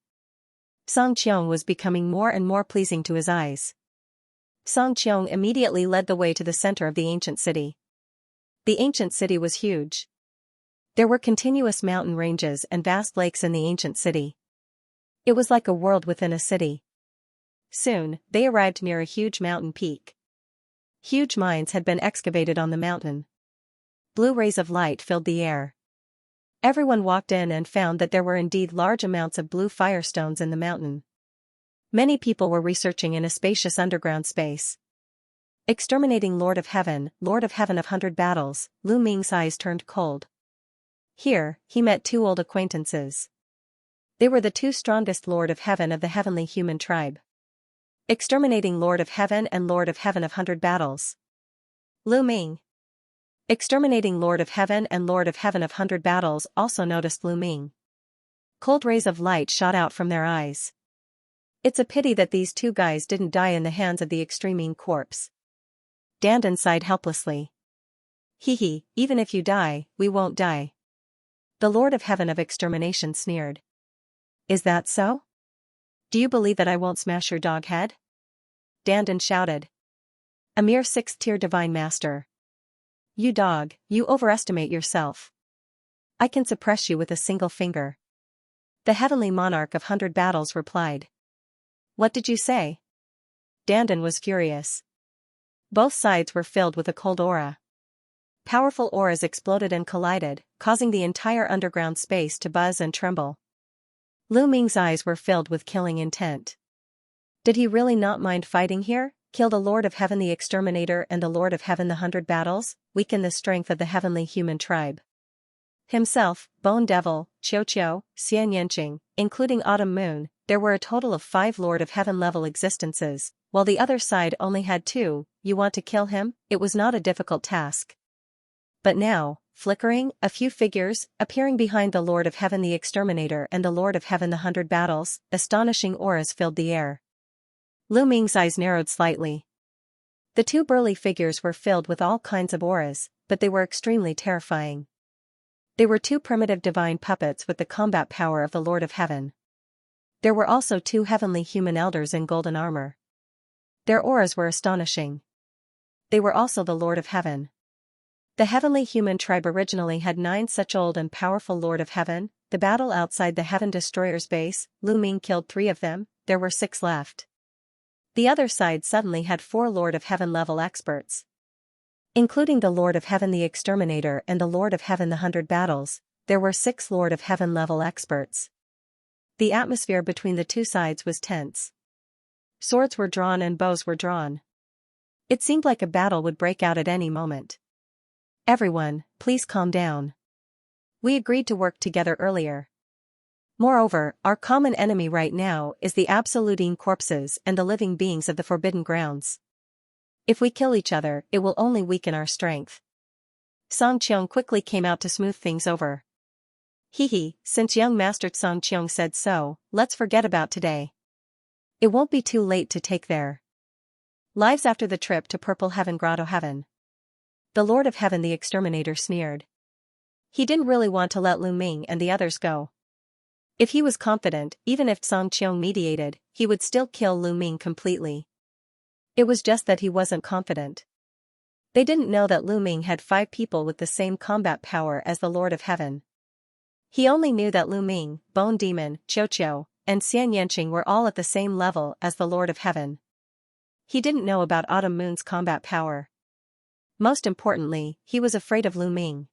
Xianxia was becoming more and more pleasing to his eyes. Xianxia immediately led the way to the center of the ancient city. The ancient city was huge. There were continuous mountain ranges and vast lakes in the ancient city. It was like a world within a city. Soon, they arrived near a huge mountain peak. Huge mines had been excavated on the mountain. Blue rays of light filled the air. Everyone walked in and found that there were indeed large amounts of blue firestones in the mountain. Many people were researching in a spacious underground space. Exterminating Lord of Heaven of 100 battles, Lu Ming's eyes turned cold. Here, he met two old acquaintances. They were the two strongest Lord of Heaven of the heavenly human tribe. Exterminating Lord of Heaven of 100 battles. Lu Ming. Exterminating Lord of Heaven of 100 battles also noticed Lu Ming. Cold rays of light shot out from their eyes. It's a pity that these two guys didn't die in the hands of the extreme Ing corpse. Dandan sighed helplessly. Hee, even if you die, we won't die. The Lord of Heaven of Extermination sneered. Is that so? Do you believe that I won't smash your dog head? Dandan shouted. A mere 6th-tier divine master. You dog, you overestimate yourself. I can suppress you with a single finger. The heavenly monarch of 100 battles replied. What did you say? Dandan was furious. Both sides were filled with a cold aura. Powerful auras exploded and collided, causing the entire underground space to buzz and tremble. Lu Ming's eyes were filled with killing intent. Did he really not mind fighting here? Kill the Lord of Heaven the Exterminator and the Lord of Heaven the 100 battles, weaken the strength of the heavenly human tribe. Himself, Bone Devil, Qiu, Xianxia, including Autumn Moon, there were a total of 5 Lord of Heaven level existences, while the other side only had 2. You want to kill him? It was not a difficult task. But now, flickering, a few figures, appearing behind the Lord of Heaven the Exterminator and the Lord of Heaven the 100 battles, astonishing auras filled the air. Lu Ming's eyes narrowed slightly. The 2 burly figures were filled with all kinds of auras, but they were extremely terrifying. They were 2 primitive divine puppets with the combat power of the Lord of Heaven. There were also 2 heavenly human elders in golden armor. Their auras were astonishing. They were also the Lord of Heaven. The heavenly human tribe originally had 9 such old and powerful Lord of Heaven. The battle outside the Heaven Destroyer's base, Lu Ming killed 3 of them, there were 6 left. The other side suddenly had 4 Lord of Heaven level experts. Including the Lord of Heaven the Exterminator and the Lord of Heaven the 100 battles, there were 6 Lord of Heaven level experts. The atmosphere between the 2 sides was tense. Swords were drawn and bows were drawn. It seemed like a battle would break out at any moment. Everyone, please calm down. We agreed to work together earlier. Moreover, our common enemy right now is the Absolute Ing corpses and the living beings of the Forbidden Grounds. If we kill each other, it will only weaken our strength. Xianxia quickly came out to smooth things over. Since young Master Xianxia said so, let's forget about today. It won't be too late to take their lives after the trip to Purple Heaven Grotto Heaven. The Lord of Heaven the Exterminator sneered. He didn't really want to let Lu Ming and the others go. If he was confident, even if Xianxia mediated, he would still kill Lu Ming completely. It was just that he wasn't confident. They didn't know that Lu Ming had 5 people with the same combat power as the Lord of Heaven. He only knew that Lu Ming, Bone Demon, Qiu, and Xianxia were all at the same level as the Lord of Heaven. He didn't know about Autumn Moon's combat power. Most importantly, he was afraid of Lu Ming.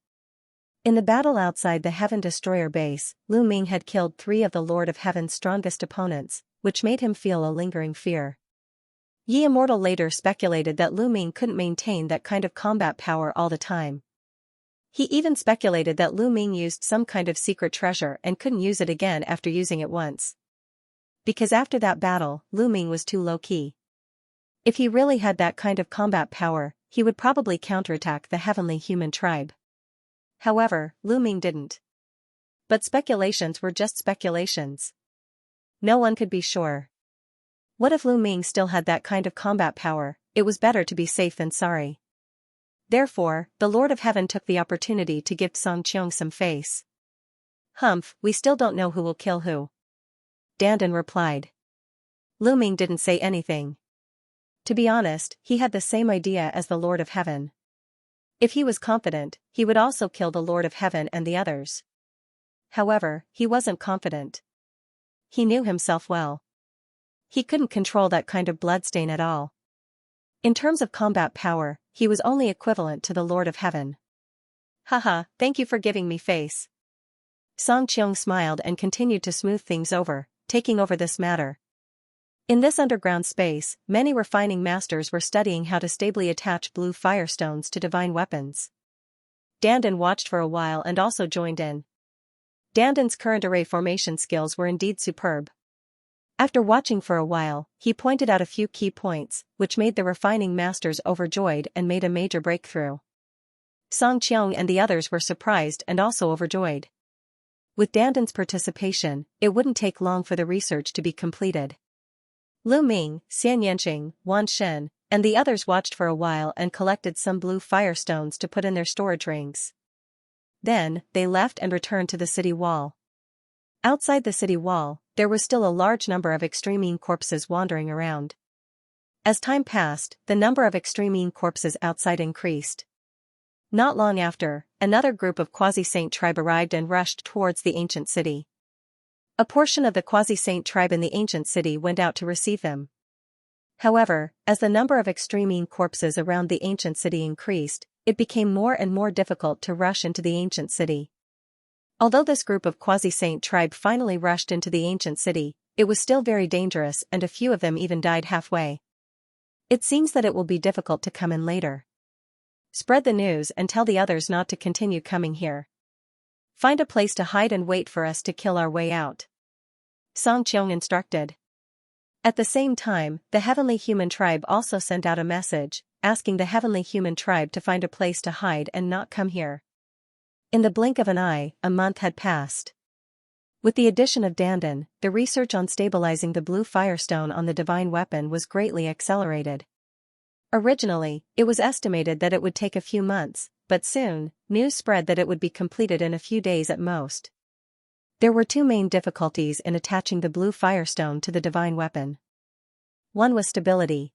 In the battle outside the Heaven Destroyer base, Lu Ming had killed 3 of the Lord of Heaven's strongest opponents, which made him feel a lingering fear. Yi Immortal later speculated that Lu Ming couldn't maintain that kind of combat power all the time. He even speculated that Lu Ming used some kind of secret treasure and couldn't use it again after using it once. Because after that battle, Lu Ming was too low-key. If he really had that kind of combat power, he would probably counterattack the heavenly human tribe. However, Lu Ming didn't. But speculations were just speculations. No one could be sure. What if Lu Ming still had that kind of combat power? It was better to be safe than sorry. Therefore, the Lord of Heaven took the opportunity to give Xianxia some face. "Humph, we still don't know who will kill who," Dandan replied. Lu Ming didn't say anything. To be honest, he had the same idea as the Lord of Heaven. If he was confident, he would also kill the Lord of Heaven and the others. However, he wasn't confident. He knew himself well. He couldn't control that kind of bloodstain at all. In terms of combat power, he was only equivalent to the Lord of Heaven. "Haha, thank you for giving me face." Xianxia smiled and continued to smooth things over, taking over this matter. In this underground space, many refining masters were studying how to stably attach blue firestones to divine weapons. Dandan watched for a while and also joined in. Dandan's current array formation skills were indeed superb. After watching for a while, he pointed out a few key points, which made the refining masters overjoyed and made a major breakthrough. Xianxia and the others were surprised and also overjoyed. With Dandan's participation, it wouldn't take long for the research to be completed. Lu Ming, Xianxia, Wan Shen, and the others watched for a while and collected some blue firestones to put in their storage rings. Then, they left and returned to the city wall. Outside the city wall, there was still a large number of extremine corpses wandering around. As time passed, the number of extremine corpses outside increased. Not long after, another group of Quasi-Saint tribe arrived and rushed towards the ancient city. A portion of the Quasi-Saint tribe in the ancient city went out to receive them. However, as the number of extremine corpses around the ancient city increased, it became more and more difficult to rush into the ancient city. Although this group of Quasi-Saint tribe finally rushed into the ancient city, it was still very dangerous and a few of them even died halfway. It seems that it will be difficult to come in later. Spread the news and tell the others not to continue coming here. Find a place to hide and wait for us to kill our way out. Xianxia instructed. At the same time, the heavenly human tribe also sent out a message, asking the heavenly human tribe to find a place to hide and not come here. In the blink of an eye, a month had passed. With the addition of Dandan, the research on stabilizing the blue firestone on the divine weapon was greatly accelerated. Originally, it was estimated that it would take a few months, but soon, news spread that it would be completed in a few days at most. There were 2 main difficulties in attaching the blue firestone to the divine weapon. One was stability.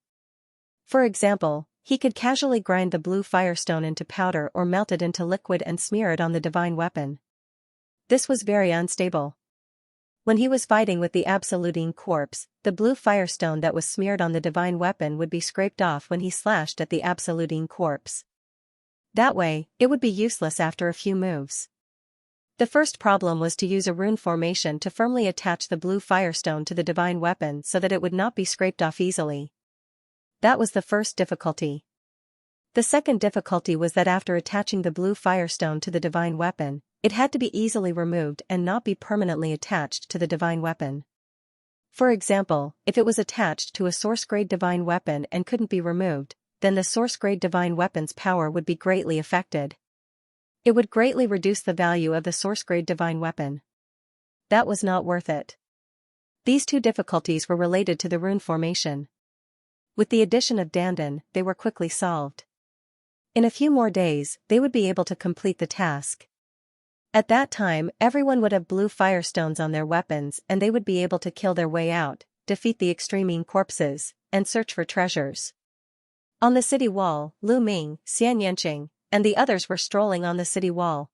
For example, he could casually grind the blue firestone into powder or melt it into liquid and smear it on the divine weapon. This was very unstable. When he was fighting with the Absolutine corpse, the blue firestone that was smeared on the divine weapon would be scraped off when he slashed at the Absolutine corpse. That way, it would be useless after a few moves. The first problem was to use a rune formation to firmly attach the blue firestone to the divine weapon so that it would not be scraped off easily. That was the first difficulty. The second difficulty was that after attaching the blue firestone to the divine weapon, it had to be easily removed and not be permanently attached to the divine weapon. For example, if it was attached to a source-grade divine weapon and couldn't be removed, then the source-grade divine weapon's power would be greatly affected. It would greatly reduce the value of the source-grade divine weapon. That was not worth it. These 2 difficulties were related to the rune formation. With the addition of Dandan, they were quickly solved. In a few more days, they would be able to complete the task. At that time, everyone would have blue firestones on their weapons and they would be able to kill their way out, defeat the extremine corpses, and search for treasures. On the city wall, Lu Ming, Xianxia, and the others were strolling on the city wall.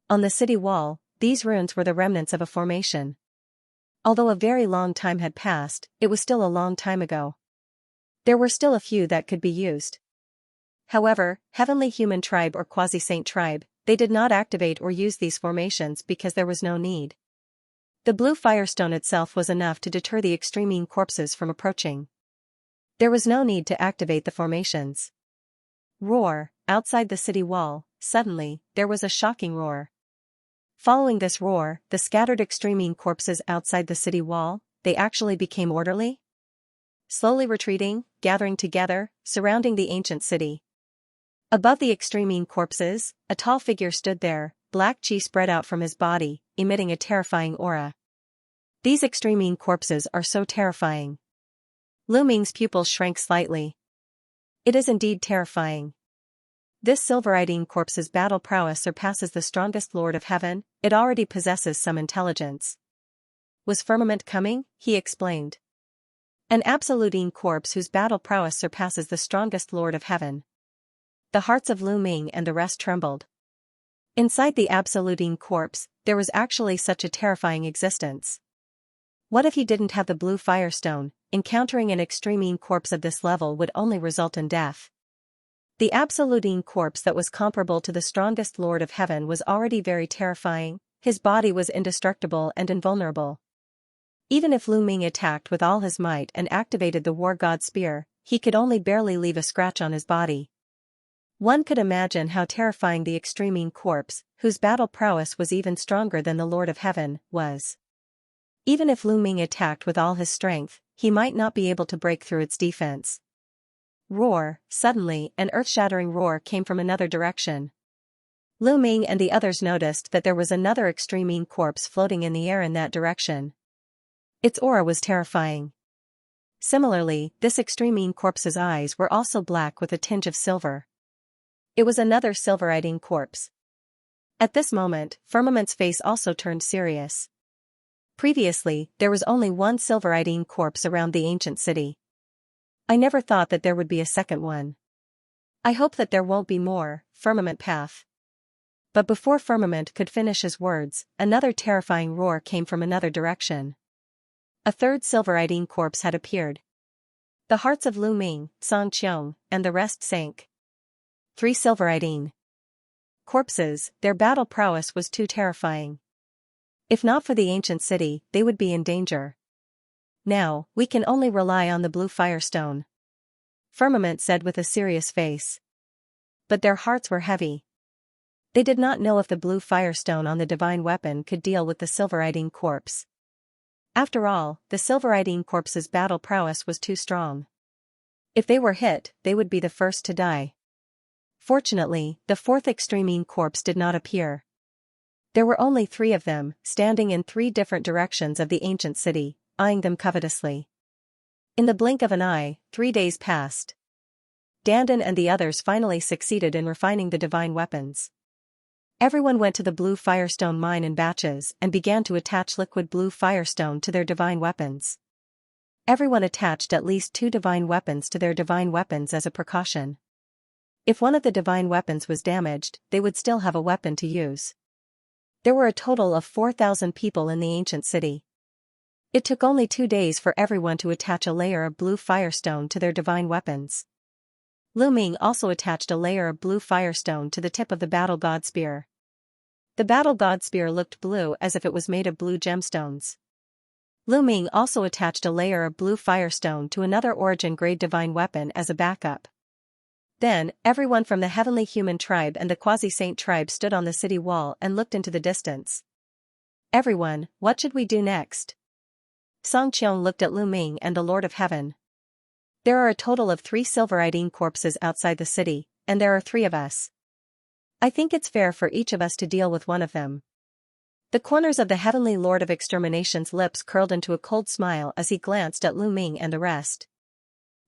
On the city wall, these runes were the remnants of a formation. Although a very long time had passed, it was still a long time ago. There were still a few that could be used. However, Heavenly Human Tribe or Quasi-Saint Tribe, they did not activate or use these formations because there was no need. The blue firestone itself was enough to deter the extreme corpses from approaching. There was no need to activate the formations. Roar, outside the city wall, suddenly, there was a shocking roar. Following this roar, the scattered extreme corpses outside the city wall, they actually became orderly, slowly retreating, gathering together, surrounding the ancient city. Above the extreme corpses, a tall figure stood there, black chi spread out from his body, emitting a terrifying aura. These extreme corpses are so terrifying. Lu Ming's pupils shrank slightly. It is indeed terrifying. This silver-eyed corpse's battle prowess surpasses the strongest Lord of Heaven, it already possesses some intelligence. Was Firmament coming? He explained. An absolute corpse whose battle prowess surpasses the strongest Lord of Heaven. The hearts of Lu Ming and the rest trembled. Inside the absolute corpse, there was actually such a terrifying existence. What if he didn't have the blue firestone? Encountering an extreme corpse of this level would only result in death. The absolute corpse that was comparable to the strongest Lord of Heaven was already very terrifying, his body was indestructible and invulnerable. Even if Lu Ming attacked with all his might and activated the War God Spear, he could only barely leave a scratch on his body. One could imagine how terrifying the extreme corpse, whose battle prowess was even stronger than the Lord of Heaven, was. Even if Lu Ming attacked with all his strength, he might not be able to break through its defense. Roar, suddenly, an earth-shattering roar came from another direction. Lu Ming and the others noticed that there was another extreme corpse floating in the air in that direction. Its aura was terrifying. Similarly, this extreme corpse's eyes were also black with a tinge of silver. It was another silver-eyed corpse. At this moment, Firmament's face also turned serious. Previously, there was only one silver-eyed corpse around the ancient city. I never thought that there would be a second one. I hope that there won't be more, Firmament Path. But before Firmament could finish his words, another terrifying roar came from another direction. A third silver-eyed corpse had appeared. The hearts of Lu Ming, Song Qiong, and the rest sank. 3 silver-eyed corpses, their battle prowess was too terrifying. If not for the ancient city, they would be in danger. Now, we can only rely on the blue firestone, Firmament said with a serious face. But their hearts were heavy. They did not know if the blue firestone on the divine weapon could deal with the silver-eyed corpse. After all, the silver-eyed corpse's battle prowess was too strong. If they were hit, they would be the first to die. Fortunately, the fourth extreme corpse did not appear. There were only 3 of them, standing in 3 different directions of the ancient city, eyeing them covetously. In the blink of an eye, 3 days passed. Dandan and the others finally succeeded in refining the divine weapons. Everyone went to the blue firestone mine in batches and began to attach liquid blue firestone to their divine weapons. Everyone attached at least 2 divine weapons to their divine weapons as a precaution. If one of the divine weapons was damaged, they would still have a weapon to use. There were a total of 4,000 people in the ancient city. It took only 2 days for everyone to attach a layer of blue firestone to their divine weapons. Lu Ming also attached a layer of blue firestone to the tip of the Battle God Spear. The Battle God Spear looked blue as if it was made of blue gemstones. Lu Ming also attached a layer of blue firestone to another origin-grade divine weapon as a backup. Then, everyone from the Heavenly Human Tribe and the Quasi-Saint Tribe stood on the city wall and looked into the distance. Everyone, what should we do next? Song Qiong looked at Lu Ming and the Lord of Heaven. There are a total of 3 silver-eyed corpses outside the city, and there are 3 of us. I think it's fair for each of us to deal with one of them. The corners of the Heavenly Lord of Extermination's lips curled into a cold smile as he glanced at Lu Ming and the rest.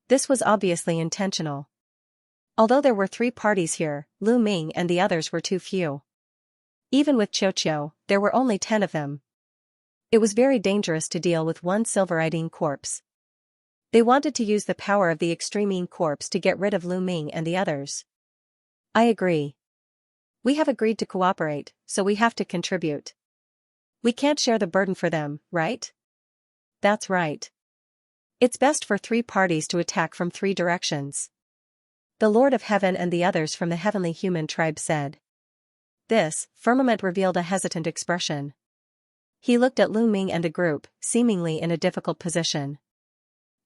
This was obviously intentional. Although there were 3 parties here, Lu Ming and the others were too few. Even with Qiu, there were only 10 of them. It was very dangerous to deal with one silver-eyed corpse. They wanted to use the power of the extreme corpse to get rid of Lu Ming and the others. I agree. We have agreed to cooperate, so we have to contribute. We can't share the burden for them, right? That's right. It's best for 3 parties to attack from 3 directions. The Lord of Heaven and the others from the heavenly human tribe said. This, Firmament revealed a hesitant expression. He looked at Lu Ming and the group, seemingly in a difficult position.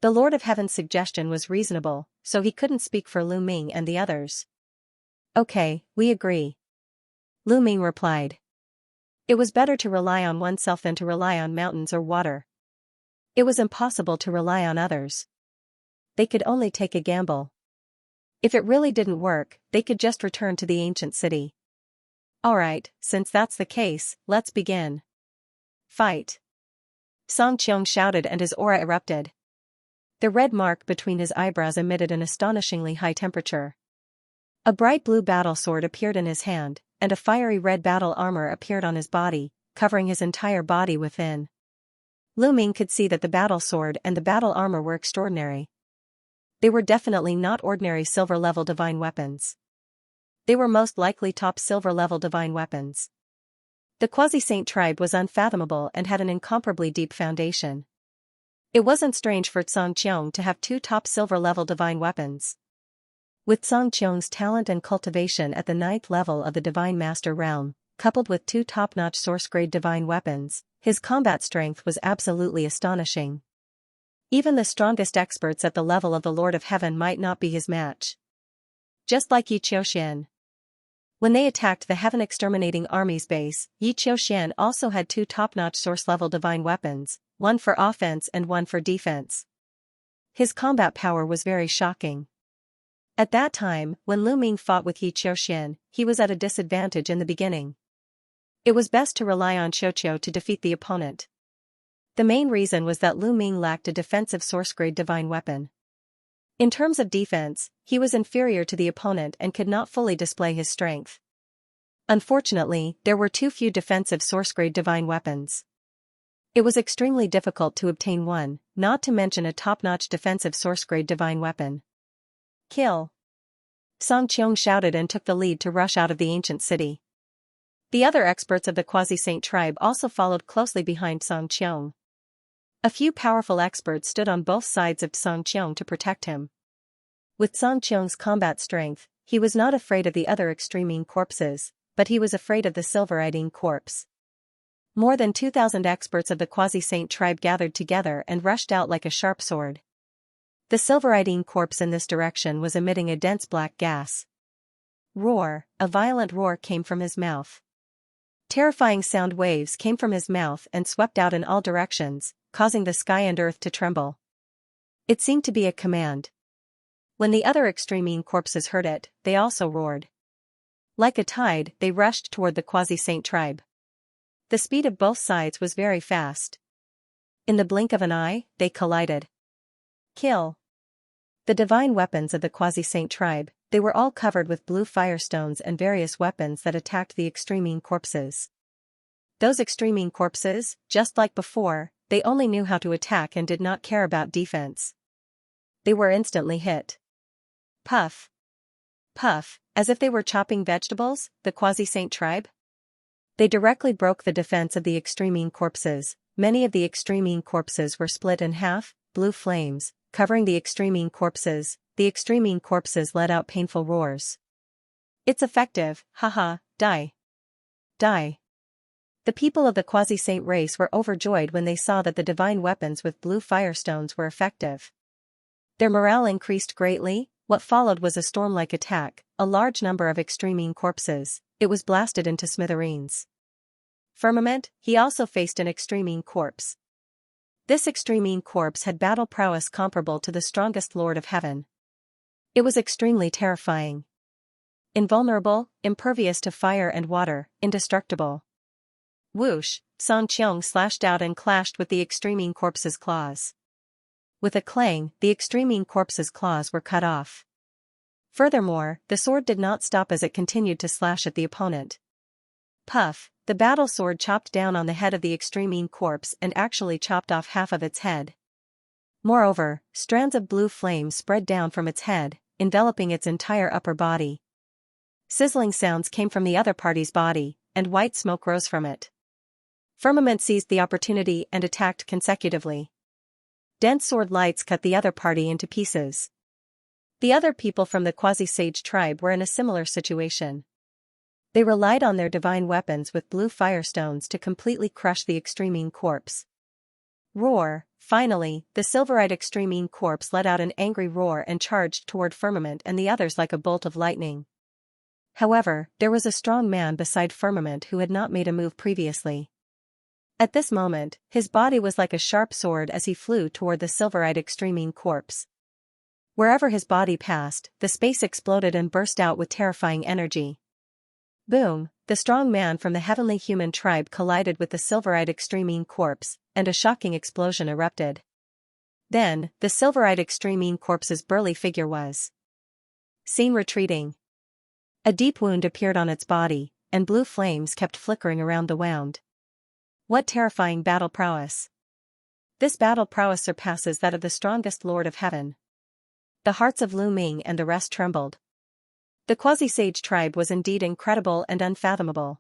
The Lord of Heaven's suggestion was reasonable, so he couldn't speak for Lu Ming and the others. Okay, we agree. Lu Ming replied. It was better to rely on oneself than to rely on mountains or water. It was impossible to rely on others. They could only take a gamble. If it really didn't work, they could just return to the ancient city. Alright, since that's the case, let's begin. Fight! Xianxia shouted and his aura erupted. The red mark between his eyebrows emitted an astonishingly high temperature. A bright blue battle sword appeared in his hand, and a fiery red battle armor appeared on his body, covering his entire body within. Lu Ming could see that the battle sword and the battle armor were extraordinary. They were definitely not ordinary silver-level divine weapons. They were most likely top silver-level divine weapons. The quasi-saint tribe was unfathomable and had an incomparably deep foundation. It wasn't strange for Xianxia to have 2 top silver-level divine weapons. With Xianxia's talent and cultivation at the 9th level of the Divine Master realm, coupled with 2 top-notch source-grade divine weapons, his combat strength was absolutely astonishing. Even the strongest experts at the level of the Lord of Heaven might not be his match. Just like Xianxia. When they attacked the Heaven Exterminating Army's base, Xianxia also had 2 top-notch source-level divine weapons, one for offense and one for defense. His combat power was very shocking. At that time, when Lu Ming fought with Xianxia, he was at a disadvantage in the beginning. It was best to rely on Xianxia to defeat the opponent. The main reason was that Lu Ming lacked a defensive source-grade divine weapon. In terms of defense, he was inferior to the opponent and could not fully display his strength. Unfortunately, there were too few defensive source-grade divine weapons. It was extremely difficult to obtain one, not to mention a top-notch defensive source-grade divine weapon. Kill! Xianxia shouted and took the lead to rush out of the ancient city. The other experts of the quasi-saint tribe also followed closely behind Xianxia. A few powerful experts stood on both sides of Xianxia to protect him. With Xianxia's combat strength, he was not afraid of the other extremine corpses, but he was afraid of the silver-eating corpse. More than 2,000 experts of the quasi-saint tribe gathered together and rushed out like a sharp sword. The silver-eating corpse in this direction was emitting a dense black gas. Roar! A violent roar came from his mouth. Terrifying sound waves came from his mouth and swept out in all directions, causing the sky and earth to tremble. It seemed to be a command. When the other extremine corpses heard it, they also roared. Like a tide, they rushed toward the quasi-saint tribe. The speed of both sides was very fast. In the blink of an eye, they collided. Kill! The divine weapons of the quasi-saint tribe, they were all covered with blue firestones and various weapons that attacked the extremine corpses. Those extremine corpses, just like before, they only knew how to attack and did not care about defense. They were instantly hit. Puff! Puff, as if they were chopping vegetables, the quasi-saint tribe. They directly broke the defense of the extremine corpses. Many of the extremine corpses were split in half, blue flames, covering the extremine corpses. The extremine corpses let out painful roars. It's effective, haha, die. Die. The people of the quasi-saint race were overjoyed when they saw that the divine weapons with blue firestones were effective. Their morale increased greatly. What followed was a storm-like attack, a large number of extremine corpses. It was blasted into smithereens. Firmament, he also faced an extremine corpse. This extremine corpse had battle prowess comparable to the strongest Lord of Heaven. It was extremely terrifying. Invulnerable, impervious to fire and water, indestructible. Whoosh! Xianxia slashed out and clashed with the extremine corpse's claws. With a clang, the extremine corpse's claws were cut off. Furthermore, the sword did not stop as it continued to slash at the opponent. Puff! The battle sword chopped down on the head of the extremine corpse and actually chopped off half of its head. Moreover, strands of blue flame spread down from its head, enveloping its entire upper body. Sizzling sounds came from the other party's body, and white smoke rose from it. Firmament seized the opportunity and attacked consecutively. Dense sword lights cut the other party into pieces. The other people from the quasi-sage tribe were in a similar situation. They relied on their divine weapons with blue firestones to completely crush the extremine corpse. Roar! Finally, the silverite extremine corpse let out an angry roar and charged toward Firmament and the others like a bolt of lightning. However, there was a strong man beside Firmament who had not made a move previously. At this moment, his body was like a sharp sword as he flew toward the silverite extremine corpse. Wherever his body passed, the space exploded and burst out with terrifying energy. Boom! The strong man from the heavenly human tribe collided with the silverite extremine corpse, and a shocking explosion erupted. Then, the silverite extremine corpse's burly figure was seen retreating. A deep wound appeared on its body, and blue flames kept flickering around the wound. What terrifying battle prowess! This battle prowess surpasses that of the strongest Lord of Heaven. The hearts of Lu Ming and the rest trembled. The quasi-sage tribe was indeed incredible and unfathomable.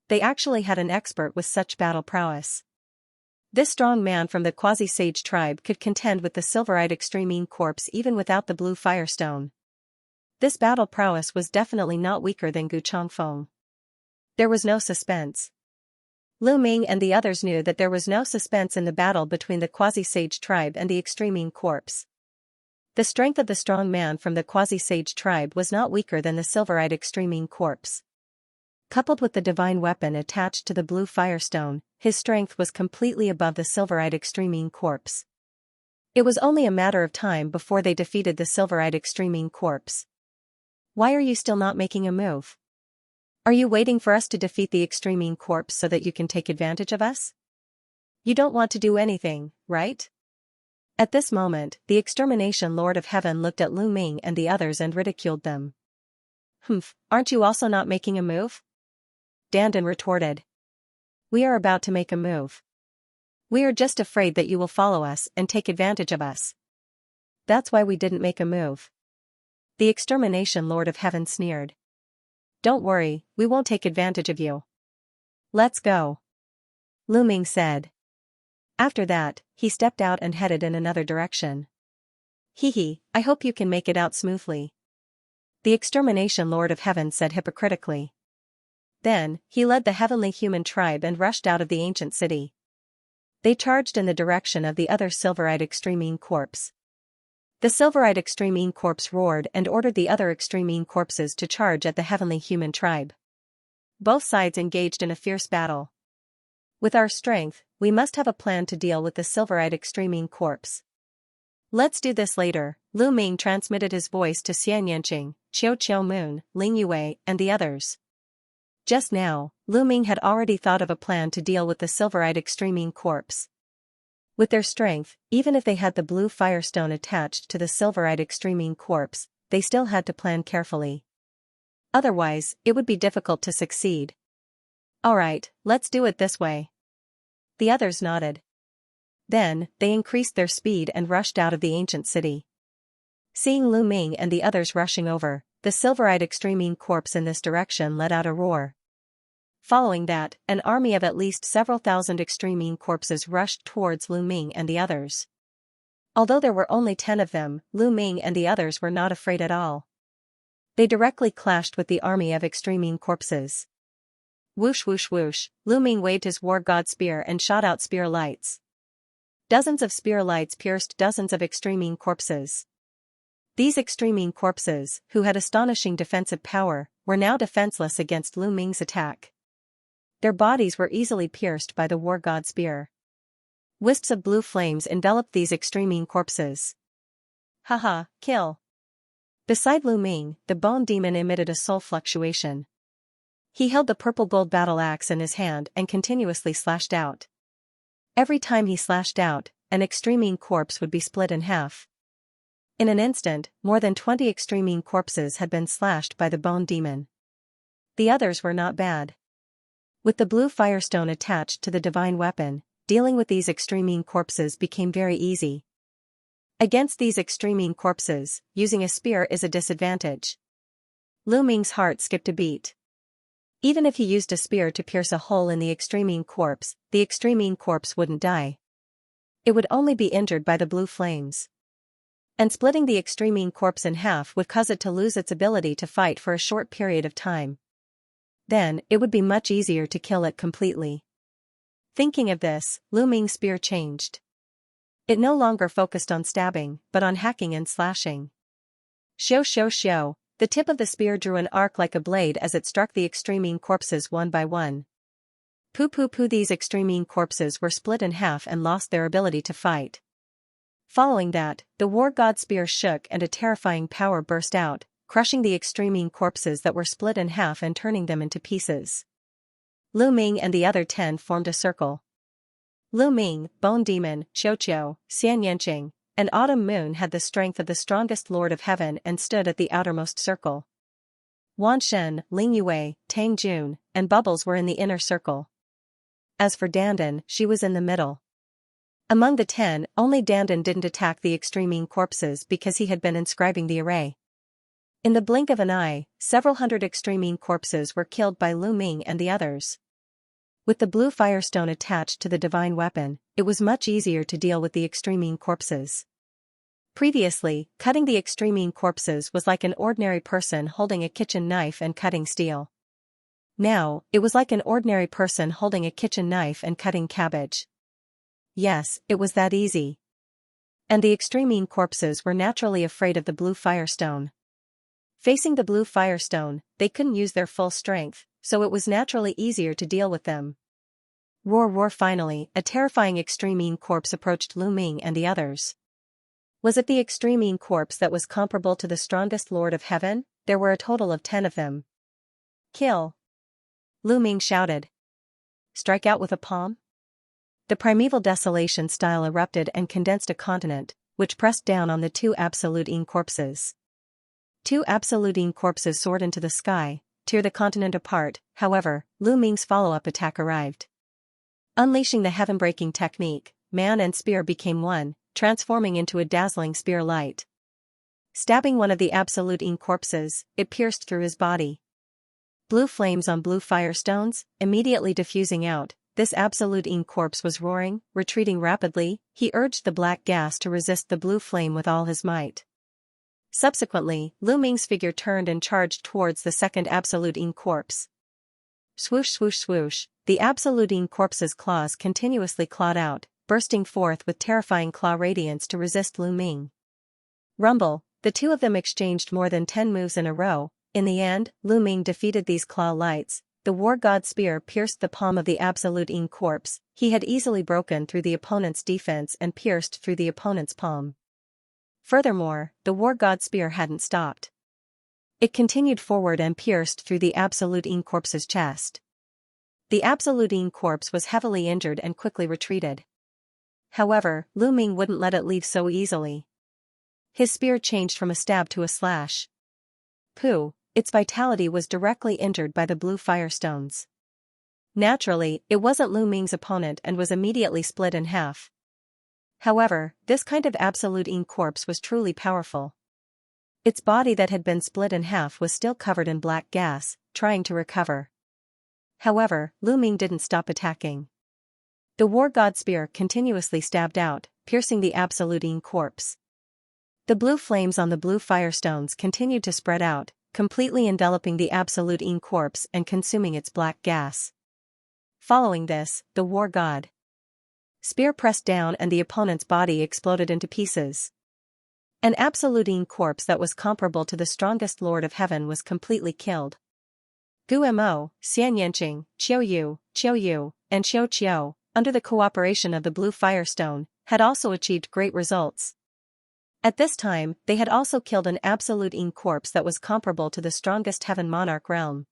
They actually had an expert with such battle prowess. This strong man from the quasi-sage tribe could contend with the silverite extremine corpse even without the blue firestone. This battle prowess was definitely not weaker than Gu Changfeng. There was no suspense. Lu Ming and the others knew that there was no suspense in the battle between the quasi-sage tribe and the extremine corpse. The strength of the strong man from the quasi-sage tribe was not weaker than the silverite extremine corpse. Coupled with the divine weapon attached to the blue firestone, his strength was completely above the silverite extremine corpse. It was only a matter of time before they defeated the silverite extremine corpse. Why are you still not making a move? Are you waiting for us to defeat the extremine corpse so that you can take advantage of us? You don't want to do anything, right? At this moment, the extermination Lord of Heaven looked at Lu Ming and the others and ridiculed them. Humph, aren't you also not making a move? Dandan retorted. We are about to make a move. We are just afraid that you will follow us and take advantage of us. That's why we didn't make a move. The extermination Lord of Heaven sneered. Don't worry, we won't take advantage of you. Let's go. Lu Ming said. After that, he stepped out and headed in another direction. Hee, I hope you can make it out smoothly. The extermination Lord of Heaven said hypocritically. Then, he led the heavenly human tribe and rushed out of the ancient city. They charged in the direction of the other silverite extremine corpse. The silverite extremine corpse roared and ordered the other extremine corpses to charge at the heavenly human tribe. Both sides engaged in a fierce battle. With our strength, we must have a plan to deal with the silverite extremine corpse. Let's do this later. Lu Ming transmitted his voice to Xianxia, Qiu Moon, Ling Yue, and the others. Just now, Lu Ming had already thought of a plan to deal with the silverite extremine corpse. With their strength, even if they had the blue firestone attached to the silverite extremine corpse, they still had to plan carefully. Otherwise, it would be difficult to succeed. Alright, let's do it this way. The others nodded. Then, they increased their speed and rushed out of the ancient city. Seeing Lu Ming and the others rushing over, the silverite extremine corpse in this direction let out a roar. Following that, an army of at least several thousand extremine corpses rushed towards Lu Ming and the others. Although there were only 10 of them, Lu Ming and the others were not afraid at all. They directly clashed with the army of extremine corpses. Whoosh whoosh whoosh, Lu Ming waved his war god spear and shot out spear lights. Dozens of spear lights pierced dozens of extremine corpses. These extremine corpses, who had astonishing defensive power, were now defenseless against Lu Ming's attack. Their bodies were easily pierced by the war god spear. Wisps of blue flames enveloped these extremine corpses. Haha, kill. Beside Lu Ming, the bone demon emitted a soul fluctuation. He held the purple gold battle axe in his hand and continuously slashed out. Every time he slashed out, an extremine corpse would be split in half. In an instant, more than 20 extremine corpses had been slashed by the bone demon. The others were not bad. With the blue firestone attached to the divine weapon, dealing with these extremine corpses became very easy. Against these extremine corpses, using a spear is a disadvantage. Lu Ming's heart skipped a beat. Even if he used a spear to pierce a hole in the extremine corpse wouldn't die. it would only be injured by the blue flames. And splitting the extreme corpse in half would cause it to lose its ability to fight for a short period of time. Then, it would be much easier to kill it completely. Thinking of this, Lu Ming's spear changed. It no longer focused on stabbing, but on hacking and slashing. Shoo. The tip of the spear drew an arc like a blade as it struck the extreme corpses one by one. Poo. These extreme corpses were split in half and lost their ability to fight. Following that, the war god's spear shook and a terrifying power burst out, crushing the extreme corpses that were split in half and turning them into pieces. Lu Ming and the other 10 formed a circle. Lu Ming, Bone Demon, Xianxia, Xianxia, and Autumn Moon had the strength of the strongest Lord of Heaven and stood at the outermost circle. Wan Shen, Ling Yue, Tang Jun, and Bubbles were in the inner circle. As for Dandan, she was in the middle. Among the 10, only Dandan didn't attack the extreme corpses because he had been inscribing the array. In the blink of an eye, several hundred extreme corpses were killed by Lu Ming and the others. With the blue firestone attached to the divine weapon, it was much easier to deal with the extreme corpses. Previously, cutting the extreme corpses was like an ordinary person holding a kitchen knife and cutting steel. Now, it was like an ordinary person holding a kitchen knife and cutting cabbage. Yes, it was that easy. And the extreme corpses were naturally afraid of the blue firestone. Facing the blue firestone, they couldn't use their full strength, so it was naturally easier to deal with them. Roar. Finally, a terrifying extreme corpse approached Lu Ming and the others. Was it the extreme corpse that was comparable to the strongest Lord of Heaven? There were a total of 10 of them. Kill! Lu Ming shouted. Strike out with a palm? The primeval desolation style erupted and condensed a continent, which pressed down on the 2 absolute corpses. 2 absolute corpses soared into the sky, tear the continent apart. However, Lu Ming's follow-up attack arrived. Unleashing the heaven-breaking technique, man and spear became one, transforming into a dazzling spear light. Stabbing one of the absolute corpses, it pierced through his body. Blue flames on blue firestones, immediately diffusing out. This absolute corpse was roaring, retreating rapidly. He urged the black gas to resist the blue flame with all his might. Subsequently, Lu Ming's figure turned and charged towards the second absolute corpse. Swoosh. The absolute corpse's claws continuously clawed out, bursting forth with terrifying claw radiance to resist Lu Ming. Rumble, the 2 of them exchanged more than 10 moves in a row. In the end, Lu Ming defeated these claw lights. The war god's spear pierced the palm of the absolute corpse. He had easily broken through the opponent's defense and pierced through the opponent's palm. Furthermore, the war god's spear hadn't stopped. It continued forward and pierced through the absolute corpse's chest. The absolute corpse was heavily injured and quickly retreated. However, Lu Ming wouldn't let it leave so easily. His spear changed from a stab to a slash. Pooh, its vitality was directly injured by the blue firestones. Naturally, it wasn't Lu Ming's opponent and was immediately split in half. However, this kind of absolute corpse was truly powerful. Its body that had been split in half was still covered in black gas, trying to recover. However, Lu Ming didn't stop attacking. The war god spear continuously stabbed out, piercing the absolute corpse. The blue flames on the blue firestones continued to spread out, completely enveloping the absolute corpse and consuming its black gas. Following this, the war god spear pressed down and the opponent's body exploded into pieces. An absolute corpse that was comparable to the strongest Lord of Heaven was completely killed. Guo, Xianxia, Qiu, and Xiao, under the cooperation of the blue firestone, had also achieved great results. At this time, they had also killed an absolute corpse that was comparable to the strongest heaven monarch realm.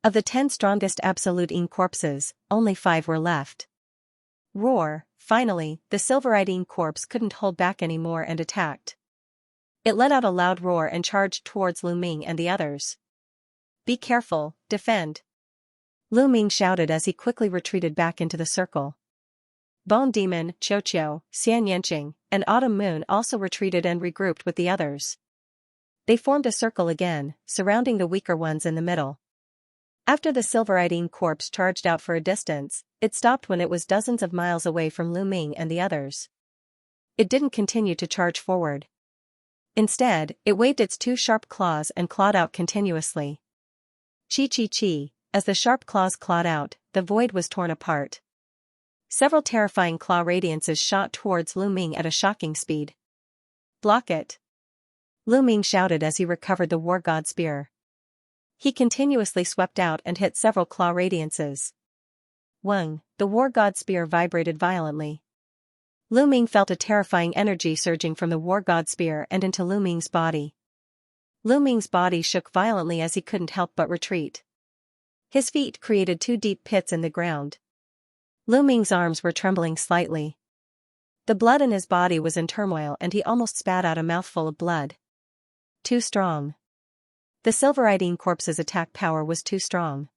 Of the 10 strongest absolute corpses, only 5 were left. Roar! Finally, the silverite corpse couldn't hold back anymore and attacked. It let out a loud roar and charged towards Lu Ming and the others. Be careful, defend! Lu Ming shouted as he quickly retreated back into the circle. Bone Demon, Xianxia, and Autumn Moon also retreated and regrouped with the others. They formed a circle again, surrounding the weaker ones in the middle. After the Silveridine corpse charged out for a distance, it stopped when it was dozens of miles away from Lu Ming and the others. It didn't continue to charge forward. Instead, it waved its two sharp claws and clawed out continuously. Chi. As the sharp claws clawed out, the void was torn apart. Several terrifying claw radiances shot towards Lu Ming at a shocking speed. Block it! Lu Ming shouted as he recovered the war god spear. He continuously swept out and hit several claw radiances. Wung, the war god spear vibrated violently. Lu Ming felt a terrifying energy surging from the war god spear and into Lu Ming's body. Lu Ming's body shook violently as he couldn't help but retreat. His feet created two deep pits in the ground. Lu Ming's arms were trembling slightly. The blood in his body was in turmoil and he almost spat out a mouthful of blood. Too strong. The Silveridine corpse's attack power was too strong.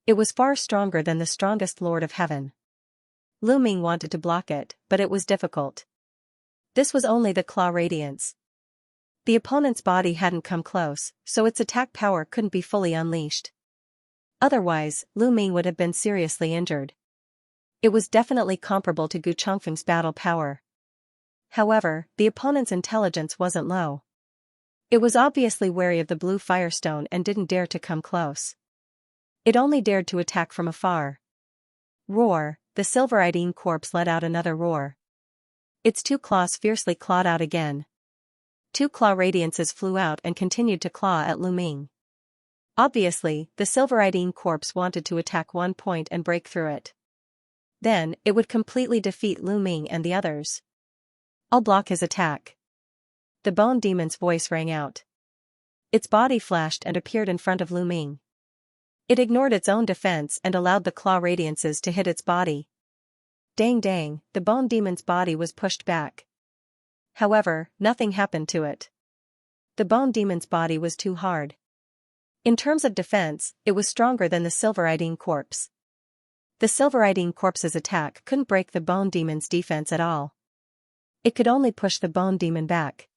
It was far stronger than the strongest Lord of Heaven. Lu Ming wanted to block it, but it was difficult. This was only the claw radiance. The opponent's body hadn't come close, so its attack power couldn't be fully unleashed. Otherwise, Lu Ming would have been seriously injured. It was definitely comparable to Gu Chongfeng's battle power. However, the opponent's intelligence wasn't low. It was obviously wary of the blue firestone and didn't dare to come close. It only dared to attack from afar. Roar! The Silveridine corpse let out another roar. Its two claws fiercely clawed out again. Two claw radiances flew out and continued to claw at Lu Ming. Obviously, the Silveridine corpse wanted to attack one point and break through it. Then, it would completely defeat Lu Ming and the others. I'll block his attack. The Bone Demon's voice rang out. Its body flashed and appeared in front of Lu Ming. It ignored its own defense and allowed the claw radiances to hit its body. Dang, the Bone Demon's body was pushed back. However, nothing happened to it. The Bone Demon's body was too hard. In terms of defense, it was stronger than the Silveridine corpse. The Silveridine corpse's attack couldn't break the Bone Demon's defense at all. It could only push the Bone Demon back.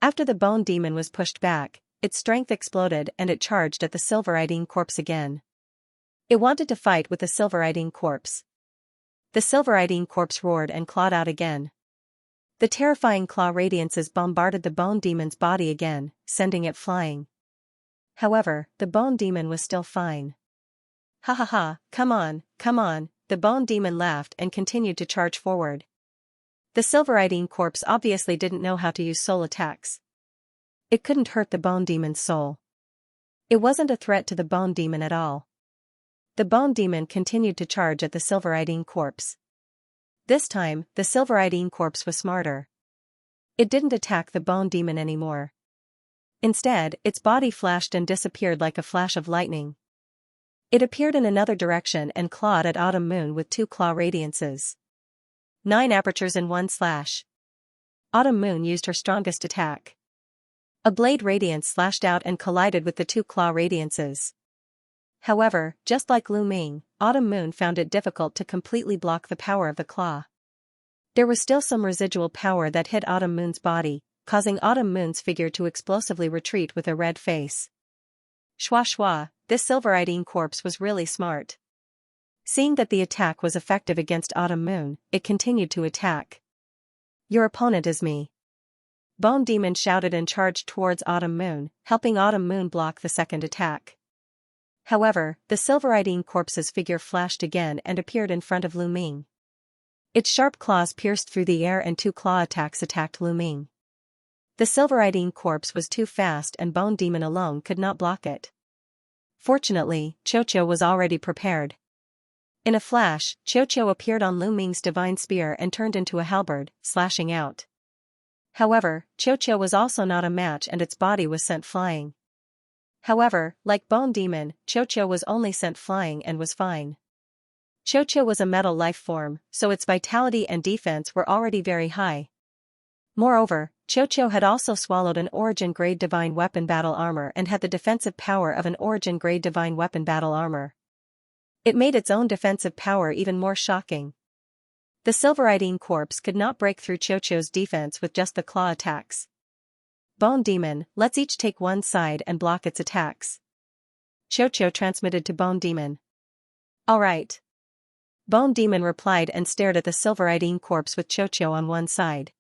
After the Bone Demon was pushed back, its strength exploded and it charged at the Silveridine corpse again. It wanted to fight with the Silveridine corpse. The Silveridine corpse roared and clawed out again. The terrifying claw radiances bombarded the Bone Demon's body again, sending it flying. However, the Bone Demon was still fine. Ha ha ha, come on, the Bone Demon laughed and continued to charge forward. The Silveridine corpse obviously didn't know how to use soul attacks. It couldn't hurt the Bone Demon's soul. It wasn't a threat to the Bone Demon at all. The Bone Demon continued to charge at the Silveridine corpse. This time, the Silveridine corpse was smarter. It didn't attack the Bone Demon anymore. Instead, its body flashed and disappeared like a flash of lightning. It appeared in another direction and clawed at Autumn Moon with two claw radiances. 9 apertures in 1 slash. Autumn Moon used her strongest attack. A blade radiance slashed out and collided with the two claw radiances. However, just like Lu Ming, Autumn Moon found it difficult to completely block the power of the claw. There was still some residual power that hit Autumn Moon's body, causing Autumn Moon's figure to explosively retreat with a red face. Shwa, this Silveridine corpse was really smart. Seeing that the attack was effective against Autumn Moon, it continued to attack. Your opponent is me. Bone Demon shouted and charged towards Autumn Moon, helping Autumn Moon block the second attack. However, the Silveridine corpse's figure flashed again and appeared in front of Lu Ming. Its sharp claws pierced through the air and two claw attacks attacked Lu Ming. The Silveridine corpse was too fast and Bone Demon alone could not block it. Fortunately, Cho was already prepared. In a flash, Cho appeared on Lu Ming's divine spear and turned into a halberd, slashing out. However, Cho was also not a match and its body was sent flying. However, like Bone Demon, Cho was only sent flying and was fine. Cho was a metal life form, so its vitality and defense were already very high. Moreover, Cho had also swallowed an Origin-grade Divine Weapon Battle Armor and had the defensive power of an Origin-grade Divine Weapon Battle Armor. It made its own defensive power even more shocking. The Silveridine corpse could not break through Cho's defense with just the claw attacks. Bone Demon, let's each take one side and block its attacks. Xiao transmitted to Bone Demon. All right. Bone Demon replied and stared at the Silveridine corpse with Xiao on one side.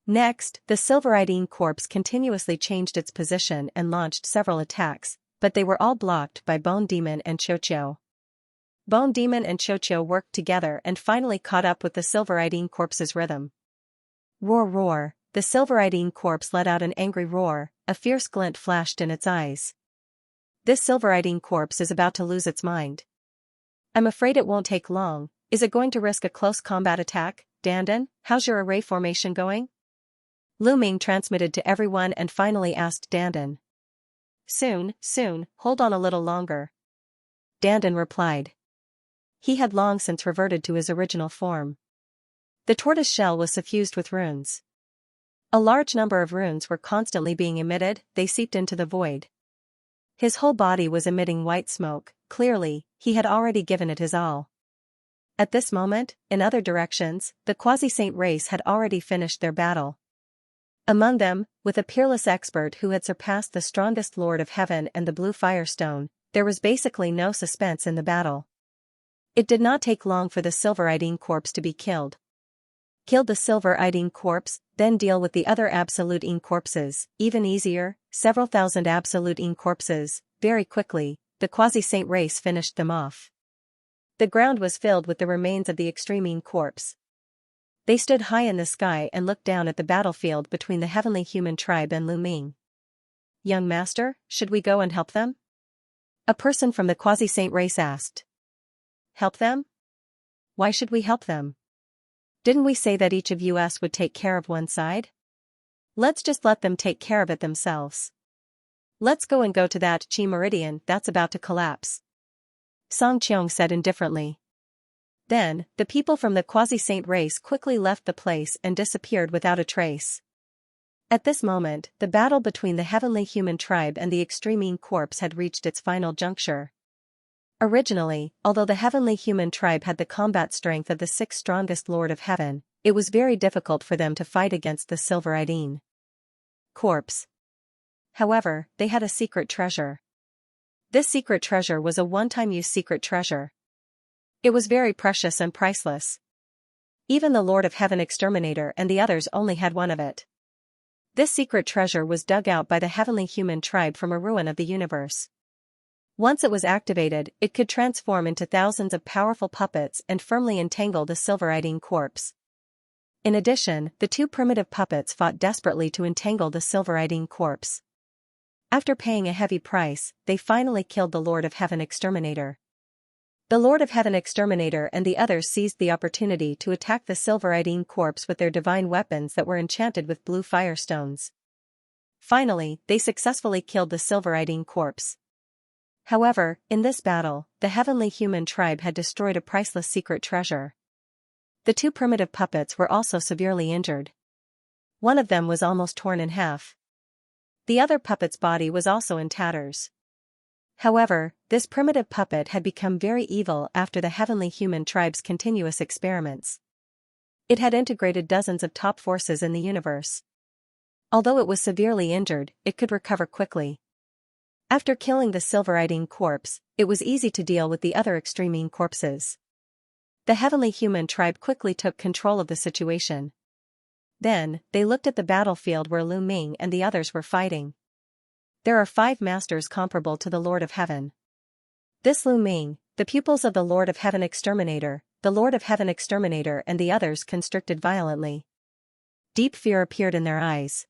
Next, the Silveridine corpse continuously changed its position and launched several attacks, but they were all blocked by Bone Demon and Xiao. Bone Demon and Xiao worked together and finally caught up with the Silveridine corpse's rhythm. Roar roar, the Silveridine corpse let out an angry roar, a fierce glint flashed in its eyes. This Silveridine corpse is about to lose its mind. I'm afraid it won't take long. Is it going to risk a close combat attack? Dandan, how's your array formation going? Lu Ming transmitted to everyone and finally asked Dandan. Soon, hold on a little longer. Dandan replied. He had long since reverted to his original form. The tortoise shell was suffused with runes. A large number of runes were constantly being emitted, they seeped into the void. His whole body was emitting white smoke, clearly, he had already given it his all. At this moment, in other directions, the quasi-saint race had already finished their battle. Among them, with a peerless expert who had surpassed the strongest Lord of Heaven and the Blue Firestone, there was basically no suspense in the battle. It did not take long for the Silveridine corpse to be killed. Killed the Silveridine corpse, then deal with the other Absolutine corpses, even easier, several thousand Absolutine corpses, very quickly, the quasi-saint race finished them off. The ground was filled with the remains of the Extremine corpse. They stood high in the sky and looked down at the battlefield between the heavenly human tribe and Lu Ming. Young master, should we go and help them? A person from the quasi-saint race asked. Help them? Why should we help them? Didn't we say that each of us would take care of one side? Let's just let them take care of it themselves. Let's go to that Chi Meridian that's about to collapse. Song Qiong said indifferently. Then, the people from the quasi-saint race quickly left the place and disappeared without a trace. At this moment, the battle between the heavenly human tribe and the Extremine corpse had reached its final juncture. Originally, although the heavenly human tribe had the combat strength of the sixth strongest Lord of Heaven, it was very difficult for them to fight against the Silveridine corpse. However, they had a secret treasure. This secret treasure was a one-time use secret treasure. It was very precious and priceless. Even the Lord of Heaven Exterminator and the others only had one of it. This secret treasure was dug out by the heavenly human tribe from a ruin of the universe. Once it was activated, it could transform into thousands of powerful puppets and firmly entangle the Silveridine corpse. In addition, the two primitive puppets fought desperately to entangle the Silveridine corpse. After paying a heavy price, they finally killed the Lord of Heaven Exterminator. The Lord of Heaven Exterminator and the others seized the opportunity to attack the Silveridine corpse with their divine weapons that were enchanted with blue firestones. Finally, they successfully killed the Silveridine corpse. However, in this battle, the heavenly human tribe had destroyed a priceless secret treasure. The two primitive puppets were also severely injured. One of them was almost torn in half. The other puppet's body was also in tatters. However, this primitive puppet had become very evil after the heavenly human tribe's continuous experiments. It had integrated dozens of top forces in the universe. Although it was severely injured, it could recover quickly. After killing the Silveridine corpse, it was easy to deal with the other Extremine corpses. The heavenly human tribe quickly took control of the situation. Then, they looked at the battlefield where Lu Ming and the others were fighting. There are 5 masters comparable to the Lord of Heaven. This Lu Ming, the pupils of the Lord of Heaven Exterminator, the Lord of Heaven Exterminator and the others constricted violently. Deep fear appeared in their eyes.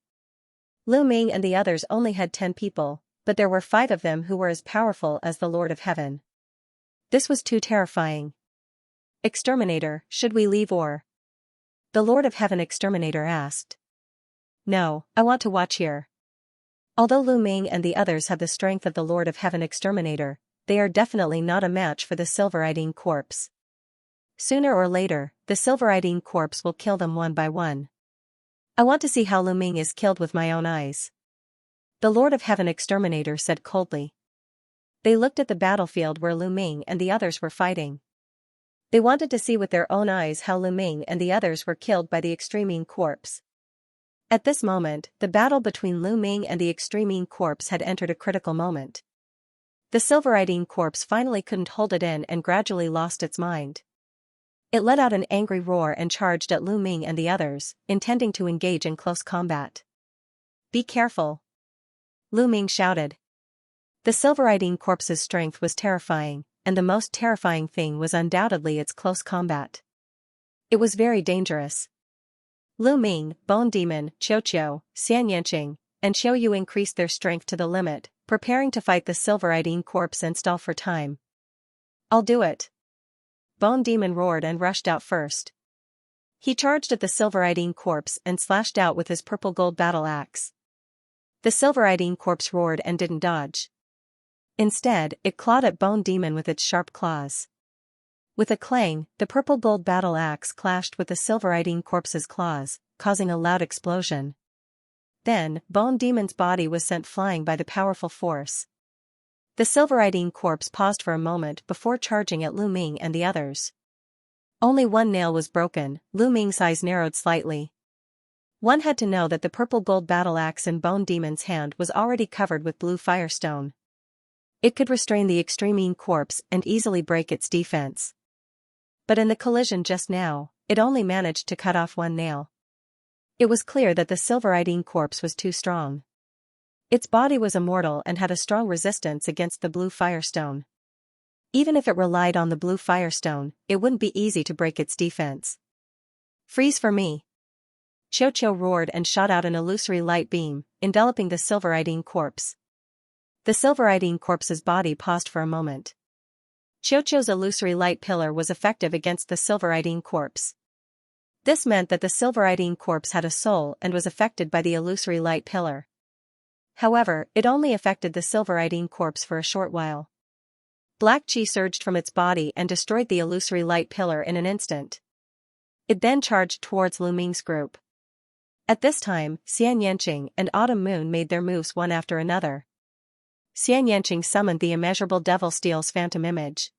Lu Ming and the others only had 10 people, but there were 5 of them who were as powerful as the Lord of Heaven. This was too terrifying. Exterminator, should we leave or? The Lord of Heaven Exterminator asked. No, I want to watch here. Although Lu Ming and the others have the strength of the Lord of Heaven Exterminator, they are definitely not a match for the Silveridine corpse. Sooner or later, the Silveridine corpse will kill them one by one. I want to see how Lu Ming is killed with my own eyes. The Lord of Heaven Exterminator said coldly. They looked at the battlefield where Lu Ming and the others were fighting. They wanted to see with their own eyes how Lu Ming and the others were killed by the Extremine corpse. At this moment, the battle between Lu Ming and the Extremine corpse had entered a critical moment. The silveridine corpse finally couldn't hold it in and gradually lost its mind. It let out an angry roar and charged at Lu Ming and the others, intending to engage in close combat. "Be careful!" Lu Ming shouted. The silveridine corpse's strength was terrifying, and the most terrifying thing was undoubtedly its close combat. It was very dangerous. Lu Ming, Bone Demon, Qiuqiu, Xianxia, and Xiuyu increased their strength to the limit, preparing to fight the silveridine corpse and stall for time. "I'll do it!" Bone Demon roared and rushed out first. He charged at the silveridine corpse and slashed out with his purple-gold battle axe. The silveridine corpse roared and didn't dodge. Instead, it clawed at Bone Demon with its sharp claws. With a clang, the purple-gold battle axe clashed with the silveridine corpse's claws, causing a loud explosion. Then, Bone Demon's body was sent flying by the powerful force. The silveridine corpse paused for a moment before charging at Lu Ming and the others. Only one nail was broken. Lu Ming's eyes narrowed slightly. One had to know that the purple-gold battle axe in Bone Demon's hand was already covered with blue firestone. It could restrain the extremine corpse and easily break its defense. But in the collision just now, it only managed to cut off one nail. It was clear that the silveridine corpse was too strong. Its body was immortal and had a strong resistance against the blue firestone. Even if it relied on the blue firestone, it wouldn't be easy to break its defense. "Freeze for me!" Qiuqiu roared and shot out an illusory light beam, enveloping the silveridine corpse. The silveridine corpse's body paused for a moment. Qiuqiu's illusory light pillar was effective against the silveridine corpse. This meant that the silveridine corpse had a soul and was affected by the illusory light pillar. However, it only affected the silveridine corpse for a short while. Black qi surged from its body and destroyed the illusory light pillar in an instant. It then charged towards Lu Ming's group. At this time, Xianxia and Autumn Moon made their moves one after another. Xianxia summoned the immeasurable Devil Steel's phantom image.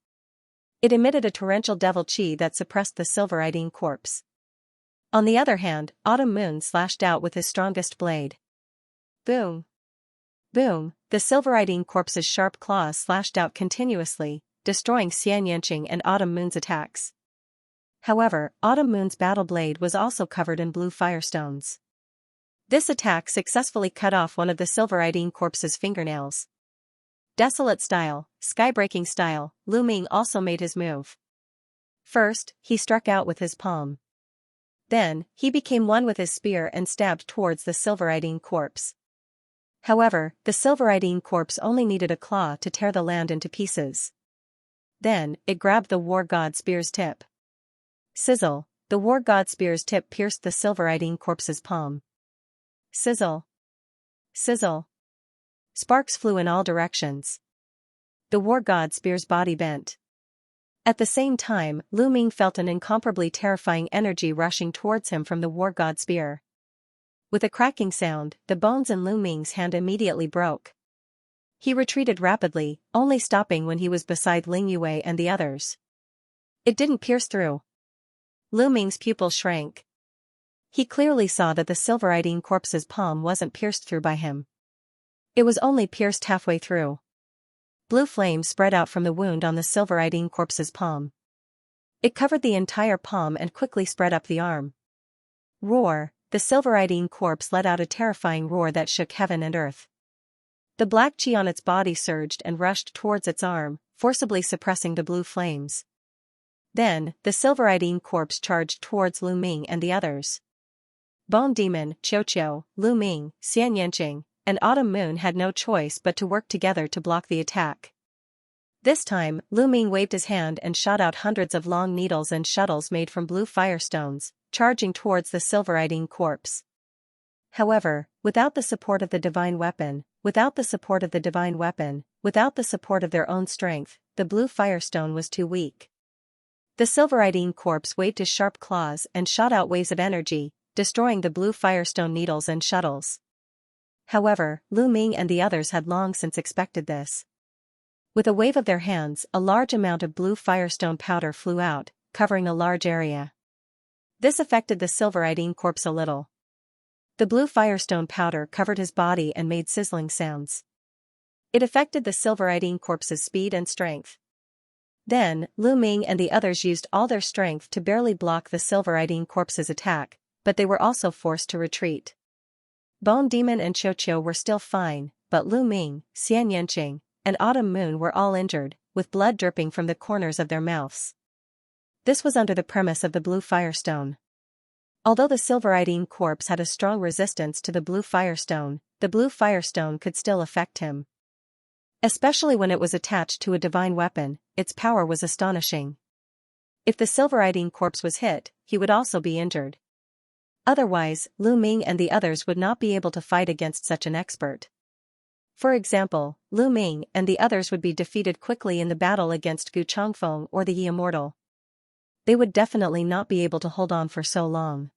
It emitted a torrential devil qi that suppressed the silveridine corpse. On the other hand, Autumn Moon slashed out with his strongest blade. Boom! Boom! The silveridine corpse's sharp claws slashed out continuously, destroying Xianxia and Autumn Moon's attacks. However, Autumn Moon's battle blade was also covered in blue firestones. This attack successfully cut off one of the silveridine corpse's fingernails. Desolate style, skybreaking style, Lu Ming also made his move. First, he struck out with his palm. Then, he became one with his spear and stabbed towards the silveridine corpse. However, the silveridine corpse only needed a claw to tear the land into pieces. Then, it grabbed the war god spear's tip. Sizzle! The war god spear's tip pierced the silveridine corpse's palm. Sizzle! Sizzle! Sparks flew in all directions. The war god spear's body bent. At the same time, Lu Ming felt an incomparably terrifying energy rushing towards him from the war god spear. With a cracking sound, the bones in Lu Ming's hand immediately broke. He retreated rapidly, only stopping when he was beside Ling Yue and the others. It didn't pierce through. Lu Ming's pupils shrank. He clearly saw that the silveridine corpse's palm wasn't pierced through by him. It was only pierced halfway through. Blue flame spread out from the wound on the silveridine corpse's palm. It covered the entire palm and quickly spread up the arm. Roar! The silveridine corpse let out a terrifying roar that shook heaven and earth. The black qi on its body surged and rushed towards its arm, forcibly suppressing the blue flames. Then, the silveridine corpse charged towards Lu Ming and the others. Bone Demon, Qiuqiu, Lu Ming, Xianxia, and Autumn Moon had no choice but to work together to block the attack. This time, Lu Ming waved his hand and shot out hundreds of long needles and shuttles made from blue firestones, charging towards the silveridine corpse. However, without the support of the divine weapon, without the support of their own strength, the blue firestone was too weak. The silveridine corpse waved his sharp claws and shot out waves of energy, destroying the blue firestone needles and shuttles. However, Lu Ming and the others had long since expected this. With a wave of their hands, a large amount of blue firestone powder flew out, covering a large area. This affected the silveridine corpse a little. The blue firestone powder covered his body and made sizzling sounds. It affected the Silveridine Corpse's speed and strength. Then, Lu Ming and the others used all their strength to barely block the Silveridine Corpse's attack, but they were also forced to retreat. Bone Demon and Qiu were still fine, but Lu Ming, Xianxia, and Autumn Moon were all injured, with blood dripping from the corners of their mouths. This was under the premise of the Blue Firestone. Although the Silveridine Corpse had a strong resistance to the Blue Firestone, the Blue Firestone could still affect him. Especially when it was attached to a divine weapon, its power was astonishing. If the Silveridine Corpse was hit, he would also be injured. Otherwise, Lu Ming and the others would not be able to fight against such an expert. For example, Lu Ming and the others would be defeated quickly in the battle against Gu Chongfeng or the Yi Immortal. They would definitely not be able to hold on for so long.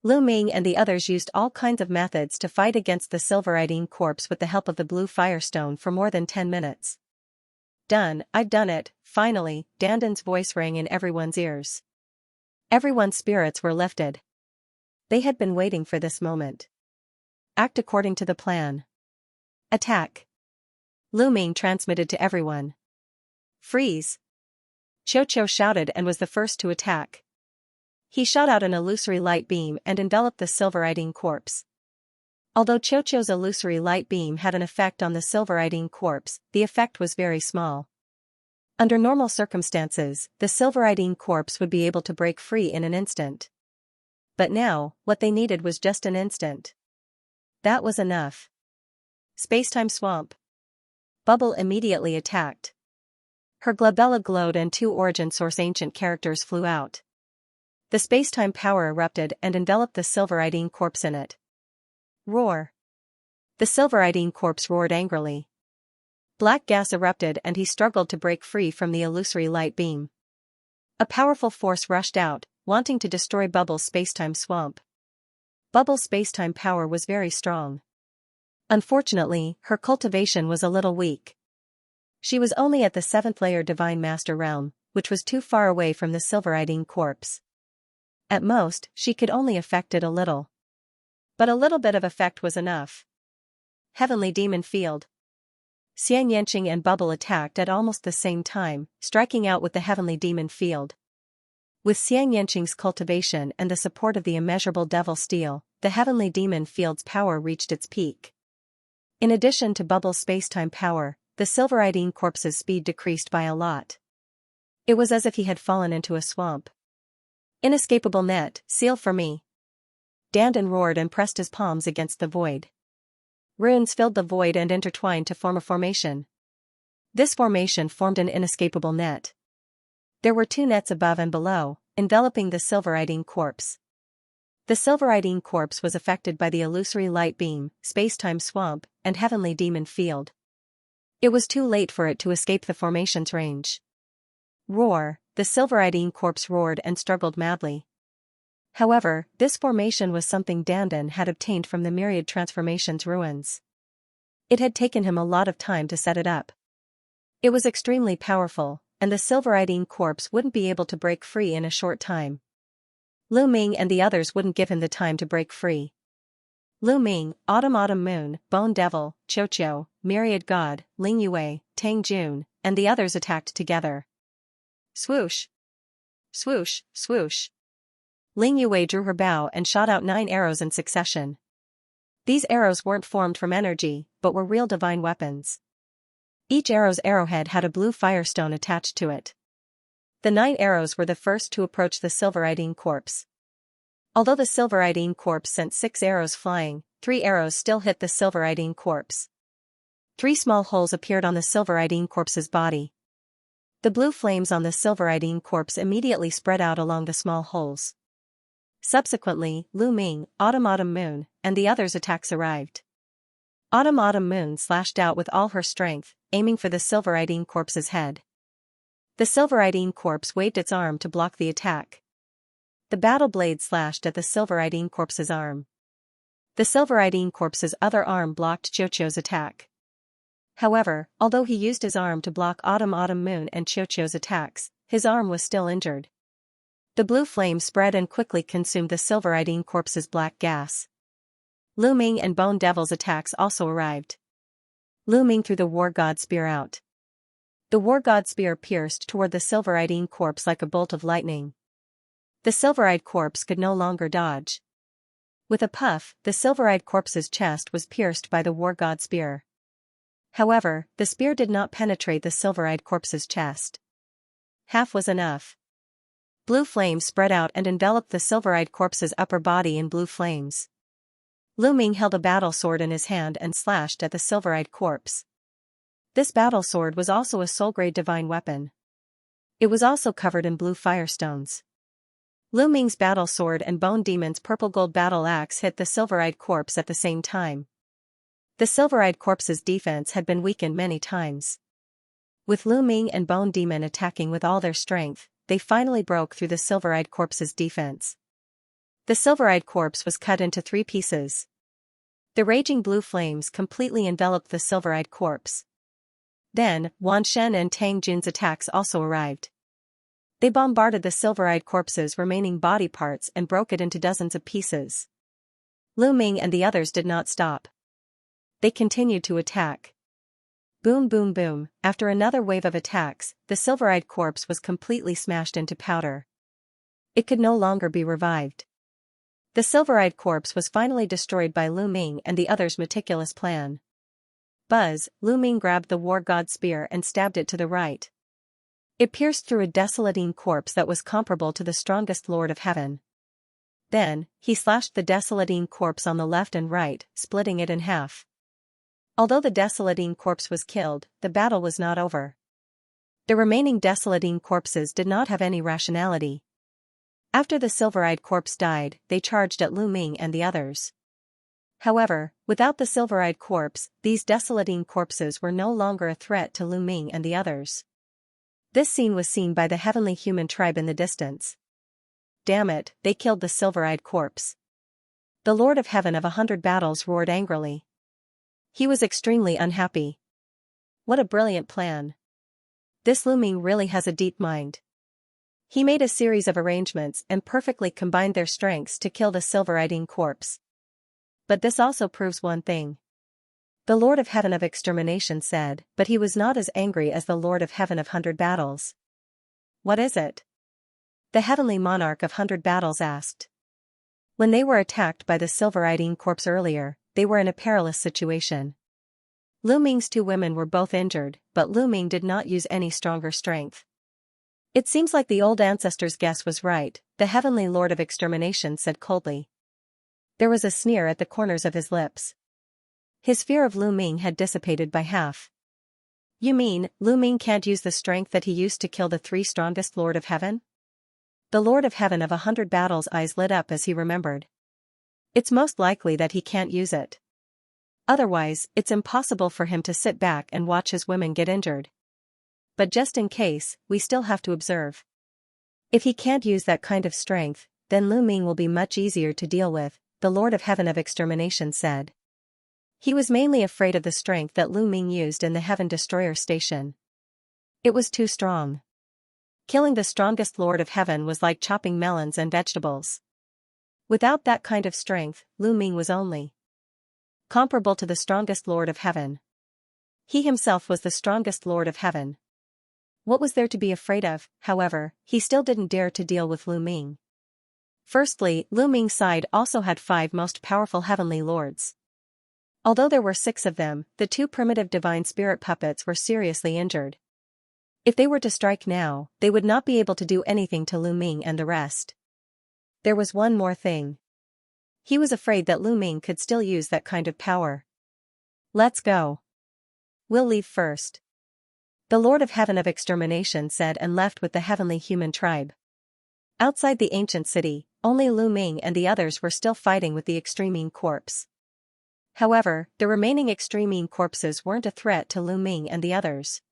Lu Ming and the others used all kinds of methods to fight against the Silveridine Corpse with the help of the Blue Firestone for more than 10 minutes. Done, I've done it, finally, Dandan's voice rang in everyone's ears. Everyone's spirits were lifted. They had been waiting for this moment. Act according to the plan. Attack. Lu Ming transmitted to everyone. Freeze. Qiu shouted and was the first to attack. He shot out an illusory light beam and enveloped the Silveridine Corpse. Although Qiu's illusory light beam had an effect on the Silveridine Corpse, the effect was very small. Under normal circumstances, the Silveridine Corpse would be able to break free in an instant. But now, what they needed was just an instant. That was enough. Spacetime Swamp. Bubble immediately attacked. Her glabella glowed and 2 origin source ancient characters flew out. The spacetime power erupted and enveloped the Silveridine Corpse in it. Roar. The Silveridine Corpse roared angrily. Black gas erupted and he struggled to break free from the illusory light beam. A powerful force rushed out, wanting to destroy Bubble's spacetime swamp. Bubble's spacetime power was very strong. Unfortunately, her cultivation was a little weak. She was only at the 7th layer Divine Master realm, which was too far away from the Silveridine Corpse. At most, she could only affect it a little. But a little bit of effect was enough. Heavenly Demon Field. Xianxia and Bubble attacked at almost the same time, striking out with the Heavenly Demon Field. With Xianxia's cultivation and the support of the immeasurable Devil Steel, the Heavenly Demon Field's power reached its peak. In addition to Bubble's spacetime power, the Silveridine Corpse's speed decreased by a lot. It was as if he had fallen into a swamp. Inescapable net, seal for me. Dandan roared and pressed his palms against the void. Runes filled the void and intertwined to form a formation. This formation formed an inescapable net. There were 2 nets above and below, enveloping the Silveridine Corpse. The Silveridine Corpse was affected by the illusory light beam, spacetime swamp, and Heavenly Demon Field. It was too late for it to escape the formation's range. Roar, the Silveridine Corpse roared and struggled madly. However, this formation was something Dandan had obtained from the Myriad Transformations ruins. It had taken him a lot of time to set it up. It was extremely powerful, and the Silveridine Corpse wouldn't be able to break free in a short time. Lu Ming and the others wouldn't give him the time to break free. Lu Ming, Autumn Moon, Bone Devil, Qiu, Myriad God, Ling Yue, Tang Jun, and the others attacked together. Swoosh! Swoosh, swoosh! Ling Yue drew her bow and shot out 9 arrows in succession. These arrows weren't formed from energy, but were real divine weapons. Each arrow's arrowhead had a blue firestone attached to it. The 9 arrows were the first to approach the Silveridine Corpse. Although the Silveridine Corpse sent 6 arrows flying, 3 arrows still hit the Silveridine Corpse. 3 small holes appeared on the Silveridine Corpse's body. The blue flames on the Silveridine Corpse immediately spread out along the small holes. Subsequently, Lu Ming, Autumn Moon, and the others' attacks arrived. Autumn Moon slashed out with all her strength, aiming for the Silveridine Corpse's head. The Silveridine Corpse waved its arm to block the attack. The battle blade slashed at the Silveridine Corpse's arm. The Silveridine Corpse's other arm blocked Qiu's attack. However, although he used his arm to block Autumn Moon and Qiu's attacks, his arm was still injured. The blue flame spread and quickly consumed the Silveridine Corpse's black gas. Lu Ming and Bone Devil's attacks also arrived. Lu Ming threw the war god spear out. The war god spear pierced toward the silver-eyed corpse like a bolt of lightning. The silver-eyed corpse could no longer dodge. With a puff, the silver-eyed corpse's chest was pierced by the war god spear. However, the spear did not penetrate the silver-eyed corpse's chest. Half was enough. Blue flames spread out and enveloped the silver-eyed corpse's upper body in blue flames. Lu Ming held a battle sword in his hand and slashed at the silver-eyed corpse. This battle sword was also a soul-grade divine weapon. It was also covered in blue firestones. Lu Ming's battle sword and Bone Demon's purple-gold battle axe hit the silver-eyed corpse at the same time. The silver-eyed corpse's defense had been weakened many times. With Lu Ming and Bone Demon attacking with all their strength, they finally broke through the silver-eyed corpse's defense. The silver-eyed corpse was cut into 3 pieces. The raging blue flames completely enveloped the silver-eyed corpse. Then, Wan Shen and Tang Jun's attacks also arrived. They bombarded the silver-eyed corpse's remaining body parts and broke it into dozens of pieces. Lu Ming and the others did not stop. They continued to attack. Boom boom boom, after another wave of attacks, the silver-eyed corpse was completely smashed into powder. It could no longer be revived. The silver-eyed corpse was finally destroyed by Lu Ming and the others' meticulous plan. Buzz, Lu Ming grabbed the war god spear and stabbed it to the right. It pierced through a desolating corpse that was comparable to the strongest Lord of Heaven. Then, he slashed the desolating corpse on the left and right, splitting it in half. Although the desolating corpse was killed, the battle was not over. The remaining desolating corpses did not have any rationality. After the silver-eyed corpse died, they charged at Lu Ming and the others. However, without the silver-eyed corpse, these desolating corpses were no longer a threat to Lu Ming and the others. This scene was seen by the heavenly human tribe in the distance. Damn it, they killed the silver-eyed corpse. The Lord of Heaven of 100 Battles roared angrily. He was extremely unhappy. What a brilliant plan. This Lu Ming really has a deep mind. He made a series of arrangements and perfectly combined their strengths to kill the silver-eyed corpse. But this also proves one thing. The Lord of Heaven of Extermination said, but he was not as angry as the Lord of Heaven of 100 Battles. What is it? The heavenly monarch of 100 Battles asked. When they were attacked by the silver-eyed corpse earlier, they were in a perilous situation. Lu Ming's 2 women were both injured, but Lu Ming did not use any stronger strength. It seems like the old ancestor's guess was right, the heavenly Lord of Extermination said coldly. There was a sneer at the corners of his lips. His fear of Lu Ming had dissipated by half. You mean, Lu Ming can't use the strength that he used to kill the 3 strongest Lord of Heaven? The Lord of Heaven of 100 Battles' eyes lit up as he remembered. It's most likely that he can't use it. Otherwise, it's impossible for him to sit back and watch his women get injured. But just in case, we still have to observe. If he can't use that kind of strength, then Lu Ming will be much easier to deal with, the Lord of Heaven of Extermination said. He was mainly afraid of the strength that Lu Ming used in the Heaven Destroyer station. It was too strong. Killing the strongest Lord of Heaven was like chopping melons and vegetables. Without that kind of strength, Lu Ming was only comparable to the strongest Lord of Heaven. He himself was the strongest Lord of Heaven. What was there to be afraid of? However, he still didn't dare to deal with Lu Ming. Firstly, Lu Ming's side also had 5 most powerful heavenly lords. Although there were 6 of them, the 2 primitive divine spirit puppets were seriously injured. If they were to strike now, they would not be able to do anything to Lu Ming and the rest. There was one more thing. He was afraid that Lu Ming could still use that kind of power. Let's go. We'll leave first. The Lord of Heaven of Extermination said and left with the heavenly human tribe. Outside the ancient city, only Lu Ming and the others were still fighting with the Extreme corpse. However, the remaining Extreme corpses weren't a threat to Lu Ming and the others.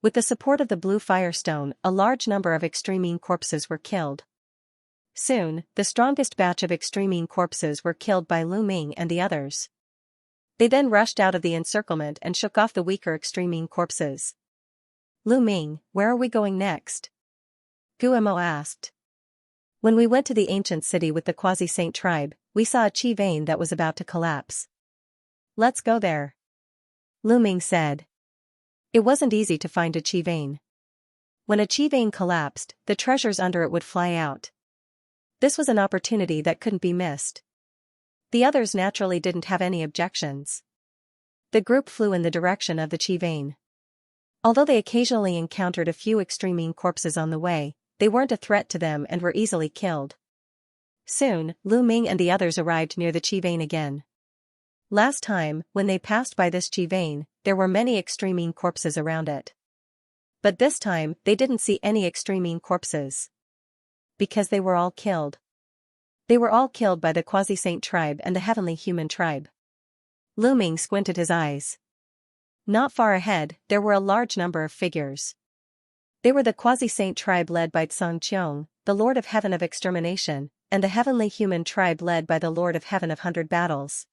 With the support of the blue firestone, a large number of Extreme corpses were killed. Soon, the strongest batch of Extreme corpses were killed by Lu Ming and the others. They then rushed out of the encirclement and shook off the weaker Extreme corpses. Lu Ming, where are we going next? Guemo asked. When we went to the ancient city with the quasi-saint tribe, we saw a chi vein that was about to collapse. Let's go there. Lu Ming said. It wasn't easy to find a chi vein. When a chi vein collapsed, the treasures under it would fly out. This was an opportunity that couldn't be missed. The others naturally didn't have any objections. The group flew in the direction of the chi vein. Although they occasionally encountered a few extreme corpses on the way, they weren't a threat to them and were easily killed. Soon, Lu Ming and the others arrived near the chi vein again. Last time, when they passed by this chi vein, there were many extreme corpses around it. But this time, they didn't see any extreme corpses. Because they were all killed. They were all killed by the quasi-saint tribe and the heavenly human tribe. Lu Ming squinted his eyes. Not far ahead, there were a large number of figures. They were the quasi-saint tribe led by Xianxia, the Lord of Heaven of Extermination, and the heavenly human tribe led by the Lord of Heaven of 100 Battles.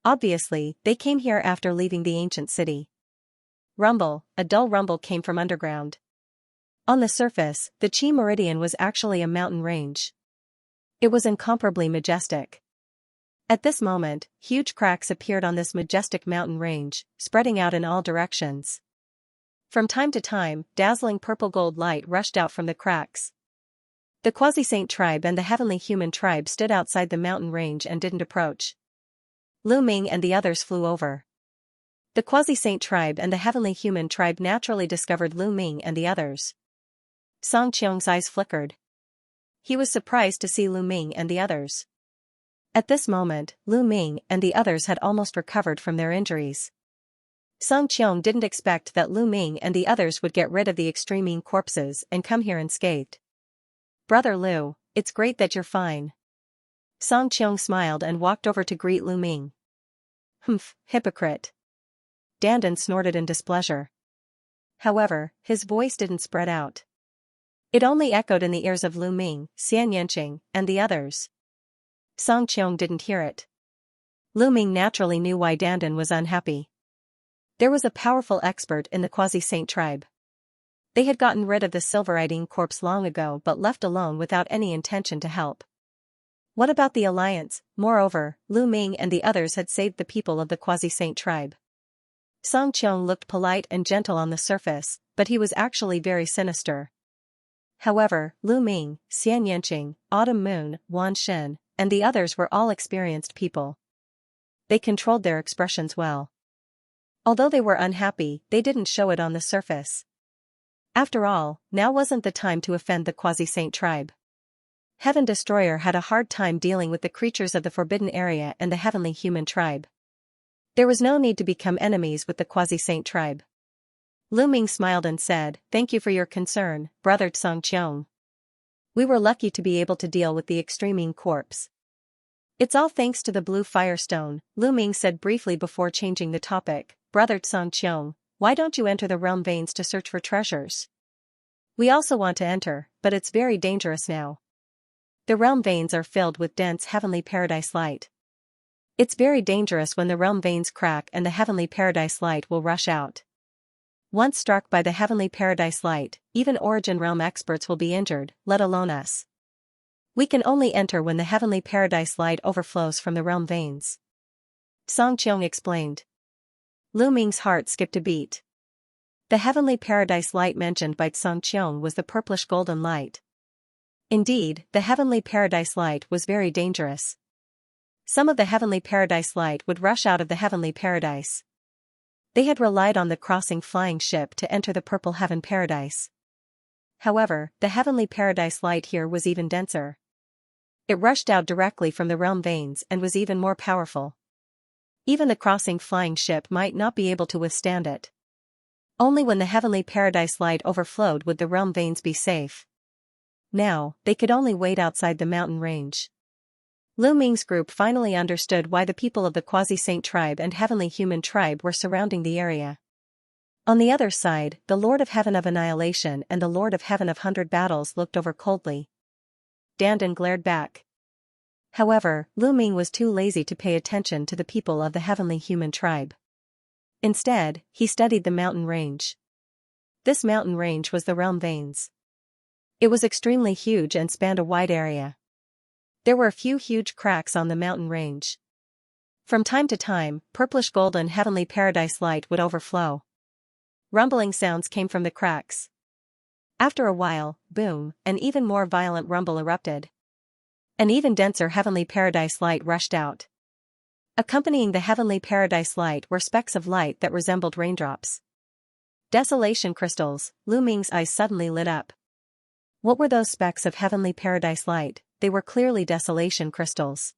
Obviously, they came here after leaving the ancient city. Rumble, a dull rumble came from underground. On the surface, the Chi Meridian was actually a mountain range. It was incomparably majestic. At this moment, huge cracks appeared on this majestic mountain range, spreading out in all directions. From time to time, dazzling purple-gold light rushed out from the cracks. The quasi-saint tribe and the heavenly human tribe stood outside the mountain range and didn't approach. Lu Ming and the others flew over. The quasi-saint tribe and the heavenly human tribe naturally discovered Lu Ming and the others. Song Qiong's eyes flickered. He was surprised to see Lu Ming and the others. At this moment, Lu Ming and the others had almost recovered from their injuries. Song Qiong didn't expect that Lu Ming and the others would get rid of the extreme corpses and come here unscathed. Brother Lu, it's great that you're fine. Song Qiong smiled and walked over to greet Lu Ming. Humph, hypocrite. Dandan snorted in displeasure. However, his voice didn't spread out. It only echoed in the ears of Lu Ming, Xianxia, and the others. Song Qiong didn't hear it. Lu Ming naturally knew why Dandan was unhappy. There was a powerful expert in the quasi-saint tribe. They had gotten rid of the silver-eating corpse long ago but left alone without any intention to help. What about the alliance? Moreover, Lu Ming and the others had saved the people of the quasi-saint tribe. Song Qiong looked polite and gentle on the surface, but he was actually very sinister. However, Lu Ming, Xianxia, Autumn Moon, Wan Shen, and the others were all experienced people. They controlled their expressions well. Although they were unhappy, they didn't show it on the surface. After all, now wasn't the time to offend the quasi-saint tribe. Heaven Destroyer had a hard time dealing with the creatures of the Forbidden Area and the heavenly human tribe. There was no need to become enemies with the quasi-saint tribe. Lu Ming smiled and said, "Thank you for your concern, brother Song Qiong. We were lucky to be able to deal with the extreme corpse." "It's all thanks to the blue firestone," Lu Ming said briefly before changing the topic. "Brother Song Qiong, why don't you enter the realm veins to search for treasures?" "We also want to enter, but it's very dangerous now. The realm veins are filled with dense heavenly paradise light. It's very dangerous when the realm veins crack and the heavenly paradise light will rush out. Once struck by the heavenly paradise light, even origin realm experts will be injured, let alone us. We can only enter when the heavenly paradise light overflows from the realm veins." Song Qiong explained. Lu Ming's heart skipped a beat. The heavenly paradise light mentioned by Song Qiong was the purplish golden light. Indeed, the heavenly paradise light was very dangerous. Some of the heavenly paradise light would rush out of the heavenly paradise. They had relied on the crossing flying ship to enter the purple heaven paradise. However, the heavenly paradise light here was even denser. It rushed out directly from the realm veins and was even more powerful. Even the crossing flying ship might not be able to withstand it. Only when the heavenly paradise light overflowed would the realm veins be safe. Now, they could only wait outside the mountain range. Lu Ming's group finally understood why the people of the quasi-saint tribe and heavenly human tribe were surrounding the area. On the other side, the Lord of Heaven of Annihilation and the Lord of Heaven of 100 Battles looked over coldly. Dandan glared back. However, Lu Ming was too lazy to pay attention to the people of the heavenly human tribe. Instead, he studied the mountain range. This mountain range was the realm veins. It was extremely huge and spanned a wide area. There were a few huge cracks on the mountain range. From time to time, purplish golden heavenly paradise light would overflow. Rumbling sounds came from the cracks. After a while, boom, an even more violent rumble erupted. An even denser heavenly paradise light rushed out. Accompanying the heavenly paradise light were specks of light that resembled raindrops. Desolation crystals. Lu Ming's eyes suddenly lit up. What were those specks of heavenly paradise light? They were clearly desolation crystals.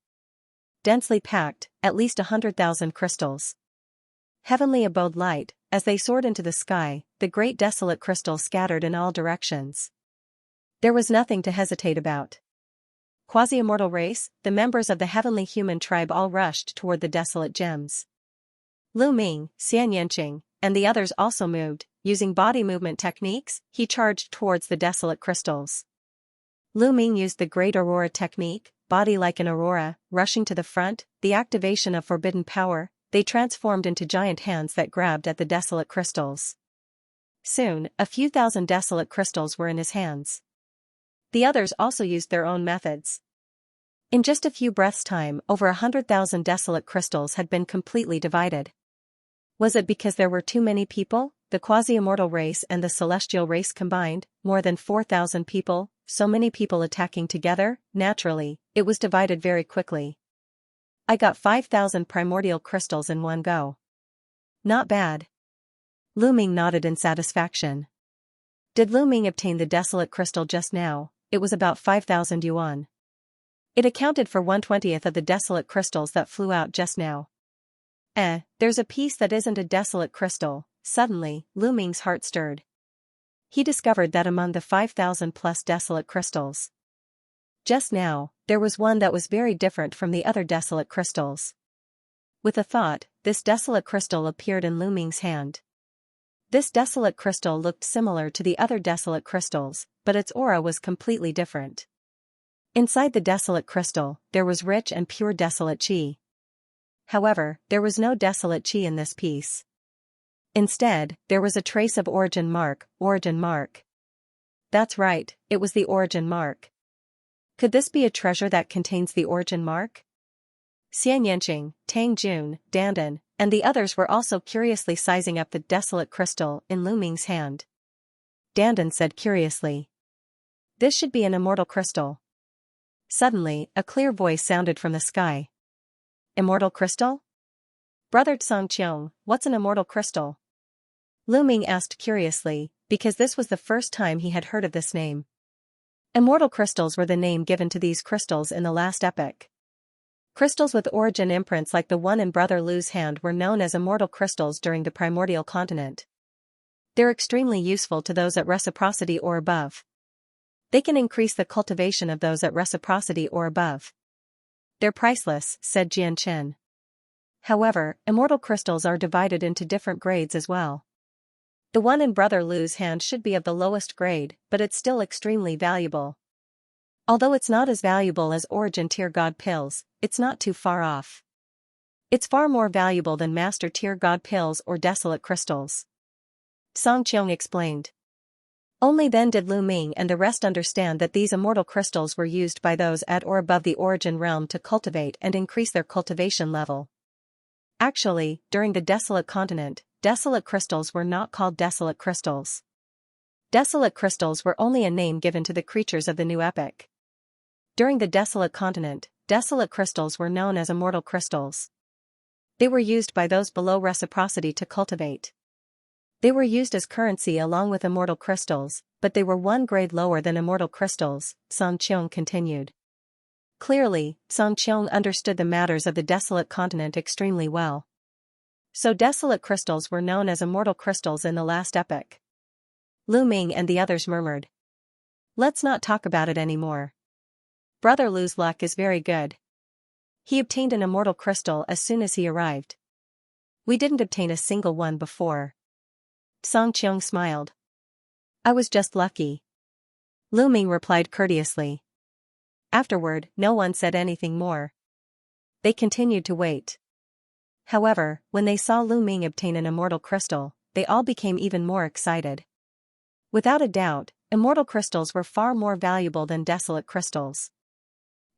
Densely packed, at least 100,000 crystals. Heavenly abode light. As they soared into the sky, the great desolate crystals scattered in all directions. There was nothing to hesitate about. Quasi-immortal race, the members of the heavenly human tribe all rushed toward the desolate gems. Lu Ming, Xianxia, and the others also moved. Using body movement techniques, he charged towards the desolate crystals. Lu Ming used the Great Aurora technique, body like an aurora, rushing to the front, the activation of forbidden power. They transformed into giant hands that grabbed at the desolate crystals. Soon, a few thousand desolate crystals were in his hands. The others also used their own methods. In just a few breaths' time, over 100,000 desolate crystals had been completely divided. Was it because there were too many people, the quasi-immortal race and the celestial race combined, more than 4,000 people, so many people attacking together? Naturally, it was divided very quickly. I got 5,000 primordial crystals in one go. Not bad. Lu Ming nodded in satisfaction. Did Lu Ming obtain the desolate crystal just now? It was about 5,000 yuan. It accounted for 1/20th of the desolate crystals that flew out just now. There's a piece that isn't a desolate crystal. Suddenly, Lu Ming's heart stirred. He discovered that among the 5,000 plus desolate crystals, just now, there was one that was very different from the other desolate crystals. With a thought, this desolate crystal appeared in Lu Ming's hand. This desolate crystal looked similar to the other desolate crystals, but its aura was completely different. Inside the desolate crystal, there was rich and pure desolate qi. However, there was no desolate qi in this piece. Instead, there was a trace of origin mark, origin mark. That's right, it was the origin mark. Could this be a treasure that contains the origin mark? Xianxia, Tang Jun, Dandan, and the others were also curiously sizing up the desolate crystal in Lu Ming's hand. Dandan said curiously, "This should be an immortal crystal." Suddenly, a clear voice sounded from the sky. "Immortal crystal?" "Brother Xianxia, what's an immortal crystal?" Lu Ming asked curiously, because this was the first time he had heard of this name. Immortal crystals were the name given to these crystals in the last epoch. Crystals with origin imprints like the one in Brother Lu's hand were known as immortal crystals during the primordial continent. They're extremely useful to those at reciprocity or above. They can increase the cultivation of those at reciprocity or above. They're priceless, said Jian Chen. However, immortal crystals are divided into different grades as well. The one in Brother Lu's hand should be of the lowest grade, but it's still extremely valuable. Although it's not as valuable as Origin Tier God pills, it's not too far off. It's far more valuable than Master Tier God pills or Desolate Crystals. Song Qiong explained. Only then did Lu Ming and the rest understand that these immortal crystals were used by those at or above the Origin realm to cultivate and increase their cultivation level. Actually, during the Desolate Continent, Desolate crystals were not called desolate crystals. Desolate crystals were only a name given to the creatures of the new epoch. During the Desolate Continent, desolate crystals were known as immortal crystals. They were used by those below reciprocity to cultivate. They were used as currency along with immortal crystals, but they were one grade lower than immortal crystals, Song Qiong continued. Clearly, Song Qiong understood the matters of the Desolate Continent extremely well. So desolate crystals were known as immortal crystals in the last epoch. Lu Ming and the others murmured. Let's not talk about it anymore. Brother Lu's luck is very good. He obtained an immortal crystal as soon as he arrived. We didn't obtain a single one before. Song Qiong smiled. I was just lucky. Lu Ming replied courteously. Afterward, no one said anything more. They continued to wait. However, when they saw Lu Ming obtain an immortal crystal, they all became even more excited. Without a doubt, immortal crystals were far more valuable than desolate crystals.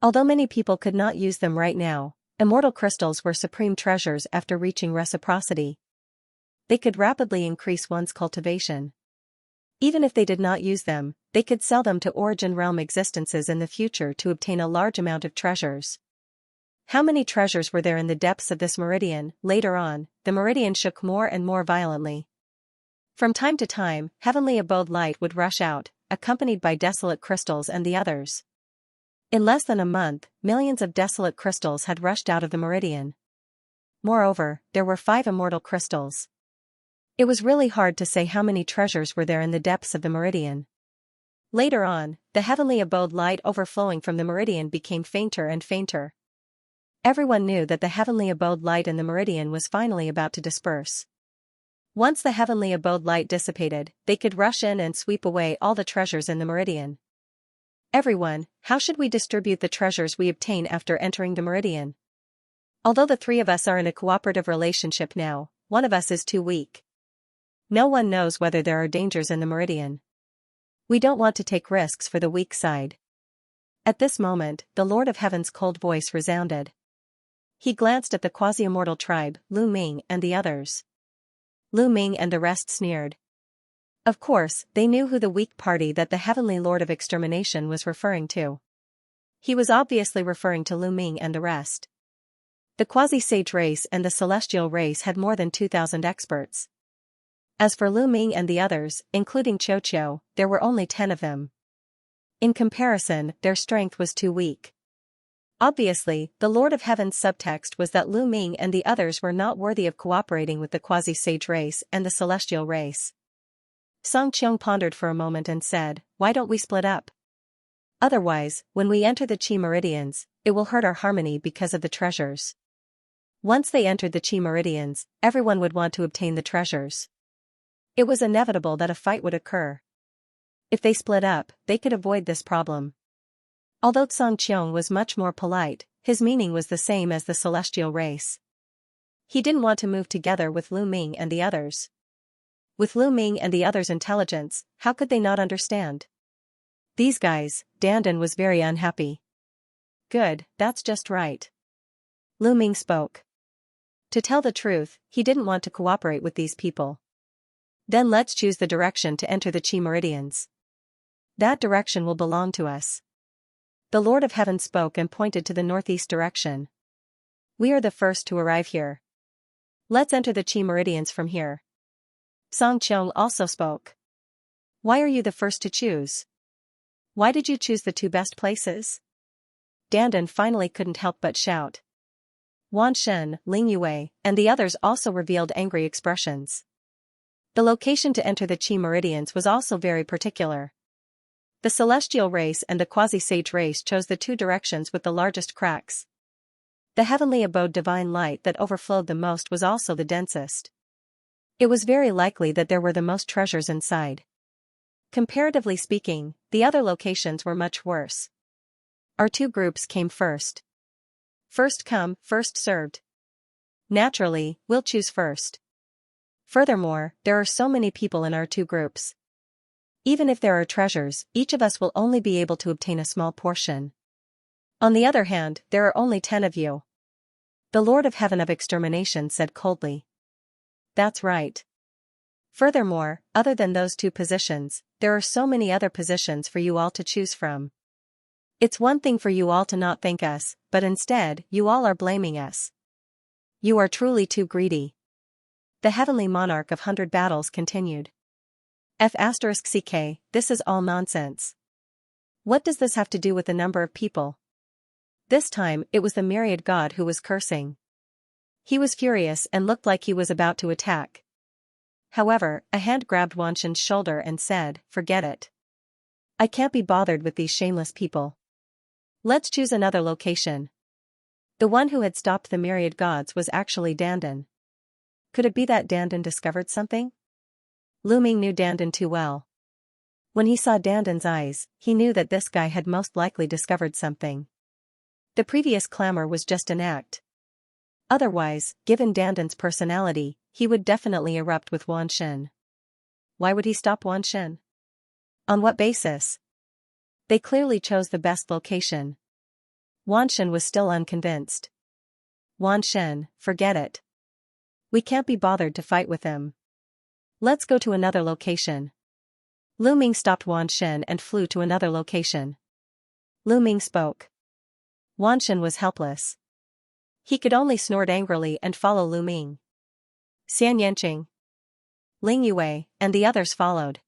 Although many people could not use them right now, Immortal crystals were supreme treasures after reaching reciprocity. They could rapidly increase one's cultivation. Even if they did not use them, they could sell them to origin realm existences in the future to obtain a large amount of treasures. How many treasures were there in the depths of this meridian? Later on, the meridian shook more and more violently. From time to time, heavenly abode light would rush out, accompanied by desolate crystals and the others. In less than a month, millions of desolate crystals had rushed out of the meridian. Moreover, there were 5 immortal crystals. It was really hard to say how many treasures were there in the depths of the meridian. Later on, the heavenly abode light overflowing from the meridian became fainter and fainter. Everyone knew that the heavenly abode light in the meridian was finally about to disperse. Once the heavenly abode light dissipated, they could rush in and sweep away all the treasures in the meridian. Everyone, how should we distribute the treasures we obtain after entering the meridian? Although the 3 of us are in a cooperative relationship now, one of us is too weak. No one knows whether there are dangers in the meridian. We don't want to take risks for the weak side. At this moment, the Lord of Heaven's cold voice resounded. He glanced at the quasi-immortal tribe, Lu Ming and the others. Lu Ming and the rest sneered. Of course, they knew who the weak party that the Heavenly Lord of Extermination was referring to. He was obviously referring to Lu Ming and the rest. The quasi-sage race and the celestial race had more than 2,000 experts. As for Lu Ming and the others, including Qiu Qiu, there were only 10 of them. In comparison, their strength was too weak. Obviously, the Lord of Heaven's subtext was that Lu Ming and the others were not worthy of cooperating with the quasi-sage race and the celestial race. Song Qiong pondered for a moment and said, "Why don't we split up? Otherwise, when we enter the Qi meridians, it will hurt our harmony because of the treasures." Once they entered the Qi meridians, everyone would want to obtain the treasures. It was inevitable that a fight would occur. If they split up, they could avoid this problem. Although Song Qiong was much more polite, his meaning was the same as the celestial race. He didn't want to move together with Lu Ming and the others. With Lu Ming and the others' intelligence, how could they not understand? These guys, Dandan was very unhappy. Good, that's just right. Lu Ming spoke. To tell the truth, he didn't want to cooperate with these people. Then let's choose the direction to enter the Qi meridians. That direction will belong to us. The Lord of Heaven spoke and pointed to the northeast direction. We are the first to arrive here. Let's enter the Qi meridians from here. Song Qiong also spoke. Why are you the first to choose? Why did you choose the 2 best places? Dandan finally couldn't help but shout. Wan Shen, Ling Yue, and the others also revealed angry expressions. The location to enter the Qi meridians was also very particular. The celestial race and the quasi-sage race chose the 2 directions with the largest cracks. The heavenly abode divine light that overflowed the most was also the densest. It was very likely that there were the most treasures inside. Comparatively speaking, the other locations were much worse. Our 2 groups came first. First come, first served. Naturally, we'll choose first. Furthermore, there are so many people in our 2 groups. Even if there are treasures, each of us will only be able to obtain a small portion. On the other hand, there are only 10 of you. The Lord of Heaven of Extermination said coldly. That's right. Furthermore, other than those 2 positions, there are so many other positions for you all to choose from. It's one thing for you all to not thank us, but instead, you all are blaming us. You are truly too greedy. The heavenly monarch of 100 battles continued. F***ck, this is all nonsense. What does this have to do with the number of people? This time, it was the myriad god who was cursing. He was furious and looked like he was about to attack. However, a hand grabbed Wanshan's shoulder and said, "Forget it. I can't be bothered with these shameless people. Let's choose another location." The one who had stopped the myriad gods was actually Dandan. Could it be that Dandan discovered something? Lu Ming knew Dandan too well. When he saw Dandan's eyes, he knew that this guy had most likely discovered something. The previous clamor was just an act. Otherwise, given Dandan's personality, he would definitely erupt with Wan Shen. Why would he stop Wan Shen? On what basis? They clearly chose the best location. Wan Shen was still unconvinced. Wan Shen, forget it. We can't be bothered to fight with him. Let's go to another location. Lu Ming stopped Wan Shen and flew to another location. Lu Ming spoke. Wan Shen was helpless. He could only snort angrily and follow Lu Ming. Xianxia, Ling Yue, and the others followed.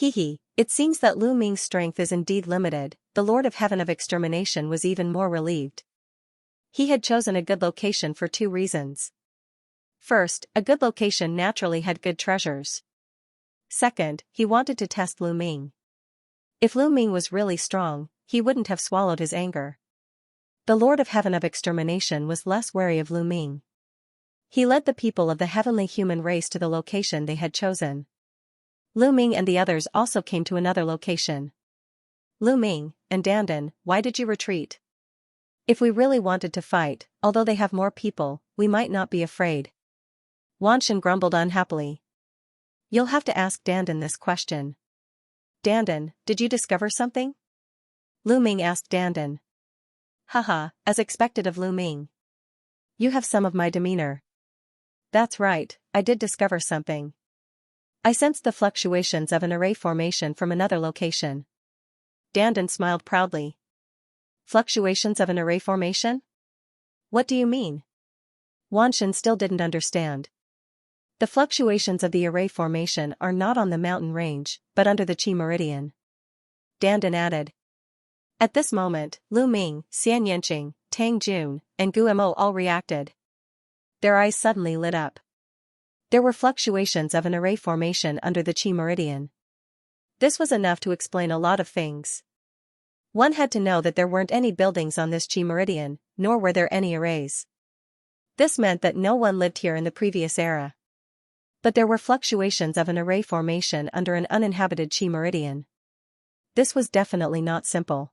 It seems that Lu Ming's strength is indeed limited. The Lord of Heaven of Extermination was even more relieved. He had chosen a good location for two reasons. First, a good location naturally had good treasures. Second, he wanted to test Lu Ming. If Lu Ming was really strong, he wouldn't have swallowed his anger. The Lord of Heaven of Extermination was less wary of Lu Ming. He led the people of the heavenly human race to the location they had chosen. Lu Ming and the others also came to another location. Lu Ming and Dandan, why did you retreat? If we really wanted to fight, although they have more people, we might not be afraid. Wan Shen grumbled unhappily. You'll have to ask Dandan this question. Dandan, did you discover something? Lu Ming asked Dandan. Haha, as expected of Lu Ming. You have some of my demeanor. That's right, I did discover something. I sensed the fluctuations of an array formation from another location. Dandan smiled proudly. Fluctuations of an array formation? What do you mean? Wan Shen still didn't understand. The fluctuations of the array formation are not on the mountain range, but under the Qi meridian. Dandan added. At this moment, Lu Ming, Xianxia, Tang Jun, and Guo all reacted. Their eyes suddenly lit up. There were fluctuations of an array formation under the Qi meridian. This was enough to explain a lot of things. One had to know that there weren't any buildings on this Qi meridian, nor were there any arrays. This meant that no one lived here in the previous era. But there were fluctuations of an array formation under an uninhabited Qi meridian. This was definitely not simple.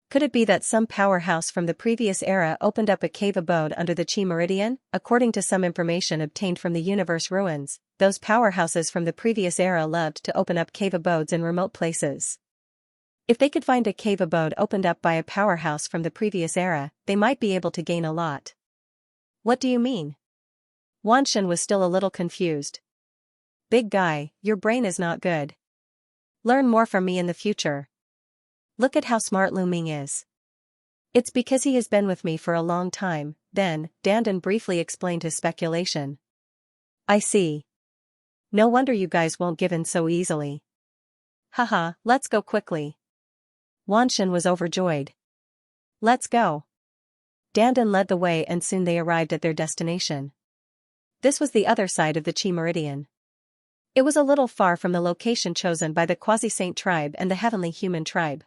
Could it be that some powerhouse from the previous era opened up a cave abode under the Qi meridian? According to some information obtained from the universe ruins, those powerhouses from the previous era loved to open up cave abodes in remote places. If they could find a cave abode opened up by a powerhouse from the previous era, they might be able to gain a lot. What do you mean? Wan Shen was still a little confused. Big guy, your brain is not good. Learn more from me in the future. Look at how smart Lu Ming is. It's because he has been with me for a long time. Then, Dandan briefly explained his speculation. I see. No wonder you guys won't give in so easily. Haha, let's go quickly. Wan Shen was overjoyed. Let's go. Dandan led the way and soon they arrived at their destination. This was the other side of the Qi meridian. It was a little far from the location chosen by the Quasi-Saint tribe and the Heavenly Human tribe.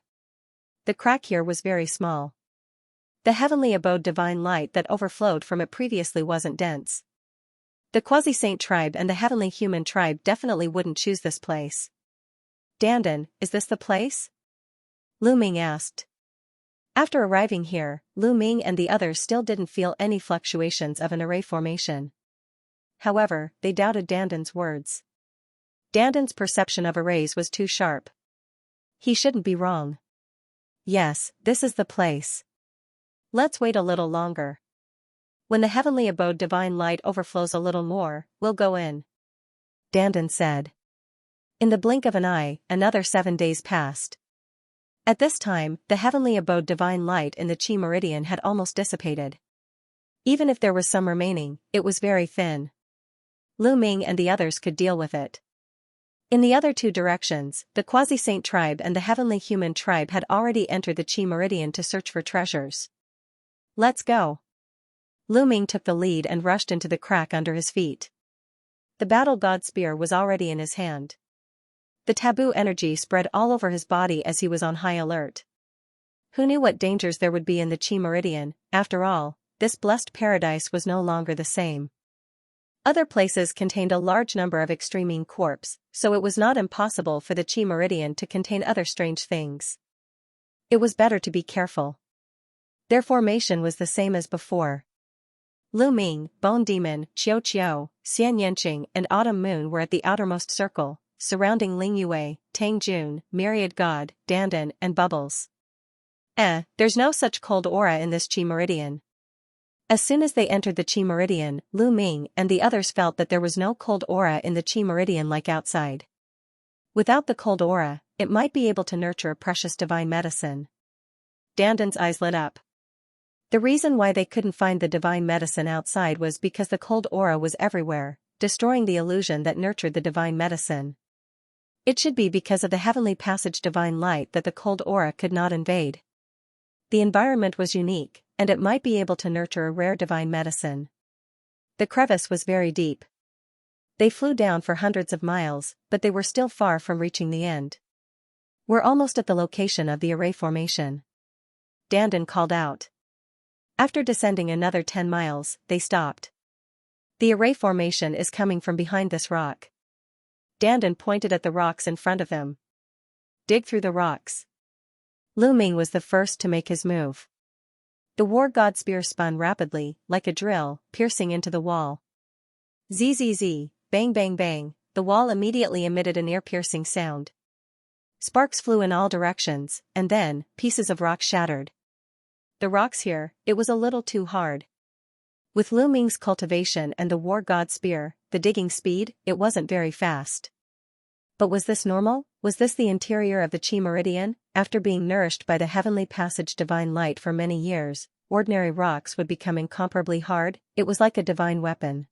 The crack here was very small. The heavenly abode divine light that overflowed from it previously wasn't dense. The Quasi-Saint tribe and the Heavenly Human tribe definitely wouldn't choose this place. Dandan, is this the place? Lu Ming asked. After arriving here, Lu Ming and the others still didn't feel any fluctuations of an array formation. However, they doubted Dandan's words. Dandan's perception of arrays was too sharp. He shouldn't be wrong. Yes, this is the place. Let's wait a little longer. When the heavenly abode divine light overflows a little more, we'll go in. Dandan said. In the blink of an eye, another 7 days passed. At this time, the heavenly abode divine light in the Qi meridian had almost dissipated. Even if there was some remaining, it was very thin. Lu Ming and the others could deal with it. In the other two directions, the Quasi-Saint tribe and the Heavenly Human tribe had already entered the Qi meridian to search for treasures. Let's go. Lu Ming took the lead and rushed into the crack under his feet. The battle god spear was already in his hand. The taboo energy spread all over his body as he was on high alert. Who knew what dangers there would be in the Qi meridian? After all, this blessed paradise was no longer the same. Other places contained a large number of extreme corpses, so it was not impossible for the Qi meridian to contain other strange things. It was better to be careful. Their formation was the same as before. Lu Ming, Bone Demon, Qiu Qiu, Xianxia, and Autumn Moon were at the outermost circle, surrounding Ling Yue, Tang Jun, Myriad God, Dandan, and Bubbles. There's no such cold aura in this Qi meridian. As soon as they entered the Qi meridian, Lu Ming and the others felt that there was no cold aura in the Qi meridian like outside. Without the cold aura, it might be able to nurture a precious divine medicine. Dandan's eyes lit up. The reason why they couldn't find the divine medicine outside was because the cold aura was everywhere, destroying the illusion that nurtured the divine medicine. It should be because of the heavenly passage divine light that the cold aura could not invade. The environment was unique, and it might be able to nurture a rare divine medicine. The crevice was very deep. They flew down for hundreds of miles, but they were still far from reaching the end. We're almost at the location of the array formation. Dandan called out. After descending another 10 miles, they stopped. The array formation is coming from behind this rock. Dandan pointed at the rocks in front of him. Dig through the rocks. Lu Ming was the first to make his move. The war god spear spun rapidly, like a drill, piercing into the wall. Zzz, bang bang bang, the wall immediately emitted an ear-piercing sound. Sparks flew in all directions, and then, pieces of rock shattered. The rocks here, it was a little too hard. With Lu Ming's cultivation and the war god spear, the digging speed, it wasn't very fast. But was this normal? Was this the interior of the Qi meridian? After being nourished by the heavenly passage divine light for many years, ordinary rocks would become incomparably hard. It was like a divine weapon.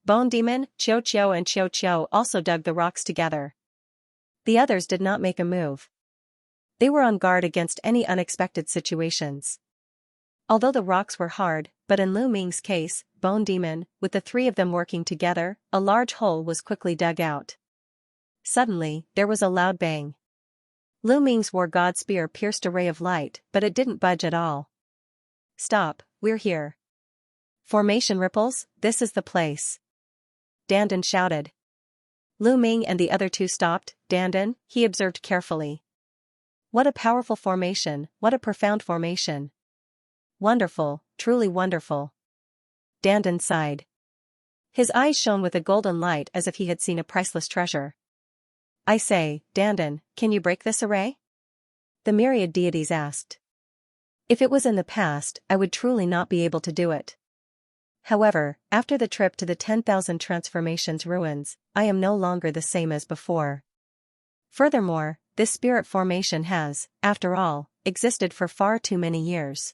Bone Demon, Qiu Qiu and Qiu Qiu also dug the rocks together. The others did not make a move. They were on guard against any unexpected situations. Although the rocks were hard, but in Lu Ming's case, Bone Demon, with the three of them working together, a large hole was quickly dug out. Suddenly, there was a loud bang. Lu Ming's war god spear pierced a ray of light, but it didn't budge at all. Stop, we're here. Formation ripples, this is the place. Dandan shouted. Lu Ming and the other two stopped. Dandan, he observed carefully. What a powerful formation, what a profound formation. Wonderful, truly wonderful. Dandan sighed. His eyes shone with a golden light as if he had seen a priceless treasure. I say, Dandan, can you break this array? The myriad deities asked. If it was in the past, I would truly not be able to do it. However, after the trip to the 10,000 transformations ruins, I am no longer the same as before. Furthermore, this spirit formation has, after all, existed for far too many years.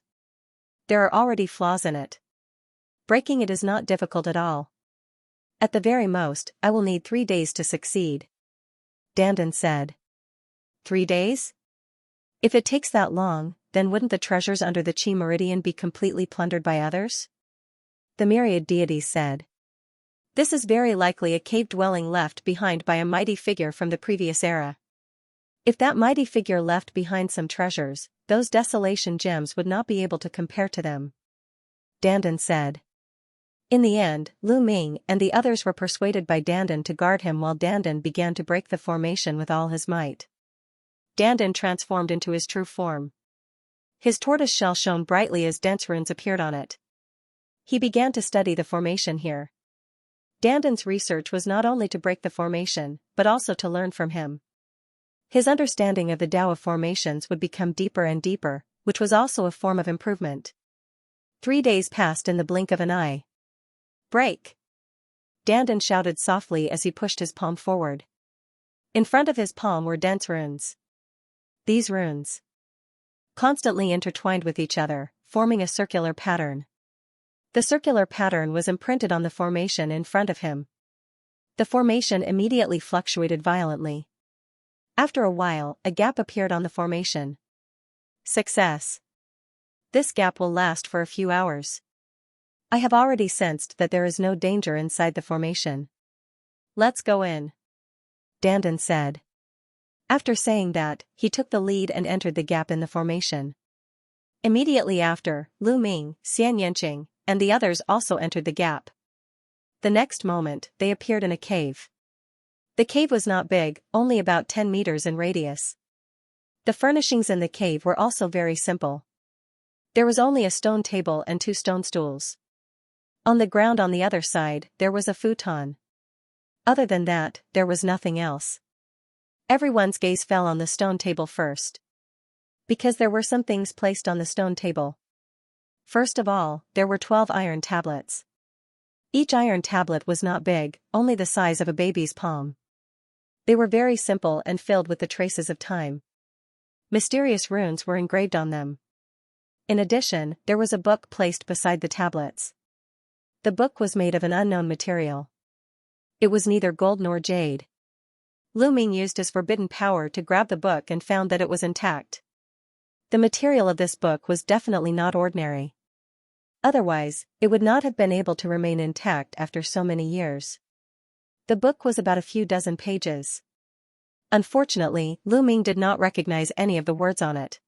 There are already flaws in it. Breaking it is not difficult at all. At the very most, I will need 3 days to succeed. Dandan said. 3 days? If it takes that long, then wouldn't the treasures under the Qi meridian be completely plundered by others? The myriad deities said. This is very likely a cave dwelling left behind by a mighty figure from the previous era. If that mighty figure left behind some treasures, those desolation gems would not be able to compare to them. Dandan said. In the end, Lu Ming and the others were persuaded by Dandan to guard him while Dandan began to break the formation with all his might. Dandan transformed into his true form. His tortoise shell shone brightly as dense runes appeared on it. He began to study the formation here. Dandan's research was not only to break the formation, but also to learn from him. His understanding of the Tao of formations would become deeper and deeper, which was also a form of improvement. 3 days passed in the blink of an eye. Break! Dandan shouted softly as he pushed his palm forward. In front of his palm were dense runes. These runes, constantly intertwined with each other, forming a circular pattern. The circular pattern was imprinted on the formation in front of him. The formation immediately fluctuated violently. After a while, a gap appeared on the formation. Success. This gap will last for a few hours. I have already sensed that there is no danger inside the formation. Let's go in. Dandan said. After saying that, he took the lead and entered the gap in the formation. Immediately after, Lu Ming, Xianxia, and the others also entered the gap. The next moment, they appeared in a cave. The cave was not big, only about 10 meters in radius. The furnishings in the cave were also very simple. There was only a stone table and 2 stone stools. On the ground on the other side, there was a futon. Other than that, there was nothing else. Everyone's gaze fell on the stone table first. Because there were some things placed on the stone table. First of all, there were 12 iron tablets. Each iron tablet was not big, only the size of a baby's palm. They were very simple and filled with the traces of time. Mysterious runes were engraved on them. In addition, there was a book placed beside the tablets. The book was made of an unknown material. It was neither gold nor jade. Lu Ming used his forbidden power to grab the book and found that it was intact. The material of this book was definitely not ordinary. Otherwise, it would not have been able to remain intact after so many years. The book was about a few dozen pages. Unfortunately, Lu Ming did not recognize any of the words on it.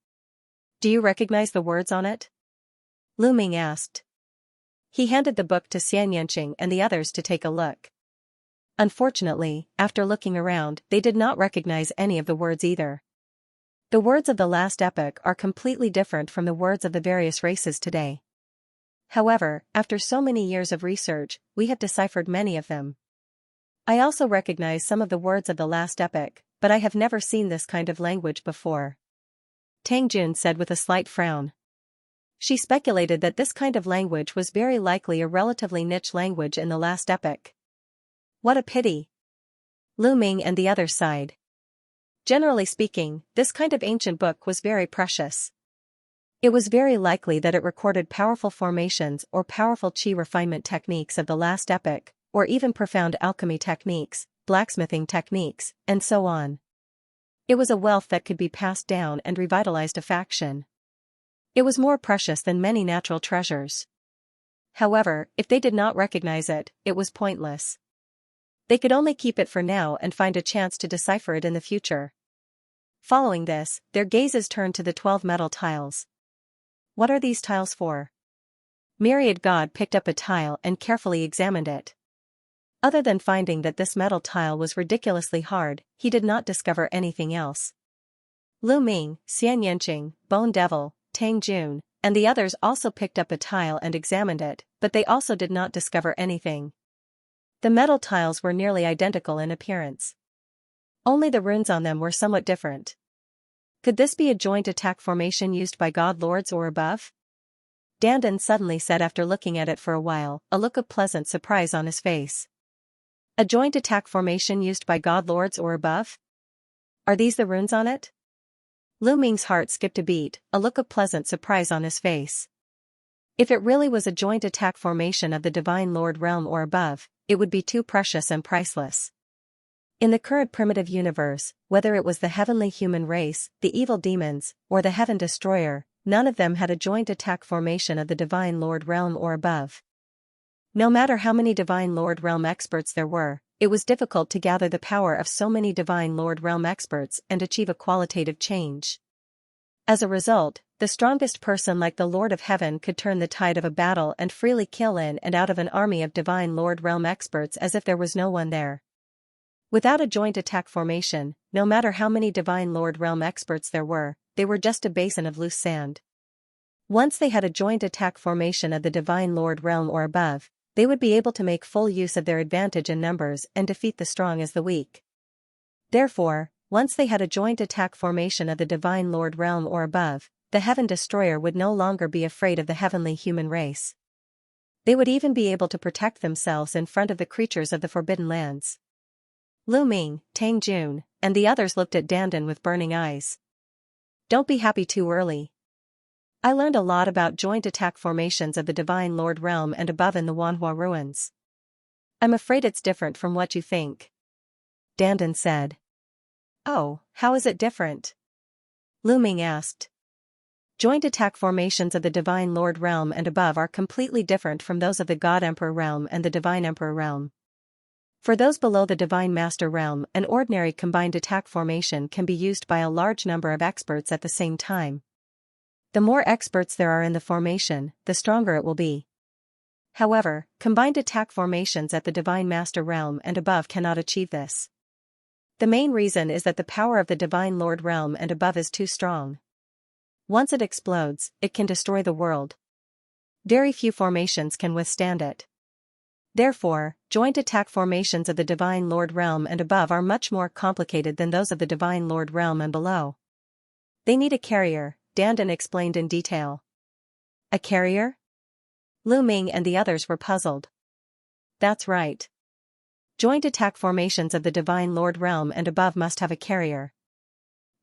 "Do you recognize the words on it?" Lu Ming asked. He handed the book to Xianxia and the others to take a look. Unfortunately, after looking around, they did not recognize any of the words either. The words of the last epoch are completely different from the words of the various races today. However, after so many years of research, we have deciphered many of them. I also recognize some of the words of the last epoch, but I have never seen this kind of language before. Tang Jun said with a slight frown. She speculated that this kind of language was very likely a relatively niche language in the last epoch. What a pity. Lu Ming and the others sighed. Generally speaking, this kind of ancient book was very precious. It was very likely that it recorded powerful formations or powerful qi refinement techniques of the last epoch, or even profound alchemy techniques, blacksmithing techniques, and so on. It was a wealth that could be passed down and revitalized a faction. It was more precious than many natural treasures. However, if they did not recognize it, it was pointless. They could only keep it for now and find a chance to decipher it in the future. Following this, their gazes turned to the 12 metal tiles. What are these tiles for? Myriad God picked up a tile and carefully examined it. Other than finding that this metal tile was ridiculously hard, he did not discover anything else. Lu Ming, Xianxia, Bone Devil, Tang Jun, and the others also picked up a tile and examined it, but they also did not discover anything. The metal tiles were nearly identical in appearance. Only the runes on them were somewhat different. Could this be a joint attack formation used by God Lords or above? Dandan suddenly said after looking at it for a while, a look of pleasant surprise on his face. A joint attack formation used by God Lords or above? Are these the runes on it? Lu Ming's heart skipped a beat, a look of pleasant surprise on his face. If it really was a joint attack formation of the Divine Lord realm or above, it would be too precious and priceless. In the current primitive universe, whether it was the heavenly human race, the evil demons, or the Heaven Destroyer, none of them had a joint attack formation of the Divine Lord realm or above. No matter how many Divine Lord realm experts there were, it was difficult to gather the power of so many Divine Lord realm experts and achieve a qualitative change. As a result, the strongest person like the Lord of Heaven could turn the tide of a battle and freely kill in and out of an army of Divine Lord realm experts as if there was no one there. Without a joint attack formation, no matter how many Divine Lord realm experts there were, they were just a basin of loose sand. Once they had a joint attack formation of the Divine Lord realm or above, they would be able to make full use of their advantage in numbers and defeat the strong as the weak. Therefore, once they had a joint attack formation of the Divine Lord realm or above, the Heaven Destroyer would no longer be afraid of the heavenly human race. They would even be able to protect themselves in front of the creatures of the Forbidden Lands. Lu Ming, Tang Jun, and the others looked at Dandan with burning eyes. Don't be happy too early. I learned a lot about joint attack formations of the Divine Lord realm and above in the Wanhua ruins. I'm afraid it's different from what you think. Dandan said. Oh, how is it different? Lu Ming asked. Joint attack formations of the Divine Lord realm and above are completely different from those of the God Emperor realm and the Divine Emperor realm. For those below the Divine Master realm, an ordinary combined attack formation can be used by a large number of experts at the same time. The more experts there are in the formation, the stronger it will be. However, combined attack formations at the Divine Master realm and above cannot achieve this. The main reason is that the power of the Divine Lord realm and above is too strong. Once it explodes, it can destroy the world. Very few formations can withstand it. Therefore, joint attack formations of the Divine Lord realm and above are much more complicated than those of the Divine Lord realm and below. They need a carrier, Dandan explained in detail. A carrier? Lu Ming and the others were puzzled. That's right. Joint attack formations of the Divine Lord realm and above must have a carrier.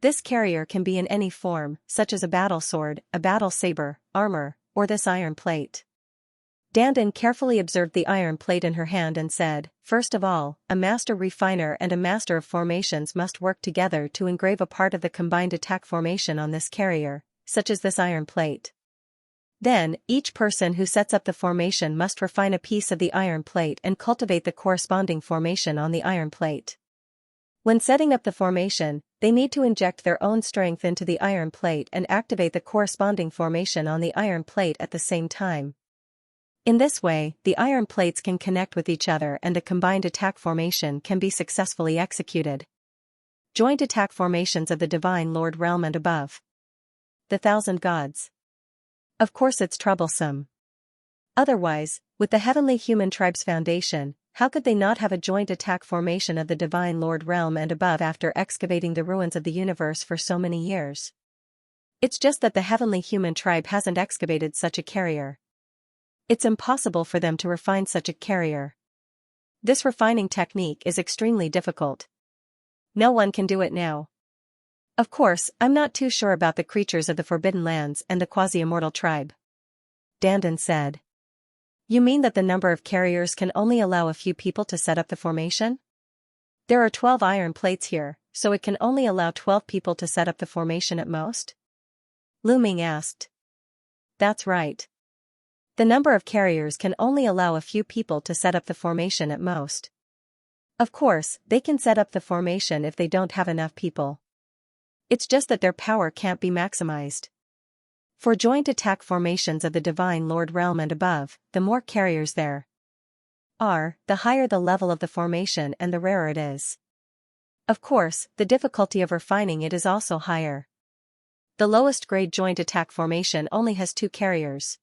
This carrier can be in any form, such as a battle sword, a battle saber, armor, or this iron plate. Dandan carefully observed the iron plate in her hand and said, "First of all, a master refiner and a master of formations must work together to engrave a part of the combined attack formation on this carrier, such as this iron plate. Then, each person who sets up the formation must refine a piece of the iron plate and cultivate the corresponding formation on the iron plate. When setting up the formation, they need to inject their own strength into the iron plate and activate the corresponding formation on the iron plate at the same time. In this way, the iron plates can connect with each other and a combined attack formation can be successfully executed. Joint attack formations of the Divine Lord realm and above. The Thousand Gods. Of course it's troublesome. Otherwise, with the Heavenly Human Tribe's foundation, how could they not have a joint attack formation of the Divine Lord realm and above after excavating the ruins of the universe for so many years? It's just that the Heavenly Human Tribe hasn't excavated such a carrier. It's impossible for them to refine such a carrier. This refining technique is extremely difficult. No one can do it now. Of course, I'm not too sure about the creatures of the Forbidden Lands and the quasi-immortal tribe. Dandan said. You mean that the number of carriers can only allow a few people to set up the formation? There are 12 iron plates here, so it can only allow 12 people to set up the formation at most? Lu Ming asked. That's right. The number of carriers can only allow a few people to set up the formation at most. Of course, they can set up the formation if they don't have enough people. It's just that their power can't be maximized. For joint attack formations of the Divine Lord realm and above, the more carriers there are, the higher the level of the formation and the rarer it is. Of course, the difficulty of refining it is also higher. The lowest grade joint attack formation only has 2 carriers.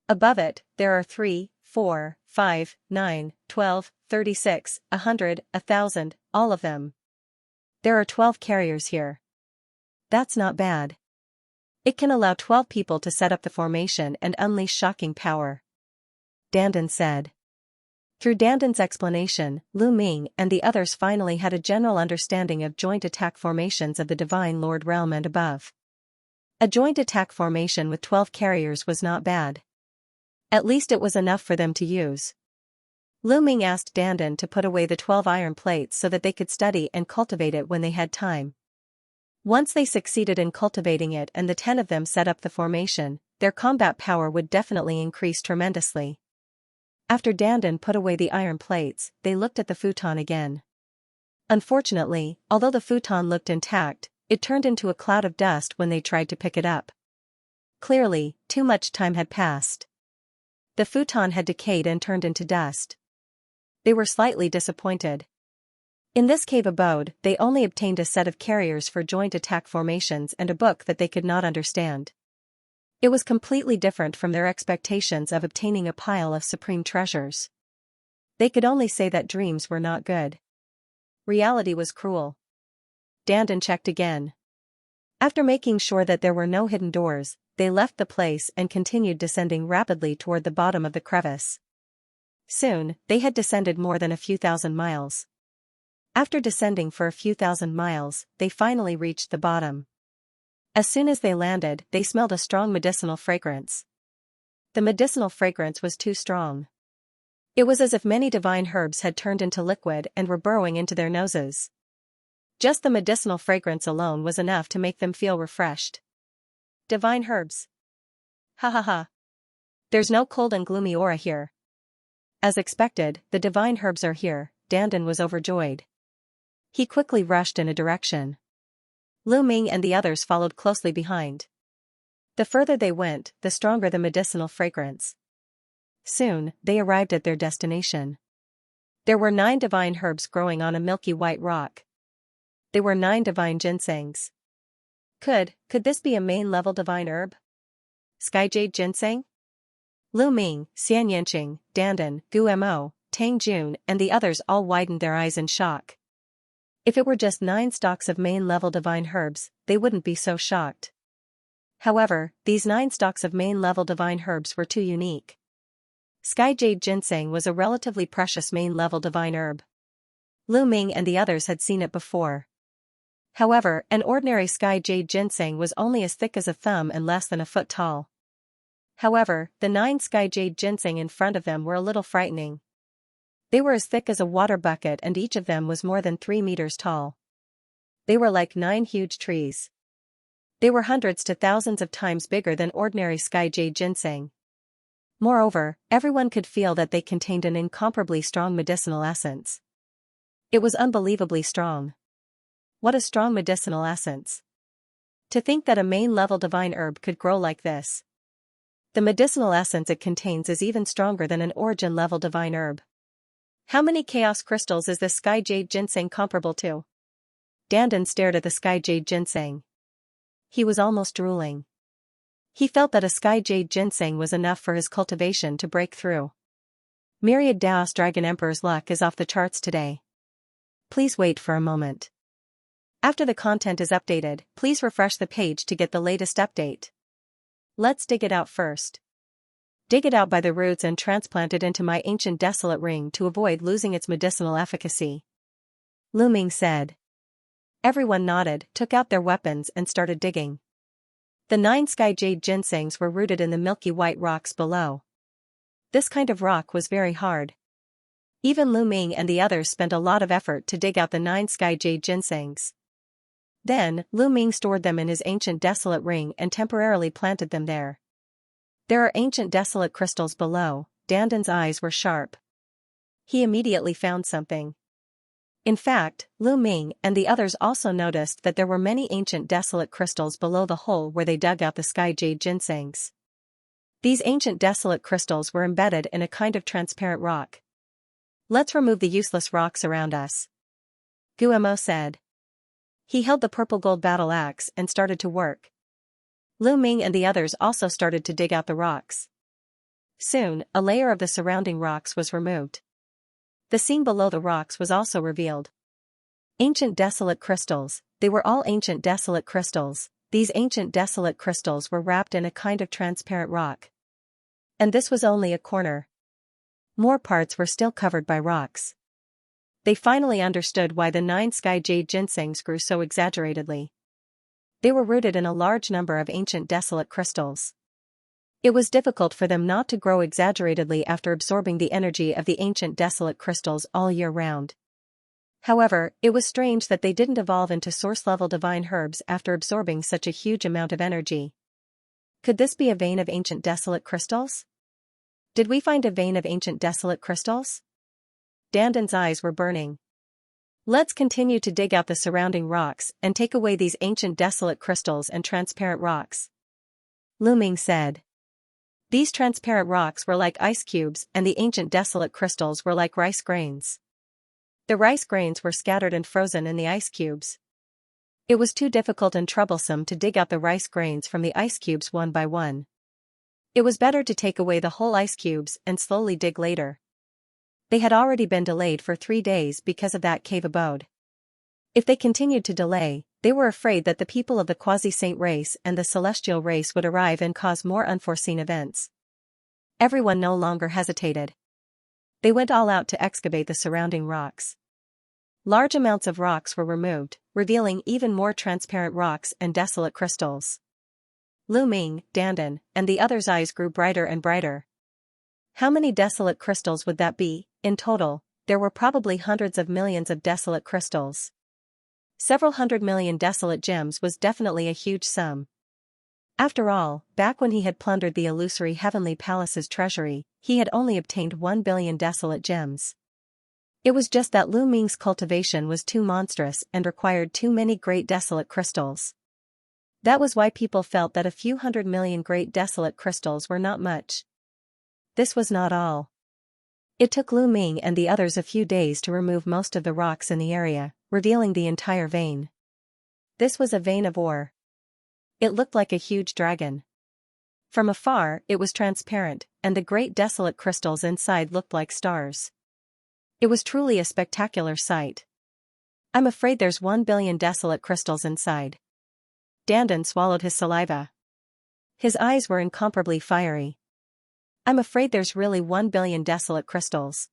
Above it, there are 3, 4, 5, 9, 12, 36, 100, 1,000, all of them. There are 12 carriers here. That's not bad. It can allow 12 people to set up the formation and unleash shocking power. Dandan said. Through Dandan's explanation, Lu Ming and the others finally had a general understanding of joint attack formations of the Divine Lord realm and above. A joint attack formation with 12 carriers was not bad. At least it was enough for them to use. Lu Ming asked Dandan to put away the 12 iron plates so that they could study and cultivate it when they had time. Once they succeeded in cultivating it and the 10 of them set up the formation, their combat power would definitely increase tremendously. After Dandan put away the iron plates, they looked at the futon again. Unfortunately, although the futon looked intact, it turned into a cloud of dust when they tried to pick it up. Clearly, too much time had passed. The futon had decayed and turned into dust. They were slightly disappointed. In this cave abode, they only obtained a set of carriers for joint attack formations and a book that they could not understand. It was completely different from their expectations of obtaining a pile of supreme treasures. They could only say that dreams were not good. Reality was cruel. Dandan checked again. After making sure that there were no hidden doors, they left the place and continued descending rapidly toward the bottom of the crevice. Soon, they had descended more than a few thousand miles. After descending for a few thousand miles, they finally reached the bottom. As soon as they landed, they smelled a strong medicinal fragrance. The medicinal fragrance was too strong. It was as if many divine herbs had turned into liquid and were burrowing into their noses. Just the medicinal fragrance alone was enough to make them feel refreshed. Divine herbs. Ha ha ha. There's no cold and gloomy aura here. As expected, the divine herbs are here. Dandan was overjoyed. He quickly rushed in a direction. Lu Ming and the others followed closely behind. The further they went, the stronger the medicinal fragrance. Soon, they arrived at their destination. There were 9 divine herbs growing on a milky white rock. They were 9 divine ginsengs. Could this be a main-level divine herb? Skyjade ginseng? Lu Ming, Xianxia, Dandan, Gu Mo, Tang Jun and the others all widened their eyes in shock. If it were just 9 stalks of main-level divine herbs, they wouldn't be so shocked. However, these 9 stalks of main-level divine herbs were too unique. Sky Jade Ginseng was a relatively precious main-level divine herb. Lu Ming and the others had seen it before. However, an ordinary Sky Jade Ginseng was only as thick as a thumb and less than a foot tall. However, the 9 Sky Jade Ginseng in front of them were a little frightening. They were as thick as a water bucket and each of them was more than 3 meters tall. They were like 9 huge trees. They were hundreds to thousands of times bigger than ordinary Sky Jade Ginseng. Moreover, everyone could feel that they contained an incomparably strong medicinal essence. It was unbelievably strong. What a strong medicinal essence. To think that a main-level divine herb could grow like this. The medicinal essence it contains is even stronger than an origin-level divine herb. How many chaos crystals is this Sky Jade Ginseng comparable to? Dandan stared at the Sky Jade Ginseng. He was almost drooling. He felt that a Sky Jade Ginseng was enough for his cultivation to break through. Myriad Daos Dragon Emperor's luck is off the charts today. Please wait for a moment. After the content is updated, please refresh the page to get the latest update. Let's dig it out first. Dig it out by the roots and transplant it into my ancient desolate ring to avoid losing its medicinal efficacy. Lu Ming said. Everyone nodded, took out their weapons and started digging. The 9 Sky Jade Ginsengs were rooted in the milky white rocks below. This kind of rock was very hard. Even Lu Ming and the others spent a lot of effort to dig out the 9 Sky Jade Ginsengs. Then, Lu Ming stored them in his ancient desolate ring and temporarily planted them there. There are ancient desolate crystals below. Dandan's eyes were sharp. He immediately found something. In fact, Lu Ming and the others also noticed that there were many ancient desolate crystals below the hole where they dug out the Sky Jade Ginsengs. These ancient desolate crystals were embedded in a kind of transparent rock. Let's remove the useless rocks around us. Guemo said. He held the purple gold battle axe and started to work. Lu Ming and the others also started to dig out the rocks. Soon, a layer of the surrounding rocks was removed. The scene below the rocks was also revealed. Ancient desolate crystals, they were all ancient desolate crystals. These ancient desolate crystals were wrapped in a kind of transparent rock. And this was only a corner. More parts were still covered by rocks. They finally understood why the 9 Sky Jade Ginsengs grew so exaggeratedly. They were rooted in a large number of ancient desolate crystals. It was difficult for them not to grow exaggeratedly after absorbing the energy of the ancient desolate crystals all year round. However, it was strange that they didn't evolve into source-level divine herbs after absorbing such a huge amount of energy. Could this be a vein of ancient desolate crystals? Did we find a vein of ancient desolate crystals? Dandan's eyes were burning. Let's continue to dig out the surrounding rocks and take away these ancient desolate crystals and transparent rocks. Lu Ming said. These transparent rocks were like ice cubes and the ancient desolate crystals were like rice grains. The rice grains were scattered and frozen in the ice cubes. It was too difficult and troublesome to dig out the rice grains from the ice cubes one by one. It was better to take away the whole ice cubes and slowly dig later. They had already been delayed for 3 days because of that cave abode. If they continued to delay, they were afraid that the people of the quasi-saint race and the celestial race would arrive and cause more unforeseen events. Everyone no longer hesitated. They went all out to excavate the surrounding rocks. Large amounts of rocks were removed, revealing even more transparent rocks and desolate crystals. Lu Ming, Dandan, and the others' eyes grew brighter and brighter. How many desolate crystals would that be? In total, there were probably hundreds of millions of desolate crystals. Several 100 million desolate gems was definitely a huge sum. After all, back when he had plundered the illusory Heavenly Palace's treasury, he had only obtained 1 billion desolate gems. It was just that Lu Ming's cultivation was too monstrous and required too many great desolate crystals. That was why people felt that a few 100 million great desolate crystals were not much. This was not all. It took Lu Ming and the others a few days to remove most of the rocks in the area, revealing the entire vein. This was a vein of ore. It looked like a huge dragon. From afar, it was transparent, and the great desolate crystals inside looked like stars. It was truly a spectacular sight. I'm afraid there's 1 billion desolate crystals inside. Dandan swallowed his saliva. His eyes were incomparably fiery. I'm afraid there's really 1 billion desolate crystals.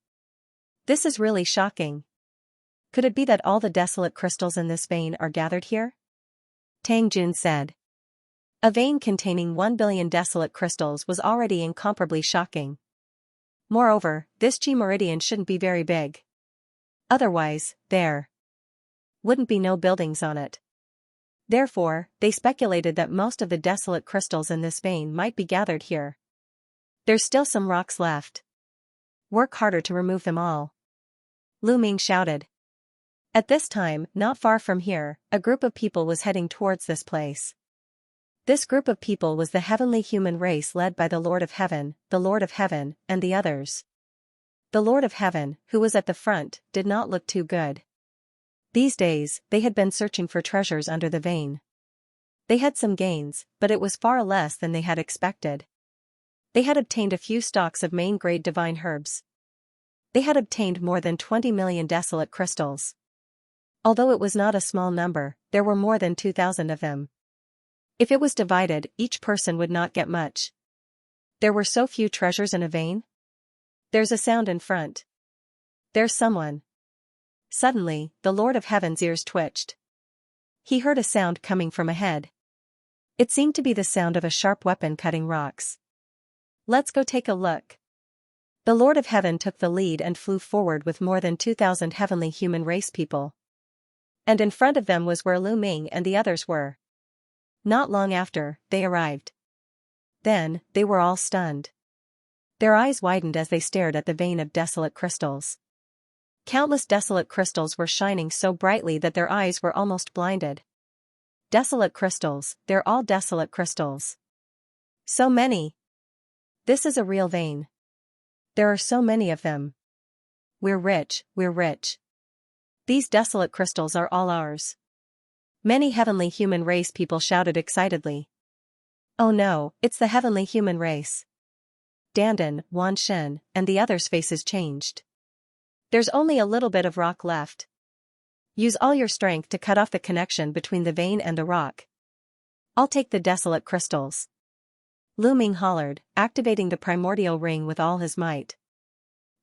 This is really shocking. Could it be that all the desolate crystals in this vein are gathered here? Tang Jun said. A vein containing 1 billion desolate crystals was already incomparably shocking. Moreover, this G meridian shouldn't be very big. Otherwise, there wouldn't be no buildings on it. Therefore, they speculated that most of the desolate crystals in this vein might be gathered here. There's still some rocks left. Work harder to remove them all. Lu Ming shouted. At this time, not far from here, a group of people was heading towards this place. This group of people was the heavenly human race led by the Lord of Heaven, and the others. The Lord of Heaven, who was at the front, did not look too good. These days, they had been searching for treasures under the vein. They had some gains, but it was far less than they had expected. They had obtained a few stalks of main-grade divine herbs. They had obtained more than 20 million desolate crystals. Although it was not a small number, there were more than 2,000 of them. If it was divided, each person would not get much. There were so few treasures in a vein. There's a sound in front. There's someone. Suddenly, the Lord of Heaven's ears twitched. He heard a sound coming from ahead. It seemed to be the sound of a sharp weapon cutting rocks. Let's go take a look. The Lord of Heaven took the lead and flew forward with more than 2,000 heavenly human race people. And in front of them was where Lu Ming and the others were. Not long after, they arrived. Then, they were all stunned. Their eyes widened as they stared at the vein of desolate crystals. Countless desolate crystals were shining so brightly that their eyes were almost blinded. Desolate crystals, they're all desolate crystals. So many. This is a real vein. There are so many of them. We're rich, we're rich. These desolate crystals are all ours. Many heavenly human race people shouted excitedly. Oh no, it's the heavenly human race. Dandan, Wan Shen, and the others' faces changed. There's only a little bit of rock left. Use all your strength to cut off the connection between the vein and the rock. I'll take the desolate crystals. Lu Ming hollered, activating the primordial ring with all his might.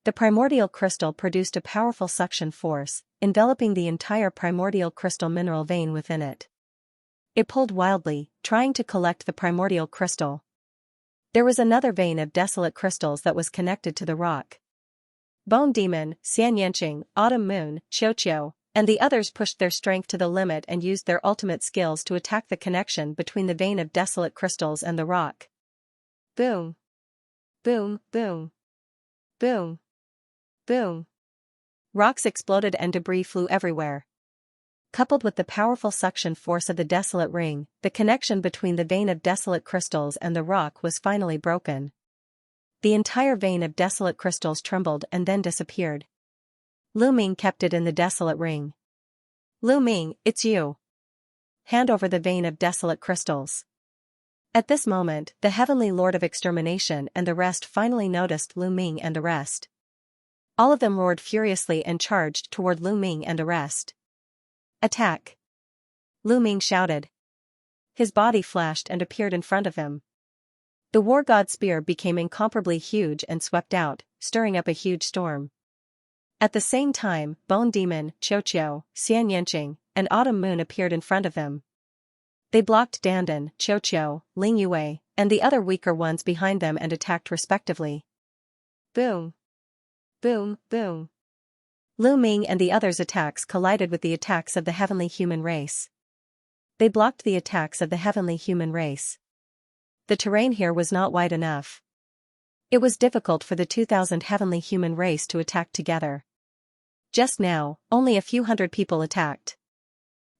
The primordial crystal produced a powerful suction force, enveloping the entire primordial crystal mineral vein within it. It pulled wildly, trying to collect the primordial crystal. There was another vein of desolate crystals that was connected to the rock. Bone Demon, Xianxia, Autumn Moon, Xiao, and the others pushed their strength to the limit and used their ultimate skills to attack the connection between the vein of desolate crystals and the rock. Boom. Boom, boom. Boom. Boom. Rocks exploded and debris flew everywhere. Coupled with the powerful suction force of the desolate ring, the connection between the vein of desolate crystals and the rock was finally broken. The entire vein of desolate crystals trembled and then disappeared. Lu Ming kept it in the desolate ring. Lu Ming, it's you. Hand over the vein of desolate crystals. At this moment, the heavenly Lord of Extermination and the rest finally noticed Lu Ming and Arrest. All of them roared furiously and charged toward Lu Ming and Arrest. Attack! Lu Ming shouted. His body flashed and appeared in front of him. The war god spear became incomparably huge and swept out, stirring up a huge storm. At the same time, Bone Demon, Xiao, Xianxia, and Autumn Moon appeared in front of him. They blocked Dandan, Xiao, Ling Yue, and the other weaker ones behind them and attacked respectively. Boom. Boom, boom. Lu Ming and the others' attacks collided with the attacks of the heavenly human race. They blocked the attacks of the heavenly human race. The terrain here was not wide enough. It was difficult for the 2,000 heavenly human race to attack together. Just now, only a few hundred people attacked.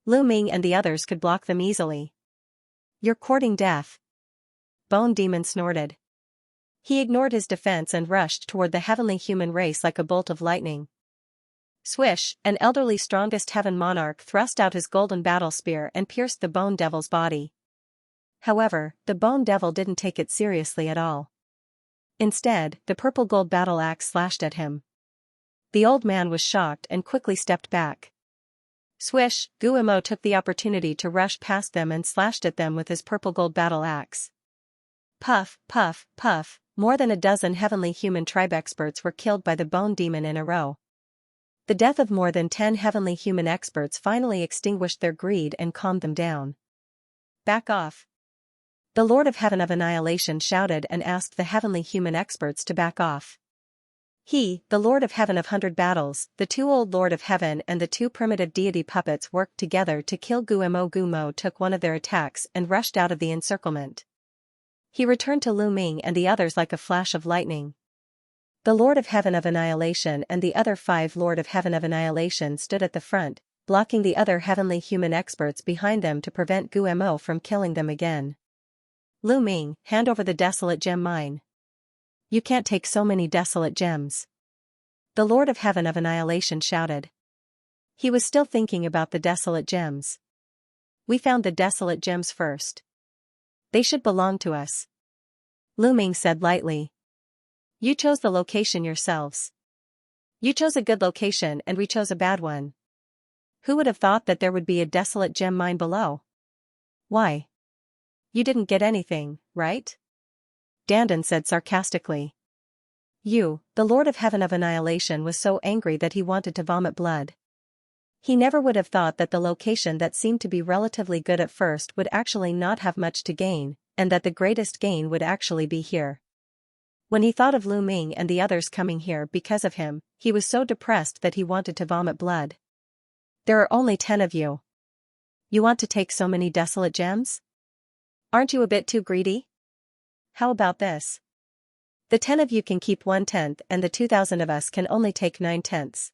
Lu Ming and the others could block them easily. You're courting death. Bone Demon snorted. He ignored his defense and rushed toward the heavenly human race like a bolt of lightning. Swish, an elderly strongest heaven monarch thrust out his golden battle spear and pierced the Bone Devil's body. However, the Bone Devil didn't take it seriously at all. Instead, the purple gold battle axe slashed at him. The old man was shocked and quickly stepped back. Swish, Guillermo took the opportunity to rush past them and slashed at them with his purple gold battle axe. Puff, puff, puff, more than a dozen heavenly human tribe experts were killed by the bone demon in a row. The death of more than 10 heavenly human experts finally extinguished their greed and calmed them down. Back off. The Lord of Heaven of Annihilation shouted and asked the heavenly human experts to back off. He, the Lord of Heaven of 100 Battles, the two old Lord of Heaven and the two primitive deity puppets worked together to kill Gumo. Gumo took one of their attacks and rushed out of the encirclement. He returned to Lu Ming and the others like a flash of lightning. The Lord of Heaven of Annihilation and the other 5 Lord of Heaven of Annihilation stood at the front, blocking the other heavenly human experts behind them to prevent Gumo from killing them again. Lu Ming, hand over the desolate gem mine. You can't take so many desolate gems. The Lord of Heaven of Annihilation shouted. He was still thinking about the desolate gems. We found the desolate gems first. They should belong to us. Lu Ming said lightly. You chose the location yourselves. You chose a good location and we chose a bad one. Who would have thought that there would be a desolate gem mine below? Why? You didn't get anything, right? Dandan said sarcastically. You, the Lord of Heaven of Annihilation, was so angry that he wanted to vomit blood. He never would have thought that the location that seemed to be relatively good at first would actually not have much to gain, and that the greatest gain would actually be here. When he thought of Lu Ming and the others coming here because of him, he was so depressed that he wanted to vomit blood. There are only 10 of you. You want to take so many desolate gems? Aren't you a bit too greedy? How about this? The 10 of you can keep 1/10 and the 2,000 of us can only take 9/10.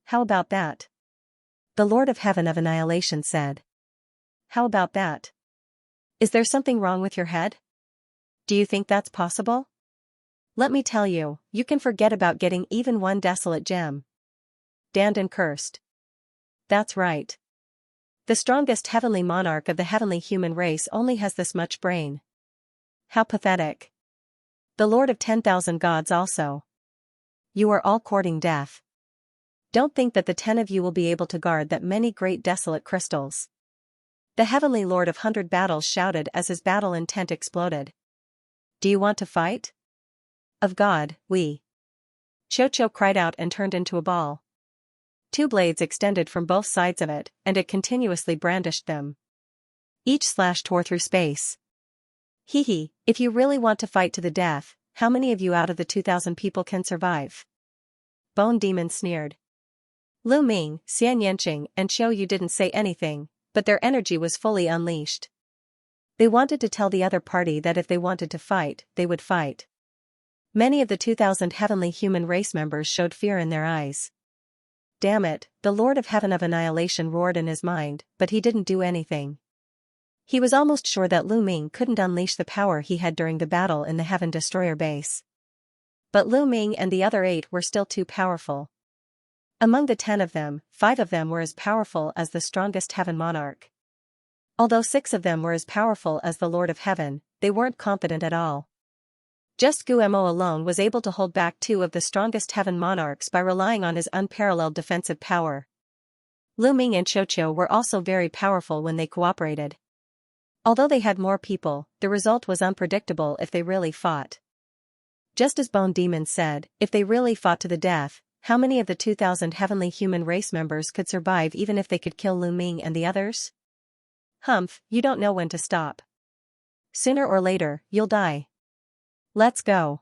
How about that? The Lord of Heaven of Annihilation said. How about that? Is there something wrong with your head? Do you think that's possible? Let me tell you, you can forget about getting even one desolate gem. Dandan cursed. That's right. The strongest heavenly monarch of the heavenly human race only has this much brain. How pathetic. The Lord of 10,000 gods also. You are all courting death. Don't think that the 10 of you will be able to guard that many great desolate crystals. The heavenly Lord of 100 Battles shouted as his battle intent exploded. Do you want to fight? Of God, we. Cho cried out and turned into a ball. 2 blades extended from both sides of it, and it continuously brandished them. Each slash tore through space. Hee, if you really want to fight to the death, how many of you out of the 2,000 people can survive? Bone Demon sneered. Lu Ming, Xianxia, and Xiu didn't say anything, but their energy was fully unleashed. They wanted to tell the other party that if they wanted to fight, they would fight. Many of the 2,000 heavenly human race members showed fear in their eyes. Damn it, the Lord of Heaven of Annihilation roared in his mind, but he didn't do anything. He was almost sure that Lu Ming couldn't unleash the power he had during the battle in the Heaven Destroyer base. But Lu Ming and the other 8 were still too powerful. Among the 10 of them, 5 of them were as powerful as the strongest Heaven Monarch. Although 6 of them were as powerful as the Lord of Heaven, they weren't confident at all. Just Gumo alone was able to hold back 2 of the strongest Heaven Monarchs by relying on his unparalleled defensive power. Lu Ming and Cho were also very powerful when they cooperated. Although they had more people, the result was unpredictable if they really fought. Just as Bone Demon said, if they really fought to the death, how many of the 2,000 heavenly human race members could survive even if they could kill Lu Ming and the others? Humph, you don't know when to stop. Sooner or later, you'll die. Let's go.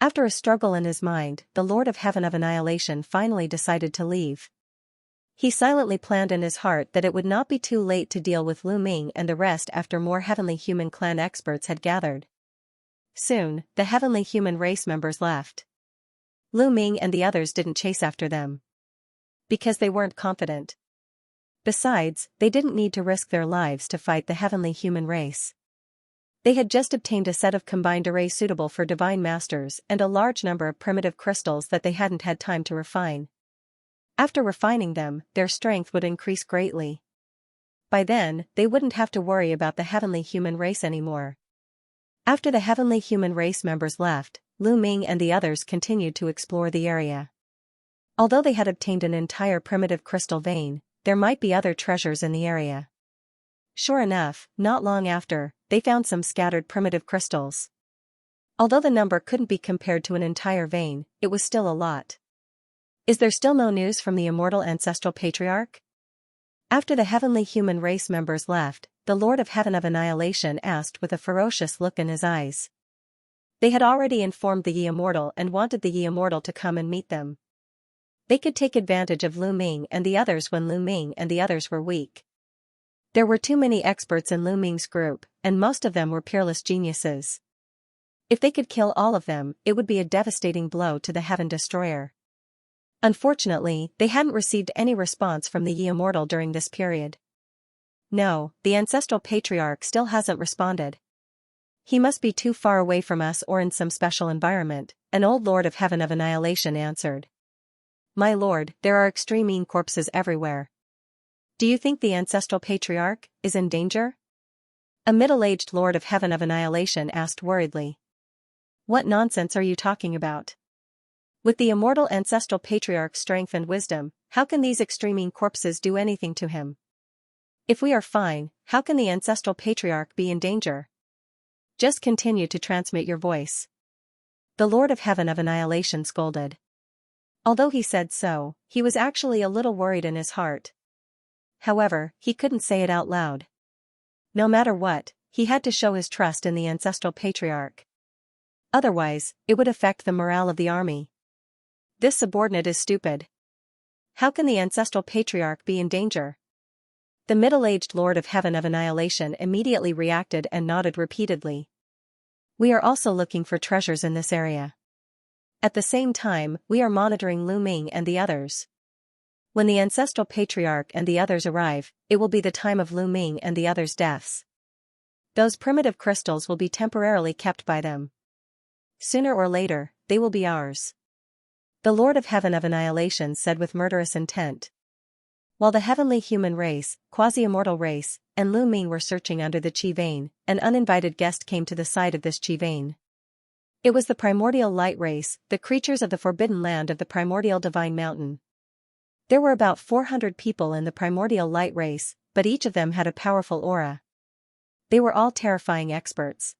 After a struggle in his mind, the Lord of Heaven of Annihilation finally decided to leave. He silently planned in his heart that it would not be too late to deal with Lu Ming and the rest after more heavenly human clan experts had gathered. Soon, the heavenly human race members left. Lu Ming and the others didn't chase after them. Because they weren't confident. Besides, they didn't need to risk their lives to fight the heavenly human race. They had just obtained a set of combined arrays suitable for divine masters and a large number of primitive crystals that they hadn't had time to refine. After refining them, their strength would increase greatly. By then, they wouldn't have to worry about the heavenly human race anymore. After the heavenly human race members left, Lu Ming and the others continued to explore the area. Although they had obtained an entire primitive crystal vein, there might be other treasures in the area. Sure enough, not long after, they found some scattered primitive crystals. Although the number couldn't be compared to an entire vein, it was still a lot. Is there still no news from the immortal ancestral patriarch? After the heavenly human race members left, the Lord of Heaven of Annihilation asked with a ferocious look in his eyes. They had already informed the Ye Immortal and wanted the Ye Immortal to come and meet them. They could take advantage of Lu Ming and the others when Lu Ming and the others were weak. There were too many experts in Lu Ming's group, and most of them were peerless geniuses. If they could kill all of them, it would be a devastating blow to the Heaven Destroyer. Unfortunately, they hadn't received any response from the Ye Immortal during this period. No, the Ancestral Patriarch still hasn't responded. He must be too far away from us or in some special environment, an old Lord of Heaven of Annihilation answered. My lord, there are extreme corpses everywhere. Do you think the Ancestral Patriarch is in danger? A middle-aged Lord of Heaven of Annihilation asked worriedly. What nonsense are you talking about? With the immortal Ancestral Patriarch's strength and wisdom, how can these extreme corpses do anything to him? If we are fine, how can the Ancestral Patriarch be in danger? Just continue to transmit your voice. The Lord of Heaven of Annihilation scolded. Although he said so, he was actually a little worried in his heart. However, he couldn't say it out loud. No matter what, he had to show his trust in the Ancestral Patriarch. Otherwise, it would affect the morale of the army. This subordinate is stupid. How can the Ancestral Patriarch be in danger? The middle-aged Lord of Heaven of Annihilation immediately reacted and nodded repeatedly. We are also looking for treasures in this area. At the same time, we are monitoring Lu Ming and the others. When the Ancestral Patriarch and the others arrive, it will be the time of Lu Ming and the others' deaths. Those primitive crystals will be temporarily kept by them. Sooner or later, they will be ours. The Lord of Heaven of Annihilation said with murderous intent. While the heavenly human race, quasi-immortal race, and Lu Ming were searching under the Qi vein, an uninvited guest came to the side of this Qi vein. It was the primordial light race, the creatures of the forbidden land of the primordial divine mountain. There were about 400 people in the primordial light race, but each of them had a powerful aura. They were all terrifying experts.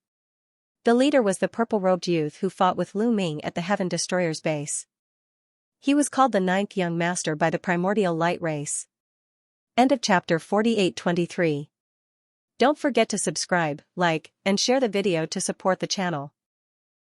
The leader was the purple-robed youth who fought with Lu Ming at the Heaven Destroyer's base. He was called the Ninth Young Master by the primordial light race. End of chapter 48:23. Don't forget to subscribe, like, and share the video to support the channel.